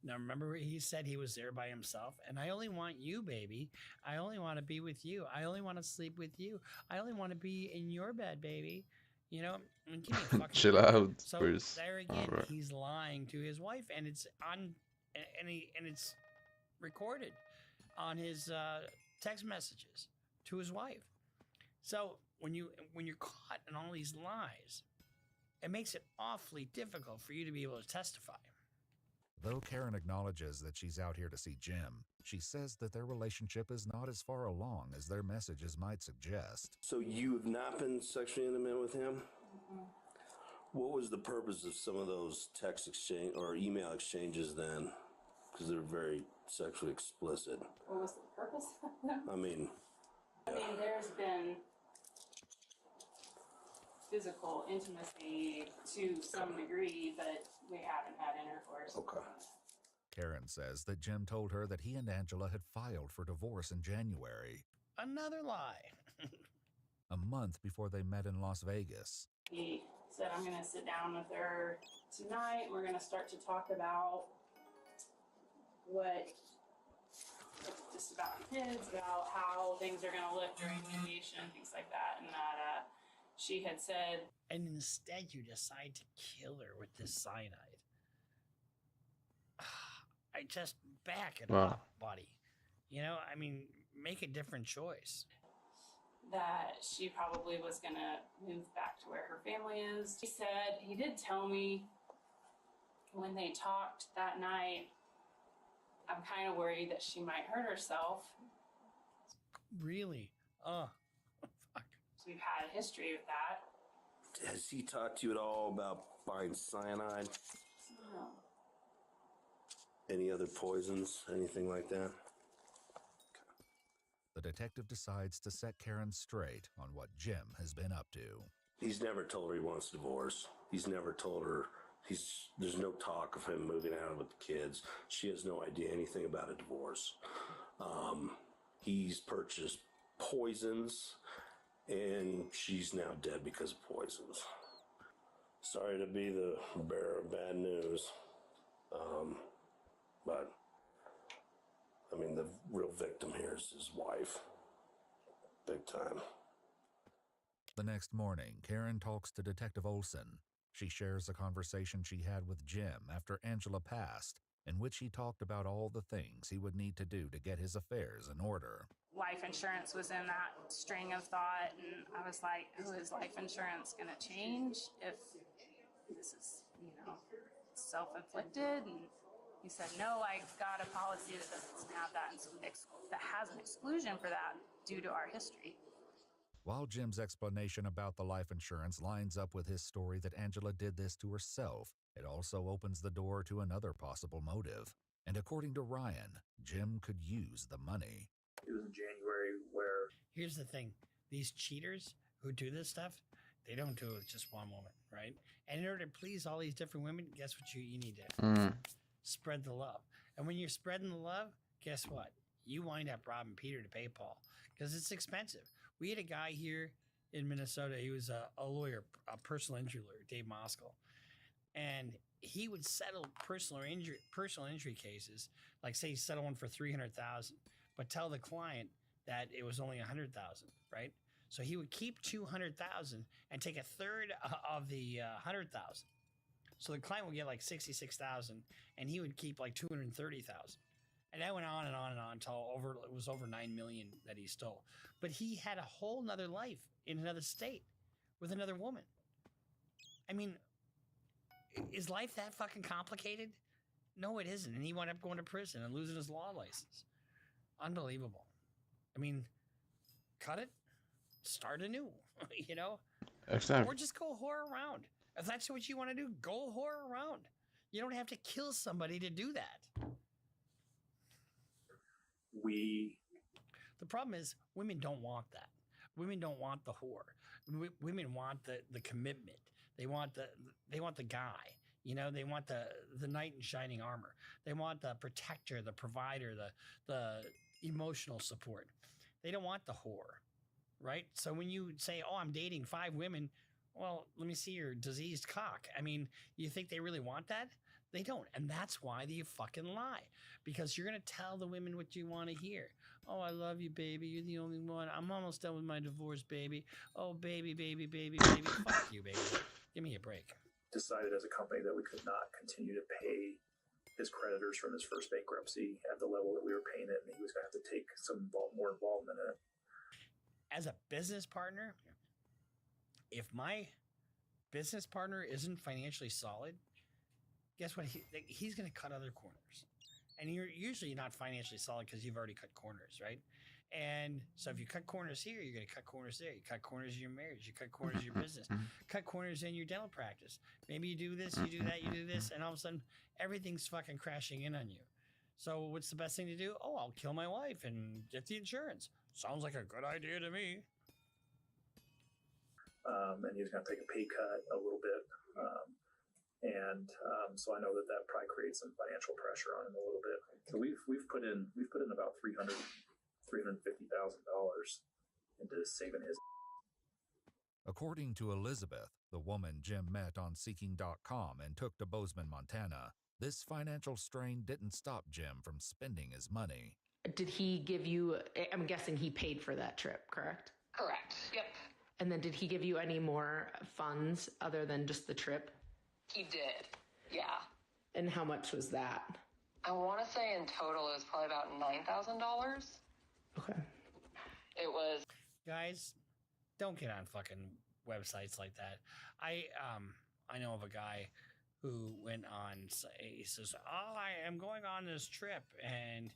Now, remember he said he was there by himself? And I only want you, baby. I only want to be with you. I only want to sleep with you. I only want to be in your bed, baby. Give me a fucking Chill out, So Bruce. there again, Right. he's lying to his wife, and it's on, and it's recorded on his text messages to his wife. So when you're caught in all these lies, it makes it awfully difficult for you to be able to testify. Though Karen acknowledges that she's out here to see Jim, she says that their relationship is not as far along as their messages might suggest. So you've not been sexually intimate with him? What was the purpose of some of those text exchange or email exchanges then? Because they're very sexually explicit. What was the purpose? I mean, there's been physical intimacy to some degree, but we haven't had intercourse. Okay. Karen says that Jim told her that he and Angela had filed for divorce in January. Another lie. A month before they met in Las Vegas. He said, I'm going to sit down with her tonight. We're going to start to talk about just about kids, about how things are going to look during mediation, things like that. And that she had said. And instead you decide to kill her with this cyanide. I just back it up, buddy. You know, I mean, make a different choice. That she probably was going to move back to where her family is. He did tell me when they talked that night, I'm kind of worried that she might hurt herself. Really? Oh, fuck. So we've had a history with that. has he talked to you at all about buying cyanide? No. Any other poisons? Anything like that? The detective decides to set Karen straight on what Jim has been up to. He's never told her he wants a divorce. He's never told her there's no talk of him moving out with the kids. She has no idea anything about a divorce. He's purchased poisons, and she's now dead because of poisons. Sorry to be the bearer of bad news. But, I mean, the real victim here is his wife. Big time. The next morning, Karen talks to Detective Olson. She shares a conversation she had with Jim after Angela passed, in which he talked about all the things he would need to do to get his affairs in order. Life insurance was in that string of thought, and I was like, oh, is life insurance going to change if this is, self-inflicted? And he said, no, I got a policy that doesn't have that, that has an exclusion for that due to our history. While Jim's explanation about the life insurance lines up with his story that Angela did this to herself, it also opens the door to another possible motive. And according to Ryan, Jim could use the money. It was in January where... Here's the thing. These cheaters who do this stuff, they don't do it with just one woman, right? And in order to please all these different women, guess what you need to spread the love. And when you're spreading the love, guess what? You wind up robbing Peter to pay Paul because it's expensive. We had a guy here in Minnesota. He was a lawyer, a personal injury lawyer, Dave Moskal. And he would settle personal injury cases, like say he settled one for $300,000, but tell the client that it was only $100,000, right? So he would keep $200,000 and take a third of the $100,000. So the client would get like $66,000, and he would keep like $230,000. And that went on and on and on until it was over $9 million that he stole. But he had a whole nother life in another state with another woman. I mean, is life that fucking complicated? No, it isn't. And he wound up going to prison and losing his law license. Unbelievable. I mean, cut it, start anew, Exactly. Or just go whore around. If that's what you want to do, go whore around. You don't have to kill somebody to do that. The problem is women don't want that. Women don't want the whore. Women want the commitment. They want the guy. They want the knight in shining armor. They want the protector, the provider, the emotional support. They don't want the whore, right? So when you say, "Oh, I'm dating 5 women," well, let me see your diseased cock. I mean, you think they really want that? They don't. And that's why you fucking lie. Because you're going to tell the women what you want to hear. Oh, I love you, baby. You're the only one. I'm almost done with my divorce, baby. Oh, baby, baby, baby, baby. Fuck you, baby. Give me a break. Decided as a company that we could not continue to pay his creditors from his first bankruptcy at the level that we were paying it, and he was going to have to take some more involvement in it. As a business partner, if my business partner isn't financially solid, guess what? He's going to cut other corners. And you're usually not financially solid because you've already cut corners, right? And so if you cut corners here, you're going to cut corners there. You cut corners in your marriage. You cut corners in your business. Cut corners in your dental practice. Maybe you do this, you do that, you do this, and all of a sudden everything's fucking crashing in on you. So what's the best thing to do? Oh, I'll kill my wife and get the insurance. Sounds like a good idea to me. And he was going to take a pay cut a little bit. So I know that probably creates some financial pressure on him a little bit. So we've put in about $350,000 into saving his. According to Elizabeth, the woman Jim met on Seeking.com and took to Bozeman, Montana, this financial strain didn't stop Jim from spending his money. Did he give you, I'm guessing he paid for that trip, correct? Correct. Yep. And then did he give you any more funds other than just the trip? He did. Yeah. And how much was that? I want to say in total it was probably about $9,000. Okay. It was. Guys, don't get on fucking websites like that. I know of a guy who went on, he says, oh, I am going on this trip and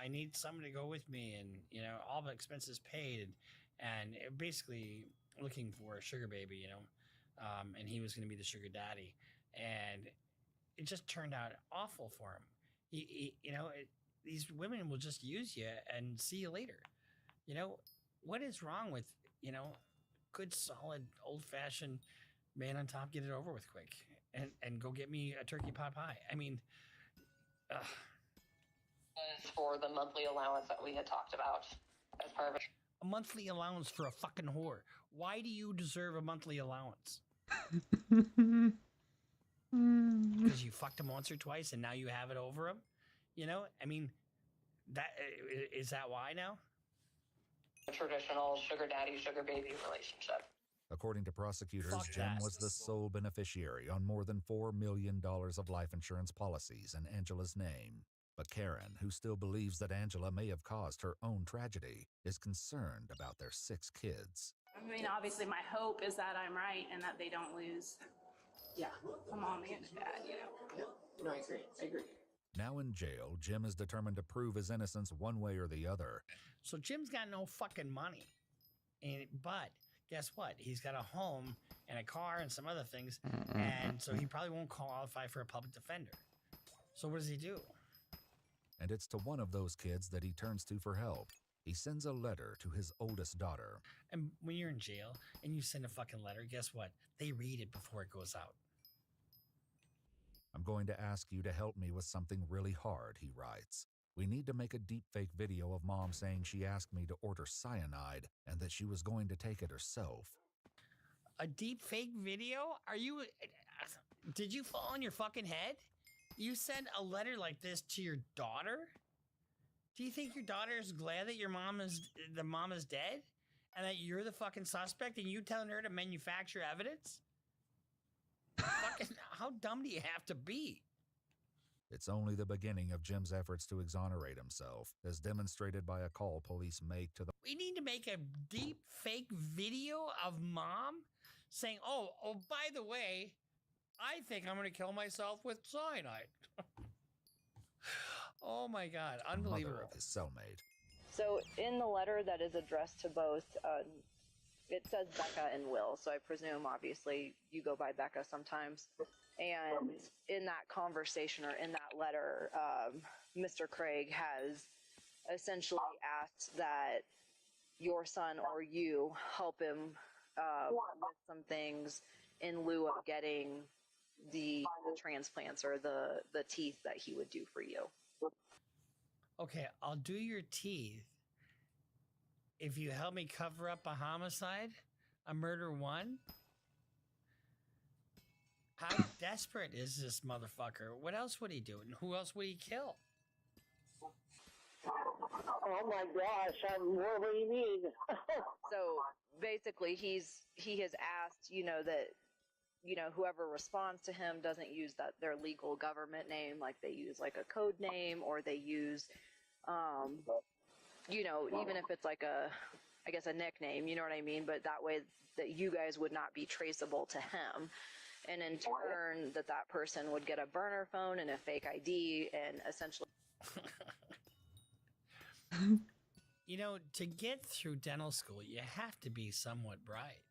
I need someone to go with me and, you know, all the expenses paid and basically looking for a sugar baby, you know, and he was going to be the sugar daddy. And it just turned out awful for him. These women will just use you and see you later. You know, what is wrong with, you know, good, solid, old-fashioned man on top, get it over with quick and go get me a turkey pot pie. I mean, for the monthly allowance that we had talked about as part of it. A monthly allowance for a fucking whore. Why do you deserve a monthly allowance? Because you fucked him once or twice and now you have it over him? You know, I mean, is that why now? A traditional sugar daddy, sugar baby relationship. According to prosecutors, Jim was the sole beneficiary on more than $4 million of life insurance policies in Angela's name. But Karen, who still believes that Angela may have caused her own tragedy, is concerned about their 6 kids. I mean, obviously my hope is that I'm right and that they don't lose a mommy and a dad, you know. No, I agree. Now in jail, Jim is determined to prove his innocence one way or the other. So Jim's got no fucking money. But guess what? He's got a home and a car and some other things. And so he probably won't qualify for a public defender. So what does he do? And it's to one of those kids that he turns to for help. He sends a letter to his oldest daughter. And when you're in jail and you send a fucking letter, guess what? They read it before it goes out. I'm going to ask you to help me with something really hard, he writes. We need to make a deepfake video of Mom saying she asked me to order cyanide and that she was going to take it herself. A deepfake video? Did you fall on your fucking head? You sent a letter like this to your daughter? Do you think your daughter is glad that the mom is dead? And that you're the fucking suspect and you telling her to manufacture evidence? Fucking, how dumb do you have to be? It's only the beginning of Jim's efforts to exonerate himself, as demonstrated by a call police make to the... We need to make a deep fake video of Mom saying, oh, by the way, I think I'm going to kill myself with cyanide. Oh my God, unbelievable. Mother of his cellmate. So in the letter that is addressed to both, it says Becca and Will. So I presume, obviously, you go by Becca sometimes. And in that conversation or in that letter, Mr. Craig has essentially asked that your son or you help him with some things in lieu of getting the transplants or the teeth that he would do for you. Okay, I'll do your teeth if you help me cover up a homicide, a murder one. How desperate is this motherfucker? What else would he do? And who else would he kill? Oh my gosh, what do you mean? So basically he has asked, that you know, whoever responds to him doesn't use their legal government name, like they use like a code name, or they use, you know, even if it's like I guess a nickname, you know what I mean? But that way that you guys would not be traceable to him. And in turn, that person would get a burner phone and a fake ID and essentially... You know, to get through dental school, you have to be somewhat bright.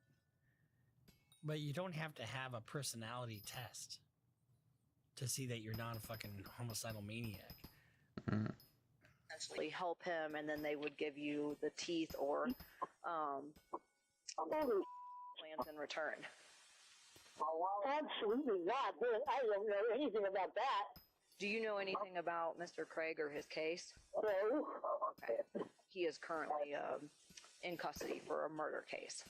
But you don't have to have a personality test to see that you're not a fucking homicidal maniac. Essentially help him, and then they would give you the teeth or plans in return. Absolutely not. I don't know anything about that. Do you know anything about Mr. Craig or his case? No. Okay. He is currently in custody for a murder case.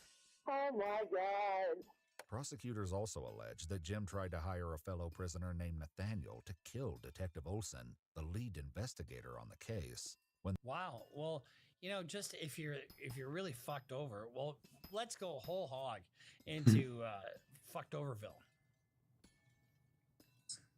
Oh my God. Prosecutors also allege that Jim tried to hire a fellow prisoner named Nathaniel to kill Detective Olson, the lead investigator on the case. Wow. Well, you know, just if you're really fucked over, well, let's go whole hog into fucked overville.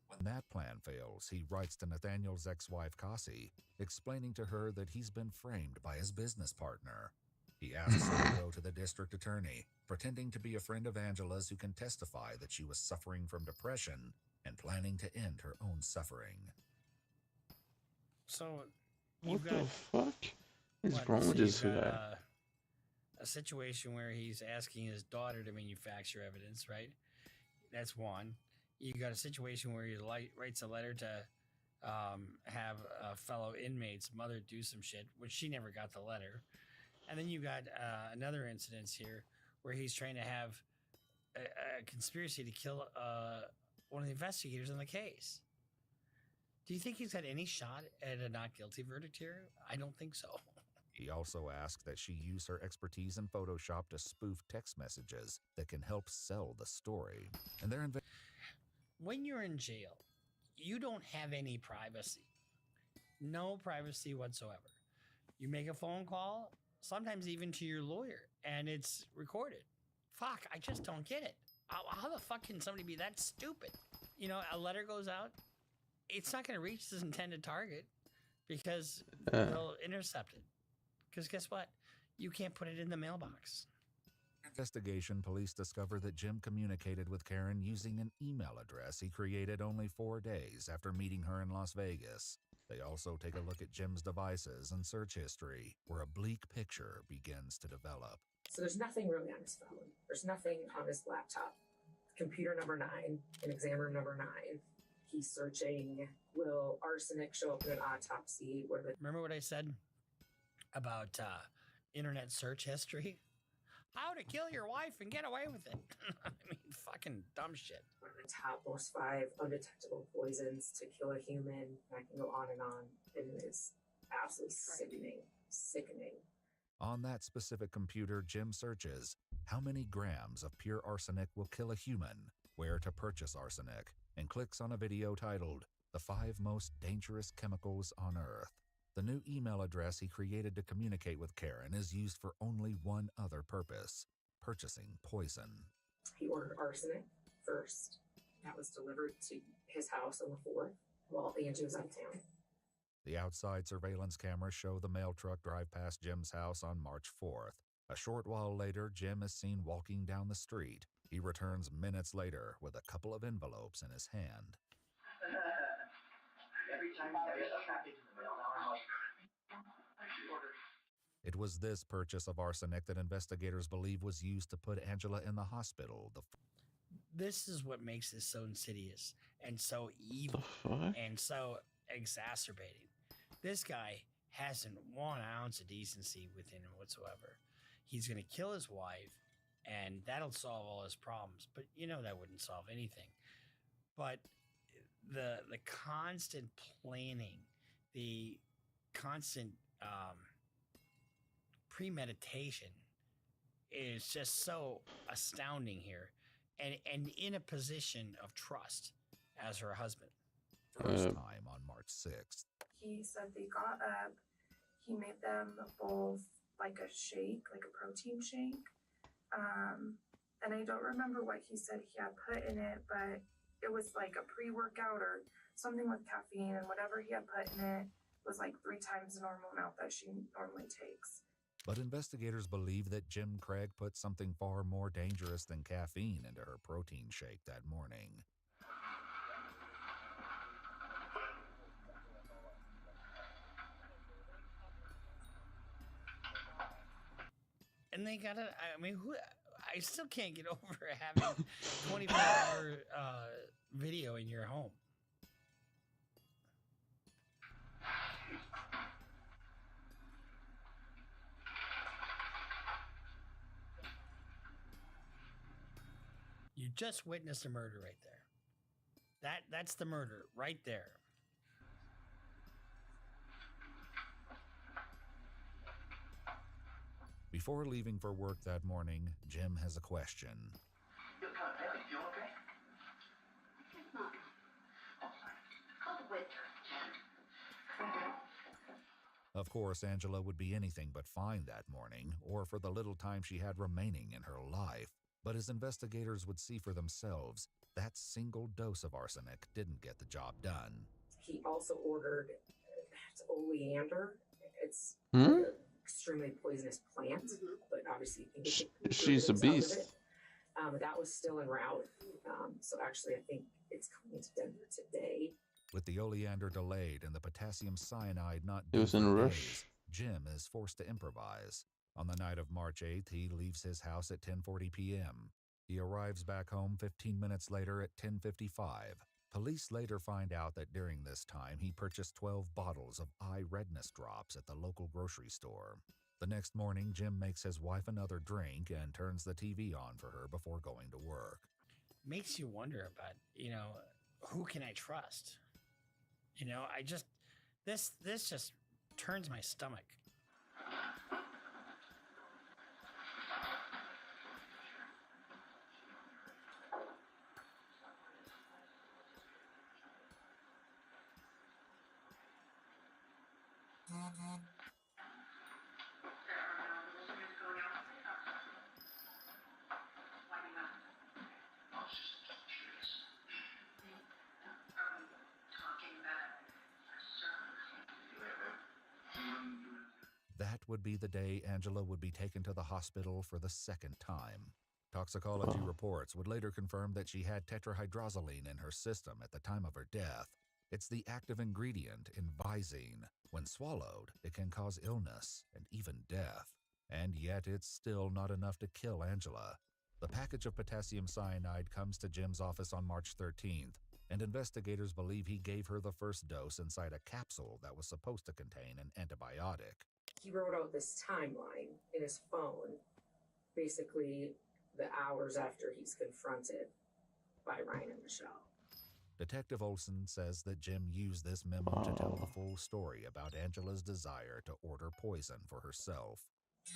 When that plan fails, he writes to Nathaniel's ex-wife Cassie, explaining to her that he's been framed by his business partner. He asks her to go to the district attorney, pretending to be a friend of Angela's who can testify that she was suffering from depression and planning to end her own suffering. So, what the fuck is wrong with this guy? A situation where he's asking his daughter to manufacture evidence, right? That's one. You got a situation where he writes a letter to have a fellow inmate's mother do some shit, which she never got the letter. And then you got another incident here where he's trying to have a conspiracy to kill one of the investigators in the case. Do you think he's got any shot at a not guilty verdict here? I don't think so. He also asked that she use her expertise in Photoshop to spoof text messages that can help sell the story. And they're when you're in jail, you don't have any privacy. No privacy whatsoever. You make a phone call, sometimes even to your lawyer, and it's recorded. Fuck, I just don't get it. How the fuck can somebody be that stupid? You know, a letter goes out, it's not going to reach its intended target because they'll intercept it. Because guess what? You can't put it in the mailbox. Investigation, police discover that Jim communicated with Karen using an email address he created only 4 days after meeting her in Las Vegas. They also take a look at Jim's devices and search history, where a bleak picture begins to develop. So there's nothing really on his phone. There's nothing on his laptop. Computer number 9, and exam room number 9. He's searching, will arsenic show up in an autopsy? Remember what I said about internet search history? How to kill your wife and get away with it. I mean, fucking dumb shit. One of the top most 5 undetectable poisons to kill a human. I can go on and on. It is absolutely sickening. On that specific computer, Jim searches how many grams of pure arsenic will kill a human, where to purchase arsenic, and clicks on a video titled, "The 5 Most Dangerous Chemicals on Earth." The new email address he created to communicate with Karen is used for only one other purpose: purchasing poison. He ordered arsenic first. That was delivered to his house on the 4th while Angie was out of town. The outside surveillance cameras show the mail truck drive past Jim's house on March 4th. A short while later, Jim is seen walking down the street. He returns minutes later with a couple of envelopes in his hand. Every time I get a package in the mail, now I'm like, It was this purchase of arsenic that investigators believe was used to put Angela in the hospital. This is what makes this so insidious and so evil and so exacerbating. This guy hasn't 1 ounce of decency within him whatsoever. He's going to kill his wife, and that'll solve all his problems. But you know that wouldn't solve anything. But the constant planning, the constant premeditation is just so astounding here, and in a position of trust as her husband. First time on March 6th. He said they got up, he made them both like a shake, like a protein shake, and I don't remember what he said he had put in it, but it was like a pre-workout or something with caffeine, and whatever he had put in it was like 3 times the normal amount that she normally takes. But investigators believe that Jim Craig put something far more dangerous than caffeine into her protein shake that morning. And they got it. I mean, I still can't get over having 24-hour video in your home. You just witnessed a murder right there. That's the murder right there. Before leaving for work that morning, Jim has a question. You're kind of heavy. You okay? It's not. Oh, sorry. It's called the winter. Of course, Angela would be anything but fine that morning, or for the little time she had remaining in her life. But as investigators would see for themselves, that single dose of arsenic didn't get the job done. He also ordered oleander. It's like an extremely poisonous plant, but obviously you can get She's a beast. That was still en route. So actually, I think it's coming to Denver today. With the oleander delayed and the potassium cyanide not It was in a due for rush. days, Jim is forced to improvise. On the night of March 8th, he leaves his house at 10:40 p.m. He arrives back home 15 minutes later at 10:55. Police later find out that during this time, he purchased 12 bottles of eye redness drops at the local grocery store. The next morning, Jim makes his wife another drink and turns the TV on for her before going to work. Makes you wonder about, who can I trust? This just turns my stomach. That would be the day Angela would be taken to the hospital for the second time. Toxicology reports would later confirm that she had tetrahydrozoline in her system at the time of her death. It's the active ingredient in Visine. When swallowed, it can cause illness and even death. And yet it's still not enough to kill Angela. The package of potassium cyanide comes to Jim's office on March 13th, and investigators believe he gave her the first dose inside a capsule that was supposed to contain an antibiotic. He wrote out this timeline in his phone, basically the hours after he's confronted by Ryan and Michelle. Detective Olson says that Jim used this memo to tell the full story about Angela's desire to order poison for herself.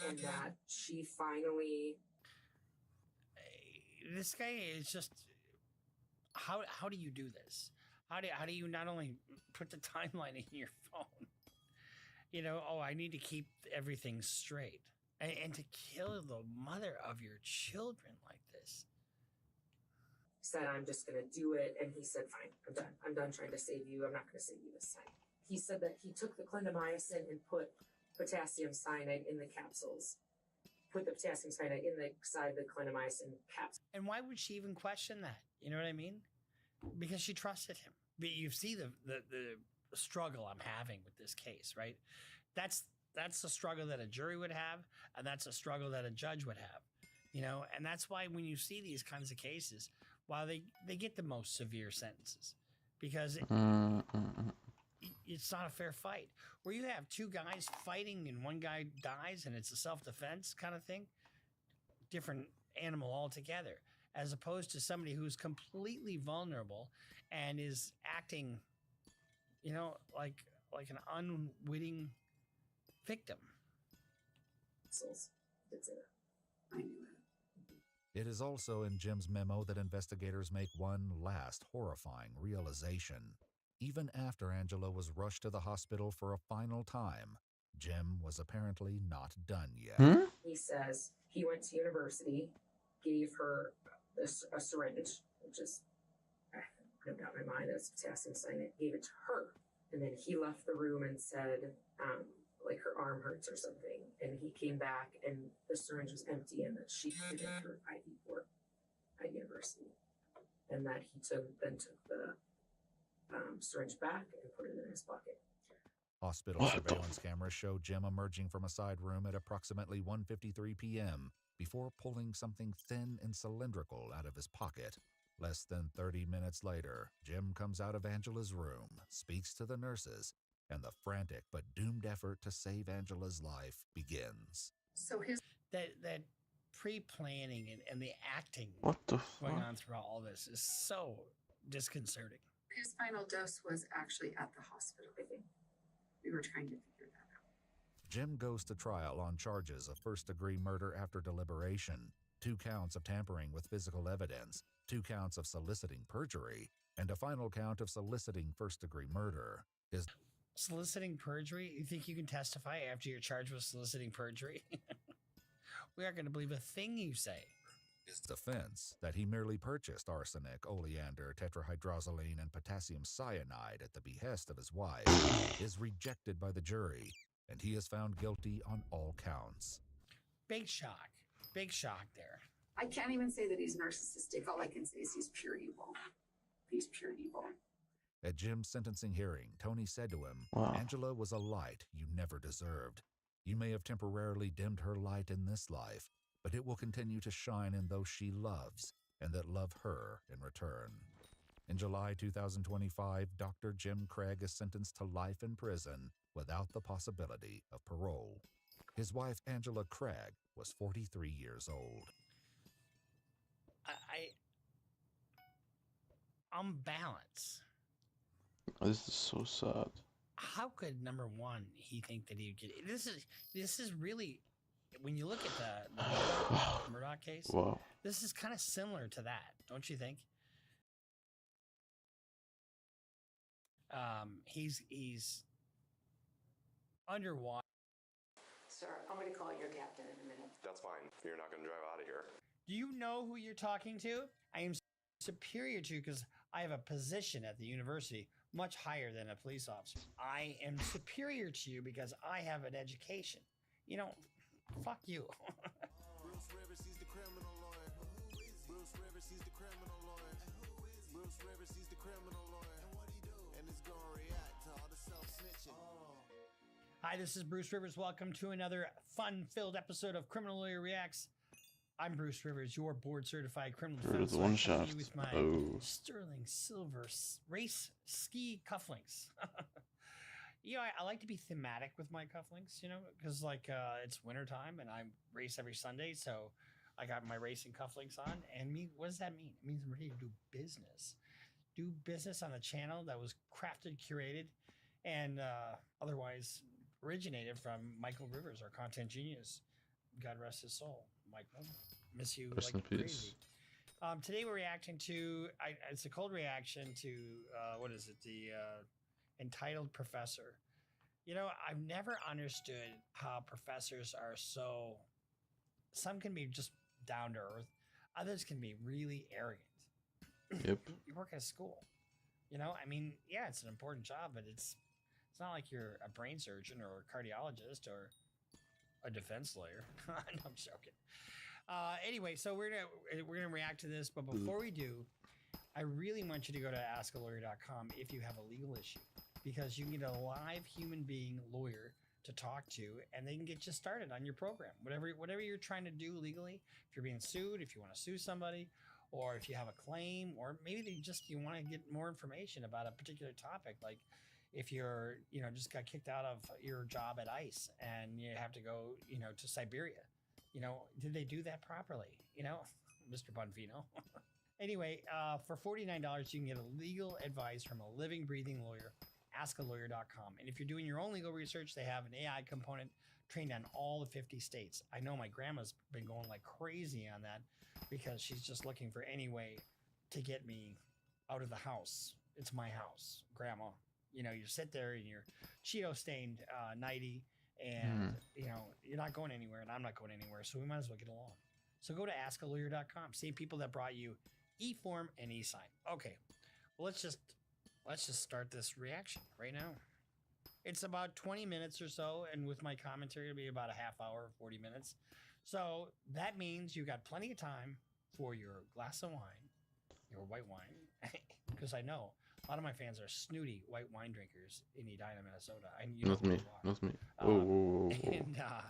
And that she finally... This guy is just... How do you do this? How do you not only put the timeline in your phone? I need to keep everything straight. And to kill the mother of your children like this. Said, I'm just going to do it. And he said, fine, I'm done. I'm done trying to save you. I'm not going to save you this time. He said that he took the clindamycin and put potassium cyanide in the capsules. Put the potassium cyanide inside the clindamycin capsule. And why would she even question that? You know what I mean? Because she trusted him. But you see the struggle I'm having with this case, right? That's the struggle that a jury would have, and that's a struggle that a judge would have, and that's why when you see these kinds of cases, while they get the most severe sentences, because it's not a fair fight. Where you have two guys fighting and one guy dies and it's a self-defense kind of thing, different animal altogether, as opposed to somebody who's completely vulnerable and is acting, like an unwitting victim. I knew it. It is also in Jim's memo that investigators make one last horrifying realization. Even after Angela was rushed to the hospital for a final time, Jim was apparently not done yet. He says he went to university gave her a syringe, which is, no doubt in my mind, that's potassium cyanide, gave it to her. And then he left the room and said, like her arm hurts or something. And he came back and the syringe was empty and that she did it for IV port at university. And that he took the syringe back and put it in his pocket. Hospital surveillance cameras show Jim emerging from a side room at approximately 1:53 p.m. before pulling something thin and cylindrical out of his pocket. Less than 30 minutes later, Jim comes out of Angela's room, speaks to the nurses, and the frantic but doomed effort to save Angela's life begins. So his that pre-planning and the acting going on throughout all this is so disconcerting. his final dose was actually at the hospital. I think we were trying to figure that out. Jim goes to trial on charges of first-degree murder after deliberation, 2 counts of tampering with physical evidence, 2 counts of soliciting perjury, and a final count of soliciting first-degree murder. Soliciting perjury? You think you can testify after you're charged with soliciting perjury? We aren't going to believe a thing you say. His defense, that he merely purchased arsenic, oleander, tetrahydrozoline, and potassium cyanide at the behest of his wife, is rejected by the jury, and he is found guilty on all counts. Big shock. Big shock there. I can't even say that he's narcissistic. All I can say is he's pure evil. He's pure evil. At Jim's sentencing hearing, Tony said to him, Angela was a light you never deserved. You may have temporarily dimmed her light in this life, but it will continue to shine in those she loves and that love her in return. In July 2025, Dr. Jim Craig is sentenced to life in prison without the possibility of parole. His wife, Angela Craig, was 43 years old. On balance. This is so sad. How could, number one, he think that he'd get it? This is really, when you look at the Murdoch case, this is kind of similar to that, don't you think? He's underwater. Sir, I'm going to call your captain in a minute. That's fine. You're not going to drive out of here. Do you know who you're talking to? I am superior to you because I have a position at the university much higher than a police officer. I am superior to you because I have an education. You know, fuck you. Bruce Rivers, he's the criminal lawyer. Bruce Rivers, he's the criminal lawyer. Bruce Rivers, he's the criminal lawyer. And what he do? And it's gonna react to all the self-snitching. Hi, this is Bruce Rivers. Welcome to another fun-filled episode of Criminal Lawyer Reacts. I'm Bruce Rivers, your board-certified criminal defense one attorney shaft. with my sterling silver race ski cufflinks. You know, I like to be thematic with my cufflinks, you know, because like it's wintertime and I race every Sunday, so I got my racing cufflinks on. And what does that mean? It means I'm ready to do business. Do business on a channel that was crafted, curated, and otherwise originated from Michael Rivers, our content genius. God rest his soul. Michael, miss you Rest like in crazy. peace. Today we're reacting to, it's a cold reaction to, what is it? The Entitled Professor. You know, I've never understood how professors are so, some can be just down to earth. Others can be really arrogant. Yep. You work at a school. You know, I mean, yeah, it's an important job, but it's not like you're a brain surgeon or a cardiologist or a defense lawyer. No, I'm joking. Anyway, so we're gonna react to this, but before we do, I really want you to go to askalawyer.com if you have a legal issue, because you can get a live human being lawyer to talk to, and they can get you started on your program. Whatever you're trying to do legally, if you're being sued, if you want to sue somebody, or if you have a claim, or maybe you want to get more information about a particular topic, like if you're, you know, just got kicked out of your job at ICE and you have to go, you know, to Siberia, you know, did they do that properly? You know, Mr. Bonfino. Anyway, for $49, you can get a legal advice from a living, breathing lawyer, askalawyer.com. And if you're doing your own legal research, they have an AI component trained on all the 50 states. I know my grandma's been going like crazy on that because she's just looking for any way to get me out of the house. It's my house, Grandma. You know, you sit there in your Cheeto-stained nightie, and, you know, you're not going anywhere, and I'm not going anywhere, so we might as well get along. So go to askalawyer.com. Same people that brought you eForm and eSign. Okay, well, let's just start this reaction right now. It's about 20 minutes or so, and with my commentary, it'll be about a half hour, 40 minutes. So that means you got plenty of time for your glass of wine, your white wine, because I know a lot of my fans are snooty white wine drinkers in Edina, Minnesota. And you know Not me. who you are. Not me. Whoa.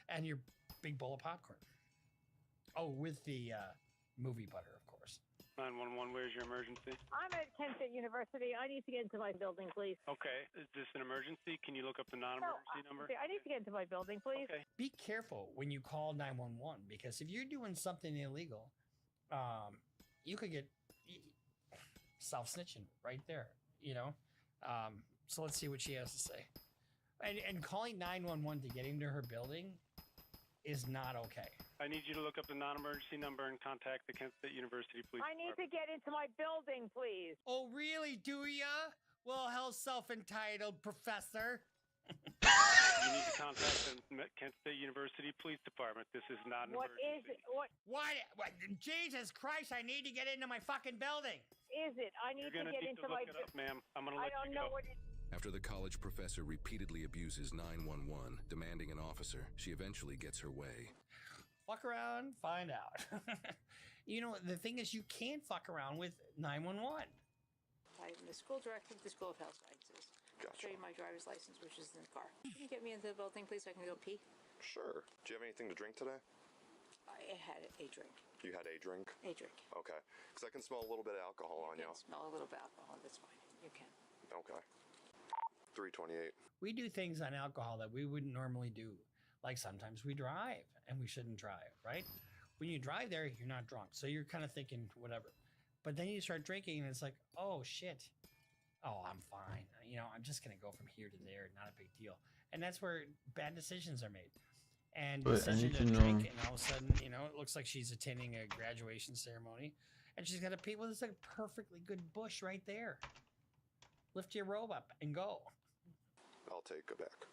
And your big bowl of popcorn. Oh, with the movie butter, of course. 911, where's your emergency? I'm at Kent State University. I need to get into my building, please. Okay, is this an emergency? Can you look up the non-emergency number? I need to get into my building, please. Okay. Be careful when you call 911, because if you're doing something illegal, you could get self-snitching right there, you know? So let's see what she has to say. And calling 911 to get into her building is not okay. I need you to look up the non-emergency number and contact the Kent State University Police I need to get into my building, please. Oh, really? Do ya? Well, hell, self-entitled professor. You need to contact the Kent State University Police Department. This is not an What emergency. is it? What What? Jesus Christ, I need to get into my fucking building. is it? I need You're to gonna get need into to my look it up, ma'am. I'm gonna I let don't you know go. what it After the college professor repeatedly abuses 911, demanding an officer, she eventually gets her way. Fuck around, find out. You know, the thing is, you can't fuck around with 911. I'm the school director of the School of Health Sciences. I'll show you my driver's license, which is in the car. Can you get me into the building, please, so I can go pee? Sure. Do you have anything to drink today? I had a drink. You had a drink? A drink. Okay. Because I can smell a little bit of alcohol on you. I can smell a little bit of alcohol. That's fine. You can. Okay. 328. We do things on alcohol that we wouldn't normally do. Like sometimes we drive and we shouldn't drive, right? When you drive there, you're not drunk. So you're kind of thinking whatever. But then you start drinking and it's like, oh shit. Oh, I'm fine. You know, I'm just going to go from here to there. Not a big deal. And that's where bad decisions are made. And But I decision need to to drink, know- and all of a sudden, you know, it looks like she's attending a graduation ceremony. And she's got a people. There's like a perfectly good bush right there. Lift your robe up and go. I'll take it back.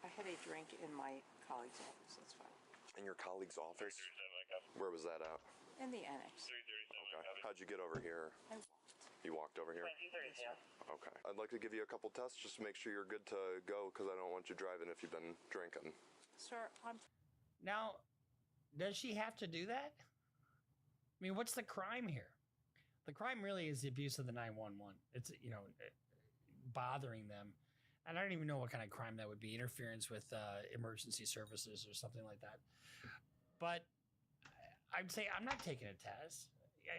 I had a drink in my colleague's office. That's fine. In your colleague's office? Where was that at? In the annex. Okay. How'd you get over here? I walked. You walked over here? Okay. I'd like to give you a couple tests just to make sure you're good to go because I don't want you driving if you've been drinking. Sir, I'm... Now, does she have to do that? I mean, what's the crime here? The crime really is the abuse of the 911. It's, you know, bothering them. And I don't even know what kind of crime that would be. Interference with emergency services or something like that. But I'd say I'm not taking a test.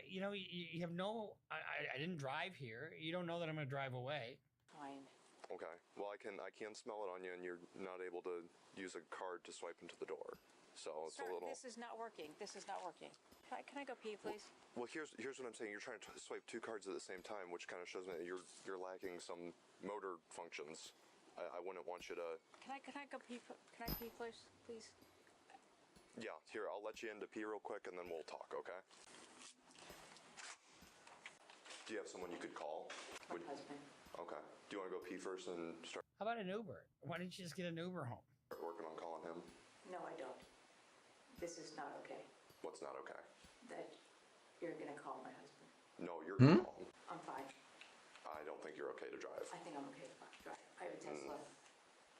You know, you have no... I didn't drive here. You don't know that I'm going to drive away. Fine. Okay. Well, I can smell it on you, and you're not able to use a card to swipe into the door. So it's Sir, a little. this is not working. This is not working. Can I go pee, please? Well, here's what I'm saying. You're trying to swipe two cards at the same time, which kind of shows me that you're lacking some motor functions. I wouldn't want you to. Can I go pee? Can I pee, please? Please. Yeah. Here, I'll let you in to pee real quick, and then we'll talk. Okay. Do you have someone you could call? My husband. Okay. Do you want to go pee first and start How about an Uber? Why didn't you just get an Uber home? working on calling him? No, I don't. This is not okay. What's not okay? That you're gonna call my husband. No, you're gonna call him. I'm fine. I don't think you're okay to drive. I think I'm okay to drive. I have a Tesla.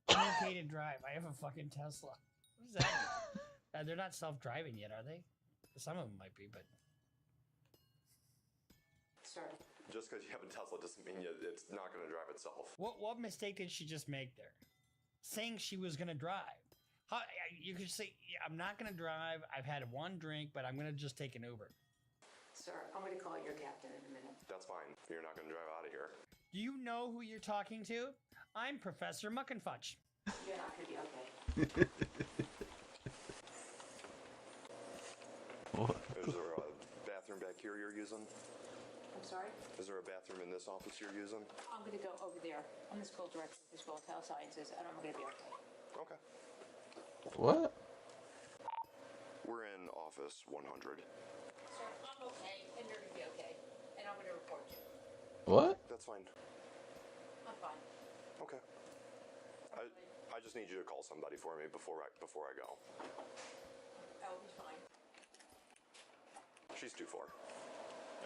I'm okay to drive. I have a fucking Tesla. What does that mean? They're not self-driving yet, are they? Some of them might be, but... Sir. Just because you have a Tesla doesn't mean it's not going to drive itself. What mistake did she just make there? Saying she was going to drive. How, you could say, yeah, I'm not going to drive. I've had one drink, but I'm going to just take an Uber. Sir, I'm going to call your captain in a minute. That's fine. You're not going to drive out of here. Do you know who you're talking to? I'm Professor Muckenfudge. You're not going to be okay. Is there a bathroom back here you're using? I'm sorry? Is there a bathroom in this office you're using? I'm going to go over there. I'm the school director of the School of Health Sciences, and I'm going to be okay. Okay. What? We're in office 100. Sir, I'm okay, and you're going to be okay. And I'm going to report you. What? That's fine. I'm fine. Okay. I just need you to call somebody for me before I go. I'll be fine. She's 2'4".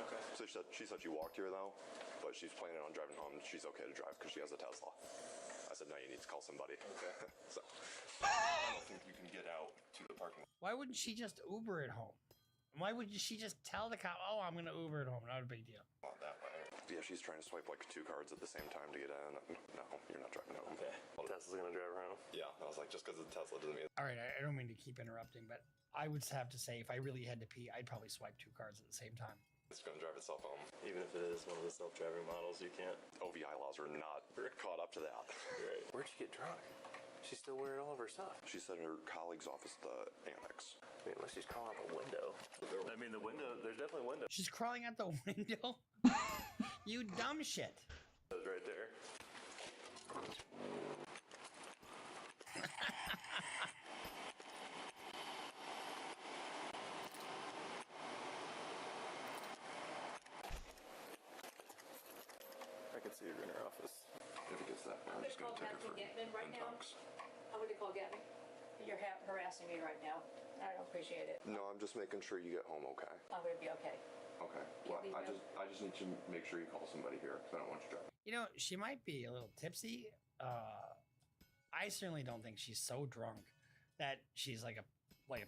Okay. So she said she walked here though, but she's planning on driving home. She's okay to drive because she has a Tesla. I said, no, you need to call somebody. Okay. So I don't think you can get out to the parking lot. Why wouldn't she just Uber it home? Why would she just tell the cop, oh, I'm going to Uber it home? Not a big deal. Not that way. Yeah, she's trying to swipe like 2 cards at the same time to get in. No, you're not driving home. Okay. Well, Tesla's gonna drive her home. Yeah, I was like, just because it's a Tesla doesn't mean. All right, I don't mean to keep interrupting, but I would have to say if I really had to pee, I'd probably swipe 2 cards at the same time. It's going to drive itself home. Even if it is one of the self-driving models, you can't. OVI laws are not caught up to that. Right. Where'd she get drunk? She's still wearing all of her stuff. She said in her colleague's office, the annex. I mean, unless she's crawling out the window. I mean, the window, there's definitely a window. She's crawling out the window? You dumb shit. That's right there. I can see her in her office. If it gets that far, I'm just going to take her for right now. I'm going to call Gabby. You're harassing me right now. I don't appreciate it. No, I'm just making sure you get home okay. I'm going to be okay. Okay. Well, I just need to make sure you call somebody here because I don't want you driving. You know, she might be a little tipsy. I certainly don't think she's so drunk that she's like a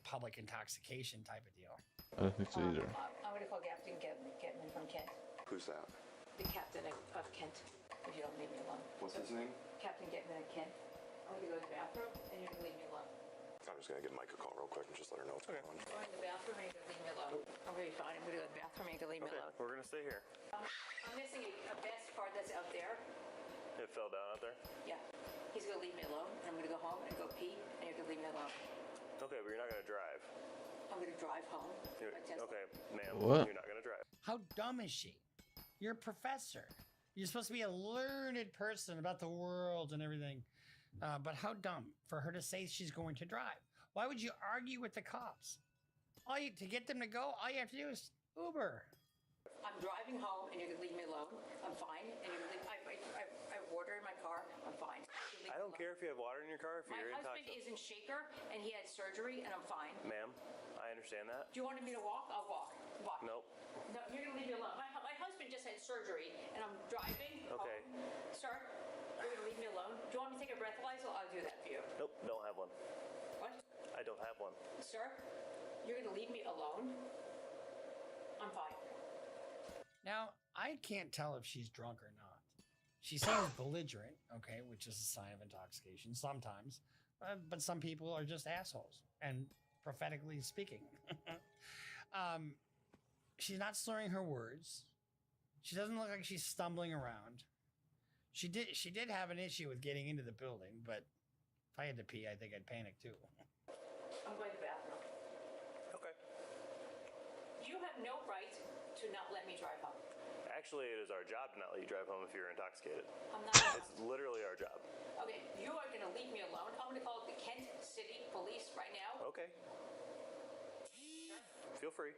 public intoxication type of deal. I don't think so either. I'm going to call Captain Getman from Kent. Who's that? The captain of Kent, if you don't leave me alone. What's his name? Captain Getman of Kent. I'm going to go to the bathroom, and you're going to leave me alone. I'm just going to give Mike a call real quick and just let her know what's going on. I'm going to the bathroom, and you're going to leave me alone. I'm going to be fine. I'm going to go to the bathroom, and you're going to leave me alone. We're going to stay here. I'm missing a best card that's out there. It fell down out there? Yeah. He's going to leave me alone, and I'm going to go home and go pee, and you're going to leave me alone. Okay, but you're not going to drive. I'm going to drive home. Okay, ma'am, What? You're not going to drive. How dumb is she? You're a professor. You're supposed to be a learned person about the world and everything. But how dumb for her to say she's going to drive. Why would you argue with the cops? To get them to go, all you have to do is Uber. I'm driving home, and you're going to leave me alone. I'm fine. And you're going to leave. I have water in my car. I'm fine. I don't care if you have water in your car. If you're My husband is in Shaker, and he had surgery, and I'm fine. Ma'am, I understand that. Do you want me to walk? I'll walk. Walk. Nope. No, you're going to leave me alone. My husband just had surgery, and I'm driving. Okay. Home. Sir, you're going to leave me alone? Do you want me to take a breathalyzer? I'll do that for you. Nope, don't have one. What? I don't have one. Sir, you're going to leave me alone? I'm fine. Now, I can't tell if she's drunk or not. She seems belligerent, okay, which is a sign of intoxication sometimes. But some people are just assholes, and prophetically speaking. She's not slurring her words. She doesn't look like she's stumbling around. She did have an issue with getting into the building, but if I had to pee, I think I'd panic too. I'm going to the bathroom. Okay. You have no right to not let me drive home. Actually, it is our job to not let you drive home if you're intoxicated. I'm not. It's literally our job. Okay, you are going to leave me alone. I'm going to call the Kent City Police right now. Okay. Feel free.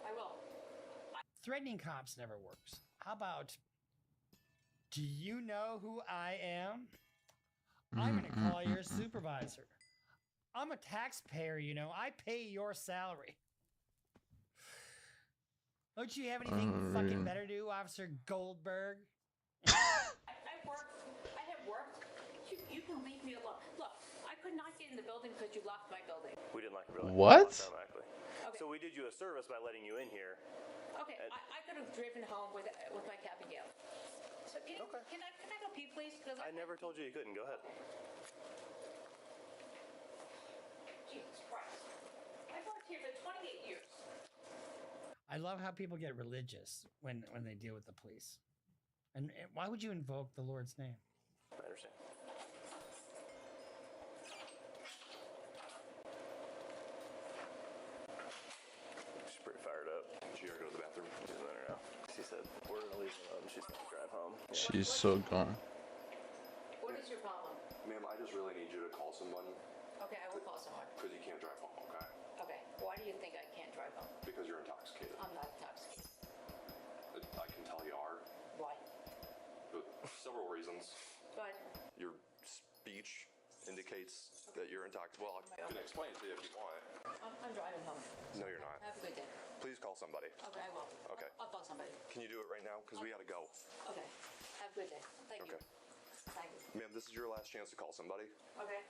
I will. Threatening cops never works. How about, do you know who I am? I'm going to call your supervisor. I'm a taxpayer, you know. I pay your salary. Don't you have anything fucking better to do, Officer Goldberg? I have work. You can leave me alone. Look, I could not get in the building because you locked my building. We didn't lock your building. What? Automatically. Okay. So we did you a service by letting you in here. Okay, I could have driven home with my cap and gown. So can I go pee, please? I never told you you couldn't. Go ahead. Jesus Christ. I've worked here for 28 years. I love how people get religious when they deal with the police. And why would you invoke the Lord's name? I understand. She's pretty fired up. She gotta go to the bathroom. Doesn't matter now. She said, we're gonna leave her alone. She's gonna drive home. Yeah. She's so gone. What is your problem? Ma'am, I just really need you to call someone. Okay, I will call someone. Because you can't drive home, okay? Okay, why do you think I can't drive home? Because you're intoxicated. I'm not intoxicated. I can tell you are. Why? Several reasons. Go ahead. Your speech indicates that you're intoxicated. Well, I can explain it to you if you want. I'm driving home. No, you're not. Have a good day. Please call somebody. Okay, I will. Okay. I'll call somebody. Can you do it right now? Because we got to go. Okay. Have a good day. Thank you. Thank you. Ma'am, this is your last chance to call somebody. Okay.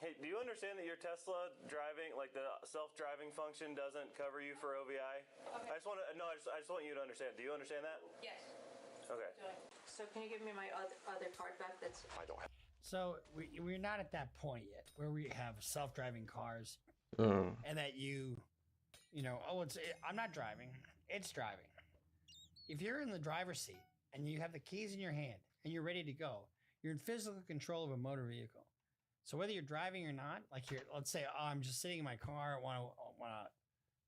Hey, do you understand that your Tesla driving, like the self-driving function, doesn't cover you for OVI? Okay. I just want you to understand. Do you understand that? Yes. Okay. So can you give me my other card back? That's. I don't have. So we're not at that point yet where we have self-driving cars and that I'm not driving, it's driving. If you're in the driver's seat and you have the keys in your hand and you're ready to go, you're in physical control of a motor vehicle. So whether you're driving or not, like let's say, I'm just sitting in my car, I want to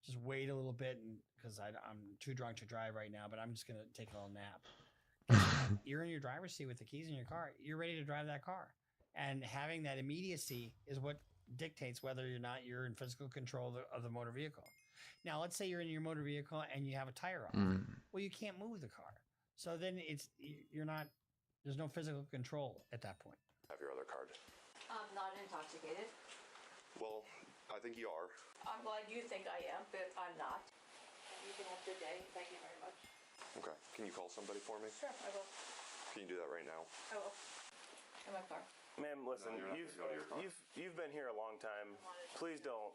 just wait a little bit because I'm too drunk to drive right now, but I'm just going to take a little nap. You're in your driver's seat with the keys in your car. You're ready to drive that car. And having that immediacy is what dictates whether or not you're in physical control of the motor vehicle. Now, let's say you're in your motor vehicle and you have a tire off. Well, you can't move the car. So then there's no physical control at that point. Have your other card. I'm not intoxicated. Well, I think you are. I'm glad you think I am, but I'm not. And you can have a good day. Thank you very much. Okay. Can you call somebody for me? Sure, I will. Can you do that right now? I will. In my car. Ma'am, listen, you've been here a long time. Please don't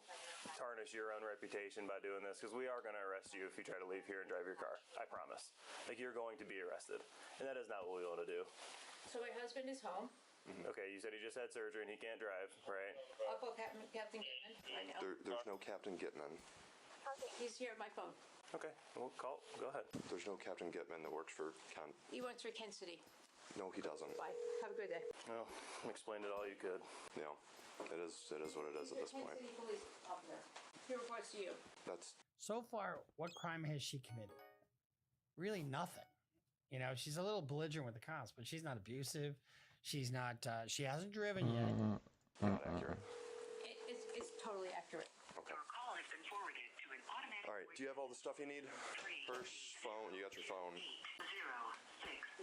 tarnish your own reputation by doing this, because we are going to arrest you if you try to leave here and drive your car. I promise. Like, you're going to be arrested. And that is not what we want to do. So my husband is home. Okay, you said he just had surgery and he can't drive, right? I'll call Captain Gitman right now. There's no Captain Gitman. He's here at my phone. Okay, well, go ahead. There's no Captain Gitman that works for Ken. He works for Kent City. No, he doesn't. Bye. Have a good day. Well, explained it all you could. Yeah, it is what it is at this point. Kent City police officer. He reports to you. So far, what crime has she committed? Really nothing. She's a little belligerent with the cops, but she's not abusive. She's not, she hasn't driven yet. Not accurate. It's totally accurate. Okay. All right, do you have all the stuff you need? Purse, phone, you got your phone.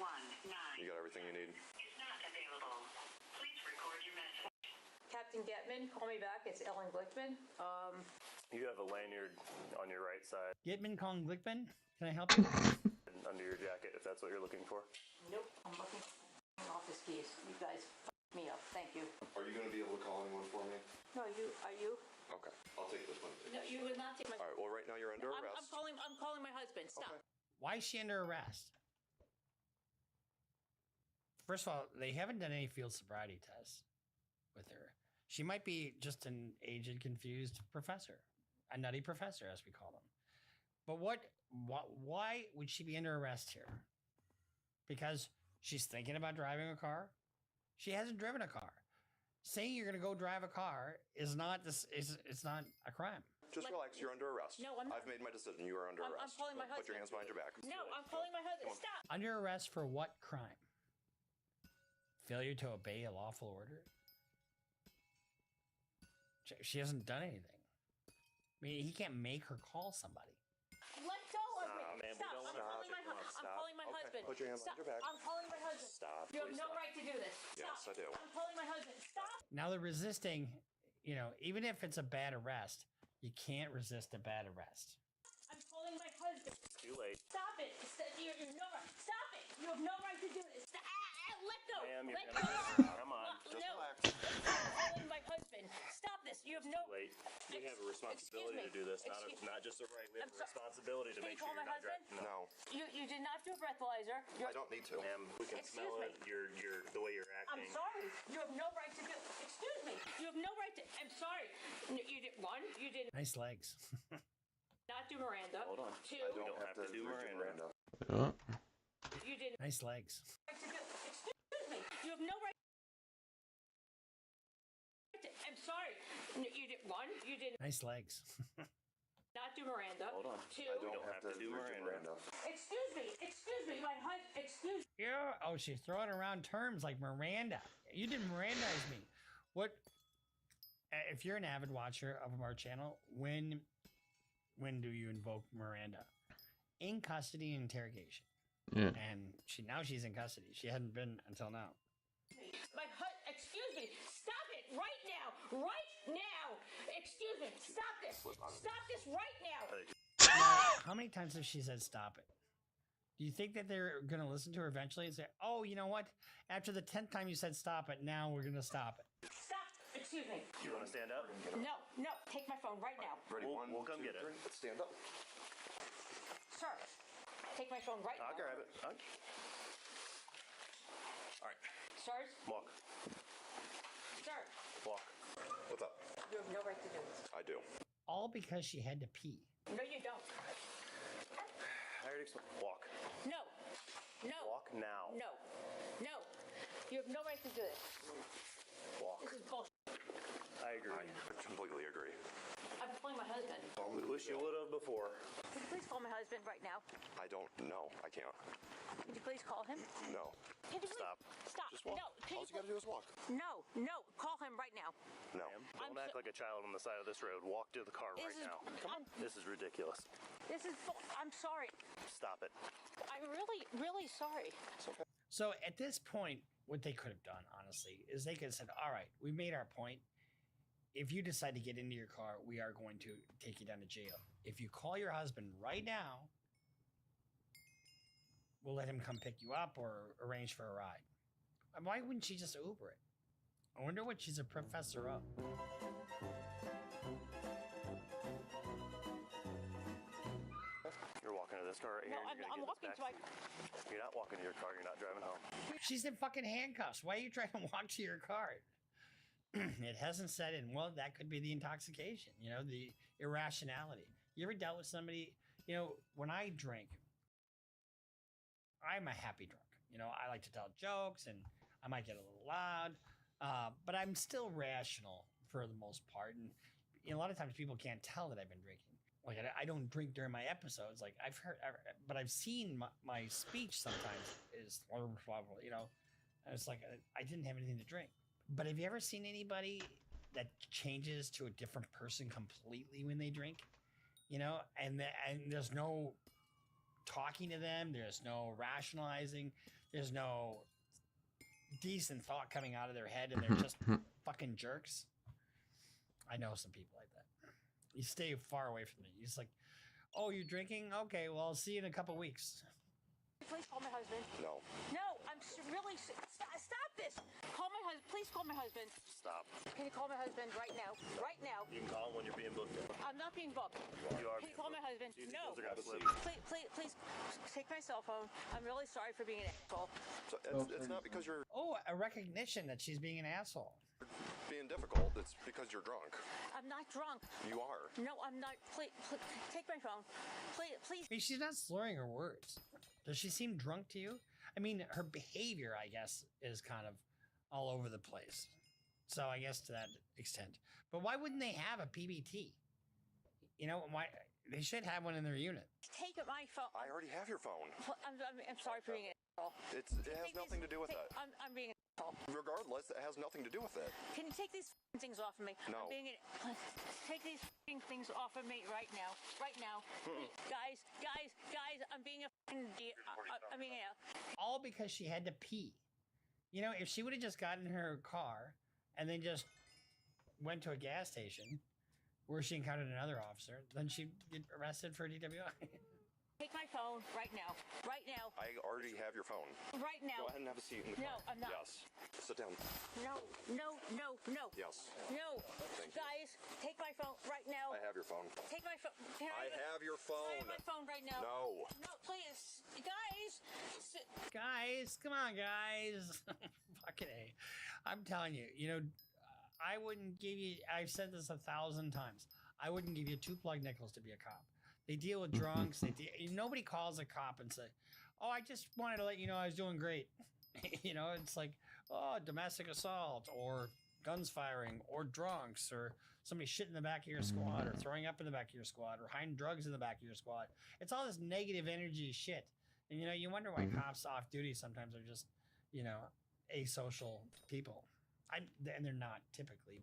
0619. You got everything you need? Is not available. Please record your message. Captain Gitman, call me back. It's Ellen Glickman. You have a lanyard on your right side. Gitman calling Glickman? Can I help you? Under your jacket, if that's what you're looking for. Nope, I'm looking for office keys. You guys f***ed me up. Thank you. Are you going to be able to call anyone for me? No, are you? Okay, I'll take this one. No, you would not take my... All right, well, right now you're under arrest. I'm calling my husband. Stop. Okay. Why is she under arrest? First of all, they haven't done any field sobriety tests with her. She might be just an aged, confused professor. A nutty professor, as we call them. But why would she be under arrest here? Because she's thinking about driving a car? She hasn't driven a car. Saying you're going to go drive a car is not it's not a crime. Just relax. You're under arrest. No, I'm not. I've made my decision. You are under arrest. I'm calling my husband. Put your hands behind your back. No, I'm calling my husband. Stop. Under arrest for what crime? Failure to obey a lawful order? She hasn't done anything. I mean, he can't make her call somebody. Let go of me. Ma'am, Stop. we don't I'm calling my husband. Put your hands behind your back. I'm calling my husband. Stop. You have Please no stop. right to do this. Stop. Yes, I do. I'm calling my husband. Stop. Now they're resisting, even if it's a bad arrest, you can't resist a bad arrest. I'm calling my husband. It's too late. Stop it. You have no right. Stop it. You have no right to do this. Let go. Ma'am, Let you're go. Come on. Just relax. I'm calling my husband. Stop this. You have no... Too late. We have a responsibility to do this, not just a right. We have a responsibility to make sure you're not driving. No. You did not do a breathalyzer. I don't need to. Ma'am, we can smell it. You're the way you're acting. I'm sorry. You have no right to do... Excuse me. You have no right to... I'm sorry. You did... One, you did Nice legs. not do Miranda. Hold on. Two, I don't have to do Miranda. you did Nice legs. right to do... Excuse me. You have no right to... I'm sorry. You did... One, you did Nice legs. not do Miranda. Hold on. Two, I don't have to do Miranda. excuse me. Excuse me. My husband... Excuse... Yeah. Oh, she's throwing around terms like Miranda. You didn't Mirandize me. What? If you're an avid watcher of our channel, when do you invoke Miranda? In custody interrogation. Yeah. And she's in custody. She hadn't been until now. Excuse me. Stop it right now. Right now. Excuse me. Stop this. Stop this right now. How many times has she said stop it? Do you think that they're going to listen to her eventually and say, oh, you know what? After the 10th time you said stop it, now we're going to stop it. Stop. Excuse me. You want to stand up? No. Take my phone right now. Ready? We'll come get it. Let's stand up. Sir, take my phone right I'll now. grab it. All right. Sirs? Walk. Sir. Walk. What's up? You have no right to do this. I do. All because she had to pee. No, you don't. I already explained. Walk. No. Walk now. No. You have no right to do this. Walk. This is bullshit. I agree. I completely agree. I'm calling my husband. We wish you would have before. Could you please call my husband right now? I don't know. I can't. Could you please call him? No. Can you please Stop. Just walk. No. All you gotta do is walk. No. Call him right now. No. Don't act like a child on the side of this road. Walk to the car right now. This is ridiculous. I'm sorry. Stop it. I'm really sorry. So at this point, what they could have done, honestly, is they could have said, all right, we made our point. If you decide to get into your car, we are going to take you down to jail. If you call your husband right now, we'll let him come pick you up or arrange for a ride. Why wouldn't she just Uber it? I wonder what she's a professor of. You're walking to this car right here. I'm walking to my... You're not walking to your car. You're not driving home. She's in fucking handcuffs. Why are you trying to walk to your car? It hasn't set in. Well, that could be the intoxication, the irrationality. You ever dealt with somebody, when I drink, I'm a happy drunk. I like to tell jokes and I might get a little loud, but I'm still rational for the most part. And a lot of times people can't tell that I've been drinking. Like I don't drink during my episodes. Like I've heard, but I've seen my speech sometimes is, it's like I didn't have anything to drink. But have you ever seen anybody that changes to a different person completely when they drink? And there's no talking to them. There's no rationalizing. There's no decent thought coming out of their head, and they're just fucking jerks. I know some people like that. You stay far away from me. You're like, oh, you're drinking? Okay, well, I'll see you in a couple weeks. Please call my husband. No. I'm really... Stop this. Call my husband. Please call my husband. Stop. Can you call my husband right now? Right now. You can call him when you're being booked in. I'm not being booked. You are. Can you call my husband? No. Please take my cell phone. I'm really sorry for being an asshole. So it's not because you're... Oh, a recognition that she's being an asshole. Being difficult. It's because you're drunk. I'm not drunk. You are. No, I'm not. Please take my phone. Please. I mean, she's not slurring her words. Does she seem drunk to you? I mean, her behavior, I guess, is kind of all over the place. So I guess to that extent. But why wouldn't they have a PBT? Why they should have one in their unit. Take my phone. I already have your phone. I'm sorry for being an asshole. It has nothing to do with that. I'm being an asshole. Regardless, it has nothing to do with it. Can you take these things off of me? No. Take these things off of me right now. Right now. Guys, I'm being a all because she had to pee. If she would have just gotten in her car and then just went to a gas station where she encountered another officer, then she'd get arrested for DWI. Take my phone right now. Right now. I already have your phone. Right now. Go ahead and have a seat in the car. No, I'm not. Yes. Sit down. No. Yes. No. Thank you. Guys, take my phone right now. I have your phone. Take my phone. I have your phone. I have my phone right now. No. No, please. Guys. Guys, come on, guys. Fucking A. I'm telling you, I wouldn't give you, I've said this 1,000 times. I wouldn't give you 2 plug nickels to be a cop. They deal with drunks. Nobody calls a cop and say, oh, I just wanted to let you know I was doing great. It's like, oh, domestic assault or guns firing or drunks or somebody shit in the back of your squad or throwing up in the back of your squad or hiding drugs in the back of your squad. It's all this negative energy shit. And, you wonder why cops off duty sometimes are just, asocial people. And they're not typically,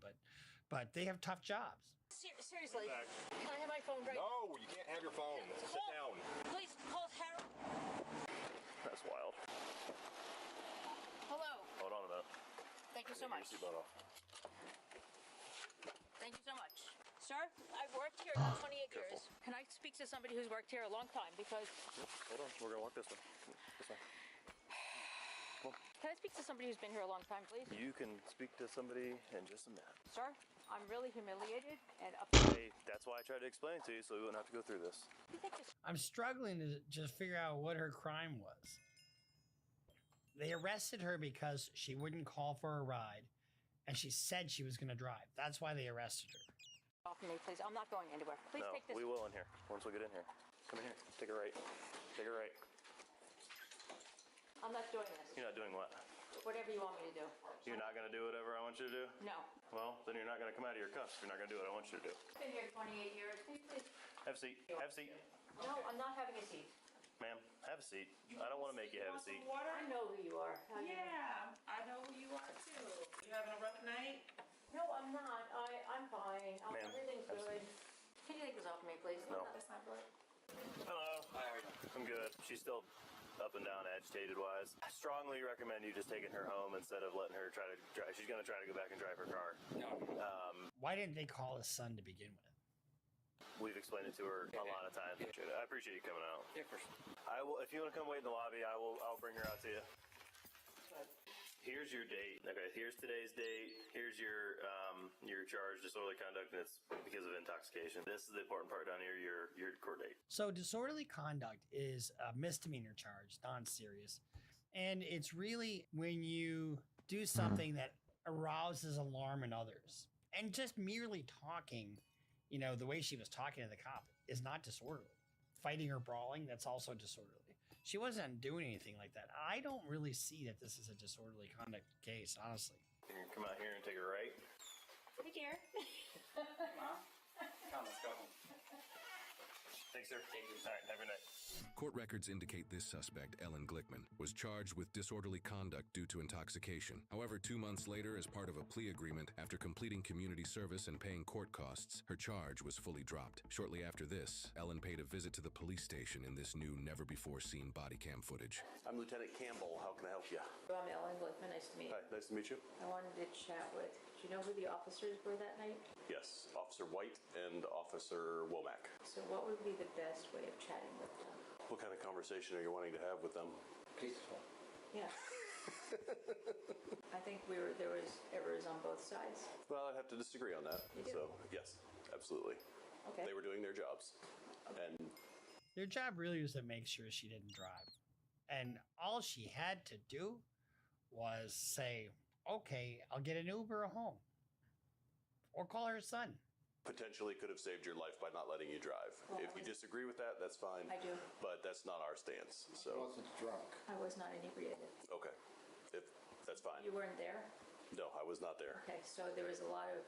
but they have tough jobs. Seriously, can I have my phone right now? No, you can't have your phone. Sit down. Please call Harold. That's wild. Hello. Hold on a minute. you so much. Thank you so much. Sir, I've worked here 28 years. Can I speak to somebody who's worked here a long time? Because... Hold on, we're going to walk this way. This way. Come on. Can I speak to somebody who's been here a long time, please? You can speak to somebody in just a minute. Sir, I'm really humiliated and upset. Hey, that's why I tried to explain it to you so we wouldn't have to go through this. I'm struggling to just figure out what her crime was. They arrested her because she wouldn't call for a ride, and she said she was going to drive. That's why they arrested her. Off me, please. I'm not going anywhere. Please No, take this. we will in here. Once we get in here. Come in here. Take a right. Take a right. I'm not doing this. You're not doing what? Whatever you want me to do. You're not going to do whatever I want you to do? No. Well, then you're not going to come out of your cuffs if you're not going to do what I want you to do. I've been here 28 years. Can you please? Have a seat. Have a seat. No, I'm not having a seat. Ma'am, have a seat. I don't want to make you have a seat. Water? I know who you are. Yeah, I know who you are too. You having a rough night? No, I'm not. I'm fine. Ma'am, Everything's have a good. Can you take this off me, please? No. That's not good. Hello. Hi, how are you? I'm good. She's still up and down, agitated-wise. I strongly recommend you just taking her home instead of letting her try to drive. She's going to try to go back and drive her car. No. Why didn't they call his son to begin with? We've explained it to her a lot of times. I appreciate you coming out. Yeah, of course. I will. If you want to come wait in the lobby, I'll bring her out to you. Here's your date. Okay, here's today's date. Here's your charge, disorderly conduct, and it's because of intoxication. This is the important part down here, your court date. So disorderly conduct is a misdemeanor charge, non-serious. And it's really when you do something that arouses alarm in others. And just merely talking, you know, the way she was talking to the cop is not disorderly. Fighting or brawling, that's also disorderly. She wasn't doing anything like that. I don't really see that this is a disorderly conduct case, honestly. You can come out here and take a right. Take care. Mom, come, let's go home. Thanks, sir. Thank you. All right, have a good night. Court records indicate this suspect, Ellen Glickman, was charged with disorderly conduct due to intoxication. However, 2 months later, as part of a plea agreement, after completing community service and paying court costs, her charge was fully dropped. Shortly after this, Ellen paid a visit to the police station in this new, never-before-seen body cam footage. I'm Lieutenant Campbell. How can I help you? I'm Ellen Glickman. Nice to meet you. Hi, nice to meet you. I wanted to chat with. Do you know who the officers were that night? Yes, Officer White and Officer Womack. So what would be the best way of chatting with them? What kind of conversation are you wanting to have with them? Peaceful. Yeah. I think there was errors on both sides. Well, I'd have to disagree on that. You do? So, yes, absolutely. Okay. They were doing their jobs. Okay. And Their job really was to make sure she didn't drive. And all she had to do was say, okay, I'll get an Uber home. Or call her son. potentially could have saved your life by not letting you drive. Well, If you disagree with that, that's fine. I do. But that's not our stance. So. Wasn't drunk. I was not inebriated. Okay. If that's fine. You weren't there? No, I was not there. Okay, so there was a lot of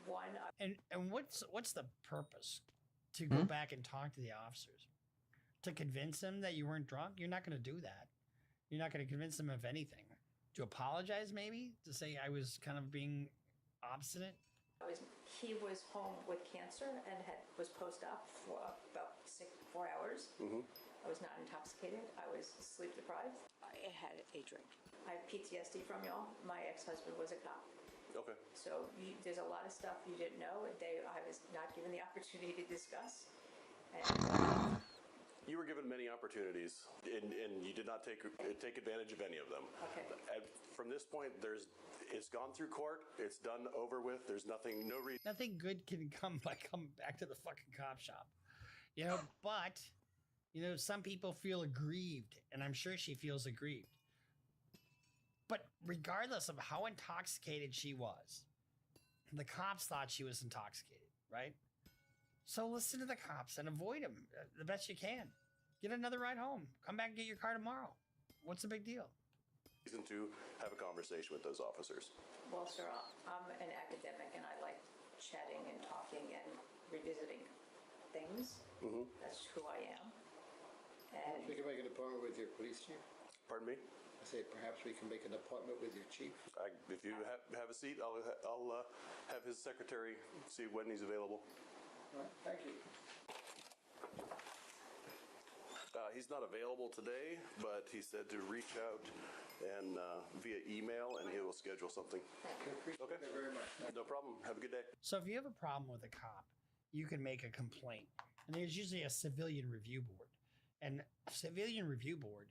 one. And what's the purpose? To go back and talk to the officers? To convince them that you weren't drunk? You're not going to do that. You're not going to convince them of anything. To apologize, maybe? To say I was kind of being obstinate? He was home with cancer and was post-op for about 4 hours. Mm-hmm. I was not intoxicated. I was sleep deprived. I had a drink. I have PTSD from y'all. My ex-husband was a cop. Okay. So there's a lot of stuff you didn't know. I was not given the opportunity to discuss. And, you were given many opportunities, and you did not take advantage of any of them. Okay. And from this point, it's gone through court. It's done, over with. There's nothing, no reason. Nothing good can come by coming back to the fucking cop shop. You know, but, you know, some people feel aggrieved, and I'm sure she feels aggrieved. But regardless of how intoxicated she was, the cops thought she was intoxicated, right? So listen to the cops and avoid them the best you can. Get another ride home. Come back and get your car tomorrow. What's the big deal? Reason to have a conversation with those officers. well, sir, I'm an academic and I like chatting and talking and revisiting things. Mm-hmm. That's who I am. And We can make an appointment with your police chief. Pardon me? I say perhaps we can make an appointment with your chief. If you have a seat, I'll have his secretary see when he's available. All right, thank you. He's not available today, but he said to reach out and via email, and he will schedule schedule something. Okay. Very much. No problem. Have a good day. So if you have a problem with a cop, you can make a complaint. And there's usually a civilian review board. And a civilian review board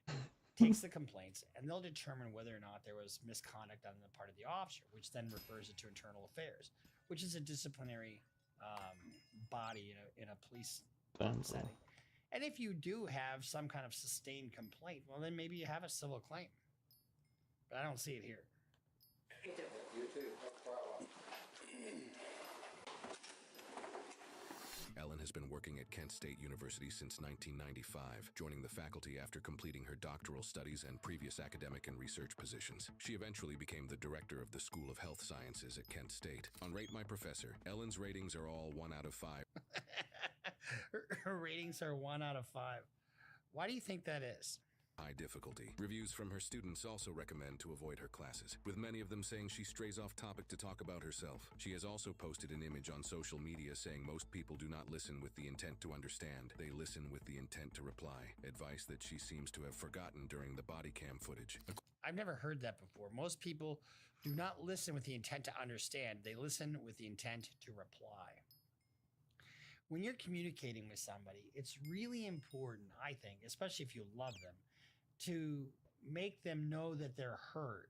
takes the complaints and they'll determine whether or not there was misconduct on the part of the officer, which then refers it to internal affairs, which is a disciplinary body in a police setting. And if you do have some kind of sustained complaint, well, then maybe you have a civil claim. But I don't see it here. You too. No problem. Ellen has been working at Kent State University since 1995, joining the faculty after completing her doctoral studies and previous academic and research positions. She eventually became the director of the School of Health Sciences at Kent State. On Rate My Professor, Ellen's ratings are all 1 out of 5. Her ratings are 1 out of 5. Why do you think that is? High difficulty. Reviews from her students also recommend to avoid her classes, with many of them saying she strays off topic to talk about herself. She has also posted an image on social media saying most people do not listen with the intent to understand. They listen with the intent to reply. Advice that she seems to have forgotten during the body cam footage. I've never heard that before. Most people do not listen with the intent to understand. They listen with the intent to reply. When you're communicating with somebody, it's really important, I think, especially if you love them, to make them know that they're heard.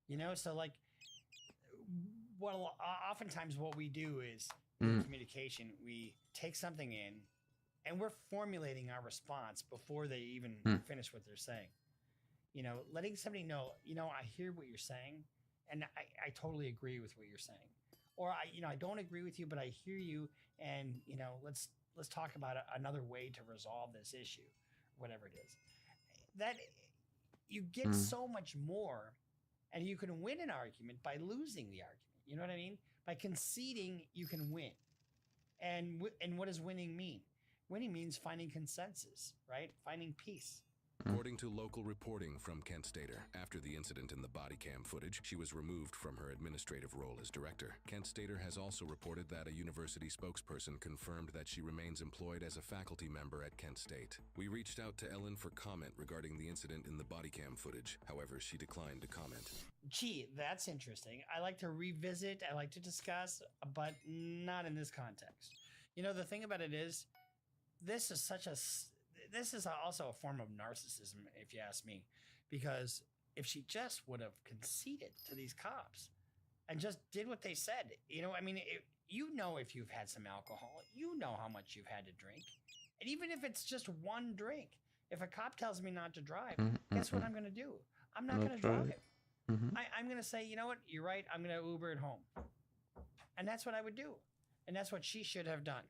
You know, so like, oftentimes what we do is in communication, we take something in and we're formulating our response before they even finish what they're saying. You know, letting somebody know, you know, I hear what you're saying and I totally agree with what you're saying. Or I don't agree with you, but I hear you, and let's talk about another way to resolve this issue, whatever it is. That you get so much more, and you can win an argument by losing the argument. You know what I mean? By conceding, you can win. And what does winning mean? Winning means finding consensus, right? Finding peace. According to local reporting from Kent Stater, after the incident in the body cam footage, she was removed from her administrative role as director. Kent Stater has also reported that a university spokesperson confirmed that she remains employed as a faculty member at Kent State. We reached out to Ellen for comment regarding the incident in the body cam footage. However, she declined to comment. Gee, that's interesting. I like to revisit, I like to discuss, but not in this context. You know, the thing about it is, this is also a form of narcissism, if you ask me, because if she just would have conceded to these cops and just did what they said, I mean, if you've had some alcohol, you know how much you've had to drink. And even if it's just one drink, if a cop tells me not to drive, guess what I'm going to do? I'm not going to drive. I'm going to say, you know what? You're right. I'm going to Uber it home. And that's what I would do. And that's what she should have done.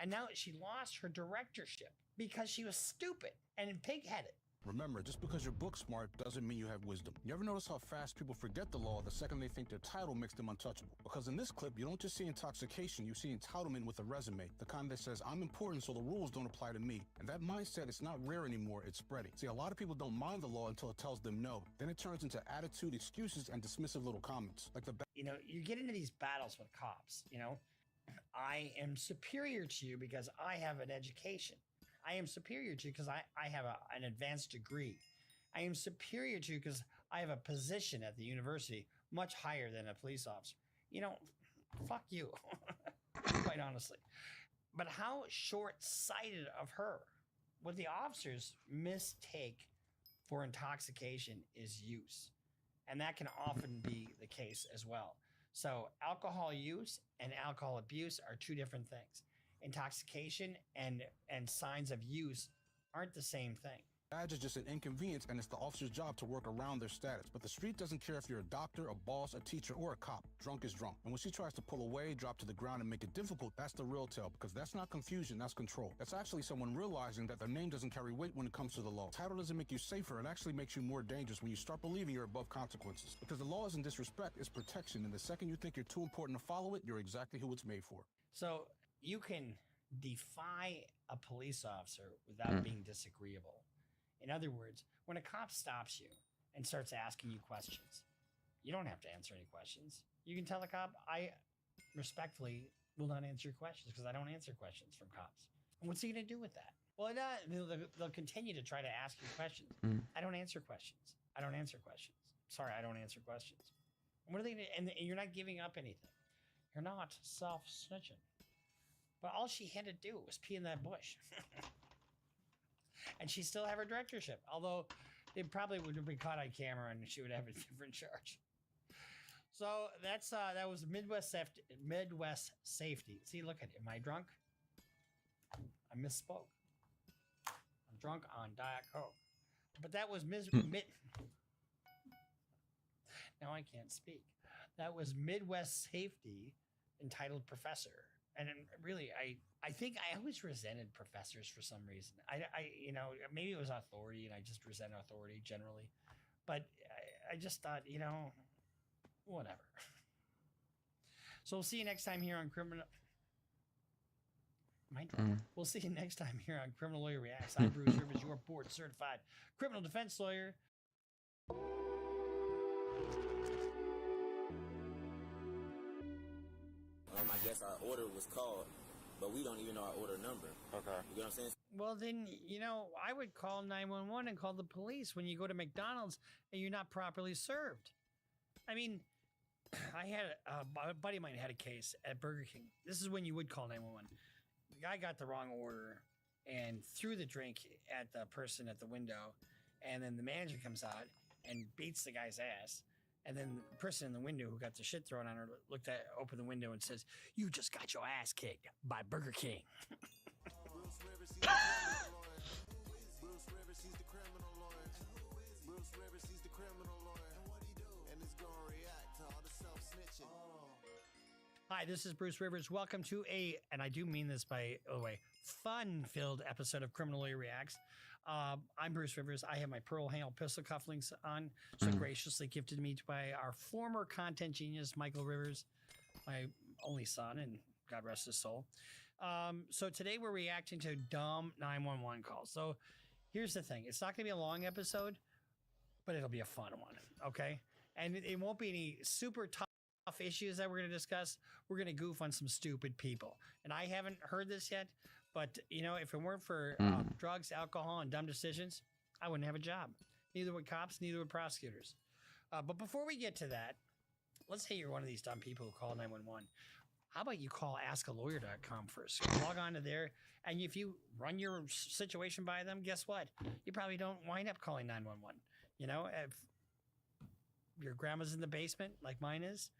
And now she lost her directorship because she was stupid and pig-headed. Remember, just because you're book smart doesn't mean you have wisdom. You ever notice how fast people forget the law the second they think their title makes them untouchable? Because in this clip, you don't just see intoxication, you see entitlement with a resume. The kind that says, I'm important, so the rules don't apply to me. And that mindset is not rare anymore, it's spreading. See, a lot of people don't mind the law until it tells them no. Then it turns into attitude, excuses, and dismissive little comments. Like you get into these battles with cops, I am superior to you because I have an education. I am superior to you because I have an advanced degree. I am superior to you because I have a position at the university much higher than a police officer. Fuck you, quite honestly. But how short-sighted of her. What the officers mistake for intoxication is use. And that can often be the case as well. So alcohol use and alcohol abuse are two different things. Intoxication and signs of use aren't the same thing. Badge is just an inconvenience, and it's the officer's job to work around their status. But the street doesn't care if you're a doctor, a boss, a teacher, or a cop. Drunk is drunk. And when she tries to pull away, drop to the ground, and make it difficult, that's the real tell, because that's not confusion, that's control. That's actually someone realizing that their name doesn't carry weight when it comes to the law. Title doesn't make you safer, it actually makes you more dangerous when you start believing you're above consequences. Because the law isn't disrespect, it's protection, and the second you think you're too important to follow it, you're exactly who it's made for. So you can defy a police officer without being disagreeable. In other words, when a cop stops you and starts asking you questions, you don't have to answer any questions. You can tell the cop, I respectfully will not answer your questions because I don't answer questions from cops. And what's he going to do with that? Well, they'll continue to try to ask you questions. I don't answer questions. I don't answer questions. sorry, I don't answer questions. What are they? And you're not giving up anything. You're not self-snitching. But all she had to do was pee in that bush. And she still have her directorship. Although it probably would have been caught on camera and she would have a different charge. So that was Midwest safety. See, look at it. Am I drunk? I misspoke. I'm drunk on Diet Coke. But that was now I can't speak. That was Midwest Safety entitled Professor. And really, I think I always resented professors for some reason. I maybe it was authority and I just resent authority generally. But I just thought, whatever. So we'll see you next time here on Criminal... We'll see you next time here on Criminal Lawyer Reacts. I'm Bruce Rivers, your board certified criminal defense lawyer. I guess our order was called, but we don't even know our order number. Okay. You know what I'm saying? Well, then, I would call 911 and call the police when you go to McDonald's and you're not properly served. I mean, I had a buddy of mine had a case at Burger King. This is when you would call 911. The guy got the wrong order and threw the drink at the person at the window, and then the manager comes out and beats the guy's ass. And then the person in the window who got the shit thrown on her opened the window and says, "You just got your ass kicked by Burger King." Hi, this is Bruce Rivers. Welcome to and I do mean this by the way, fun-filled episode of Criminal Lawyer Reacts. I'm Bruce Rivers. I have my pearl handle pistol cufflinks on, so graciously gifted to me by our former content genius, Michael Rivers, my only son, and God rest his soul. So today we're reacting to dumb 911 calls. So here's the thing. It's not going to be a long episode, but it'll be a fun one, okay? And it won't be any super tough issues that we're going to discuss. We're going to goof on some stupid people. And I haven't heard this yet, but, if it weren't for drugs, alcohol, and dumb decisions, I wouldn't have a job. Neither would cops, neither would prosecutors. But before we get to that, let's say you're one of these dumb people who call 911. How about you call askalawyer.com first? Log on to there, and if you run your situation by them, guess what? You probably don't wind up calling 911. If your grandma's in the basement, like mine is,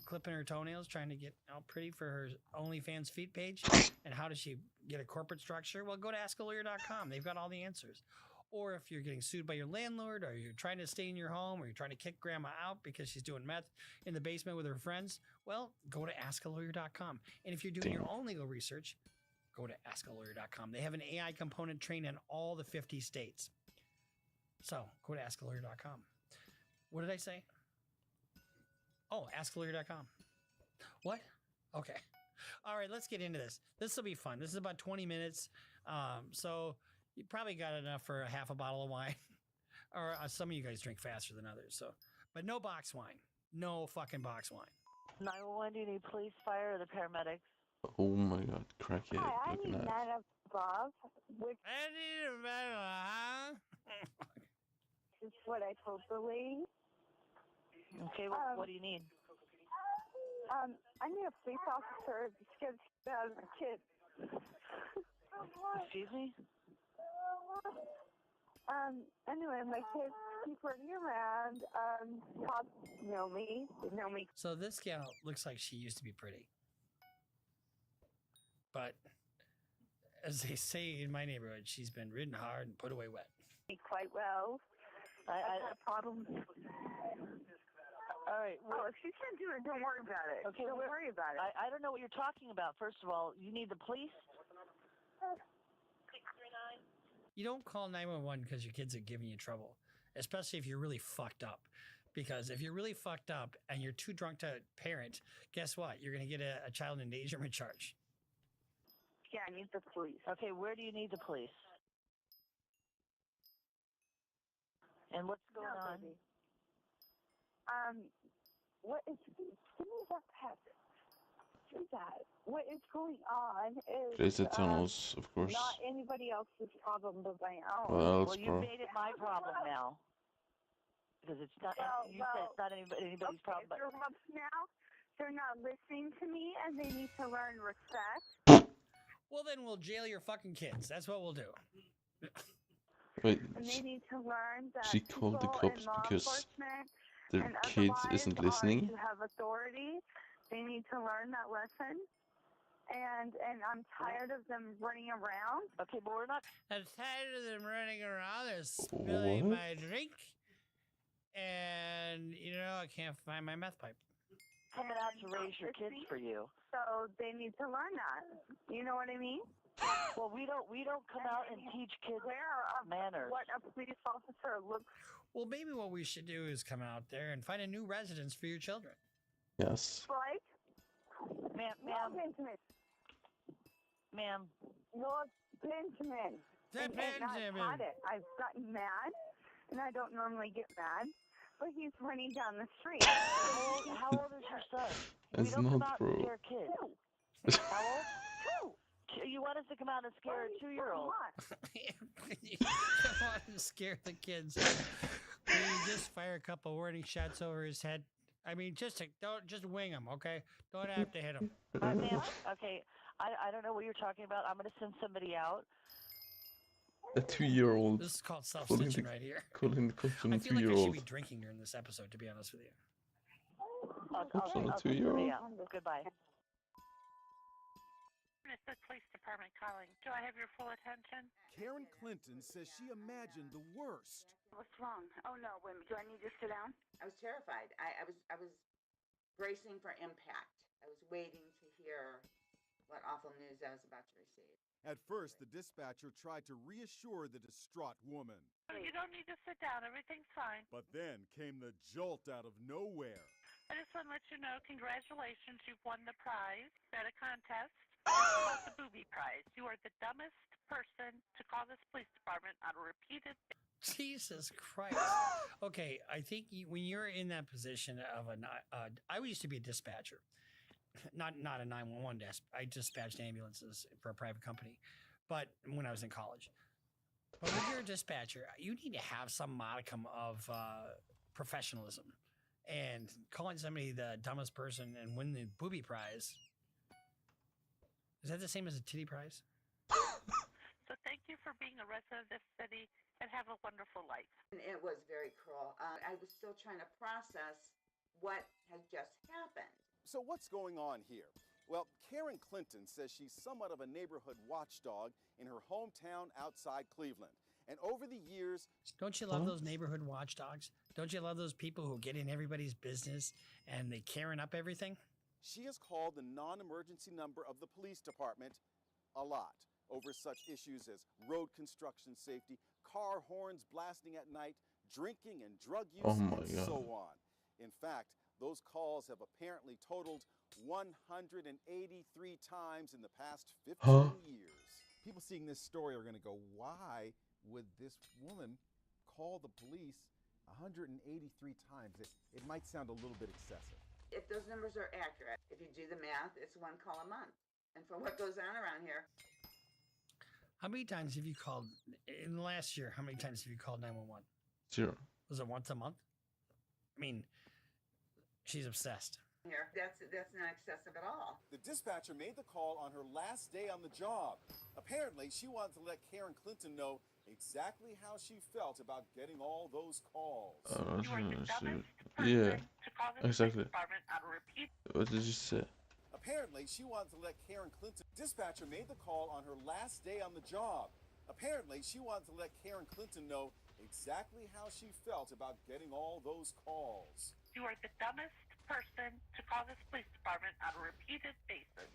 clipping her toenails, trying to get out pretty for her OnlyFans feet page. And how does she get a corporate structure? Well, go to askalawyer.com. They've got all the answers. Or if you're getting sued by your landlord, or you're trying to stay in your home, or you're trying to kick grandma out because she's doing meth in the basement with her friends, well, go to askalawyer.com. And if you're doing your own legal research, go to askalawyer.com. They have an AI component trained in all the 50 states. So go to askalawyer.com. What did I say? Oh, askalawyer.com. What? Okay. All right, let's get into this. This will be fun. This is about 20 minutes. So you probably got enough for a half a bottle of wine. Or some of you guys drink faster than others. But no box wine. No fucking box wine. 911, do you need police, fire, or the paramedics? Oh my god, crack it. Hi, I Looking need at that above. Which is what I told the lady. Okay, what do you need? I need a police officer to scare the shit out of my kid. Excuse me? Anyway, my kids keep running around. Cops know me. They know me. So this gal looks like she used to be pretty. But as they say in my neighborhood, she's been ridden hard and put away wet. Quite well. I had a problem. All right. Well, if she can't do it, don't worry about it. Okay, don't worry about it. I don't know what you're talking about. First of all, you need the police? 639. You don't call 911 because your kids are giving you trouble, especially if you're really fucked up. Because if you're really fucked up and you're too drunk to parent, guess what? You're going to get a child endangerment charge. Yeah, I need the police. Okay, where do you need the police? And what's going on? Baby. What is? Give me that pet. Do that. What is going on is There's the tunnels, of course. not anybody else's problem but my own. Well, you made it my problem now. Because it's not. Well, You said it's not anybody's problem. But they're ups now. They're not listening to me, and they need to learn respect. Well, then we'll jail your fucking kids. That's what we'll do. Wait, And they need to learn that she called the people cops in law because enforcement their and kids otherwise isn't are listening? to have authority. They need to learn that lesson. And I'm tired of them running around. Okay, but we're not. I'm tired of them running around and spilling What? my drink. And, I can't find my meth pipe. Coming out to raise your kids for you. So they need to learn that. You know what I mean? Well, we don't come out and teach kids manners. What a police officer looks. Well, maybe what we should do is come out there and find a new residence for your children. Yes. Like? Ma'am. Lord Benjamin. And I've had it. I've gotten mad, and I don't normally get mad, but he's running down the street. How old is your son? It's we don't come out not, and bro. scare kids. How old? 2. You want us to come out and scare a 2-year-old? You don't want to scare the kids. Can you just fire a couple warning shots over his head? I mean, just wing him, okay? Don't have to hit him. Ma'am, okay, I don't know what you're talking about. I'm going to send somebody out. A 2-year-old. This is called self-stitching right here. Calling the cops on a I feel like I should 2-year-old. be drinking during this episode, to be honest with you. Cops on a 2-year-old? Yeah, goodbye. It's the police department calling. Do I have your full attention? Karen Clinton says she imagined the worst. What's wrong? Oh no, wait a minute. Do I need to sit down? I was terrified. I was bracing for impact. I was waiting to hear what awful news I was about to receive. At first, the dispatcher tried to reassure the distraught woman. You don't need to sit down. Everything's fine. But then came the jolt out of nowhere. I just want to let you know, congratulations, you've won the prize at a contest. It's called the Booby Prize. You are the dumbest person to call this police department on a repeated. Jesus Christ. Okay, I think when you're in that position of I used to be a dispatcher, not a 911 desk. I dispatched ambulances for a private company, but when I was in college. But when you're a dispatcher, you need to have some modicum of professionalism. And calling somebody the dumbest person and win the Booby Prize. Is that the same as a titty prize? So thank you for being a resident of this city and have a wonderful life. And it was very cruel. I was still trying to process what had just happened. So what's going on here? Well, Karen Clinton says she's somewhat of a neighborhood watchdog in her hometown outside Cleveland. And over the years... Don't you love those neighborhood watchdogs? Don't you love those people who get in everybody's business and they Karen up everything? She has called the non-emergency number of the police department a lot over such issues as road construction safety, car horns blasting at night, drinking and drug use, and so on. In fact, those calls have apparently totaled 183 times in the past 15 years. People seeing this story are going to go, why would this woman call the police 183 times? It might sound a little bit excessive. If those numbers are accurate, if you do the math, it's 1 call a month. And for what goes on around here. How many times have you called, in the last year, how many times have you called 911? 0. Was it once a month? I mean, she's obsessed. Here, that's not excessive at all. The dispatcher made the call on her last day on the job. Apparently, she wanted to let Karen Clinton know exactly how she felt about getting all those calls. Yeah, exactly. What did you say? Apparently, she wanted to let Karen Clinton... Dispatcher made the call on her last day on the job. Apparently, she wanted to let Karen Clinton know exactly how she felt about getting all those calls. You are the dumbest person to call this police department on a repeated basis.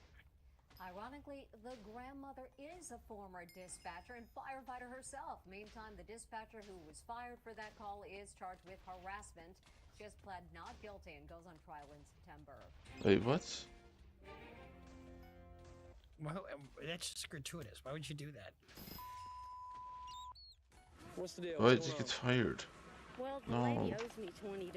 Ironically, the grandmother is a former dispatcher and firefighter herself. Meantime, the dispatcher who was fired for that call is charged with harassment. She has pled not guilty and goes on trial in September. Wait, what? Well, that's just gratuitous. Why would you do that? What's the deal? Why did you get fired? Well, the lady owes me $20.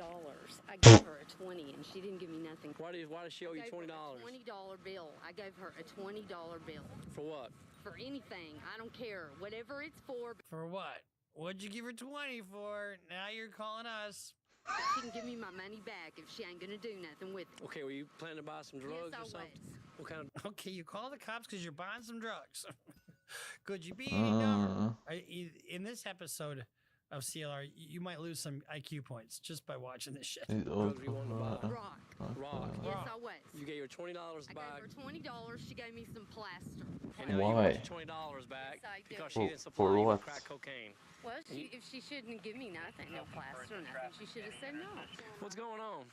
I gave her a $20 and she didn't give me nothing. Why does she owe you $20? $20 bill. I gave her a $20 bill. For what? For anything. I don't care. Whatever it's for. For what? What'd you give her 20 for? Now you're calling us. She can give me my money back if she ain't gonna do nothing with it. Okay, were you planning to buy some drugs Yes, I or something? was. What kind of? Okay, you call the cops because you're buying some drugs. Could you be any dumber? In this episode of CLR, you might lose some IQ points just by watching this shit. Drugs you wanted to buy? Rock. Yes, I was. You gave her $20 to buy. I gave her $20. She gave me some plaster. And now you Why? want your $20 back Yes, I do. because she didn't supply For you what? with crack cocaine. Well, if she shouldn't give me nothing, no plaster or nothing, she should have said no. What's going on?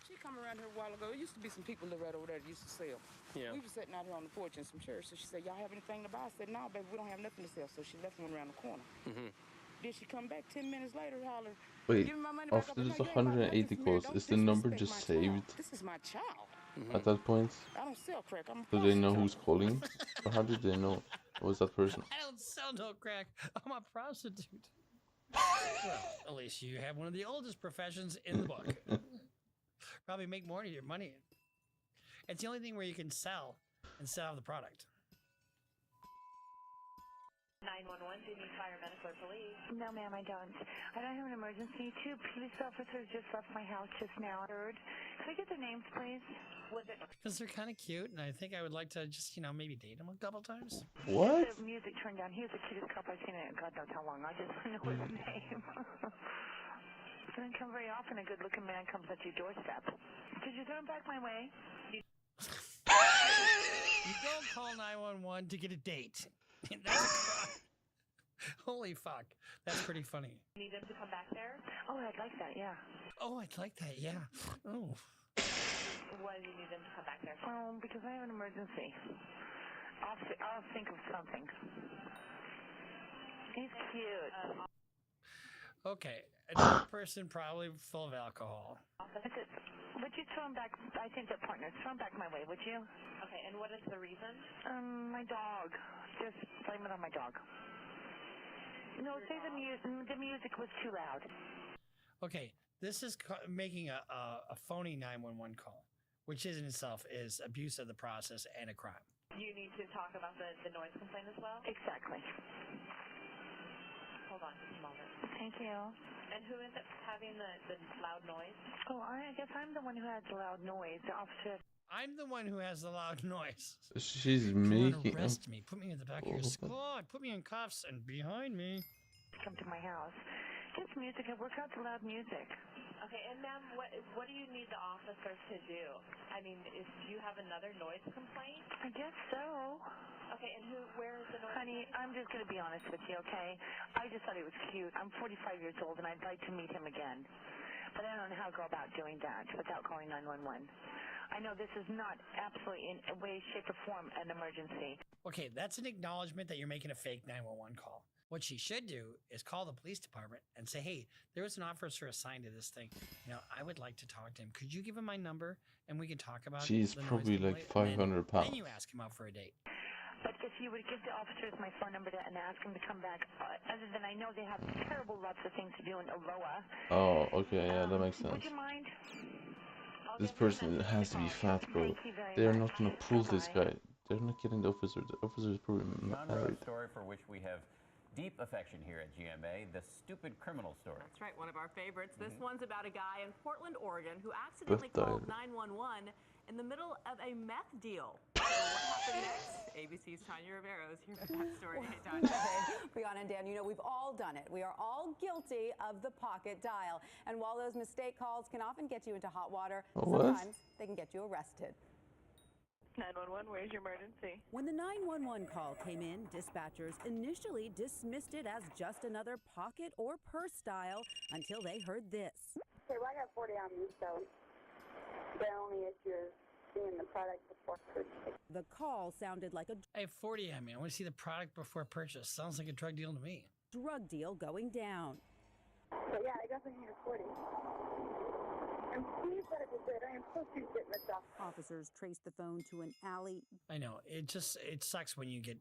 She come around here a while ago. There used to be some people that right over there that used to sell. Yeah. We were sitting out here on the porch in some chairs. So she said, y'all have anything to buy? I said, no, baby, we don't have nothing to sell. So she left one around the corner. Mm-hmm. Then she come back 10 minutes later, holler. Wait, "Give me my money back." after I this said, "No, you ain't 180 bought nothing from me. calls, Don't is the number disrespect just my child. saved This is my child. at that point? I don't sell crack. I'm a Do they know prostitute. who's calling? Or how did they know it was that person? I don't sell no crack. I'm a prostitute. Well, at least you have one of the oldest professions in the book. Probably make more of your money. It's the only thing where you can sell instead of the product. 911, do you need fire, medical, or police? No, ma'am, I don't. I don't have an emergency. 2 police officers just left my house just now. Third. Could I get their names, please? Was it? Because they're kind of cute, and I think I would like to just, maybe date them a couple times. What? The music turned down. He was the cutest cop I've seen in God knows how long. I just know his name. Doesn't come very often. A good-looking man comes at your doorstep. Could you throw him back my way? You don't call 911 to get a date. Holy fuck. That's pretty funny. Need them to come back there? Oh, I'd like that, yeah. Oh, I'd like that, yeah. Oh. Why do you need them to come back there? Because I have an emergency. I'll think of something. He's cute. Okay. Another person probably full of alcohol. Would you throw him back? I think they're partners. Throw him back my way, would you? Okay, and what is the reason? My dog. Just blame it on my dog. No, say the music was too loud. Okay, this is making a phony 911 call, which in itself is abuse of the process and a crime. You need to talk about the noise complaint as well? Exactly. Hold on just a moment. Thank you. And who is it having the loud noise? Oh, I guess I'm the one who has the loud noise. The officer. I'm the one who has the loud noise. She's If you making. want to arrest me, put me in the back of your squad, put me in cuffs, and behind me. Come to my house. Just music. I work out the loud music. Okay, and ma'am, what do you need the officers to do? I mean, do you have another noise complaint? I guess so. Okay, and where is the noise? Honey, I'm just going to be honest with you, okay? I just thought he was cute. I'm 45 years old, and I'd like to meet him again. But I don't know how to go about doing that without calling 911. I know this is not absolutely in a way, shape, or form an emergency. Okay, that's an acknowledgement that you're making a fake 911 call. What she should do is call the police department and say, hey, there was an officer assigned to this thing. I would like to talk to him. Could you give him my number and we can talk about She's the noise probably like complaint?" 500 pounds. Then you ask him out for a date. But if you would give the officers my phone number and ask them to come back, other than I know they have terrible lots of things to do in Aloha. Oh, okay, yeah, that makes sense. Would you mind? This person has to be fat, bro. They are not gonna pull this guy. They're not getting the officer. The officer is probably married. Story for which we have deep affection here at GMA, the stupid criminal story. That's right, one of our favorites. This one's about a guy in Portland, Oregon, who accidentally called 911 in the middle of a meth deal. So what happened next? ABC's Tanya Rivera is here with that story. Hey, Tanya. Brianna and Dan, we've all done it. We are all guilty of the pocket dial. And while those mistake calls can often get you into hot water, sometimes they can get you arrested. 911, where's your emergency? When the 911 call came in, dispatchers initially dismissed it as just another pocket or purse dial until they heard this. Okay, well, I got 40 on me, so the only issue is seeing the product before purchase. The call sounded like a I have 40 on me. I want to see the product before purchase. Sounds like a drug deal to me. drug deal going down. But yeah, I definitely need a 40. And please let it be good. I am so shit myself. Officers traced the phone to an alley. I know. It sucks when you get,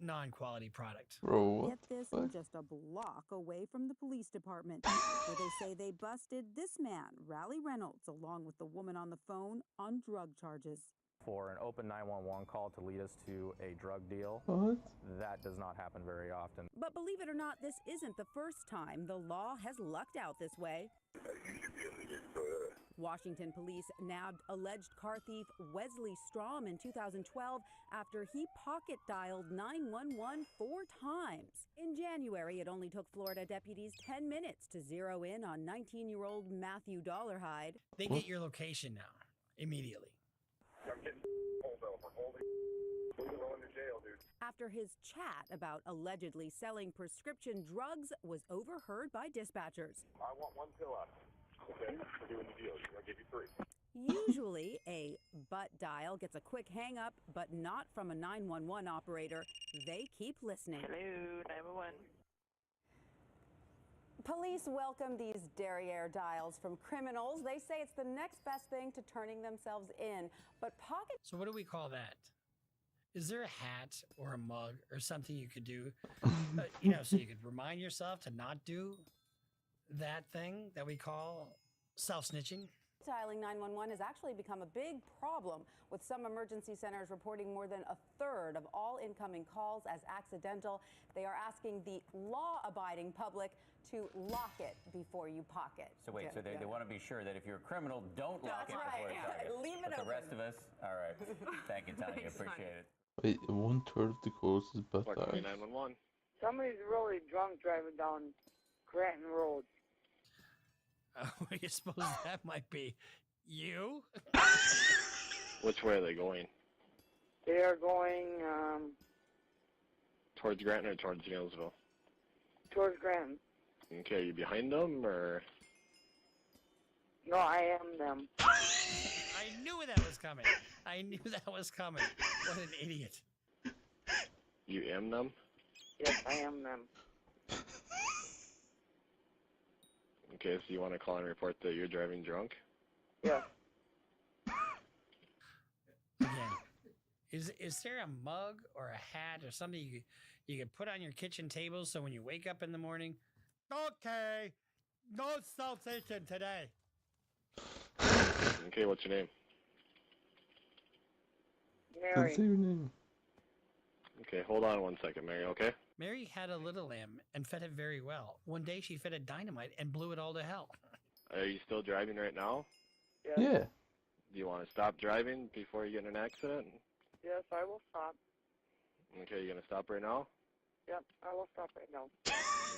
non-quality product. Bro, Get this, just a block away from the police department, where they say they busted this man, Raleigh Reynolds, along with the woman on the phone on drug charges. for an open 911 call to lead us to a drug deal. What? That does not happen very often. But believe it or not, this isn't the first time the law has lucked out this way. Washington police nabbed alleged car thief Wesley Strom in 2012 after he pocket dialed 911 4 times. In January, it only took Florida deputies 10 minutes to zero in on 19-year-old Matthew Dollarhide. They get your location now, immediately. I'm getting pulled over. We're going to jail, dude. After his chat about allegedly selling prescription drugs was overheard by dispatchers. I want 1 pill out. Okay, we're doing the deal. I'll give you 3. Usually, a butt dial gets a quick hang-up, but not from a 911 operator. They keep listening. Hello, 911. Police welcome these derriere dials from criminals. They say it's the next best thing to turning themselves in. But pocket... So what do we call that? Is there a hat or a mug or something you could do, so you could remind yourself to not do that thing that we call self-snitching? Dialing 911 has actually become a big problem, with some emergency centers reporting more than a third of all incoming calls as accidental. They are asking the law-abiding public to lock it before you pocket. So wait, so they want to be sure that if you're a criminal, don't lock it before you pocket. Leave it but open. the rest of us, all right. Thank you, Tanya. Appreciate it. Wait, 1/3 of the calls is butt dial. 911. Somebody's really drunk driving down Granton Road. What do you suppose that might be? You? Which way are they going? They are going Towards Granton or towards Gainesville? towards Granton. Okay, are you behind them or? No, I am them. I knew that was coming. I knew that was coming. What an idiot. You am them? Yes, I am them. Okay, so you want to call and report that you're driving drunk? Yeah. Again, is there a mug or a hat or something you could put on your kitchen table so when you wake up in the morning, okay, no self-snitching today. Okay, what's your name? Mary. Say your name. Okay, hold on 1 second, Mary, okay? Mary had a little lamb and fed it very well. One day she fed it dynamite and blew it all to hell. Are you still driving right now? Yes. Yeah. Do you want to stop driving before you get in an accident? Yes, I will stop. Okay, you going to stop right now? Yep, I will stop right now.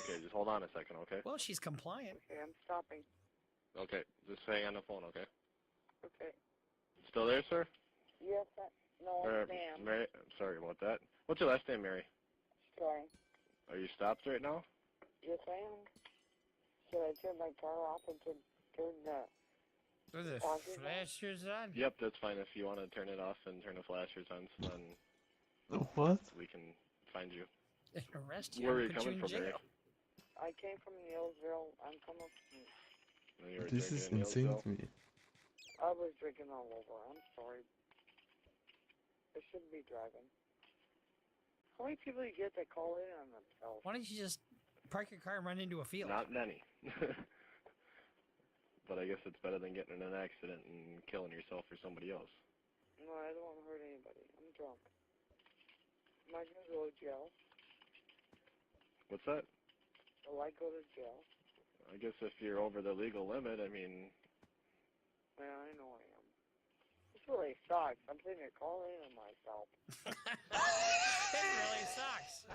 Okay, just hold on a second, okay? Well, she's compliant. Okay, I'm stopping. Okay, just hang on the phone, okay? Okay. Still there, sir? Yes, no, ma'am. Mary, I'm sorry about that. What's your last name, Mary? Sorry. Are you stopped right now? Yes, I am. Should I turn my car off and turn the... Are the flashers on? Yep, that's fine. If you want to turn it off and turn the flashers on, so then What? we can find you. They arrest you. Where are you and put coming in from, Mary? jail. I came from Neilsville. I'm coming from... You were This is drinking in insane Neilsville? to me. I was drinking all over. I'm sorry. I shouldn't be driving. How many people you get that call in on themselves? Why don't you just park your car and run into a field? Not many. But I guess it's better than getting in an accident and killing yourself or somebody else. No, I don't want to hurt anybody. I'm drunk. Am I going to go to jail? What's that? Will I go to jail? I guess if you're over the legal limit, I mean... Yeah, I know I am. This really sucks. I'm sitting here calling in on myself. It really sucks.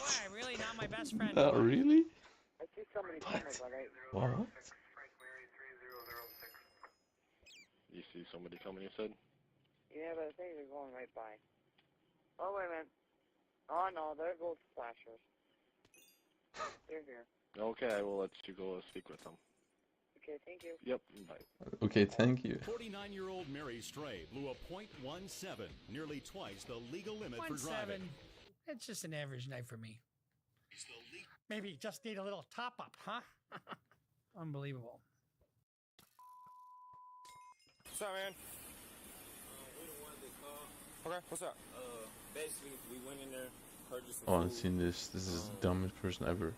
Boy, I'm really not my best friend. Really? I see somebody coming, but I... What? You see somebody coming, you said? Yeah, but I think they're going right by. Oh, wait a minute. Oh, no, there goes the flashers. They're here. Okay, I will let you go speak with them. Okay, thank you. Yep, bye. Okay, thank you. 49-year-old Mary Stray blew a .17, nearly twice the legal limit for 1.7. driving. It's just an average night for me. Maybe you just need a little top up, huh? Unbelievable. What's up, man? We the ones that called. Okay, what's up? Basically, we went in there, purchased some Oh, I've food. seen this. This is the dumbest person ever.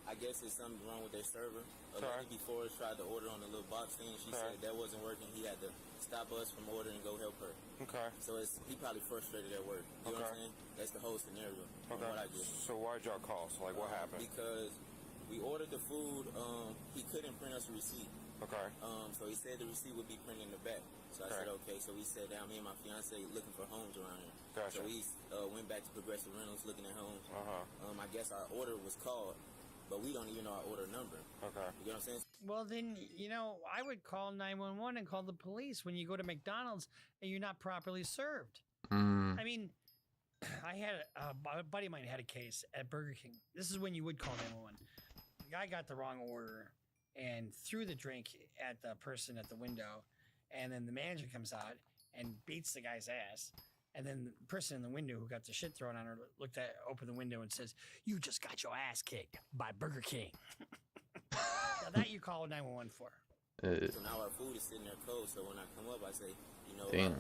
I guess it's something wrong with their server. A lady before us tried to order on the little box thing. She said that wasn't working. He had to stop us from ordering and go help her. Okay. So he probably frustrated at work. You know what I'm saying? That's the whole scenario. Okay. What I get. So why'd y'all call? So like, what happened? Because we ordered the food. He couldn't print us a receipt. Okay. So he said the receipt would be printed in the back. So I said, okay. So we sat down, me and my fiance, looking for homes around here. Gotcha. So we went back to Progressive Rentals, looking at homes. I guess our order was called, but we don't even know our order number. Okay. You know what I'm saying? Well, then, I would call 911 and call the police when you go to McDonald's and you're not properly served. I mean, I had a buddy of mine had a case at Burger King. This is when you would call 911. The guy got the wrong order and threw the drink at the person at the window, and then the manager comes out and beats the guy's ass. And then the person in the window who got the shit thrown on her opened the window and says, "You just got your ass kicked by Burger King." Now that you call 911 for. So now our food is sitting there cold. So when I come up, I say,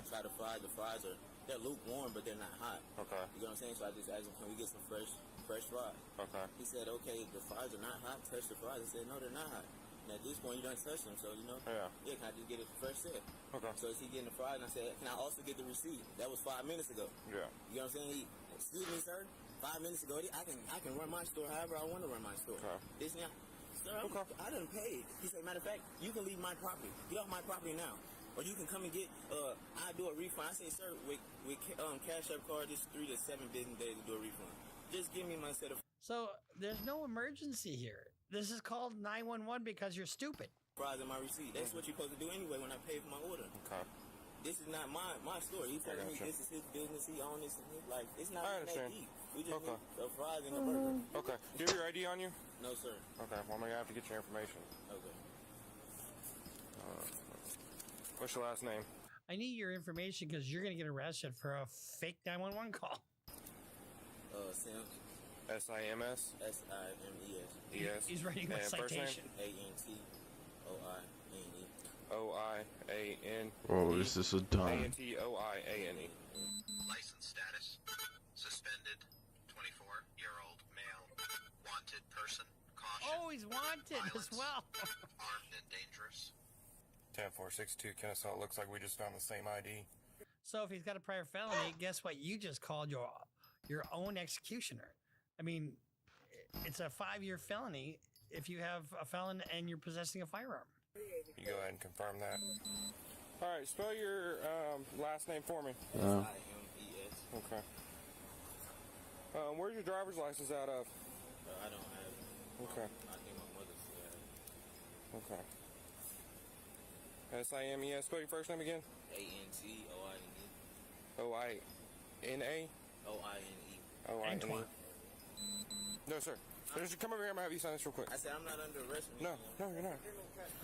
try to fry. The fries they're lukewarm, but they're not hot. Okay. You know what I'm saying? So I just asked him, can we get some fresh fries? Okay. He said, okay, the fries are not hot. Touch the fries. I said, no, they're not hot. And at this point, you don't touch them. So, yeah, can I just get a fresh set? Okay. So is he getting the fries? And I said, can I also get the receipt? That was 5 minutes ago. Yeah. You know what I'm saying? Excuse me, sir. 5 minutes ago, I can run my store however I want to run my store. Okay. This now, sir, I didn't pay it. He said, matter of fact, you can leave my property. Get off my property now. Or you can come and get, I'll do a refund. I say, sir, with Cash App card, it's 3 to 7 business days to do a refund. Just give me my set of... So there's no emergency here. This is called 911 because you're stupid. Fries in my receipt. That's what you're supposed to do anyway when I pay for my order. Okay. This is not my store. He's telling me this is his business. He owns this. Like, it's not I understand. that deep. We just need the fries and the burger. Okay. Do you have your ID on you? No, sir. Okay. Well, I'm going to have to get your information. Okay. What's your last name? I need your information because you're going to get arrested for a fake 911 call. Sims. S-I-M-S? S-I-M-E-S. E-S. He's writing a citation. A-N-T-O-I-N-E. O-I-A-N. Oh, this is so dumb. A-N-T-O-I-A-N-E. License status. Suspended. 24-year-old male. Wanted person. Caution. Oh, he's wanted as well. Armed and dangerous. 10462 Kennesaw. Looks like we just found the same ID. So if he's got a prior felony, guess what? You just called your own executioner. I mean, it's a 5-year felony if you have a felon and you're possessing a firearm. You go ahead and confirm that. All right, spell your last name for me. S-I-M-E-S. Okay. Where's your driver's license out of? I don't have it. Okay. I think my mother still has it. Okay. S-I-M-E-S. Spell your first name again. A-N-T-O-I-N-E. O-I-N-A? O-I-N-E. O-I-N-E. No, sir. Just come over here. I'm going to have you sign this real quick. I said I'm not under arrest. No, you're not.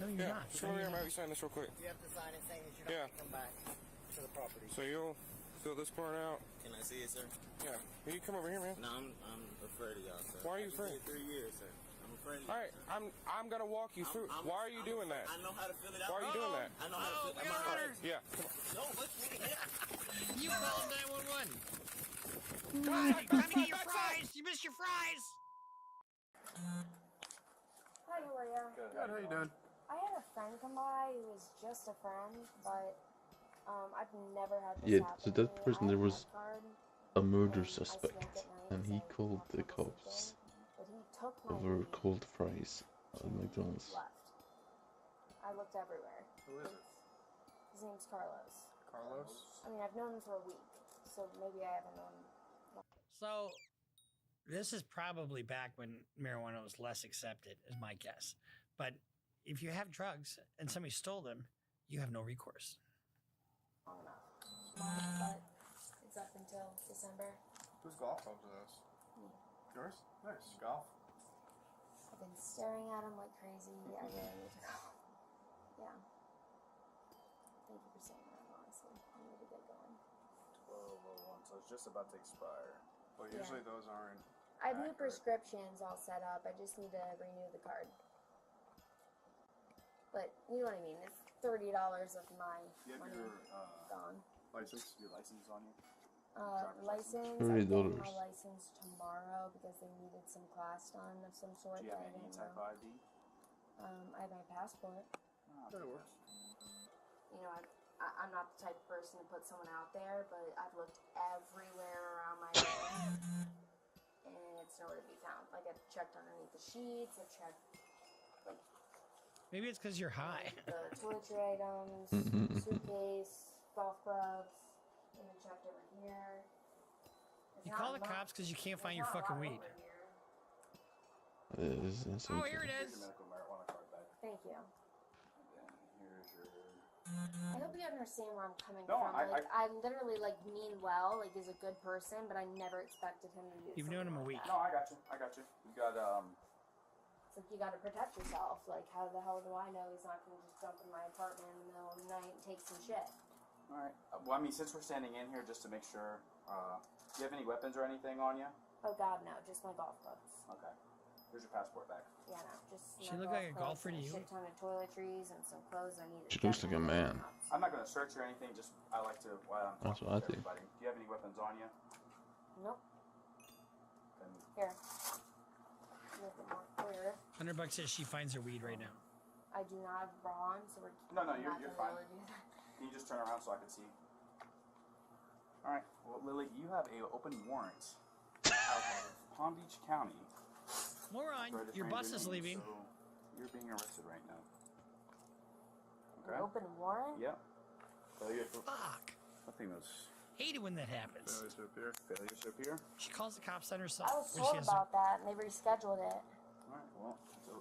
No, you're not. Just come over here. I'm going to have you sign this real quick. You have to sign it saying that you're not going to come back to the property. So you'll fill this part out. Can I see it, sir? Yeah. Will you come over here, man? No, I'm afraid of y'all, sir. Why are you afraid? 3 years, sir. I'm afraid of All right, I'm going to walk you through. Why are you doing that? I know how to fill it out. Why are you doing that? I know how to fill it out. Yeah. No, let's do it. You called 911. Come on, come and get your fries. You missed your fries. Hi, how are you? Good. How you doing? I had a friend come by who was just a friend, but I've never had this Yeah, happen so to that me. person, I there have was my card, a murder and I sleep suspect, at night and he because called I the can't cops sleep, but he took my over weed cold fries at and McDonald's. left. I looked everywhere. Who is it? His name's Carlos. Carlos? I mean, I've known him for a week, so maybe I haven't known him. So this is probably back when marijuana was less accepted, is my guess. But if you have drugs and somebody stole them, you have no recourse. Long enough. But it's up until December. Whose golf clubs are those? Me. Yours? Nice. Golf? I've been staring at him like crazy. I really need to go. Yeah. Thank you for saying that, honestly. I need to get going. 1201, so it's just about to expire. Well, Yeah. usually those aren't. I have new accurate. prescriptions all set up. I just need to renew the card. But you know what I mean. It's $30 of my You have money your gone. license? Your license on you? License. $30. I'm getting my license tomorrow because they needed some class done of some sort. Do you have any type of ID? I have my passport. Oh, that works. You know, I'm not the type of person to put someone out there, but I've looked everywhere around my room, and it's nowhere to be found. Like, I've checked underneath the sheets, I've checked, like... Maybe it's because you're high. The toiletry items, suitcase, golf clubs, and I checked over here. You call the cops because you can't find your fucking weed. Oh, here it is. Thank you. I hope you understand where I'm coming from. I literally mean well, is a good person, but I never expected him to do. You've known him a week. No, I got you. You got It's like you got to protect yourself. Like, how the hell do I know he's not going to just jump in my apartment in the middle of the night and take some shit? All right. Well, I mean, since we're standing in here, just to make sure, do you have any weapons or anything on you? Oh God, no, just my golf clubs. Okay. Here's your passport back. Yeah, no, just. She look like a golfer to you. A shit ton of toiletries and some clothes I needed. She looks like a man. I'm not going to search or anything. Just I like to. While I'm That's talking what I to think. everybody. Do you have any weapons on you? Nope. Then Here. Nothing more clear. $100 says she finds her weed right now. I do not have a bra on, so we're. No, not you're gonna fine. really do that. Can you just turn around so I can see? All right. Well, Lily, you have a open warrant out of Palm Beach County. Moron, your bus is leaving. So you're being arrested right now. An open warrant? Yep. Failure to... Fuck. I think that's... Hate it when that happens. Failure to appear. Failure to appear. She calls the cops on herself. I was told about that, and they rescheduled it. All right. Well,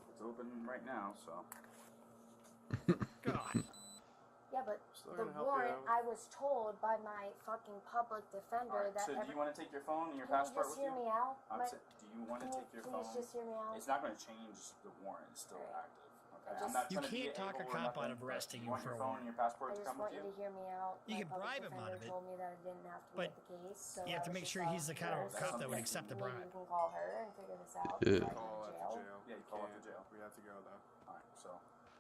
it's open right now, so... God. Yeah, but Still the gonna help warrant, you. I was told by my fucking public defender that... So do you want to take your phone and your passport with you? Can you just hear me out? Do you want to take your phone? Please just hear me out. It's not going to change the warrant. It's still active. Okay? I'm not You trying to be can't talk a able or cop out nothing, of but arresting you you want for your a phone and your passport I to just come want with you you? to hear me out. You My can public bribe him out of defender it. told me that I didn't have to But get the case, so you have to make sure he's the kind of cop that would accept the bribe. You can call her and figure this out. Yeah. Call at the jail. Yeah, you call at the jail. We have to go though. All right. So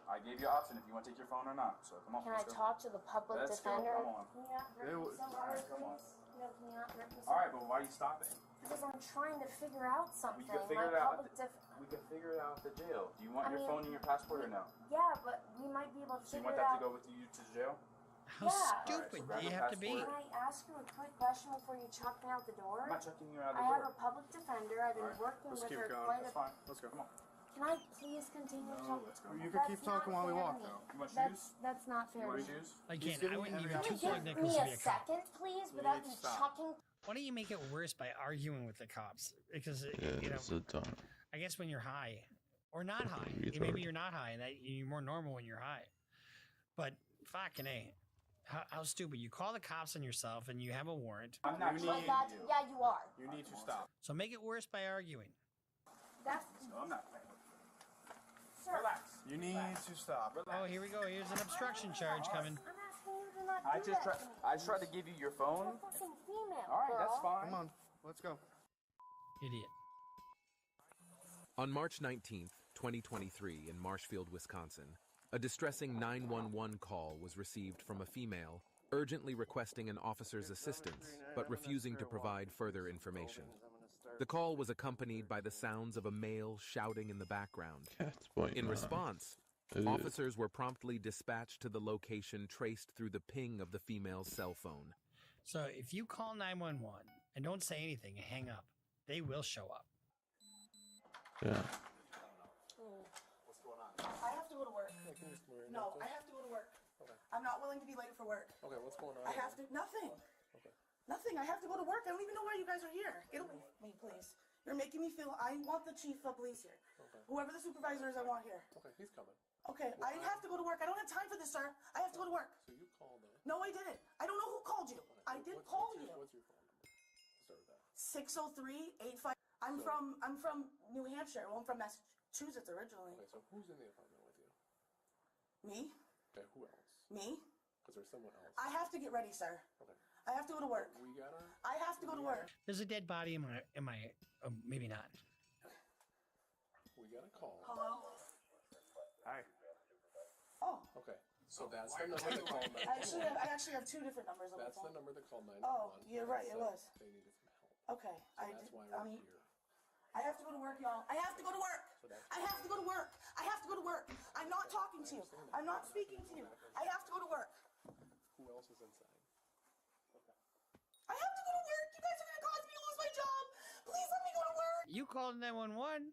I gave you an option if you want to take your phone or not. So come on. Can I let's go. talk to the public Let's go, defender? come on. Can you not hurt me so hard, please? No, can you not hurt me so All right, but why are you stopping? Because I'm trying to figure out something. We can figure it out. We can figure it out at the jail. Do you want your phone and your passport or no? Yeah, but we might be able to So you figure want it that out. to go with you to jail? How stupid do you have to be? Can I ask you a quick question before you chuck me out the door? I'm not chucking you out the I door. have a public defender. I've been working Let's with keep her going. quite That's a... fine. Let's go. Come on. Can I please continue talking? Let's go. You can keep talking while we walk though. You want shoes? That's not fair. You want to me. shoes? Again, I wouldn't give you Can two you plug give nickels me to a be a cop. second, please, without you chucking? Why don't you make it worse by arguing with the cops? Because, Yeah, you know, that's so dumb. I guess when you're high, or not high, Retard. maybe you're not high, and that you're more normal when you're high. But fucking A, how stupid. You call the cops on yourself and you have a warrant. I'm not Well, yeah, you are. You need to stop. So make it worse by arguing. That's... No, I'm not playing with you. Sir, Relax. You need to stop. Oh, here we go. Here's an obstruction charge coming. I'm asking you to not I do just that tried. to me. I just tried to give you your phone. You're a fucking female, All right, that's girl. fine. Come on, let's go. Idiot. On March 19th, 2023, in Marshfield, Wisconsin, a distressing 911 call was received from a female urgently requesting an officer's assistance, but refusing to provide further information. The call was accompanied by the sounds of a male shouting in the background. In response, officers were promptly dispatched to the location traced through the ping of the female's cell phone. So if you call 911 and don't say anything and hang up, they will show up. Yeah. What's going on? I have to go to work. No, I have to go to work. Okay. I'm not willing to be late for work. Okay, what's going on? I have to. Nothing. Okay. Nothing. I have to go to work. I don't even know why you guys are here. Get away from me, please. You're making me feel. I want the chief of police here. Okay. Whoever the supervisor is, I want here. Okay, he's coming. Okay, I have to go to work. I don't have time for this, sir. I have to go to work. So you called him. No, I didn't. I don't know who called you. I did call you. What's your phone number? Start with that. 603-85. I'm from New Hampshire. Well, I'm from Massachusetts originally. Okay, so who's in the apartment with you? Me? Okay, who else? Me? Because there's someone else. I have to get ready, sir. Okay. I have to go to work. We got her. I have to go to work. There's a dead body in my maybe not. We got a call. Hello? Hi. Oh. Okay. So that's the number to call 911. I actually have two different numbers on That's the phone. the number to call 911. Oh, you're right, it was. They needed some help. Okay, So that's why we're here. I have to go to work, y'all. I have to go to work. I have to go to work. I have to go to work. I'm not talking to you. I'm not speaking to you. I have to go to work. Who else is inside? I have to go to work. You guys are going to cause me to lose my job. Please let me go to work. You called 911.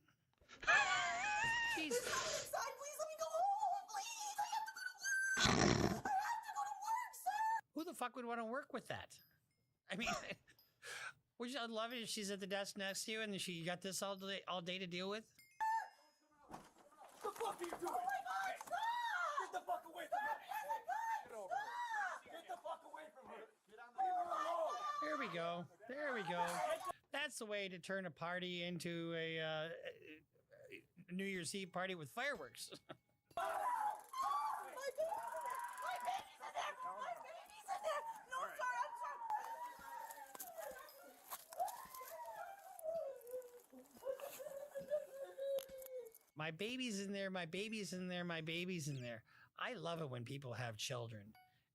There's someone inside. Please let me go home. Please. I have to go to work. I have to go to work, sir. Who the fuck would want to work with that? I mean, I'd love it if she's at the desk next to you and she got this all day to deal with. What the fuck are you doing? Oh my God, stop! Get the fuck away from her! Get over here! Get the fuck away from her! Get on the road! There we go. There we go. That's the way to turn a party into a New Year's Eve party with fireworks. My baby's in there! My baby's in there! No, sir, I'm sorry. My baby's in there, my baby's in there, my baby's in there. I love it when people have children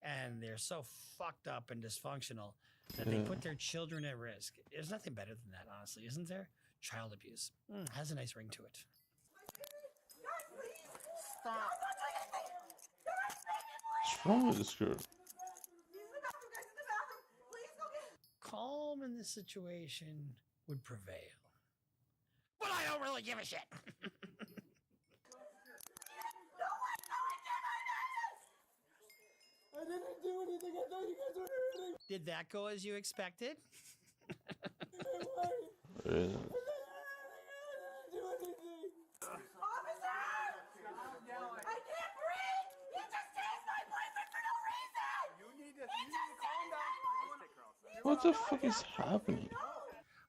and they're so fucked up and dysfunctional that they put their children at risk. There's nothing better than that, honestly, isn't there? Child abuse. Has a nice ring to it. Stop. What's wrong with this girl? Calm in this situation would prevail. But I don't really give a shit. I didn't do anything. I thought you guys were hurting. Did that go as you expected? Yeah. I can't breathe! He just tased my boyfriend for no reason! You need to calm down. What the fuck is happening?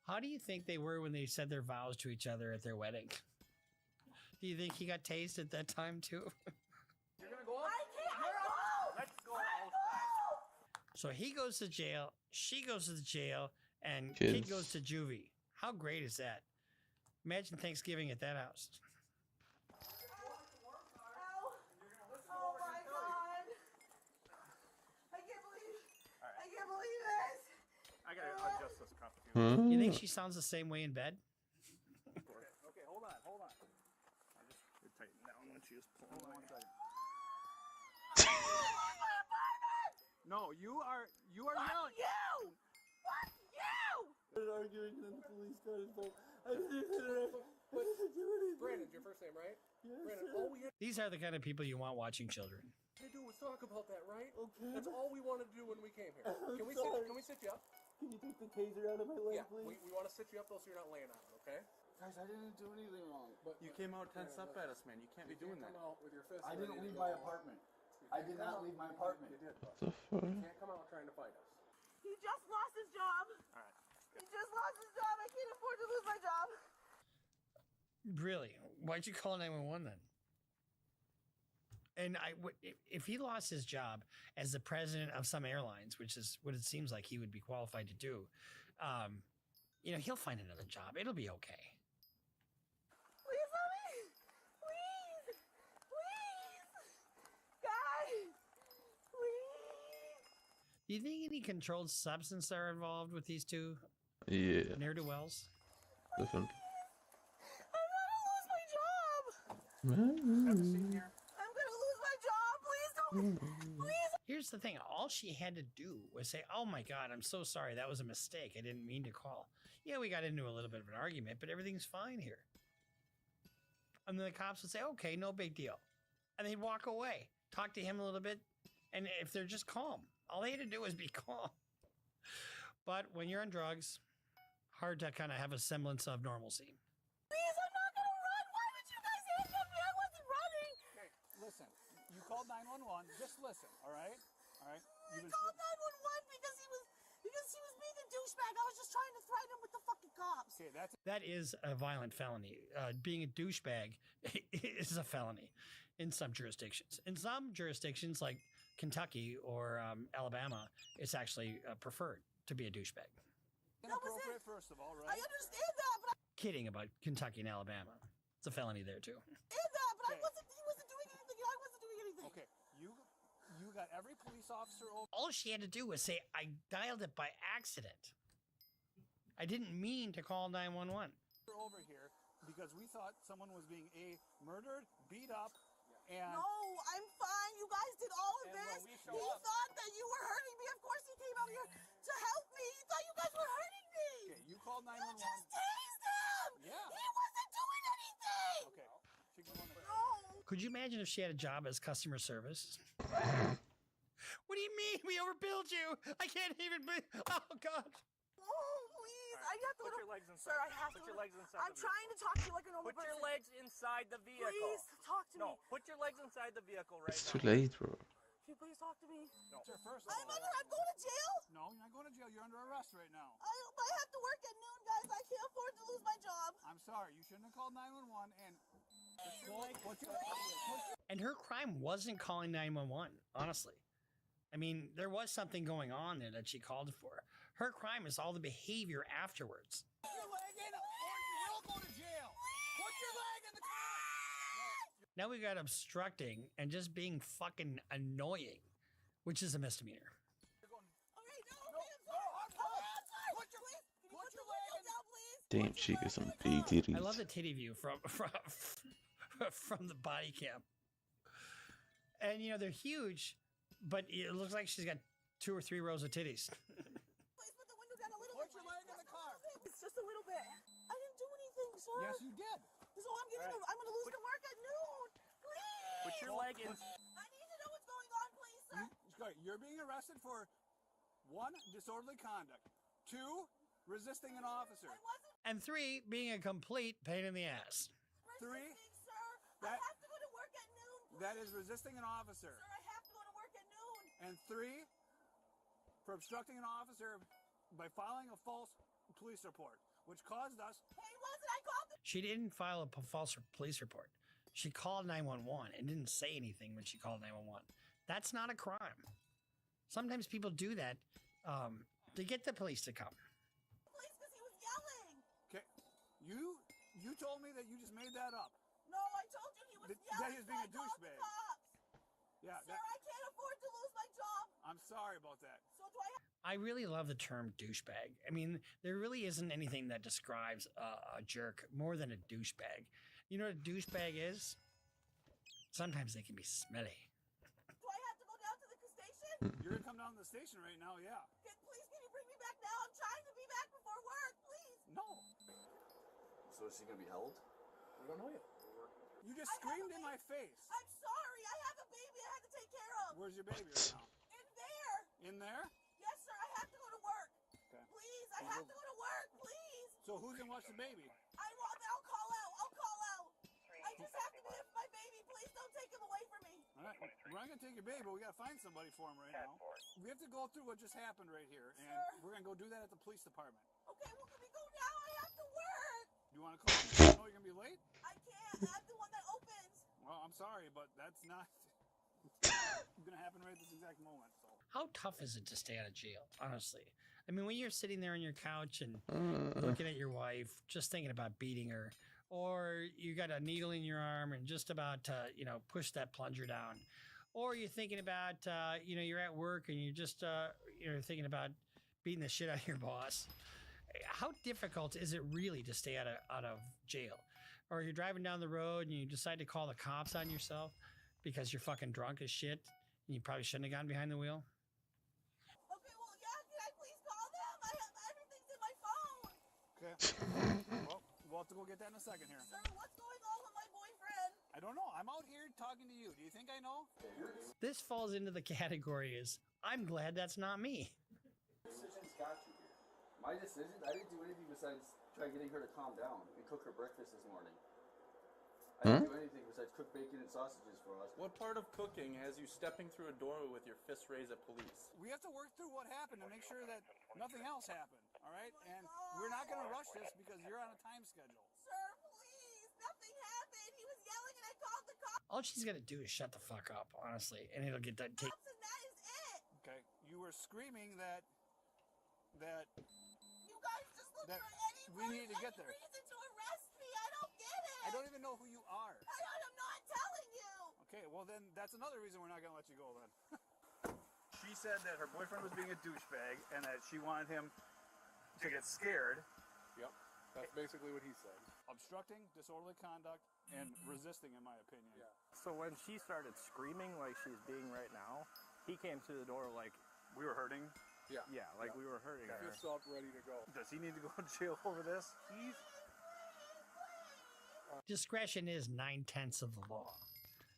How do you think they were when they said their vows to each other at their wedding? Do you think he got tased at that time too? You're gonna go up? I can't! Let's go outside. So he goes to jail, she goes to the jail, and Kids. kid goes to juvie. How great is that? Imagine Thanksgiving at that house. Oh my God! I can't believe this! I gotta adjust this cup too. You think she sounds the same way in bed? Okay, hold on. I just tighten down when she was pulling away. No, you are yelling. You! Fuck you! They're arguing and then the police got involved. I didn't do anything. Brandon's your first name, right? Yes. Brandon, all we had These are the kind of people you want watching children. to do was talk about that, right? Okay. That's all we wanted to do when we came here. I'm Can we sit you up? Can you take the taser out of my leg, Yeah, please? we want to sit you up though so you're not laying on it, okay? Guys, I didn't do anything wrong. But you came out tense up at us, man. You can't be doing that. Come out with your fist. I didn't leave my apartment. I did not leave my apartment. You did. What the fuck? You can't come out trying to fight us. He just lost his job. All right. He just lost his job. I can't afford to lose my job. Really? Why'd you call 911 then? And if he lost his job as the president of some airlines, which is what it seems like he would be qualified to do, he'll find another job. It'll be okay. Please let me. Please. Guys. Please. Do you think any controlled substance are involved with these two Yeah, ne'er-do-wells? definitely. I'm gonna lose my job. Please don't. Please. Here's the thing. All she had to do was say, "Oh my God, I'm so sorry. That was a mistake. I didn't mean to call." Yeah, we got into a little bit of an argument, but everything's fine here. And then the cops would say, "Okay, no big deal." And they'd walk away, talk to him a little bit. And if they're just calm, all they had to do was be calm. But when you're on drugs, hard to kind of have a semblance of normalcy. Please, I'm not gonna run. Why would you guys handcuff me? I wasn't running. Okay, listen. You called 911. Just listen, all right? All right? I called 911 because he was being a douchebag. I was just trying to threaten him with the fucking cops. Okay, that's That is a violent felony. Being a douchebag is a felony in some jurisdictions. In some jurisdictions, like Kentucky or Alabama, it's actually preferred to be a douchebag. inappropriate, first of all, right? I understand that, but Kidding about Kentucky and Alabama. It's a felony there too. he wasn't doing anything, and I wasn't doing anything. Okay, got every police officer over. All she had to do was say, I dialed it by accident. I didn't mean to call 911. Over here because we thought someone was being murdered, beat up, and No, I'm fine. You guys did all of this. He thought that you were hurting me. Of course he came out here to help me. He thought you guys were hurting me. Okay, you called 911. You just tased him. Yeah. He wasn't doing anything. Okay. She can go on the No. Could you imagine if she had a job as customer service? What do you mean? We overbilled you. I can't even be. Oh, God. Oh, please. Right. I have to Put go your to... legs inside. Sir, I have Put to your legs inside I'm the trying to talk to you like a normal Put person. your legs inside the vehicle. Please, talk to me. No, put your legs inside the vehicle right It's now. too late, bro. Can you please talk to me? No. Sir, first I'm going to jail? No, you're not going to jail. You're under arrest right now. I have to work at noon, guys. I can't afford to lose my job. I'm sorry. You shouldn't have called 911 and... And her crime wasn't calling 911, honestly. I mean, there was something going on there that she called for. Her crime is all the behavior afterwards. Put your leg in or you will go to jail. Put your leg in the car. Now we got obstructing and just being fucking annoying, which is a misdemeanor. Damn, she got some big titties. I love the titty view from the body cam. And you know they're huge, but it looks like she's got 2 or 3 rows of titties. Please put the window down a little bit. Put your leg in the car. It's just a little bit. I didn't do anything, sir. Yes, you did. So I'm going to lose the work at noon. Please. Put your leg in. I need to know what's going on, please, sir. You're being arrested for 1, disorderly conduct. 2, resisting an officer. And 3, being a complete pain in the ass. 3, I have to go to work at noon. Please. That is resisting an officer. Sir, I have to go to work at noon. And 3, for obstructing an officer by filing a false police report, which caused us... Hey, wasn't I called? She didn't file a false police report. She called 911 and didn't say anything when she called 911. That's not a crime. Sometimes people do that to get the police to come. Police, because he was yelling. Okay, you told me that you just made that up. No, I told you he was yelling. That he was being a douchebag. Yeah. Sir, I can't afford to lose my job. I'm sorry about that. So do I have... I really love the term douchebag. I mean, there really isn't anything that describes a jerk more than a douchebag. You know what a douchebag is? Sometimes they can be smelly. Do I have to go down to the station? You're going to come down to the station right now, yeah. Please, can you bring me back now? I'm trying to be back before work, please. No. So is she going to be held? We don't know yet. You just screamed in my face. I'm sorry. I have a baby I have to take care of. Where's your baby right now? In there. In there? Yes, sir. I have to go to work. Okay. Please, I have to go to work, please. So who's going to watch the baby? I'll call out. I just have to be here for my baby. Please don't take him away from me. All right. We're not going to take your baby, but we got to find somebody for him right now. We have to go through what just happened right here, and we're going to go do that at the police department. Okay, well, can we go now? I have to work. Do you want to call? You know you're going to be late? I can't. I'm the one that opens. Well, I'm sorry, but that's not going to happen right at this exact moment. So. How tough is it to stay out of jail, honestly? I mean, when you're sitting there on your couch and looking at your wife, just thinking about beating her, or you got a needle in your arm and just about to, push that plunger down, or you're thinking about, you're at work and you're just, you're thinking about beating the shit out of your boss. How difficult is it really to stay out of jail? Or you're driving down the road and you decide to call the cops on yourself because you're fucking drunk as shit and you probably shouldn't have gone behind the wheel? Okay, well, yeah, can I please call them? Everything's in my phone. Okay. Well, we'll have to go get that in a second here. Sir, what's going on with my boyfriend? I don't know. I'm out here talking to you. Do you think I know? This falls into the category is, I'm glad that's not me. Decision's got you here. My decision? I didn't do anything besides try getting her to calm down and cook her breakfast this morning. I didn't do anything besides cook bacon and sausages for us. What part of cooking has you stepping through a doorway with your fists raised at police? We have to work through what happened to make sure that nothing else happened, all right? And we're not going to rush this because you're on a time schedule. Sir, please. Nothing happened. He was yelling and I called the cops. All she's got to do is shut the fuck up, honestly, and it'll get that And that is it. Okay. You were screaming that you guys just look for we need to get there. reason to arrest me. I don't get it. I don't even know who you are. I'm not telling you. Okay, well then that's another reason we're not going to let you go then. She said that her boyfriend was being a douchebag and that she wanted him to get scared. Yep, that's basically what he said. Obstructing, disorderly conduct, and resisting, in my opinion. Yeah. So when she started screaming like she's being right now, he came through the door like we were hurting. Yeah. Yeah, like we were hurting her. Fist up, ready to go. Does he need to go to jail over this? Discretion is 9/10 of the law.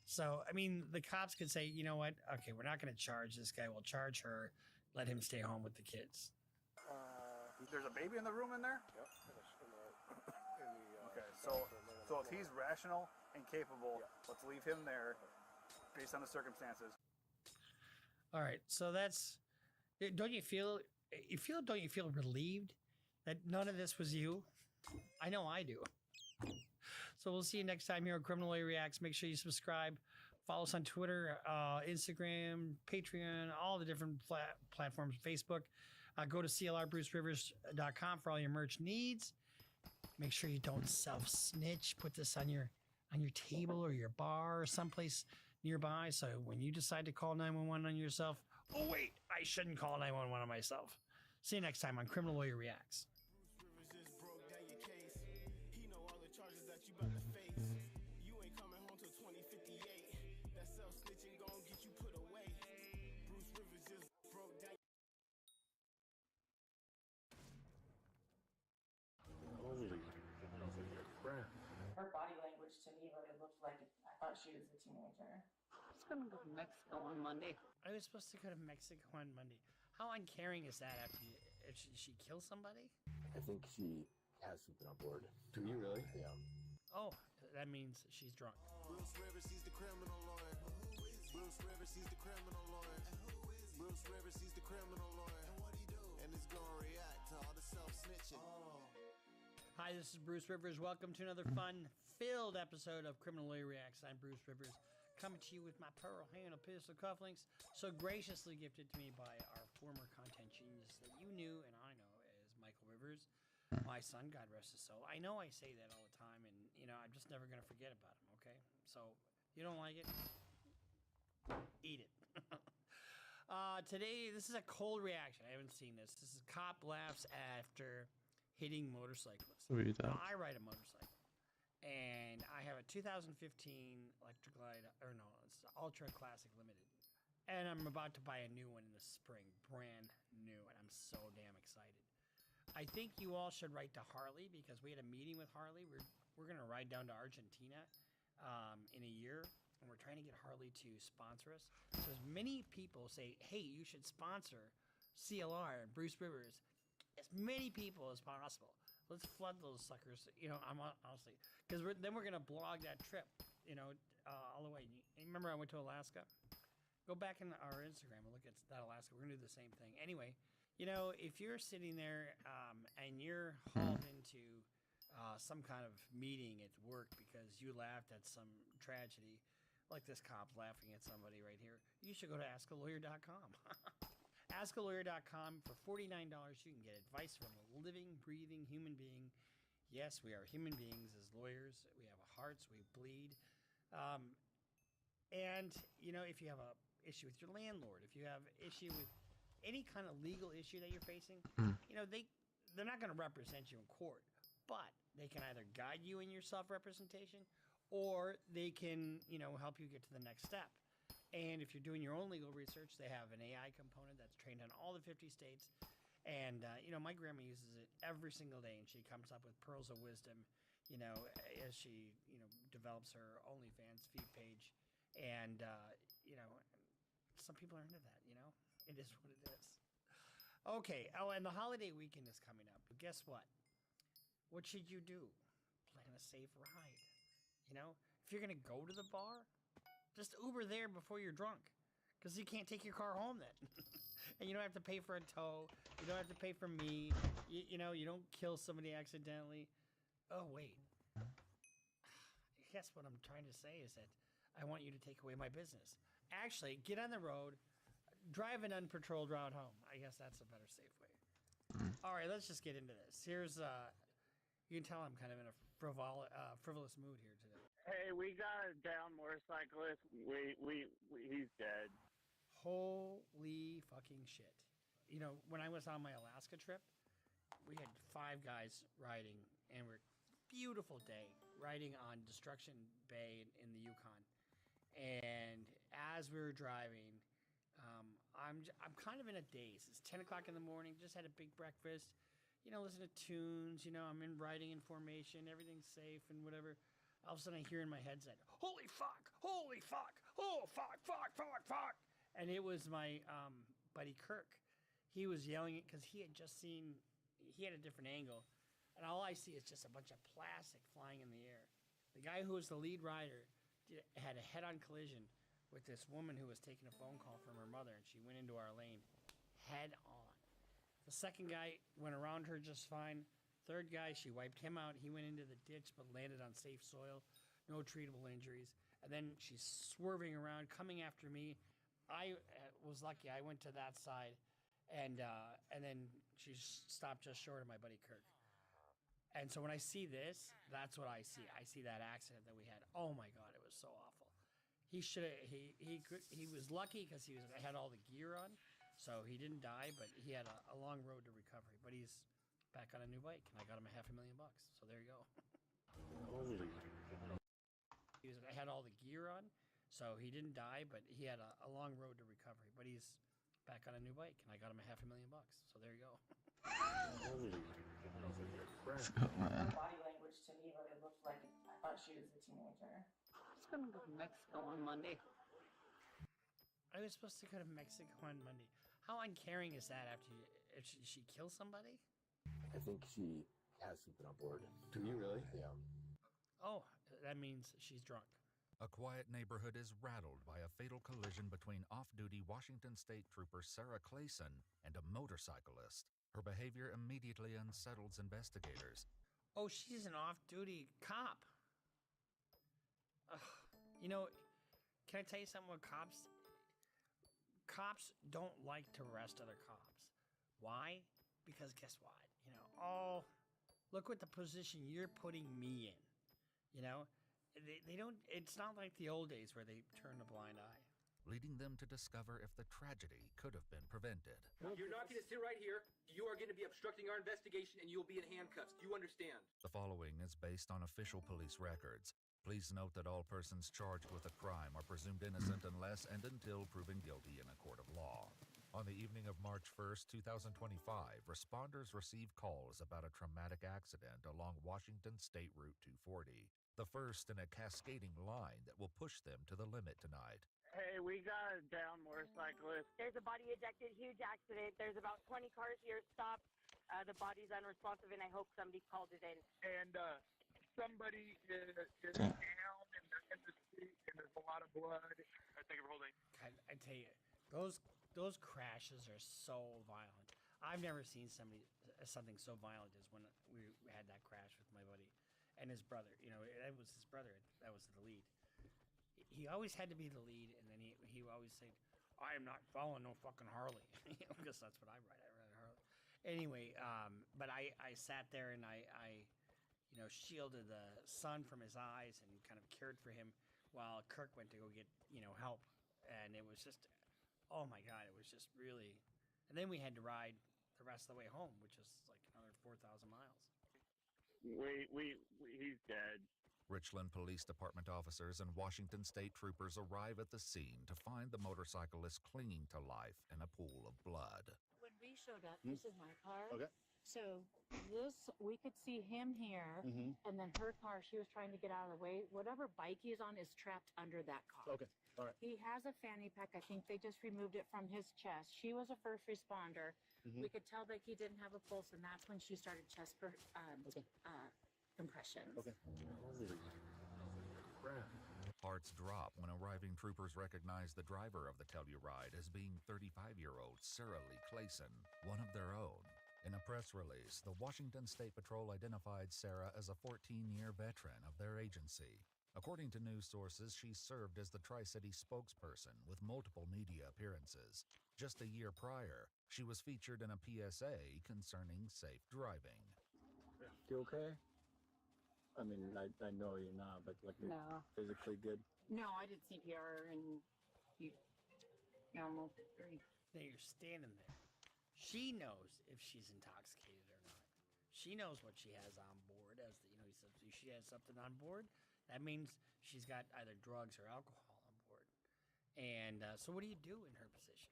So, I mean, the cops could say, you know what? Okay, we're not going to charge this guy. We'll charge her. Let him stay home with the kids. There's a baby in the room in there? Yep. Okay, so if he's rational and capable, let's leave him there based on the circumstances. All right, so that's. Don't you feel relieved that none of this was you? I know I do. So we'll see you next time here on Criminal Lawyer Reacts. Make sure you subscribe. Follow us on Twitter, Instagram, Patreon, all the different platforms, Facebook. Go to clrbrucerivers.com for all your merch needs. Make sure you don't self-snitch. Put this on your table or your bar or someplace nearby. So when you decide to call 911 on yourself, oh wait, I shouldn't call 911 on myself. See you next time on Criminal Lawyer Reacts. Her body language to me really looked like I thought she was a teenager. I was going to go to Mexico on Monday. I was supposed to go to Mexico on Monday. How uncaring is that after if she kills somebody? I think she has something on board. Do you really? Yeah. Oh, that means she's drunk. Bruce Rivers, he's the criminal lawyer. Bruce Rivers, he's the criminal lawyer. Bruce Rivers, he's the criminal lawyer. And what he do? And he's gonna react to all the self-snitching. Hi, this is Bruce Rivers. Welcome to another fun-filled episode of Criminal Lawyer Reacts. I'm Bruce Rivers, coming to you with my pearl handle pistol cufflinks, so graciously gifted to me by our former content genius that you knew and I know as Michael Rivers, my son, God rest his soul. I know I say that all the time, and I'm just never going to forget about him, okay? So, you don't like it? Eat it. Today, this is a cold reaction. I haven't seen this. This is cop laughs after hitting motorcyclists. Now, I ride a motorcycle, and I have a 2015 Electra Glide, it's the Ultra Classic Limited, and I'm about to buy a new one in the spring, brand new, and I'm so damn excited. I think you all should write to Harley because we had a meeting with Harley. We're going to ride down to Argentina in a year, and we're trying to get Harley to sponsor us. So as many people say, hey, you should sponsor CLR and Bruce Rivers, as many people as possible. Let's flood those suckers. I'm honestly, because then we're gonna blog that trip. All the way. You remember I went to Alaska? Go back in our Instagram and look at that Alaska. We're gonna do the same thing. Anyway, if you're sitting there and you're hauled into some kind of meeting at work because you laughed at some tragedy, like this cop laughing at somebody right here, you should go to askalawyer.com. AskALawyer.com. For $49, you can get advice from a living, breathing human being. Yes, we are human beings as lawyers. We have hearts. We bleed. And, if you have an issue with your landlord, if you have issue with any kind of legal issue that you're facing, they're not going to represent you in court, but they can either guide you in your self-representation or they can, help you get to the next step. And if you're doing your own legal research, they have an AI component that's trained on all the 50 states. And, my grandma uses it every single day, and she comes up with pearls of wisdom, as she, develops her OnlyFans feed page. And, some people are into that, It is what it is. Okay. Oh, and the holiday weekend is coming up. But guess what? What should you do? Plan a safe ride. If you're going to go to the bar, just Uber there before you're drunk, because you can't take your car home then. And you don't have to pay for a tow. You don't have to pay for me. You don't kill somebody accidentally. Oh, wait. I guess what I'm trying to say is that I want you to take away my business. Actually, get on the road, drive an unpatrolled route home. I guess that's a better safe way. All right, let's just get into this. Here's, you can tell I'm kind of in a frivolous mood here today. Hey, we got a down motorcyclist. He's dead. Holy fucking shit. You know, when I was on my Alaska trip, we had 5 guys riding, and we're beautiful day riding on Destruction Bay in the Yukon. And as we were driving, I'm kind of in a daze. It's 10 o'clock in the morning. Just had a big breakfast. You know, listen to tunes. You know, I'm in riding in formation. Everything's safe and whatever. All of a sudden, I hear in my headset, "Holy fuck! Holy fuck! Oh fuck! Fuck! Fuck! Fuck!" And it was my buddy Kirk. He was yelling it because he had just seen. He had a different angle, and all I see is just a bunch of plastic flying in the air. The guy who was the lead rider had a head-on collision with this woman who was taking a phone call from her mother, and she went into our lane head-on. The second guy went around her just fine. Third guy, she wiped him out. He went into the ditch but landed on safe soil. No treatable injuries. And then she's swerving around, coming after me. I was lucky. I went to that side, and then she stopped just short of my buddy Kirk. And so when I see this, that's what I see. I see that accident that we had. Oh my God, it was so awful. He should have. He was lucky because he had all the gear on, so he didn't die. But he had a long road to recovery. But he's back on a new bike, and I got him $500,000. So there you go. Holy. I had all the gear on, so he didn't die. But he had a long road to recovery. But he's back on a new bike, and I got him $500,000. So there you go. Holy. Her body language to me, but it looked like I thought she was a teenager. I was going to go to Mexico on Monday. I was supposed to go to Mexico on Monday. How uncaring is that after if she kills somebody? I think she has something on board. Do you really? Yeah. Oh, that means she's drunk. A quiet neighborhood is rattled by a fatal collision between off-duty Washington State Trooper Sarah Clayson and a motorcyclist. Her behavior immediately unsettles investigators. Oh, she's an off-duty cop. Ugh. You know, can I tell you something about cops? Cops don't like to arrest other cops. Why? Because guess what? You know, oh, look what the position you're putting me in. You know, they don't, it's not like the old days where they turn a blind eye. Leading them to discover if the tragedy could have been prevented. You're not going to sit right here. You are going to be obstructing our investigation, and you'll be in handcuffs. Do you understand? The following is based on official police records. Please note that all persons charged with a crime are presumed innocent unless and until proven guilty in a court of law. On the evening of March 1st, 2025, responders received calls about a traumatic accident along Washington State Route 240, the first in a cascading line that will push them to the limit tonight. Hey, we got a down motorcyclist. There's a body ejected, huge accident. There's about 20 cars here stopped. The body's unresponsive, and I hope somebody called it in. And somebody is down in the street, and there's a lot of blood. Thank you for holding. I tell you, those crashes are so violent. I've never seen something so violent as when we had that crash with my buddy and his brother. You know, that was his brother. That was the lead. He always had to be the lead, and then he always said, "I am not following no fucking Harley," because that's what I ride. I ride a Harley. Anyway, but I sat there and I shielded the sun from his eyes and kind of cared for him while Kirk went to go get help, and it was just, oh my God, it was just really. And then we had to ride the rest of the way home, which is like another 4,000 miles. He's dead. Richland Police Department officers and Washington State troopers arrive at the scene to find the motorcyclist clinging to life in a pool of blood. When we showed up, this is my car. Okay. So we could see him here, and then her car, she was trying to get out of the way. Whatever bike he's on is trapped under that car. Okay, all right. He has a fanny pack. I think they just removed it from his chest. She was a first responder. We could tell that he didn't have a pulse, and that's when she started chest compressions. Okay. Hearts drop when arriving troopers recognize the driver of the Telluride as being 35-year-old Sarah Lee Clayson, one of their own. In a press release, the Washington State Patrol identified Sarah as a 14-year veteran of their agency. According to news sources, she served as the Tri-City spokesperson with multiple media appearances. Just a year prior, she was featured in a PSA concerning safe driving. You okay? I mean, I know you're not, but like you're No. physically good. No, I did CPR, and Yeah, almost 3. Now you're standing there. She knows if she's intoxicated or not. She knows what she has on board. As the, he says, if she has something on board, that means she's got either drugs or alcohol on board. And so, what do you do in her position?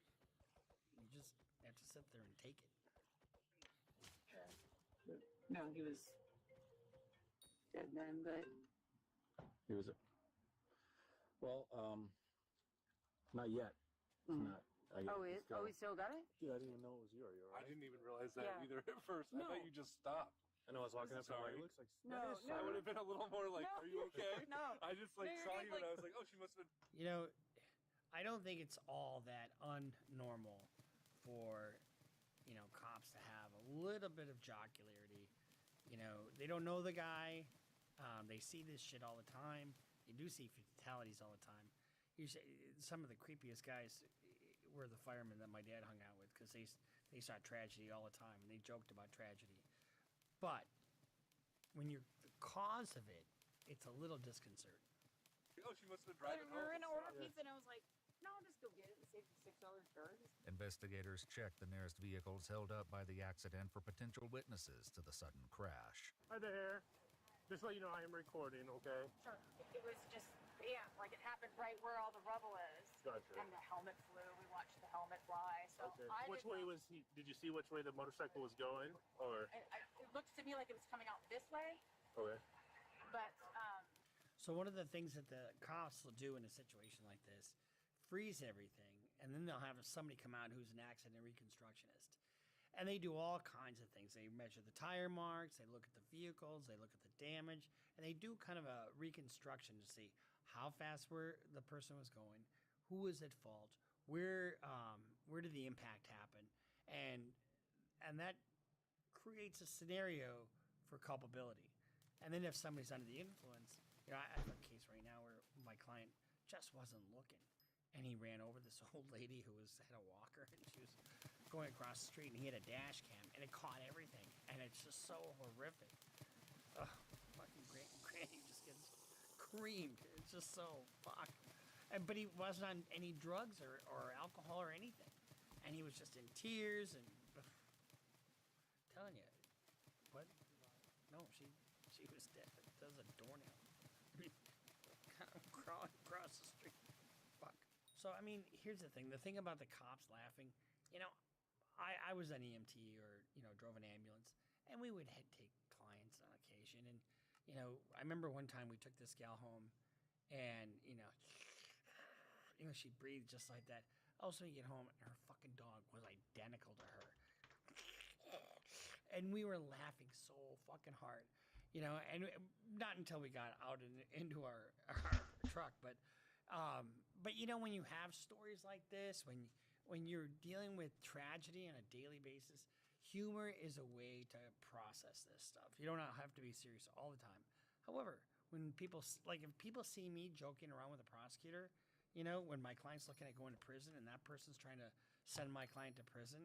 You just have to sit there and take it. No, he was dead then, but He was. Well, not yet. Not. he still got it? Yeah, I didn't even know it was you. I didn't even realize that Yeah. either at first. I thought you just stopped. I know I was walking up and it looks like No, I would have been a little more like, No. are you okay? No. I just like No, you're saw good, you like- and I was like, oh, she must have been. You know, I don't think it's all that unnormal for, cops to have a little bit of jocularity. They don't know the guy. They see this shit all the time. You do see fatalities all the time. Some of the creepiest guys were the firemen that my dad hung out with because they saw tragedy all the time and they joked about tragedy. But when you're the cause of it, it's a little disconcerting. Oh, she must have been We driving were home. gonna order pizza, and I was like, no, I'll just go get it and save the $6 charge. Investigators checked the nearest vehicles held up by the accident for potential witnesses to the sudden crash. Hi there. Just let you know I am recording, okay? Sure. It was just, like it happened right where all the rubble is. Gotcha. And the helmet flew. We watched the helmet fly. So Okay. I Which didn't way know- was he? Did you see which way the motorcycle was going? Or It looks to me like it was coming out this way, okay. but So one of the things that the cops will do in a situation like this, freeze everything, and then they'll have somebody come out who's an accident reconstructionist. And they do all kinds of things. They measure the tire marks, they look at the vehicles, they look at the damage, and they do kind of a reconstruction to see how fast the person was going, who was at fault, where did the impact happen, and that creates a scenario for culpability. And then if somebody's under the influence, I have a case right now where my client just wasn't looking, and he ran over this old lady who had a walker, and she was going across the street, and he had a dash cam, and it caught everything, and it's just so horrific. Ugh, fucking Granny just gets creamed. It's just so fuck. But he wasn't on any drugs or alcohol or anything, and he was just in tears and telling you, what? No, she was dead. That was a doornail. Crawling across the street. Fuck. So here's the thing. The thing about the cops laughing, I was an EMT or drove an ambulance, and we would take clients on occasion. And I remember one time we took this gal home, and she breathed just like that. Also, you get home, and her fucking dog was identical to her. And we were laughing so fucking hard, and not until we got out into our truck. But when you have stories like this, when you're dealing with tragedy on a daily basis, humor is a way to process this stuff. You don't have to be serious all the time. However, when if people see me joking around with a prosecutor, when my client's looking at going to prison and that person's trying to send my client to prison,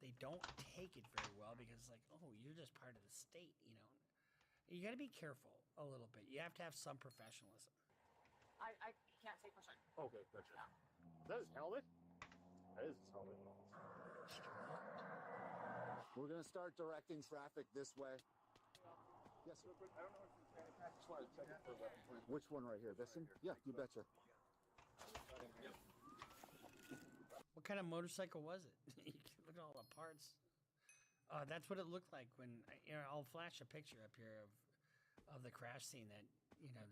they don't take it very well because it's like, oh, you're just part of the state, You got to be careful a little bit. You have to have some professionalism. I can't say for certain. Okay, gotcha. Is that his helmet? That is his helmet. We're going to start directing traffic this way. Yes, sir. I don't know if he's I just wanted to check it for that. Which one right here? This one? Yeah, you betcha. What kind of motorcycle was it? You can look at all the parts. That's what it looked like when I'll flash a picture up here of the crash scene that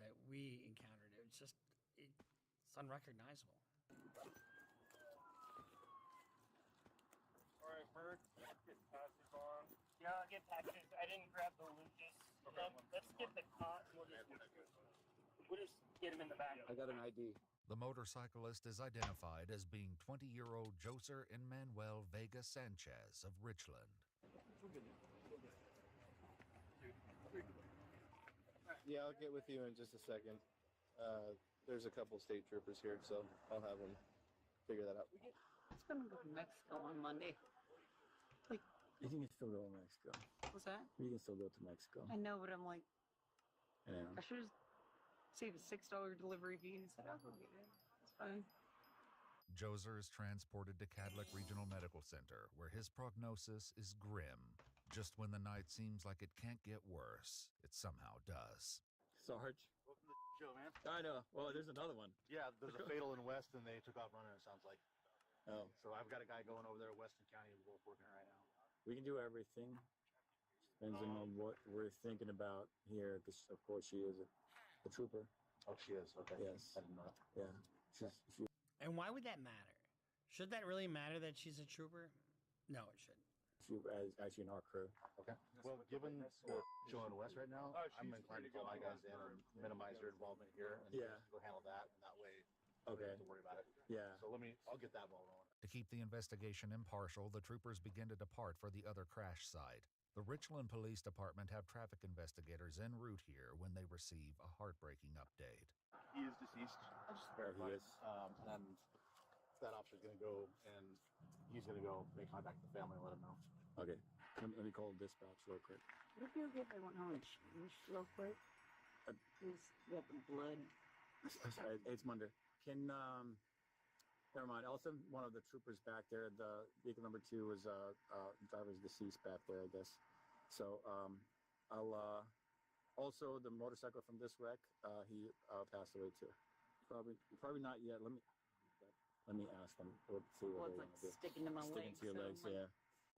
that we encountered. It's unrecognizable. All right, Bert. Get patches on. Yeah, I'll get patches. I didn't grab the Lucas. Okay. Let's get the cot. We'll just get him in the back. I got an ID. The motorcyclist is identified as being 20-year-old Joser Emmanuel Vega Sanchez of Richland. Yeah, I'll get with you in just a second. There's a couple state troopers here, so I'll have them figure that out. It's gonna go to Mexico on Monday. You can still go to Mexico. What's that? You can still go to Mexico. I know, but I'm like, Yeah. I should have saved a $6 delivery fee and said, I'll go get it. It's fine. Joser is transported to Cadillac Regional Medical Center, where his prognosis is grim. Just when the night seems like it can't get worse, it somehow does. Sarge. Welcome to the show, man. I know. Well, there's another one. Yeah, there's a fatal in West, and they took off running, it sounds like. Oh. So I've got a guy going over there, Weston County, we're both working right now. We can do everything. Depends on what we're thinking about here, because of course she is a trooper. Oh, she is. Okay. Yes. I didn't know. Yeah. She And why would that matter? Should that really matter that she's a trooper? No, it shouldn't. She was actually in our crew. Okay. Well, given the show in West right now, I'm inclined to call my guys in and minimize their involvement here, and go handle that, and that way I don't have to worry about it. Yeah. So I'll get that ball rolling. To keep the investigation impartial, the troopers begin to depart for the other crash site. The Richland Police Department have traffic investigators en route here when they receive a heartbreaking update. He is deceased. I just verified. He is. And that officer's going to go, and he's going to go make contact with the family and let him know. Okay. Let me call dispatch real quick. Would it be okay if I went home and changed real quick? Please get the blood. It's Monday. Can never mind. I'll send one of the troopers back there. The vehicle number 2 was driver's deceased back there, I guess. So I'll also the motorcycle from this wreck. He passed away too. Probably not yet. Let me ask them. Let's see what Well, they it's want to like do. sticking to my Sticking legs. to your so legs, I'm like, yeah.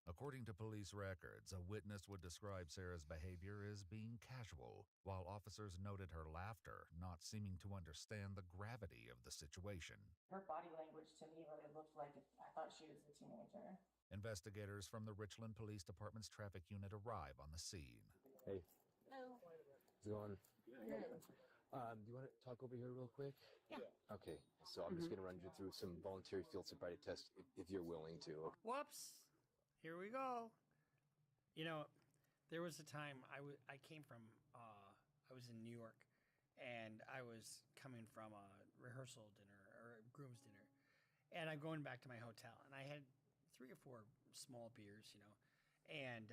According to police records, a witness would describe Sarah's behavior as being casual, while officers noted her laughter, not seeming to understand the gravity of the situation. Her body language to me really looked like I thought she was a teenager. Investigators from the Richland Police Department's traffic unit arrive on the scene. Hey, No. how's it going? Good. Do you want to talk over here real quick? Yeah. Okay, so I'm just going to run you through some voluntary field sobriety tests if you're willing to. Whoops. Here we go. You know, there was a time I came from, I was in New York, and I was coming from a rehearsal dinner, or a groom's dinner, and I'm going back to my hotel, and I had 3 or 4 small beers, you know, and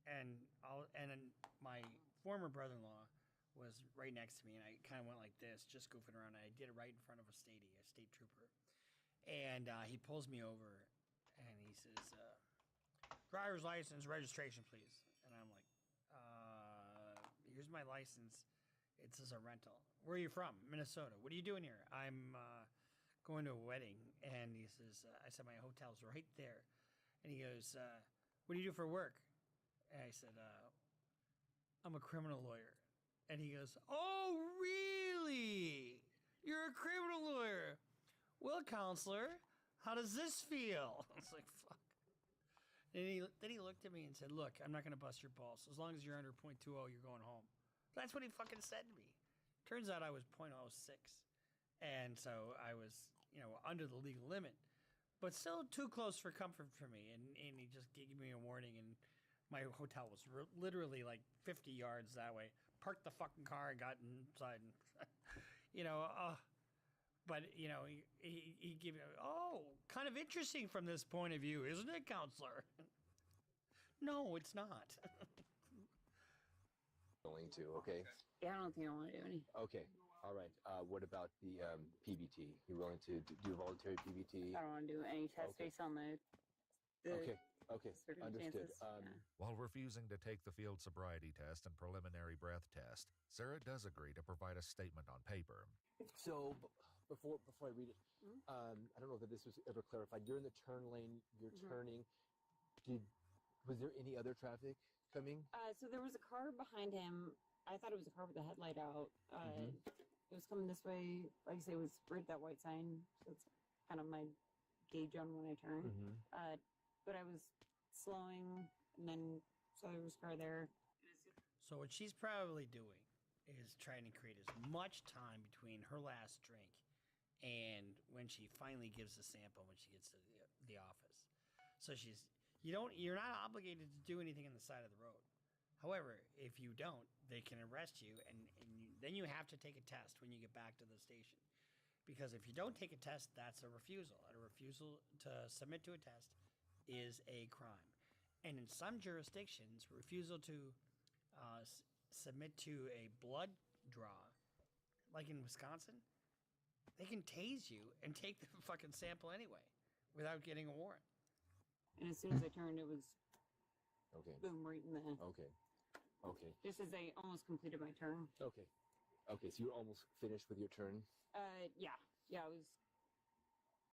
then my former brother-in-law was right next to me, and I kind of went like this, just goofing around, and I did it right in front of a state trooper, and he pulls me over, and he says, driver's license, registration, please. And I'm like, here's my license. It says a rental. Where are you from? Minnesota. What are you doing here? I'm going to a wedding. And he says, I said, my hotel's right there. And he goes, what do you do for work? And I said, I'm a criminal lawyer. And he goes, oh, really? You're a criminal lawyer? Well, counselor, how does this feel? I was like, fuck. And then he looked at me and said, look, I'm not going to bust your balls. As long as you're under .20, you're going home. That's what he fucking said to me. Turns out I was .06. And so I was, under the legal limit. But still too close for comfort for me. And he just gave me a warning. And my hotel was literally like 50 yards that way. Parked the fucking car and got inside. And, but, he gave me, kind of interesting from this point of view, isn't it, counselor? No, it's not. Willing to, okay? Yeah, I don't think I want to do any. Okay, all right. What about the PBT? You're willing to do voluntary PBT? I don't want to do any test based on the Okay, understood. While refusing to take the field sobriety test and preliminary breath test, Sarah does agree to provide a statement on paper. So, before I read it, I don't know that this was ever clarified. You're in the turn lane. You're turning. Was there any other traffic coming? So there was a car behind him. I thought it was a car with the headlight out. It was coming this way. Like I say, it was right at that white sign. So it's kind of my gauge on when I turn. But I was slowing, and then saw there was a car there. So what she's probably doing is trying to create as much time between her last drink and when she finally gives the sample when she gets to the office. So you're not obligated to do anything on the side of the road. However, if you don't, they can arrest you, and then you have to take a test when you get back to the station. Because if you don't take a test, that's a refusal. And a refusal to submit to a test is a crime. And in some jurisdictions, refusal to submit to a blood draw, like in Wisconsin, they can tase you and take the fucking sample anyway without getting a warrant. And as soon as I turned, it was Okay. boom right in the. Okay. Okay. Just as I almost completed my turn. Okay. Okay. So you're almost finished with your turn. Yeah. I was